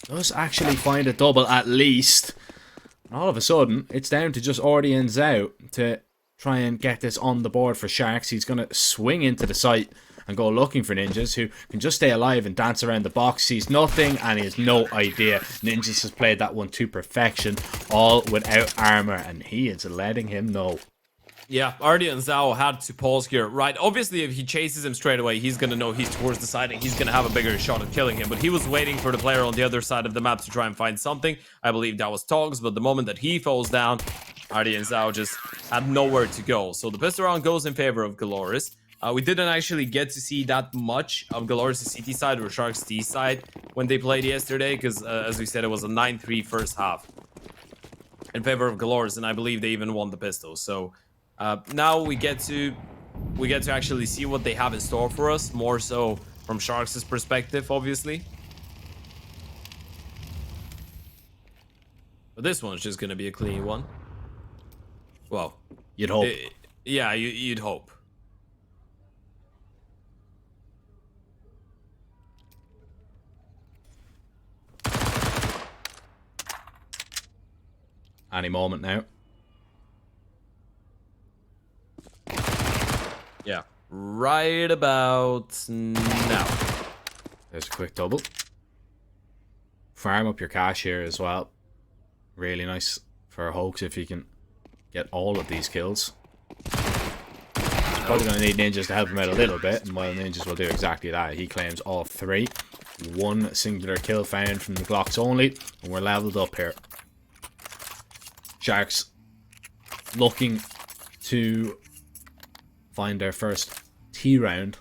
does actually find a double at least. And all of a sudden, it's down to just Ordy and Zhao to try and get this on the board for Sharks. He's going to swing into the site and go looking for Ninjas, who can just stay alive and dance around the box. Sees nothing and he has no idea. Ninjas has played that one to perfection, all without armor, and he is letting him know. Yeah, Artie and Zhao had to pause here, right? Obviously, if he chases him straight away, he's going to know he's towards the side and he's going to have a bigger shot at killing him. But he was waiting for the player on the other side of the map to try and find something. I believe that was Togs, but the moment that he falls down, Artie and Zhao just had nowhere to go. So the pistol round goes in favor of Galoris. We didn't actually get to see that much of Galoris' CT side or Sharks' D side when they played yesterday, because as we said, it was a 9-3 first half in favor of Galoris, and I believe they even won the pistol. So Now we get to actually see what they have in store for us, more so from Sharks' perspective, obviously. But this one's just gonna be a clean one. Well, You'd hope. Yeah, you'd hope. Any moment now. Yeah, right about now. There's a quick double. Farm up your cash here as well. Really nice for Hoax if he can get all of these kills. He's probably going to need ninjas to help him out a little bit, and while ninjas will do exactly that, he claims all 3. 1 singular kill found from the Glocks only, and we're leveled up here. Sharks looking to find their first T round.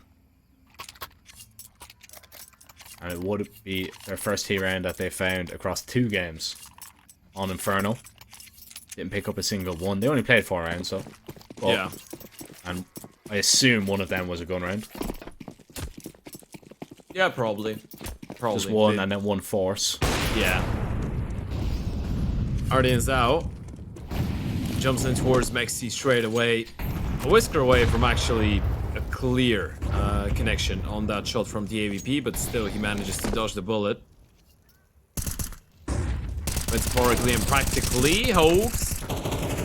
And it would be their first T round that they found across 2 games on Inferno. Didn't pick up a single one. They only played 4 rounds, so. Well, yeah. And I assume one of them was a gun round. Yeah, probably. Just one and then 1 force. Yeah. Arden's out. Jumps in towards Mexi straight away. A whisker away from actually a clear connection on that shot from the AVP, but still he manages to dodge the bullet. Metaphorically and practically, Hoax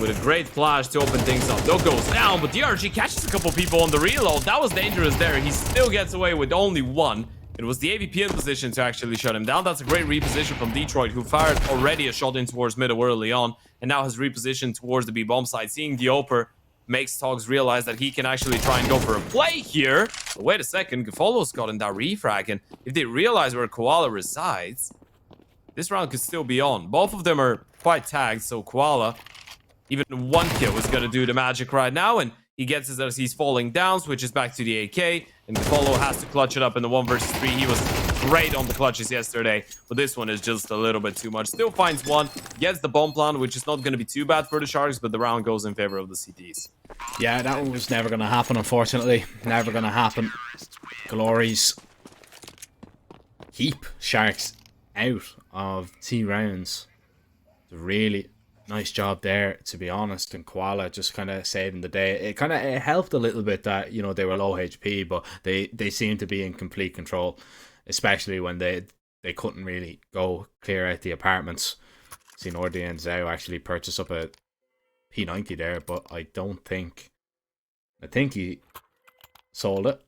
with a great flash to open things up. Dog goes down, but DRG catches a couple people on the reload. That was dangerous there. He still gets away with only 1. It was the AVP in position to actually shut him down. That's a great reposition from Detroit, who fired already a shot in towards middle early on, and now has repositioned towards the B-bomb side. Seeing the Oper makes Togs realize that he can actually try and go for a play here. But wait a second, Gafolo's got in that refrag, and if they realize where Koala resides, this round could still be on. Both of them are quite tagged, so Koala, even 1 kill is going to do the magic right now, and he gets it as he's falling down, switches back to the AK, and Gafolo has to clutch it up in the 1 versus 3. He was great on the clutches yesterday, but this one is just a little bit too much. Still finds 1, gets the bomb plant, which is not going to be too bad for the Sharks, but the round goes in favor of the CTs. Yeah, that one was never going to happen, unfortunately. Never going to happen. Glories keep Sharks out of T rounds. It's a really nice job there, to be honest, and Koala just kind of saving the day. It helped a little bit that, you know, they were low HP, but they seemed to be in complete control, especially when they couldn't really go clear out the apartments. Seen Ordi and Zhao actually purchase up a P90 there, but I think he sold it.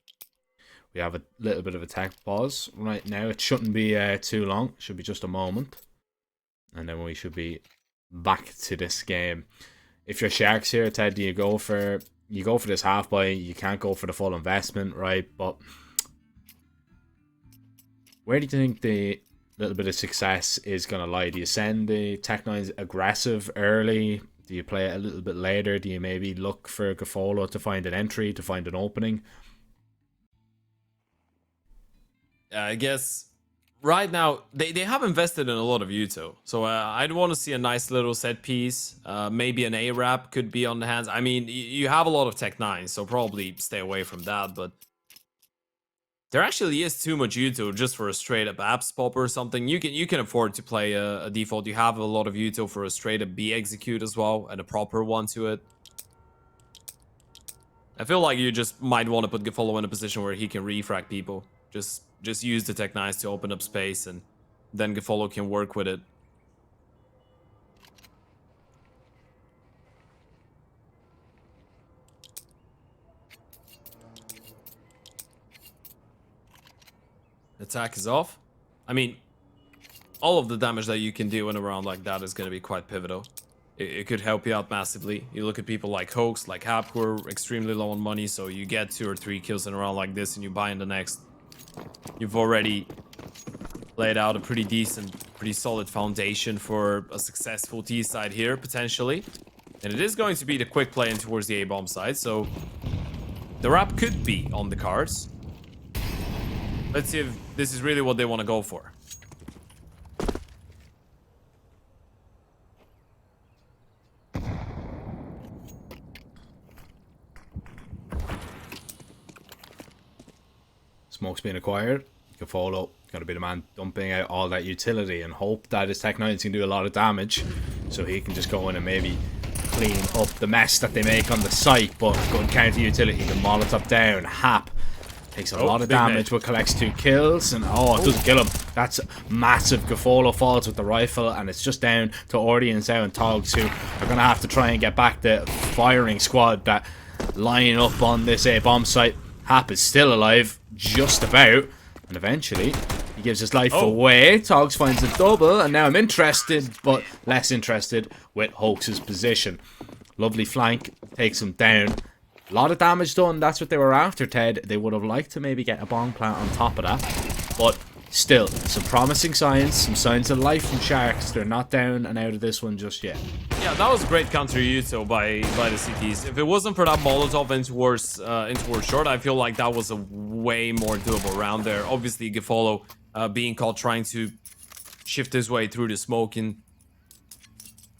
We have a little bit of a tech pause right now. It shouldn't be too long. It should be just a moment, and then we should be back to this game. If you're Sharks here, Ted, do you go for this half buy? You can't go for the full investment, right? But where do you think the little bit of success is going to lie? Do you send the Tech9s aggressive early? Do you play it a little bit later? Do you maybe look for Gafolo to find an entry, to find an opening? I guess right now they have invested in a lot of Yuto, so I'd want to see a nice little set piece. Maybe an A-Rap could be on the hands. I mean, you have a lot of Tech 9, so probably stay away from that, but there actually is too much Yuto just for a straight up apps pop or something. You can afford to play a default. You have a lot of Yuto for a straight up B execute as well, and a proper one to it. I feel like you just might want to put Gafolo in a position where he can refrag people. Just use the Tech 9s to open up space, and then Gafolo can work with it. Attack is off. I mean, all of the damage that you can do in a round like that is going to be quite pivotal. It could help you out massively. You look at people like Hoax, like Hap, who are extremely low on money, so you get 2 or 3 kills in a round like this and you buy in the next. You've already laid out a pretty decent, pretty solid foundation for a successful T side here, potentially. And it is going to be the quick play in towards the A-bomb side, so the wrap could be on the cards. Let's see if this is really what they want to go for. Smoke's being acquired. Gafolo going to be the man dumping out all that utility and hope that his Tech 9s can do a lot of damage so he can just go in and maybe clean up the mess that they make on the site. But good counter utility. The Molotov down. Hap takes a lot of damage but collects 2 kills. And it doesn't kill him. That's massive. Gafolo falls with the rifle and it's just down to Audience out and Togs, who are going to have to try and get back the firing squad that line up on this bomb site. Hap is still alive, just about. And eventually, he gives his life away. Togs finds a double, and now I'm interested, but less interested with Hoax's position. Lovely flank, takes him down. A lot of damage done, that's what they were after, Ted. They would have liked to maybe get a bomb plant on top of that. But still, some promising signs, some signs of life from Sharks. They're not down and out of this one just yet. Yeah, that was a great counter Yuto by the CTs. If it wasn't for that Molotov in towards short, I feel like that was a way more doable round there. Obviously, Gafolo being caught trying to shift his way through the smoke and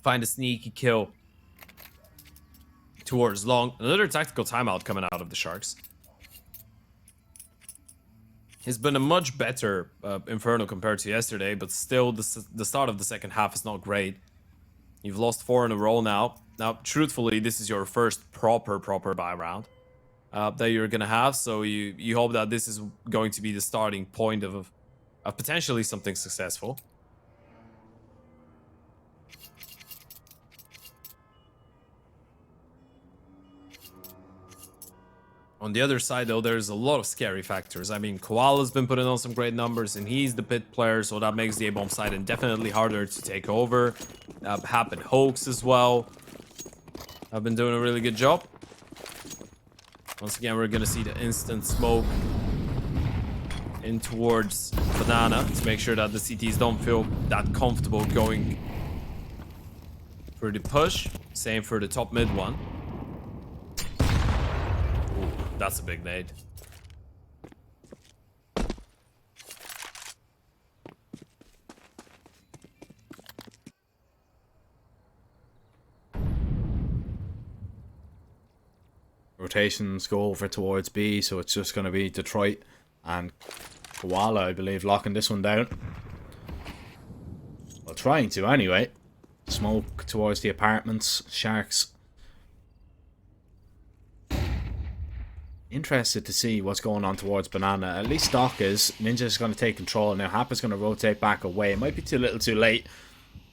find a sneaky kill towards long. Another tactical timeout coming out of the Sharks. It's been a much better Inferno compared to yesterday, but still the start of the second half is not great. You've lost 4 in a row now. Now, truthfully, this is your first proper buy round that you're going to have, so you hope that this is going to be the starting point of potentially something successful. On the other side, though, there's a lot of scary factors. I mean, Koala's been putting on some great numbers, and he's the pit player, so that makes the A-bomb side indefinitely harder to take over. Hap and Hoax as well have been doing a really good job. Once again, we're going to see the instant smoke in towards Banana to make sure that the CTs don't feel that comfortable going for the push. Same for the top mid one. That's a big nade. Rotations go over towards B, so it's just going to be Detroit and Koala, I believe, locking this one down. Well, trying to anyway. Smoke towards the apartments. Sharks interested to see what's going on towards Banana. At least Doc is. Ninja's going to take control. Now Hap is going to rotate back away. It might be too little too late.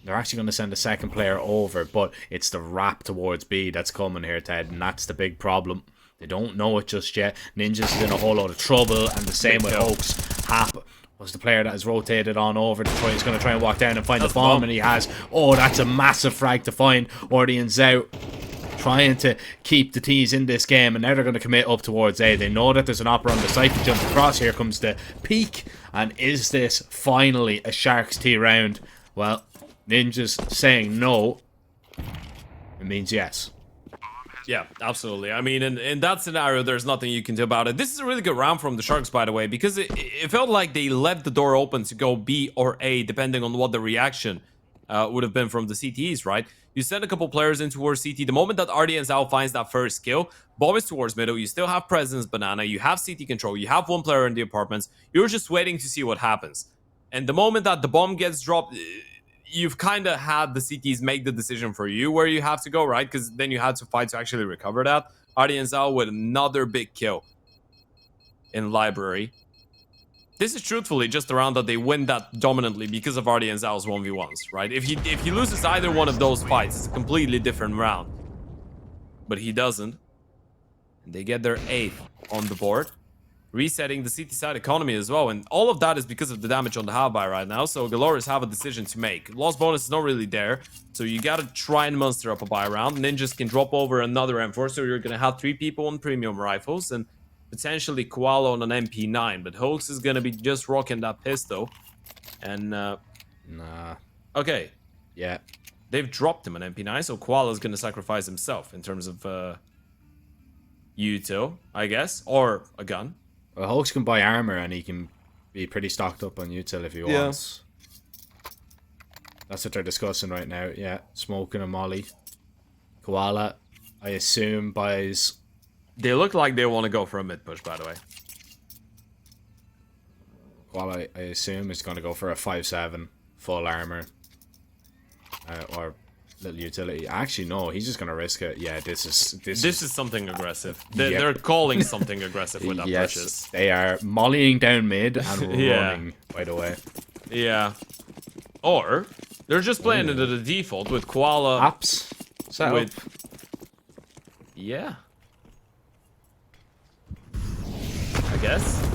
They're actually going to send a second player over, but it's the wrap towards B that's coming here, Ted, and that's the big problem. They don't know it just yet. Ninja's in a whole lot of trouble, and the same with Hoax. Hap was the player that has rotated on over. Detroit is going to try and walk down and find the bomb, and he has. Oh, that's a massive frag to find. Ordian's out, trying to keep the T's in this game, and now they're going to commit up towards A. They know that there's an opera on the site to jump across. Here comes the peak, and is this finally a Sharks T round? Well, Ninja's saying no. It means yes. Yeah, absolutely. I mean, in that scenario, there's nothing you can do about it. This is a really good round from the Sharks, by the way, because it felt like they left the door open to go B or A, depending on what the reaction would have been from the CTs, right? You send a couple players in towards CT. The moment that RDNZAL finds that first kill, bomb is towards middle. You still have presence, Banana. You have CT control. You have one player in the apartments. You're just waiting to see what happens. And the moment that the bomb gets dropped, you've kind of had the CTs make the decision for you where you have to go, right? Because then you had to fight to actually recover that. RDNZAL with another big kill in library. This is truthfully just a round that they win that dominantly because of RDNZAL's 1v1s, right? If he loses either one of those fights, it's a completely different round. But he doesn't. And they get their 8th on the board, resetting the CT side economy as well. And all of that is because of the damage on the half buy right now. So Galores have a decision to make. Loss bonus is not really there, so you gotta try and muster up a buy round. Ninjas can drop over another M4, so you're gonna have 3 people on premium rifles and potentially Koala on an MP9. But Hoax is gonna be just rocking that pistol. And Nah. Okay. Yeah. They've dropped him an MP9, so Koala's gonna sacrifice himself in terms of util, I guess, or a gun. Well, Hoax can buy armor and he can be pretty stocked up on util if he wants. That's what they're discussing right now. Yeah, smoking a molly. Koala, I assume, buys. They look like they want to go for a mid push, by the way. Koala, I assume, is going to go for a 5-7 full armor. Or little utility. Actually, no, he's just going to risk it. Yeah, this is something aggressive. They're calling something aggressive with that yes, purchase. They are mollying down mid and Yeah. running, by the way. Yeah. Or they're just playing into the default with Koala. Apps. Set With... up. Yeah. I guess.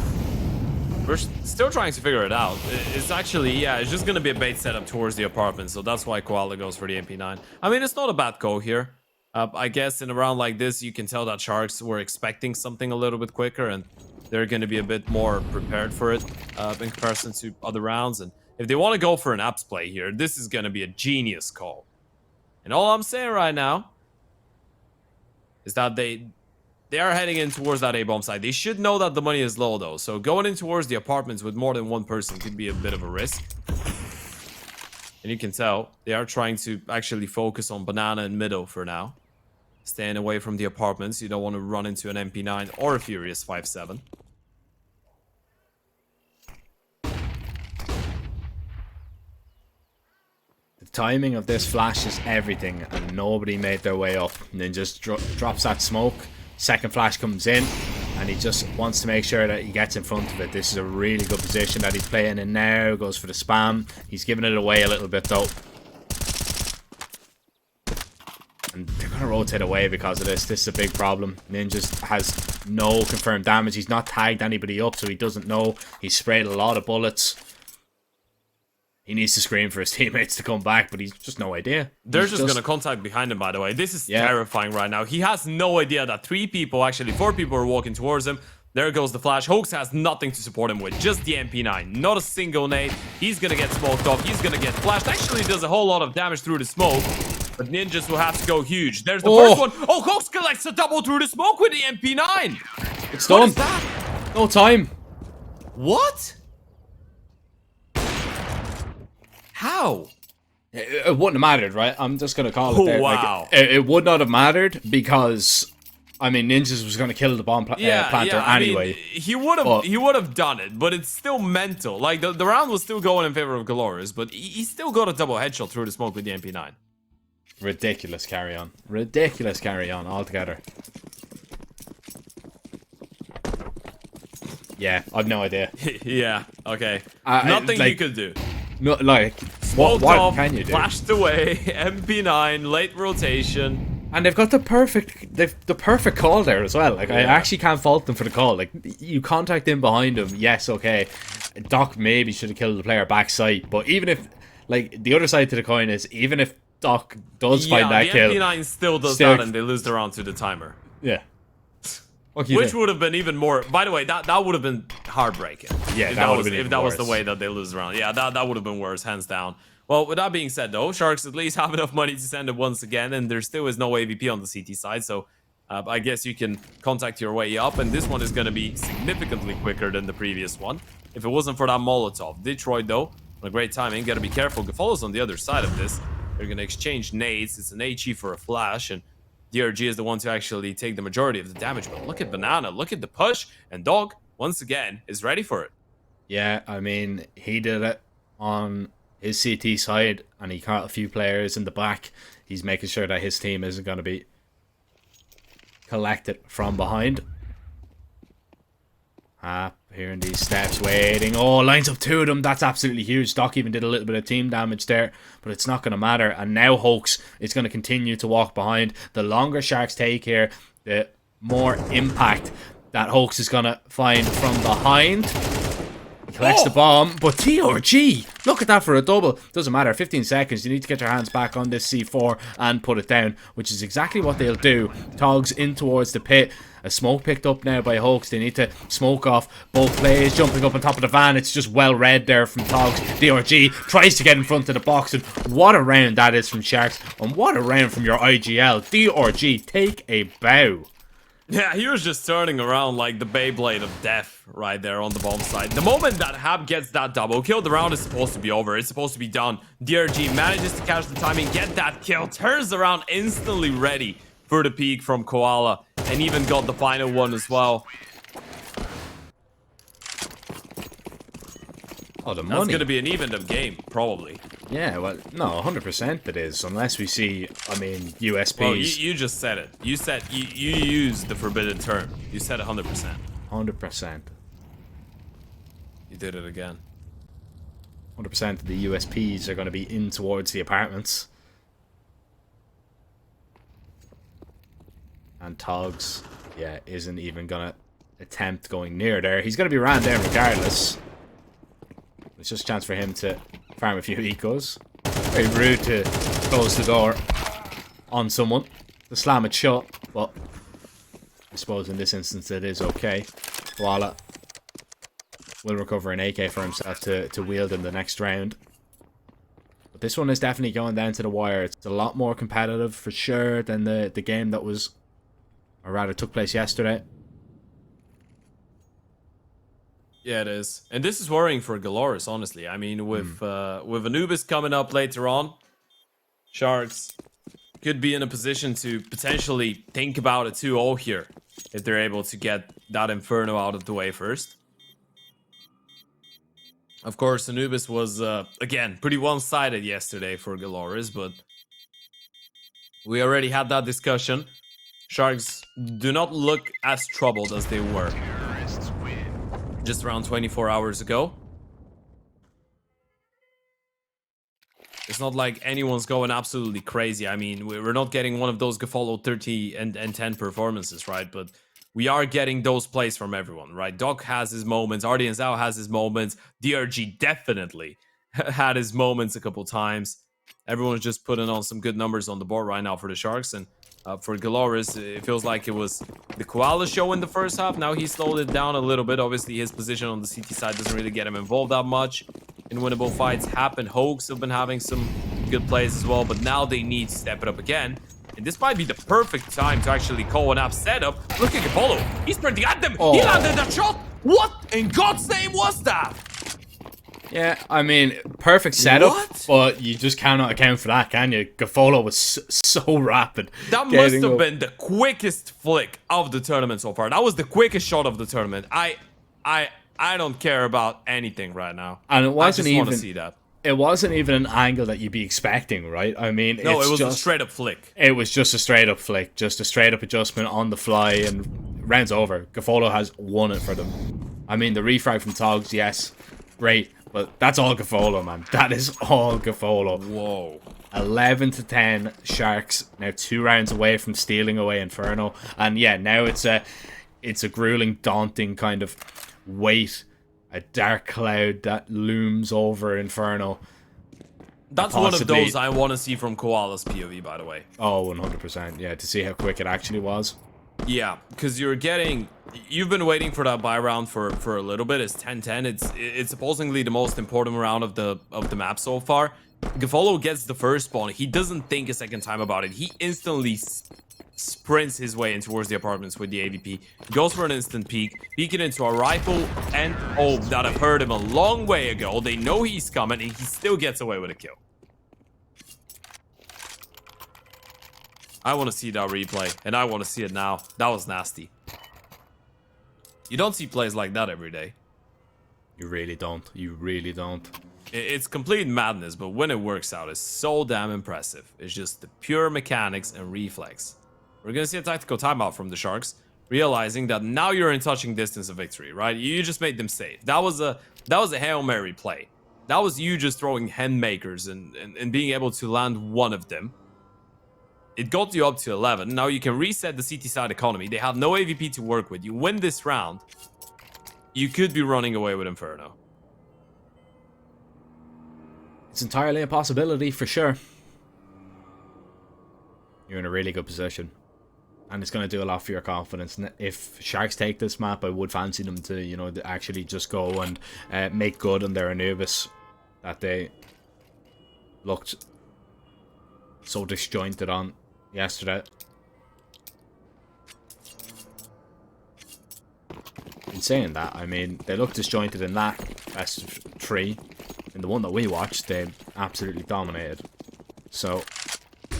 We're still trying to figure it out. It's actually, yeah, it's just going to be a bait setup towards the apartment, so that's why Koala goes for the MP9. I mean, it's not a bad go here. I guess in a round like this, you can tell that Sharks were expecting something a little bit quicker, and they're going to be a bit more prepared for it in comparison to other rounds. And if they want to go for an apps play here, this is going to be a genius call. And all I'm saying right now is that they are heading in towards that A-bomb side. They should know that the money is low, though. So going in towards the apartments with more than one person could be a bit of a risk. And you can tell they are trying to actually focus on Banana and Middle for now. Staying away from the apartments. You don't want to run into an MP9 or a Furious 5-7. The timing of this flash is everything, and nobody made their way up. And then just drops that smoke. Second flash comes in, and he just wants to make sure that he gets in front of it. This is a really good position that he's playing in now. Goes for the spam. He's giving it away a little bit, though. And they're going to rotate away because of this. This is a big problem. Ninjas has no confirmed damage. He's not tagged anybody up, so he doesn't know. He's sprayed a lot of bullets. He needs to scream for his teammates to come back, but he's just no idea. They're just going to contact behind him, by the way. This is terrifying right now. He has no idea that 4 people are walking towards him. There goes the flash. Hoax has nothing to support him with. Just the MP9. Not a single nade. He's going to get smoked off. He's going to get flashed. Actually does a whole lot of damage through the smoke. But Ninjas will have to go huge. There's the first one. Oh, Hoax collects a double through the smoke with the MP9. It's done. What is that? No time. What? How? It wouldn't have mattered, right? I'm just going to call it there. Wow. Like, it would not have mattered because, I mean, Ninjas was going to kill the bomb planter anyway. I mean, he would have done it, but it's still mental. Like, the round was still going in favor of Galores, but he still got a double headshot through the smoke with the MP9. Ridiculous carry on. Ridiculous carry on altogether. Yeah, I've no idea. Yeah, okay. Nothing you could do. No, like, Smoked what off, can you do? Flashed away, MP9, late rotation. And they've got the perfect call there as well. Like, I actually can't fault them for the call. Like, you contact in behind him, yes, okay. Doc maybe should have killed the player backside, but even if, like, the other side to the coin is, even if Doc does find that kill, the MP9 still does that, and they lose the round to the timer. Yeah. Which would have been even more. By the way, that would have been heartbreaking. Yeah, if that was the way that they lose the round. Yeah, that would have been worse, hands down. Well, with that being said, though, Sharks at least have enough money to send it once again, and there still is no AVP on the CT side, so I guess you can contact your way up, and this one is going to be significantly quicker than the previous one. If it wasn't for that Molotov. Detroit, though, on a great timing. Got to be careful. Follows on the other side of this. They're going to exchange nades. It's an HE for a flash, and DRG is the one to actually take the majority of the damage. But look at Banana, look at the push, and Dog, once again, is ready for it. Yeah, I mean, he did it on his CT side, and he caught a few players in the back. He's making sure that his team isn't going to be collected from behind. Hearing these steps, waiting. Oh, lines up 2 of them. That's absolutely huge. Doc even did a little bit of team damage there, but it's not going to matter. And now Hoax is going to continue to walk behind. The longer Sharks take here, the more impact that Hoax is going to find from behind. He collects the bomb, but TRG, look at that for a double. Doesn't matter, 15 seconds. You need to get your hands back on this C4 and put it down, which is exactly what they'll do. Togs in towards the pit. A smoke picked up now by Hoax. They need to smoke off both plays. Jumping up on top of the van. It's just well read there from Togs. DRG tries to get in front of the box. And what a round that is from Sharks. And what a round from your IGL. DRG, take a bow. Yeah, he was just turning around like the Beyblade of death right there on the bomb side. The moment that Hab gets that double kill, the round is supposed to be over. It's supposed to be done. DRG manages to catch the timing, get that kill, turns around instantly ready for the peak from Koala, and even got the final one as well. Oh, the That's money. going to be an evened up game, probably. Yeah, well, no, 100% it is. Unless we see, I mean, USPs. Well, you just said it. You said you used the forbidden term. You said 100%. 100%. You did it again. 100% of the USPs are going to be in towards the apartments. And Togs, yeah, isn't even going to attempt going near there. He's going to be ran down regardless. It's just a chance for him to farm a few ecos. Very rude to close the door on someone, to slam it shut, but I suppose in this instance it is okay. Koala will recover an AK for himself to wield in the next round. But this one is definitely going down to the wire. It's a lot more competitive for sure than the game that was, or rather took place yesterday. Yeah, it is. And this is worrying for Galoris, honestly. I mean, with Anubis coming up later on, Sharks could be in a position to potentially think about a 2-0 here if they're able to get that Inferno out of the way first. Of course, Anubis was, again, pretty one-sided yesterday for Galoris, but we already had that discussion. Sharks do not look as troubled as they were just around 24 hours ago. It's not like anyone's going absolutely crazy. I mean, we're not getting one of those Gafolo 30 and 10 performances, right? But we are getting those plays from everyone, right? Doc has his moments. Ardian Zhao has his moments. DRG definitely had his moments a couple times. Everyone's just putting on some good numbers on the board right now for the Sharks. And for Galoris, it feels like it was the Koala show in the first half. Now he slowed it down a little bit. Obviously, his position on the CT side doesn't really get him involved that much. In winnable fights happen. Hoax have been having some good plays as well, but now they need to step it up again. And this might be the perfect time to actually call an app setup. Look at Apollo. He's sprinting at them. Oh. He landed that shot. What in God's name was that? Yeah, I mean, perfect setup, What? but you just cannot account for that, can you? Gafolo was so rapid. That must have been the quickest flick of the tournament so far. That was the quickest shot of the tournament. I don't care about anything right now. And it wasn't I just want even to see that. It wasn't even an angle that you'd be expecting, right? I mean, No, it's it was just a straight up flick. It was just a straight up flick, just a straight up adjustment on the fly, and rounds over. Gafolo has won it for them. I mean, the refrag from Togs, yes, great, but that's all Gafolo, man. That is all Gafolo. Whoa. 11-10 Sharks, now 2 rounds away from stealing away Inferno, and yeah, now it's a grueling, daunting kind of weight, a dark cloud that looms over Inferno. That's one of those I want to see from Koala's POV, by the way. Oh, 100%, yeah, to see how quick it actually was. Yeah, because you've been waiting for that buy round for a little bit. It's 10-10. It's supposedly the most important round of the map so far. Gafolo gets the first spawn. He doesn't think a second time about it. He instantly sprints his way in towards the apartments with the AVP. Goes for an instant peek, peeking into a rifle and hope that have heard him a long way ago. They know he's coming and he still gets away with a kill. I want to see that replay, and I want to see it now. That was nasty. You don't see plays like that every day. You really don't. You really don't. It's complete madness, but when it works out, it's so damn impressive. It's just the pure mechanics and reflex. We're going to see a tactical timeout from the Sharks, realizing that now you're in touching distance of victory, right? You just made them safe. That was a Hail Mary play. That was you just throwing handmakers and being able to land one of them. It got you up to 11. Now you can reset the CT side economy. They have no AVP to work with. You win this round, you could be running away with Inferno. It's entirely a possibility, for sure. You're in a really good position. And it's going to do a lot for your confidence. If Sharks take this map, I would fancy them to, you know, to actually just go and make good on their Anubis that they looked so disjointed on yesterday. In saying that, I mean, they looked disjointed in that best of 3. In the one that we watched, they absolutely dominated. So, a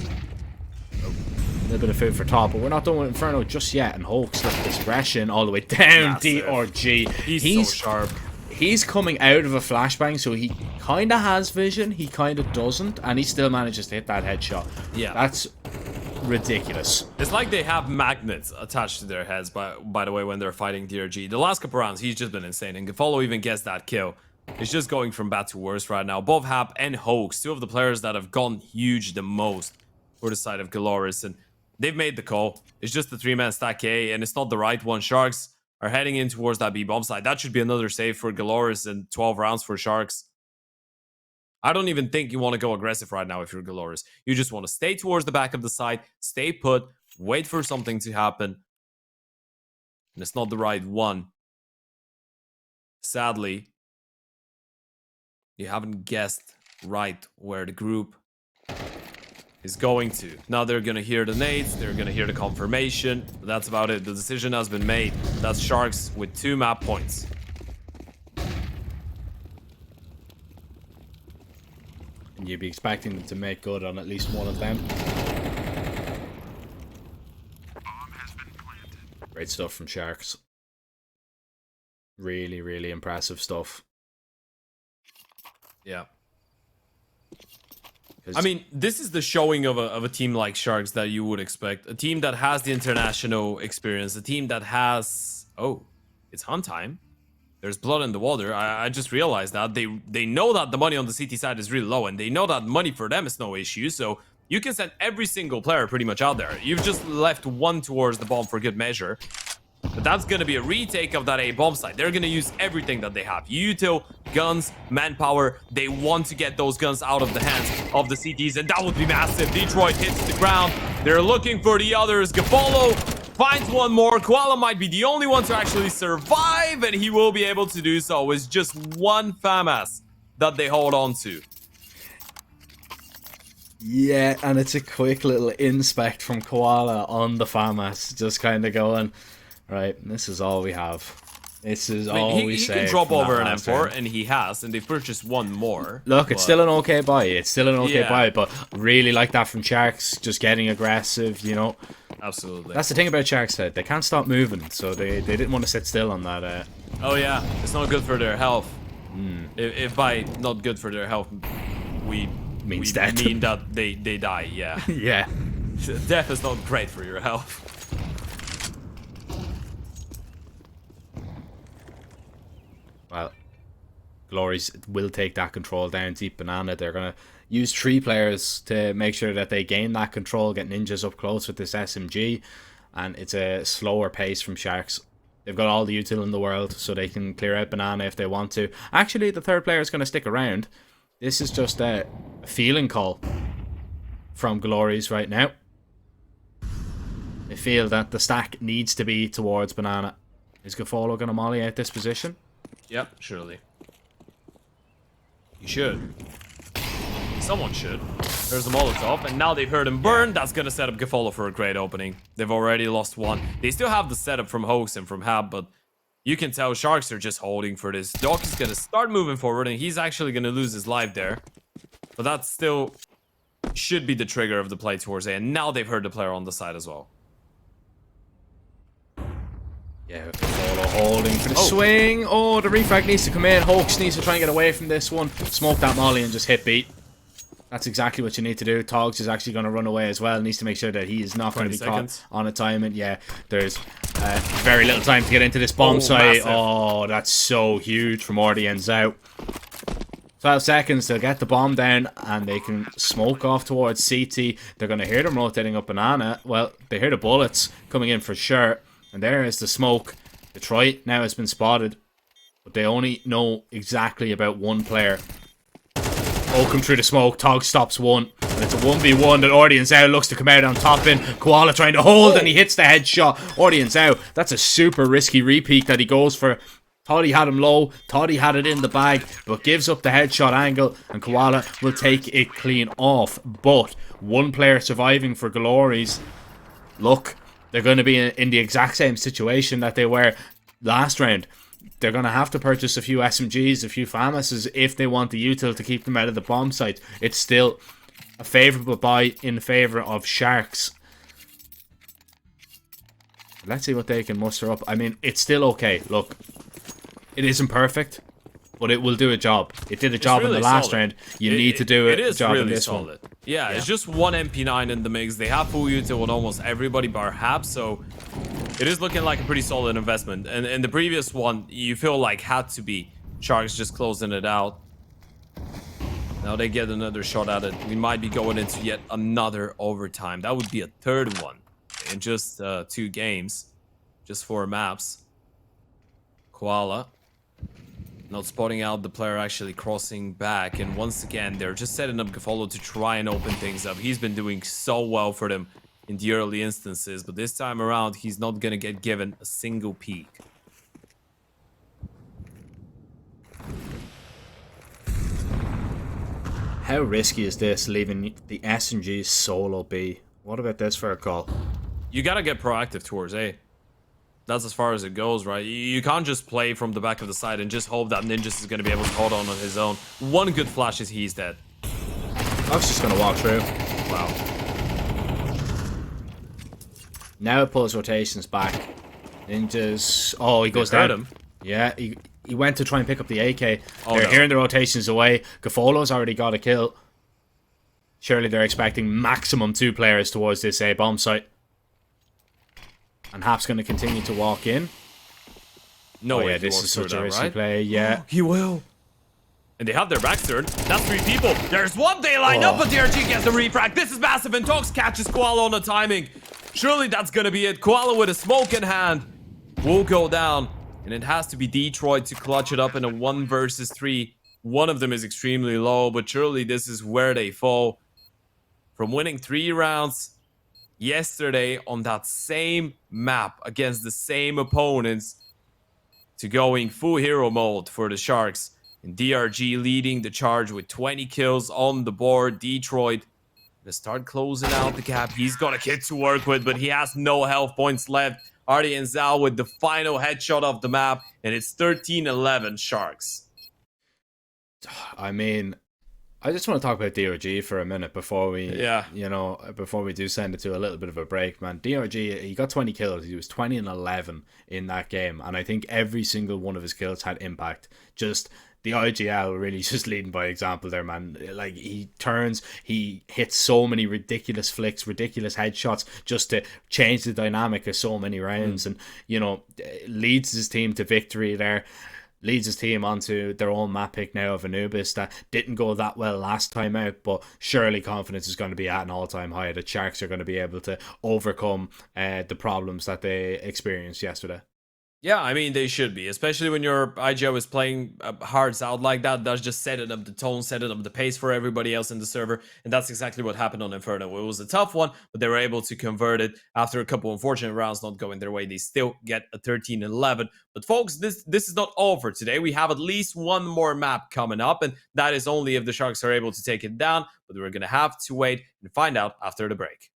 little bit of food for thought, but we're not done with Inferno just yet. And Hulk's got this aggression all the way down. Massive. DRG. He's so sharp. he's coming out of a flashbang, so he kind of has vision, he kind of doesn't, and he still manages to hit that headshot. Yeah. That's ridiculous. It's like they have magnets attached to their heads, by the way, when they're fighting DRG. The last couple rounds, he's just been insane, and Gafolo even gets that kill. It's just going from bad to worse right now. Both Hap and Hoax, two of the players that have gone huge the most for the side of Galoris, and they've made the call. It's just the 3-man stack A, and it's not the right one. Sharks are heading in towards that B bomb side. That should be another save for Galoris and 12 rounds for Sharks. I don't even think you want to go aggressive right now if you're Galoris. You just want to stay towards the back of the side, stay put, wait for something to happen. And it's not the right one. Sadly, you haven't guessed right where the group is going to. Now they're going to hear the nades, they're going to hear the confirmation. But that's about it. The decision has been made. That's Sharks with 2 map points. And you'd be expecting them to make good on at least one of them. Great stuff from Sharks. Really, really impressive stuff. Yeah. I mean, this is the showing of a team like Sharks that you would expect. A team that has the international experience. A team that has... Oh, it's hunt time. There's blood in the water. I just realized that. They know that the money on the CT side is really low, and they know that money for them is no issue, so you can send every single player pretty much out there. You've just left one towards the bomb for good measure. But that's going to be a retake of that A bomb site. They're going to use everything that they have. Util, guns, manpower. They want to get those guns out of the hands of the CTs, and that would be massive. Detroit hits the ground. They're looking for the others. Gafolo finds one more. Koala might be the only one to actually survive, and he will be able to do so with just one FAMAS that they hold on to. Yeah, and it's a quick little inspect from Koala on the FAMAS. Just kind of going... Right, this is all we have. This is all we say. He can drop over an M4, and he has, and they've purchased one more. Look, it's still an okay buy. It's still an okay Yeah. buy, but really like that from Sharks, just getting aggressive, you know. Absolutely. That's the thing about Sharks' head. They can't stop moving, so they didn't want to sit still on that. Oh yeah, it's not good for their health. If by not good for their health, we Means death. mean that they die, yeah. Yeah. Death is not great for your health. Well, Glories will take that control down deep banana. They're going to use 3 players to make sure that they gain that control, get ninjas up close with this SMG, and it's a slower pace from Sharks. They've got all the util in the world, so they can clear out banana if they want to. Actually, the 3rd player is going to stick around. This is just a feeling call from Glories right now. They feel that the stack needs to be towards banana. Is Gafolo going to molly out this position? Yep, surely. You should. Someone should. There's a Molotov, and now they've heard him burn. That's gonna set up Gafolo for a great opening. They've already lost one. They still have the setup from Hoax and from Hab, but you can tell Sharks are just holding for this. Doc is gonna start moving forward, and he's actually gonna lose his life there. But that still should be the trigger of the play towards A, and now they've heard the player on the side as well. Yeah, Gafolo holding for the swing. Oh, the refrag needs to come in. Hoax needs to try and get away from this one. Smoke that molly and just hit beat. That's exactly what you need to do. Togs is actually going to run away as well. Needs to make sure that he is not going to be caught on a timing. Yeah, there's very little time to get into this bomb site. Massive. Oh, that's so huge from Ordians out. 12 seconds, they'll get the bomb down and they can smoke off towards CT. They're going to hear them rotating up banana. Well, they hear the bullets coming in for sure. And there is the smoke. Detroit now has been spotted. But they only know exactly about one player. Oakham through the smoke. Tog stops one. And it's a 1v1 that Ordians out looks to come out on top in. Koala trying to hold and he hits the headshot. Ordians out. That's a super risky repeat that he goes for. Thought he had him low. Thought he had it in the bag. But gives up the headshot angle. And Koala will take it clean off. But one player surviving for Glories. Look. They're going to be in the exact same situation that they were last round. They're going to have to purchase a few SMGs, a few FAMASs if they want the util to keep them out of the bomb site. It's still a favourable buy in favour of Sharks. Let's see what they can muster up. I mean, it's still okay. Look, it isn't perfect. but it will do a job. It did a job in really the last solid. round. You need to do It a is job really in this solid. one. Yeah, it's just one MP9 in the mix. They have full util on almost everybody bar Hap, so it is looking like a pretty solid investment. And in the previous one, you feel like had to be Sharks just closing it out. Now they get another shot at it. We might be going into yet another overtime. That would be a third one in just 2 games, just 4 maps. Koala not spotting out the player actually crossing back, and once again they're just setting up Gafolo to try and open things up. He's been doing so well for them in the early instances, but this time around he's not gonna get given a single peek. How risky is this, leaving the S&G solo B? What about this for a call? You gotta get proactive towards A. That's as far as it goes, right? You can't just play from the back of the side and just hope that Ninjas is gonna be able to hold on his own. One good flash is he's dead. I was just gonna walk through. Wow. Now it pulls rotations back. Ninjas. Oh, he goes down. Him. Yeah, he went to try and pick up the AK. Oh, They're no. hearing the rotations away. Gafolo's already got a kill. Surely they're expecting maximum 2 players towards this A bomb site. And Hap's going to continue to walk in. No way. Yeah, he this walks is through such a that, risky right? play. Yeah. He will. And they have their backs turned. That's 3 people. There's one they line up, but DRG gets the refrag. This is massive, and Tox catches Koala on the timing. Surely that's gonna be it. Koala with a smoke in hand will go down, and it has to be Detroit to clutch it up in a 1 versus 3. One of them is extremely low, but surely this is where they fall. From winning 3 rounds yesterday on that same map against the same opponents to going full hero mode for the Sharks. And DRG leading the charge with 20 kills on the board. Detroit gonna start closing out the gap. He's got a kid to work with, but he has no health points left. Artie and Zal with the final headshot of the map, and it's 13-11 Sharks. I mean, I just want to talk about DRG for a minute before we, Yeah. before we do send it to a little bit of a break, man. DRG, he got 20 kills. He was 20-11 in that game, and I think every single one of his kills had impact. Just the IGL really just leading by example there, man. Like, he turns, he hits so many ridiculous flicks, ridiculous headshots just to change the dynamic of so many rounds, and leads his team to victory there. Leads his team onto their own map pick now of Anubis that didn't go that well last time out, but surely confidence is going to be at an all-time high. The Sharks are going to be able to overcome the problems that they experienced yesterday. Yeah, I mean, they should be, especially when your IGO is playing hearts out like that. That's just setting up the tone, setting up the pace for everybody else in the server, and that's exactly what happened on Inferno. It was a tough one, but they were able to convert it after a couple unfortunate rounds not going their way. They still get a 13-11. But folks, this is not all for today. We have at least one more map coming up, and that is only if the Sharks are able to take it down, but we're going to have to wait and find out after the break.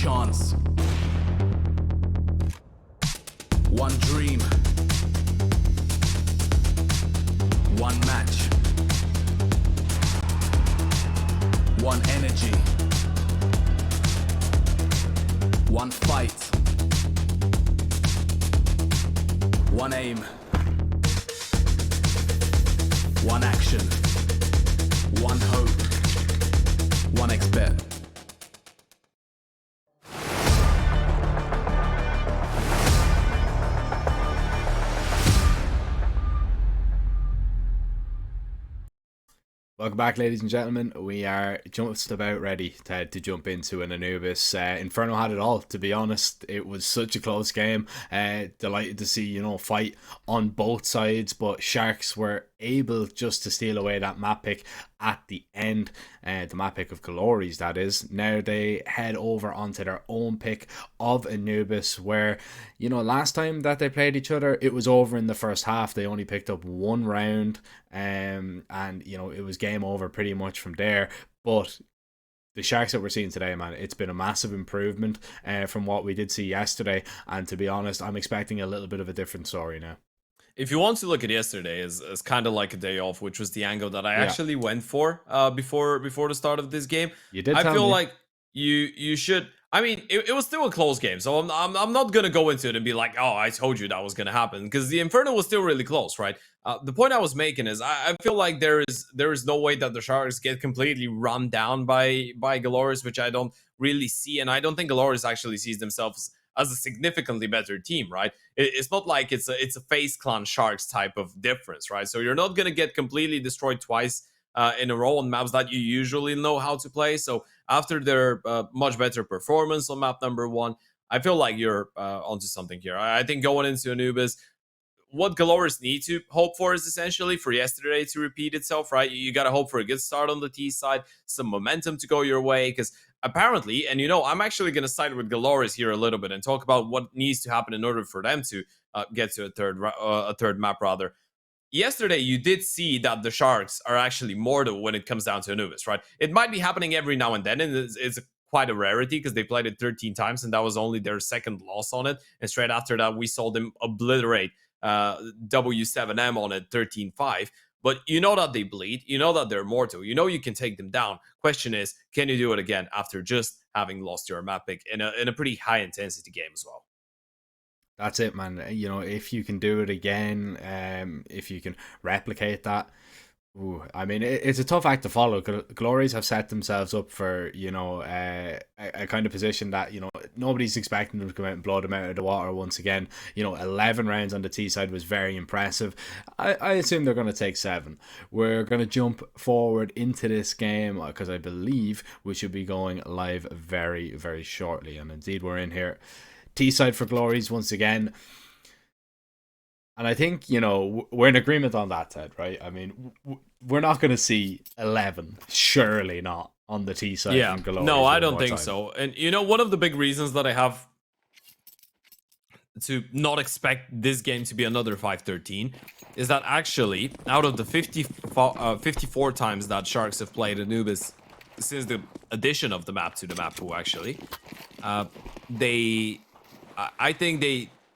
chance. One dream. One match. One energy. One fight. One aim. One action. One hope. One expert. Welcome back, ladies and gentlemen. We are just about ready to jump into an Anubis. Inferno had it all, to be honest. It was such a close game. Delighted to see, fight on both sides, but Sharks were able just to steal away that map pick at the end. The map pick of Glories, that is. Now they head over onto their own pick of Anubis, where, last time that they played each other, it was over in the first half. They only picked up one round, and it was game over pretty much from there. But the Sharks that we're seeing today, man, it's been a massive improvement from what we did see yesterday. And to be honest, I'm expecting a little bit of a different story now. If you want to look at yesterday as kind of like a day off, which was the angle that I actually went for before the start of this game, You did. I feel like you should. I mean, it was still a close game, so I'm not gonna go into it and be like, oh, I told you that was gonna happen, because the Inferno was still really close, right? The point I was making is I feel like there is no way that the Sharks get completely run down by Galores, which I don't really see, and I don't think Galores actually sees themselves as a significantly better team, right? It's not like it's a FaZe Clan Sharks type of difference, right? So you're not gonna get completely destroyed twice in a row on maps that you usually know how to play. So after their much better performance on map number 1, I feel like you're onto something here. I think going into Anubis, what Galores need to hope for is essentially for yesterday to repeat itself, right? You got to hope for a good start on the T side, some momentum to go your way, because apparently, and I'm actually going to side with Galores here a little bit and talk about what needs to happen in order for them to get to a third map rather. Yesterday, you did see that the Sharks are actually mortal when it comes down to Anubis, right? It might be happening every now and then, and it's quite a rarity because they played it 13 times, and that was only their second loss on it. And straight after that, we saw them obliterate W7M on it 13-5. But you know that they bleed. You know that they're mortal. You know you can take them down. Question is, can you do it again after just having lost your map pick in a pretty high intensity game as well? That's it, man. If you can do it again, if you can replicate that, I mean, it's a tough act to follow. Glories have set themselves up for, a kind of position that, nobody's expecting them to come out and blow them out of the water once again. 11 rounds on the T side was very impressive. I assume they're going to take 7. We're going to jump forward into this game because I believe we should be going live very, very shortly. And indeed, we're in here. T side for Glories once again. And I think, we're in agreement on that, Ted, right? I mean, we're not going to see 11, surely not, on the T side from Glories. No, I don't think so. And, one of the big reasons that I have to not expect this game to be another 5-13 is that actually, out of the 54 times that Sharks have played Anubis since the addition of the map to the map pool, actually, I think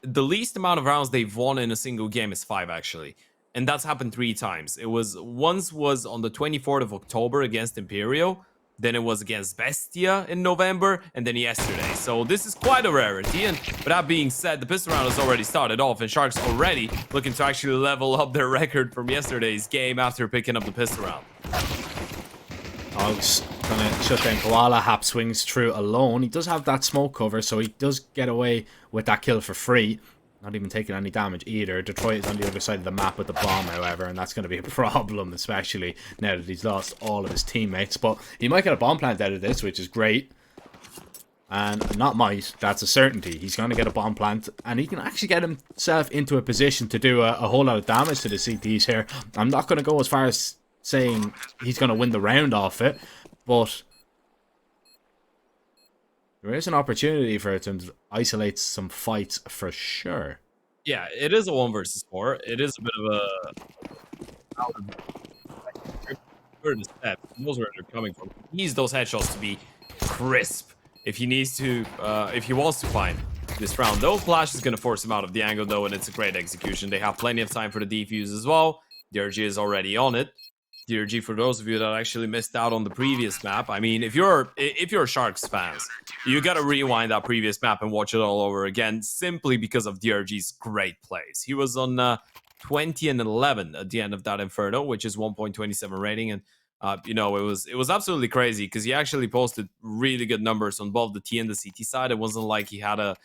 the least amount of rounds they've won in a single game is 5, actually. And that's happened 3 times. Once was on the 24th of October against Imperio, then it was against Bestia in November, and then yesterday. So this is quite a rarity. And with that being said, the pistol round has already started off, and Sharks already looking to actually level up their record from yesterday's game after picking up the pistol round. Dogs gonna shut down Koala. Hap swings through alone. He does have that smoke cover, so he does get away with that kill for free. Not even taking any damage either. Detroit is on the other side of the map with the bomb, however, and that's going to be a problem, especially now that he's lost all of his teammates. But he might get a bomb plant out of this, which is great. And not might, that's a certainty. He's going to get a bomb plant, and he can actually get himself into a position to do a whole lot of damage to the CTs here. I'm not going to go as far as saying he's going to win the round off it, but there is an opportunity for it to isolate some fights for sure. Yeah, it is a 1 versus 4. It is a bit of a step. He knows where they're coming from. He needs those headshots to be crisp if he needs to, if he wants to find this round. Though Flash is going to force him out of the angle, though, and it's a great execution. They have plenty of time for the defuse as well. DRG is already on it. DRG, for those of you that actually missed out on the previous map, I mean, if you're Sharks fans, you gotta rewind that previous map and watch it all over again, simply because of DRG's great plays. He was on 20 and 11 at the end of that Inferno, which is 1.27 rating, and it was absolutely crazy because he actually posted really good numbers on both the T and the CT side. It wasn't like he had a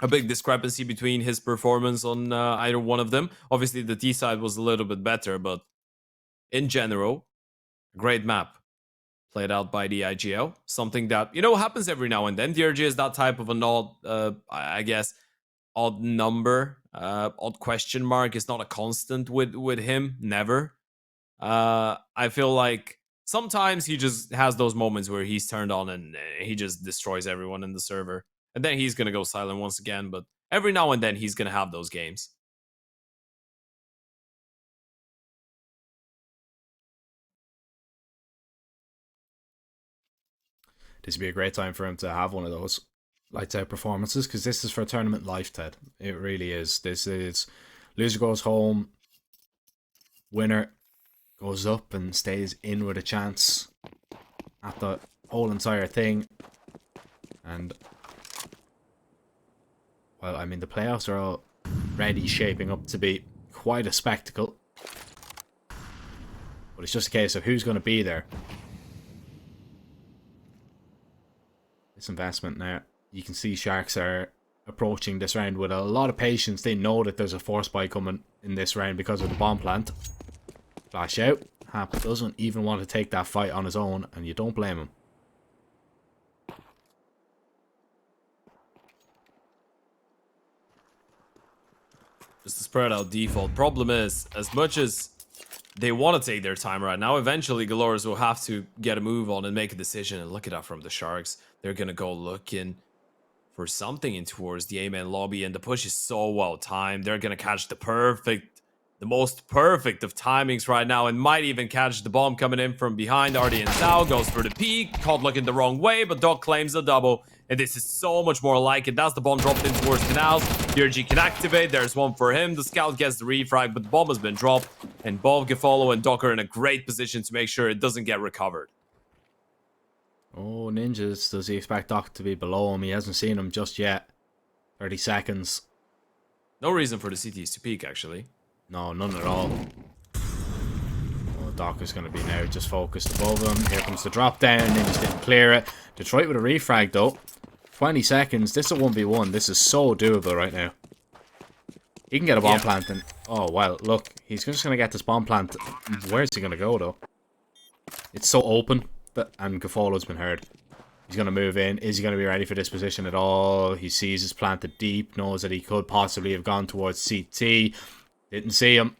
big discrepancy between his performance on either one of them. Obviously, the T side was a little bit better, but in general, great map played out by the IGL. Something that, you know, happens every now and then. DRG is that type of an odd, I guess, odd number, odd question mark. Is not a constant with him, never. I feel like sometimes he just has those moments where he's turned on and he just destroys everyone in the server. And then he's going to go silent once again. But every now and then he's going to have those games. This would be a great time for him to have one of those lights out performances, because this is for tournament life, Ted. It really is. This is loser goes home, winner goes up and stays in with a chance at the whole entire thing. And, well, I mean, the playoffs are already shaping up to be quite a spectacle. But it's just a case of who's going to be there. This investment now, you can see Sharks are approaching this round with a lot of patience. They know that there's a force buy coming in this round because of the bomb plant. Flash out. Hap doesn't even want to take that fight on his own, and you don't blame him. Just to spread out default. Problem is, as much as they want to take their time right now, eventually Galores will have to get a move on and make a decision. And look at that from the Sharks. They're going to go looking for something in towards the A-man lobby, and the push is so well timed. They're going to catch the most perfect of timings right now, and might even catch the bomb coming in from behind. Artie and Zhao goes for the peek, caught looking the wrong way, but Doc claims a double, and this is so much more like it. That's the bomb dropped in towards Canals. DRG can activate, there's one for him. The scout gets the refrag, but the bomb has been dropped, and both Gefolo and Doc are in a great position to make sure it doesn't get recovered. Oh, Ninjas, does he expect Doc to be below him? He hasn't seen him just yet. 30 seconds. No reason for the CTs to peek, actually. No, none at all. Oh, Doc is going to be now just focused above him. Here comes the drop down. Ninjas didn't clear it. Detroit with a refrag, though. 20 seconds. This is a 1v1. This is so doable right now. He can get a bomb plant. And, oh, well, look. He's just going to get this bomb plant. Where's he going to go, though? It's so open. And Gafolo's been heard. He's going to move in. Is he going to be ready for this position at all? He sees his planted deep. Knows that he could possibly have gone towards CT. Didn't see him.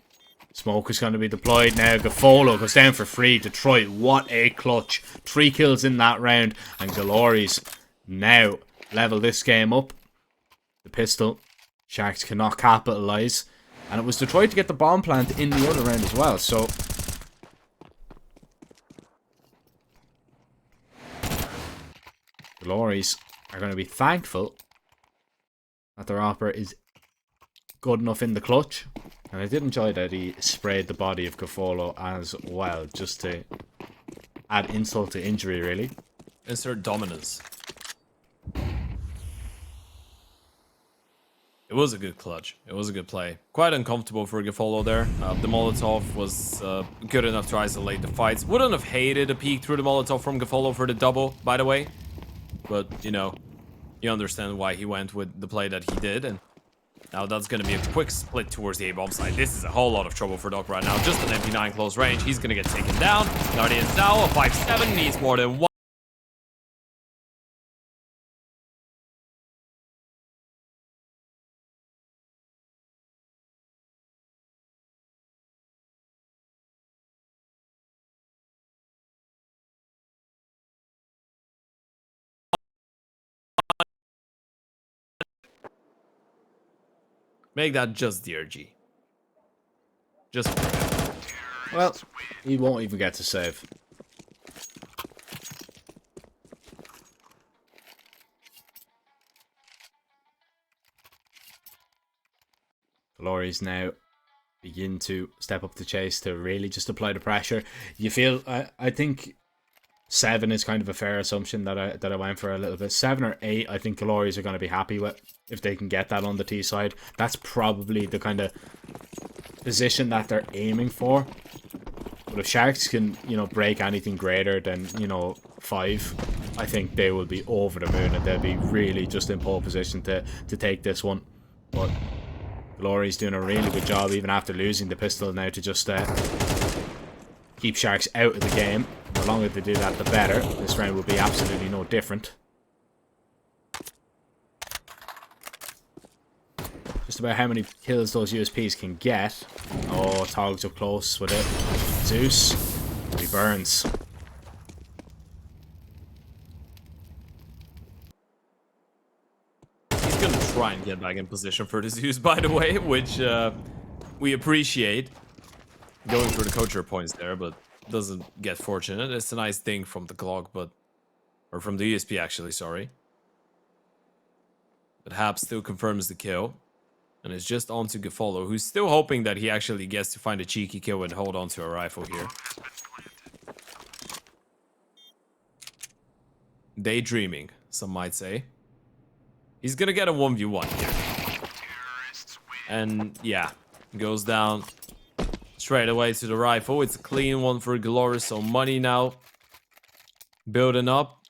Smoke is going to be deployed now. Gafolo goes down for free. Detroit, what a clutch. 3 kills in that round. And Galores now level this game up. The pistol. Sharks cannot capitalise. And it was Detroit to get the bomb plant in the other round as well. So Galores are going to be thankful that their opera is good enough in the clutch. And I did enjoy that he sprayed the body of Gafolo as well, just to add insult to injury, really. Insert dominance. It was a good clutch. It was a good play. Quite uncomfortable for Gafolo there. The Molotov was good enough to isolate the fights. Wouldn't have hated a peek through the Molotov from Gafolo for the double, by the way. But, you know, you understand why he went with the play that he did. And now that's going to be a quick split towards the A-bomb side. This is a whole lot of trouble for Doc right now. Just an MP9 close range. He's going to get taken down. Nardi and Zhao, a 5-7, needs more than one. Make that just DRG. Just for him. Well, he won't even get to save. Galores now begin to step up the chase to really just apply the pressure. You feel, I think 7 is kind of a fair assumption that I went for a little bit. 7 or 8, I think Galores are going to be happy with if they can get that on the T side. That's probably the kind of position that they're aiming for. But if Sharks can, you know, break anything greater than, you know, 5, I think they will be over the moon and they'll be really just in pole position to take this one. But Galores doing a really good job even after losing the pistol now to just keep Sharks out of the game. The longer they do that, the better. This round will be absolutely no different. Just about how many kills those USPs can get. Oh, Togs up close with it. Zeus. He burns. He's gonna try and get back in position for the Zeus, by the way, which we appreciate. Going for the coacher points there, but doesn't get fortunate. It's a nice thing from the clock, but... Or from the ESP, actually, sorry. But Hap still confirms the kill. And it's just on to Gafolo, who's still hoping that he actually gets to find a cheeky kill and hold on to a rifle here. Daydreaming, some might say. He's gonna get a 1v1 here. And yeah, goes down straight away to the rifle. It's a clean one for Glorious, so money now. Building up.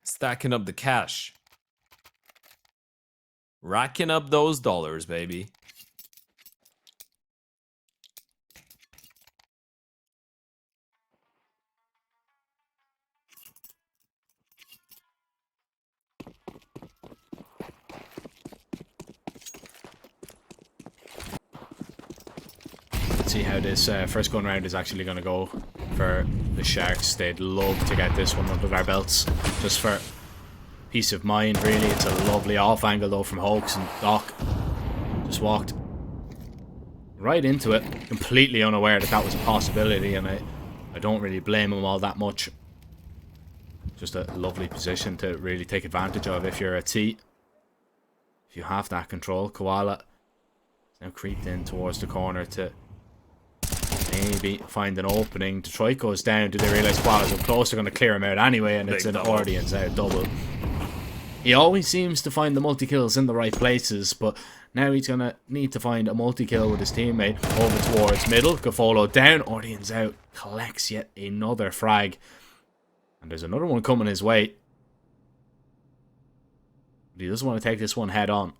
Stacking up the cash. Racking up those dollars, baby. Let's see how this first gun round is actually going to go for the Sharks. They'd love to get this one under their belts, just for peace of mind, really. It's a lovely off angle though from Hoax, and Doc just walked right into it, completely unaware that that was a possibility, and I don't really blame him all that much. Just a lovely position to really take advantage of if you're a T. If you have that control. Koala now creeped in towards the corner to maybe find an opening. Detroit goes down. Do they realise Koala's up close? They're going to clear him out anyway, and it's an audience out double. He always seems to find the multi-kills in the right places, but now he's going to need to find a multi-kill with his teammate over towards middle. Gafolo down, audience out, collects yet another frag. And there's another one coming his way. But he doesn't want to take this one head on.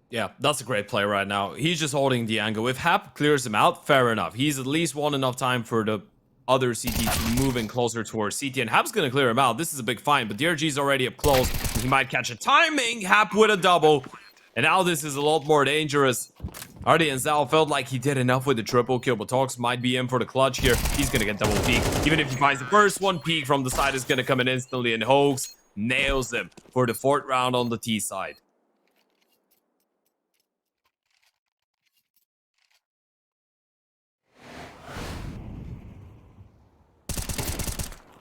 Yeah, that's a great play right now. He's just holding the angle. If Hap clears him out, fair enough. He's at least won enough time for the other CT to move in closer towards CT, and Hap's gonna clear him out. This is a big find, but DRG's already up close. He might catch a timing. Hap with a double, and now this is a lot more dangerous. Artie and Zal felt like he did enough with the triple kill, but Talks might be in for the clutch here. He's gonna get double peek. Even if he finds the first one, peek from the side is gonna come in instantly, and Hoax nails him for the 4th round on the T side.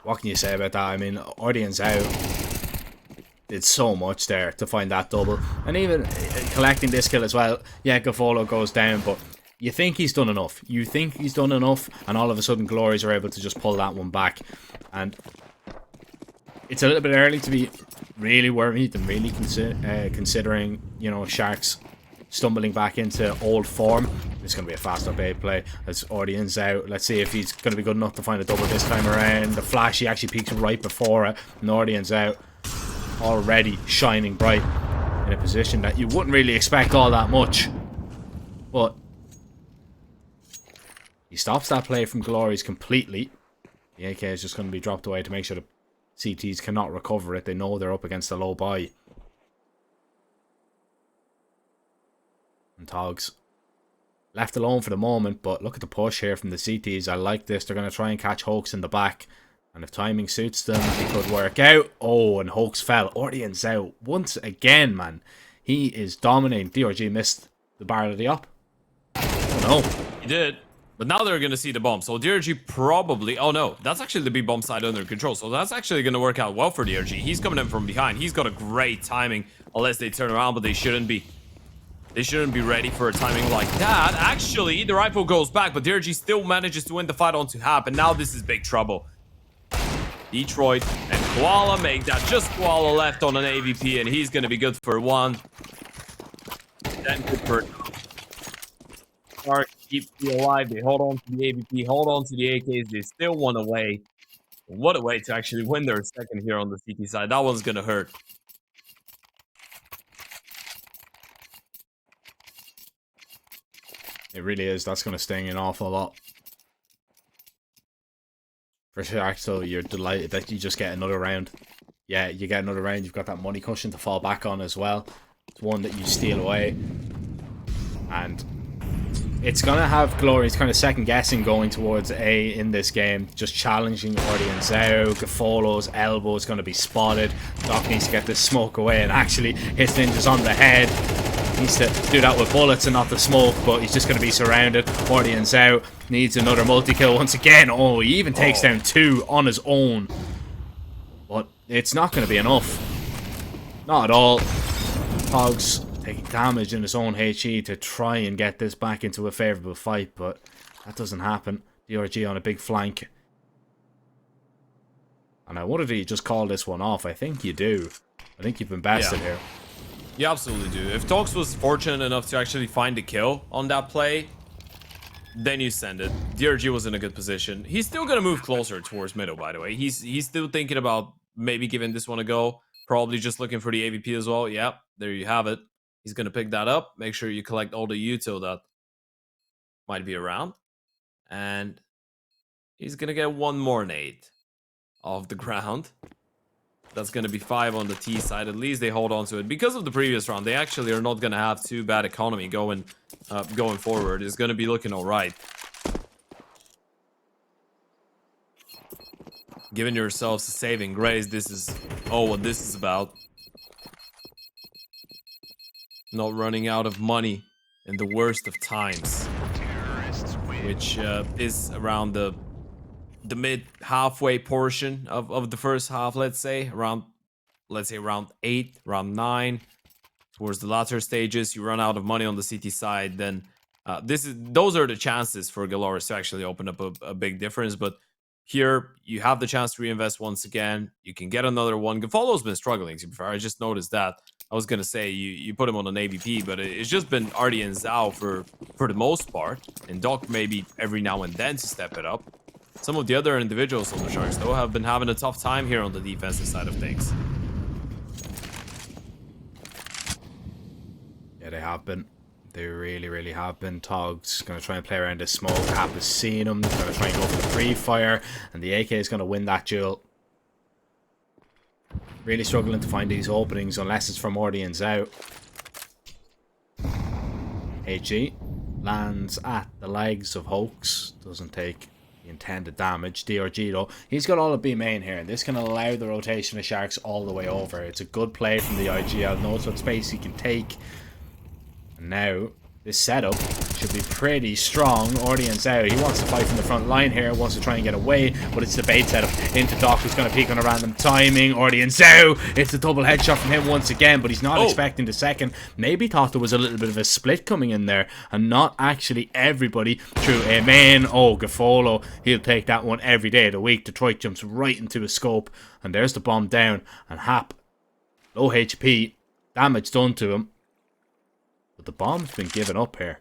What can you say about that? I mean, audience out did so much there to find that double. And even collecting this kill as well. Yeah, Gafolo goes down, but you think he's done enough. You think he's done enough, and all of a sudden Glories are able to just pull that one back. And it's a little bit early to be really worried and really considering, you know, Sharks stumbling back into old form. It's going to be a fast up A play. As audience out. Let's see if he's going to be good enough to find a double this time around. The flash, he actually peeks right before it. And audience out. Already shining bright in a position that you wouldn't really expect all that much. But he stops that play from Glories completely. The AK is just going to be dropped away to make sure the CTs cannot recover it. They know they're up against a low buy. And Togs left alone for the moment, but look at the push here from the CTs. I like this. They're going to try and catch Hoax in the back. And if timing suits them, it could work out. Oh, and Hoax fell. Audience out once again, man. He is dominating. DRG missed the barrel of the up. Oh, no. He did. But now they're going to see the bomb. So DRG probably... Oh, no. That's actually the B bomb side under control. So that's actually going to work out well for DRG. He's coming in from behind. He's got a great timing. Unless they turn around, but they shouldn't be. They shouldn't be ready for a timing like that. Actually, the rifle goes back, but DRG still manages to win the fight onto Hap, and now this is big trouble. Detroit and Koala make that. Just Koala left on an AVP, and he's going to be good for one. Then good for... Shark keep alive. They hold on to the AVP, hold on to the AKs. They still want away. What a way to actually win their second here on the CT side. That one's going to hurt. It really is. That's going to sting an awful lot. For sure, so you're delighted that you just get another round. Yeah, you get another round. You've got that money cushion to fall back on as well. It's one that you steal away. And it's going to have Glory's kind of second guessing going towards A in this game. Just challenging Ordi and Zhao. Gafolo's elbow is going to be spotted. Doc needs to get this smoke away and actually hits Ninjas on the head. Needs to do that with bullets and not the smoke, but he's just going to be surrounded. Ordi and Zhao needs another multi-kill once again. Oh, he even takes down 2 on his own. But it's not going to be enough. Not at all. Hogs taking damage in his own HE to try and get this back into a favourable fight, but that doesn't happen. DRG on a big flank. And I wonder if you just call this one off. I think you do. I think you've been bested here. You absolutely do. If Tox was fortunate enough to actually find a kill on that play, then you send it. DRG was in a good position. He's still going to move closer towards middle, by the way. He's still thinking about maybe giving this one a go. Probably just looking for the AVP as well. Yep, there you have it. He's going to pick that up. Make sure you collect all the util that might be around. And he's going to get one more nade off the ground. That's going to be 5 on the T side. At least they hold on to it. Because of the previous round, they actually are not going to have too bad economy going forward. It's going to be looking all right. Giving yourselves a saving grace. This is what this is about. Not running out of money in the worst of times. Which is around the mid halfway portion of the first half, let's say around 8, around 9, towards the latter stages. You run out of money on the CT side, then those are the chances for Galoris to actually open up a big difference. But here you have the chance to reinvest once again. You can get another one. Gafolo's been struggling, to be fair. I just noticed that. I was gonna say you put him on an AVP, but it's just been Artie and Zhao for the most part, and Doc maybe every now and then to step it up. Some of the other individuals on the Sharks, though, have been having a tough time here on the defensive side of things. Yeah, they have been. They really, really have been. Tog's going to try and play around this smoke. Hap has seen him. He's going to try and go for the pre-fire. And the AK is going to win that duel. Really struggling to find these openings unless it's from Ordi and Zhao. HG lands at the legs of Hoax. Doesn't take the intended damage. DRG though, he's got all of B main here, and this can allow the rotation of Sharks all the way over. It's a good play from the IGL. Knows what space he can take. And now this setup should be pretty strong. Ordi and Zhao, he wants to fight from the front line here, wants to try and get away, but it's the bait setup into Doc, who's going to peek on a random timing. Ordi and Zhao, it's a double headshot from him once again, but he's not expecting the second. Maybe thought there was a little bit of a split coming in there, and not actually everybody through a main. Oh, Gafolo, he'll take that one every day of the week. Detroit jumps right into his scope, and there's the bomb down, and Hap, low HP, damage done to him. But the bomb's been given up here.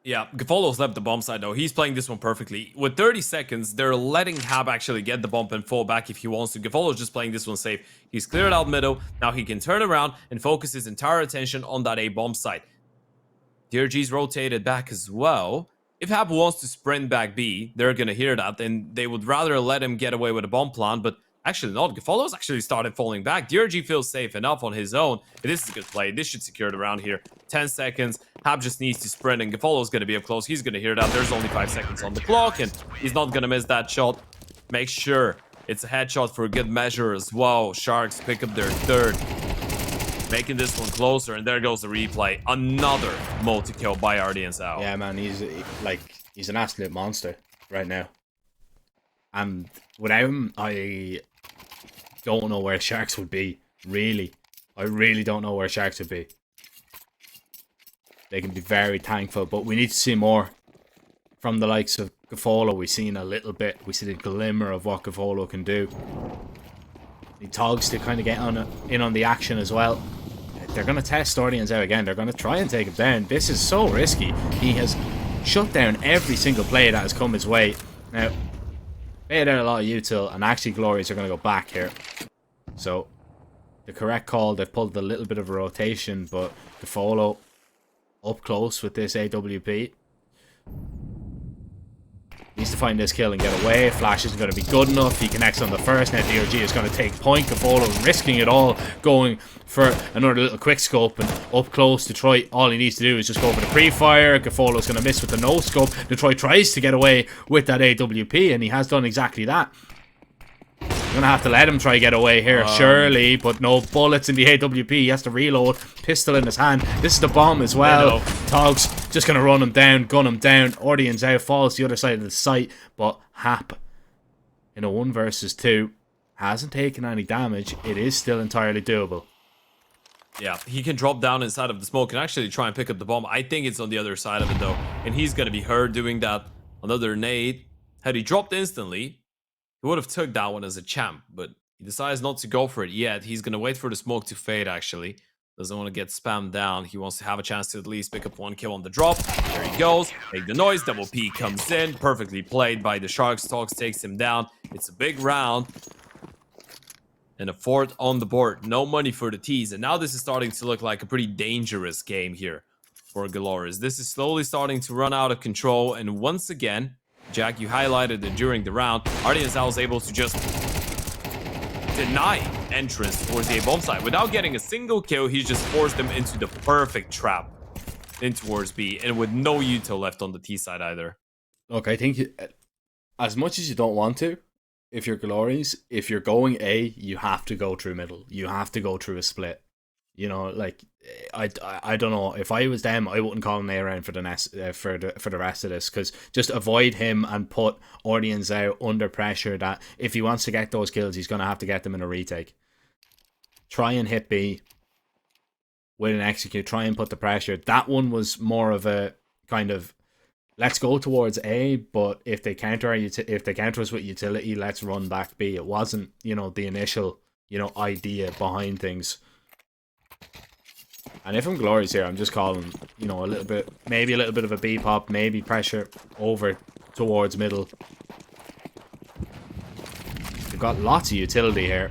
Yeah, Gafolo's left the bomb side though. He's playing this one perfectly. With 30 seconds, they're letting Hab actually get the bump and fall back if he wants to. Gafolo's just playing this one safe. He's cleared out middle. Now he can turn around and focus his entire attention on that A bomb site. DRG's rotated back as well. If Hab wants to sprint back B, they're going to hear that, and they would rather let him get away with a bomb plant, but actually not. Gafolo's actually started falling back. DRG feels safe enough on his own. This is a good play. This should secure it around here. 10 seconds. Hab just needs to sprint, and Gafolo's going to be up close. He's going to hear that. There's only 5 seconds on the clock, and he's not going to miss that shot. Make sure it's a headshot for a good measure as well. Sharks pick up their third, making this one closer, and there goes the replay. Another multi-kill by Ardians out. Yeah, man, he's an absolute monster right now. And without him, I don't know where Sharks would be, really. I really don't know where Sharks would be. They can be very thankful, but we need to see more from the likes of Gafolo. We've seen a little bit. We see the glimmer of what Gafolo can do. Need Togs to kind of get in on the action as well. They're going to test Ordians out again. They're going to try and take him down. This is so risky. He has shut down every single play that has come his way. Now, made out a lot of util, and actually Glorious are going to go back here. So, the correct call. They've pulled a little bit of a rotation, but Gafolo up close with this AWP. He's needs to find this kill and get away. Flash isn't going to be good enough. He connects on the first. Now DRG is going to take point. Gafolo risking it all, going for another little quick scope and up close. Detroit, all he needs to do is just go for the pre-fire. Gafolo's going to miss with the no scope. Detroit tries to get away with that AWP, and he has done exactly that. You're gonna have to let him try get away here, surely, but no bullets in the AWP. He has to reload. Pistol in his hand. This is the bomb as well. Togs just gonna run him down, gun him down. Orion's out, falls to the other side of the site, but Hap in a 1 versus 2 hasn't taken any damage. It is still entirely doable. Yeah, he can drop down inside of the smoke and actually try and pick up the bomb. I think it's on the other side of it though, and he's gonna be hurt doing that. Another nade. Had he dropped instantly, he would have took that one as a champ, but he decides not to go for it yet. He's going to wait for the smoke to fade, actually. Doesn't want to get spammed down. He wants to have a chance to at least pick up 1 kill on the drop. There he goes. Make the noise. Double P comes in. Perfectly played by the Sharks. Togs takes him down. It's a big round. And a 4th on the board. No money for the T's. And now this is starting to look like a pretty dangerous game here for Galores. This is slowly starting to run out of control. And once again, Jack, you highlighted it during the round. Ardiansal was able to just deny entrance towards the A-bomb site. Without getting a single kill, he just forced them into the perfect trap in towards B, and with no util left on the T side either. Look, I think as much as you don't want to, if you're Glories, if you're going A, you have to go through middle. You have to go through a split. You know, like, I don't know. If I was them, I wouldn't call an A around for the rest of this, because just avoid him and put Orleans out under pressure that if he wants to get those kills, he's going to have to get them in a retake. Try and hit B with an execute. Try and put the pressure. That one was more of a kind of, let's go towards A, but if they counter us with utility, let's run back B. It wasn't, you know, the initial, you know, idea behind things. And if I'm Glories here, I'm just calling, you know, maybe a little bit of a B pop, maybe pressure over towards middle. They've got lots of utility here.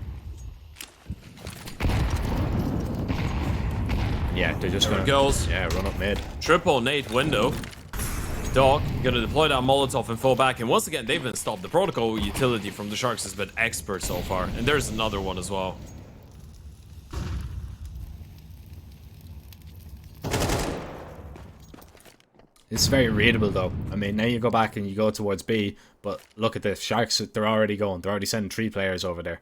Yeah, they're just gonna run up mid. Triple nade window. Dog gonna deploy that Molotov and fall back, and once again they've been stopped. The protocol utility from the Sharks has been expert so far, and there's another one as well. It's very readable though. I mean, now you go back and you go towards B, but look at the Sharks, they're already going. They're already sending 3 players over there.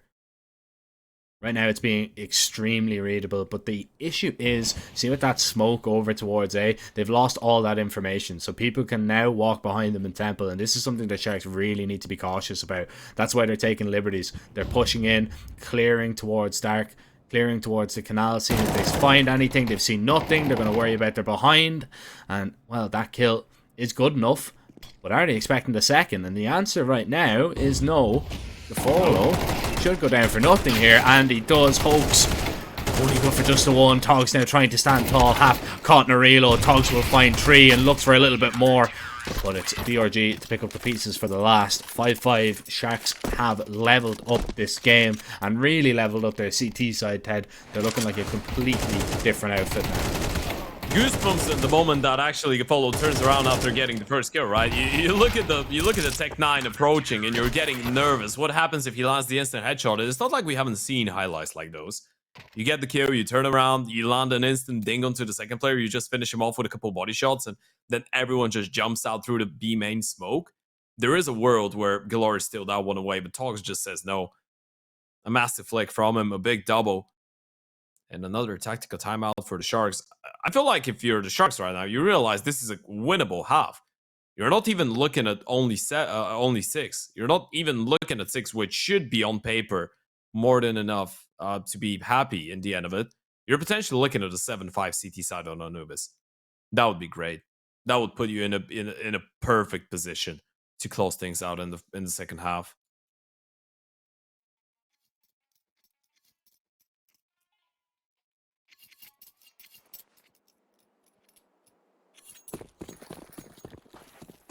Right now it's being extremely readable, but the issue is, see with that smoke over towards A, they've lost all that information, so people can now walk behind them in Temple, and this is something that Sharks really need to be cautious about. That's why they're taking liberties. They're pushing in, clearing towards Dark, clearing towards the canal scene. If they find anything, they've seen nothing, they're going to worry about their behind, and, well, that kill is good enough, but are they expecting the second? And the answer right now is no. The follow should go down for nothing here, and he does. Hoax only go for just the 1. Togs now trying to stand tall. Hap caught in a reload. Togs will find 3 and looks for a little bit more, but it's DRG to pick up the pieces for the last. 5-5. Sharks have leveled up this game and really leveled up their CT side, Ted. They're looking like a completely different outfit now. Goosebumps at the moment that actually Gafolo turns around after getting the first kill, right? You look at the Tech 9 approaching and you're getting nervous. What happens if he lands the instant headshot? It's not like we haven't seen highlights like those. You get the kill, you turn around, you land an instant ding onto the second player, you just finish him off with a couple body shots, and then everyone just jumps out through the B main smoke. There is a world where Galore is still that one away, but Togs just says no. A massive flick from him, a big double. And another tactical timeout for the Sharks. I feel like if you're the Sharks right now, you realize this is a winnable half. You're not even looking at only 6. You're not even looking at 6, which should be on paper more than enough to be happy in the end of it. You're potentially looking at a 7-5 CT side on Anubis. That would be great. That would put you in a perfect position to close things out in the second half.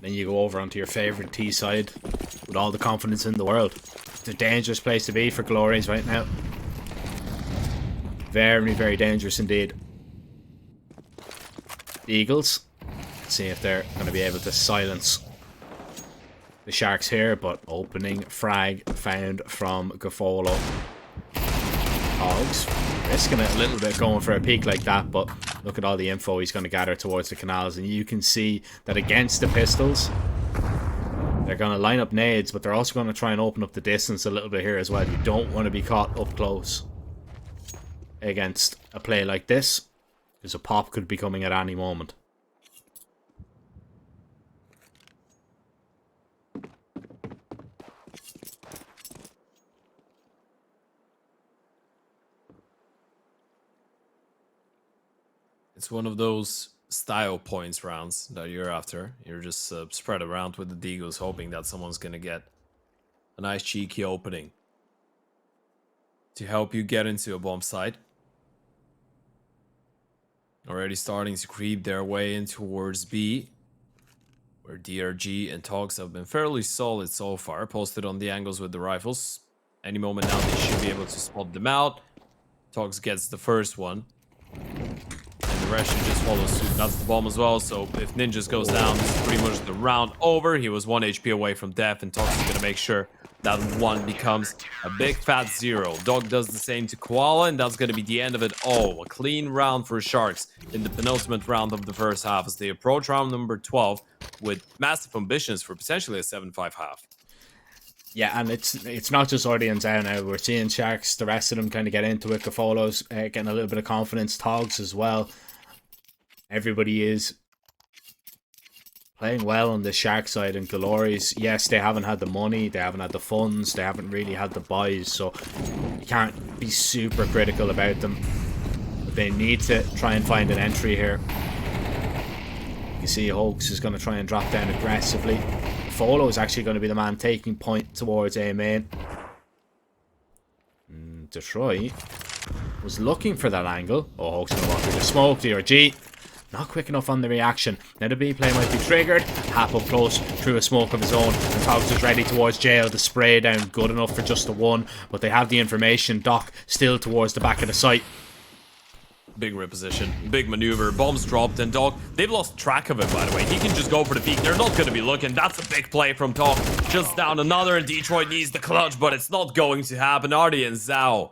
Then you go over onto your favourite T side with all the confidence in the world. It's a dangerous place to be for Glories right now. Very, very dangerous indeed. The Eagles, let's see if they're going to be able to silence the Sharks here, but opening frag found from Gafolo. Hogs risking it a little bit going for a peek like that, but look at all the info he's going to gather towards the canals, and you can see that against the pistols, they're going to line up nades, but they're also going to try and open up the distance a little bit here as well. You don't want to be caught up close against a play like this, because a pop could be coming at any moment. It's one of those style points rounds that you're after. You're just spread around with the Deagles, hoping that someone's going to get a nice cheeky opening to help you get into a bomb site. Already starting to creep their way in towards B, where DRG and Togs have been fairly solid so far, posted on the angles with the rifles. Any moment now they should be able to spot them out. Togs gets the first one. The rest should just follow suit. That's the bomb as well, so if Ninjas goes down, this is pretty much the round over. He was 1 HP away from death, and Tox is going to make sure that 1 becomes a big fat 0. Dog does the same to Koala, and that's going to be the end of it all. A clean round for Sharks in the penultimate round of the first half as they approach round number 12 with massive ambitions for potentially a 7-5 half. Yeah, and it's not just Ordians out now. We're seeing Sharks, the rest of them kind of get into it. Gafolo's getting a little bit of confidence. Togs as well. Everybody is playing well on the Shark side, and Glories, yes, they haven't had the money, they haven't had the funds, they haven't really had the buys, so you can't be super critical about them. But they need to try and find an entry here. You see Hoax is going to try and drop down aggressively. Folo is actually going to be the man taking point towards A main. Detroit was looking for that angle. Oh, Hoax going to walk through the smoke. DRG not quick enough on the reaction. Now the B play might be triggered. Hap up close through a smoke of his own. And Togs is ready towards jail. The spray down good enough for just the 1. But they have the information. Doc still towards the back of the site. Big reposition, big maneuver, bombs dropped, and Dog, they've lost track of him, by the way. He can just go for the peak. They're not going to be looking. That's a big play from Dog. Just down another, and Detroit needs the clutch, but it's not going to happen. Artie and Zhao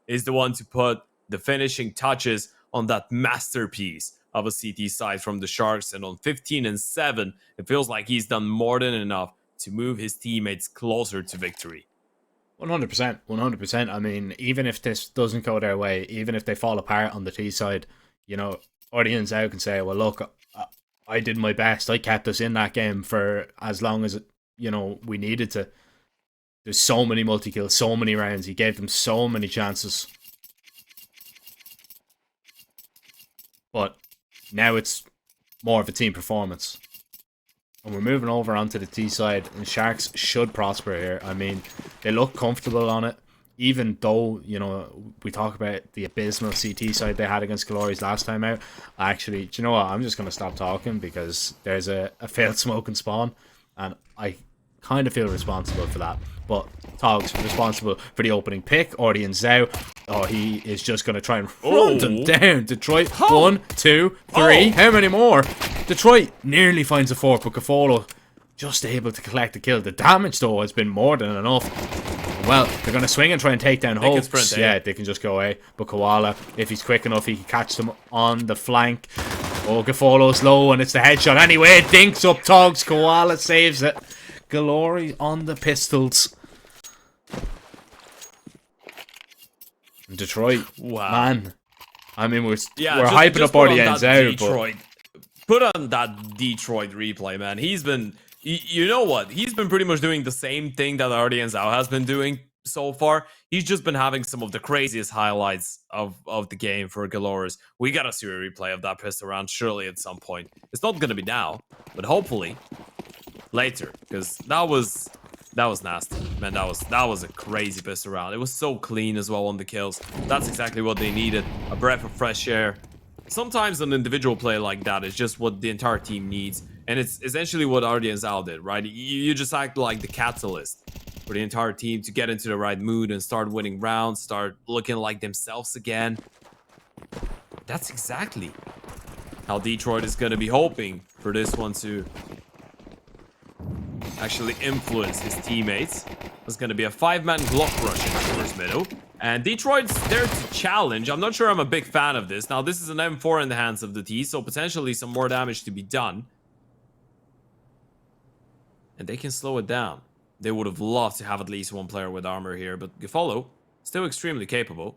is the one to put the finishing touches on that masterpiece of a CT side from the Sharks, and on 15 and 7, it feels like he's done more than enough to move his teammates closer to victory. 100%, 100%. I mean, even if this doesn't go their way, even if they fall apart on the T side, you know, Ordians out can say, well, look, I did my best. I kept us in that game for as long as, you know, we needed to. There's so many multi-kills, so many rounds. He gave them so many chances. But now it's more of a team performance. And we're moving over onto the T side, and Sharks should prosper here. I mean, they look comfortable on it, even though, you know, we talk about the abysmal CT side they had against Glories last time out. Actually, do you know what? I'm just going to stop talking because there's a failed smoke and spawn, and I kind of feel responsible for that. But Togs responsible for the opening pick. Audience Zhao. Oh, he is just going to try and run them down. Detroit, 1, 2, 3. How many more? Detroit nearly finds a 4, but Gafolo just able to collect the kill. The damage, though, has been more than enough. Well, they're going to swing and try and take down Hoax. Yeah, they can just go away. But Koala, if he's quick enough, he can catch them on the flank. Oh, Gafolo's low, and it's the headshot. Anyway, it dinks up Togs. Koala saves it. Glory on the pistols. Detroit, wow, man. I mean, we're hyping up Ordians out, Detroit. Put on that Detroit replay, man. He's been, you know what? He's been pretty much doing the same thing that Ordians out has been doing so far. He's just been having some of the craziest highlights of the game for Galores. We gotta see a replay of that pistol round surely at some point. It's not gonna be now, but hopefully later, because that was nasty, man. That was a crazy pistol round. It was so clean as well on the kills. That's exactly what they needed. A breath of fresh air. Sometimes an individual play like that is just what the entire team needs, and it's essentially what Artie and Zal did, right? You just act like the catalyst for the entire team to get into the right mood and start winning rounds, start looking like themselves again. That's exactly how Detroit is going to be hoping for this one to actually influence his teammates. It's going to be a 5-man Glock rush in towards middle. And Detroit's there to challenge. I'm not sure I'm a big fan of this. Now, this is an M4 in the hands of the T, so potentially some more damage to be done. And they can slow it down. They would have loved to have at least one player with armor here, but Gefolo, still extremely capable.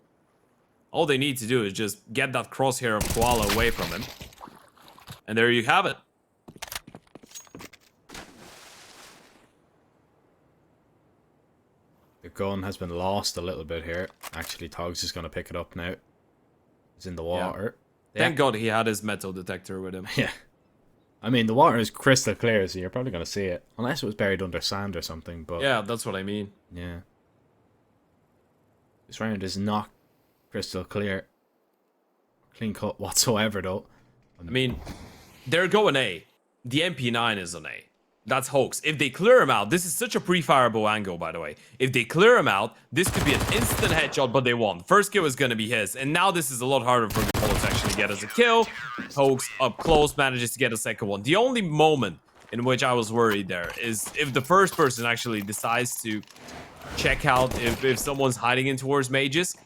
All they need to do is just get that crosshair of Koala away from him. And there you have it. The gun has been lost a little bit here. Actually, Togs is going to pick it up now. It's in the water. Yeah. Thank God he had his metal detector with him. Yeah. I mean, the water is crystal clear, so you're probably going to see it. Unless it was buried under sand or something, but... Yeah, that's what I mean. Yeah. This round is not crystal clear. Clean cut whatsoever, though. I mean, they're going A. The MP9 is on A. That's hoax. If they clear him out, this is such a pre-fireable angle, by the way. If they clear him out, this could be an instant headshot, but they won. First kill is going to be his, and now this is a lot harder for Gapolo to actually get as a kill. Hoax up close, manages to get a second one. The only moment in which I was worried there is if the first person actually decides to check out if someone's hiding in towards mages.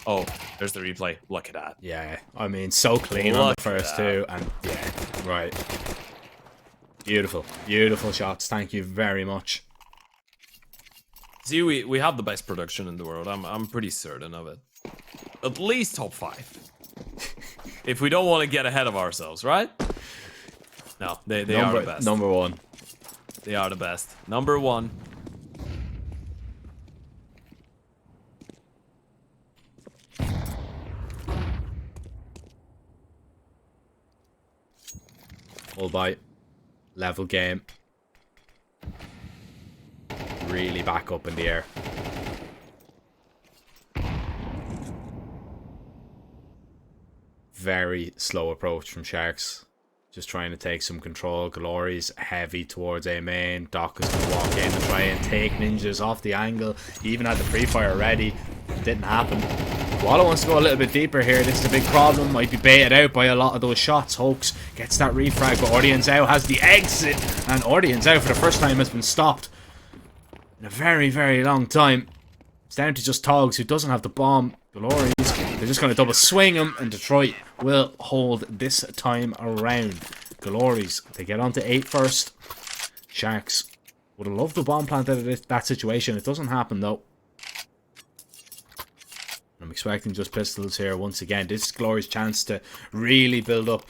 Oh, there's the replay. Look at that. Yeah, I mean, so clean on the first two, and yeah, right. Beautiful, beautiful shots. Thank you very much. See, we have the best production in the world. I'm pretty certain of it. At least top 5. If we don't want to get ahead of ourselves, right? No, they are the best. Number 1. They are the best. Number 1. All by level game. Really back up in the air. Very slow approach from Sharks. Just trying to take some control. Glory's heavy towards A main. Doc is going to walk in and try and take ninjas off the angle. He even had the pre-fire ready. Didn't happen. Koala wants to go a little bit deeper here. This is a big problem. Might be baited out by a lot of those shots. Hoax gets that refrag, but Ordianzao has the exit. And Ordianzao for the first time has been stopped in a very, very long time. It's down to just Togs, who doesn't have the bomb. Glories, they're just going to double swing him, and Detroit will hold this time around. Glories, they get on to 8 first. Sharks would have loved the bomb plant out of that situation. It doesn't happen, though. I'm expecting just pistols here once again. This is Glory's chance to really build up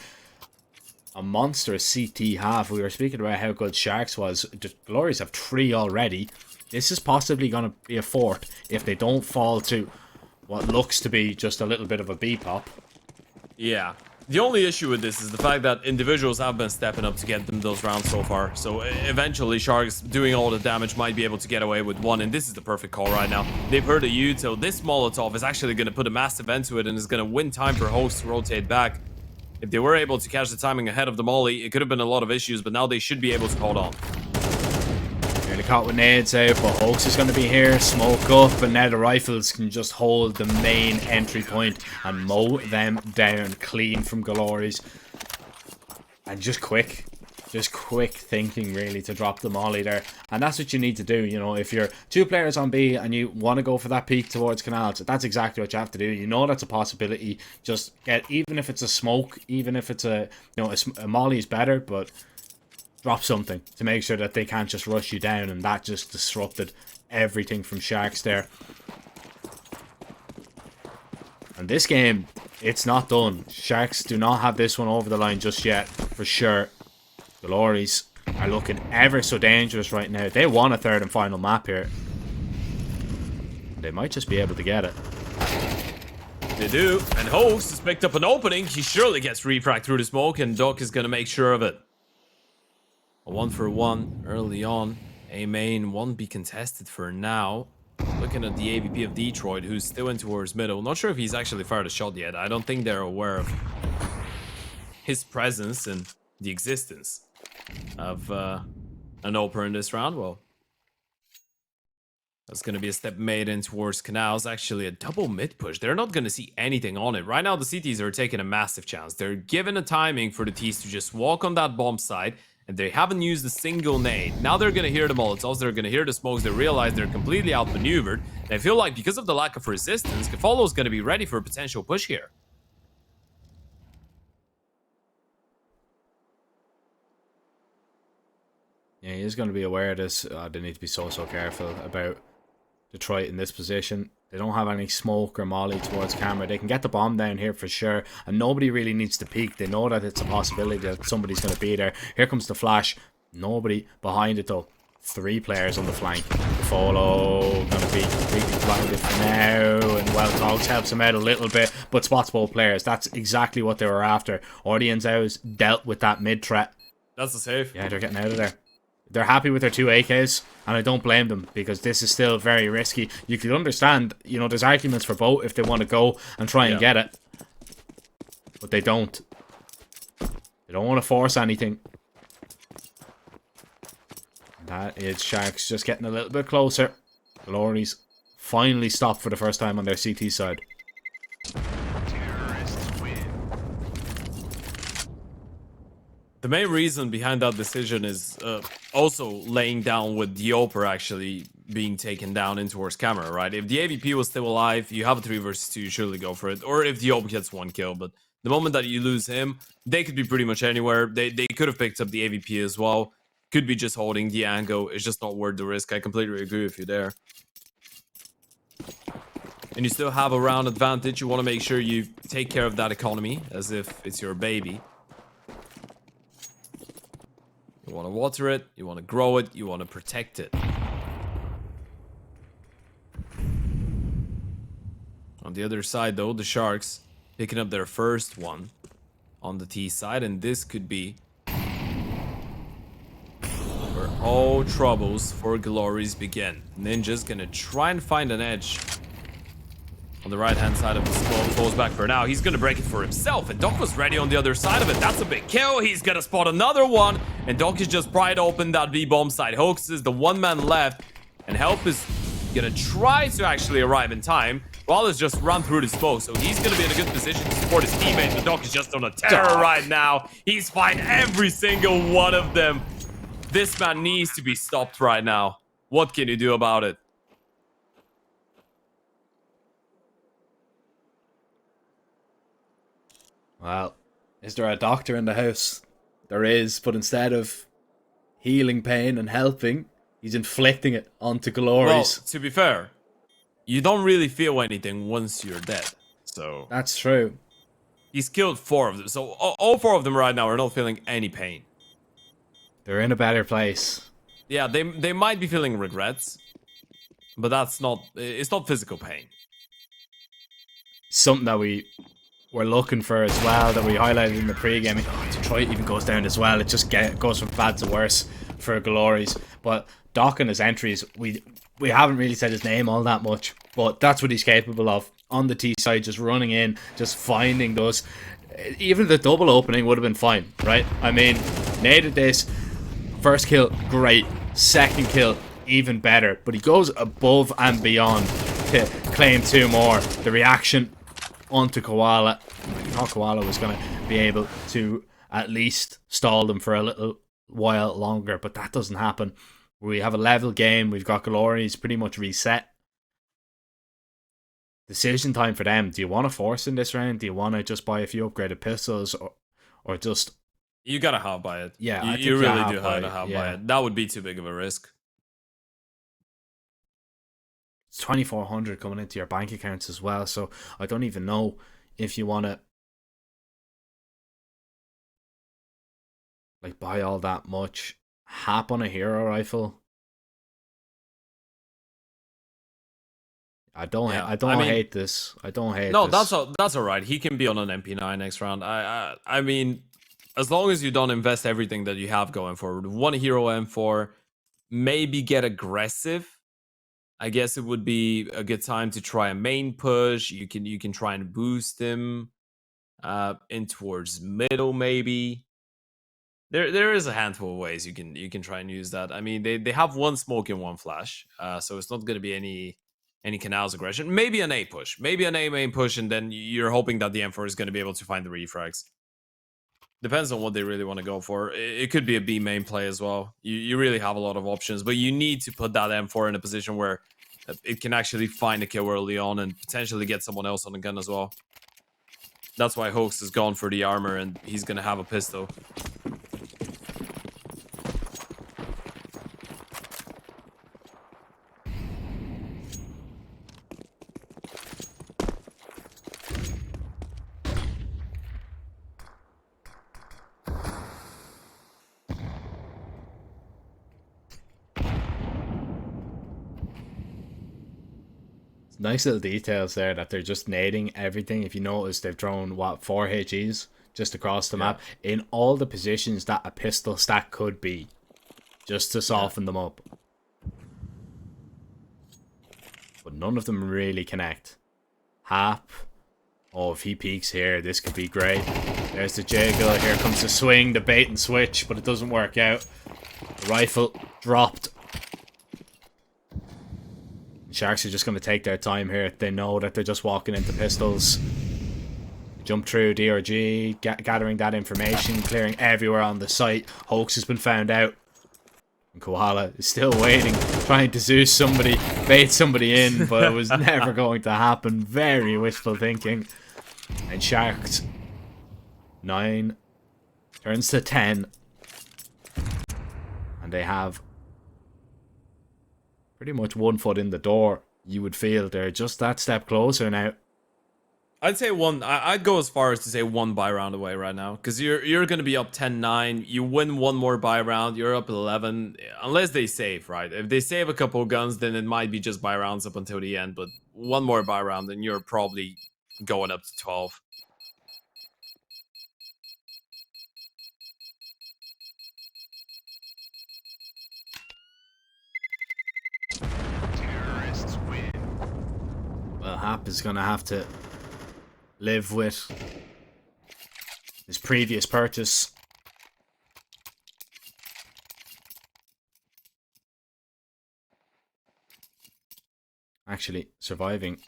a monstrous CT half. We were speaking about how good Sharks was. Glories have 3 already. This is possibly going to be a 4th if they don't fall to what looks to be just a little bit of a B-pop. Yeah. The only issue with this is the fact that individuals have been stepping up to get them those rounds so far. So eventually Sharks doing all the damage might be able to get away with 1, and this is the perfect call right now. They've heard of you, so this Molotov is actually going to put a massive end to it and is going to win time for Host to rotate back. If they were able to catch the timing ahead of the Molly, it could have been a lot of issues, but now they should be able to hold on. Nearly caught with nades out, but Hoax is going to be here. Smoke up, and now the rifles can just hold the main entry point and mow them down clean from Glories. And just quick thinking really to drop the molly there. And that's what you need to do, you know, if you're 2 players on B and you want to go for that peek towards canals, that's exactly what you have to do. You know that's a possibility. Just get, even if it's a smoke, even if it's a, you know, a molly is better, but drop something to make sure that they can't just rush you down, and that just disrupted everything from Sharks there. And this game, it's not done. Sharks do not have this one over the line just yet, for sure. Glories are looking ever so dangerous right now. They want a 3rd and final map here. They might just be able to get it. They do, and Host has picked up an opening. He surely gets refract through the smoke, and Duck is going to make sure of it. A 1-for-1 early on. A main won't be contested for now. Looking at the AVP of Detroit, who's still in towards middle. Not sure if he's actually fired a shot yet. I don't think they're aware of his presence and the existence of an opener in this round. Well, that's going to be a step made in towards canals. Actually, a double mid push. They're not going to see anything on it. Right now, the CTs are taking a massive chance. They're given a timing for the T's to just walk on that bomb side and they haven't used a single nade. Now they're going to hear the Molotovs, they're going to hear the smokes, they realize they're completely outmaneuvered. And I feel like because of the lack of resistance, Kefalo's going to be ready for a potential push here. Yeah, he's going to be aware of this. They need to be so careful about Detroit in this position. They don't have any smoke or molly towards camera. They can get the bomb down here for sure, and nobody really needs to peek. They know that it's a possibility that somebody's going to be there. Here comes the flash. Nobody behind it though. 3 players on the flank. Follow going to be completely blinded for now, and well, Dogs helps him out a little bit, but spots both players. That's exactly what they were after. Audience Hours dealt with that mid threat. That's the save. Yeah, they're getting out of there. They're happy with their 2 AKs, and I don't blame them, because this is still very risky. You could understand, you know, there's arguments for both if they want to go and try and get it. But they don't. They don't want to force anything. And that is Sharks just getting a little bit closer. Glories finally stopped for the first time on their CT side. The main reason behind that decision is also laying down with the Oper actually being taken down in towards camera, right? If the AVP was still alive, you have a 3 versus 2, you surely go for it. Or if the Oper gets 1 kill, but the moment that you lose him, they could be pretty much anywhere. They could have picked up the AVP as well. Could be just holding the angle. It's just not worth the risk. I completely agree with you there. And you still have a round advantage. You want to make sure you take care of that economy as if it's your baby. You want to water it, you want to grow it, you want to protect it. On the other side though, the Sharks picking up their first one on the T side, and this could be where all troubles for Glories begin. Ninja's gonna try and find an edge on the right-hand side of the squad. Falls back for now. He's going to break it for himself. And Doc was ready on the other side of it. That's a big kill. He's going to spot another one. And Doc is just pried open that B-bomb side. Hoax is the 1 man left. And Help is going to try to actually arrive in time. Wallace just run through the smoke. So he's going to be in a good position to support his teammates. But Doc is just on a terror right now. He's fighting every single one of them. This man needs to be stopped right now. What can you do about it? Well, is there a doctor in the house? There is, but instead of healing pain and helping, he's inflicting it onto Glories. Well, to be fair, you don't really feel anything once you're dead. So that's true. He's killed 4 of them. So all 4 of them right now are not feeling any pain. They're in a better place. Yeah, they might be feeling regrets, but that's not, it's not physical pain. Something that we're looking for as well, that we highlighted in the pre-game. Oh, Detroit even goes down as well. It just goes from bad to worse for Glories. But Doc and his entries, we haven't really said his name all that much, but that's what he's capable of. On the T side, just running in, just finding those. Even the double opening would have been fine, right? I mean, naded this. First kill, great. Second kill, even better. But he goes above and beyond to claim 2 more. The reaction onto Koala. I thought Koala was going to be able to at least stall them for a little while longer, but that doesn't happen. We have a level game. We've got Glories pretty much reset. Decision time for them. Do you want to force in this round? Do you want to just buy a few upgraded pistols, or just... You gotta half buy it. Yeah, you really do have to half buy it. That would be too big of a risk. It's 2,400 coming into your bank accounts as well, so I don't even know if you want to like buy all that much. Hap on a hero rifle. I don't hate this. I don't hate no, this. that's all right. He can be on an MP9 next round. I mean, as long as you don't invest everything that you have going forward. 1 hero M4, maybe get aggressive. I guess it would be a good time to try a main push. You can try and boost him in towards middle maybe. There is a handful of ways you can try and use that. I mean, they have 1 smoke and 1 flash, so it's not going to be any canals aggression. Maybe an A push, maybe an A main push, and then you're hoping that the M4 is going to be able to find the refrags. Depends on what they really want to go for. It could be a B main play as well. You really have a lot of options, but you need to put that M4 in a position where it can actually find a kill early on and potentially get someone else on the gun as well. That's why Hoax has gone for the armor, and he's going to have a pistol. Nice little details there that they're just nading everything. If you notice, they've thrown, what, 4 HEs just across the map in all the positions that a pistol stack could be, just to soften them up. But none of them really connect. Hap. Oh, if he peeks here, this could be great. There's the jiggle. Here comes the swing, the bait and switch, but it doesn't work out. The rifle dropped. Sharks are just going to take their time here. They know that they're just walking into pistols. Jump through DRG, gathering that information, clearing everywhere on the site. Hoax has been found out. And Koala is still waiting, trying to Zeus somebody, bait somebody in, but it was never going to happen. Very wishful thinking. And Sharks, 9 turns to 10. And they have pretty much 1 foot in the door. You would feel they're just that step closer now. I'd say one. I'd go as far as to say 1 buy round away right now, because you're going to be up 10-9. You win 1 more buy round, you're up 11, unless they save, right? If they save a couple of guns, then it might be just buy rounds up until the end. But 1 more buy round, and you're probably going up to 12. Well, Hap is going to have to live with his previous purchase. Actually, surviving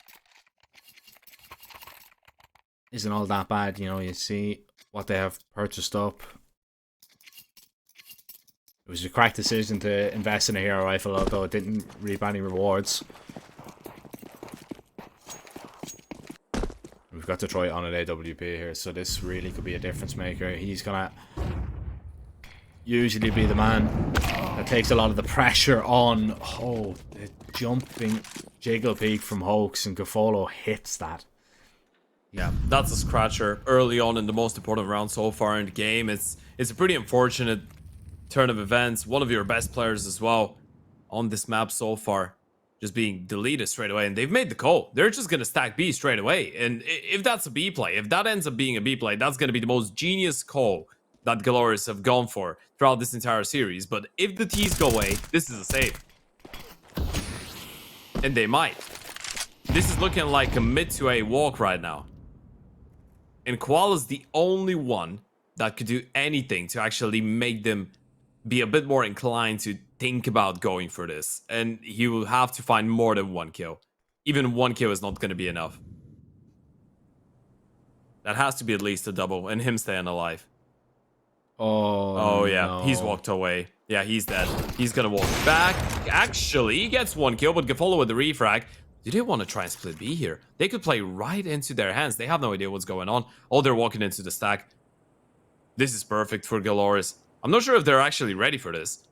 isn't all that bad, you know. You see what they have purchased up. It was a correct decision to invest in a hero rifle, although it didn't reap any rewards. We've got to try it on an AWP here, so this really could be a difference maker. He's gonna usually be the man that takes a lot of the pressure on. Oh, the jumping jiggle peek from Hoax, and Gafolo hits that. Yeah, that's a scratcher early on in the most important round so far in the game. It's a pretty unfortunate turn of events. One of your best players as well on this map so far just being deleted straight away, and they've made the call. They're just going to stack B straight away, and if that's a B play, if that ends up being a B play, that's going to be the most genius call that Galorius have gone for throughout this entire series. But if the T's go away, this is a save. And they might. This is looking like a mid to A walk right now. And Koala's the only one that could do anything to actually make them be a bit more inclined to think about going for this. And he will have to find more than 1 kill. Even 1 kill is not going to be enough. That has to be at least a double, and him staying alive. Oh yeah, no. He's walked away. Yeah, he's dead. He's gonna walk back. Actually, he gets 1 kill, but Gafolo with the refrag. Do they want to try and split B here? They could play right into their hands. They have no idea what's going on. Oh, they're walking into the stack. This is perfect for Galorius. I'm not sure if they're actually ready for this.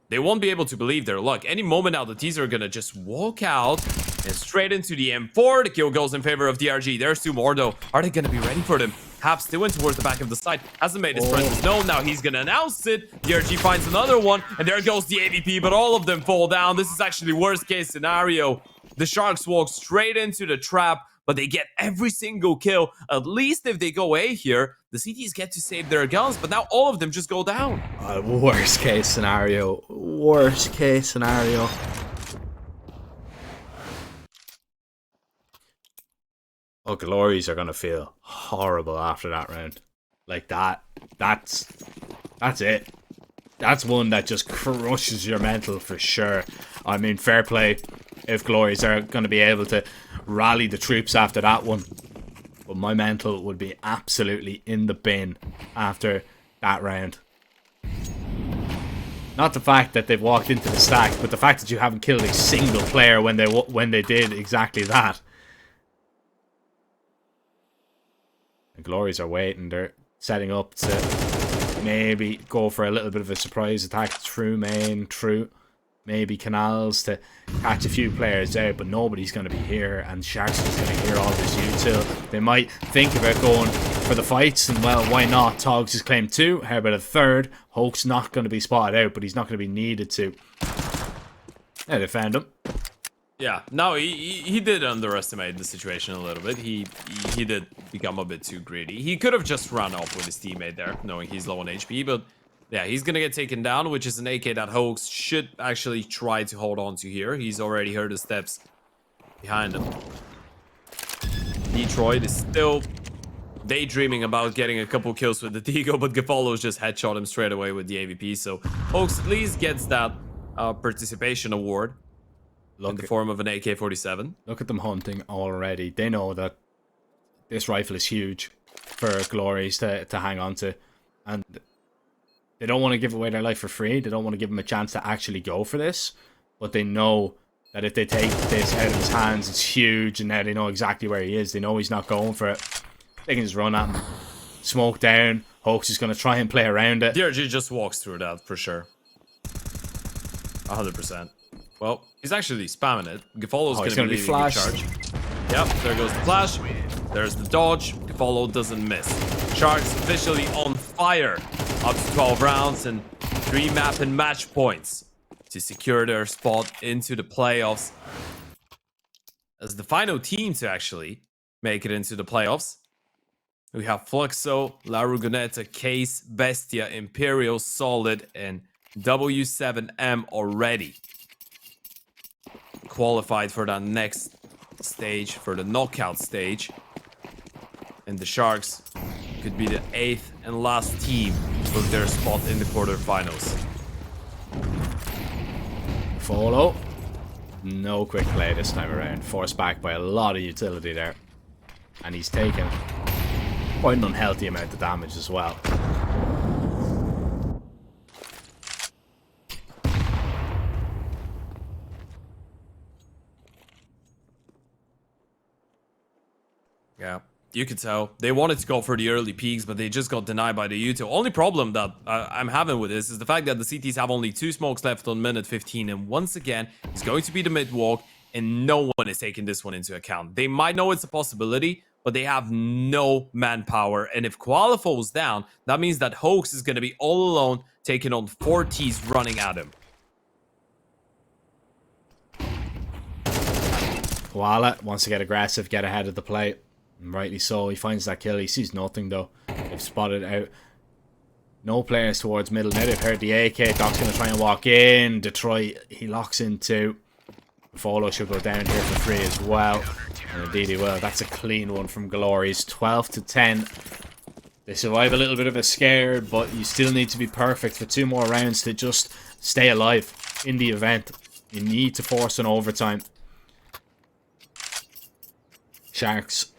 They won't be able to believe their luck. Any moment now, the T's are gonna just walk out and straight into the M4. The kill goes in favor of DRG. There's 2 more though. Are they gonna be ready for them? Hap still in towards the back of the site. Hasn't made his presence known. Now he's gonna announce it. DRG finds another one, and there goes the AVP, but all of them fall down. This is actually worst case scenario. The Sharks walk straight into the trap, but they get every single kill. At least if they go A here, the CTs get to save their guns, but now all of them just go down. Worst case scenario. Worst case scenario. Oh, Glories are going to feel horrible after that round. Like that's it. That's one that just crushes your mental for sure. I mean, fair play if Glories are going to be able to rally the troops after that one. but my mental would be absolutely in the bin after that round. Not the fact that they've walked into the stack, but the fact that you haven't killed a single player when they did exactly that. The Glories are waiting. They're setting up to maybe go for a little bit of a surprise attack through main, through maybe canals to catch a few players out, but nobody's going to be here, and Sharks is going to hear all this util. They might think about going for the fights, and well, why not? Togs has claimed 2. How about a 3rd? Hulk's not going to be spotted out, but he's not going to be needed to. Yeah, they found him. Yeah, no, he did underestimate the situation a little bit. He did become a bit too greedy. He could have just run off with his teammate there, knowing he's low on HP, but yeah, he's gonna get taken down, which is an AK that Hoax should actually try to hold on to here. He's already heard the steps behind him. Detroit is still daydreaming about getting a couple kills with the Deagle, but Gafolo's just headshot him straight away with the AVP, so Hoax at least gets that participation award in the form of an AK-47. Look at them hunting already. They know that this rifle is huge for Glories to hang on to, and they don't want to give away their life for free. They don't want to give him a chance to actually go for this. But they know that if they take this out of his hands, it's huge. And now they know exactly where he is. They know he's not going for it. They can just run at him. Smoke down. Hoax is going to try and play around it. DRG just walks through that for sure. 100%. Well, he's actually spamming it. Gafolo's going to be flashed. Charge. Yep, there goes the flash. There's the dodge. Gafolo doesn't miss. Sharks officially on fire. Up to 12 rounds and 3 map and match points to secure their spot into the playoffs. As the final team to actually make it into the playoffs, we have Fluxo, La Rugoneta, Case, Bestia, Imperial, Solid, and W7M already qualified for that next stage, for the knockout stage. And the Sharks could be the 8th and last team to book their spot in the quarterfinals. Follow. No quick play this time around. Forced back by a lot of utility there. And he's taken quite an unhealthy amount of damage as well. Yeah, you could tell. They wanted to go for the early peaks, but they just got denied by the util. Only problem that I'm having with this is the fact that the CTs have only 2 smokes left on minute 15. And once again, it's going to be the mid walk, and no one is taking this one into account. They might know it's a possibility, but they have no manpower. And if Koala falls down, that means that Hoax is going to be all alone, taking on 4 Ts running at him. Koala wants to get aggressive, get ahead of the play. And rightly so. He finds that kill. He sees nothing though. They've spotted out. No players towards middle. Now they've heard the AK. Doc's going to try and walk in. Detroit, he locks into. Follow should go down here for free as well. And indeed he will. That's a clean one from Glories. 12 to 10. They survive a little bit of a scare, but you still need to be perfect for 2 more rounds to just stay alive in the event. You need to force an overtime. Sharks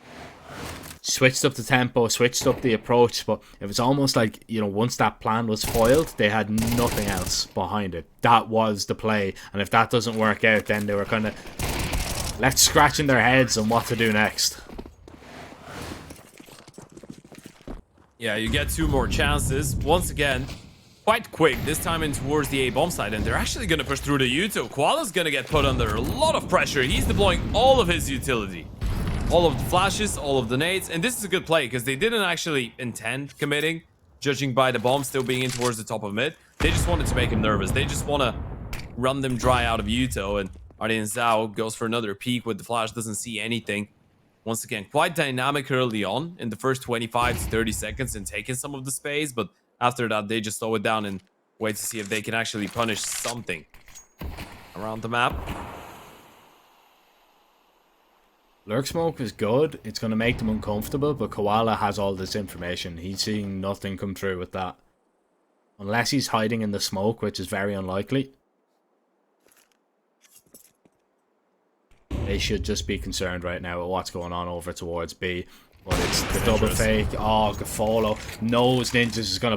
switched up the tempo, switched up the approach, but it was almost like, you know, once that plan was foiled, they had nothing else behind it. That was the play, and if that doesn't work out, then they were kind of left scratching their heads on what to do next. Yeah, you get 2 more chances. Once again, quite quick, this time in towards the A-bomb side, and they're actually going to push through the util. Koala's going to get put under a lot of pressure. He's deploying all of his utility. All of the flashes, all of the nades, and this is a good play because they didn't actually intend committing, judging by the bomb still being in towards the top of mid. They just wanted to make him nervous. They just want to run them dry out of Yuto, and Arden Zhao goes for another peek with the flash, doesn't see anything. Once again, quite dynamic early on in the first 25 to 30 seconds and taking some of the space, but after that, they just slow it down and wait to see if they can actually punish something around the map. Lurk smoke is good. It's going to make them uncomfortable, but Koala has all this information. He's seeing nothing come through with that. Unless he's hiding in the smoke, which is very unlikely. They should just be concerned right now with what's going on over towards B. But it's the double fake. Oh, Gafolo knows Ninjas is going to